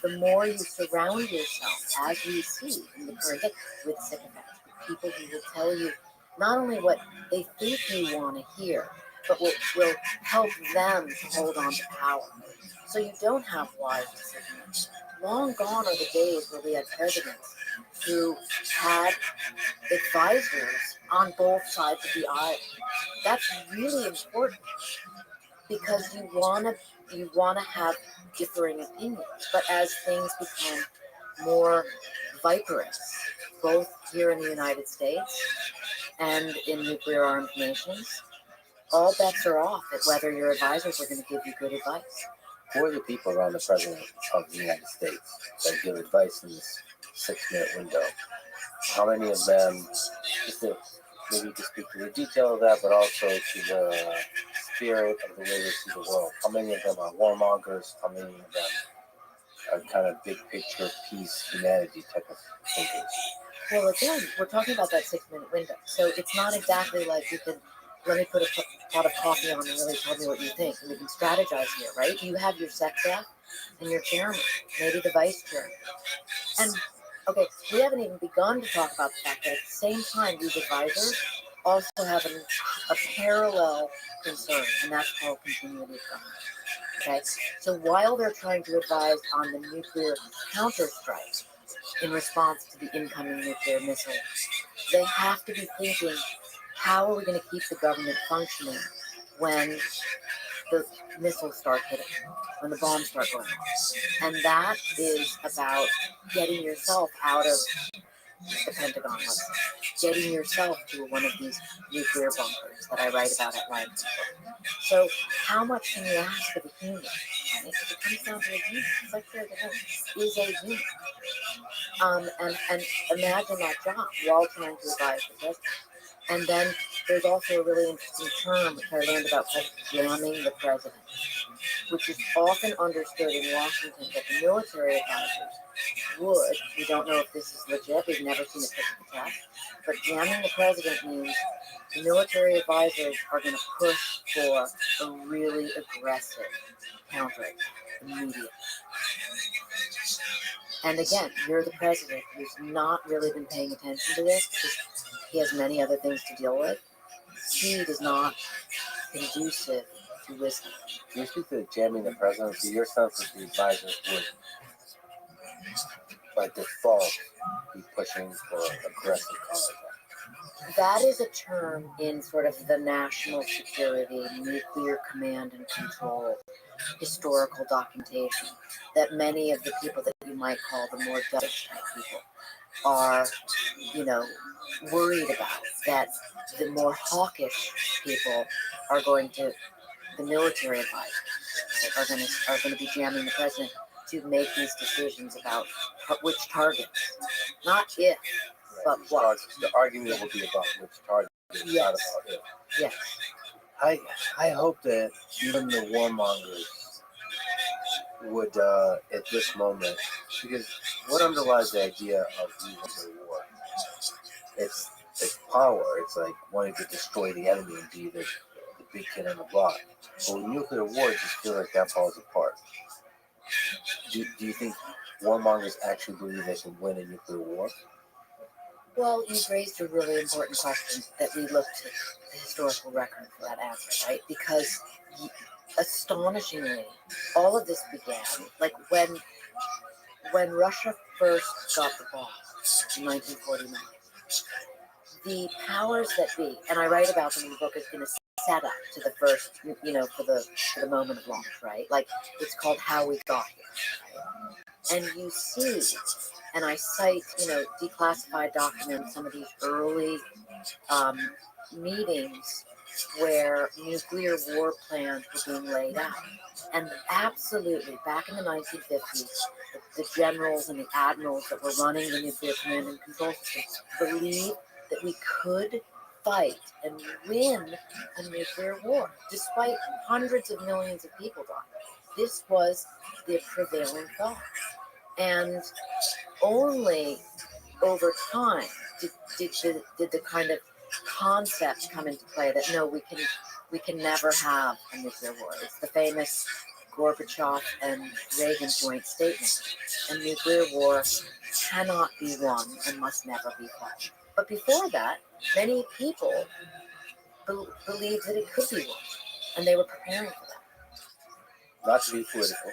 The more you surround yourself, as we see in the current day, with sycophants, with people who will tell you not only what they think you want to hear, but will help them to hold on to power. So you don't have wise decisions. Long gone are the days where we had presidents who had advisors on both sides of the aisle. That's really important because you want to have differing opinions. But as things become more viperous, both here in the United States and in nuclear-armed nations, all bets are off at whether your advisors are going to give you good advice. Who are the people around the President of the United States that give advice in this 6-minute window? How many of them, maybe you can speak to the detail of that, but also to the spirit of the way they see the world? How many of them are warmongers? How many of them are kind of big picture, peace, humanity type of thinkers? Well, again, we're talking about that 6-minute window. So it's not exactly like you can, let me put a pot of coffee on and really tell me what you think. And we can strategize here, right? You have your secretary and your chairman, maybe the vice chairman. And, okay, we haven't even begun to talk about the fact that at the same time, these advisors also have a parallel concern, and that's called continuity of government. Okay? So while they're trying to advise on the nuclear counterstrike in response to the incoming nuclear missile, they have to be thinking, how are we going to keep the government functioning when the missiles start hitting, when the bombs start going off? And that is about getting yourself out of the Pentagon, let's say, getting yourself to one of these nuclear bunkers that I write about at length. So how much can you ask of a human? Right? It comes down to a human. Secretary of Defense is a human. And imagine that job while trying to advise the president. And then there's also a really interesting term which I learned about called jamming the president, which is often understood in Washington that the military advisors would, we don't know if this is legit, we've never seen it put to the test, but jamming the president means the military advisors are going to push for a really aggressive counterattack immediately. And again, you're the president who's not really been paying attention to this because he has many other things to deal with. Speed is not conducive to wisdom. Can you speak to jamming the presidency? Your sense that the advisors would, by default, be pushing for aggressive counterattack? That is a term in sort of the national security, nuclear command and control historical documentation that many of the people that you might call the more dovish type people are, worried about. That the more hawkish people are going to, the military advisors are going to be jamming the president to make these decisions about which targets, not if, but what. The argument will be about which target, Yes. not about if. Yes. I hope that even the warmongers would, at this moment, because what underlies the idea of nuclear war? It's power. It's like wanting to destroy the enemy and be the big kid on the block. But with nuclear war, it just feels like that falls apart. Do you think warmongers actually believe they can win a nuclear war? Well, you've raised a really important question that we looked at the historical record for that answer, right? Because astonishingly, all of this began like when Russia first got the bomb in 1949. The powers that be, and I write about them in the book, in a setup to the first, for the moment of launch, right? Like it's called How We Got Here, right? And you see, and I cite, declassified documents, some of these early meetings where nuclear war plans were being laid out. And absolutely, back in the 1950s, the generals and the admirals that were running the nuclear command and control systems believed that we could fight and win a nuclear war, despite hundreds of millions of people dying. This was the prevailing thought. And only over time did the kind of concept come into play that no, we can never have a nuclear war. It's the famous Gorbachev and Reagan joint statement. A nuclear war cannot be won and must never be fought. But before that, many people believed that it could be won, and they were preparing for that. Not to be political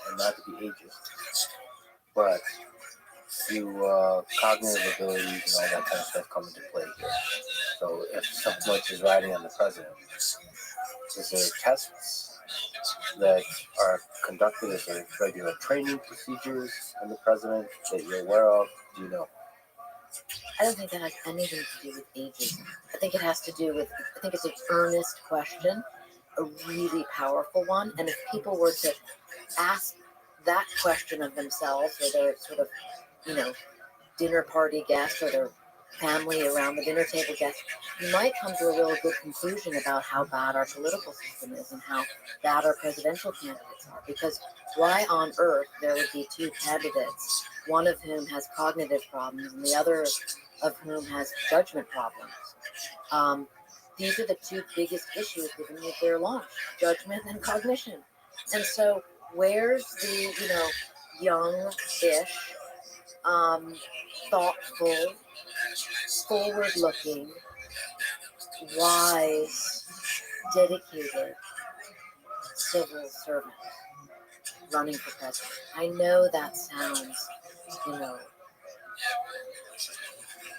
and not to be ageist, but do cognitive abilities and all that kind of stuff come into play here? So if so much is riding on the president, is there tests that are conducted as a regular training procedures on the president that you're aware of? Do you know? I don't think that has anything to do with ageism. I think it has to do with, I think it's an earnest question, a really powerful one. And if people were to ask that question of themselves, or their sort of, dinner party guests or their family around the dinner table guests, you might come to a real good conclusion about how bad our political system is and how bad our presidential candidates are. Because why on earth there would be two candidates, one of whom has cognitive problems and the other of whom has judgment problems? These are the two biggest issues with a nuclear launch: judgment and cognition. And so where's the, young-ish, thoughtful, forward-looking, wise, dedicated civil servant running for president? I know that sounds,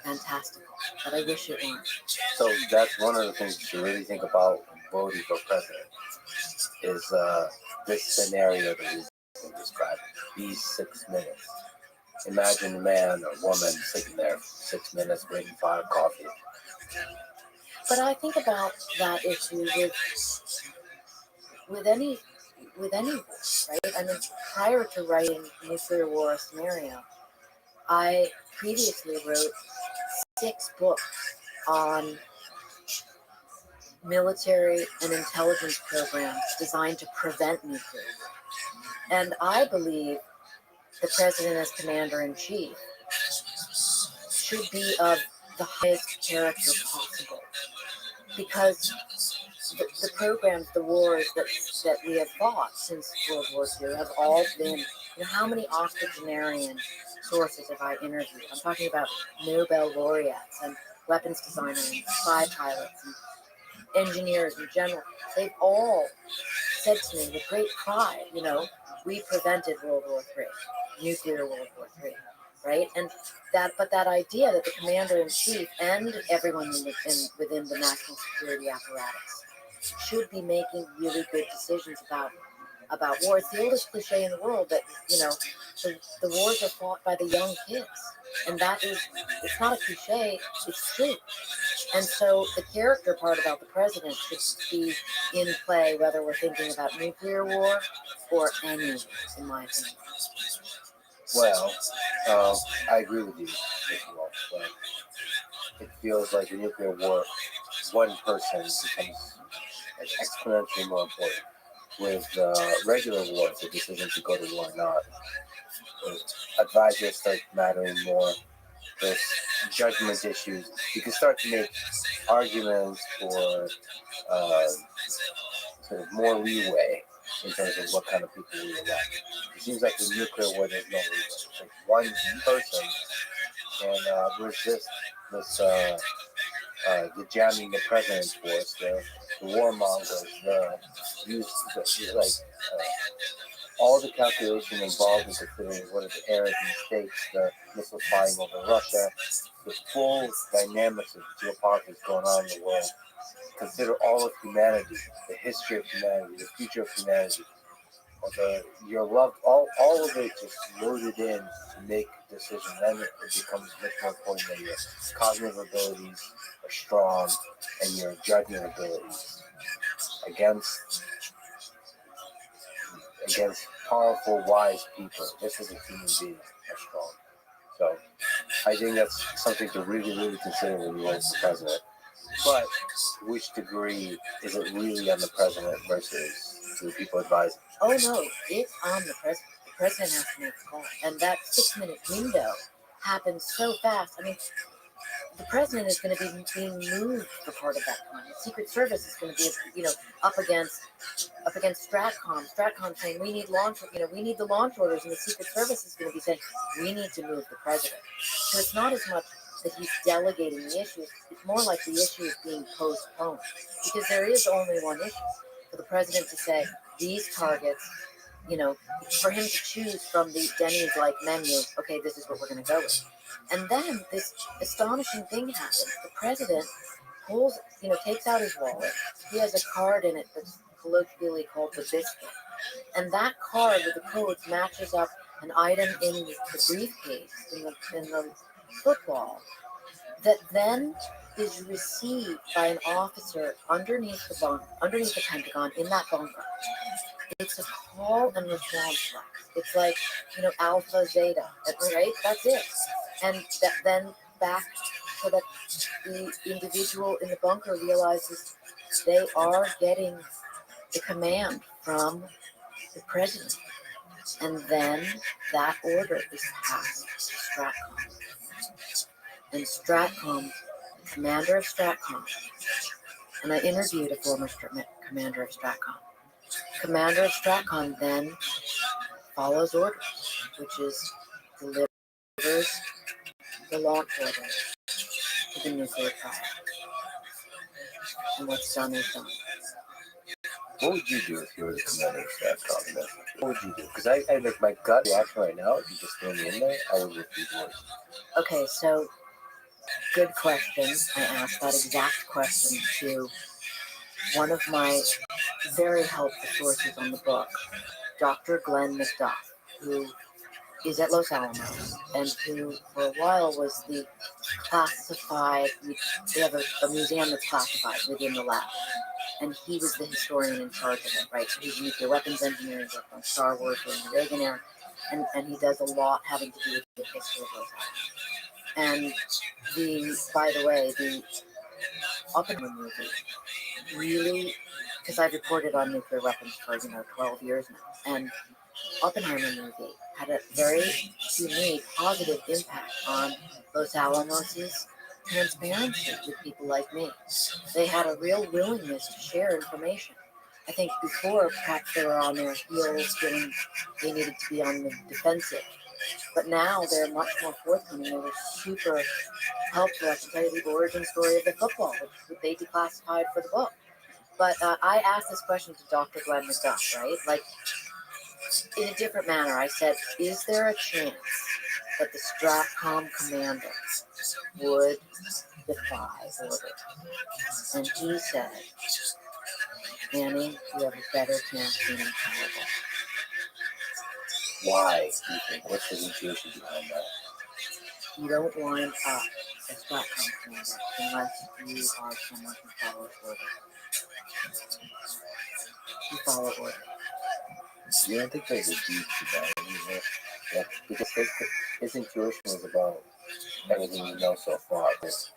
fantastical, but I wish it weren't. So that's one of the things to really think about voting for president is this scenario that we've been describing, these 6 minutes. Imagine a man or woman sitting there for 6 minutes waiting for a coffee. But I think about that issue with any war, right? I mean, prior to writing Nuclear War Scenario, I previously wrote 6 books on military and intelligence programs designed to prevent nuclear war. And I believe the president as commander-in-chief should be of the highest character possible, because the programs, the wars that we have fought since World War II have all been, how many octogenarian sources have I interviewed? I'm talking about Nobel laureates and weapons designers and spy pilots and engineers in general. They've all said to me with great pride, we prevented World War III, nuclear World War III, right? And that idea that the commander-in-chief and everyone within the national security apparatus should be making really good decisions about about war. It's the oldest cliche in the world that, the wars are fought by the young kids. And it's not a cliche, it's true. And so the character part about the president should be in play, whether we're thinking about nuclear war or any wars, in my opinion. Well, I agree with you, first of all, but it feels like in nuclear war, one person becomes exponentially more important. With regular war, the decision to go to war or not, advisors start mattering more. There's judgment issues. You can start to make arguments for sort of more leeway in terms of what kind of people we elect. It seems like with nuclear war, there's no leeway. Like one person can resist this, the jamming the president's force, the warmongers, all the calculation involved in considering what are the errors and mistakes, the missiles flying over Russia, the full dynamics of geopolitics going on in the world. Consider all of humanity, the history of humanity, the future of humanity, your love, all of it just loaded in to make decisions. Then it becomes much more important that your cognitive abilities are strong and your judgment abilities against powerful, wise people, just as a human being, are strong. So I think that's something to really, really consider when you vote for president. But to which degree is it really on the president versus the people advising? Oh no, it's on the president. The president has to make the call. And that 6-minute window happens so fast. I mean, the president is going to be being moved for part of that time. The Secret Service is going to be, up against Stratcom. Stratcom saying we need the launch orders, and the Secret Service is going to be saying we need to move the president. So it's not as much that he's delegating the issues. It's more like the issue is being postponed, because there is only one issue for the president to say these targets. For him to choose from the Denny's-like menu. Okay, this is what we're going to go with. And then this astonishing thing happens. The president takes out his wallet. He has a card in it that's colloquially called the biscuit. And that card with the codes matches up an item in the briefcase, in the football, that then is received by an officer underneath the Pentagon in that bunker. It's a call and response box. It's like, Alpha, Zeta, right? That's it. And then back so that the individual in the bunker realizes they are getting the command from the president. And then that order is passed to Stratcom. And Stratcom, the commander of Stratcom, and I interviewed a former commander of Stratcom. Commander of Stratcom then follows orders, which is delivers the launch order to the nuclear trial. And what's done is done. What would you do if you were the commander of Stratcom? What would you do? Because I like my gut reaction right now, if you just throw me in there, I would refuse words. Okay, so good question. I asked that exact question to one of my very helpful sources on the book, Dr. Glenn McDuff, who is at Los Alamos and who for a while was the classified, we have a museum that's classified within the lab, and he was the historian in charge of it, right? So he's nuclear weapons engineer, he worked on Star Wars during the Reagan era, and he does a lot having to do with the history of Los Alamos. And by the way, the Oppenheimer movie really, because I've reported on nuclear weapons for 12 years now, and Oppenheimer movie had a very unique, positive impact on Los Alamos' transparency with people like me. They had a real willingness to share information. I think before, perhaps they were on their heels, feeling they needed to be on the defensive. But now they're much more forthcoming. They were super helpful. I can tell you the origin story of the football, which they declassified for the book. But I asked this question to Dr. Glenn McDuff, right? Like, in a different manner, I said, is there a chance that the Stratcom commander would defy order? And he said, Annie, you have a better chance being powerful. Why do you think? What's the intuition behind that? You don't wind up a STRATCOM commander unless you are someone who follows order. You follow order. You don't think there's a deep to that? Yeah, because his intuition was about everything we know so far. This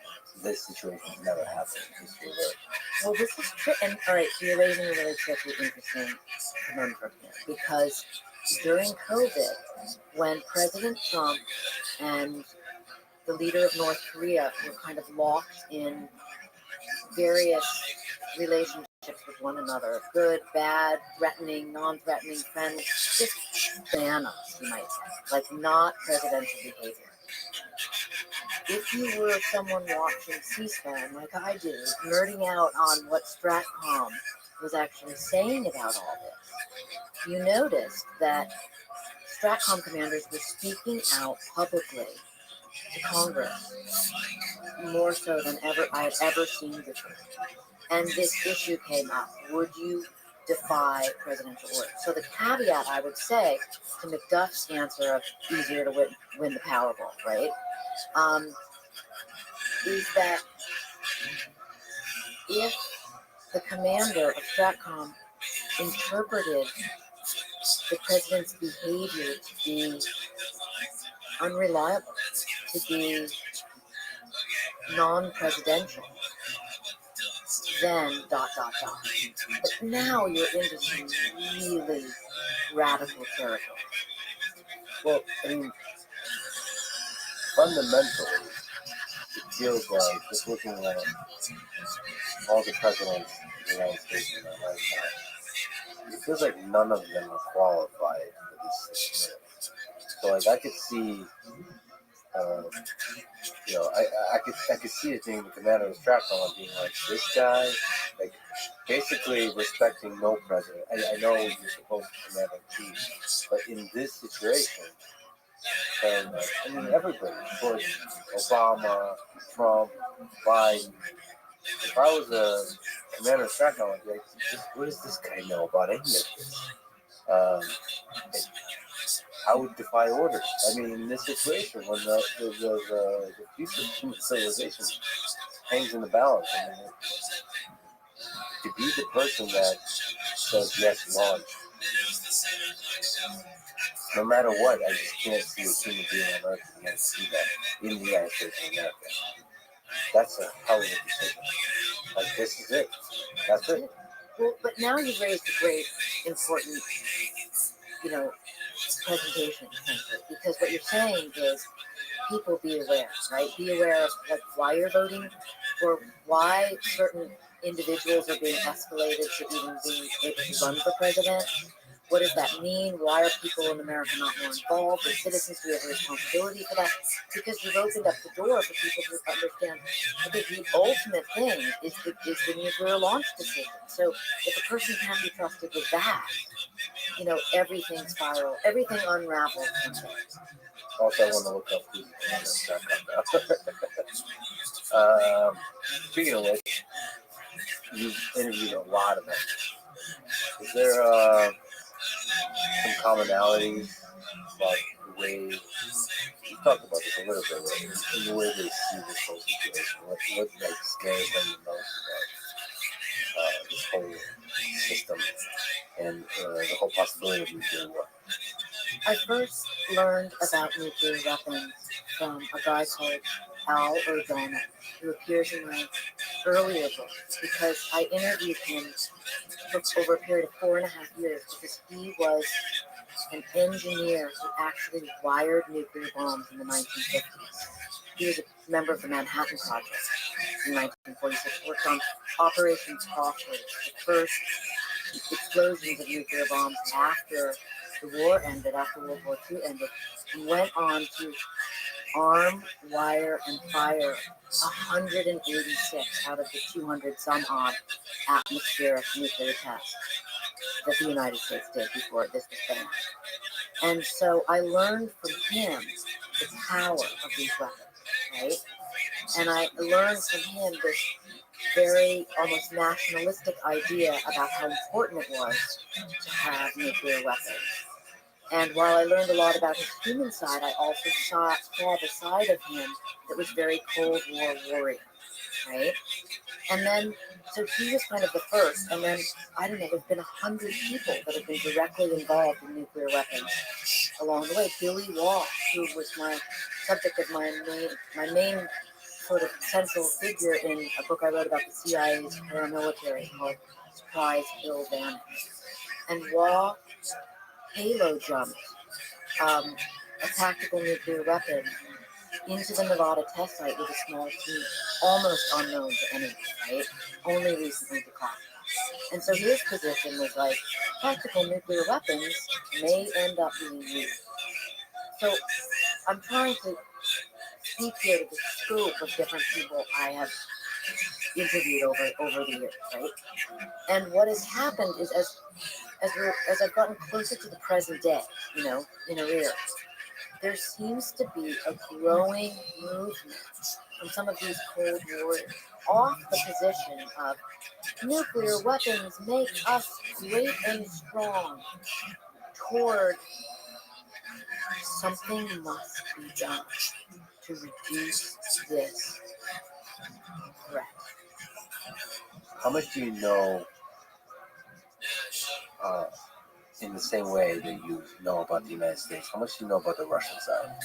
situation has never happened in history. Well, this is true. And all right, so you're raising a really tricky, interesting conundrum here, because during COVID, when President Trump and the leader of North Korea were kind of locked in various relationships with one another, good, bad, threatening, non-threatening, friends, just bananas, you might say, like not presidential behavior. If you were someone watching C-SPAN like I do, nerding out on what STRATCOM was actually saying about all this, you noticed that STRATCOM commanders were speaking out publicly to Congress more so than I had ever seen before. And this issue came up. Would you defy presidential order? So the caveat I would say to McDuff's answer of easier to win the Powerball, right? Is that if the commander of STRATCOM interpreted the president's behavior to be unreliable, to be non-presidential, then ... But now you're into some really radical territory. Well, I mean, fundamentally, it feels like just looking at all the presidents of the United States in their lifetime, it feels like none of them are qualified for this situation. So, like, I could see, I could see it being the commander of the STRATCOM being like, this guy, like, basically respecting no president. I know you're supposed to command in chief, but in this situation, and I mean, everybody, Bush, Obama, Trump, Biden. If I was a commander of STRATCOM, I'd be like, what does this guy know about any of this? I would defy orders. I mean, in this situation, when the future of human civilization hangs in the balance, I mean, to be the person that says yes, launch, no matter what, I just can't see a human being on Earth who can't see that in the United States of America. That's a hell of a decision. Like, this is it. That's it. Well, but now you've raised a great, important, presentation, essentially, because what you're saying is people be aware, right? Be aware of like why you're voting, or why certain individuals are being escalated to even being able to run for president. What does that mean? Why are people in America not more involved? As citizens, we have a responsibility for that, because you've opened up the door for people to understand that the ultimate thing is the nuclear launch decision. So if a person can't be trusted with that, everything spirals, everything unravels from there. Also, I want to look up who's the commander of STRATCOM. Speaking of which, you've interviewed a lot of them. Is there some commonalities about the way you talked about this a little bit, right? In the way they see this whole situation? What scares them the most about this whole system and the whole possibility of nuclear war? I first learned about nuclear weapons from a guy called Al O'Donnell, who appears in my earlier book, because I interviewed him for over a period of 4.5 years, because he was an engineer who actually wired nuclear bombs in the 1950s. He was a member of the Manhattan Project in 1946, worked on Operation Crawford, the first explosions of nuclear bombs after the war ended, after World War II ended, and went on to arm, wire, and fire 186 out of the 200 some odd atmospheric nuclear tests that the United States did before this was banned. And so I learned from him the power of these weapons, right? And I learned from him this very almost nationalistic idea about how important it was to have nuclear weapons. And while I learned a lot about his human side, I also saw the side of him that was very Cold War warrior, right? And then, so he was kind of the first. And then, I don't know, there's been 100 people that have been directly involved in nuclear weapons along the way. Billy Waugh, who was my subject of my main sort of central figure in a book I wrote about the CIA's paramilitary called Surprise, Kill, Vanish. And Waugh halo jumped a tactical nuclear weapon into the Nevada test site with a small team, almost unknown to anyone, right? Only recently declassified. And so his position was like, tactical nuclear weapons may end up being used. So I'm trying to speak here to the scope of different people I have interviewed over the years, right? And what has happened is as I've gotten closer to the present day, in arrears, there seems to be a growing movement from some of these Cold Warriors off the position of nuclear weapons make us great and strong toward something must be done to reduce this threat. How much do you know, in the same way that you know about the United States, how much do you know about the Russian side?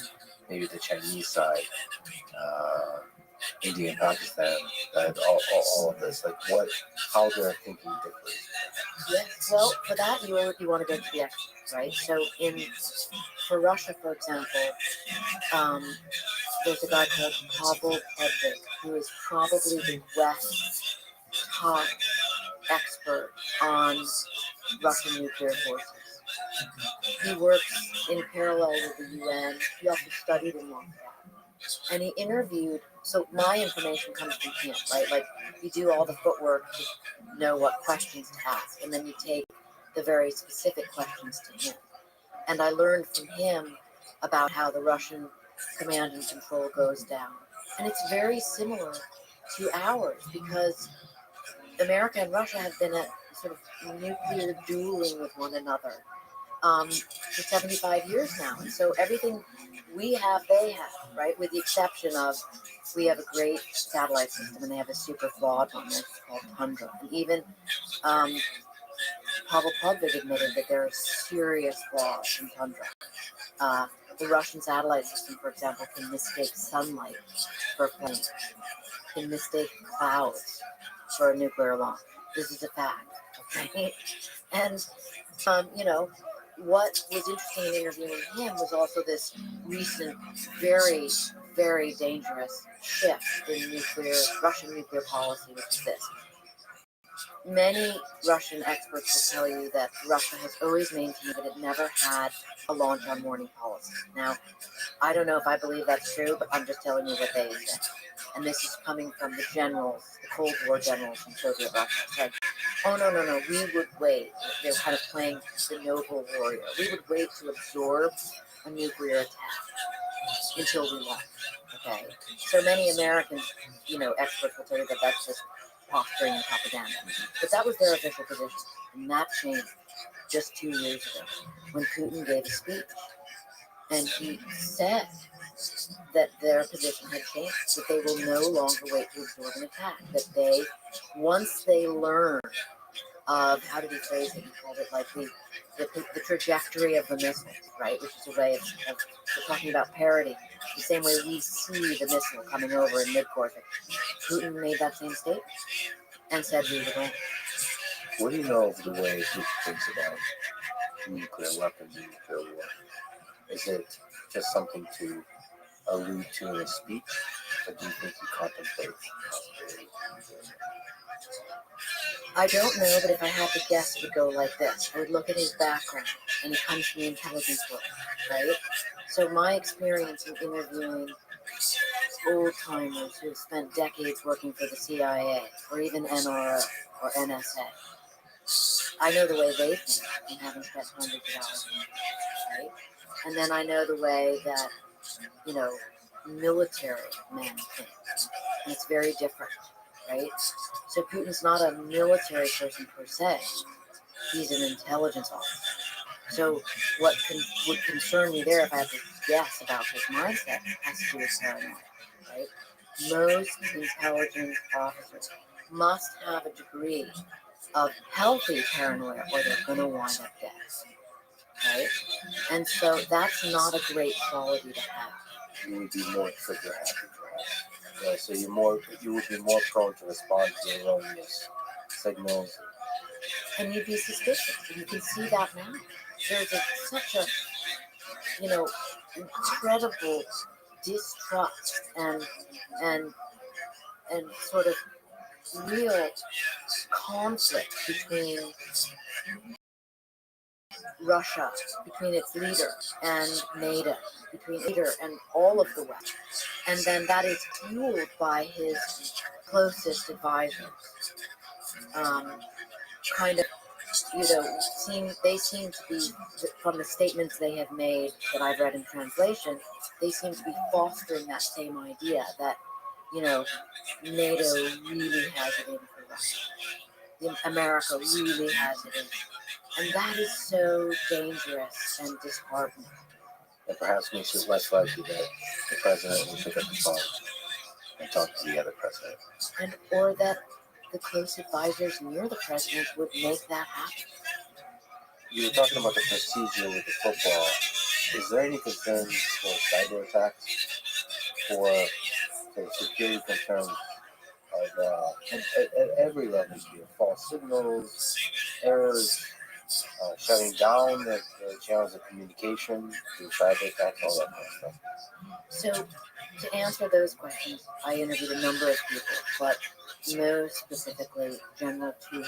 Maybe the Chinese side, India and Pakistan, all of this, like how they're thinking differently. Yes, well, for that you want to go to the experts, right? So for Russia, for example, there's a guy called Pavel Pedvik, who is probably the West's top expert on Russian nuclear forces. He works in parallel with the UN. He also studied in Moscow. And he interviewed, so my information comes from him, right? Like, you do all the footwork to know what questions to ask, and then you take the very specific questions to him. And I learned from him about how the Russian command and control goes down. And it's very similar to ours, because America and Russia have been at sort of nuclear dueling with one another for 75 years now. And so everything we have, they have, right? With the exception of, we have a great satellite system and they have a super flawed one that's called Tundra. And even Pavel Podvig admitted that there are serious flaws in Tundra. The Russian satellite system, for example, can mistake sunlight for a plane, can mistake clouds for a nuclear alarm. This is a fact, okay? And, what was interesting in interviewing him was also this recent, very, very dangerous shift in Russian nuclear policy, which is this. Many Russian experts will tell you that Russia has always maintained that it never had a launch on warning policy. Now, I don't know if I believe that's true, but I'm just telling you what they said. And this is coming from the generals, the Cold War generals in Soviet Russia, said, oh, no, we would wait. They're kind of playing the noble warrior. We would wait to absorb a nuclear attack until we launch, okay? So many American, experts will tell you that that's just posturing and propaganda. But that was their official position, and that changed just 2 years ago when Putin gave a speech, and he said that their position had changed, that they will no longer wait to absorb an attack, that once they learn of, how did he phrase it? He called it like the trajectory of the missile, right? Which is a way of we're talking about parity, the same way we see the missile coming over in mid-course. Putin made that same statement and said we would win. What do you know of the way Putin thinks about nuclear weapons and nuclear war? Is it just something to allude to in a speech, or do you think he contemplates? I don't know, but if I had to guess, it would go like this. I would look at his background, and he comes from the intelligence world, right? So my experience in interviewing old-timers who have spent decades working for the CIA, or even NRO, or NSA, I know the way they think, and having spent hundreds of hours in it, right? And then I know the way that, military men think. And it's very different, right? So Putin's not a military person per se. He's an intelligence officer. So what would concern me there, if I have to guess about his mindset, has to do with paranoia, right? Most intelligence officers must have a degree of healthy paranoia or they're going to wind up dead, right? And so that's not a great quality to have. You would be more trigger happy, perhaps. Yeah, so you would be more prone to respond to erroneous signals. And you'd be suspicious. And you can see that now. There's such a, incredible distrust and sort of real conflict between Russia, between its leader and NATO, between leader and all of the West. And then that is fueled by his closest advisors. Kind of, they seem to be, from the statements they have made that I've read in translation, they seem to be fostering that same idea that, NATO really has it in for Russia. America really has it in. And that is so dangerous and disheartening. And perhaps makes it less likely that the president will pick up the phone and talk to the other president. Or that the close advisors near the president would make that happen. You were talking about the procedure with the football. Is there any concern for cyber attacks, for security concerns at every level here? False signals, errors, shutting down the channels of communication through cyber attacks, all that kind of stuff. So, to answer those questions, I interviewed a number of people, but most specifically General Tu,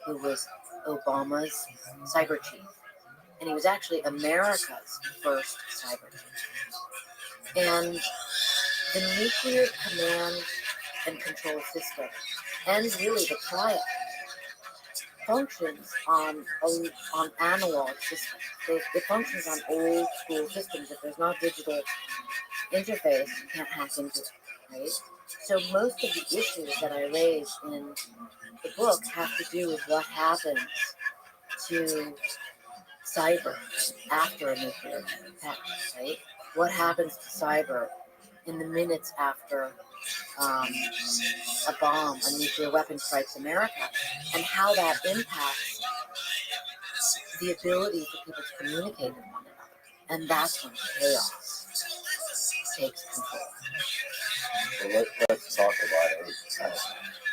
who was Obama's cyber chief. And he was actually America's first cyber chief. And the nuclear command and control system, and really the triad, functions on analog systems. It functions on old school systems. If there's not digital interface, you can't hack into it, right? So most of the issues that I raise in the book have to do with what happens to cyber after a nuclear attack, right? What happens to cyber in the minutes after a bomb, a nuclear weapon strikes America, and how that impacts the ability for people to communicate with one another. And that's when chaos takes control. Well, let's talk about it.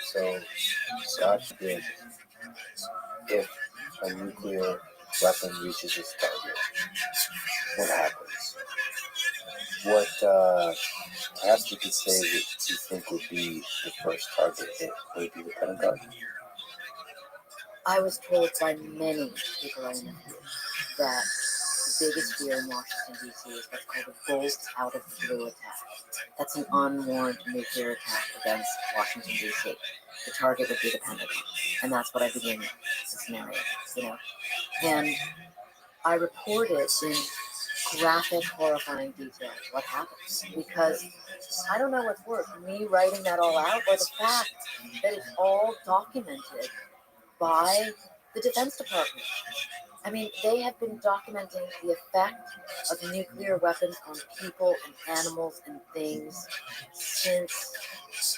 So, God forbid, if a nuclear weapon reaches its target, what happens? What perhaps you could say that you think would be the first target hit? Would it be the Pentagon? I was told by many people I interviewed that the biggest fear in Washington, D.C. is what's called a bolt out of the blue attack. That's an unwarranted nuclear attack against Washington, D.C. The target would be the Pentagon. And that's what I begin the scenario, And I reported in graphic, horrifying detail what happens. Because I don't know what's worse, me writing that all out or the fact that it's all documented by the Defense Department. I mean, they have been documenting the effect of nuclear weapons on people and animals and things since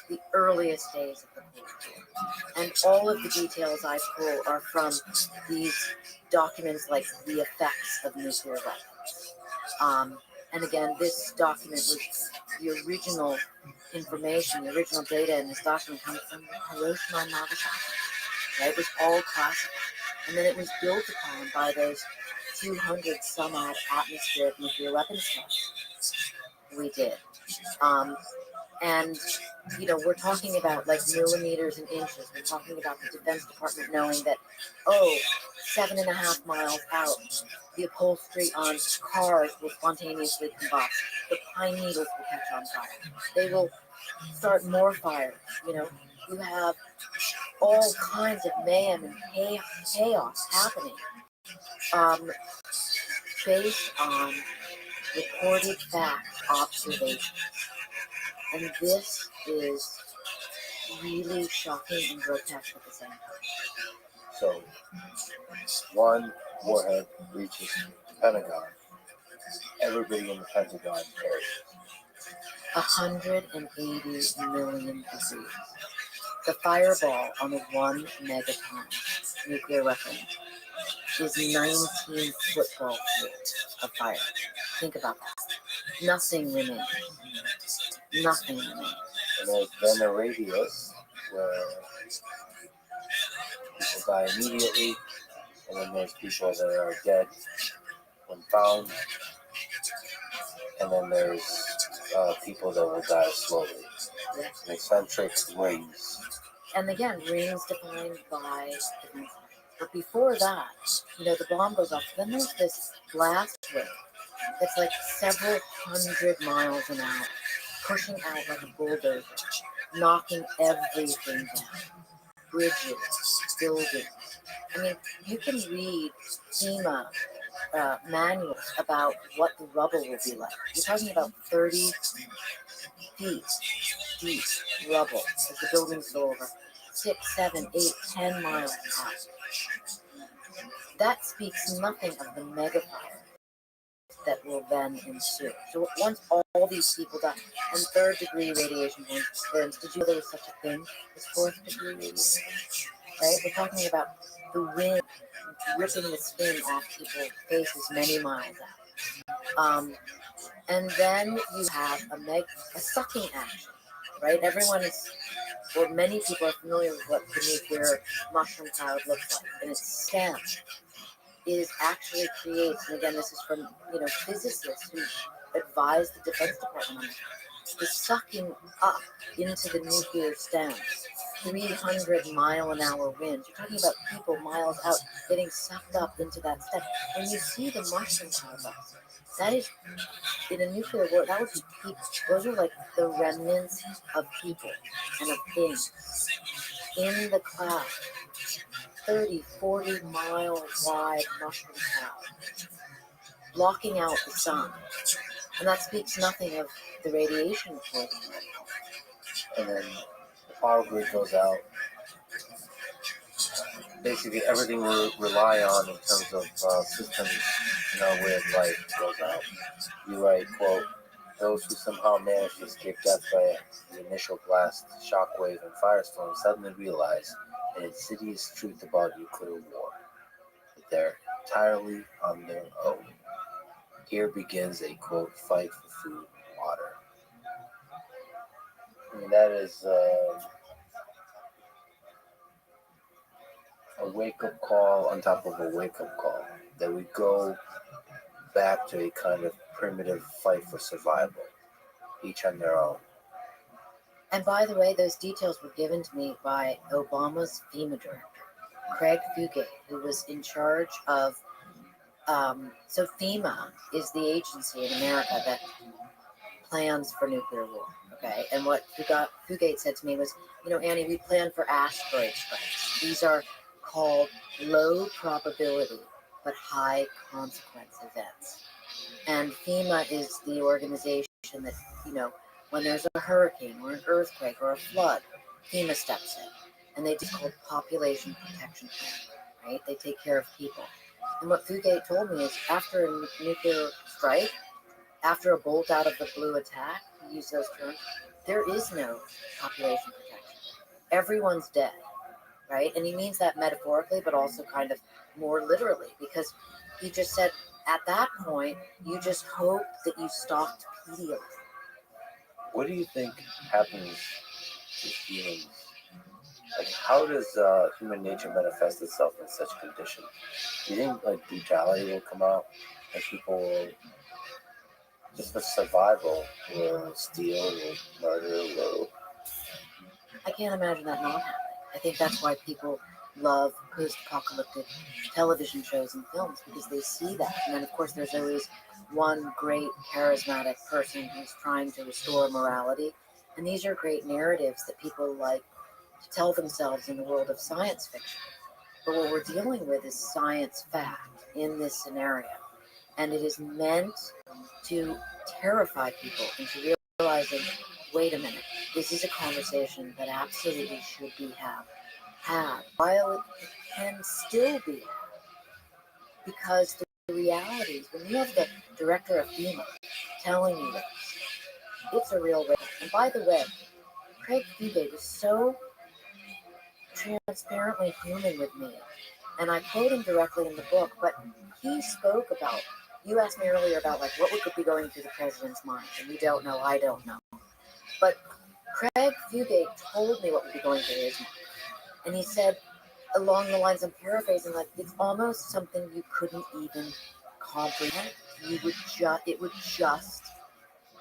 the earliest days of the Cold War. And all of the details I pull are from these documents, like the effects of nuclear weapons. And again, this document was the original information, the original data in this document comes from Hiroshima and Nagasaki. Right? It was all classified. And then it was built upon by those 200 some odd atmospheric nuclear weapons tests we did. And, we're talking about like millimeters and inches. We're talking about the Defense Department knowing that, 7.5 miles out, the upholstery on cars will spontaneously combust. The pine needles will catch on fire. They will start more fires. You have all kinds of mayhem and chaos happening based on reported facts, observations. And this is really shocking and grotesque at the same time. So, one warhead reaches the Pentagon. Everybody in the Pentagon perishes. 180 million degrees. The fireball on a 1 megaton nuclear weapon is 19 football fields of fire. Think about that. Nothing remains. Nothing remains. And there's then a radius where people die immediately, and then there's people that are dead when found, and then there's people that will die slowly. An eccentric rings. And again, rings defined by different. But before that, the bomb goes off. Then there's this blast wave that's like several hundred miles an hour, pushing out like a bulldozer, knocking everything down. Bridges, buildings. I mean, you can read FEMA manuals about what the rubble will be like. You're talking about 30 feet deep rubble as the buildings go over 6, 7, 8, 10 miles high. That speaks nothing of the megafire that will then ensue. So once all these people die, and third-degree radiation burns, did you know there was such a thing as fourth-degree radiation? Right? We're talking about the wind ripping the skin off people's faces many miles out. And then you have a sucking action, right? Many people are familiar with what the nuclear mushroom cloud looks like, and its stem actually creates, and again, this is from physicists who advise the Defense Department on this, the sucking up into the nuclear stems, 300-mile-an-hour winds. You're talking about people miles out getting sucked up into that stem. When you see the mushroom clouds, that is, in a nuclear war, that would be people. Those are like the remnants of people and of things in the cloud. 30, 40 mile wide mushroom cloud, blocking out the sun. And that speaks nothing of the radiation poisoning. And then the power grid goes out. Basically, everything we rely on in terms of systems in our way of life goes out. You write, quote, those who somehow manage to escape death by the initial blast, shockwave, and firestorm suddenly realize an insidious truth about nuclear war, that they're entirely on their own. Here begins a, quote, fight for food and water. I mean, that is a wake-up call on top of a wake-up call, that we go back to a kind of primitive fight for survival, each on their own. And by the way, those details were given to me by Obama's FEMA director, Craig Fugate, who was in charge of, so FEMA is the agency in America that plans for nuclear war, okay? And what Fugate said to me was, Annie, we plan for asteroid strikes. These are called low probability but high consequence events. And FEMA is the organization that, when there's a hurricane or an earthquake or a flood, FEMA steps in. And they do called population protection plan, right? They take care of people. And what Fugate told me is after a nuclear strike, after a bolt out of the blue attack, he used those terms, there is no population protection. Everyone's dead, right? And he means that metaphorically, but also kind of more literally, because he just said, at that point, you just hope that you stopped healing. What do you think happens to humans? Like, how does human nature manifest itself in such conditions? Do you think, brutality will come out, and people will, just for survival, will steal, will murder, will... I can't imagine that not happening. I think that's why people love post-apocalyptic television shows and films, because they see that. And then, of course, there's always one great charismatic person who's trying to restore morality. And these are great narratives that people like to tell themselves in the world of science fiction. But what we're dealing with is science fact in this scenario. And it is meant to terrify people into realizing wait a minute, this is a conversation that absolutely should be had, while it can still be had, because the reality is when you have the director of FEMA telling you this, it's a real way. And by the way, Craig Fugate was so transparently human with me, and I quote him directly in the book, but he spoke about, you asked me earlier about like what could be going through the president's mind, and you don't know, I don't know. But Craig Fugate told me what would be going through his mind. And he said, along the lines, I'm paraphrasing, like it's almost something you couldn't even comprehend. It would just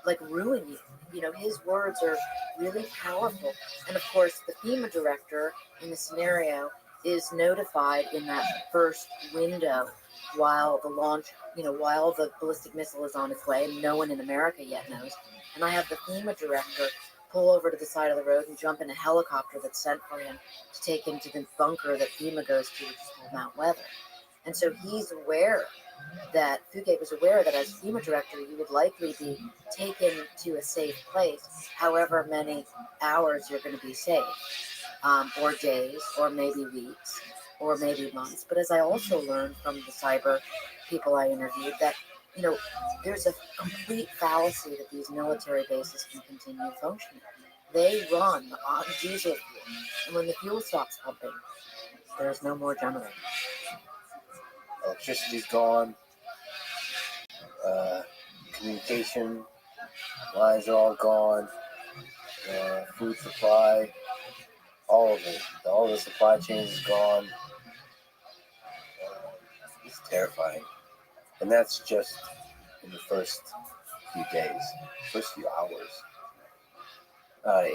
like ruin you. You know, his words are really powerful. And of course, the FEMA director in the scenario is notified in that first window while the launch, while the ballistic missile is on its way, and no one in America yet knows. And I have the FEMA director pull over to the side of the road and jump in a helicopter that's sent for him to take him to the bunker that FEMA goes to, which is called Mount Weather. And so he's aware that Fugate was aware that as FEMA director, you would likely be taken to a safe place, however many hours you're going to be safe, or days, or maybe weeks, or maybe months. But as I also learned from the cyber people I interviewed, that there's a complete fallacy that these military bases can continue functioning. They run on diesel fuel, and when the fuel stops pumping, there's no more generator. Electricity's gone. Communication lines are all gone. Food supply, all of it. All the supply chain is gone. It's terrifying. And that's just in the first few days, first few hours.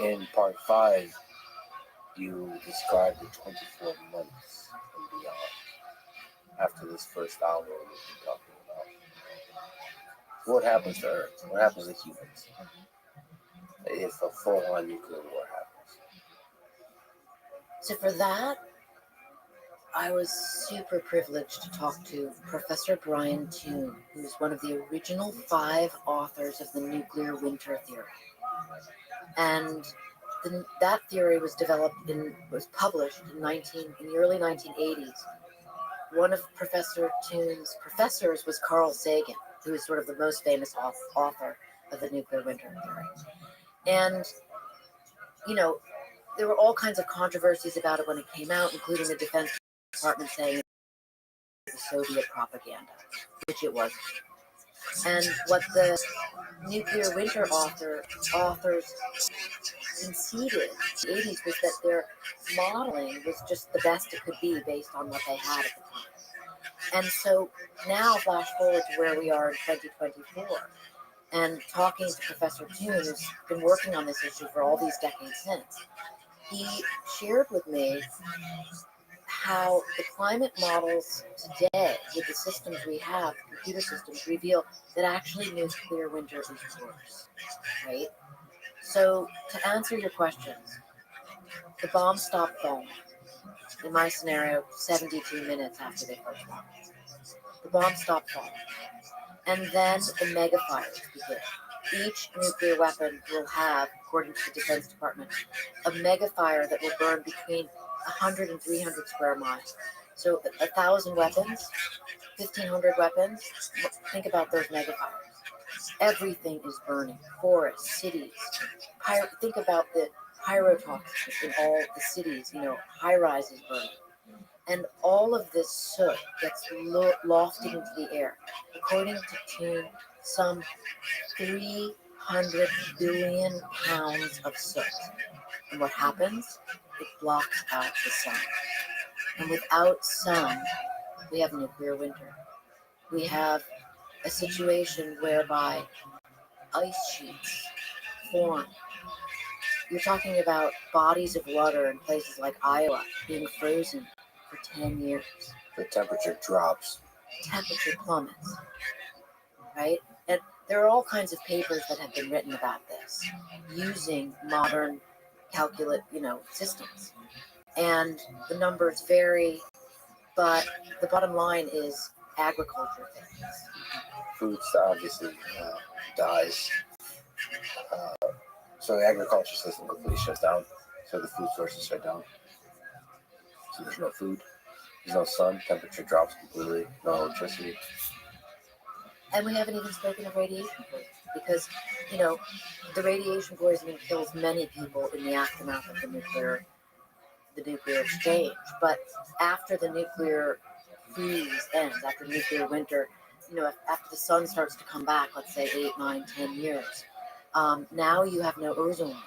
In part 5, you describe the 24 months and beyond after this first hour we've been talking about. What happens to Earth? What happens to humans if a full-on nuclear war happens? So for that, I was super privileged to talk to Professor Brian Toon, who's one of the original 5 authors of the nuclear winter theory. And that theory was published in the early 1980s. One of Professor Toon's professors was Carl Sagan, who is sort of the most famous author of the nuclear winter theory. And, there were all kinds of controversies about it when it came out, including the Defense Department saying it was Soviet propaganda, which it was. And what the nuclear winter authors conceded in the 80s was that their modeling was just the best it could be based on what they had at the time. And so now, flash forward to where we are in 2024, and talking to Professor Toon, who's been working on this issue for all these decades since, he shared with me how the climate models today, with the systems we have, computer systems, reveal that actually nuclear winter is worse, right? So to answer your questions, the bombs stopped falling. In my scenario, 72 minutes after they first launched. The bombs stopped falling. And then the mega fires begin. Each nuclear weapon will have, according to the Defense Department, a mega fire that will burn between 100 and 300 square miles. So 1,000 weapons, 1,500 weapons, think about those mega fires. Everything is burning. Forests, cities. Think about the pyrotoxins in all the cities, high-rises burning. And all of this soot gets lofted into the air. According to Toon, some 300 billion pounds of soot. And what happens? It blocks out the sun. And without sun, we have nuclear winter. We have a situation whereby ice sheets form. You're talking about bodies of water in places like Iowa being frozen for 10 years. The temperature drops. Temperature plummets, right? And there are all kinds of papers that have been written about this using modern systems. And the numbers vary, but the bottom line is agriculture things. Food obviously dies. So the agriculture system completely shut down. So the food sources shut down. So there's no food. There's no sun. Temperature drops completely. No electricity. And we haven't even spoken of radiation poisoning because, you know, the radiation poisoning kills many people in the aftermath of the nuclear exchange. But after the nuclear freeze ends, after nuclear winter, you know, after the sun starts to come back, let's say 8, 9, 10 years, now you have no ozone layer,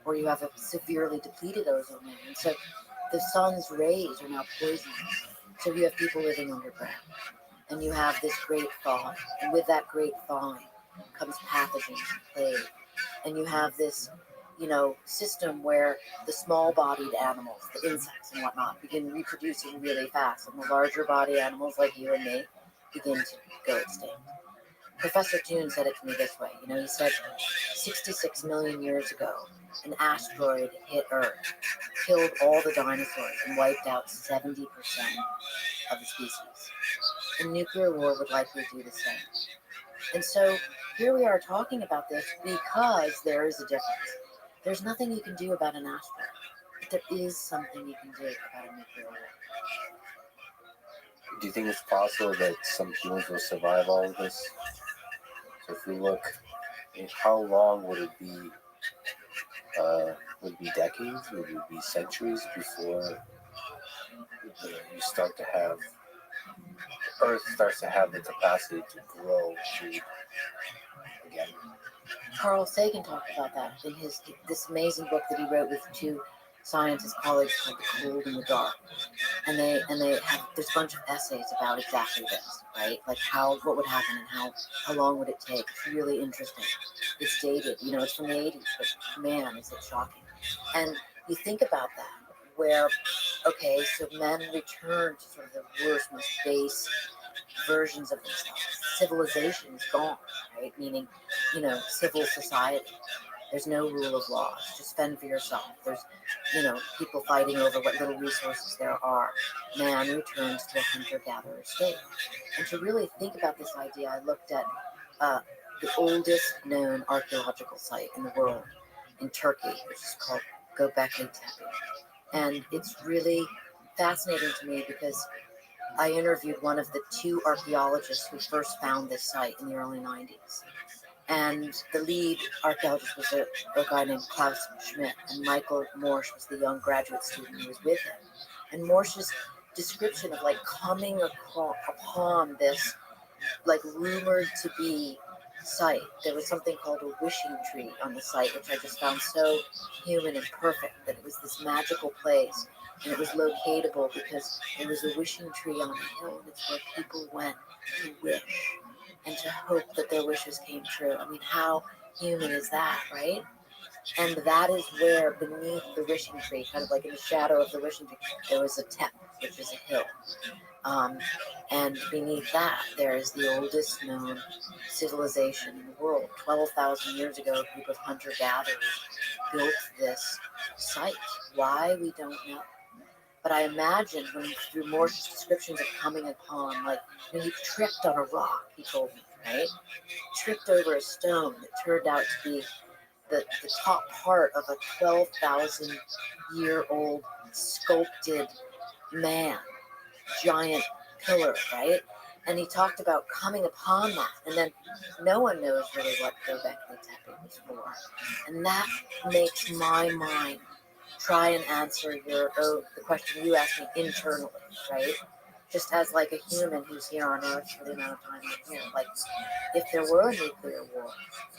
or you have a severely depleted ozone layer. And so the sun's rays are now poisonous. So you have people living underground. And you have this great thawing. And with that great thawing comes pathogens and plague. And you have this, you know, system where the small-bodied animals, the insects and whatnot, begin reproducing really fast. And the larger-bodied animals like you and me begin to go extinct. Professor Toon said it to me this way. You know, he said 66 million years ago, an asteroid hit Earth, killed all the dinosaurs, and wiped out 70% of the species. A nuclear war would likely do the same. And so here we are talking about this because there is a difference. There's nothing you can do about an asteroid, but there is something you can do about a nuclear war. Do you think it's possible that some humans will survive all of this? So if we look, how long would it be? Would it be decades? Would it be centuries before you start to have Earth starts to have the capacity to grow food again? Carl Sagan talked about that in this amazing book that he wrote with two scientist colleagues called The Cold and the Dark. And they have there's a bunch of essays about exactly this, right? Like what would happen and how long would it take? It's really interesting. It's dated, you know, it's from the 80s, but man, is it shocking. And you think about that, where, okay, so men return to sort of the worst, most base versions of themselves. Civilization is gone, right? Meaning, you know, civil society. There's no rule of law. It's just fend for yourself. There's, you know, people fighting over what little resources there are. Man returns to a hunter-gatherer state. And to really think about this idea, I looked at the oldest known archaeological site in the world in Turkey, which is called Göbekli Tepe. And it's really fascinating to me because I interviewed one of the two archaeologists who first found this site in the early 90s. And the lead archaeologist was a guy named Klaus Schmidt, and Michael Morsch was the young graduate student who was with him. And Morsch's description of like coming upon this like rumored to be site, there was something called a wishing tree on the site, which I just found so human and perfect, that it was this magical place, and it was locatable because there was a wishing tree on a hill, and it's where people went to wish and to hope that their wishes came true. I mean, how human is that, right? And that is where beneath the wishing tree, kind of like in the shadow of the wishing tree, there was a tepe, which is a hill. And beneath that, there is the oldest known civilization in the world. 12,000 years ago, a group of hunter-gatherers built this site. Why, we don't know. But I imagine through Morse's descriptions of coming upon, like, when he tripped on a rock, he told me, right? Tripped over a stone that turned out to be the top part of a 12,000-year-old sculpted man, giant pillar, right? And he talked about coming upon that, and then no one knows really what Göbekli Tepe was for. And that makes my mind try and answer the question you asked me internally, right? Just as like a human who's here on Earth for the amount of time I'm here. Like, if there were a nuclear war,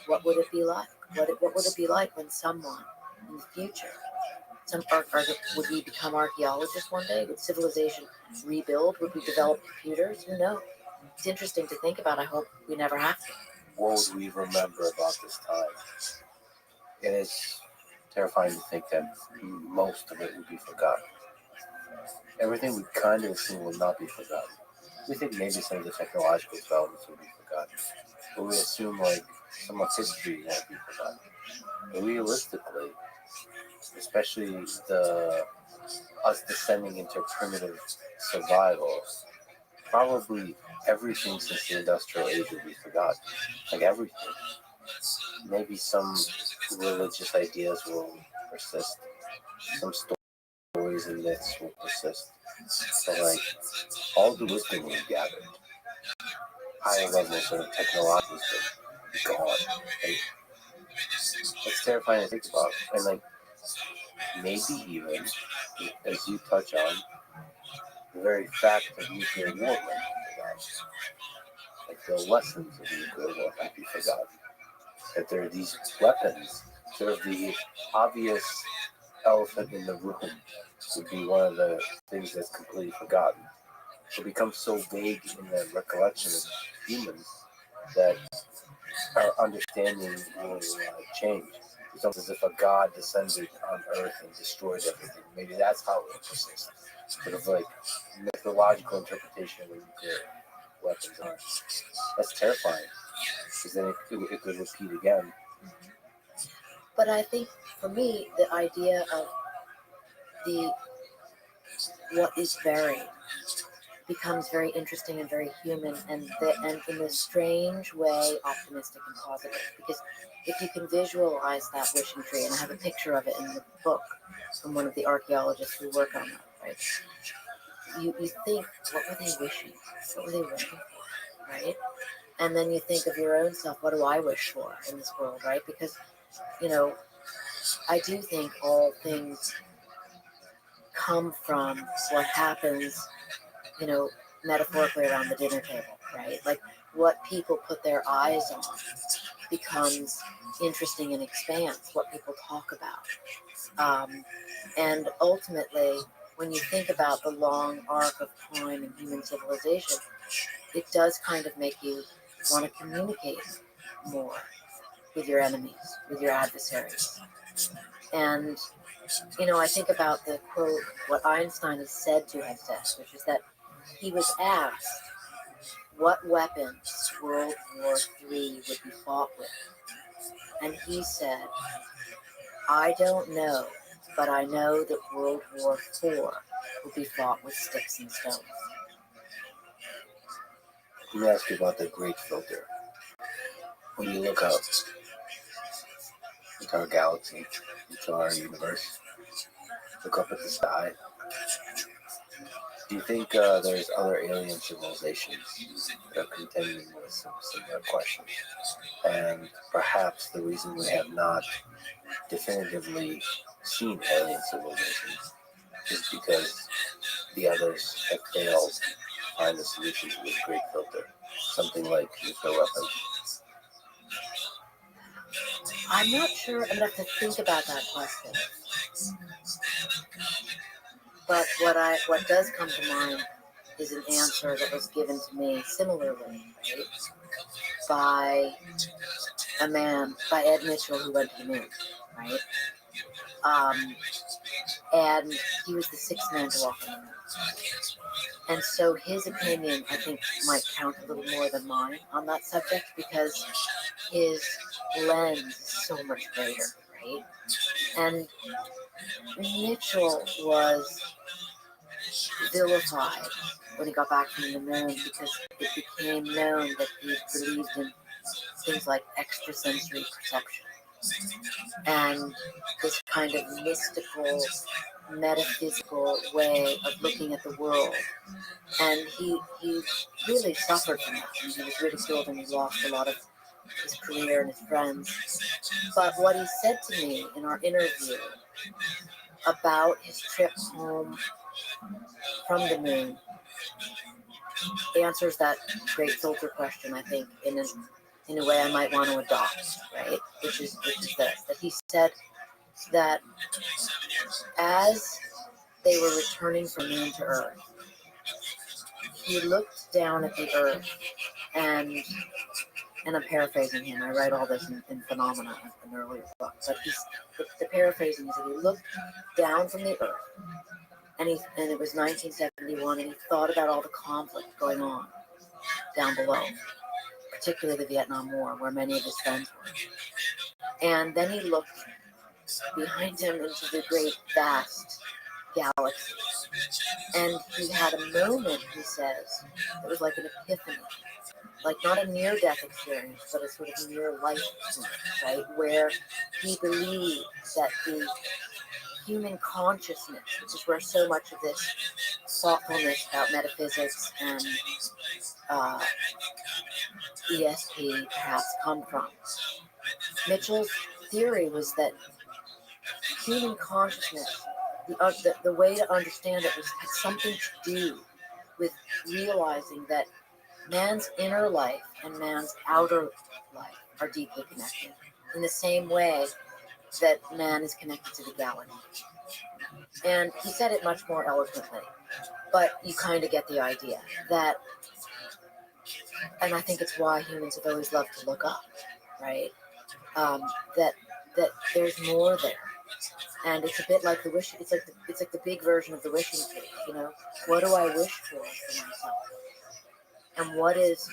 what would it be like? What would it be like when someone in the future, would we become archaeologists one day? Would civilization rebuild? Would we develop computers? Who knows? It's interesting to think about. I hope we never have to. What would we remember about this time? It is terrifying to think that most of it would be forgotten. Everything we kind of assume will not be forgotten. We think maybe some of the technological developments will be forgotten. But we assume like some of history won't be forgotten. But realistically, especially us descending into primitive survival, probably everything since the industrial age will be forgotten. Like everything. Maybe some religious ideas will persist. Some stories and myths will persist. But like all the wisdom we've gathered, higher levels of technological wisdom, gone. Like, it's terrifying to think about. And like maybe even, as you touch on, the very fact of nuclear war might be forgotten. Like the lessons of nuclear war might be forgotten. That there are these weapons, sort of the obvious elephant in the room would be one of the things that's completely forgotten. It becomes so vague in the recollection of humans that our understanding will change. It's almost as if a god descended on Earth and destroyed everything. Maybe that's how it will persist. Sort of like mythological interpretation of nuclear weapons are. That's terrifying, because then it could repeat again. But I think for me, the idea of the what is buried becomes very interesting and very human, and in a strange way optimistic and positive. Because if you can visualize that wishing tree, and I have a picture of it in the book from one of the archaeologists who work on that, right? You think, what were they wishing? What were they wishing for, right? And then you think of your own self, what do I wish for in this world, right? Because, I do think all things come from what happens, metaphorically around the dinner table, right? Like what people put their eyes on becomes interesting and expands what people talk about. And ultimately, when you think about the long arc of time in human civilization, it does kind of make you want to communicate more with your enemies, with your adversaries. And, I think about the quote, what Einstein is said to have said, which is that he was asked what weapons World War III would be fought with. And he said, I don't know, but I know that World War IV will be fought with sticks and stones. Let me ask you about the great filter. When you look up into our galaxy, into our universe, look up at the sky, do you think there's other alien civilizations that are contending with some similar questions? And perhaps the reason we have not definitively seen alien civilizations is because the others have failed to find the solution to this great filter, something like nuclear weapons. I'm not sure. I'm going to have to think about that question. But what does come to mind is an answer that was given to me similarly, right? By a man, by Ed Mitchell, who went to the moon, right? And he was the sixth man to walk on the moon. And so his opinion, I think, might count a little more than mine on that subject, because his lens is so much greater, right? And Mitchell was vilified when he got back from the moon, because it became known that he believed in things like extrasensory perception and this kind of mystical, metaphysical way of looking at the world. And he really suffered from that. And he was ridiculed, and he lost a lot of his career and his friends. But what he said to me in our interview about his trip home from the moon answers that great filter question, I think, in a way I might want to adopt, right? Which is this, that he said that as they were returning from moon to Earth, he looked down at the Earth, and I'm paraphrasing him. I write all this in Phenomena, an earlier book. But the paraphrasing is that he looked down from the Earth, and it was 1971, and he thought about all the conflict going on down below, particularly the Vietnam War, where many of his friends were. And then he looked behind him into the great, vast galaxy. And he had a moment, he says, it was like an epiphany. like not a near-death experience, but a sort of near-life experience, right? Where he believed that the human consciousness, which is where so much of this thoughtfulness about metaphysics and ESP perhaps come from. Mitchell's theory was that human consciousness, the way to understand it had something to do with realizing that man's inner life and man's outer life are deeply connected in the same way that man is connected to the galaxy. And he said it much more eloquently, but you kind of get the idea that, and I think it's why humans have always loved to look up, right? That there's more there. And it's a bit like the wish. It's like the big version of the wishing tree. You know, what do I wish for myself? And what is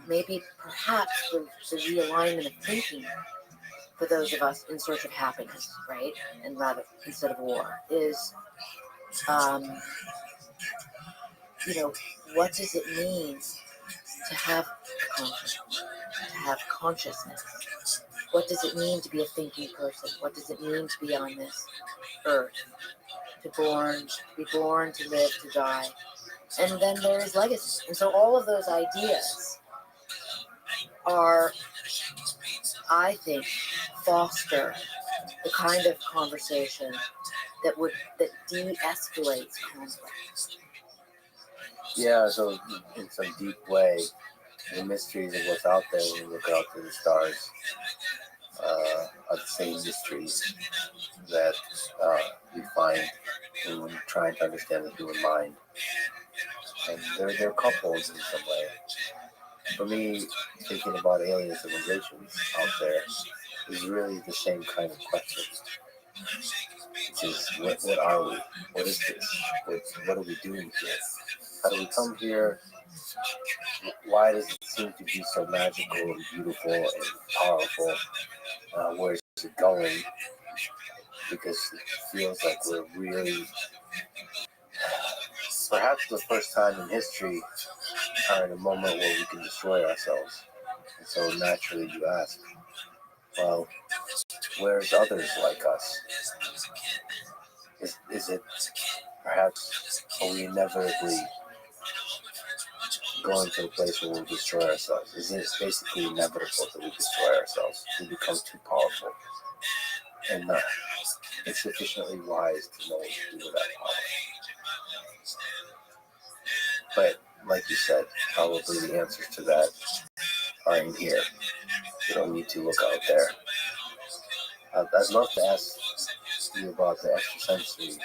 maybe perhaps the realignment of thinking for those of us in search of happiness, right? And rather instead of war is, you know, what does it mean to have consciousness? To have consciousness? What does it mean to be a thinking person? What does it mean to be on this earth? To be born, to live, to die. And then there is legacy. And so all of those ideas are, I think, foster the kind of conversation that de-escalates conflict. Yeah, so in some deep way, the mysteries of what's out there when we look out to the stars are the same mysteries that we find when we're trying to understand the human mind. And they're coupled in some way. For me, thinking about alien civilizations out there is really the same kind of question. Which is, what are we? What is this? What are we doing here? How do we come here? Why does it seem to be so magical and beautiful and powerful? Where is it going? Because it feels like we're really, perhaps the first time in history, are in a moment where we can destroy ourselves. And so naturally you ask, well, where's others like us? Is it perhaps, are we inevitably going to a place where we'll destroy ourselves? Is it basically inevitable that we destroy ourselves? We become too powerful and not insufficiently wise to know what to do with that power. But like you said, probably the answers to that are in here. We don't need to look out there. I'd love to ask you about the extrasensory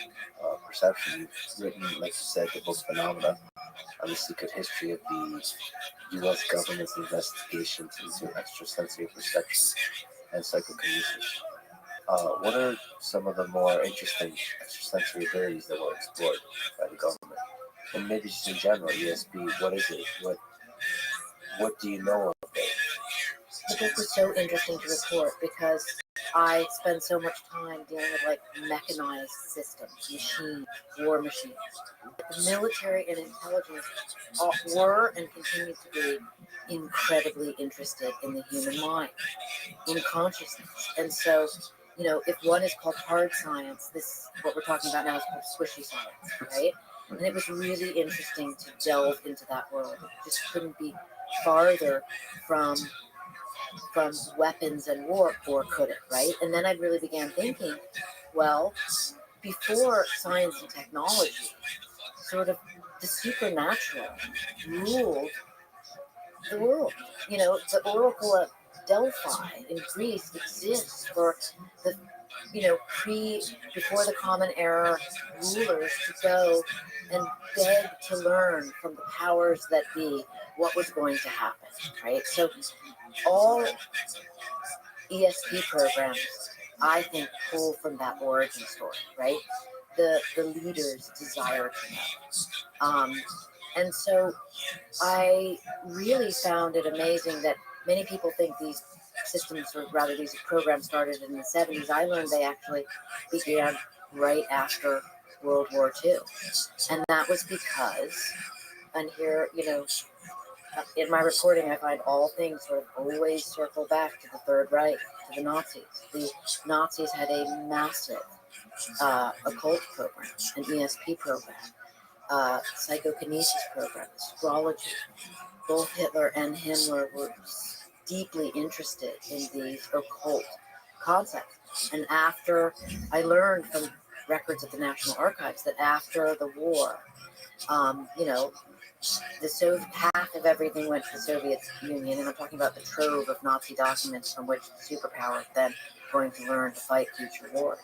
perception. You've written, like you said, the book Phenomena on the secret history of the U.S. government's investigations into extrasensory perception and psychokinesis. What are some of the more interesting extrasensory abilities that were explored by the government? And maybe just in general, ESP, what is it? What do you know of it? The book was so interesting to report because I spend so much time dealing with like mechanized systems, machines, war machines. The military and intelligence were and continue to be incredibly interested in the human mind, in consciousness. And so, you know, if one is called hard science, this, what we're talking about now, is called squishy science, right? And it was really interesting to delve into that world. It just couldn't be farther from weapons and war, or could it, right? And then I really began thinking, well, before science and technology, sort of the supernatural ruled the world. You know, the Oracle of Delphi in Greece exists for the, you know, before the Common Era rulers to go and beg to learn from the powers that be what was going to happen, right? So all ESP programs, I think, pull from that origin story, right? The leader's desire to know. And so I really found it amazing that many people think these systems, or rather these programs, started in the 70s. I learned they actually began right after World War II. And that was because, and here, you know, in my reporting, I find all things sort of always circle back to the Third Reich, to the Nazis. The Nazis had a massive occult program, an ESP program, psychokinesis program, astrology. Both Hitler and Himmler were deeply interested in these occult concepts. And after I learned from records at the National Archives that after the war, half of everything went to the Soviet Union, and I'm talking about the trove of Nazi documents from which the superpower is then going to learn to fight future wars,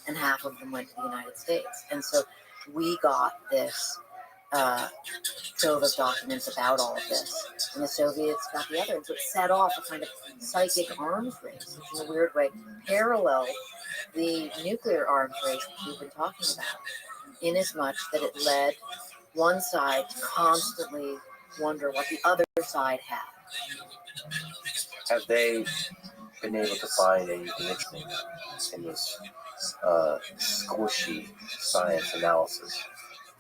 and half of them went to the United States. And so we got this trove of documents about all of this, and the Soviets got the other. And so it set off a kind of psychic arms race, which in a weird way paralleled the nuclear arms race that we've been talking about, in as much that it led one side to constantly wonder what the other side had. Have they been able to find anything interesting in this squishy science analysis,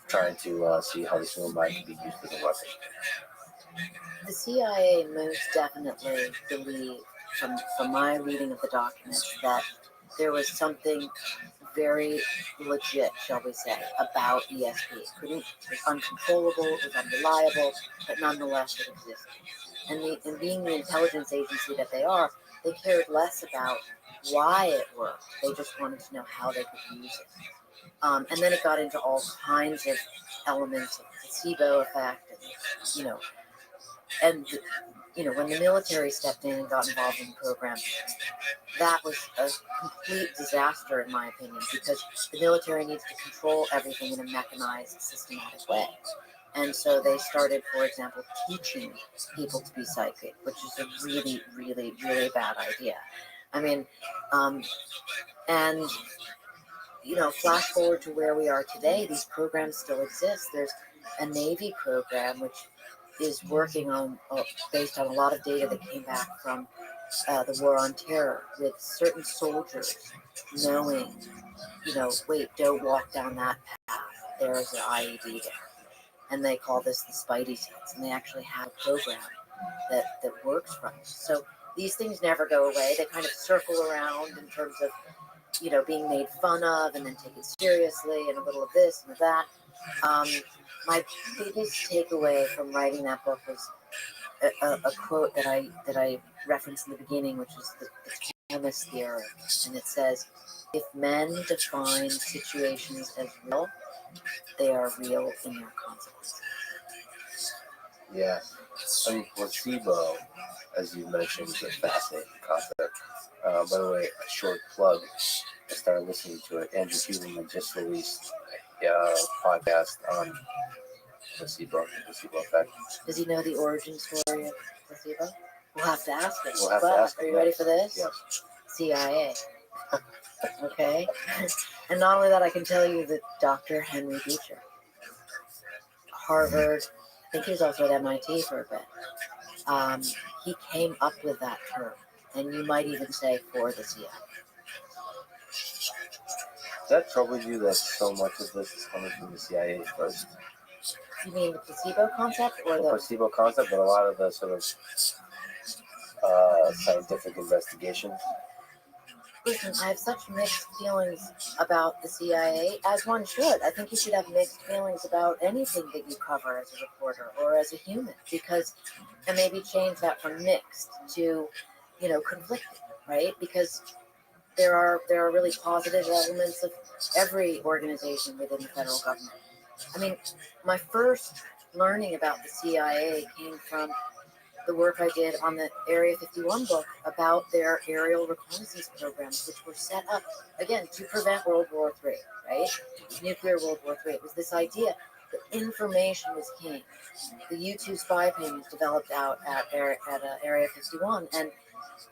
trying to see how this human mind can be used as a weapon? The CIA most definitely believed, from my reading of the documents, that there was something very legit, shall we say, about ESP. It was uncontrollable, it was unreliable, but nonetheless it existed. And being the intelligence agency that they are, they cared less about why it worked. They just wanted to know how they could use it. And then it got into all kinds of elements of placebo effect, and when the military stepped in and got involved in the program, that was a complete disaster, in my opinion, because the military needs to control everything in a mechanized, systematic way. And so they started, for example, teaching people to be psychic, which is a really, really, really bad idea. I mean, flash forward to where we are today, these programs still exist. There's a Navy program which is working on, based on a lot of data that came back from the War on Terror, with certain soldiers knowing, wait, don't walk down that path. There's an IED there. And they call this the Spidey sense. And they actually have a program that works from it. So these things never go away. They kind of circle around in terms of, being made fun of and then taken seriously, and a little of this and of that. My biggest takeaway from writing that book was a quote that I referenced in the beginning, which is the chemist theory, and it says, "If men define situations as real, they are real in their consequences." Yeah, I mean, placebo, as you mentioned, is a fascinating concept. By the way, a short plug. I started listening to it. Andrew Huberman just released a podcast on placebo effect. Does he know the origin story of placebo? We'll have to ask him. Are you him. ready for this? Yes. CIA. Okay. And not only that, I can tell you that Dr. Henry Beecher, Harvard, I think he was also at MIT for a bit. He came up with that term, and you might even say for the CIA. Does that trouble you that so much of this is coming from the CIA first? You mean the placebo concept, or the placebo concept, but a lot of the sort of scientific investigation? Listen, I have such mixed feelings about the CIA, as one should. I think you should have mixed feelings about anything that you cover as a reporter or as a human, because, and maybe change that from mixed to, conflicted, right? Because there are really positive elements of every organization within the federal government. I mean, my first learning about the CIA came from the work I did on the Area 51 book about their aerial reconnaissance programs, which were set up, again, to prevent World War III, right? Nuclear World War III. It was this idea that information was king. The U-2 spy plane was developed out at Area 51, and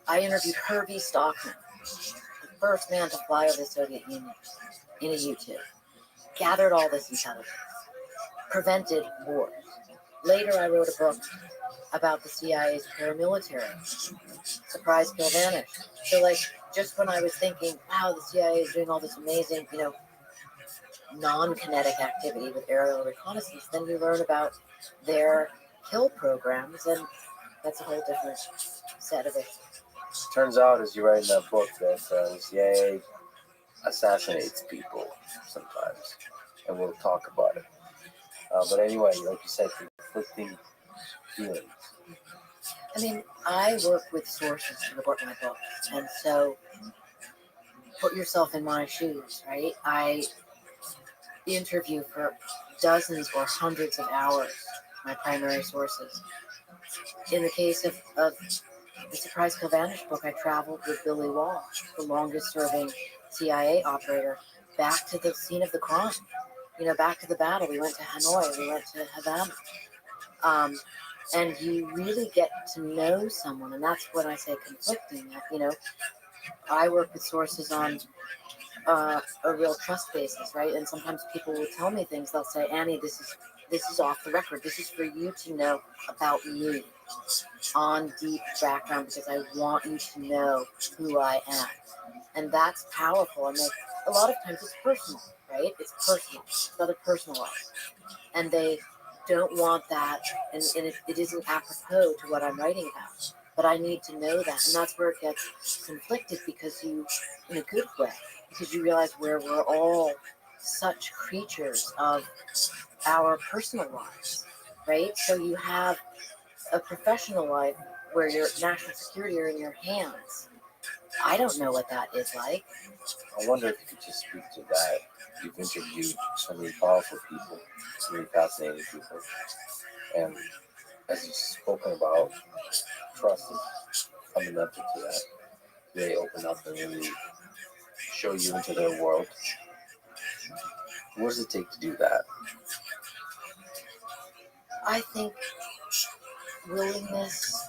I interviewed Hervey Stockman, the first man to fly over the Soviet Union in a U-2, gathered all this intelligence, prevented wars. Later, I wrote a book about the CIA's paramilitary. Surprise, kill, vanish. So, just when I was thinking, wow, the CIA is doing all this amazing, non-kinetic activity with aerial reconnaissance, then you learn about their kill programs, then that's a whole different set of it. Turns out, as you write in that book, that the CIA assassinates people sometimes, and we'll talk about it. But anyway, like you said, conflicting feelings. I mean, I work with sources to report my books, and so put yourself in my shoes, right? I interview for dozens or hundreds of hours my primary sources. In the case of the Surprise Kill Vanish book, I traveled with Billy Wall, the longest serving CIA operator, back to the scene of the crime. Back to the battle. We went to Hanoi, we went to Havana. And you really get to know someone, and that's when I say conflicting. I work with sources on a real trust basis, right? And sometimes people will tell me things. They'll say, "Annie, this is off the record. This is for you to know about me on deep background because I want you to know who I am." And that's powerful. And a lot of times it's personal, right? It's personal. It's about their personal life. And they don't want that, and it isn't apropos to what I'm writing about. But I need to know that, and that's where it gets conflicted because in a good way, because you realize where we're all such creatures of our personal lives, right? So you have a professional life where your national security are in your hands. I don't know what that is like. I wonder if you could just speak to that. You've interviewed so many powerful people, so many fascinating people, and as you've spoken about, trust is fundamental to that. They open up and really show you into their world. What does it take to do that? I think willingness.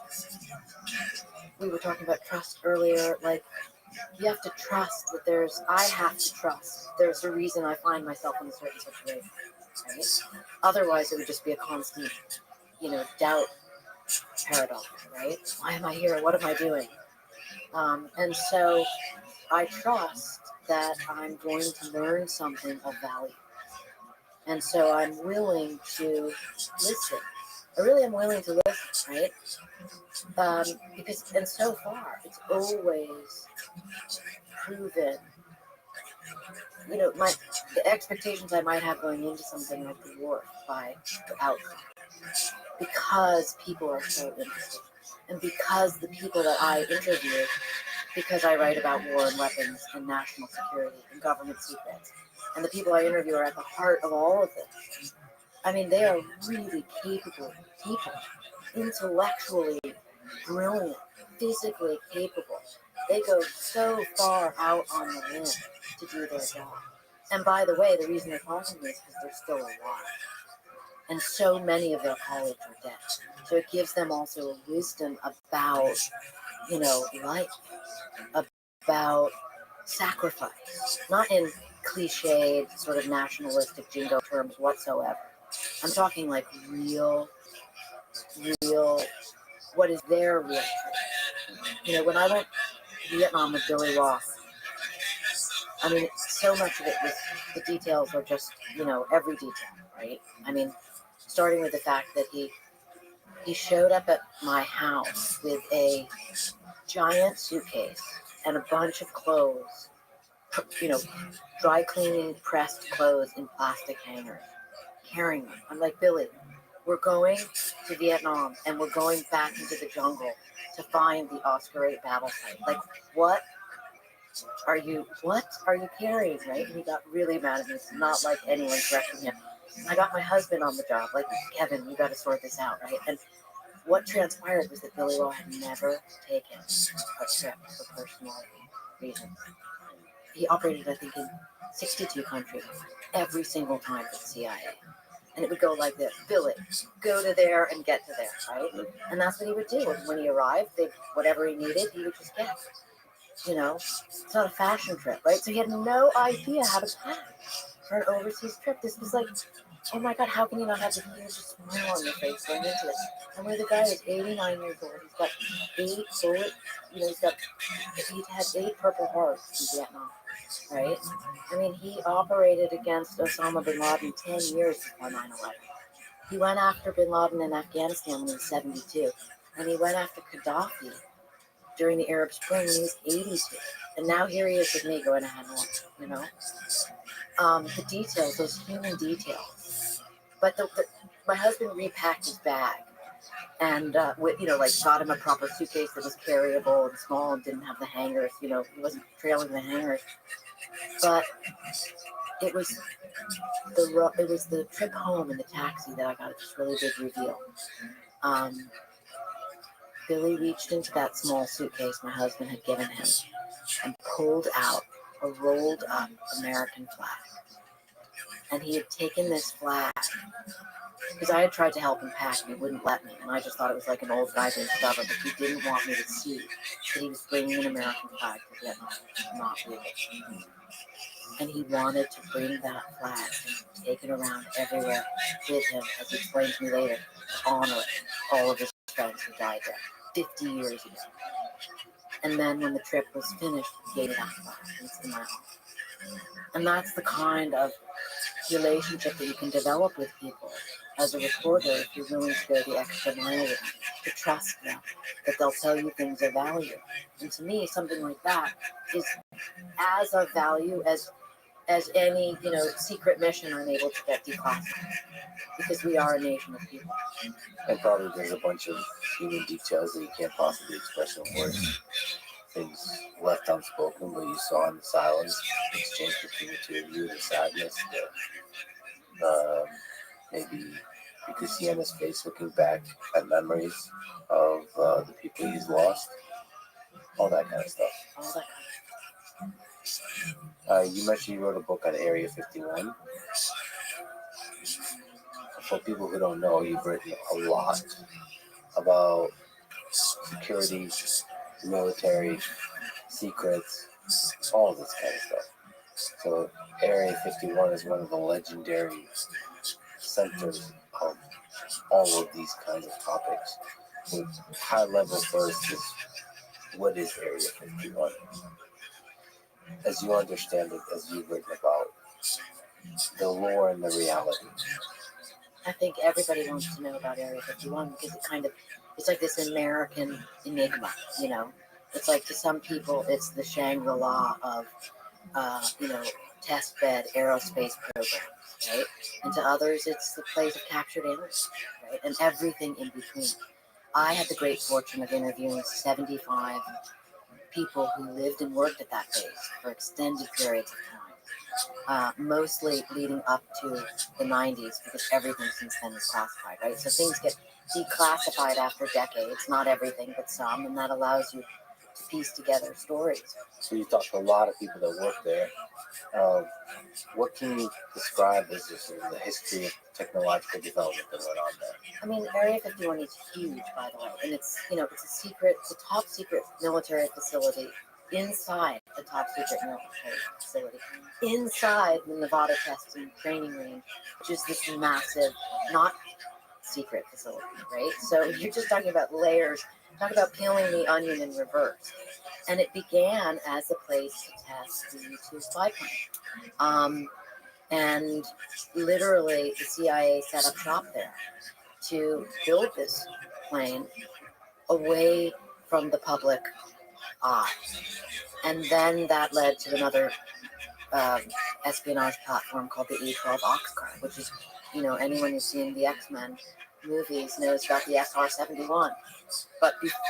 We were talking about trust earlier. Like, you have to trust that I have to trust there's a reason I find myself in a certain situation, right? Otherwise, it would just be a constant, doubt paradox, right? Why am I here? What am I doing? And so I trust that I'm going to learn something of value. And so I'm willing to listen. I really am willing to listen, right? And so far, it's always proven, the expectations I might have going into something are dwarfed by the outcome. Because people are so interested. And because the people that I interview, because I write about war and weapons and national security and government secrets, and the people I interview are at the heart of all of this. I mean, they are really capable people, intellectually brilliant, physically capable. They go so far out on the limb to do their job. And by the way, the reason they're talking to me is because they're still alive. And so many of their colleagues are dead. So it gives them also a wisdom about, life, about sacrifice, not in cliched sort of nationalistic jingo terms whatsoever. I'm talking like real, what is their real truth? When I went to Vietnam with Billy Roth, I mean, so much of it was, the details are just, every detail, right? I mean, starting with the fact that he showed up at my house with a giant suitcase and a bunch of clothes, dry cleaning pressed clothes in plastic hangers, carrying them. I'm like, Billy, we're going to Vietnam and we're going back into the jungle to find the Oscar 8 battle site. Like, what are you carrying, right? And he got really mad at me. It's not like anyone correcting him. I got my husband on the job, like, Kevin, you got to sort this out, right? And what transpired was that Billy Wall had never taken a trip for personal reasons. He operated, I think, in 62 countries every single time for the CIA. And it would go like this: Billy, go to there and get to there, right? And that's what he would do. When he arrived, whatever he needed, he would just get. It's not a fashion trip, right? So he had no idea how to pack for an overseas trip. This was like, oh my God, how can you not have the hugest smile on your face going into this? And where the guy is 89 years old, he's got 8 bullet, he had 8 Purple Hearts in Vietnam, right? I mean, he operated against Osama bin Laden 10 years before 9/11. He went after bin Laden in Afghanistan when he was 72, and he went after Gaddafi during the Arab Spring when he was 82. And now here he is with me going to Hanoi, you know? The details, those human details. But my husband repacked his bag and, like got him a proper suitcase that was carryable and small and didn't have the hangers, he wasn't trailing the hangers. But it was the trip home in the taxi that I got this really big reveal. Billy reached into that small suitcase my husband had given him and pulled out a rolled up American flag. And he had taken this flag because I had tried to help him pack and he wouldn't let me. And I just thought it was like an old guy being stubborn, but he didn't want me to see that he was bringing an American flag to Vietnam, not legal. And he wanted to bring that flag and take it around everywhere with him, as he explained to me later, to honor all of his friends who died there 50 years ago. And then when the trip was finished, he gave me that flag. It's in my home. And that's the kind of relationship that you can develop with people as a reporter if you're willing to go the extra mile with them, to trust them, that they'll tell you things of value. And to me, something like that is as of value as any secret mission I'm able to get declassified, because we are a nation of people. And probably there's a bunch of human details that you can't possibly express in words. Things left unspoken, but you saw in the silence, the exchange between the two of you, the sadness, maybe you could see on his face looking back at memories of the people he's lost, all that kind of stuff. All that kind You mentioned you wrote a book on Area 51. For people who don't know, you've written a lot about security, military, secrets, all this kind of stuff. So Area 51 is one of the legendary centers of all of these kinds of topics. So high level first is, what is Area 51? As you understand it, as you've written about the lore and the reality. I think everybody wants to know about Area 51 because it's like this American enigma, It's like to some people, it's the Shangri-La of, test bed aerospace programs, right? And to others, it's the place of captured aliens, right? And everything in between. I had the great fortune of interviewing 75 people who lived and worked at that base for extended periods of time, mostly leading up to the 90s, because everything since then is classified, right? So things get declassified after decades, not everything, but some, and that allows you to piece together stories. So you talked to a lot of people that work there. What can you describe as the history of technological development that went on there? I mean, Area 51 is huge, by the way, and it's it's a top secret military facility inside the top secret military facility, inside the Nevada Testing Training Range, which is this massive, not secret facility, right? So you're just talking about layers, talk about peeling the onion in reverse. And it began as a place to test the U-2 spy plane. And literally the CIA set up shop there to build this plane away from the public eye. And then that led to another espionage platform called the E-12 Oxcart, which is, anyone who's seen the X-Men movies knows about the SR-71.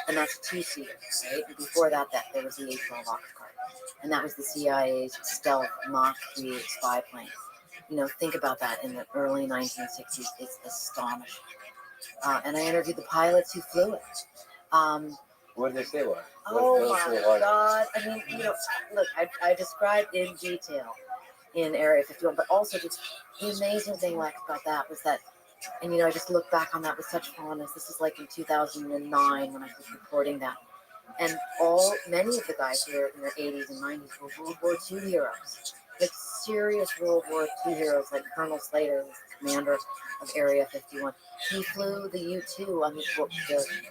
And that's a two-seater, right? And before that, there was the E-12 Oxcart. And that was the CIA's stealth Mach 3 spy plane. Think about that in the early 1960s. It's astonishing. And I interviewed the pilots who flew it. What did they say? Oh my God. I mean, look, I described in detail in Area 51, but also just the amazing thing, Lex, about that was that, and I just look back on that with such fondness. This is like in 2009 when I was reporting that. And many of the guys who were in their 80s and 90s were World War II heroes. Like serious World War II heroes, like Colonel Slater, who was the commander of Area 51. He flew the U-2 on the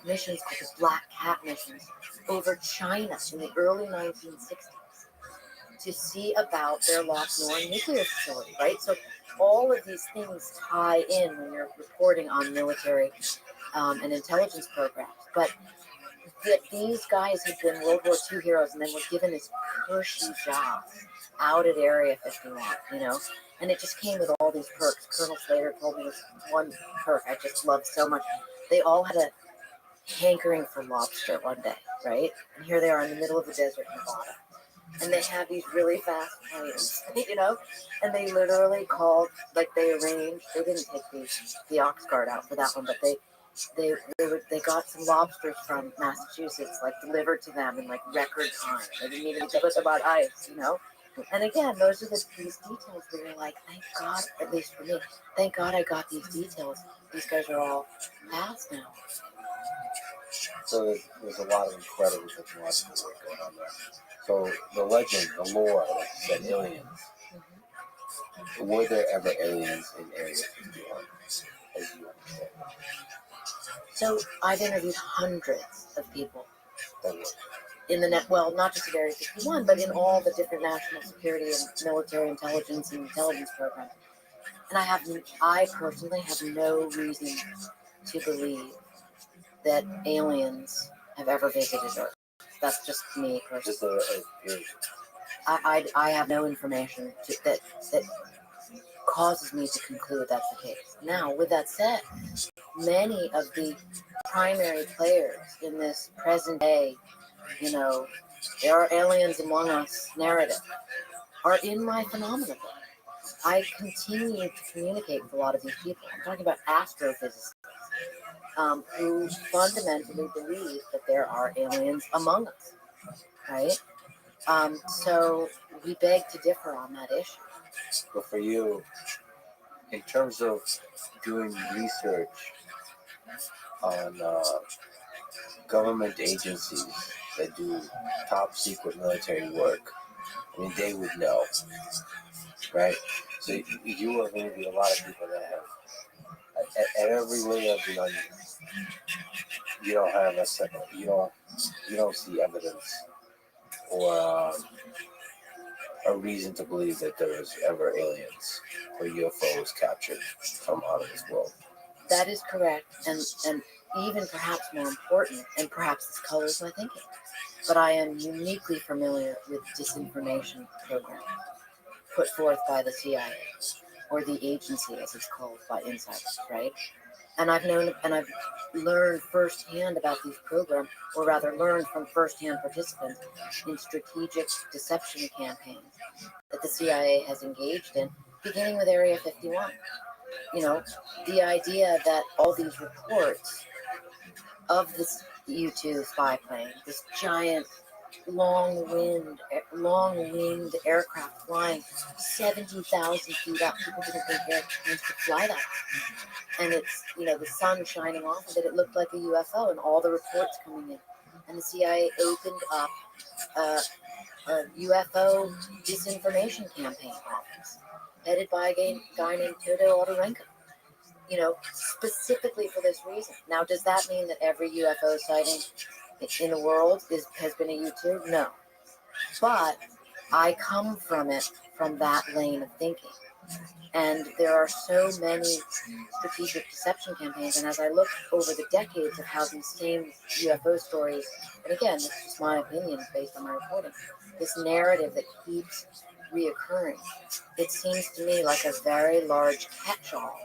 missions called the Black Cat missions over China in the early 1960s to see about their Lost Norn nuclear facility, right? So all of these things tie in when you're reporting on military and intelligence programs. But that these guys had been World War II heroes and then were given this cushy job out at Area 51, you know? And it just came with all these perks. Colonel Slater told me this one perk I just loved so much. They all had a hankering for lobster one day, right? And here they are in the middle of the desert in Nevada. And they have these really fast planes, you know? And they literally called, like they arranged, they didn't take the ox guard out for that one, but they got some lobsters from Massachusetts, like delivered to them in like record time. They didn't even put them on ice, you know? And again, those are these details where you're like, thank God, at least for me, thank God I got these details. These guys are all past now. So there's a lot of incredible technological work going on there. So the legend, the lore, like you said, aliens. Were there ever aliens in Area 51, as you understand? So I've interviewed hundreds of people That were. in the net, well, not just at Area 51, but in all the different national security and military intelligence and intelligence programs. And I personally have no reason to believe that aliens have ever visited Earth. That's just me personally. Just I have no information that causes me to conclude that's the case. Now, with that said, many of the primary players in this present day, you know, there are aliens among us narrative, are in my phenomena book. I continue to communicate with a lot of these people. I'm talking about astrophysicists who fundamentally believe that there are aliens among us, right? So we beg to differ on that issue. But for you, in terms of doing research on government agencies that do top secret military work, I mean, they would know, right? So you have interviewed a lot of people that have, at every layer of the onion, you don't have you don't see evidence or a reason to believe that there was ever aliens or UFOs captured from out of this world. That is correct, and even perhaps more important, and perhaps this colors my thinking, but I am uniquely familiar with disinformation programs put forth by the CIA, or the agency as it's called by insiders, right? And I've learned firsthand about these programs, or rather learned from firsthand participants in strategic deception campaigns that the CIA has engaged in, beginning with Area 51. You know, the idea that all these reports of this U-2 spy plane, this giant long-winged aircraft flying 70,000 feet up, people didn't think airplanes could fly that high. And it's, you know, the sun shining off of it, it looked like a UFO, and all the reports coming in. And the CIA opened up a UFO disinformation campaign office, headed by a guy named Toto Alderenko, you know, specifically for this reason. Now, does that mean that every UFO sighting in the world has been a U-2? No. But I come from that lane of thinking. And there are so many strategic deception campaigns, and as I look over the decades of how these same UFO stories, and again, this is just my opinion based on my reporting, this narrative that keeps reoccurring, it seems to me like a very large catch-all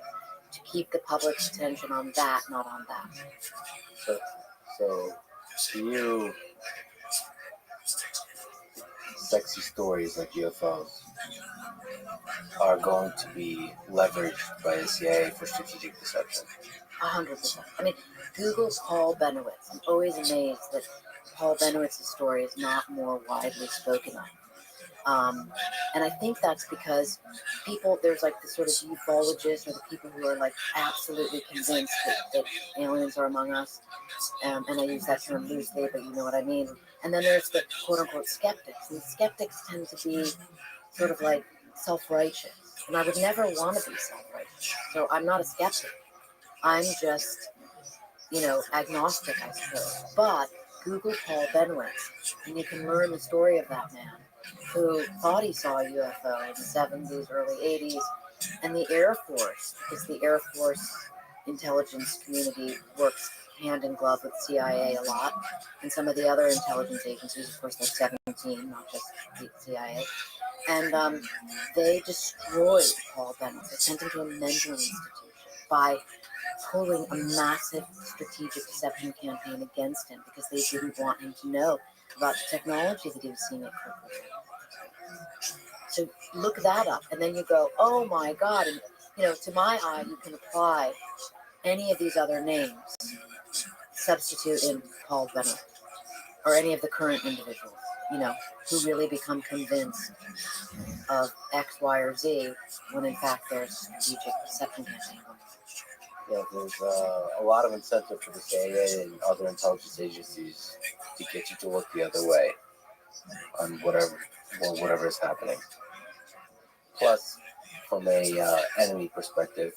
to keep the public's attention on that, not on that. So to you, sexy stories like UFOs are going to be leveraged by the CIA for strategic deception. 100%. I mean, Google Paul Benowitz. I'm always amazed that Paul Benowitz's story is not more widely spoken of. And I think that's because there's like the sort of ufologists or the people who are like absolutely convinced that aliens are among us. And I use that term loosely, but you know what I mean. And then there's the quote unquote skeptics. And skeptics tend to be sort of like self-righteous. And I would never want to be self-righteous. So I'm not a skeptic. I'm just, you know, agnostic, I suppose. But Google Paul Benowitz, and you can learn the story of that man who thought he saw a UFO in the 70s, early 80s, And the Air Force, because the Air Force intelligence community works hand in glove with CIA a lot, and some of the other intelligence agencies, of course, there's 17, not just the CIA. And they destroyed Paul Bennett. They sent him to a mental institution by pulling a massive strategic deception campaign against him because they didn't want him to know about the technology that he was seeing at Kirkland. So look that up, and then you go, oh my God. And, you know, to my eye, you can apply any of these other names, substitute in Paul Bennett, or any of the current individuals, you know, who really become convinced of X, Y, or Z when in fact there's strategic deception campaign going on. Yeah, there's a lot of incentive for the CIA and other intelligence agencies to get you to look the other way on whatever is happening. Plus, from a enemy perspective,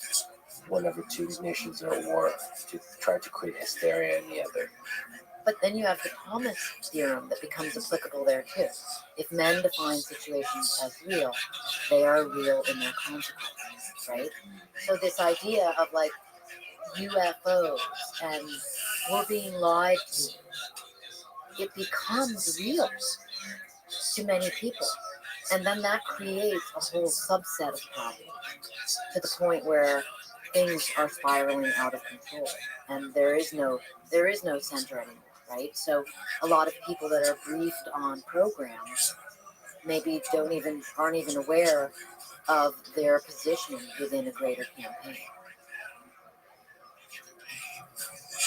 whenever two nations are at war, to try to create hysteria in the other. But then you have the Thomas theorem that becomes applicable there too. If men define situations as real, they are real in their consequences, right? So this idea of like UFOs and we're being lied to, it becomes real to many people. And then that creates a whole subset of problems to the point where things are spiraling out of control and there is no center anymore, right? So a lot of people that are briefed on programs maybe aren't even aware of their position within a greater campaign.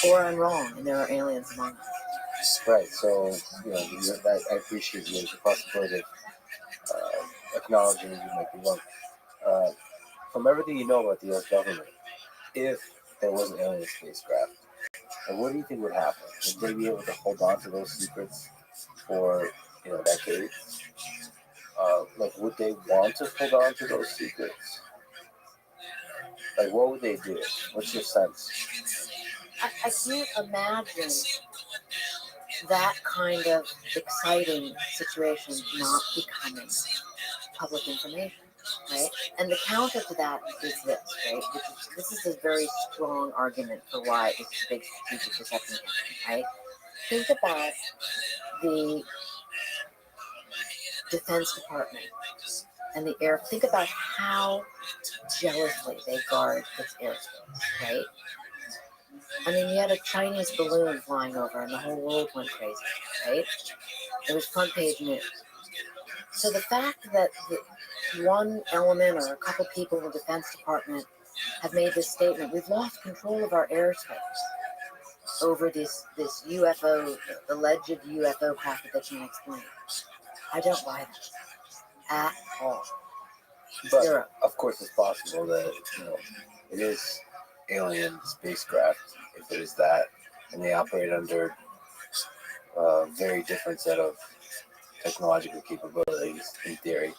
Or I'm wrong and there are aliens among us. Right, so, you know, I appreciate the possibility of acknowledging you might be wrong. From everything you know about the U.S. government, if there was an alien spacecraft, what do you think would happen? Would they be able to hold on to those secrets for, you know, decades? Like, would they want to hold on to those secrets? Like, what would they do? What's your sense? I can't imagine that kind of exciting situation not becoming public information, right? And the counter to that is this, right? This is a very strong argument for why it's a big strategic deception campaign, right? Think about the Defense Department and the air. Think about how jealously they guard its airspace, right? I mean, you had a Chinese balloon flying over and the whole world went crazy, right? It was front page news. So the fact that one element or a couple people in the Defense Department have made this statement, we've lost control of our airspace over this UFO, alleged UFO craft that they can't explain. I don't buy that at all. But Zero. of course, it's possible that, you know, it is alien spacecraft, if it is that, and they operate under a very different set of technological capabilities, in theory.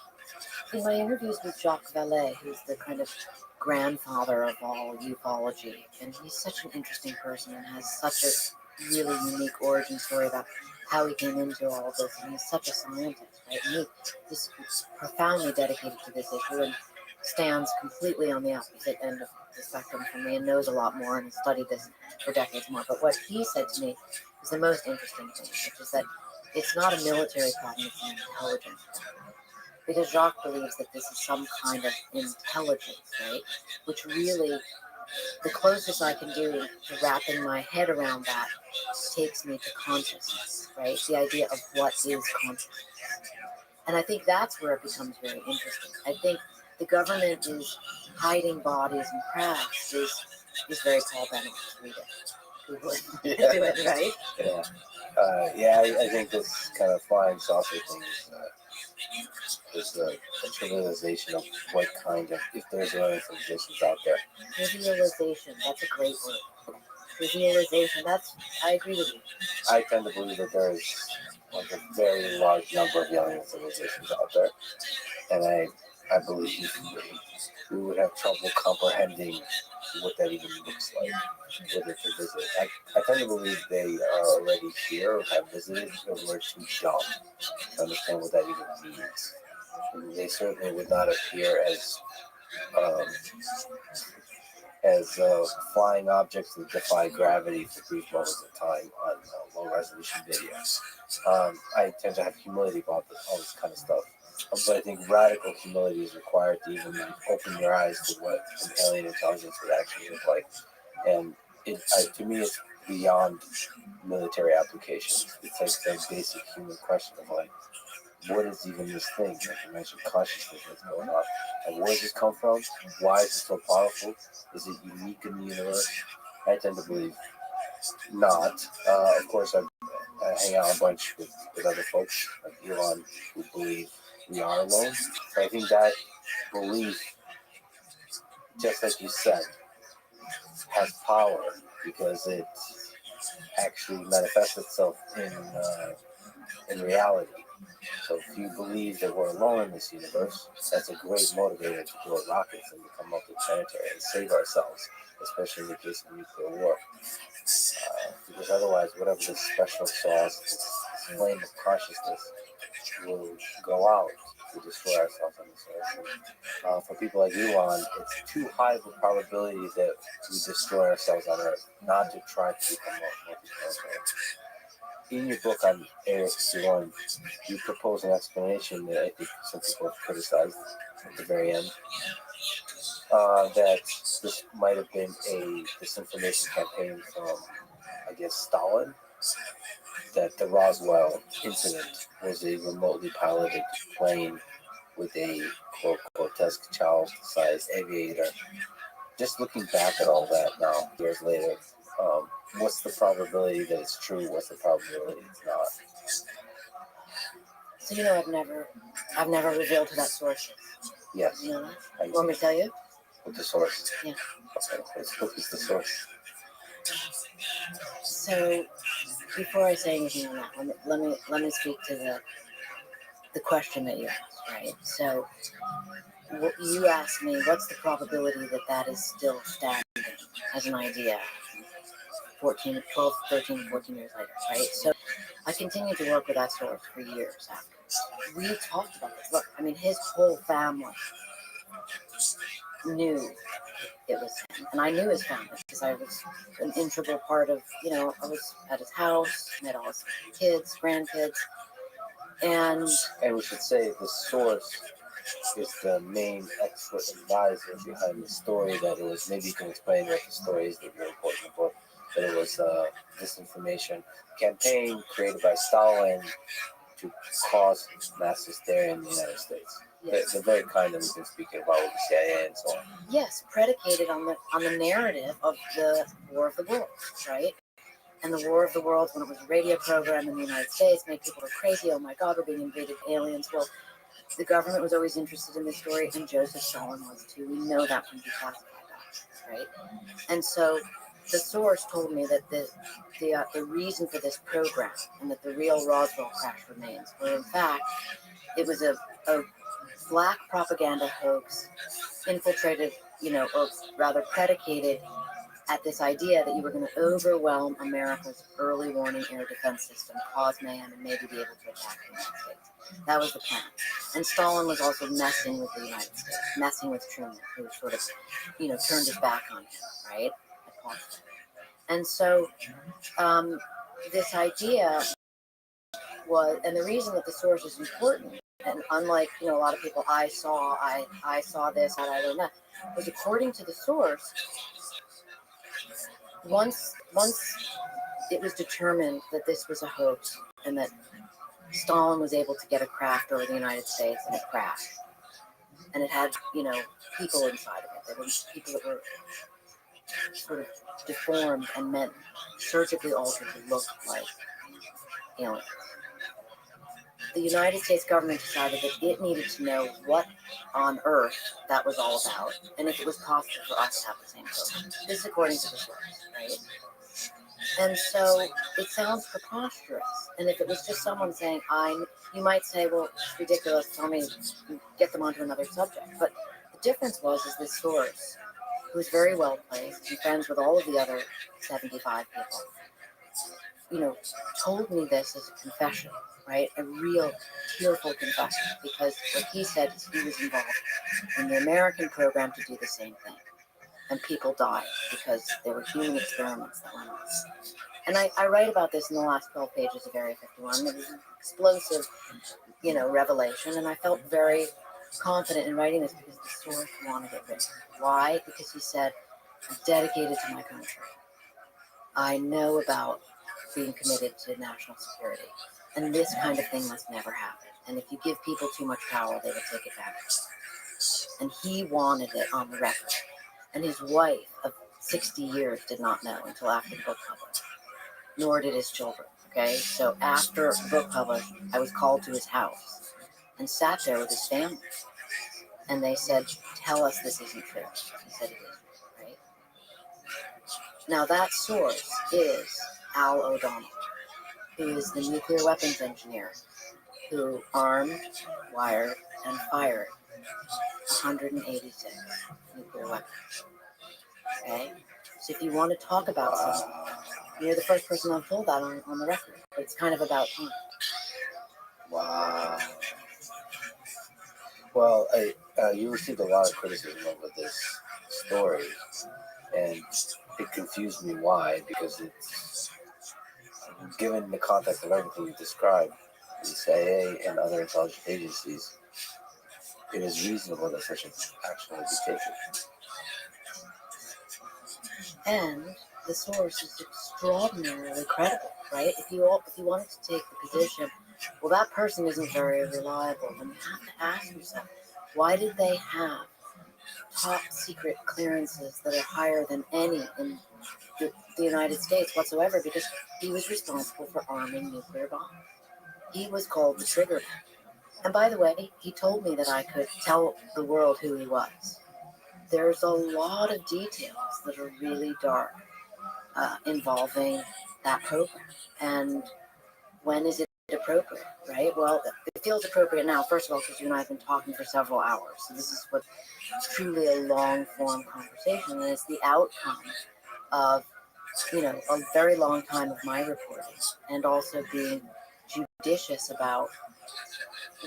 In my interviews with Jacques Vallée, who's the kind of grandfather of all ufology, and he's such an interesting person and has such a really unique origin story about how he came into all of this, and he's such a scientist, right? And he's profoundly dedicated to this issue and stands completely on the opposite end of the spectrum from me and knows a lot more and has studied this for decades more. But what he said to me is the most interesting thing, which is that it's not a military problem, it's an intelligence problem. Because Jacques believes that this is some kind of intelligence, right? Which really, the closest I can do to wrapping my head around that takes me to consciousness, right? The idea of what is consciousness. And I think that's where it becomes very interesting. I think the government is hiding bodies and crafts is very Paul Bennett. Read it. Google it. Yeah. Do it, right? Yeah. I think this kind of flying saucer thing is a realization of what kind of, if there's other civilizations out there. Realization, that's a great word. Realization, I agree with you. I tend to believe that there is like a very large number of alien civilizations out there, and I believe we would have trouble comprehending what that even looks like, whether to visit. I tend to believe they are already here or have visited, but we're too dumb to understand what that even means. And they certainly would not appear as um, as flying objects that defy gravity for brief moments of time on low resolution video. I tend to have humility about all this kind of stuff. But I think radical humility is required to even open your eyes to what an alien intelligence would actually look like. And to me, it's beyond military applications. It's like the basic human question of like, what is even this thing? Like you mentioned, consciousness that's going on. Like, where does this come from? Why is it so powerful? Is it unique in the universe? I tend to believe not. Of course, I hang out a bunch with other folks like Elon who believe we are alone. So I think that belief, just like you said, has power because it actually manifests itself in reality. So if you believe that we're alone in this universe, that's a great motivator to build rockets and to come up with planetary and save ourselves, especially in the case of nuclear war. Because otherwise, whatever this special sauce, this flame of consciousness, will go out to destroy ourselves on this earth. And, for people like Elon, it's too high of a probability that we destroy ourselves on Earth, not to try to become multi-planetary. In your book on Area 51, you propose an explanation that I think some people have criticized at the very end, that this might have been a disinformation campaign from, I guess, Stalin, that the Roswell incident was a remotely piloted plane with a Cortez-sized aviator. Just looking back at all that now, years later, what's the probability that it's true? What's the probability it's not? So you know, I've never revealed who that source is. Yes. You know that? You want me to tell you? With the source? Yeah. Okay, what is the source? So before I say anything on that, let me speak to the question that you asked, right? So you asked me, what's the probability that that is still standing as an idea 12, 13, 14 years later, right? So I continued to work with that source for years after. We talked about this. Look, I mean, his whole family knew it was him. And I knew his family because I was an integral part of, I was at his house, met all his kids, grandkids. And we should say the source is the main expert advisor behind the story that it was. Maybe you can explain what the story is that you're reporting in the book. That it was disinformation campaign created by Stalin to cause mass hysteria in the United States. Yes. The very kind that we've been speaking about with the CIA and so on. Yes, predicated on the narrative of the War of the Worlds, right? And the War of the Worlds, when it was a radio program in the United States, made people go crazy. Oh my God, we're being invaded aliens. Well, the government was always interested in this story, and Joseph Stalin was too. We know that from declassified documents, right? And so the source told me that the reason for this program and that the real Roswell crash remains, where in fact it was a black propaganda hoax infiltrated, or rather predicated at this idea that you were going to overwhelm America's early warning air defense system, cause mayhem, and maybe be able to attack the United States. That was the plan. And Stalin was also messing with the United States, messing with Truman, who sort of, turned his back on him, right? And so this idea was, and the reason that the source is important, and unlike, a lot of people, I saw this, I don't know, was according to the source, once it was determined that this was a hoax and that Stalin was able to get a craft over the United States and it crashed, and it had, people inside of it. There were people that were sort of deformed and meant surgically altered to look like aliens. The United States government decided that it needed to know what on earth that was all about, and if it was possible for us to have the same program. This is according to the source, right? And so it sounds preposterous. And if it was just someone saying, you might say, well, it's ridiculous, tell me, get them onto another subject. But the difference is this source, who's very well placed and friends with all of the other 75 people, told me this as a confession, right? A real tearful confession, because what he said is he was involved in the American program to do the same thing. And people died because there were human experiments that went on. And I write about this in the last 12 pages of Area 51. It was an explosive, revelation. And I felt very confident in writing this because the source wanted it written. Why? Because he said, I'm dedicated to my country. I know about being committed to national security. And this kind of thing must never happen. And if you give people too much power, they will take advantage. And he wanted it on the record. And his wife of 60 years did not know until after the book published, nor did his children. Okay, so after the book published, I was called to his house and sat there with his family. And they said, tell us this isn't true. He said it is, right? Now that source is Al O'Donnell, who is the nuclear weapons engineer who armed, wired, and fired 186 nuclear weapons. Okay? So if you want to talk about something, you're the first person I've told that on the record. It's kind of about time. Wow. Well, you received a lot of criticism over this story, and it confused me why, because it's, given the context of everything you described, the CIA and other intelligence agencies, it is reasonable that such an action would be taken. And the source is extraordinarily credible, right? If you wanted to take the position, well, that person isn't very reliable, then you have to ask yourself, why did they have top secret clearances that are higher than any in the United States whatsoever? Because he was responsible for arming nuclear bombs. He was called the trigger man. And by the way, he told me that I could tell the world who he was. There's a lot of details that are really dark involving that program. And when is it appropriate, right? Well, it feels appropriate now, first of all, because you and I have been talking for several hours. So this is what's truly a long-form conversation, and it's the outcome of, a very long time of my reporting, and also being judicious about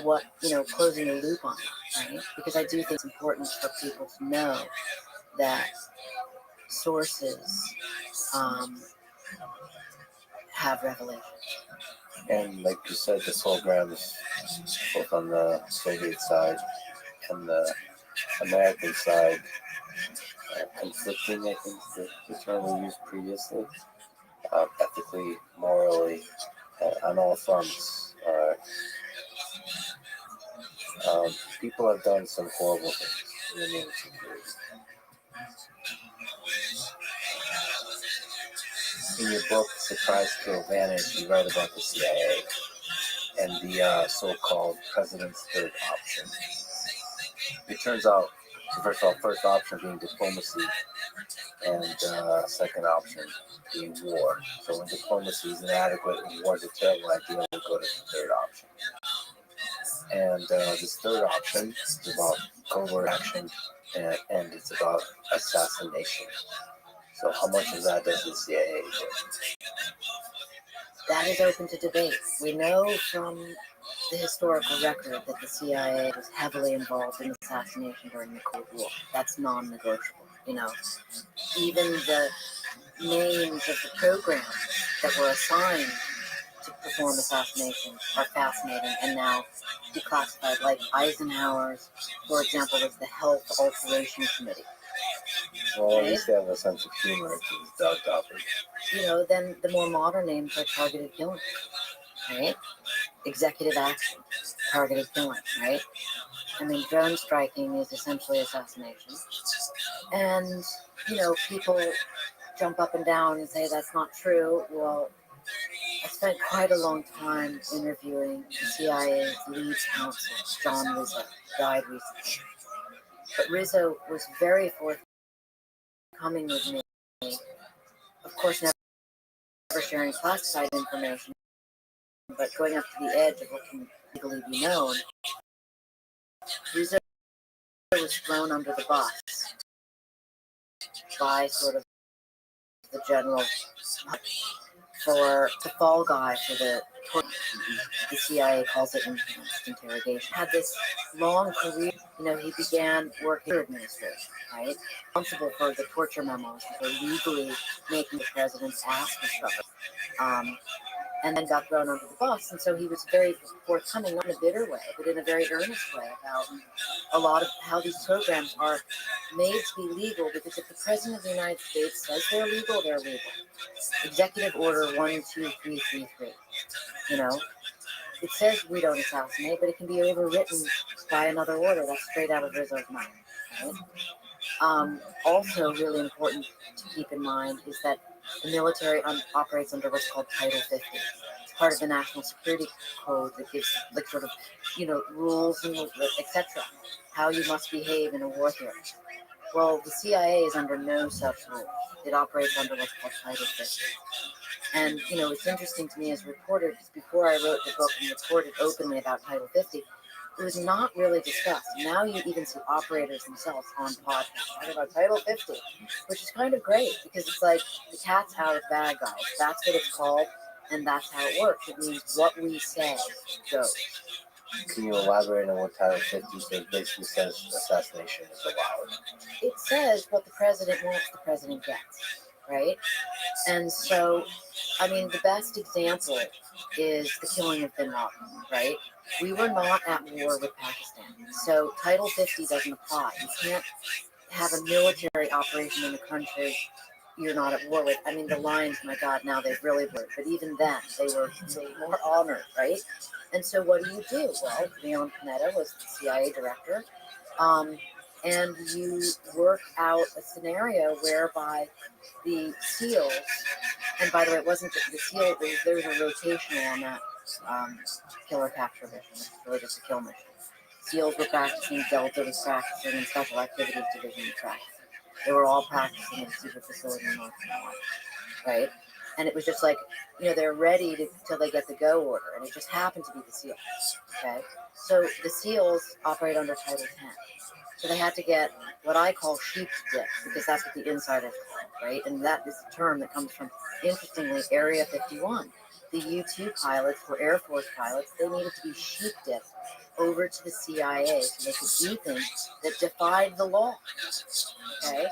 what, closing the loop on that, right? Because I do think it's important for people to know that sources have revelations. And like you said, the programs, both on the Soviet side and the American side, conflicting, I think the term we used previously, ethically, morally, on all fronts. People have done some horrible things in the name of security. In your book, Surprise, Kill, Vanish, you write about the CIA and the so-called president's third option. It turns out, so first of all, first option being diplomacy, and second option being war. So when diplomacy is inadequate and war is a terrible idea, we go to the third option. And this third option is about covert action, and it's about assassination. So how much of that does the CIA do? That is open to debate. We know from the historical record that the CIA was heavily involved in assassination during the Cold War. That's non-negotiable. Even the names of the programs that were assigned to perform assassinations are fascinating and now declassified. Like Eisenhower's, for example, was the Health Alteration Committee. Well, at least they have a sense of humor to these dog topics. Then the more modern names are targeted killing, right? Executive action, targeted killing, right? I mean, drone striking is essentially assassination. And, people jump up and down and say that's not true. Well, I spent quite a long time interviewing the CIA's lead counsel, John Rizzo, died recently. But Rizzo was very forthcoming with me. Of course, never sharing classified information, but going up to the edge of what can legally be known. Rizzo was thrown under the bus by sort of the general for the fall guy for the CIA calls it enhanced interrogation. Had this long career. He began working for administration, right? Responsible for the torture memos that were legally making the president's ass and stuff. And then got thrown under the bus. And so he was very forthcoming, not in a bitter way, but in a very earnest way about a lot of how these programs are made to be legal, because if the president of the United States says they're legal, they're legal. Executive Order 12333. It says we don't assassinate, but it can be overwritten by another order. That's straight out of Rizzo's mouth. Right? Also, really important to keep in mind is that the military operates under what's called Title 50. It's part of the National Security Code that gives, rules and etc. How you must behave in a war theater. Well, the CIA is under no such rule. It operates under what's called Title 50. And, it's interesting to me as a reporter, because before I wrote the book and reported openly about Title 50, it was not really discussed. Now you even see operators themselves on podcasts talking about Title 50, which is kind of great, because it's like the cat's out of the bag, guys. That's what it's called, and that's how it works. It means what we say goes. Can you elaborate on what Title 50 says? Basically says assassination is allowed. It says what the president wants, the president gets, right? And so, the best example is the killing of bin Laden, right? We were not at war with Pakistan, so Title 50 doesn't apply. You can't have a military operation in a country you're not at war with. The Lions, my God, now they've really blurred, but even then, they were more honored, right? And so what do? Well, Leon Panetta was the CIA director, and you work out a scenario whereby the SEALs, and by the way, it wasn't the SEAL, there was a rotational on that killer capture mission, which is really just a kill mission. SEALs were practicing, Delta was practicing, and Special Activities Division was practicing. They were all practicing in a secret facility in North Carolina, right? And it was just like, they're ready till they get the go order, and it just happened to be the SEALs, okay? So the SEALs operate under Title 10. So they had to get what I call sheep's dip, because that's what the insiders call it, right? And that is a term that comes from, interestingly, Area 51. The U-2 pilots were Air Force pilots. They needed to be sheep dipped over to the CIA so they could do things that defied the law, okay?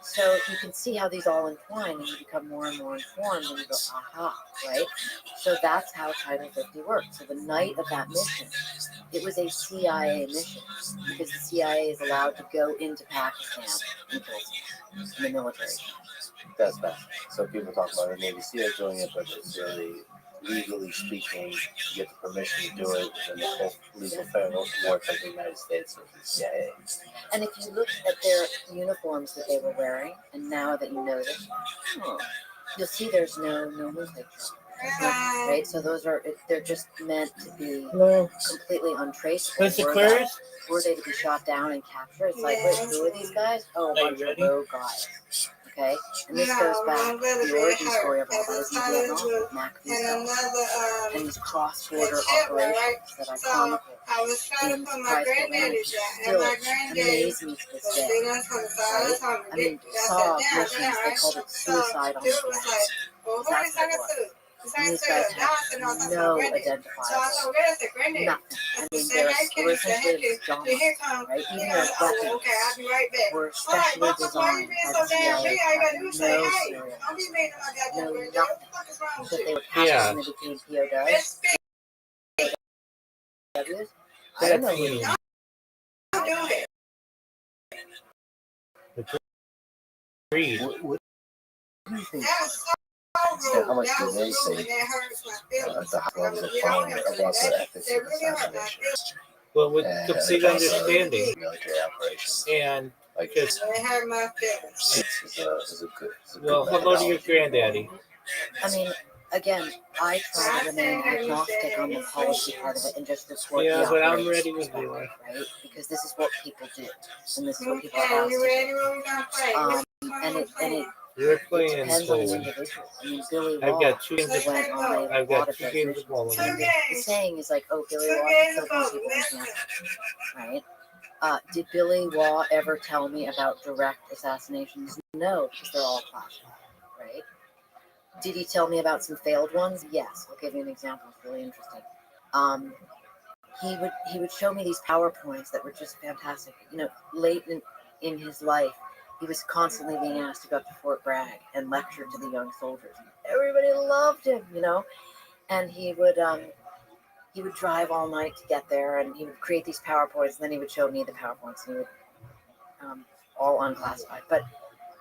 So you can see how these all entwine, and you become more and more informed, and you go, aha, right? So that's how Title 50 works. So the night of that mission, it was a CIA mission, because the CIA is allowed to go into Pakistan and kill someone in the military. That's bad. So people talk about the Navy SEALs doing it, but it's really, legally speaking, you get the permission to do it, and the whole legal framework works like the United States or the CIA. And if you look at their uniforms that they were wearing, and now that you know this, you'll see there's no nomenclature. Right? So they're just meant to be completely untraceable. Were they to be shot down and captured? It's like, wait, who are these guys? Oh, a bunch of rogue guys. Okay? And this goes back to the origin story of all that is in Vietnam, MACV's and these cross-border operations that I chronicled. And still amaze me to this day. Right? Saw missions, they called it suicide on the fly. That's what it was. And these guys have no identifiable, nothing. They're essentially zombies, right? Even their weapons were specially designed by the CIA no serial, no nothing. That they were captured and they became POWs. I don't know who Agreed. What do you think? And how much do they think at the high levels of power about the ethics of assassination? Well, with complete understanding. Military operations. And because is a good. Well, hello to your granddaddy. Again, I try to remain agnostic on the policy part of it and just report the but I'm operations ready with you. Right? Because this is what people do, and this is what people are asked to do. And it You're playing depends on the slowly. individual. Billy I've Waugh got 2 games of went on a I've lot got of 2 those games missions. of bowling. The saying is like, oh, Billy Waugh can kill people in Canada, right? Did Billy Waugh ever tell me about direct assassinations? No, because they're all classified, right? Did he tell me about some failed ones? Yes. I'll give you an example. It's really interesting. He would show me these PowerPoints that were just fantastic. Late in his life, he was constantly being asked to go up to Fort Bragg and lecture to the young soldiers. Everybody loved him, and he would drive all night to get there, and he would create these PowerPoints, and then he would show me the PowerPoints, and he would all unclassified. But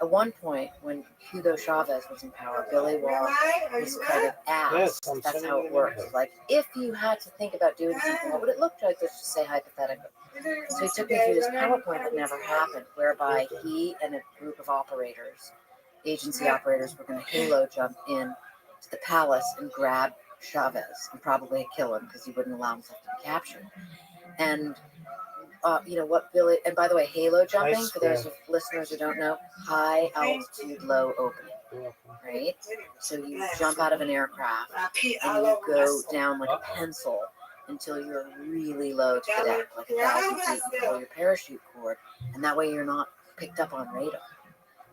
at one point, when Hugo Chavez was in power, Billy Wall was kind of asked, that's how it works. Like, if you had to think about doing something, what would it look like? Let's just say hypothetically. So he took me through this PowerPoint that never happened, whereby he and a group of operators, agency operators, were going to halo jump in to the palace and grab Chavez and probably kill him because he wouldn't allow himself to be captured. And what Billy, and by the way, halo jumping, for those listeners who don't know, high altitude, low opening, right? So you jump out of an aircraft and you go down like a pencil until you're really low to the deck, like 1,000 feet. You pull your parachute cord, and that way you're not picked up on radar.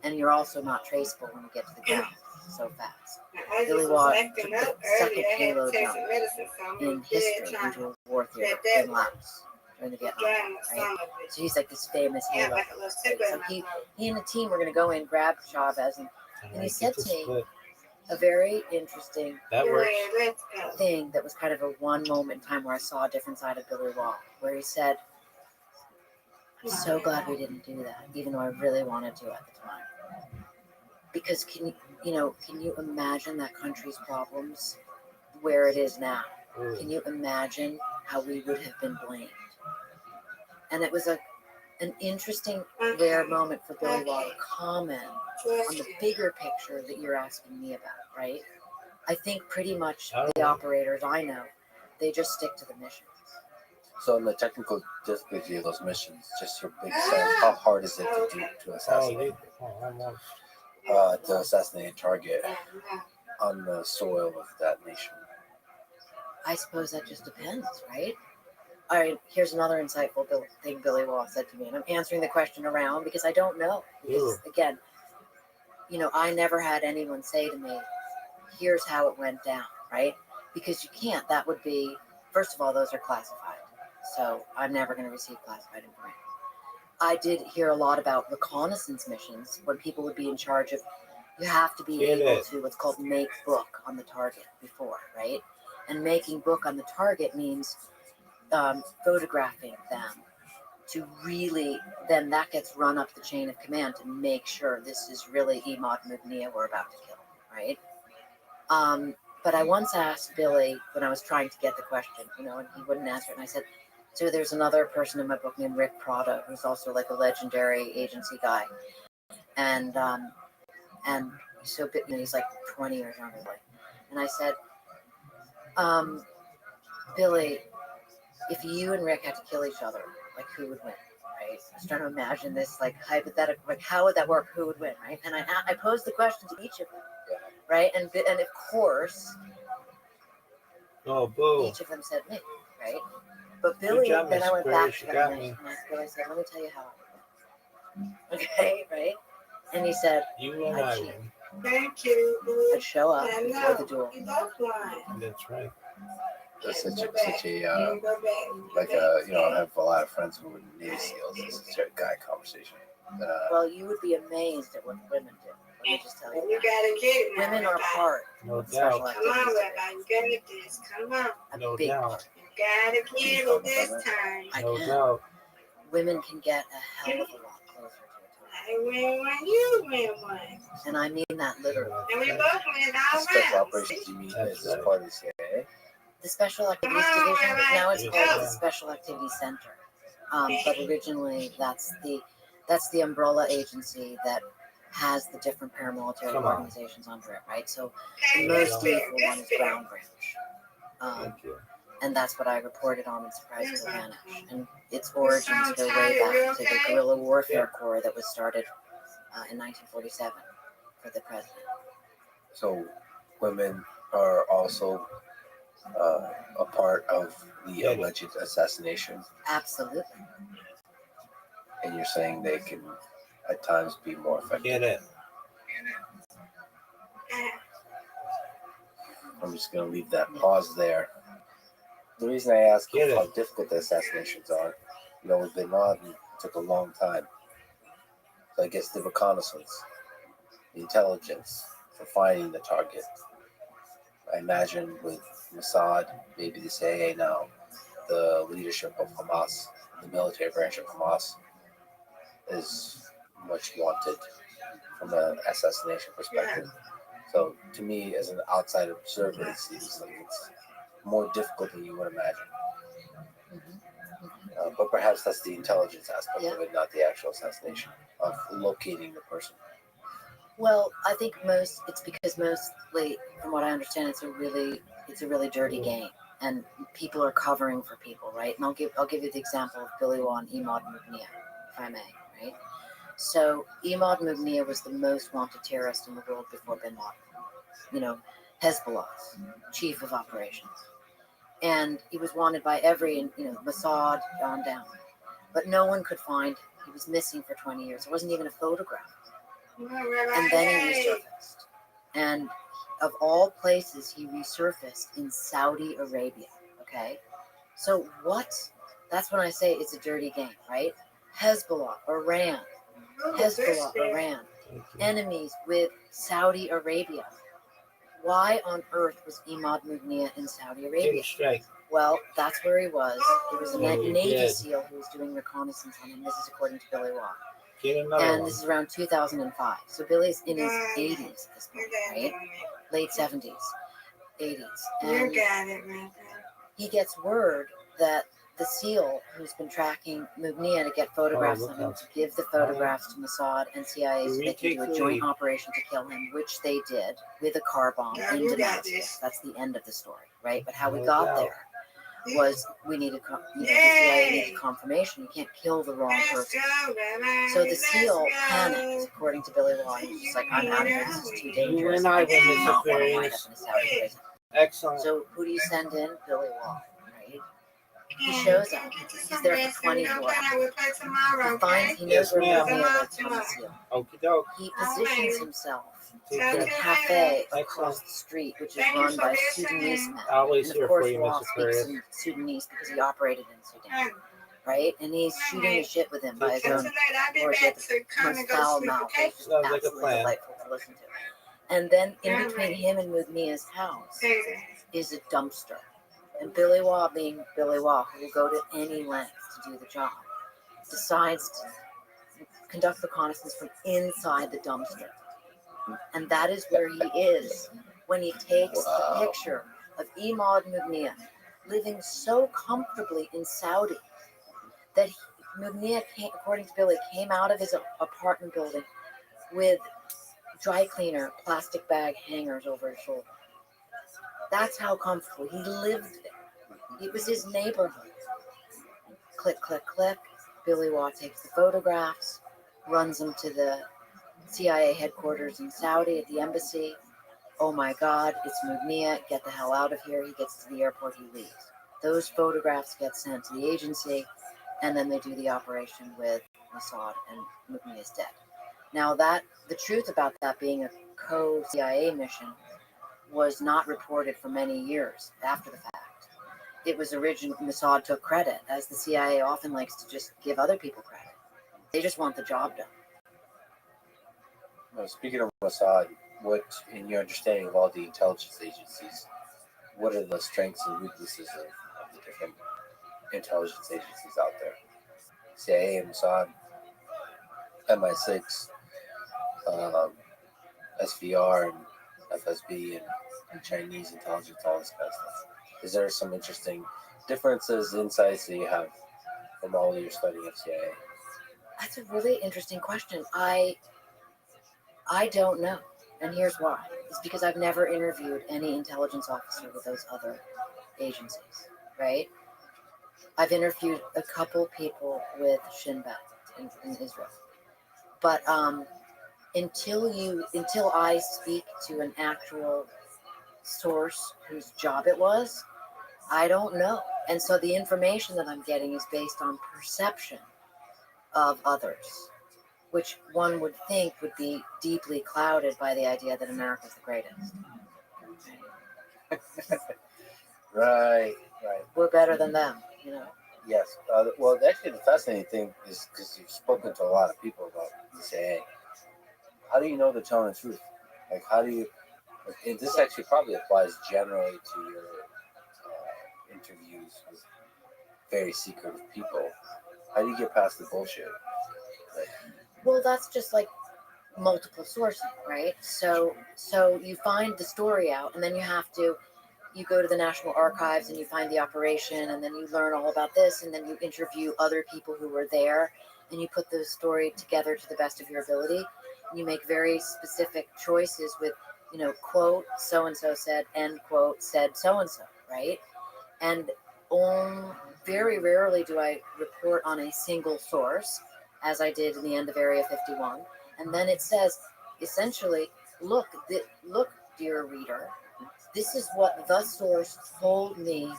And you're also not traceable when you get to the ground so fast. Billy Watt took the second halo jump in history into a war theater in Laos during the Vietnam War, right? So he's like this famous halo. Right? So he and the team were going to go in, grab Chavez, and he said to me a very interesting thing that was kind of a one moment in time where I saw a different side of Billy Watt, where he said, "I'm so glad we didn't do that, even though I really wanted to at the time." Because can you imagine that country's problems where it is now? Can you imagine how we would have been blamed? And it was an interesting, rare moment for Billy Watt to comment on the bigger picture that you're asking me about, right? I think pretty much the operators I know, they just stick to the missions. So in the technical difficulty of those missions, just your big sense, how hard is it to assassinate? To assassinate a target on the soil of that nation? I suppose that just depends, right? All right, here's another insightful thing Billy Wall said to me, and I'm answering the question around because I don't know. Because, again, I never had anyone say to me, here's how it went down, right? Because you can't. That would be, first of all, those are classified. So I'm never going to receive classified information. I did hear a lot about reconnaissance missions when people would be in charge of, you have to be able to what's called make book on the target before, right? And making book on the target means photographing them to really, then that gets run up the chain of command to make sure this is really Imad Mubniya we're about to kill, right? But I once asked Billy when I was trying to get the question, and he wouldn't answer it. And I said, so there's another person in my book named Rick Prado, who's also like a legendary agency guy. And so he's like 20 years younger than me. And I said, Billy, if you and Rick had to kill each other, like who would win, right? I was trying to imagine this like hypothetical, like how would that work? Who would win, right? And I posed the question to each of them, right? And of course, each of them said me, right? But Billy, then I went back to them and Billy said, let me tell you how I won. Okay, right? And he said, I'd cheat. Thank you. I'd show up before the duel. That's right. That's such a like I have a lot of friends who were Navy SEAls. It's such a guy conversation. Well, you would be amazed at what women do. Let me just tell you. You gotta get it. Women are part of special Come activities. on, Rabbi, you gotta get this. Come on. A big part. You gotta get it this time. I can. Women can get a hell of a lot closer to I win one, you win one. it. And I mean that literally. And we both win all Special rounds. operations, you mean as part of the CIA? The Special Activities Division, now it's called the Special Activities Center. But originally, that's the umbrella agency that has the different paramilitary organizations under it, right? So the most lethal one is Brown Branch. And that's what I reported on in Surprise Vanish. And its origins go way back to the guerrilla warfare corps that was started in 1947 for the president. So women are also a part of the alleged assassination. Absolutely. And you're saying they can at times be more effective. I'm just going to leave that pause there. The reason I ask how difficult the assassinations are, with Bin Laden, it took a long time. So I guess the reconnaissance, the intelligence for finding the target. I imagine with Mossad, maybe the CIA now, the leadership of Hamas, the military branch of Hamas, is much wanted from an assassination perspective. So to me, as an outside observer, it seems like it's more difficult than you would imagine. But perhaps that's the intelligence aspect of it, not the actual assassination of locating the person. Well, I think it's because mostly, from what I understand, it's a really dirty game, and people are covering for people, right? And I'll give you the example of Billy Waugh and Imad Mughniyeh, if I may, right? So Imad Mughniyeh was the most wanted terrorist in the world before Bin Laden, Hezbollah's chief of operations, and he was wanted by every, Mossad on down, but no one could find him. He was missing for 20 years. There wasn't even a photograph. And then he resurfaced. And of all places, he resurfaced in Saudi Arabia. Okay? So what? That's when I say it's a dirty game, right? Hezbollah, Iran. Enemies with Saudi Arabia. Why on earth was Imad Mughniyeh in Saudi Arabia? Well, that's where he was. It was a Navy SEAL who was doing reconnaissance on him. This is according to Billy Waugh. And this is around 2005. So Billy's in his 80s at this point, right? Late 70s, 80s. And he gets word that the SEAL who's been tracking Mughniyeh to get photographs of him, to give the photographs to Mossad and CIA so they can do a joint operation to kill him, which they did with a car bomb in Damascus. That's the end of the story, right? But how we got there was we needed, the CIA needed confirmation. You can't kill the wrong person. So the SEAL panicked, according to Billy Waugh. He's just like, I'm out of here. This is too dangerous. I do not want to wind up in a Saudi prison. Excellent. So who do you send in? Billy Waugh, right? He shows up. He's there for 24 hours. He knows where Mughniyeh lives from the SEAL. Okie doke. He positions himself in a cafe across the street, which is run by Sudanese men. Always And here of course, for you, Waugh Mr. speaks Perez. in Sudanese because he operated in Sudan, right? And he's shooting the shit with him by his own words. Most foul mouth. It's just Sounds like a absolutely plan. delightful to listen to. And then in between him and Mughniyeh's house is a dumpster. And Billy Waugh, being Billy Waugh, who will go to any length to do the job, decides to conduct reconnaissance from inside the dumpster. And that is where he is when he takes the picture of Imad Mughniyeh living so comfortably in Saudi that Mughniyeh, according to Billy, came out of his apartment building with dry cleaner plastic bag hangers over his shoulder. That's how comfortable he lived there. It was his neighborhood. Click, click, click. Billy Waugh takes the photographs, runs them to the CIA headquarters in Saudi at the embassy. Oh my God, it's Mughniyeh. Get the hell out of here. He gets to the airport, he leaves. Those photographs get sent to the agency, and then they do the operation with Mossad, and Mughniyeh's dead. Now, the truth about that being a co-CIA mission was not reported for many years after the fact. It was originally, Mossad took credit, as the CIA often likes to just give other people credit. They just want the job done. Now, speaking of Mossad, what, in your understanding of all the intelligence agencies, what are the strengths and weaknesses of the different intelligence agencies out there? CIA, Mossad, MI6, SVR, and FSB, and Chinese intelligence, all this kind of stuff. Is there some interesting differences, insights that you have from all your studying of CIA? That's a really interesting question. I don't know. And here's why. It's because I've never interviewed any intelligence officer with those other agencies, right? I've interviewed a couple people with Shin Bet in Israel. But until I speak to an actual source whose job it was, I don't know. And so the information that I'm getting is based on perception of others, which one would think would be deeply clouded by the idea that America's the greatest. Right. We're better than them, Yes. Well, actually, the fascinating thing is because you've spoken to a lot of people about the CIA. How do you know they're telling the truth? Like, how do you? And this actually probably applies generally to your interviews with very secretive people. How do you get past the bullshit? Like, Well, that's just like multiple sourcing, right? So you find the story out, and then you go to the National Archives and you find the operation, and then you learn all about this, and then you interview other people who were there, and you put the story together to the best of your ability. And you make very specific choices with, quote, so and so said, end quote, said so and so, right? And very rarely do I report on a single source, as I did in the end of Area 51. And then it says, essentially, look, dear reader, this is what the source told me.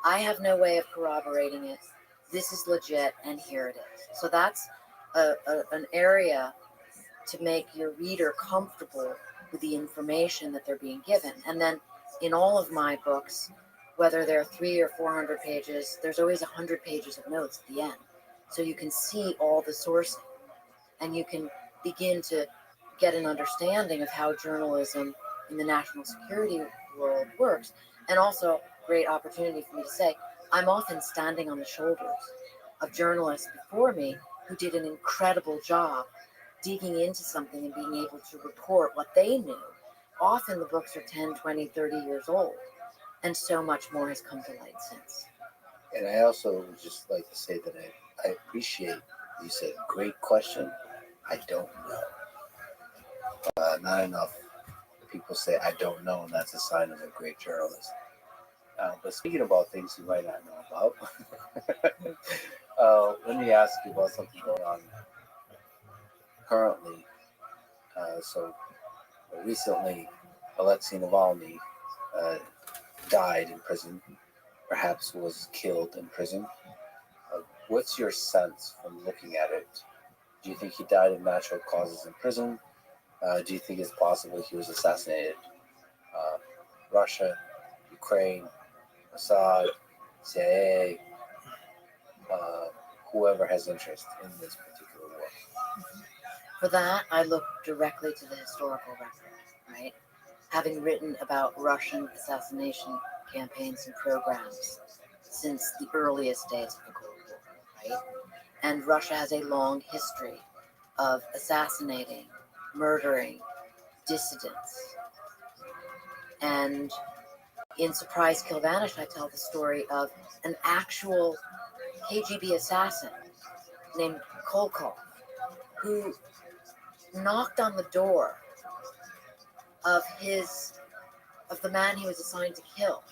I have no way of corroborating it. This is legit, and here it is. So that's an area to make your reader comfortable with the information that they're being given. And then in all of my books, whether they're 300 or 400 pages, there's always 100 pages of notes at the end. So you can see all the sourcing, and you can begin to get an understanding of how journalism in the national security world works. And also, great opportunity for me to say, I'm often standing on the shoulders of journalists before me who did an incredible job digging into something and being able to report what they knew. Often the books are 10, 20, 30 years old, and so much more has come to light since. and I also would just like to say that I appreciate you said, great question. I don't know. Not enough people say I don't know, and that's a sign of a great journalist. But speaking about things you might not know about, let me ask you about something going on currently. So recently, Alexei Navalny died in prison, perhaps was killed in prison. What's your sense from looking at it? Do you think he died of natural causes in prison? Do you think it's possible he was assassinated? Russia, Ukraine, Assad, CIA, whoever has interest in this particular war. For that, I look directly to the historical record, right? Having written about Russian assassination campaigns and programs since the earliest days of the Cold War, right? And Russia has a long history of assassinating, murdering dissidents. And in Surprise Kill Vanish, I tell the story of an actual KGB assassin named Kolkov, who knocked on the door of the man he was assigned to kill.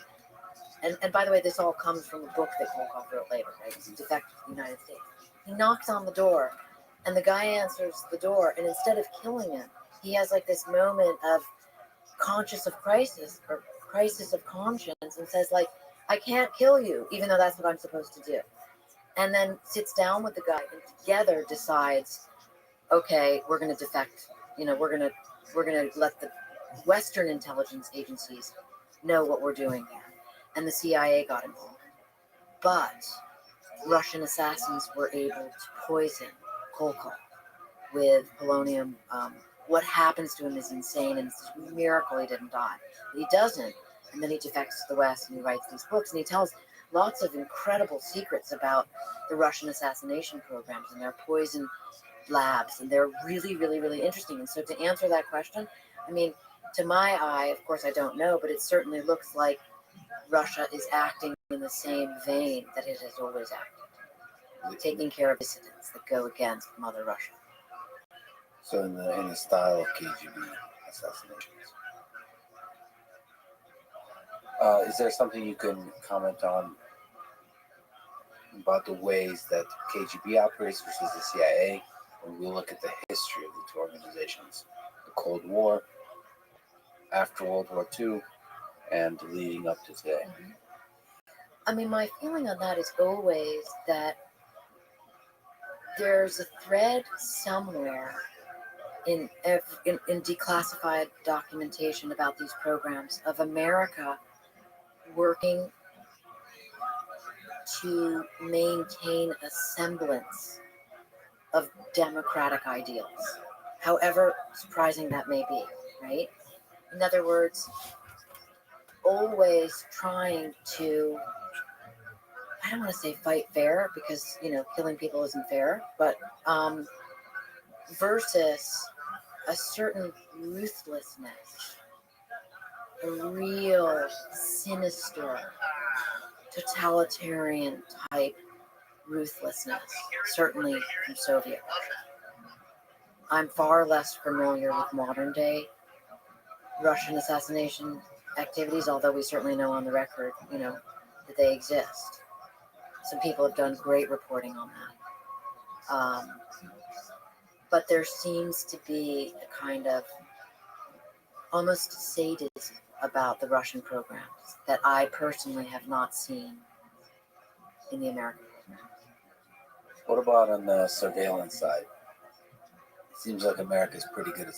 And by the way, this all comes from a book that Kolkov wrote later, right? He's defected to the United States. He knocks on the door, and the guy answers the door, and instead of killing him, he has like this moment of crisis of conscience, and says like, I can't kill you, even though that's what I'm supposed to do. And then sits down with the guy and together decides, okay, we're going to defect. We're going to let the Western intelligence agencies know what we're doing here. And the CIA got involved. But Russian assassins were able to poison Kolkov with polonium. What happens to him is insane, and it's a miracle he didn't die. But he doesn't, and then he defects to the West, and he writes these books, and he tells lots of incredible secrets about the Russian assassination programs and their poison labs, and they're really, really, really interesting. And so to answer that question, I mean, to my eye, of course I don't know, but it certainly looks like Russia is acting in the same vein that it has always acted, taking care of dissidents that go against Mother Russia. So in the style of KGB assassinations. Is there something you can comment on about the ways that KGB operates versus the CIA when we look at the history of the two organizations? The Cold War, after World War II, and leading up to today. I mean, my feeling on that is always that there's a thread somewhere in declassified documentation about these programs of America working to maintain a semblance of democratic ideals, however surprising that may be, right? In other words, always trying to, I don't want to say fight fair because, killing people isn't fair, but versus a certain ruthlessness, a real sinister, totalitarian type ruthlessness, certainly from Soviet Russia. I'm far less familiar with modern day Russian assassination activities, although we certainly know on the record, that they exist. Some people have done great reporting on that. But there seems to be a kind of almost sadism about the Russian programs that I personally have not seen in the American program. What about on the surveillance side? It seems like America is pretty good at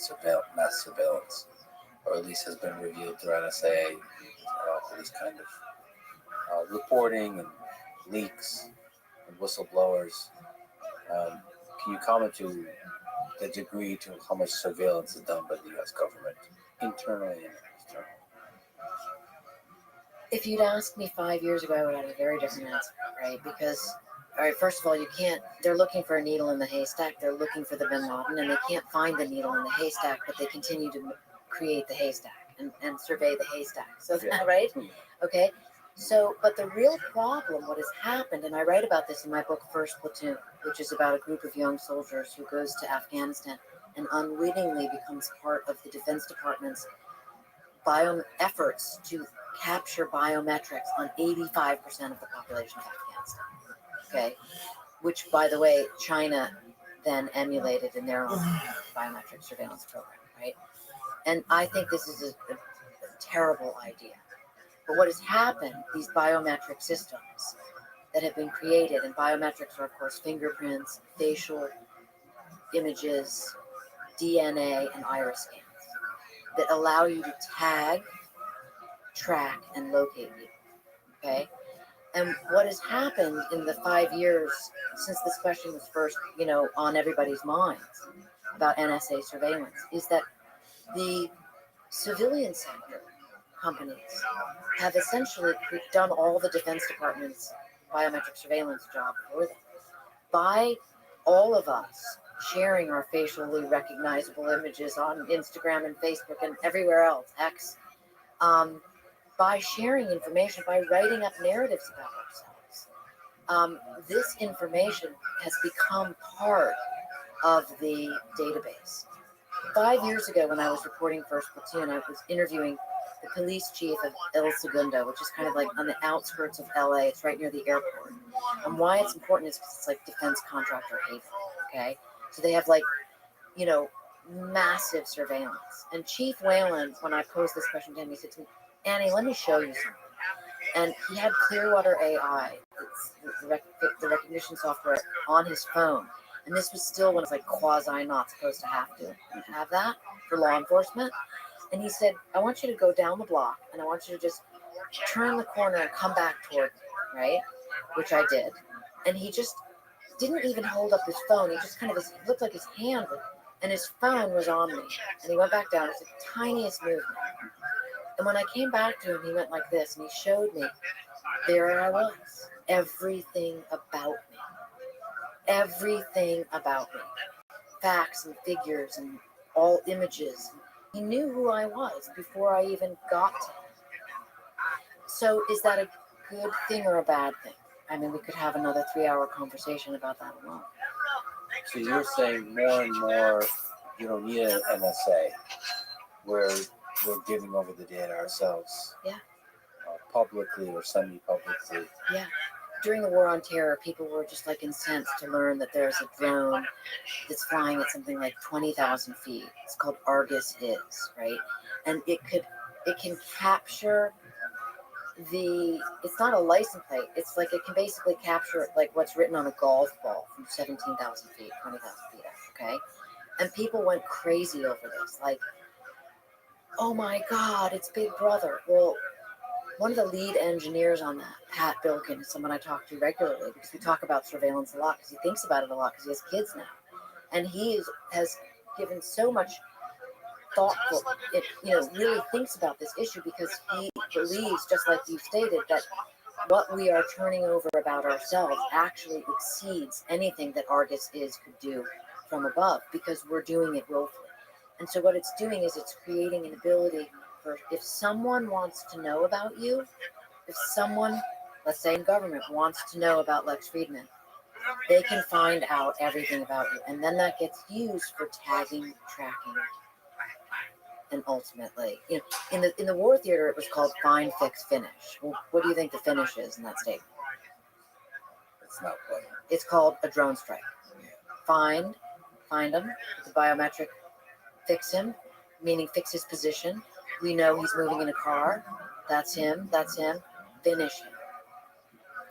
mass surveillance, or at least has been reviewed through NSA, all these kind of reporting and leaks and whistleblowers. Can you comment to the degree to how much surveillance is done by the U.S. government, internally and externally? If you'd asked me 5 years ago, I would have a very different answer, right? Because, all right, first of all, they're looking for a needle in the haystack. They're looking for the bin Laden, and they can't find the needle in the haystack, but they continue to create the haystack and survey the haystack. So, right? Okay. So, but the real problem, what has happened, and I write about this in my book, First Platoon, which is about a group of young soldiers who goes to Afghanistan and unwittingly becomes part of the Defense Department's efforts to capture biometrics on 85% of the population of Afghanistan. Okay, which, by the way, China then emulated in their own biometric surveillance program, right? And I think this is a terrible idea. But what has happened, these biometric systems that have been created, and biometrics are, of course, fingerprints, facial images, DNA, and iris scans that allow you to tag, track, and locate people, okay? And what has happened in the 5 years since this question was first, on everybody's minds about NSA surveillance is that the civilian sector companies have essentially done all the Defense Department's biometric surveillance job for them. By all of us sharing our facially recognizable images on Instagram and Facebook and everywhere else, X, by sharing information, by writing up narratives about ourselves, this information has become part of the database. 5 years ago, when I was reporting First Platoon, I was interviewing the police chief of El Segundo, which is kind of like on the outskirts of LA. It's right near the airport. And why it's important is because it's like defense contractor haven, okay? So they have massive surveillance. And Chief Whalen, when I posed this question to him, he said to me, Annie, let me show you something. And he had Clearwater AI, the recognition software, on his phone. And this was still when it's like quasi not supposed to have that for law enforcement. And he said, I want you to go down the block and I want you to just turn the corner and come back toward me, right? Which I did. And he just didn't even hold up his phone. He just kind of looked like his hand, and his phone was on me. And he went back down. It was the tiniest movement. And when I came back to him, he went like this, and he showed me, there I was, everything about me. Everything about me. Facts and figures and all images. He knew who I was before I even got to him. So is that a good thing or a bad thing? I mean, we could have another 3-hour conversation about that alone. So you're saying more and more you don't need an NSA. We're giving over the data ourselves. Yeah. Publicly or semi-publicly. Yeah. During the War on Terror, people were just like incensed to learn that there's a drone that's flying at something like 20,000 feet. It's called Argus Is, right? And it can capture it's not a license plate. It's like it can basically capture like what's written on a golf ball from 17,000 feet, 20,000 feet up, okay? And people went crazy over this. Like, oh my God, it's Big Brother. Well, one of the lead engineers on that, Pat Bilkin, is someone I talk to regularly because we talk about surveillance a lot because he thinks about it a lot because he has kids now. And has given so much thoughtful, really thinks about this issue because he believes, just like you stated, that what we are turning over about ourselves actually exceeds anything that Argus could do from above because we're doing it willfully. And so what it's doing is it's creating an ability for, if someone wants to know about you, if someone, let's say in government, wants to know about Lex Friedman, they can find out everything about you. And then that gets used for tagging, tracking, and ultimately, in the war theater, it was called find, fix, finish. Well, what do you think the finish is in that statement? It's not funny. It's called a drone strike. Find him with the biometric, fix him, meaning fix his position. We know he's moving in a car. That's him. Finish him.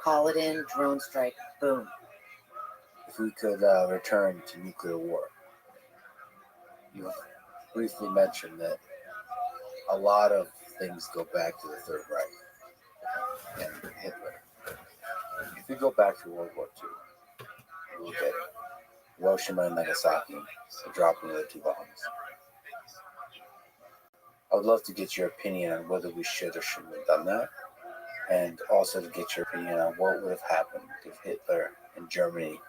Call it in, drone strike, boom. If we could return to nuclear war, you briefly mentioned that a lot of things go back to the Third Reich and Hitler. If we go back to World War II, look at Hiroshima and Nagasaki, the dropping of the two bombs. I would love to get your opinion on whether we should or shouldn't have done that, and also to get your opinion on what would have happened if Hitler and Germany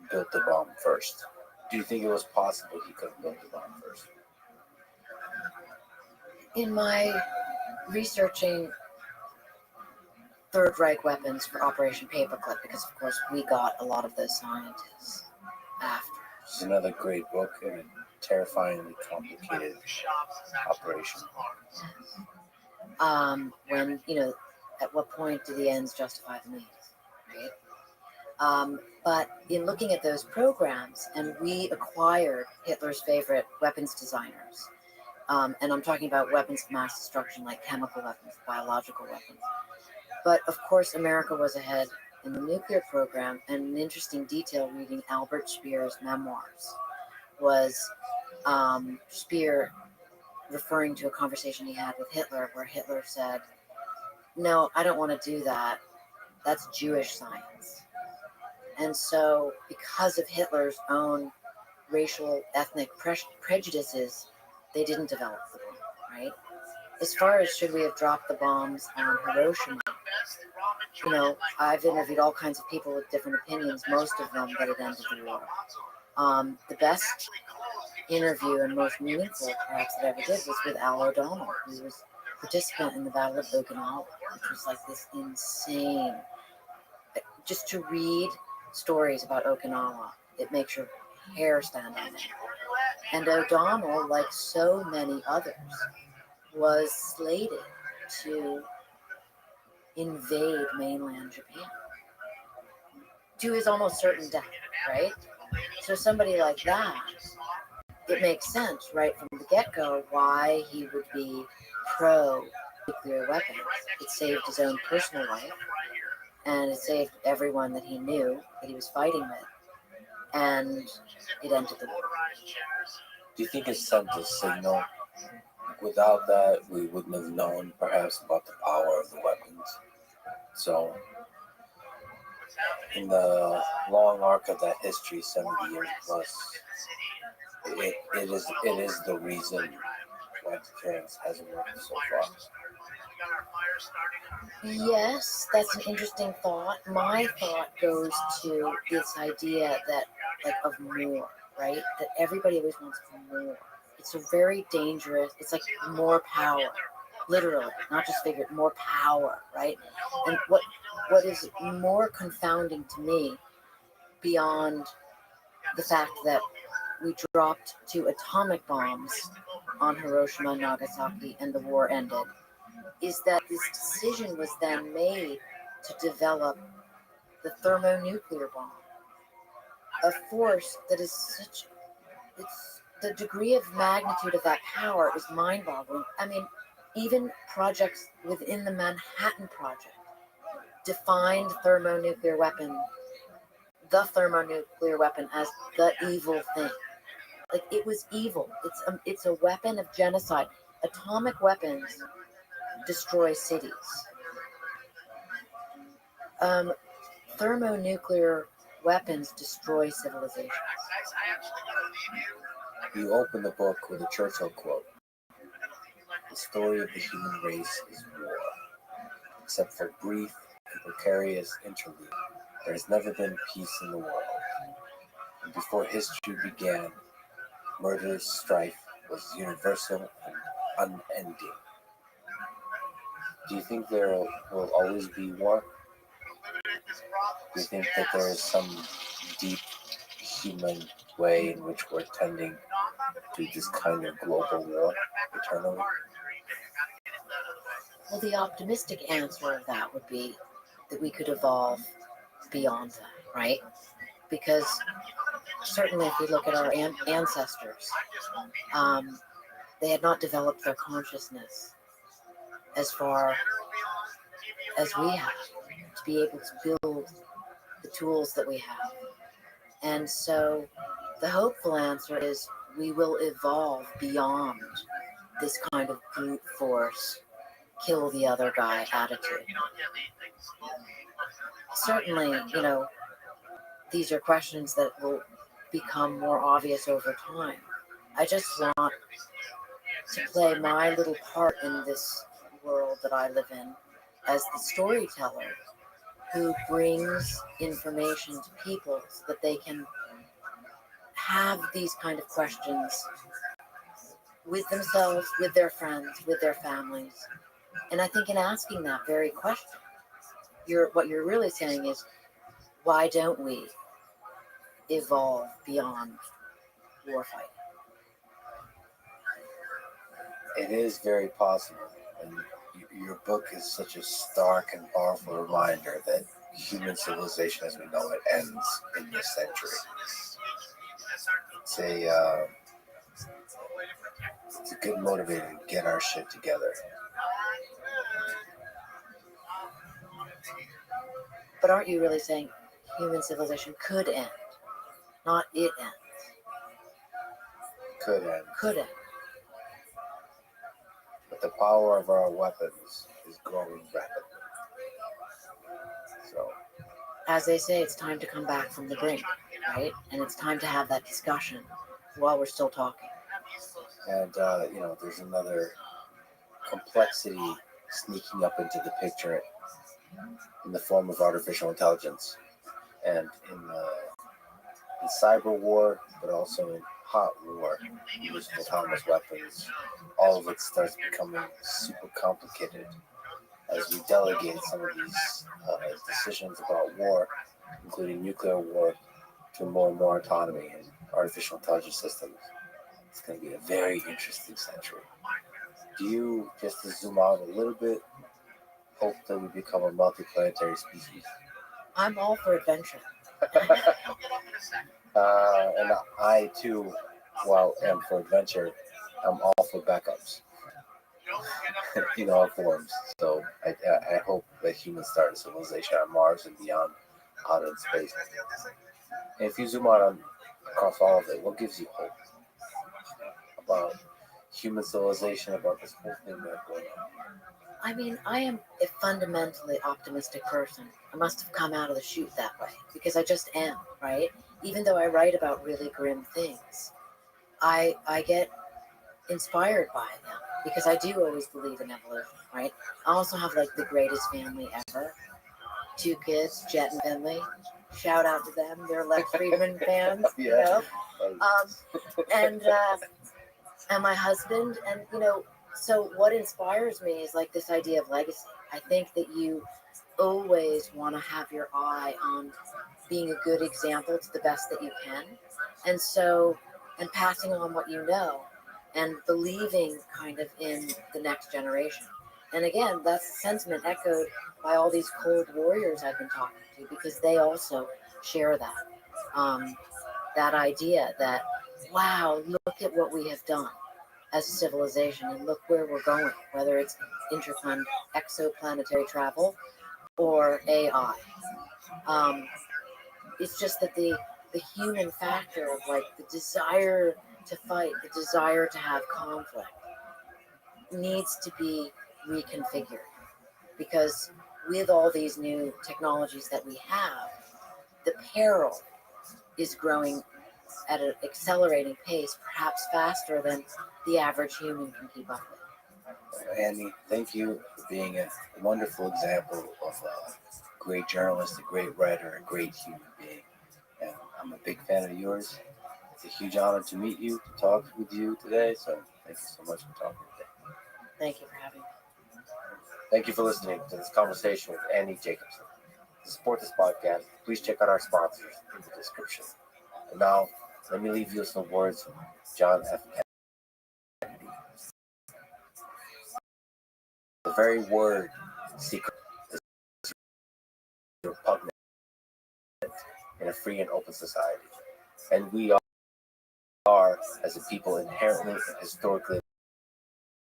built the bomb first. Do you think it was possible he could have built the bomb first? In my researching Third Reich weapons for Operation Paperclip, because of course we got a lot of those scientists after. It's another great book and a terrifyingly complicated operation. When, at what point do the ends justify the means, right? But in looking at those programs, and we acquired Hitler's favorite weapons designers, and I'm talking about weapons of mass destruction like chemical weapons, biological weapons. But of course, America was ahead in the nuclear program, and an interesting detail reading Albert Speer's memoirs was Speer referring to a conversation he had with Hitler where Hitler said, "No, I don't want to do that. That's Jewish science." And so because of Hitler's own racial, ethnic prejudices, they didn't develop the bomb, right? As far as should we have dropped the bombs on Hiroshima, I've interviewed all kinds of people with different opinions, most of them that it ended the war. The best interview and most meaningful, perhaps, that I ever did was with Al O'Donnell, who was a participant in the Battle of Okinawa, which was like this insane. Just to read stories about Okinawa, it makes your hair stand on end. And O'Donnell, like so many others, was slated to invade mainland Japan to his almost certain death, right? So somebody like that, it makes sense right from the get-go why he would be pro-nuclear weapons. It saved his own personal life, and it saved everyone that he knew that he was fighting with, and it ended the war. Do you think it sent a signal? Without that, we wouldn't have known perhaps about the power of the weapons. So, in the long arc of that history, 70 years plus, it is the reason why deterrence hasn't worked so far. Yes, that's an interesting thought. My thought goes to this idea that, of more, right? That everybody always wants more. It's a very dangerous, it's like more power, literally, not just figure, more power, right? And what is more confounding to me, beyond the fact that we dropped 2 atomic bombs on Hiroshima and Nagasaki and the war ended, is that this decision was then made to develop the thermonuclear bomb, a force that is the degree of magnitude of that power is mind-boggling. I mean, even projects within the Manhattan Project defined the thermonuclear weapon as the evil thing. Like, it was evil. It's a weapon of genocide. Atomic weapons destroy cities. Thermonuclear weapons destroy civilizations. You open the book with a Churchill quote. The story of the human race is war. Except for brief and precarious interlude, there has never been peace in the world. And before history began, murderous strife was universal and unending. Do you think there will always be war? Do you think that there is some deep human way in which we're tending to this kind of global war eternally? Well, the optimistic answer of that would be that we could evolve beyond that, right? Because certainly if we look at our ancestors, they had not developed their consciousness as far as we have to be able to build the tools that we have. And so the hopeful answer is we will evolve beyond this kind of brute force, kill the other guy attitude. Certainly, these are questions that will become more obvious over time. I just want to play my little part in this world that I live in as the storyteller who brings information to people so that they can have these kind of questions with themselves, with their friends, with their families. And I think in asking that very question, what you're really saying is, why don't we evolve beyond warfighting? It is very possible. And your book is such a stark and powerful reminder that human civilization as we know it ends in this century. It's a good motivator to get our shit together. But aren't you really saying human civilization could end, not it ends? Could end. Could end. But the power of our weapons is growing rapidly. So, as they say, it's time to come back from the brink, right? And it's time to have that discussion while we're still talking. and there's another complexity sneaking up into the picture in the form of artificial intelligence, and in cyber war, but also in hot war, using autonomous weapons. All of it starts becoming super complicated as we delegate some of these decisions about war, including nuclear war, to more and more autonomy and artificial intelligence systems. It's going to be a very interesting century. Do you, just to zoom out a little bit, hope that we become a multiplanetary species? I'm all for adventure. And I too, while am for adventure, I'm all for backups. All forms. So I hope that humans start a civilization on Mars and beyond, out in space. And if you zoom out across all of it, what gives you hope about human civilization, about this whole thing that's going on? I mean, I am a fundamentally optimistic person. I must have come out of the chute that way, because I just am, right? Even though I write about really grim things, I get inspired by them, because I do always believe in evolution, right? I also have the greatest family ever. 2 kids, Jet and Finley. Shout out to them. They're Lex Friedman fans, and my husband, and so what inspires me is this idea of legacy. I think that you always want to have your eye on being a good example to the best that you can, and passing on what you know, and believing kind of in the next generation. And again, that's the sentiment echoed by all these cold warriors I've been talking to, because they also share that that idea that, wow, look at what we have done as a civilization, and look where we're going, whether it's exoplanetary travel or AI. It's just that the human factor of the desire to fight, the desire to have conflict, needs to be reconfigure. Because with all these new technologies that we have, the peril is growing at an accelerating pace, perhaps faster than the average human can keep up with. Andy, thank you for being a wonderful example of a great journalist, a great writer, a great human being. And I'm a big fan of yours. It's a huge honor to meet you, to talk with you today. So thank you so much for talking today. Thank you for having me. Thank you for listening to this conversation with Andy Jacobson. To support this podcast, please check out our sponsors in the description. And now, let me leave you with some words from John F. Kennedy. The very word secret is repugnant in a free and open society. And we are, as a people, inherently and historically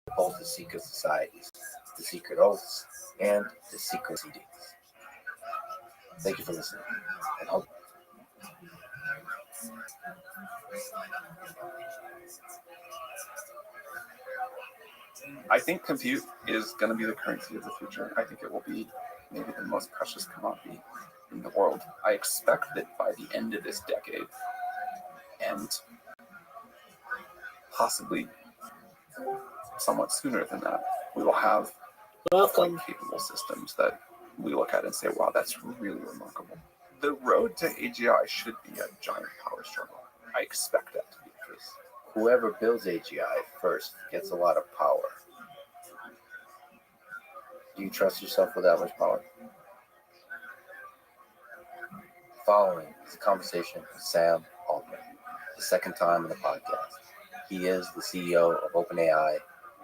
opposed to secret societies, to secret oaths, and to secret proceedings. Thank you for listening, and hope. I think compute is going to be the currency of the future. I think it will be maybe the most precious commodity in the world. I expect that by the end of this decade, and possibly somewhat sooner than that, we will have quite capable systems that we look at and say, wow, that's really remarkable. The road to AGI should be a giant power struggle. I expect that to be the case. Whoever builds AGI first gets a lot of power. Do you trust yourself with that much power? Following is a conversation with Sam Altman, the second time in the podcast. He is the CEO of OpenAI,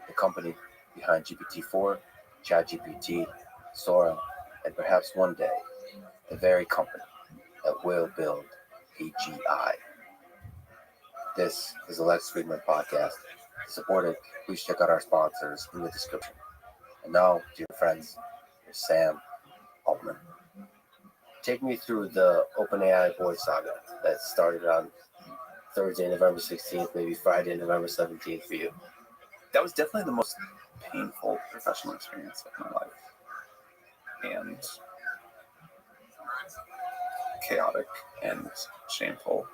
the company behind GPT-4, ChatGPT, Sora, and perhaps one day, the very company that will build AGI. This is the Lex Friedman Podcast. To support it, please check out our sponsors in the description. And now, dear friends, here's Sam Altman. Take me through the OpenAI board saga that started on Thursday, November 16th, maybe Friday, November 17th for you. That was definitely the most painful professional experience of my life. And chaotic and shameful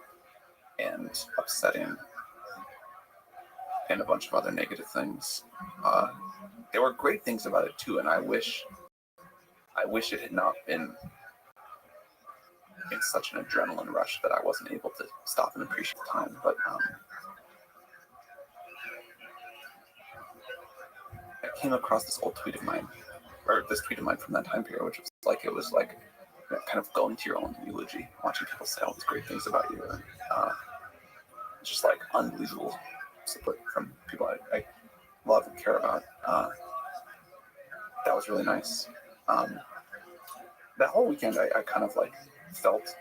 and upsetting and a bunch of other negative things. There were great things about it too, and I wish it had not been in such an adrenaline rush that I wasn't able to stop and appreciate the time. But I came across this old tweet of mine, or this tweet of mine from that time period, which was like you know, kind of going to your own eulogy, watching people say all these great things about you, and just like unbelievable support from people I love and care about. That was really nice. That whole weekend, I kind of like felt,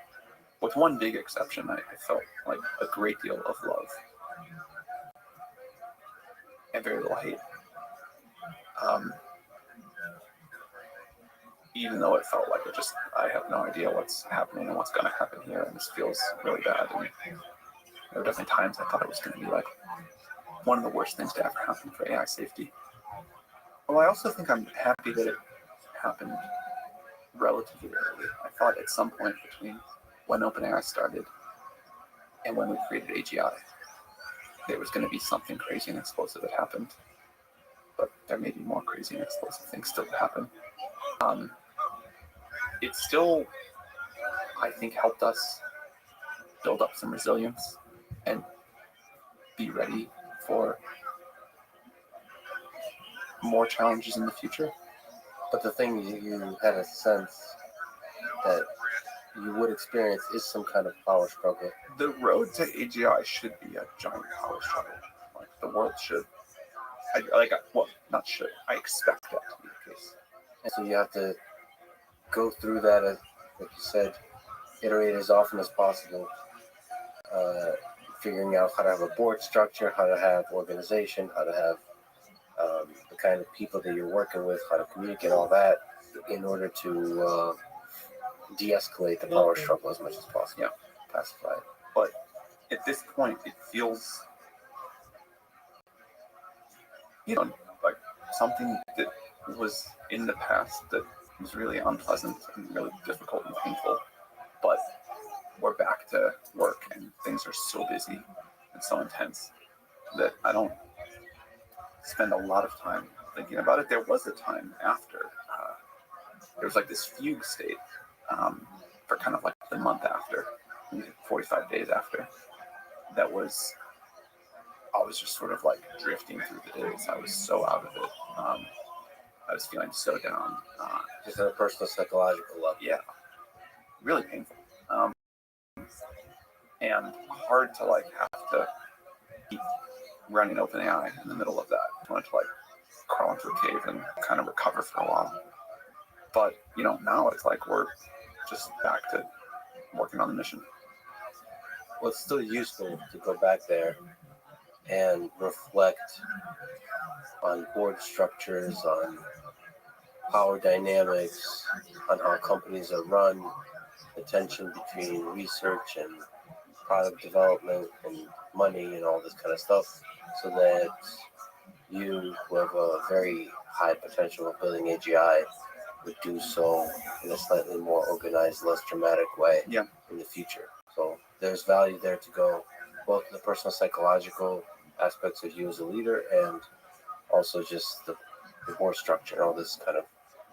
with one big exception, I felt like a great deal of love and very little hate. Even though it felt like I have no idea what's happening and what's going to happen here, and this feels really bad. And there were definitely times I thought it was going to be like one of the worst things to ever happen for AI safety. Well, I also think I'm happy that it happened relatively early. I thought at some point between when OpenAI started and when we created AGI, there was going to be something crazy and explosive that happened. But there may be more crazy and explosive things still to happen. It still, I think, helped us build up some resilience and be ready for more challenges in the future. But the thing you had a sense that you would experience is some kind of power struggle. The road to AGI should be a giant power struggle. Like the world should. I expect that to be the case. And so you have to go through that, like you said, iterate as often as possible, figuring out how to have a board structure, how to have organization, how to have the kind of people that you're working with, how to communicate all that in order to de-escalate the power struggle as much as possible. Yeah, pacify it. But at this point, it feels, like something that was in the past that was really unpleasant and really difficult and painful. But we're back to work and things are so busy and so intense that I don't spend a lot of time thinking about it. There was a time after, there was like this fugue state for kind of like the month after, 45 days after, that was, I was just sort of like drifting through the days. I was so out of it. I was feeling so down. Just on a personal psychological level. Yeah, really painful. And hard to like have to keep running OpenAI in the middle of that. I wanted to like crawl into a cave and kind of recover for a while. But, you know, now it's like we're just back to working on the mission. Well, it's still useful to go back there and reflect on board structures, on power dynamics, on how companies are run, the tension between research and product development and money and all this kind of stuff, so that you, who have a very high potential of building AGI, would do so in a slightly more organized, less dramatic way in the future. So there's value there to go, both the personal psychological aspects of you as a leader and also just the board structure and all this kind of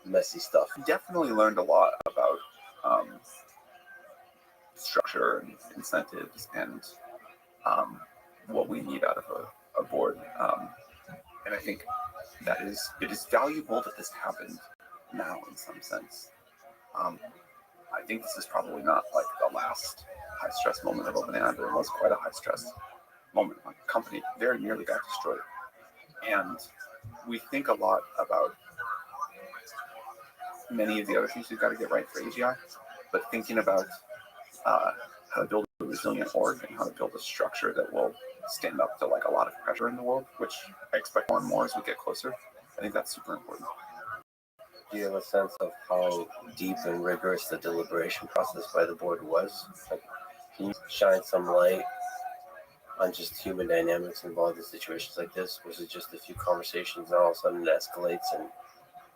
messy stuff. Definitely learned a lot about structure and incentives and what we need out of a board. And I think that it is valuable that this happened now in some sense. I think this is probably not like the last high stress moment of OpenAI, but it was quite a high stress moment. Like the company very nearly got destroyed. And we think a lot about many of the other things we've got to get right for AGI, but thinking about how to build a resilient org and how to build a structure that will stand up to like a lot of pressure in the world, which I expect more and more as we get closer. I think that's super important. Do you have a sense of how deep and rigorous the deliberation process by the board was? Like, can you shine some light on just human dynamics involved in situations like this? Was it just a few conversations and all of a sudden it escalates and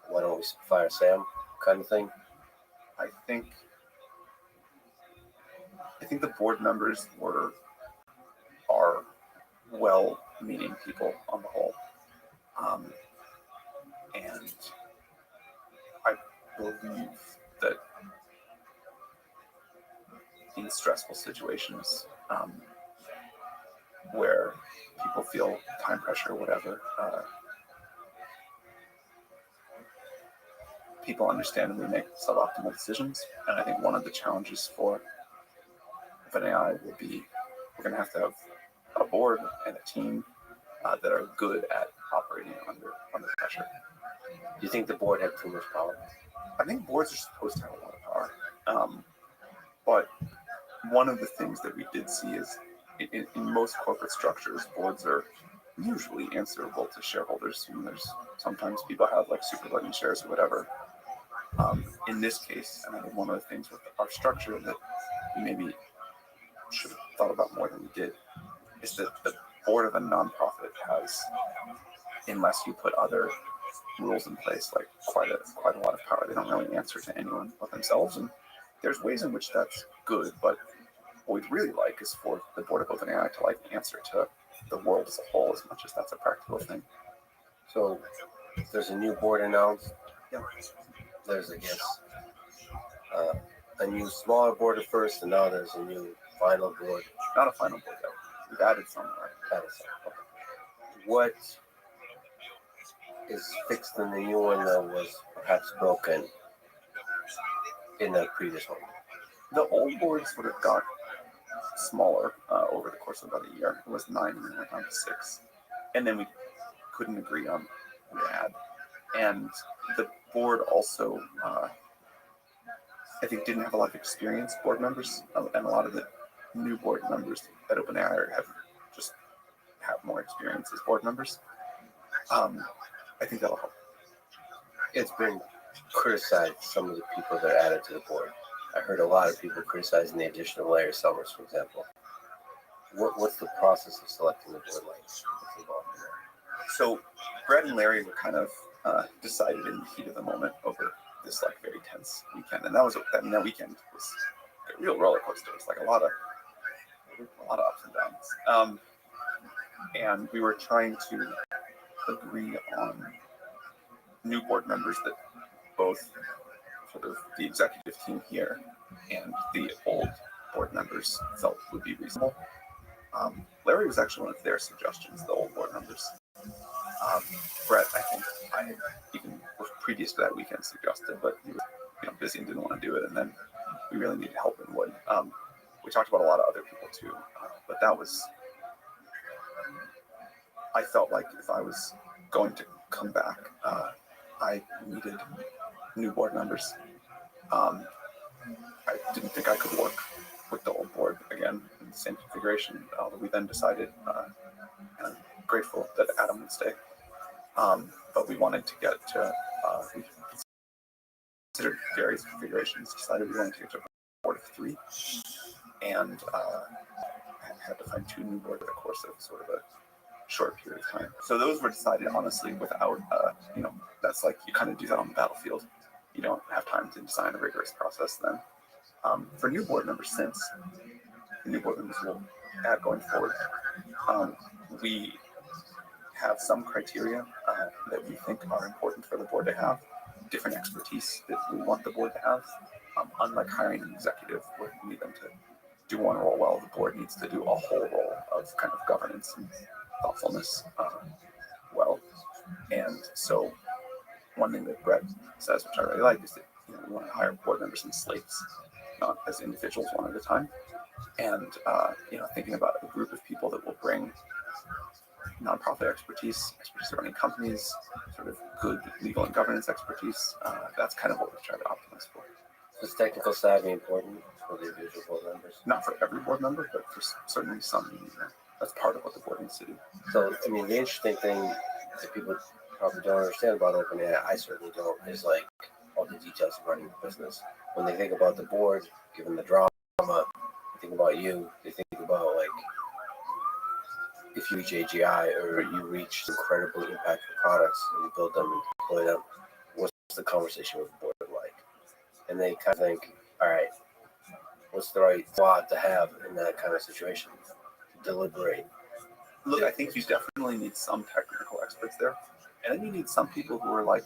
why don't we fire Sam kind of thing? I think the board members are well-meaning people on the whole, and I believe that in stressful situations where people feel time pressure or whatever, people understandably make suboptimal decisions, and I think one of the challenges for OpenAI will be we're going to have a board and a team that are good at operating under pressure. Do you think the board had too much power? I think boards are supposed to have a lot of power, but one of the things that we did see is in most corporate structures, boards are usually answerable to shareholders. I mean, there's sometimes people have like super voting shares or whatever. In this case, and I think one of the things with our structure that we maybe should have thought about more than we did is that the board of a nonprofit has, unless you put other rules in place, like quite a lot of power. They don't really answer to anyone but themselves, and there's ways in which that's good. But what we'd really like is for the board of OpenAI to like answer to the world as a whole, as much as that's a practical thing. So there's a new board announced. Yeah. There's, I guess, a new smaller board at first, and now there's a new final board. Not a final board yet. We've added some. Okay. What is fixed in the new one that was perhaps broken in the previous one? The old board sort of got smaller over the course of about a year. It was 9 and then went down to 6. And then we couldn't agree on what to add. And the board also, I think, didn't have a lot of experienced board members, and a lot of the new board members at OpenAI have more experience as board members. I think that'll help. It's been criticized, some of the people that are added to the board. I heard a lot of people criticizing the addition of Larry Summers, for example. What's the process of selecting the board like? What's involved in that? So Brett and Larry were kind of decided in the heat of the moment over this like very tense weekend, and that weekend was a real roller coaster. It was like a lot of ups and downs, and we were trying to agree on new board members that both sort of the executive team here and the old board members felt would be reasonable. Larry was actually one of their suggestions, the old board members. Brett, I think I had even previous to that weekend suggested, but he was busy and didn't want to do it. And then we really needed help in Wood. We talked about a lot of other people too, but that was, I felt like if I was going to come back, I needed new board members. I didn't think I could work with the old board again in the same configuration. We then decided, and I'm grateful that Adam would stay, but we wanted to get to, we considered various configurations, decided we wanted to get to a board of 3, and had to find 2 new boards over the course of sort of a short period of time. So those were decided honestly without, that's like you kind of do that on the battlefield. You don't have time to design a rigorous process then. For new board members, since the new board members will add going forward, we have some criteria that we think are important for the board to have, different expertise that we want the board to have. Unlike hiring an executive where we need them to do one role well, the board needs to do a whole role of kind of governance and thoughtfulness well. And so one thing that Brett says, which I really like, is that we want to hire board members in slates, not as individuals one at a time. And thinking about a group of people that will bring nonprofit expertise running companies, sort of good legal and governance expertise. That's kind of what we try to optimize for. Is technical savvy important for the individual board members? Not for every board member, but for certainly some. That's part of what the board needs to do. So, the interesting thing that people probably don't understand about OpenAI, I certainly don't, is like all the details of running the business. When they think about the board, given the drama, they think about you, they think about like if you reach AGI or you reach incredibly impactful products and you build them and deploy them, what's the conversation with the board like? And they kind of think, all right, what's the right thought to have in that kind of situation? Deliberate. Look, I think you definitely need some technical experts there. And then you need some people who are like,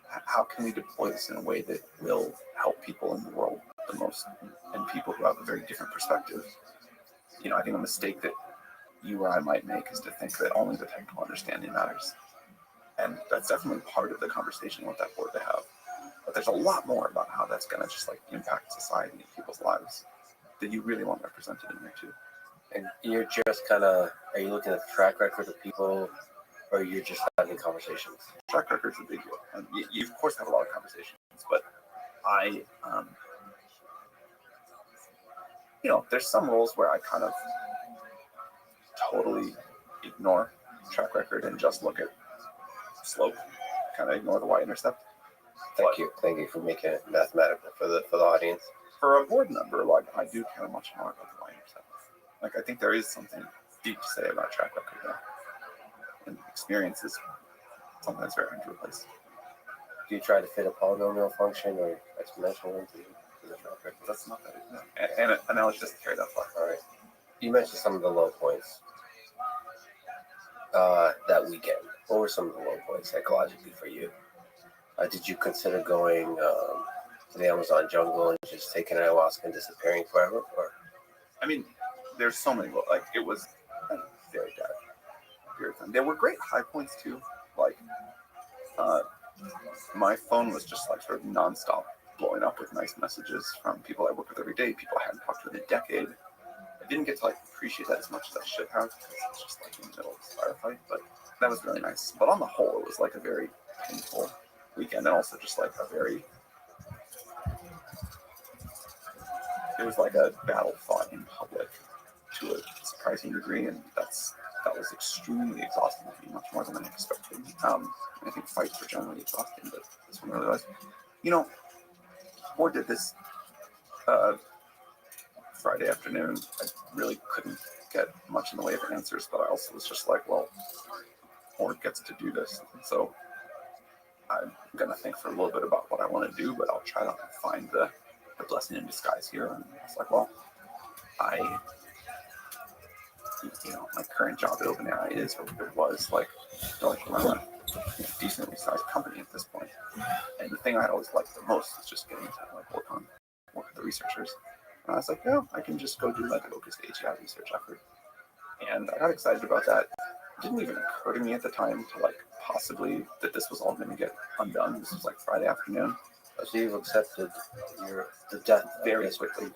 how can we deploy this in a way that will help people in the world the most, and people who have a very different perspective. I think a mistake that you or I might make is to think that only the technical understanding matters. And that's definitely part of the conversation you want that board to have. But there's a lot more about how that's going to just like impact society and people's lives that you really want represented in there too. And you're just kind of, are you looking at the track record of people, or you're just having conversations? Track record's a big deal. And you of course have a lot of conversations, but there's some roles where I kind of totally ignore track record and just look at slope, kind of ignore the y-intercept. Thank you for making it mathematical for the audience. For a board member, like I do care much more about the y-intercept. Like I think there is something deep to say about track record there. And experience is something that's very hard to replace. Do you try to fit a polynomial function or exponential into the track record? That's not that easy. And analogy doesn't carry that far. All right. You mentioned some of the low points that weekend. What were some of the low points psychologically for you? Did you consider going to the Amazon jungle and just taking ayahuasca and disappearing forever? Or there's so many. Like it was a very dark period of time. There were great high points too. Like my phone was just like sort of nonstop blowing up with nice messages from people I work with every day, people I hadn't talked to in a decade. I didn't get to like appreciate that as much as I should have because it's just like in the middle of this firefight, but that was really nice. But on the whole, it was like a very painful weekend, and also just like it was like a battle fought in public to a surprising degree, and that was extremely exhausting to me, much more than I expected. I think fights were generally exhausting, but this one really was. Board did this Friday afternoon. I really couldn't get much in the way of answers, but I also was just like, well, or gets to do this. And so I'm gonna think for a little bit about what I want to do, but I'll try to find the blessing in disguise here. And it's like, well, my current job at OpenAI is, or it was, like, they're like around a decently sized company at this point. And the thing I always liked the most is just getting to like work with the researchers. And I was like, yeah, I can just go do like a focused AGI research effort. And I got excited about that. It didn't even occur to me at the time to like possibly that this was all going to get undone. This was like Friday afternoon. So you've accepted the death very quickly.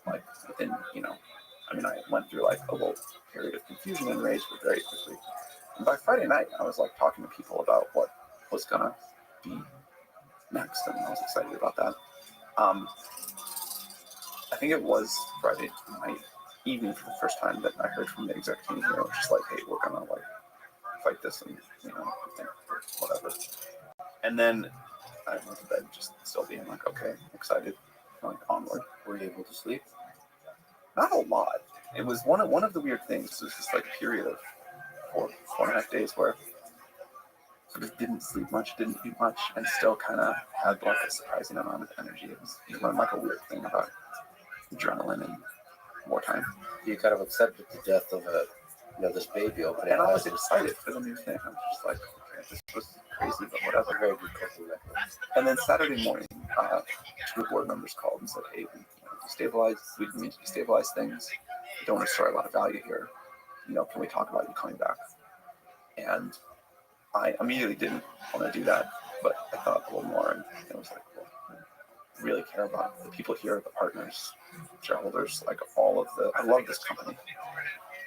Like within, I went through like a little period of confusion and rage, but very quickly. And by Friday night, I was like talking to people about what was gonna be next, and I was excited about that. I think it was Friday night evening for the first time that I heard from the exec team here, just like, hey, we're gonna like fight this and whatever. And then I went to bed just still being like, okay, excited, like onward. Were you able to sleep? Not a lot. It was one of the weird things. It was just like a period of 4.5 days where I just didn't sleep much, didn't eat much, and still kind of had like a surprising amount of energy. It was like a weird thing about adrenaline and wartime. You kind of accepted the death of this baby opening. And I was excited for the new thing. I was just like, okay, this was crazy, but whatever. Very good coping mechanism. And then Saturday morning, 2 board members called and said, hey, we need to destabilize things. We don't want to destroy a lot of value here. Can we talk about you coming back? And I immediately didn't want to do that, but I thought a little more, and it was like, well, I really care about the people here, the partners, shareholders, like I love this company.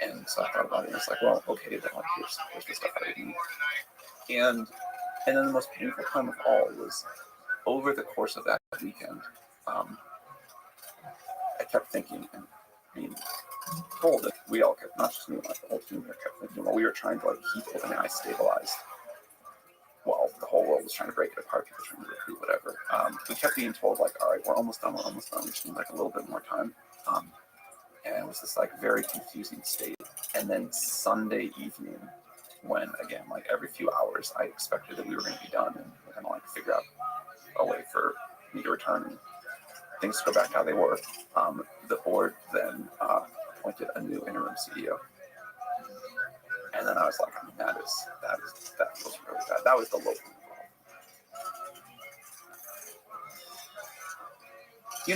And so I thought about it, and it's like, well, okay, then here's the stuff I need. And then the most painful time of all was over the course of that weekend. I kept thinking and being told that we all kept, not just me, like the whole team here kept thinking, well, we were trying to like keep OpenAI stabilized while the whole world was trying to break it apart, people trying to recruit, whatever. We kept being told like, all right, we're almost done, we just need like a little bit more time. And it was this like very confusing state. And then Sunday evening, when again, like every few hours, I expected that we were going to be done and we're going to like figure out a way for me to return and things to go back to how they were. The board then appointed a new interim CEO. And then I was like, that was really bad. That was the low point.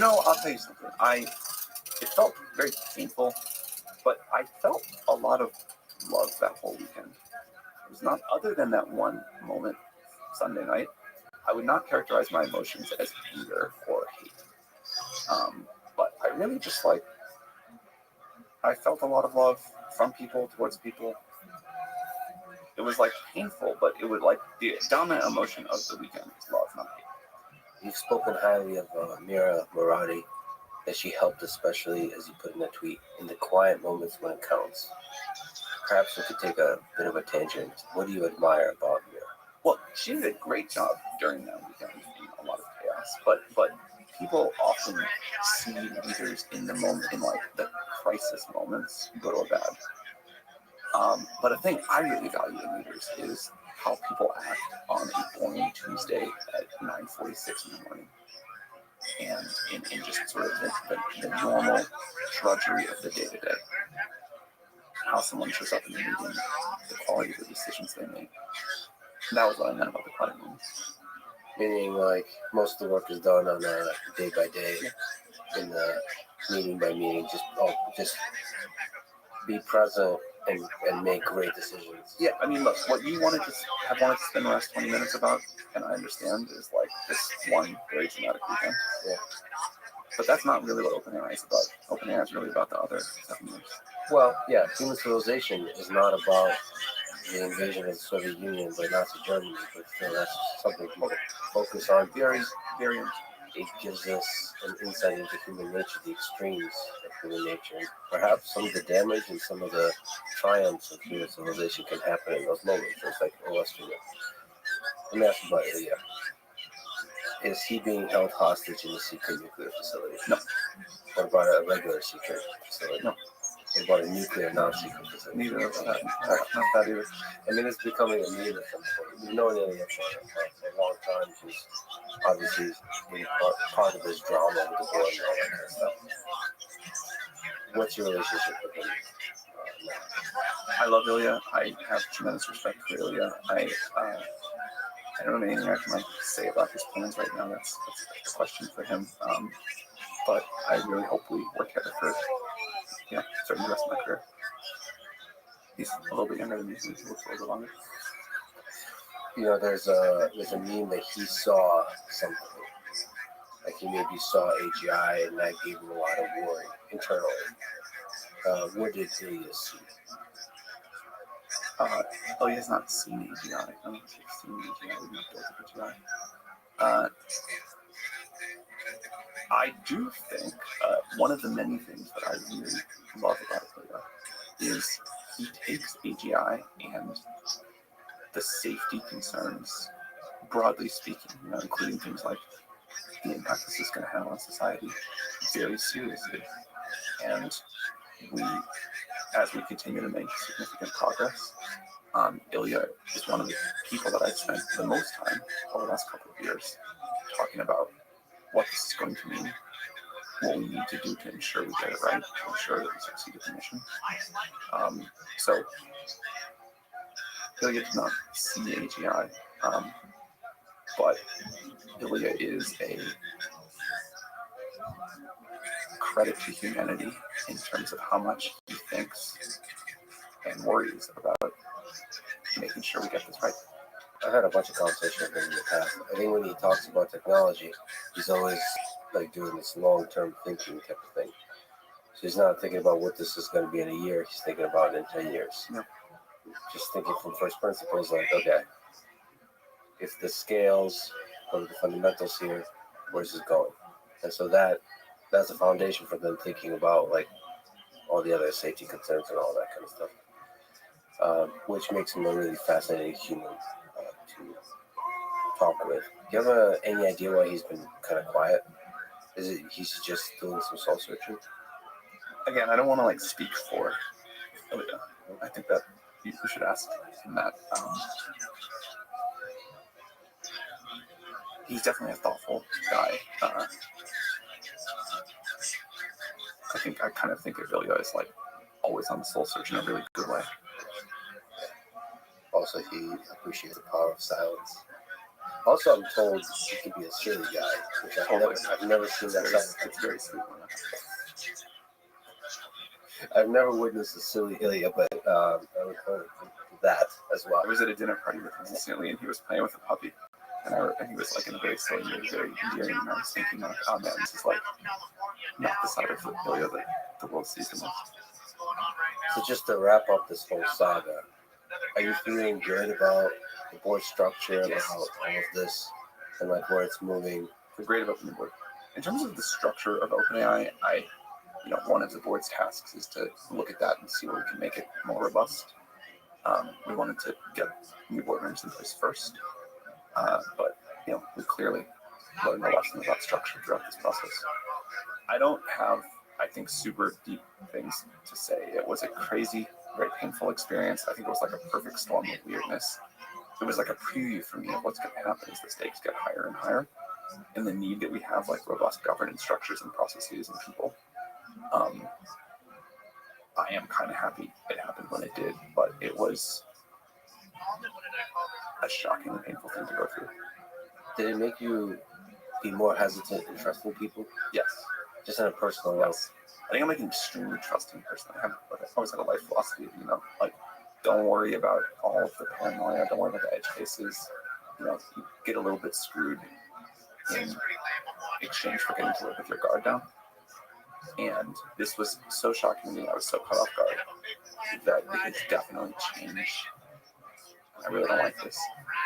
I'll tell you something. It felt very painful, but I felt a lot of love that whole weekend. It was not, other than that one moment, Sunday night, I would not characterize my emotions as anger or hate. But I really just I felt a lot of love from people towards people. It was like painful, but it was like the dominant emotion of the weekend was love, not hate. You've spoken highly of Mira Murati, that she helped, especially, as you put in a tweet, in the quiet moments when it counts. Perhaps we could take a bit of a tangent. What do you admire about Mira? Well, she did a great job during that weekend in a lot of chaos, but people often see leaders in the moment, in like the crisis moments, good or bad. But a thing I really value in leaders is how people act on a boring Tuesday at 9:46 in the morning. And in just sort of the normal drudgery of the day-to-day. How someone shows up in the meeting, the quality of the decisions they make. And that was what I meant about the quiet moments. Meaning, like, most of the work is done on a day by day, in the meeting by meeting. Just be present and make great decisions. Yeah, I mean, look, what you wanted to spend the last 20 minutes about, and I understand, is like this one very dramatic weekend. Yeah. But that's not really what OpenAI is about. OpenAI is really about the other 7 years. Well, yeah, human civilization is not about the invasion of the Soviet Union by Nazi Germany, but still that's something to focus on. Very, very. It gives us an insight into human nature, the extremes of human nature. And perhaps some of the damage and some of the triumphs of human civilization can happen in those moments, just like illustrated. Let me ask you about Ilya. Is he being held hostage in a secret nuclear facility? No. What about a regular secret facility? No. about a nuclear non-secret facility. Neither of that. Not that either. I mean, it's becoming a meme at some point. We've known Ilya for a long time. He's obviously been part of this drama with the war and all that kind of stuff. What's your relationship with him? I love Ilya. I have tremendous respect for Ilya. I don't know anything I can say about his plans right now. That's a question for him. But I really hope we work together for certainly the rest of my career. He's a little bit younger than me, so he looks a little bit longer. There's a meme that he saw something. Like he maybe saw AGI, and that gave him a lot of worry internally. What did Ilya see? He has not seen AGI. I don't think he's seen AGI. We've not built AGI. I do think one of the many things that I really love about Ilya is he takes AGI and the safety concerns, broadly speaking, including things like the impact this is going to have on society, very seriously. And as we continue to make significant progress, Ilya is one of the people that I've spent the most time over the last couple of years talking about what this is going to mean, what we need to do to ensure we get it right, to ensure that we succeed at the mission. So Ilya did not see AGI, but Ilya is a credit to humanity in terms of how much he thinks and worries about making sure we get this right. I've had a bunch of conversations with him in the past. I think when he talks about technology, he's always like doing this long-term thinking type of thing. So he's not thinking about what this is going to be in a year. He's thinking about it in 10 years. Yeah. Just thinking from first principles, like, okay, if the scales, what are the fundamentals here, where's this going? And so that's a foundation for them thinking about like all the other safety concerns and all that kind of stuff, which makes him a really fascinating human to talk with. Do you have any idea why he's been kind of quiet? Is it he's just doing some soul searching? Again, I don't want to speak for Ilya. I think that we should ask him that. He's definitely a thoughtful guy. I kind of think of Ilya as always on the soul search in a really good way. Also, he appreciates the power of silence. Also, I'm told he can be a silly guy, which I've never seen that side. It's very sweet. I've never witnessed a silly Ilya, but I would hope that as well. I was at a dinner party with him recently, and he was playing with a puppy, and he was in a very silly mood, very endearing, and I was thinking, oh man, this is not the side of Ilya that the world sees the most. So just to wrap up this whole saga, are you feeling good about the board structure, about all of this, and where it's moving? I feel great about the new board. In terms of the structure of OpenAI, one of the board's tasks is to look at that and see where we can make it more robust. We wanted to get new board members in place first, but we clearly learned a lesson about structure throughout this process. I don't have, super deep things to say. It was a crazy, very painful experience. I think it was a perfect storm of weirdness. It was a preview for me of what's going to happen as the stakes get higher and higher, and the need that we have robust governance structures and processes and people. I am kind of happy it happened when it did, but it was a shockingly painful thing to go through. Did it make you be more hesitant in trusting people? Yes. Just on a personal level? I think I'm an extremely trusting person. I always had a life philosophy of, don't worry about all of the paranoia, don't worry about the edge cases. You get a little bit screwed in exchange for getting to live with your guard down. And this was so shocking to me. I was so caught off guard that it's definitely changed. I really don't like this.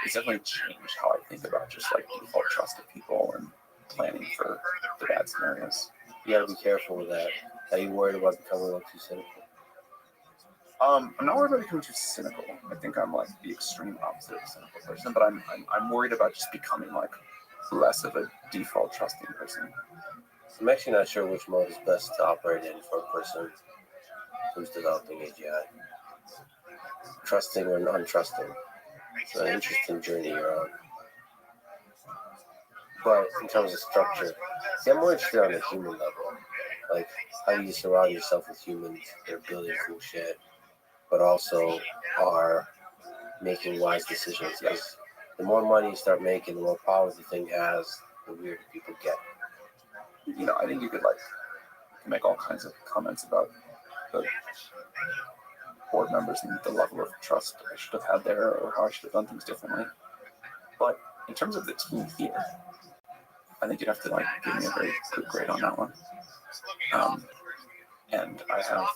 It's definitely changed how I think about just default trust of people and planning for the bad scenarios. You gotta be careful with that. Are you worried about becoming a little too cynical? I'm not worried about becoming too cynical. I think I'm the extreme opposite of a cynical person, but I'm worried about just becoming less of a default trusting person. I'm actually not sure which mode is best to operate in for a person who's developing AGI. Trusting or non-trusting. It's an interesting journey you're on. But in terms of structure, see, I'm more interested on the human level. Like, how do you surround yourself with humans that are building cool shit, but also are making wise decisions? Because the more money you start making, the more power the thing has, the weirder people get. You know, I think you could like make all kinds of comments about the board members and the level of trust I should have had there, or how I should have done things differently. But in terms of the team here, I think you'd have to like give me a very good grade on that one. And I have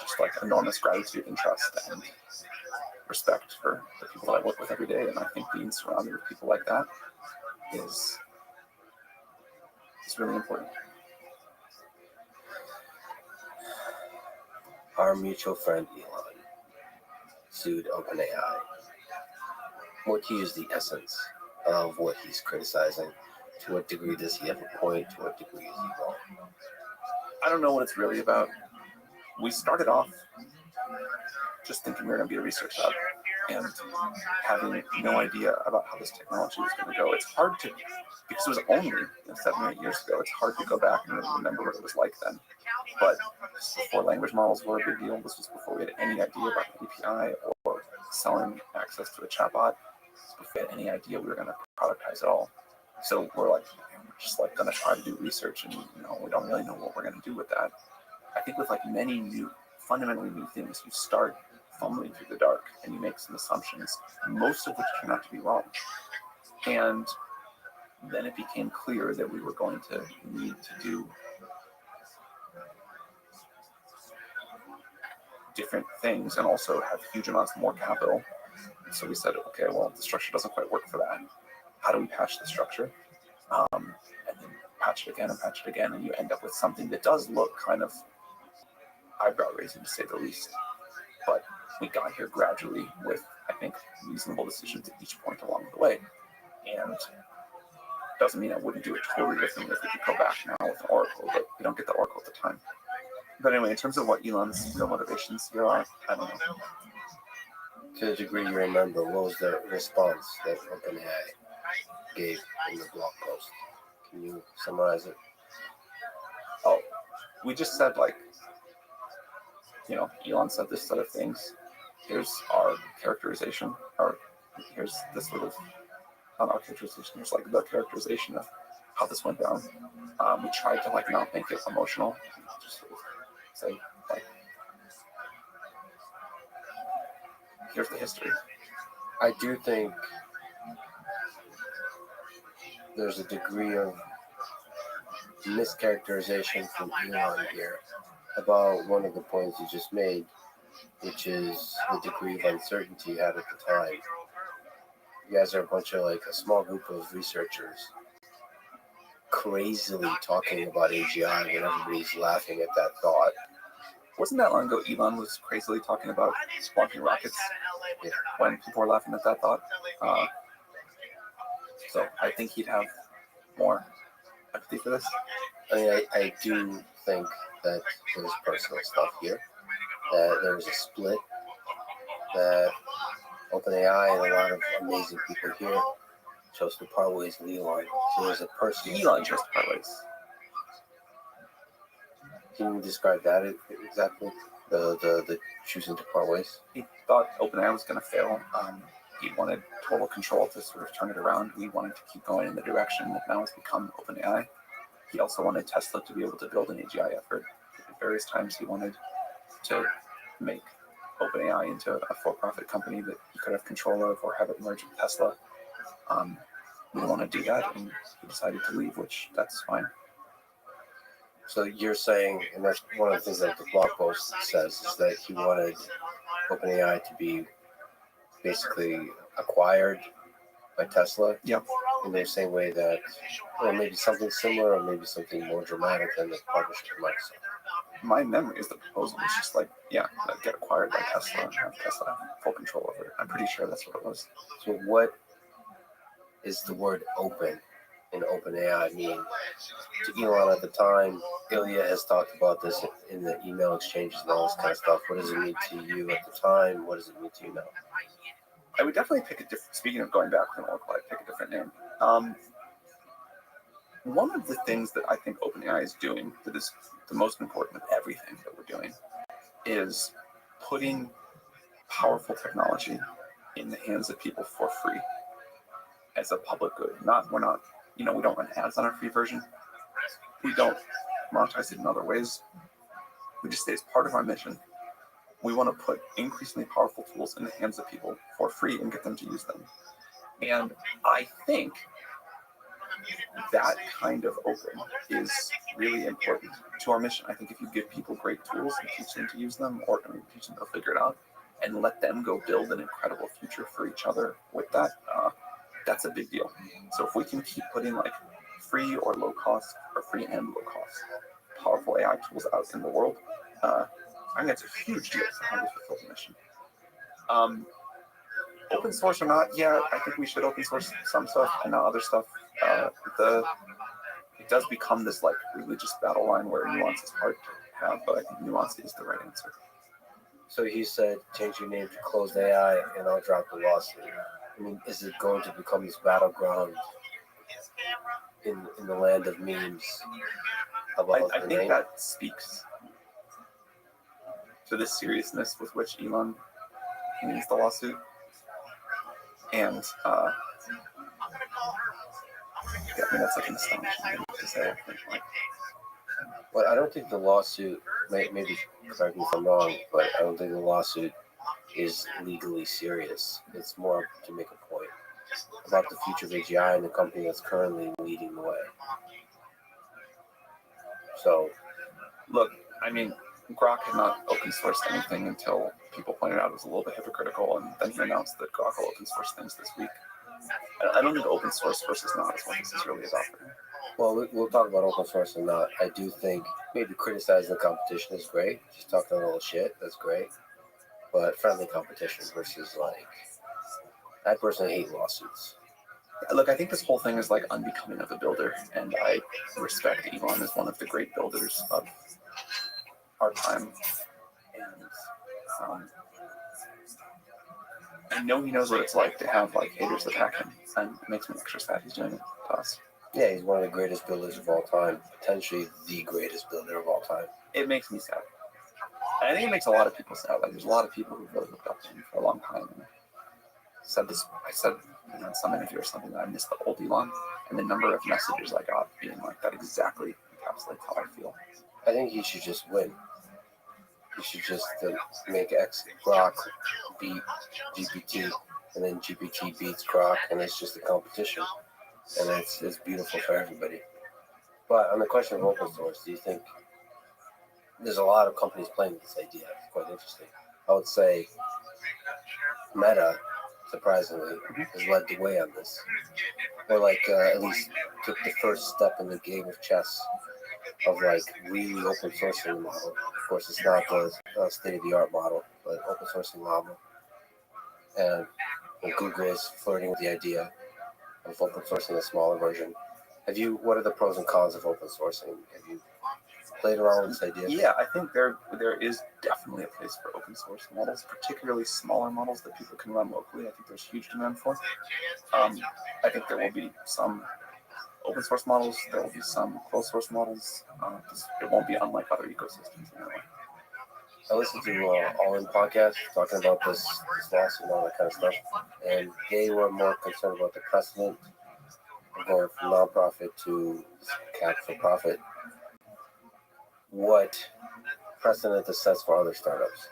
just like enormous gratitude and trust and respect for the people that I work with every day. And I think being surrounded with people like that is really important. Our mutual friend Elon sued OpenAI. What is the essence of what he's criticizing? To what degree does he have a point? To what degree is he wrong? I don't know what it's really about. We started off just thinking we were going to be a research lab and having no idea about how this technology was going to go. It's hard to, because it was only 7 or 8 years ago, it's hard to go back and really remember what it was like then. But before language models were a big deal, this was before we had any idea about the API or selling access to a chatbot. Before we had any idea we were going to productize it all. So we're like, we're just like going to try to do research, and we don't really know what we're going to do with that. I think with like many new, fundamentally new things, you start fumbling through the dark and you make some assumptions, most of which turn out to be wrong. And then it became clear that we were going to need to do different things and also have huge amounts more capital. And so we said, okay, well, the structure doesn't quite work for that. How do we patch the structure? And then patch it again, and you end up with something that does look kind of eyebrow-raising, to say the least. But we got here gradually with, I think, reasonable decisions at each point along the way. And doesn't mean I wouldn't do it totally differently if we could go back now with an Oracle, but we don't get the Oracle at the time. But anyway, in terms of what Elon's real motivations here are, I don't know. To the degree you remember, what was the response that OpenAI gave in the blog post? Can you summarize it? Oh, we just said, like, Elon said this set of things. Here's our characterization, or here's this sort of, not our characterization, here's like the characterization of how this went down. We tried to like not make it emotional, just sort of say, like, here's the history. I do think there's a degree of mischaracterization from Elon here about one of the points you just made, which is the degree of uncertainty you had at the time. You guys are a bunch of, like, a small group of researchers crazily talking about AGI when everybody's laughing at that thought. Wasn't that long ago Elon was crazily talking about launching rockets when people were laughing at that thought? So I think he'd have more empathy for this. I mean, I do think that there's personal stuff here, that there was a split, that OpenAI and a lot of amazing people here chose to part ways with Elon. So there's a personal... Elon chose to part ways. Can you describe that exactly? The choosing to part ways? He thought OpenAI was going to fail. He wanted total control to sort of turn it around. We wanted to keep going in the direction that now has become OpenAI. He also wanted Tesla to be able to build an AGI effort. At various times he wanted to make OpenAI into a for-profit company that he could have control of or have it merge with Tesla. We didn't want to do that, and he decided to leave, which that's fine. So you're saying, and that's one of the things that the blog post says, is that he wanted OpenAI to be basically acquired by Tesla. Yep. In the same way that, or maybe something similar, or maybe something more dramatic than the partnership with Microsoft. My memory is the proposal was just like, get acquired by Tesla and have Tesla have full control over it. I'm pretty sure that's what it was. So what is the word open in OpenAI? I mean, to Elon at the time, Ilya has talked about this in the email exchanges and all this kind of stuff. What does it mean to you at the time? What does it mean to you now? I would definitely pick a different. Speaking of going back and Oracle, I'd pick a different name. One of the things that I think OpenAI is doing that is the most important of everything that we're doing is putting powerful technology in the hands of people for free as a public good. We don't run ads on our free version. We don't monetize it in other ways. We just say it's part of our mission. We want to put increasingly powerful tools in the hands of people for free and get them to use them. And I think that kind of open is really important to our mission. I think if you give people great tools and teach them to use them, or teach them to figure it out, and let them go build an incredible future for each other with that, that's a big deal. So if we can keep putting like free or low cost, or free and low cost, powerful AI tools out in the world, I think that's a huge deal for how we fulfill the mission. Open source or not, yeah, I think we should open source some stuff and not other stuff. It does become this like religious battle line where nuance is hard to have, but I think nuance is the right answer. So he said, change your name to Closed AI and I'll drop the lawsuit. I mean, is it going to become this battleground in the land of memes about I the think name? that speaks to the seriousness with which Elon means the lawsuit. And yeah, I mean, that's like an astonishing thing to say, I think. Like, Well, I don't think the lawsuit, maybe correct me if I'm wrong, but I don't think the lawsuit is legally serious. It's more to make a point about the future of AGI and the company that's currently leading the way. So, look, I mean, Grok had not open sourced anything until people pointed out it was a little bit hypocritical, and then he announced that Grok will open source things this week. I don't think open source versus not is what this is really about. well, we'll talk about open source and not. I do think maybe criticizing the competition is great. Just talking a little shit, that's great. But friendly competition versus like, I personally hate lawsuits. Look, I think this whole thing is like unbecoming of a builder, and I respect Elon as one of the great builders of our time. And I know he knows what it's like to have like haters attack him, and it makes me extra sad he's doing it to us. Yeah, he's one of the greatest builders of all time, potentially the greatest builder of all time. It makes me sad. And I think it makes a lot of people sad. Like, there's a lot of people who really looked up to him for a long time. And I said in some interview or something that I missed the old Elon, and the number of messages I got being like that exactly encapsulates how I feel. I think he should just win. He should just make Grok beat GPT, and then GPT beats Grok, and it's just a competition. And it's beautiful for everybody. But on the question of open source, do you think there's a lot of companies playing with this idea? It's quite interesting. I would say Meta, surprisingly, has led the way on this. Or like at least took the first step in the game of chess of like really open sourcing the model. Of course, it's not the state-of-the-art model, but open sourcing model. And Google is flirting with the idea of open sourcing a smaller version. What are the pros and cons of open sourcing? Have you played around with this idea? Yeah, I think there is definitely a place for open source models, particularly smaller models that people can run locally. I think there's huge demand for. I think there will be some open source models, there will be some closed source models. It won't be unlike other ecosystems in that way. I listened to All In podcast talking about this lawsuit and all that kind of stuff, and they were more concerned about the precedent of going from nonprofit to cap for profit. What precedent this sets for other startups?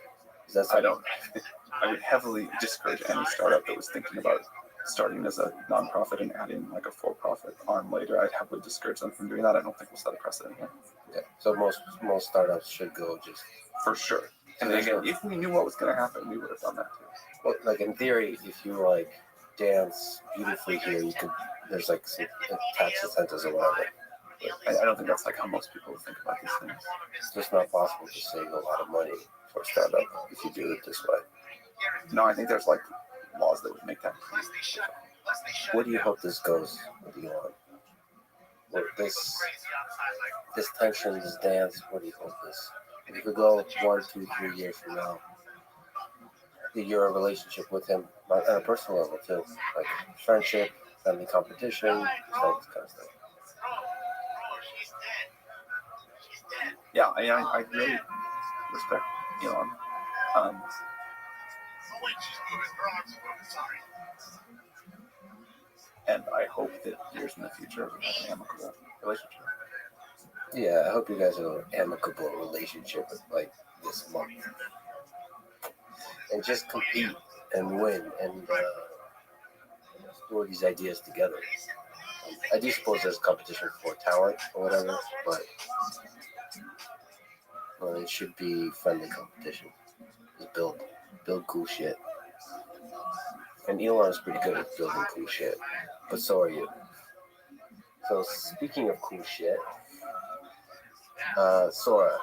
I would heavily discourage any startup that was thinking about starting as a nonprofit and adding like a for-profit arm later. I'd heavily discourage them from doing that. I don't think we'll set a precedent here. Yeah. So most startups should go just for sure. And again, if we knew what was going to happen, we would have done that too. Well, like in theory, if you like dance beautifully here, you could. There's like some tax incentives or whatever. I don't think that's like how most people think about these things. It's just not possible to save a lot of money for a startup if you do it this way. No, I think there's like laws that would make that clear. Where do you hope this goes with Elon? this tension, this dance, what do you think this? If you could go 1, 2, 3 years from now, your relationship with him on a personal level too, like friendship, family competition, just like this kind of stuff. Yeah, I really respect Elon. And I hope that years in the future we have an amicable relationship. Yeah, I hope you guys have an amicable relationship like this month. And just compete and win and explore these ideas together. I do suppose there's competition for talent or whatever, but it should be friendly competition. Just build cool shit. And Elon is pretty good at building cool shit, but so are you. So speaking of cool shit, Sora,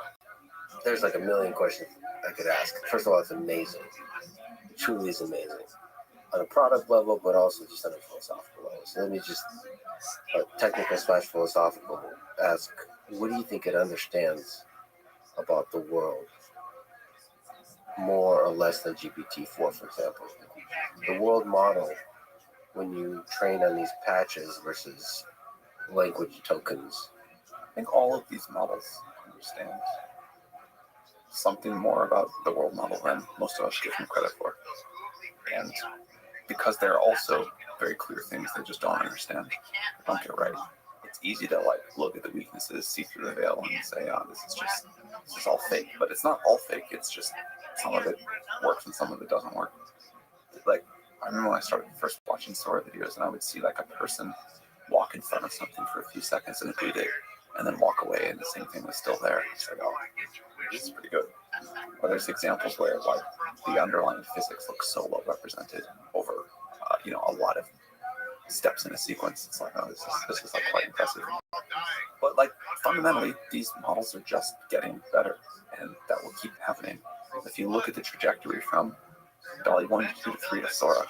there's like a million questions I could ask. First of all, it's amazing. It truly is amazing. On a product level, but also just on a philosophical level. So let me just, technical / philosophical, ask, what do you think it understands about the world more or less than GPT-4, for example? The world model, when you train on these patches versus language tokens. I think all of these models understand something more about the world model than most of us give them credit for. And because there are also very clear things they just don't understand, or don't get right. It's easy to like look at the weaknesses, see through the veil, and say, "Oh, this is all fake." But it's not all fake. It's just some of it works and some of it doesn't work. Like I remember when I started first watching Sora videos, and I would see like a person walk in front of something for a few seconds and it did, and then walk away, and the same thing was still there. It's like, oh, this is pretty good. Or there's examples where like the underlying physics looks so well represented over a lot of steps in a sequence. It's like, oh, this is like quite impressive. But like fundamentally, these models are just getting better, and that will keep happening. If you look at the trajectory from DALL-E 1 to 2 to 3 to Sora,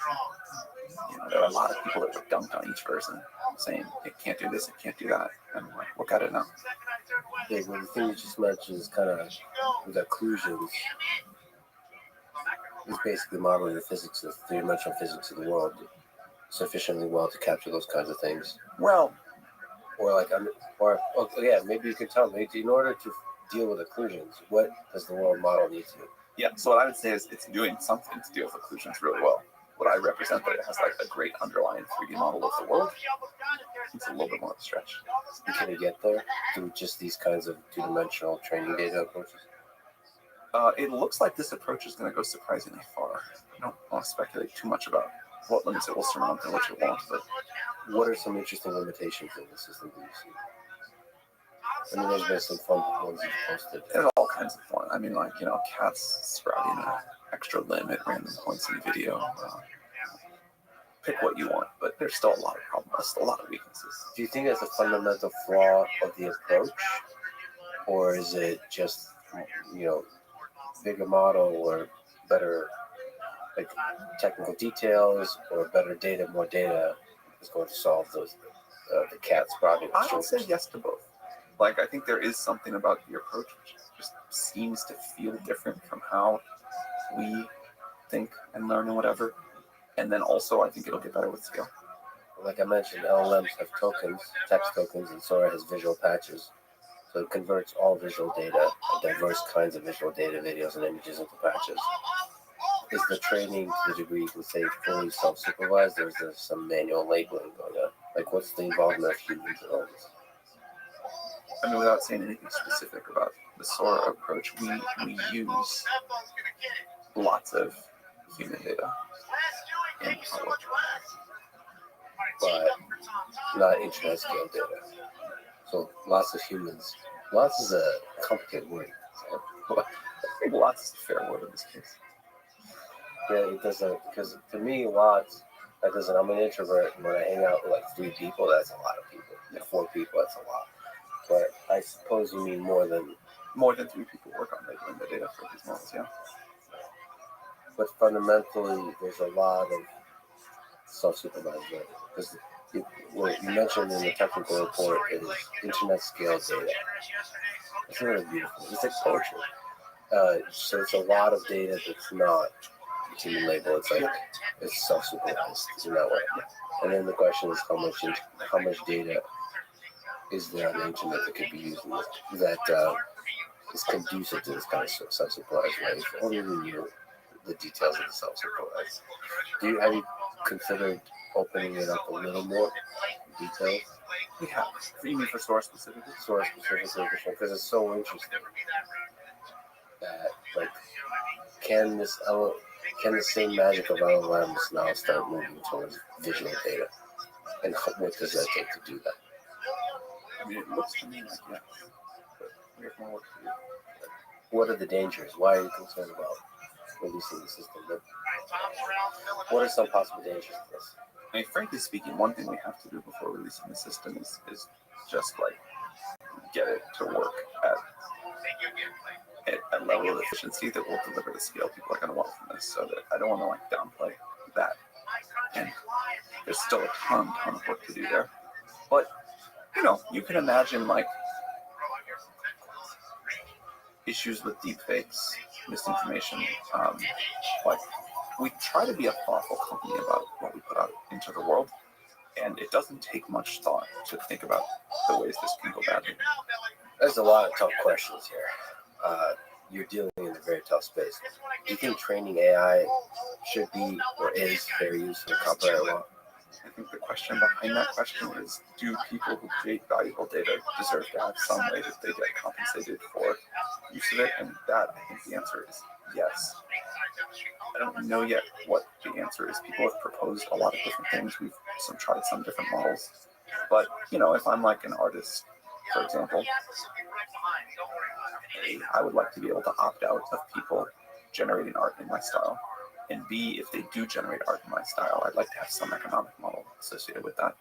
there are a lot of people that were dunked on each version, saying it can't do this, it can't do that, and like, look at it now. Yeah, well, the thing you just mentioned is kind of with occlusions. It's basically modeling the physics of three-dimensional physics of the world sufficiently well to capture those kinds of things. Well, maybe you can tell me, in order to deal with occlusions, what does the world model need to do? Yeah, so what I would say is it's doing something to deal with occlusions really well. What I represent that it has like a great underlying 3D model of the world. It's a little bit more of a stretch. Can you get there through just these kinds of two-dimensional training data approaches? It looks like this approach is going to go surprisingly far. I don't want to speculate too much about what limits it will surmount and what it won't, but what are some interesting limitations in the system that you see? I mean, there's been some fun ones you've posted. There's all kinds of fun. I mean, like, cats sprouting an extra limb at random points in the video. Pick what you want, but there's still a lot of problems, a lot of weaknesses. Do you think that's a fundamental flaw of the approach? Or is it just, bigger model or better like technical details or better data, more data is going to solve those the cat sprouting? I would say yes to both. Like, I think there is something about the approach which just seems to feel different from how we think and learn and whatever. And then also, I think it'll get better with scale. Like I mentioned, LLMs have tokens, text tokens, and Sora has visual patches. So it converts all visual data, diverse kinds of visual data, videos, and images into patches. Is the training to the degree you can say fully self-supervised, or is there some manual labeling going on? Like, what's the involvement of humans in all this? I mean, without saying anything specific about the Sora approach, we use lots of human data in our work. But not internet scale data. So lots of humans. Lots is a complicated word. I think lots is a fair word in this case. Yeah, it doesn't, because to me, lots, that doesn't, I'm an introvert, and when I hang out with like 3 people, that's a lot of people. 4 people, that's a lot. But I suppose you mean more than 3 people work on labeling the data for these models, yeah. But fundamentally, there's a lot of self-supervised learning. Because what you mentioned in the technical report is internet scale data. It's really beautiful. It's like poetry. So it's a lot of data that's not human label. It's like it's self-supervised in that way. And then the question is how much data is there on the internet that could be used in this, that is conducive to this kind of self-supervised way. If only we knew the details of the self-supervised. Have you considered opening it up a little more details? We have. You mean for source specifically? Source specifically, because it's so interesting that like can the same magic of LLMs now start moving towards visual data, and what does that take to do that? I mean, it looks to me like yes, but we have more work to do. What are the dangers? Why are you concerned about releasing the system? What are some possible dangers to this? I mean, frankly speaking, one thing we have to do before releasing the system is just like get it to work at a level of efficiency that will deliver the scale people are going to want from this. So that I don't want to like downplay that. And there's still a ton of work to do there. But you know, you can imagine like issues with deepfakes, misinformation. Like we try to be a thoughtful company about what we put out into the world, and it doesn't take much thought to think about the ways this can go badly. There's a lot of tough questions here. You're dealing in a very tough space. Do you think training AI should be or is fair use of copyright law? I think the question behind that question is, do people who create valuable data deserve to have some way that they get compensated for use of it? And that, I think the answer is yes. I don't know yet what the answer is. People have proposed a lot of different things. We've tried some different models. But, you know, if I'm like an artist, for example, A, I would like to be able to opt out of people generating art in my style. And B, if they do generate art in my style, I'd like to have some economic model associated with that.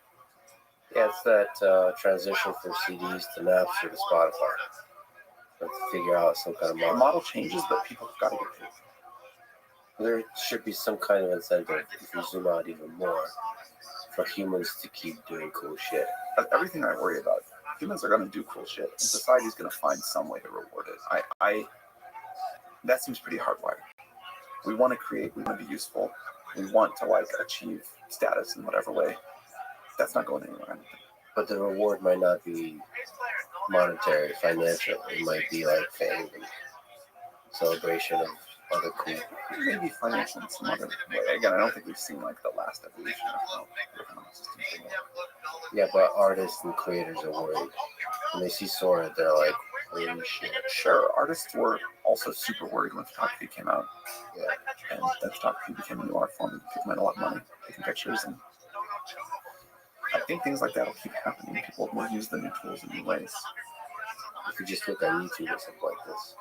Yeah, it's that transition from CDs to Napster to Spotify. Let's figure out some kind of The model. model changes, but people have got to get paid. There should be some kind of incentive, if you zoom out even more, for humans to keep doing cool shit. That's everything I worry about. Humans are going to do cool shit, and society's going to find some way to reward it. That seems pretty hardwired. We want to create, we want to be useful, we want to like achieve status in whatever way. That's not going anywhere, I don't think. But the reward might not be monetary, financial. It might be like fame and celebration of other cool. Maybe financial in some other way. Again, I don't think we've seen like the last evolution of how the economic system can work. Yeah, but artists and creators are worried. When they see Sora, they're like, holy shit. Sure, artists were also super worried when photography came out. Yeah. And then photography became a new art form. People made a lot of money taking pictures, and I think things like that will keep happening. People will use the new tools in new ways. If you just look on YouTube or something like this,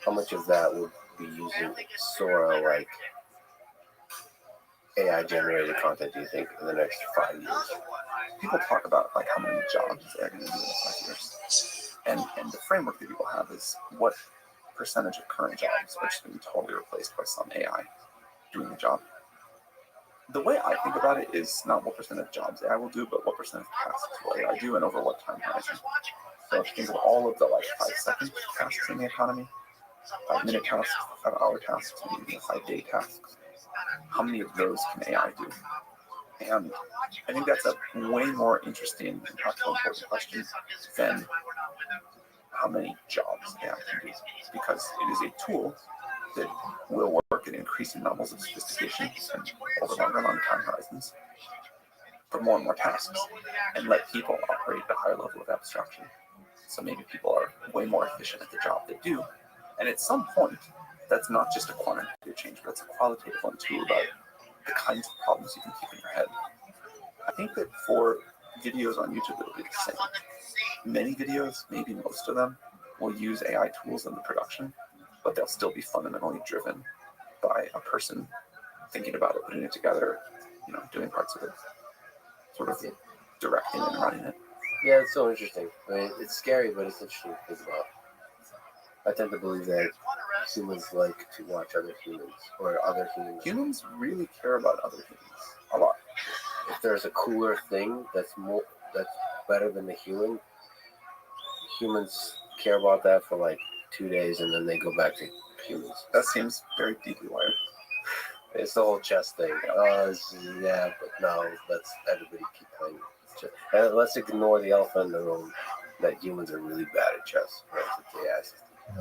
how much of that would be using Sora like AI generated content, do you think, in the next 5 years? People talk about like how many jobs they're going to do in 5 years. And the framework that people have is what percentage of current jobs are just going to be totally replaced by some AI doing the job. The way I think about it is not what percent of jobs AI will do, but what percent of tasks will AI do and over what time horizon. So if you think of all of the like 5-second tasks in the economy, 5-minute tasks, 5-hour tasks, maybe even 5-day tasks, how many of those can AI do? And I think that's a way more interesting, impactful, important question than how many jobs AI can do, because it is a tool that will work at increasing levels of sophistication and over longer and longer time horizons for more and more tasks, and let people operate at a higher level of abstraction. So maybe people are way more efficient at the job they do. And at some point, that's not just a quantitative change, but it's a qualitative one too, about the kinds of problems you can keep in your head. I think that for videos on YouTube, it'll be the same. Many videos, maybe most of them, will use AI tools in the production, but they'll still be fundamentally driven by a person thinking about it, putting it together, doing parts of it, sort of directing and running it. Yeah, it's so interesting. I mean, it's scary, but it's interesting to think about. I tend to believe that humans like to watch other humans or other humans. Humans really care about other humans a lot. if there's a cooler thing that's better than the human, humans care about that for like 2 days and then they go back to humans. That seems very deeply wired. It's the whole chess thing. Yeah, but no, let's everybody keep playing chess. And let's ignore the elephant in the room that humans are really bad at chess. Right?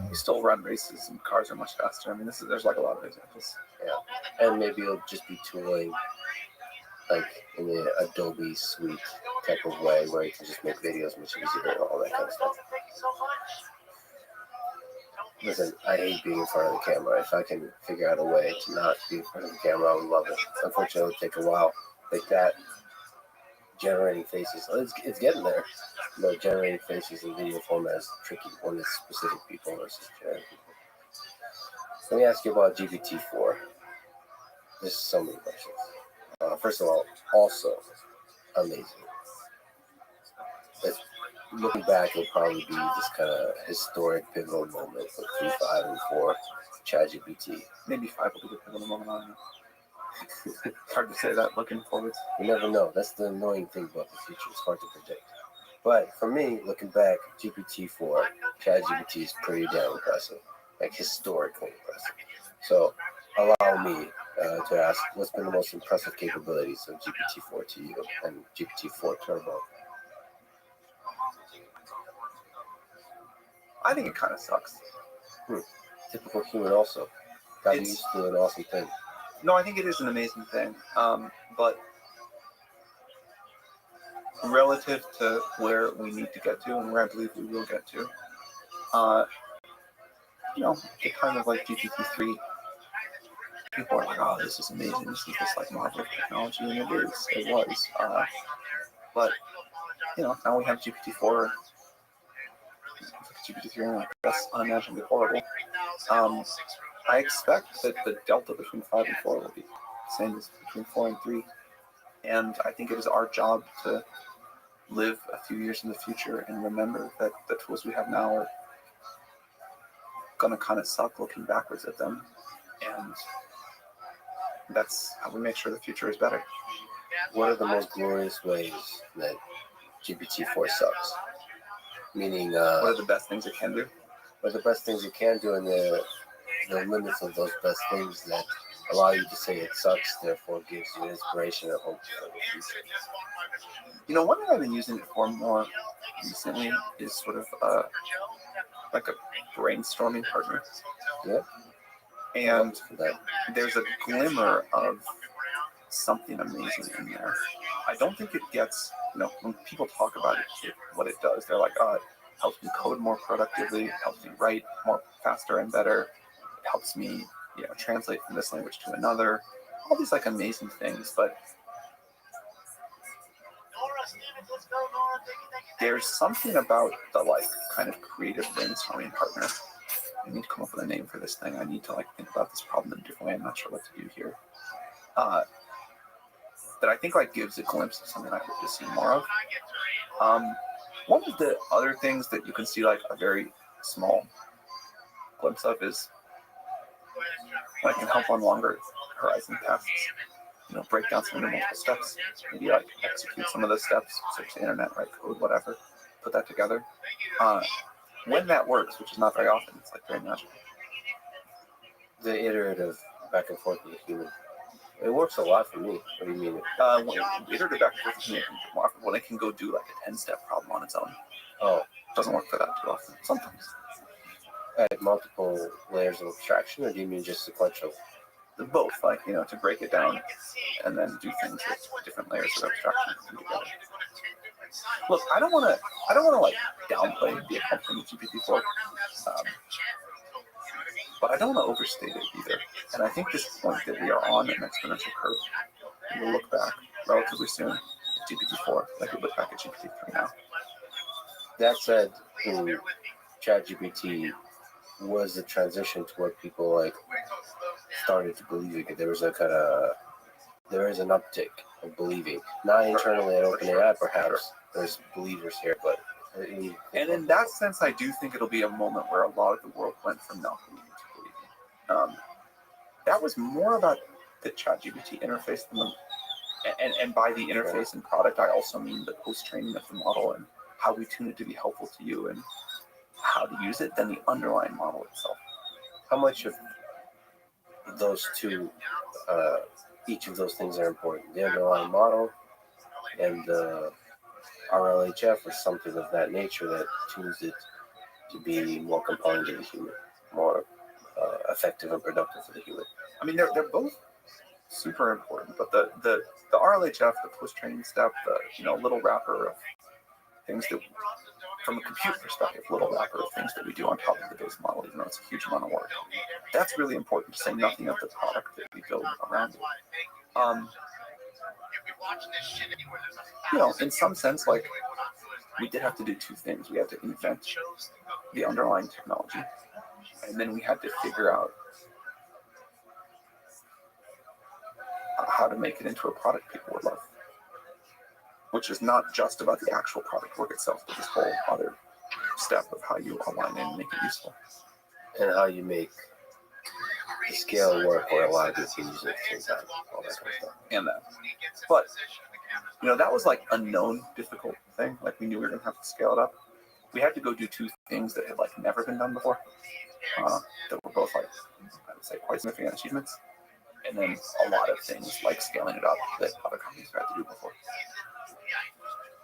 You still run races and cars are much faster. I mean, there's like a lot of examples. Yeah, and maybe it'll just be tooling, like in the Adobe Suite type of way, where you can just make videos much easier and all that kind of stuff. Listen, I hate being in front of the camera. If I can figure out a way to not be in front of the camera, I would love it. Unfortunately, it would take a while. Like that, generating faces, it's getting there. But generating faces in video format is tricky when it's specific people versus generic people. Let me ask you about GPT-4. There's so many questions. First of all, also amazing. It's, looking back, it'll probably be this kind of historic pivotal moment with 3, 5, and 4 ChatGPT. Maybe 5 will be the pivotal moment. I don't know. It's hard to say that looking forward. You never know. That's the annoying thing about the future. It's hard to predict. But for me, looking back, GPT-4, ChatGPT is pretty damn impressive. Like historically impressive. So allow me to ask, what's been the most impressive capabilities of GPT-4 to you and GPT-4 Turbo? I think it kind of sucks. Typical human also. Got used to an awesome thing. No, I think it is an amazing thing. But relative to where we need to get to and where I believe we will get to, it kind of like GPT-3. People are like, oh, this is amazing. This is this like marvel of technology, and it is. It was. But now we have GPT-4. GPT-3, that's unimaginably horrible. I expect that the delta between 5 and 4 will be the same as between 4 and 3. And I think it is our job to live a few years in the future and remember that the tools we have now are going to kind of suck looking backwards at them. And that's how we make sure the future is better. What are the most glorious ways that GPT-4 sucks? Meaning, what are the best things it can do? What are the best things it can do, and the limits of those best things that allow you to say it sucks, therefore gives you inspiration and hope for the future? One thing I've been using it for more recently is sort of like a brainstorming partner. Yeah. And there's a glimmer of something amazing in there. I don't think it gets, when people talk about it, what it does, they're like, oh, it helps me code more productively, it helps me write more faster and better, it helps me, translate from this language to another, all these like amazing things. But there's something about the like kind of creative brainstorming partner. I need to come up with a name for this thing. I need to like think about this problem in a different way. I'm not sure what to do here. That I think like gives a glimpse of something I hope to see more of. One of the other things that you can see like a very small glimpse of is when it can help on longer horizon tasks. Break down some of the multiple steps, maybe like execute some of those steps, search the internet, write code, whatever, put that together. When that works, which is not very often, it's like very magical. The iterative back and forth with the human. It works a lot for me. What do you mean? Iterative back and forth with the human, when it can go do like a 10-step problem on its own. Oh. It doesn't work for that too often. Sometimes. At multiple layers of abstraction, or do you mean just sequential? Both, like, to break it down and then do things with different layers of abstraction together. Look, I don't want to like downplay the accomplishment of GPT-4, but I don't want to overstate it either. And I think this point that we are on an exponential curve, we will look back relatively soon at GPT-4, like we look back at GPT-3 now. That said, ChatGPT was the transition to where people like started to believe it. There is an uptick of believing. Not internally at OpenAI, perhaps. There's believers here, but. And in that sense, I do think it'll be a moment where a lot of the world went from not believing to believing. That was more about the ChatGPT interface And by the interface and product, I also mean the post-training of the model and how we tune it to be helpful to you and how to use it, then the underlying model itself. How much of those two, each of those things are important? The underlying model and the RLHF or something of that nature that tunes it to be more compelling to the human, more effective and productive for the human. I mean, they're both super important, but the RLHF, the post-training step, the little wrapper of things that, from a compute perspective, little wrapper of things that we do on top of the base model, even though it's a huge amount of work. That's really important, to say nothing of the product that we build around it. In some sense, like, we did have to do two things. We had to invent the underlying technology, and then we had to figure out how to make it into a product people would love, which is not just about the actual product work itself, but this whole other step of how you align it and make it useful. And how you make the scale work or allow you to use it at the same time, all that kind of stuff. And that. But, that was like a known difficult thing. Like, we knew we were going to have to scale it up. We had to go do two things that had, like, never been done before, that were both, like, I would say, quite significant achievements. And then a lot of things like scaling it up that other companies had to do before.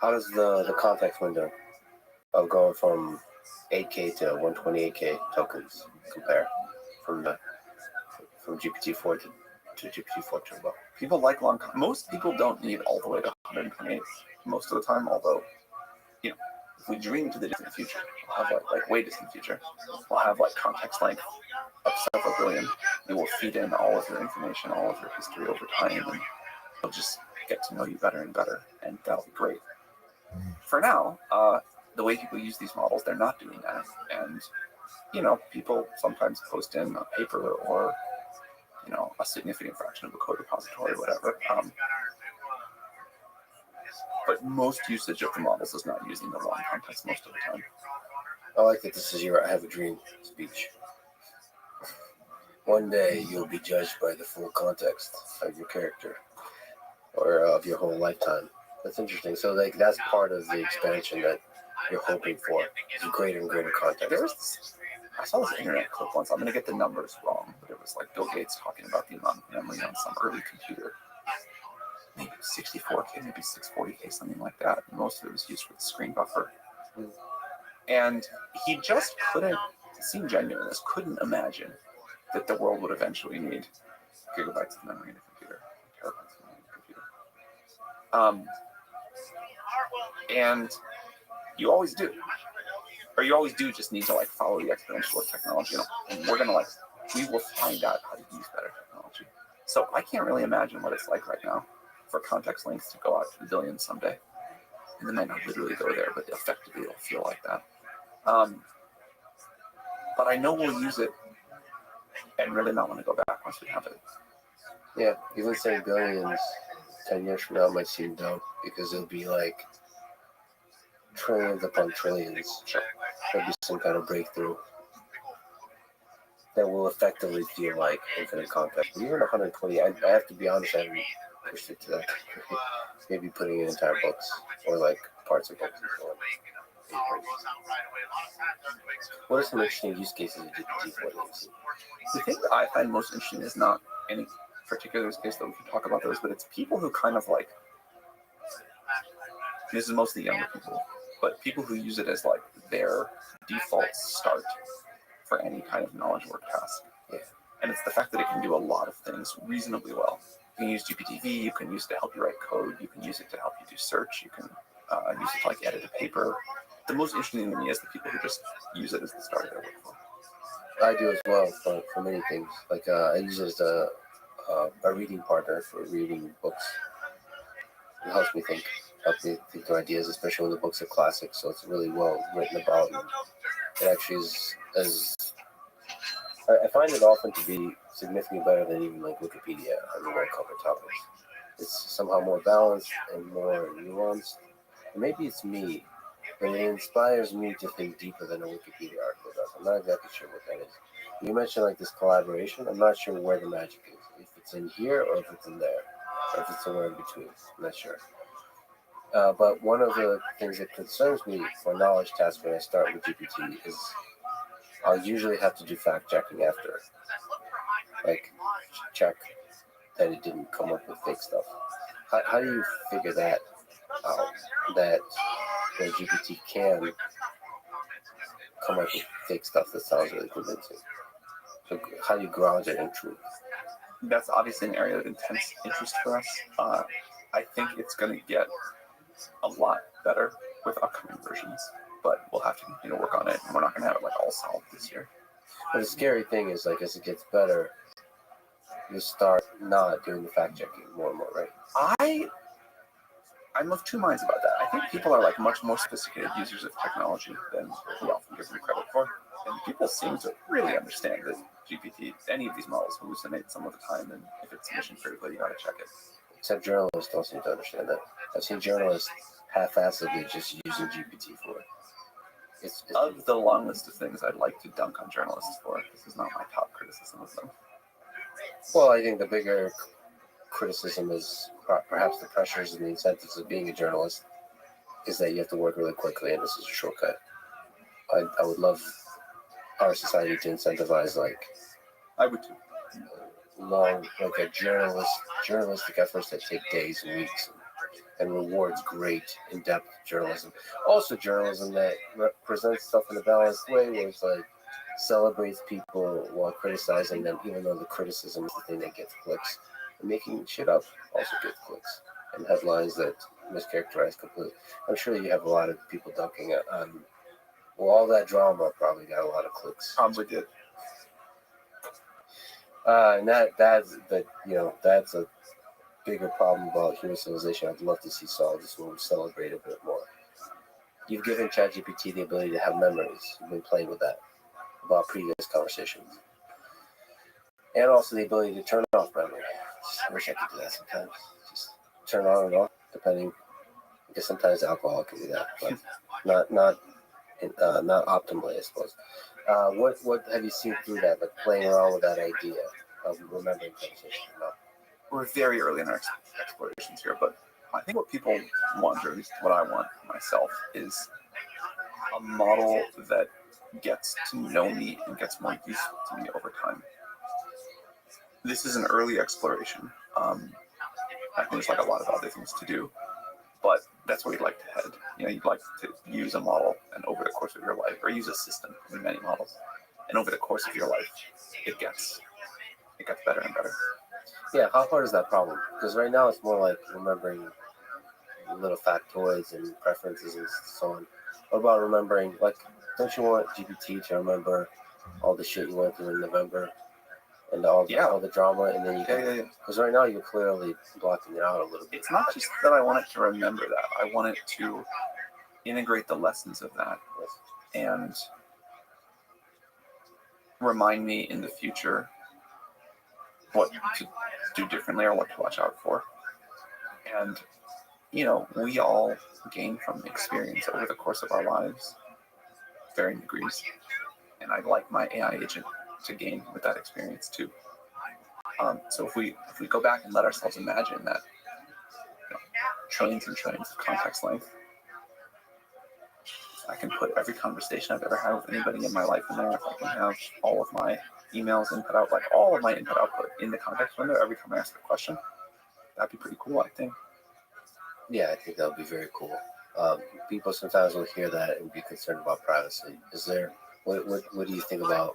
How does the context window of going from 8K to 128K tokens compare from GPT-4 to GPT-4 Turbo? People like long. Most people don't need all the way to 128 most of the time. Although, if we dream to the distant future, we'll have like way distant future, we'll have like context length of several billion. You will feed in all of your information, all of your history over time, and you'll just get to know you better and better, and that'll be great. For now, the way people use these models, they're not doing that, and people sometimes post in a paper or a significant fraction of a code repository or whatever. But most usage of the models is not using the long context most of the time. I like that this is your I have a dream speech. One day you'll be judged by the full context of your character or of your whole lifetime. That's interesting. So like that's part of the expansion that you're hoping for, is greater and greater context. I saw this internet clip once. I'm going to get the numbers wrong, but it was like Bill Gates talking about the amount of memory on some early computer. Maybe 64K, maybe 640K, something like that. Most of it was used for the screen buffer. And he just couldn't, to seem genuine, couldn't imagine that the world would eventually need gigabytes of memory in a computer, terabytes of memory in a computer. And you always do. Or you always do just need to like follow the exponential of technology, and we will find out how to use better technology. So I can't really imagine what it's like right now for context lengths to go out to the billions someday. And they might not literally go there, but effectively it'll feel like that. But I know we'll use it and really not want to go back once we have it. Yeah, even saying billions 10 years from now might seem dumb because it'll be like trillions upon trillions. There'll be some kind of breakthrough that will effectively feel like infinite context. Even 120, I have to be honest, I haven't pushed it to that. Maybe putting in entire books or like parts of books and so on. What are some interesting use cases of GPT-4? The thing that I find most interesting is not any particular use case that we can talk about those, but it's people who kind of like, this is mostly younger people, but people who use it as like their default start for any kind of knowledge work task. Yeah. And it's the fact that it can do a lot of things reasonably well. You can use GPT-V, you can use it to help you write code, you can use it to help you do search, you can use it to like edit a paper. The most interesting thing to me is the people who just use it as the start of their workflow. I do as well for many things. Like I use it as a reading partner for reading books. It helps me think through ideas, especially when the books are classics. So it's really well written about. And it actually is I find it often to be significantly better than even like Wikipedia on the more covered topics. It's somehow more balanced and more nuanced. And maybe it's me, but it inspires me to think deeper than a Wikipedia article does. I'm not exactly sure what that is. You mentioned like this collaboration. I'm not sure where the magic is. If it's in here or if it's in there. or if it's somewhere in between. I'm not sure. But one of the things that concerns me for knowledge tasks when I start with GPT is I'll usually have to do fact checking after, like check that it didn't come up with fake stuff. How do you figure that out? That the GPT can come up with fake stuff that sounds really convincing. So how do you ground it in truth? That's obviously an area of intense interest for us. I think it's going to get a lot better with upcoming versions, but we'll have to continue to work on it, and we're not going to have it like all solved this year. But the scary thing is, like, as it gets better, you start not doing the fact checking more and more, right? I'm of two minds about that. I think people are like much more sophisticated users of technology than we often give them credit for. And people seem to really understand that GPT, any of these models hallucinate some of the time, and if it's mission critical, you gotta check it. Except journalists don't seem to understand that. I've seen journalists half-assedly just using GPT for it. It's Of the long list of things I'd like to dunk on journalists for, this is not my top criticism of them. well, I think the bigger criticism is perhaps the pressures and the incentives of being a journalist is that you have to work really quickly, and this is a shortcut. I would love our society to incentivize like I would too. long, like a journalistic efforts that take days and weeks and rewards great in-depth journalism. Also journalism that presents stuff in a balanced way where it's like celebrates people while criticizing them, even though the criticism is the thing that gets clicks. And making shit up also gets clicks. And headlines that mischaracterize completely. I'm sure you have a lot of people dunking on, well, all that drama probably got a lot of clicks. Probably did. And that's a bigger problem about human civilization. I'd love to see solved this when we celebrate a bit more. You've given ChatGPT the ability to have memories. You've been playing with that about previous conversations. And also the ability to turn off memory. I wish I could do that sometimes. Just turn on and off, depending. Because sometimes alcohol can do that, but not optimally, I suppose. What have you seen through that, like playing around with that idea of remembering conversations? We're very early in our explorations here, but I think what people want, or at least what I want myself, is a model that gets to know me and gets more useful to me over time. This is an early exploration. I think there's like a lot of other things to do, but that's where you'd like to head. You know, you'd like to use a model, and over the course of your life, or use a system with many models, and over the course of your life, it gets better and better. Yeah, how hard is that problem? Because right now it's more like remembering little factoids and preferences and so on. What about remembering, like, don't you want GPT to remember all the shit you went through in November and all the drama, and then you can, because right now you're clearly blocking it out a little bit. It's not just that I want it to remember that. I want it to integrate the lessons of that and remind me in the future what to do differently or what to watch out for. And, you know, we all gain from experience over the course of our lives, varying degrees. And I'd like my AI agent to gain with that experience too. So if we go back and let ourselves imagine that, you know, trillions and trillions of context length, I can put every conversation I've ever had with anybody in my life in there. If I can have all of my emails input out, like all of my input output in the context window every time I ask a question, that'd be pretty cool, I think. Yeah, I think that would be very cool. People sometimes will hear that and be concerned about privacy. What do you think about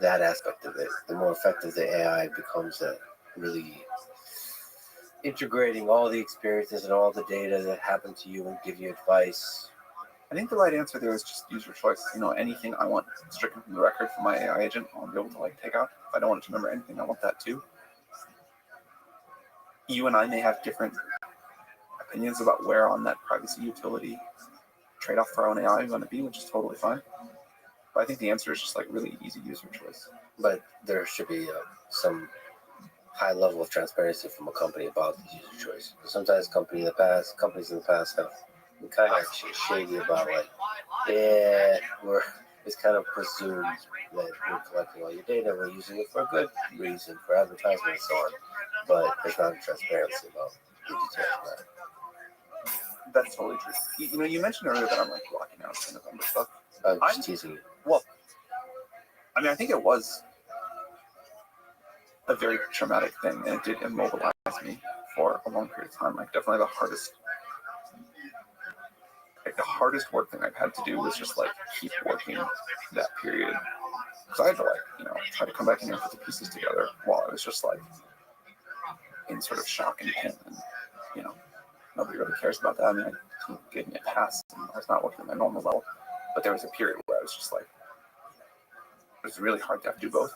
that aspect of it? The more effective the AI becomes at really integrating all the experiences and all the data that happen to you and give you advice. I think the right answer there is just user choice. You know, anything I want stricken from the record for my AI agent, I'll be able to like take out. If I don't want it to remember anything, I want that too. You and I may have different opinions about where on that privacy utility trade-off for our own AI is going to be, which is totally fine. But I think the answer is just like really easy user choice. But there should be some high level of transparency from a company about the user choice. Sometimes companies in the past have been kind of shady about like, yeah, it's kind of presumed that we're collecting all your data, we're using it for a good reason, for advertisement and so on, but there's not a transparency about the details of that. That's totally true. You mentioned earlier that I'm like blocking out the November stuff. Just teasing you. Well, I mean, I think it was a very traumatic thing, and it did immobilize me for a long period of time. Like, definitely the hardest work thing I've had to do was just like keep working that period, because I had to try to come back in here and put the pieces together while I was just like in sort of shock and pain, and nobody really cares about that. I mean, he gave me a pass, and I was not working at my normal level, but there was a period where I was just like, it was really hard to have to do both.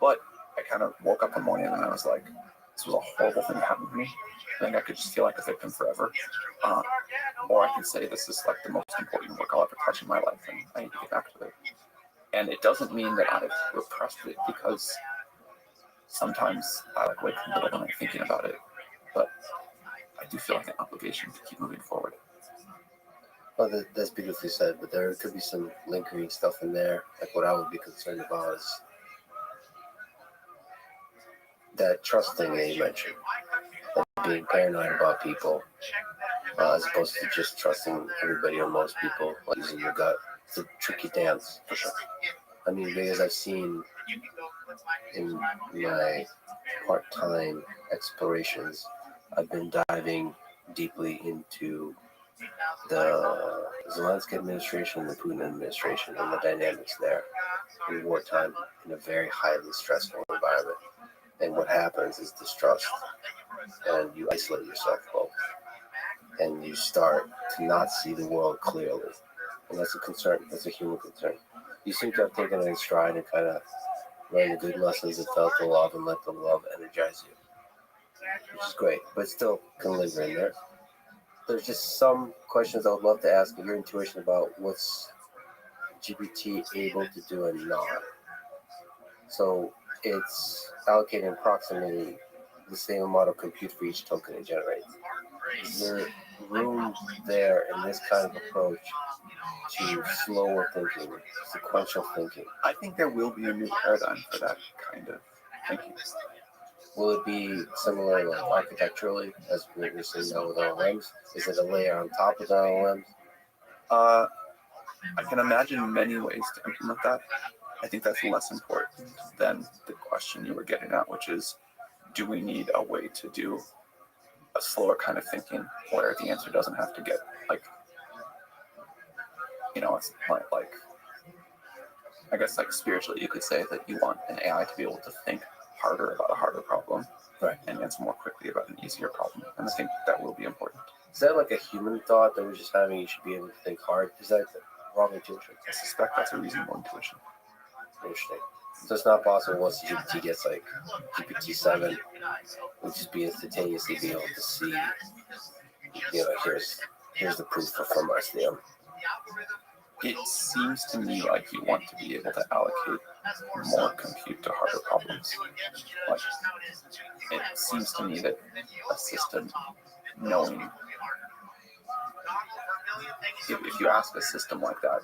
But I kind of woke up one morning and I was like, this was a horrible thing that happened to me. I think I could just feel like a victim forever. Or I can say this is like the most important work I'll ever touch in my life, and I need to get back to it. And it doesn't mean that I've repressed it, because sometimes I like wake up in the middle of the night thinking about it. But I do feel like an obligation to keep moving forward. Well, that's beautifully said, but there could be some lingering stuff in there. Like, what I would be concerned about is that trust thing that you mentioned, that being paranoid about people, as opposed to just trusting everybody or most people, like using your gut. It's a tricky dance, for sure. I mean, because I've seen in my part-time explorations, I've been diving deeply into the Zelensky administration, the Putin administration, and the dynamics there in wartime in a very highly stressful environment. And what happens is distrust, and you isolate yourself both, and you start to not see the world clearly. And that's a concern. That's a human concern. You seem to have taken it in stride and kind of learned the good lessons and felt the love and let the love energize you, which is great, but still can linger in there. There's just some questions I would love to ask your intuition about what's GPT able to do and not. So it's allocating approximately the same amount of compute for each token it generates. Is there room there in this kind of approach to slower thinking, sequential thinking? I think there will be a new paradigm for that kind of thinking. Will it be similar, like architecturally, as we're seeing now with LLMs? Is it a layer on top of the LLMs? I can imagine many ways to implement that. I think that's less important than the question you were getting at, which is, do we need a way to do a slower kind of thinking where the answer doesn't have to get it's like I guess like spiritually you could say that you want an AI to be able to think harder about a harder problem, right, and answer more quickly about an easier problem. And I think that will be important. Is that like a human thought that we're just having? You should be able to think hard. Is that the wrong intuition? I suspect that's a reasonable intuition. Interesting. So it's not possible once GPT gets like GPT-7, we'll just be instantaneously be able to see, here's the proof from our STM. It seems to me like you want to be able to allocate more compute to harder problems. Like, it seems to me that a system knowing, if you ask a system like that,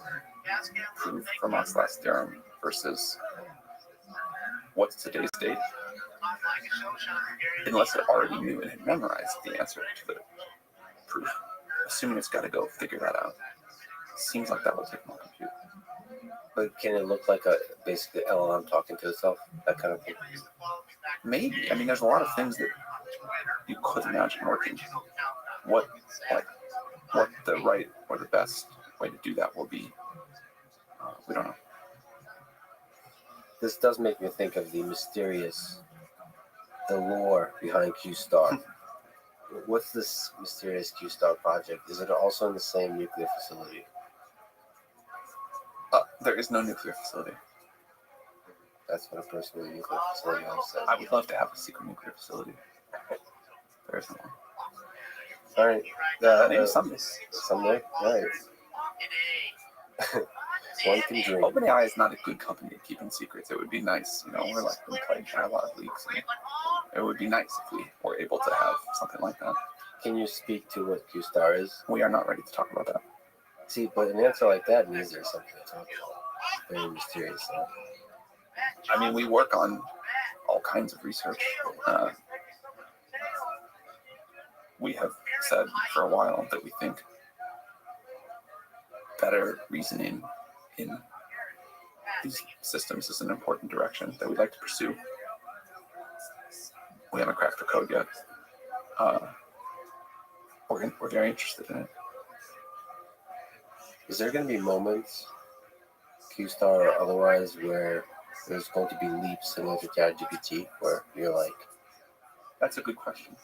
prove Fermat's last theorem versus what's today's date, unless it already knew and had memorized the answer to the proof, assuming it's got to go figure that out, seems like that will take more compute. But can it look like basically LLM talking to itself, that kind of thing? Maybe. I mean, there's a lot of things that you could imagine working. What the right or the best way to do that will be, we don't know. This does make me think of the lore behind Q-Star. What's this mysterious Q-Star project? Is it also in the same nuclear facility? There is no nuclear facility. That's what a person with a nuclear facility always says. I would love to have a secret nuclear facility. There isn't one. All right. Maybe someday. Someday? Right. One can dream. OpenAI is not a good company at keeping secrets. It would be nice, we're like been plagued by a lot of leaks. And it would be nice if we were able to have something like that. Can you speak to what Q-Star is? We are not ready to talk about that. See, but an answer like that means there's something to talk about. Very mysterious. Huh? I mean, we work on all kinds of research. We have said for a while that we think better reasoning in these systems is an important direction that we'd like to pursue. We haven't cracked the code yet. We're very interested in it. Is there going to be moments, Q-Star or otherwise, where there's going to be leaps similar to ChatGPT, where you're like, that's a good question.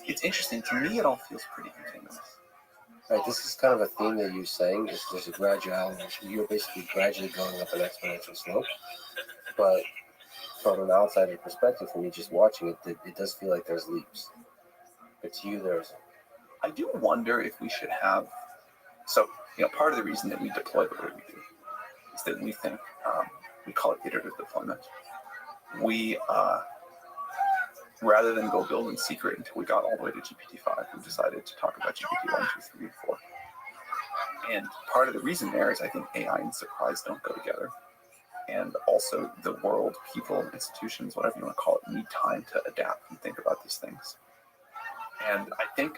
It's interesting. To me, it all feels pretty continuous. right, this is kind of a theme that you're saying. Is there's a graduality. You're basically gradually going up an exponential slope. But from an outsider perspective, from me just watching it, it does feel like there's leaps. But to you, there's. I do wonder if we should have. So, part of the reason that we deploy the way we do is that we think we call it iterative deployment. We rather than go build in secret until we got all the way to GPT-5, we decided to talk about GPT 1, 2, 3, and 4. And part of the reason there is I think AI and surprise don't go together. And also the world, people, institutions, whatever you want to call it, need time to adapt and think about these things. And I think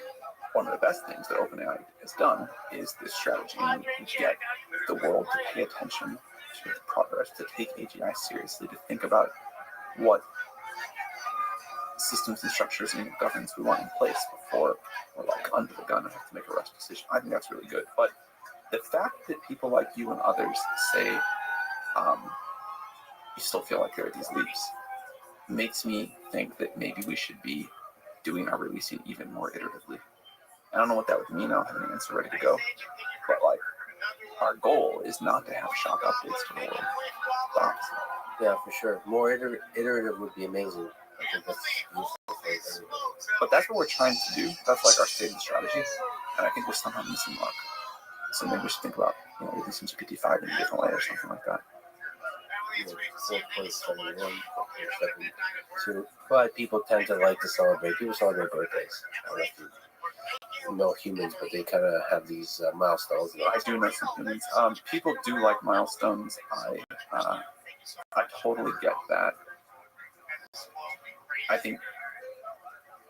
one of the best things that OpenAI has done is this strategy to get the world to pay attention to the progress, to take AGI seriously, to think about what systems and structures and governance we want in place before we're like under the gun and have to make a rush decision. I think that's really good. But the fact that people like you and others say you still feel like there are these leaps makes me think that maybe we should be doing our releasing even more iteratively. I don't know what that would mean. I don't have an answer ready to go. But like, our goal is not to have shock updates to the world. The opposite. Yeah, for sure. More iterative would be amazing. I think that's useful for everybody. But that's what we're trying to do. That's like our stated strategy. And I think we're somehow missing the mark. So maybe we should think about releasing GPT-5 in a different way or something like that. 4.71, 4.72. But people tend to like to celebrate. People celebrate birthdays. I don't know if you know humans, but they kind of have these milestones. I do know some humans. People do like milestones. I totally get that. I think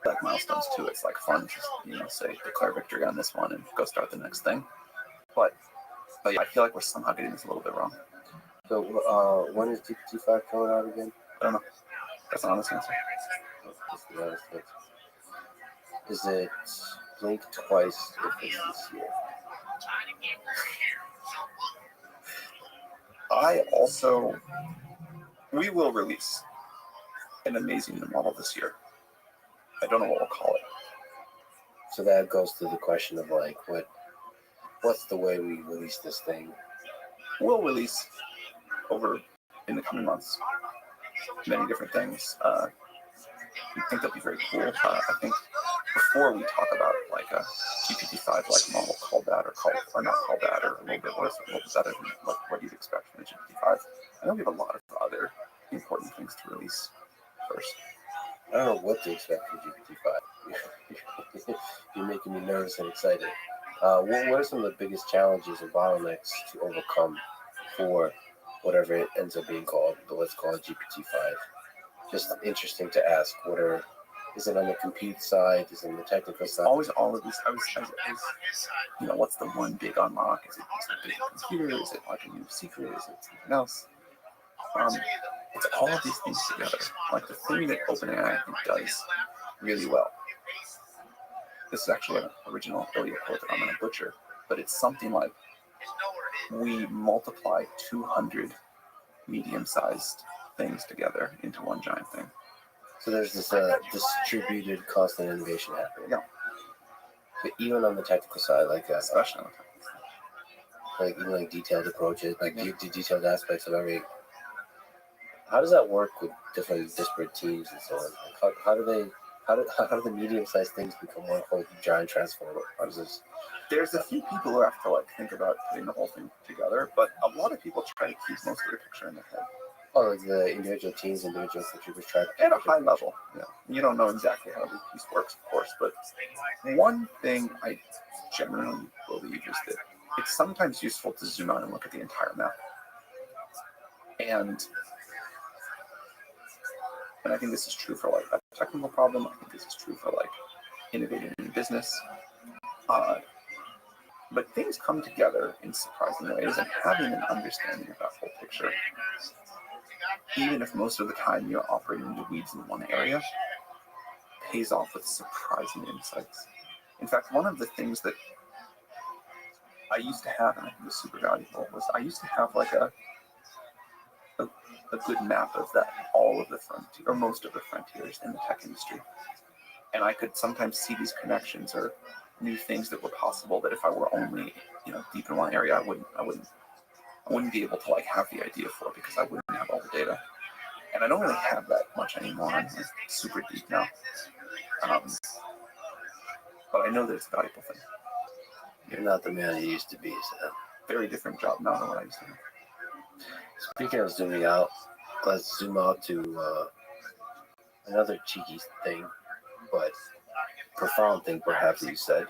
like milestones too. It's like fun to say declare victory on this one and go start the next thing. But yeah, I feel like we're somehow getting this a little bit wrong. So when is GPT-5 coming out again? I don't know. That's an honest answer. That's the honest answer. Is it blink twice if it's this year? We will release an amazing new model this year. I don't know what we'll call it. So that goes to the question of like, what's the way we release this thing? We'll release in the coming months many different things. We think they'll be very cool. I think before we talk about like a GPT-5 like model called that or not called that or a little bit worse or a little bit better than what you'd expect from the GPT-5, I know we have a lot of other important things to release first. I don't know what to expect from GPT-5. You're making me nervous and excited. What are some of the biggest challenges or bottlenecks to overcome for whatever it ends up being called, but let's call it GPT-5? Just interesting to ask. Is it on the compute side? Is it on the technical side? Always all of these. What's the one big unlock? Is it a big computer? Is it like a new secret? Is it something else? It's all of these things together. Like the thing that OpenAI I think does really well. This is actually an original affiliate quote that I'm going to butcher, but it's something like we multiply 200 medium-sized things together into one giant thing. So there's this distributed constant innovation happening. Yeah. But even on the technical side, like especially on the technical side. Like even like detailed approaches, like detailed aspects of every. How does that work with different disparate teams and so on? Like how do the medium-sized things become one whole giant transformer? How does this? There's a few people who have to think about putting the whole thing together, but a lot of people try to keep most of the picture in their head. Oh, like the individual teams, individual contributors try At a high level, yeah. You don't know exactly how the piece works, of course, but one thing I generally believe is that it's sometimes useful to zoom out and look at the entire map. And I think this is true for like a technical problem. I think this is true for like innovating in business. But things come together in surprising ways, and having an understanding of that whole picture, even if most of the time you're operating in the weeds in one area, pays off with surprising insights. In fact, one of the things that I used to have, and I think was super valuable, was I used to have like a good map of that, all of the frontier, or most of the frontiers in the tech industry. And I could sometimes see these connections or new things that were possible that if I were only, deep in one area, I wouldn't be able to like have the idea for, because I wouldn't have all the data. And I don't really have that much anymore. I'm like super deep now. But I know that it's a valuable thing. You're not the man you used to be, so. Very different job now than what I used to have. Speaking of zooming out, let's zoom out to another cheeky thing, but profound thing perhaps that you said.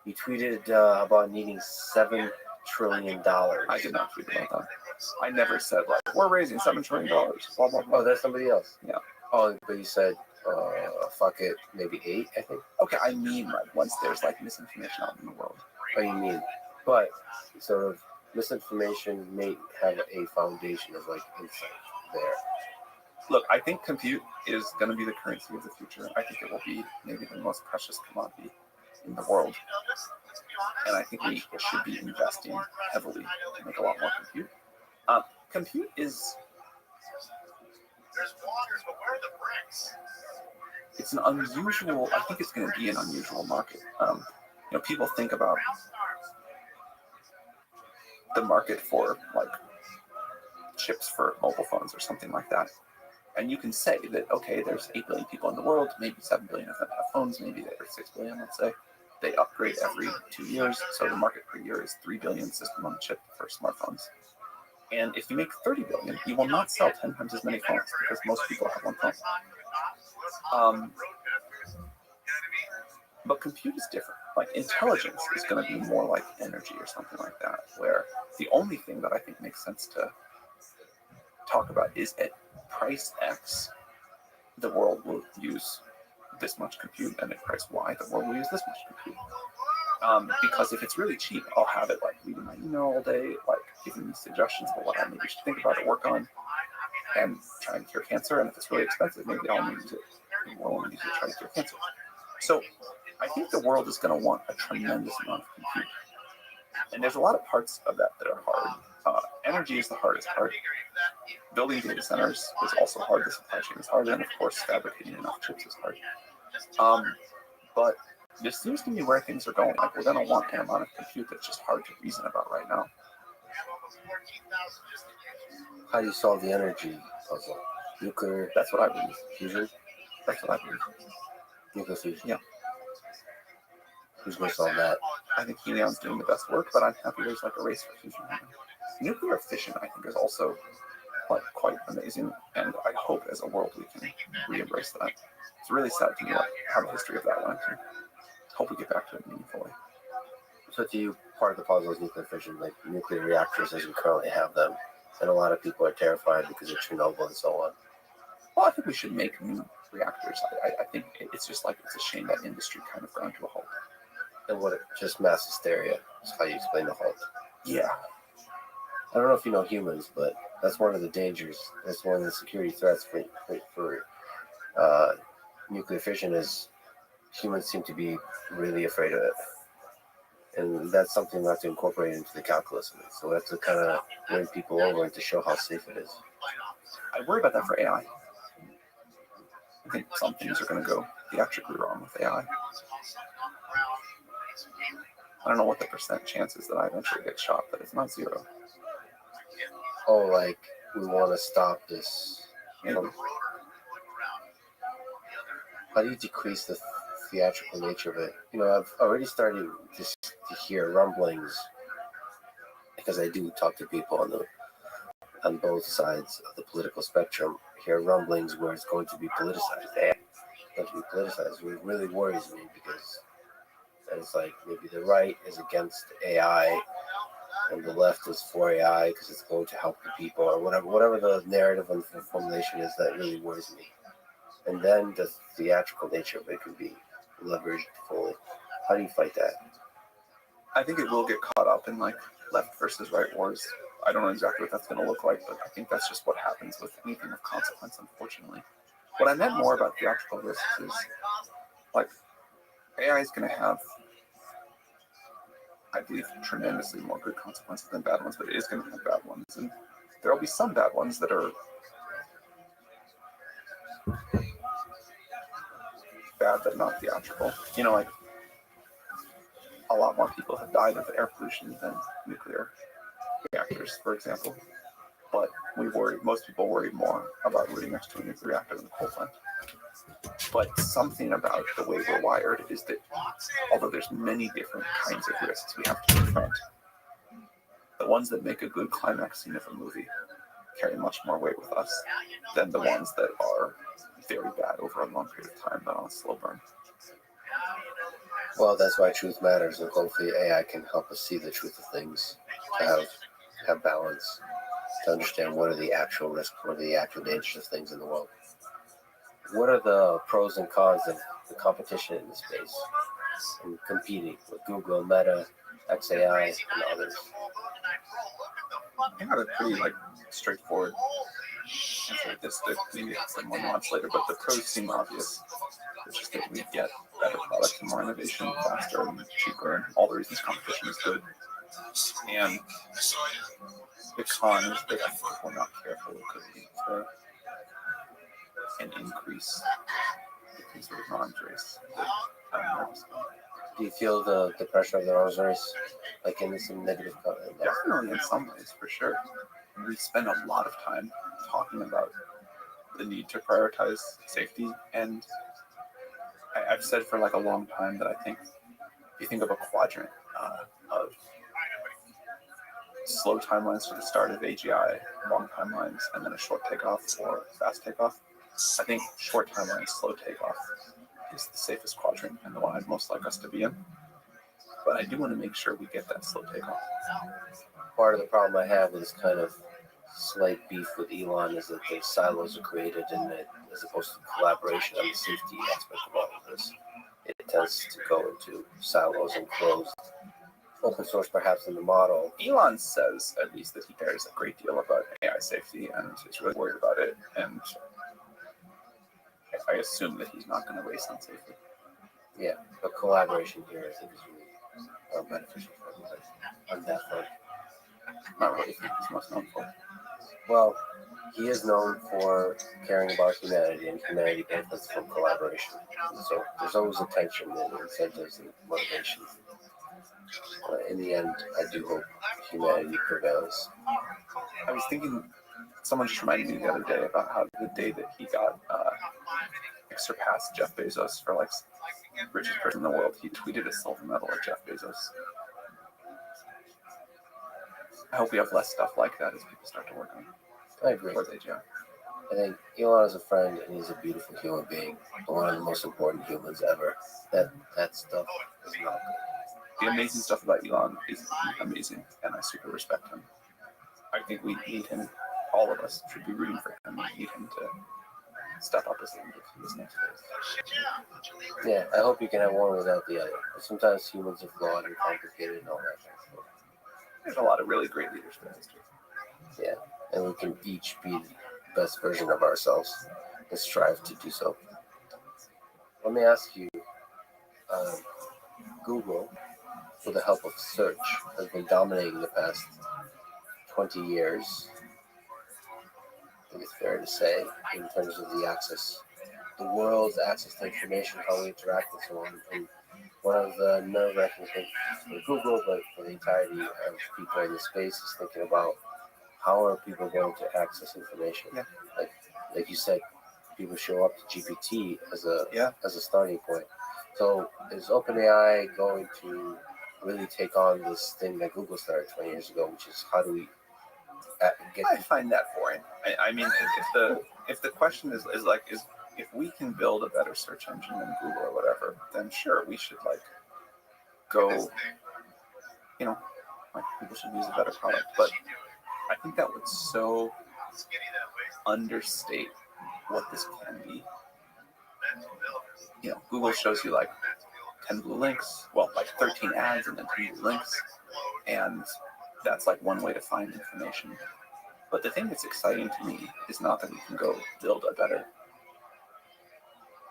You tweeted about needing $7 trillion. I did not tweet about that. I never said like we're raising $7 trillion. Blah blah blah. Oh, that's somebody else. Yeah. Oh, but you said fuck it, maybe 8, I think. Okay, I mean like once there's like misinformation out in the world. Oh, you mean, but sort of misinformation may have a foundation of like insight there. Look, I think compute is going to be the currency of the future. I think it will be maybe the most precious commodity in the world. And I think we should be investing heavily to make a lot more compute. Compute is... It's an unusual... I think it's going to be an unusual market. People think about the market for like chips for mobile phones or something like that. And you can say that, okay, there's 8 billion people in the world, maybe 7 billion of them have phones, maybe there's 6 billion, let's say. They upgrade every 2 years, so the market per year is 3 billion system on chip for smartphones. And if you make 30 billion, you will not sell 10 times as many phones because most people have one phone. But compute is different. Like intelligence is going to be more like energy or something like that, where the only thing that I think makes sense to talk about is at price X, the world will use this much compute, and at price Y, the world will use this much compute. Because if it's really cheap, I'll have it like reading my email all day, like giving me suggestions about what I maybe should think about or work on, and trying to cure cancer. And if it's really expensive, maybe I'll use it to try to cure cancer. So I think the world is going to want a tremendous amount of compute. And there's a lot of parts of that that are hard. Energy is the hardest part. Building data centers is also hard. The supply chain is hard. And of course, fabricating enough chips is hard. But this seems to me where things are going. Like we're going to want an amount of compute that's just hard to reason about right now. How do you solve the energy puzzle? Nuclear? That's what I believe. Fusion? That's what I believe. Nuclear fusion? Yeah. Who's going to solve that? I think helium's doing the best work, but I'm happy there's like a race for fusion. Nuclear fission, I think, is also like quite amazing, and I hope as a world we can re-embrace that. It's really sad to me like how the history of that went. And hope we get back to it meaningfully. So to you, part of the puzzle is nuclear fission, like nuclear reactors as we currently have them, and a lot of people are terrified because of Chernobyl and so on. Well, I think we should make new reactors. I think it's just like it's a shame that industry kind of ground to a halt. And what just mass hysteria is how you explain the halt. Yeah. I don't know if you know humans, but that's one of the dangers. That's one of the security threats for nuclear fission is humans seem to be really afraid of it. And that's something we have to incorporate into the calculus of it. So we have to kind of win people over and to show how safe it is. I worry about that for AI. I think some things are going to go theatrically wrong with AI. I don't know what the % chance is that I eventually get shot, but it's not 0. Oh, like we want to stop this. How do you decrease the theatrical nature of it? I've already started to hear rumblings because I do talk to people on the on both sides of the political spectrum hear rumblings where it's going to be politicized. AI is going to be politicized. It really worries me because it's like maybe the right is against AI and the left is for AI because it's going to help the people or whatever the narrative and formulation is that really worries me. And then the theatrical nature of it can be leveraged fully. How do you fight that? I think it will get caught up in like left versus right wars. I don't know exactly what that's going to look like, but I think that's just what happens with anything of consequence, unfortunately. What I meant more about theatrical risks is like AI is going to have, I believe, tremendously more good consequences than bad ones, but it is going to have bad ones. And there will be some bad ones that are bad but not theatrical. You know, like a lot more people have died of air pollution than nuclear reactors, for example. But most people worry more about living next to a nuclear reactor than a coal plant. But something about the way we're wired is that although there's many different kinds of risks we have to confront, the ones that make a good climax scene of a movie carry much more weight with us than the ones that are very bad over a long period of time, but on a slow burn. Well, that's why truth matters, and hopefully AI can help us see the truth of things, to have balance, to understand what are the actual risks, what are the actual dangers of things in the world. What are the pros and cons of the competition in the space and competing with Google, Meta, XAI, and others? I got a pretty straightforward answer to this. Maybe some more nuance later, but the pros seem obvious. It's just that we get better products and more innovation faster and cheaper, and all the reasons competition is good. And the con is that if we're not careful, it could lead to an increase in sort of arms race that I'm nervous about. Do you feel the pressure of the arms race, like in some negative? Definitely, in some ways, for sure. We spend a lot of time talking about the need to prioritize safety, and I've said for a long time that I think if you think of a quadrant of slow timelines for the start of AGI, long timelines, and then a short takeoff or fast takeoff, I think short timeline, slow takeoff is the safest quadrant and the one I'd most like us to be in. But I do want to make sure we get that slow takeoff. Part of the problem I have with this kind of slight beef with Elon is that the silos are created, and that as opposed to collaboration on the safety aspect of all of this, it tends to go into silos and closed. Open source perhaps in the model. Elon says at least that he cares a great deal about AI safety and is really worried about it, and I assume that he's not going to race on safety. Yeah, but collaboration here I think is really beneficial for everybody on that front. Not what I think he's most known for. Well, he is known for caring about humanity, and humanity benefits from collaboration. And so there's always a tension and incentives and motivations. In the end, I do hope humanity prevails. I was thinking, someone just reminded me the other day about how the day that he got surpassed Jeff Bezos for richest person in the world, he tweeted a silver medal at Jeff Bezos. I hope we have less stuff like that as people start to work on it. I agree. I think Elon is a friend, and he's a beautiful human being, one of the most important humans ever. That stuff is not good. The amazing stuff about Elon is amazing, and I super respect him. I think we need him. All of us should be rooting for him. We need him to step up as a leader for this next phase. Yeah, I hope you can have one without the other. Sometimes humans are flawed and complicated and all that kind of stuff. There's a lot of really great leaders in history. Yeah, and we can each be the best version of ourselves and strive to do so. Let me ask you, Google, with the help of search, has been dominating the past 20 years. I think it's fair to say, in terms of the world's access to information, how we interact and so on. And one of the nerve-wracking things for Google, but for the entirety of people in the space, is thinking about how are people going to access information. Yeah. Like you said, people show up to GPT as a starting point. So is OpenAI going to really take on this thing that Google started 20 years ago, which is how do we I find that boring. I mean, if the question is if we can build a better search engine than Google or whatever, then sure, we should like go, you know, like people should use a better product. But I think that would so understate what this can be. You know, Google shows you like 10 blue links, well, like 13 ads and then 10 blue links, and that's like one way to find information. But the thing that's exciting to me is not that we can go build a better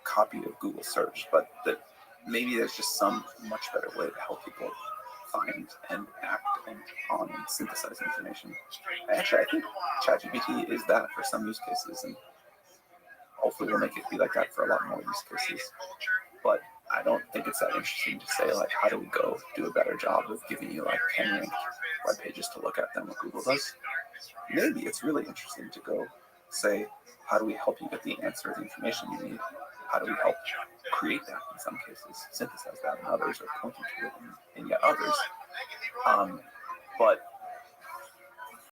copy of Google search, but that maybe there's just some much better way to help people find and act on and synthesize information. Actually, I think ChatGPT is that for some use cases, and hopefully we'll make it be like that for a lot more use cases. But I don't think it's that interesting to say, like, how do we go do a better job of giving you like 10 ranked web pages to look at than what Google does? Maybe it's really interesting to go say, how do we help you get the answer of the information you need? How do we help create that in some cases, synthesize that in others, or pointing to it in yet others? But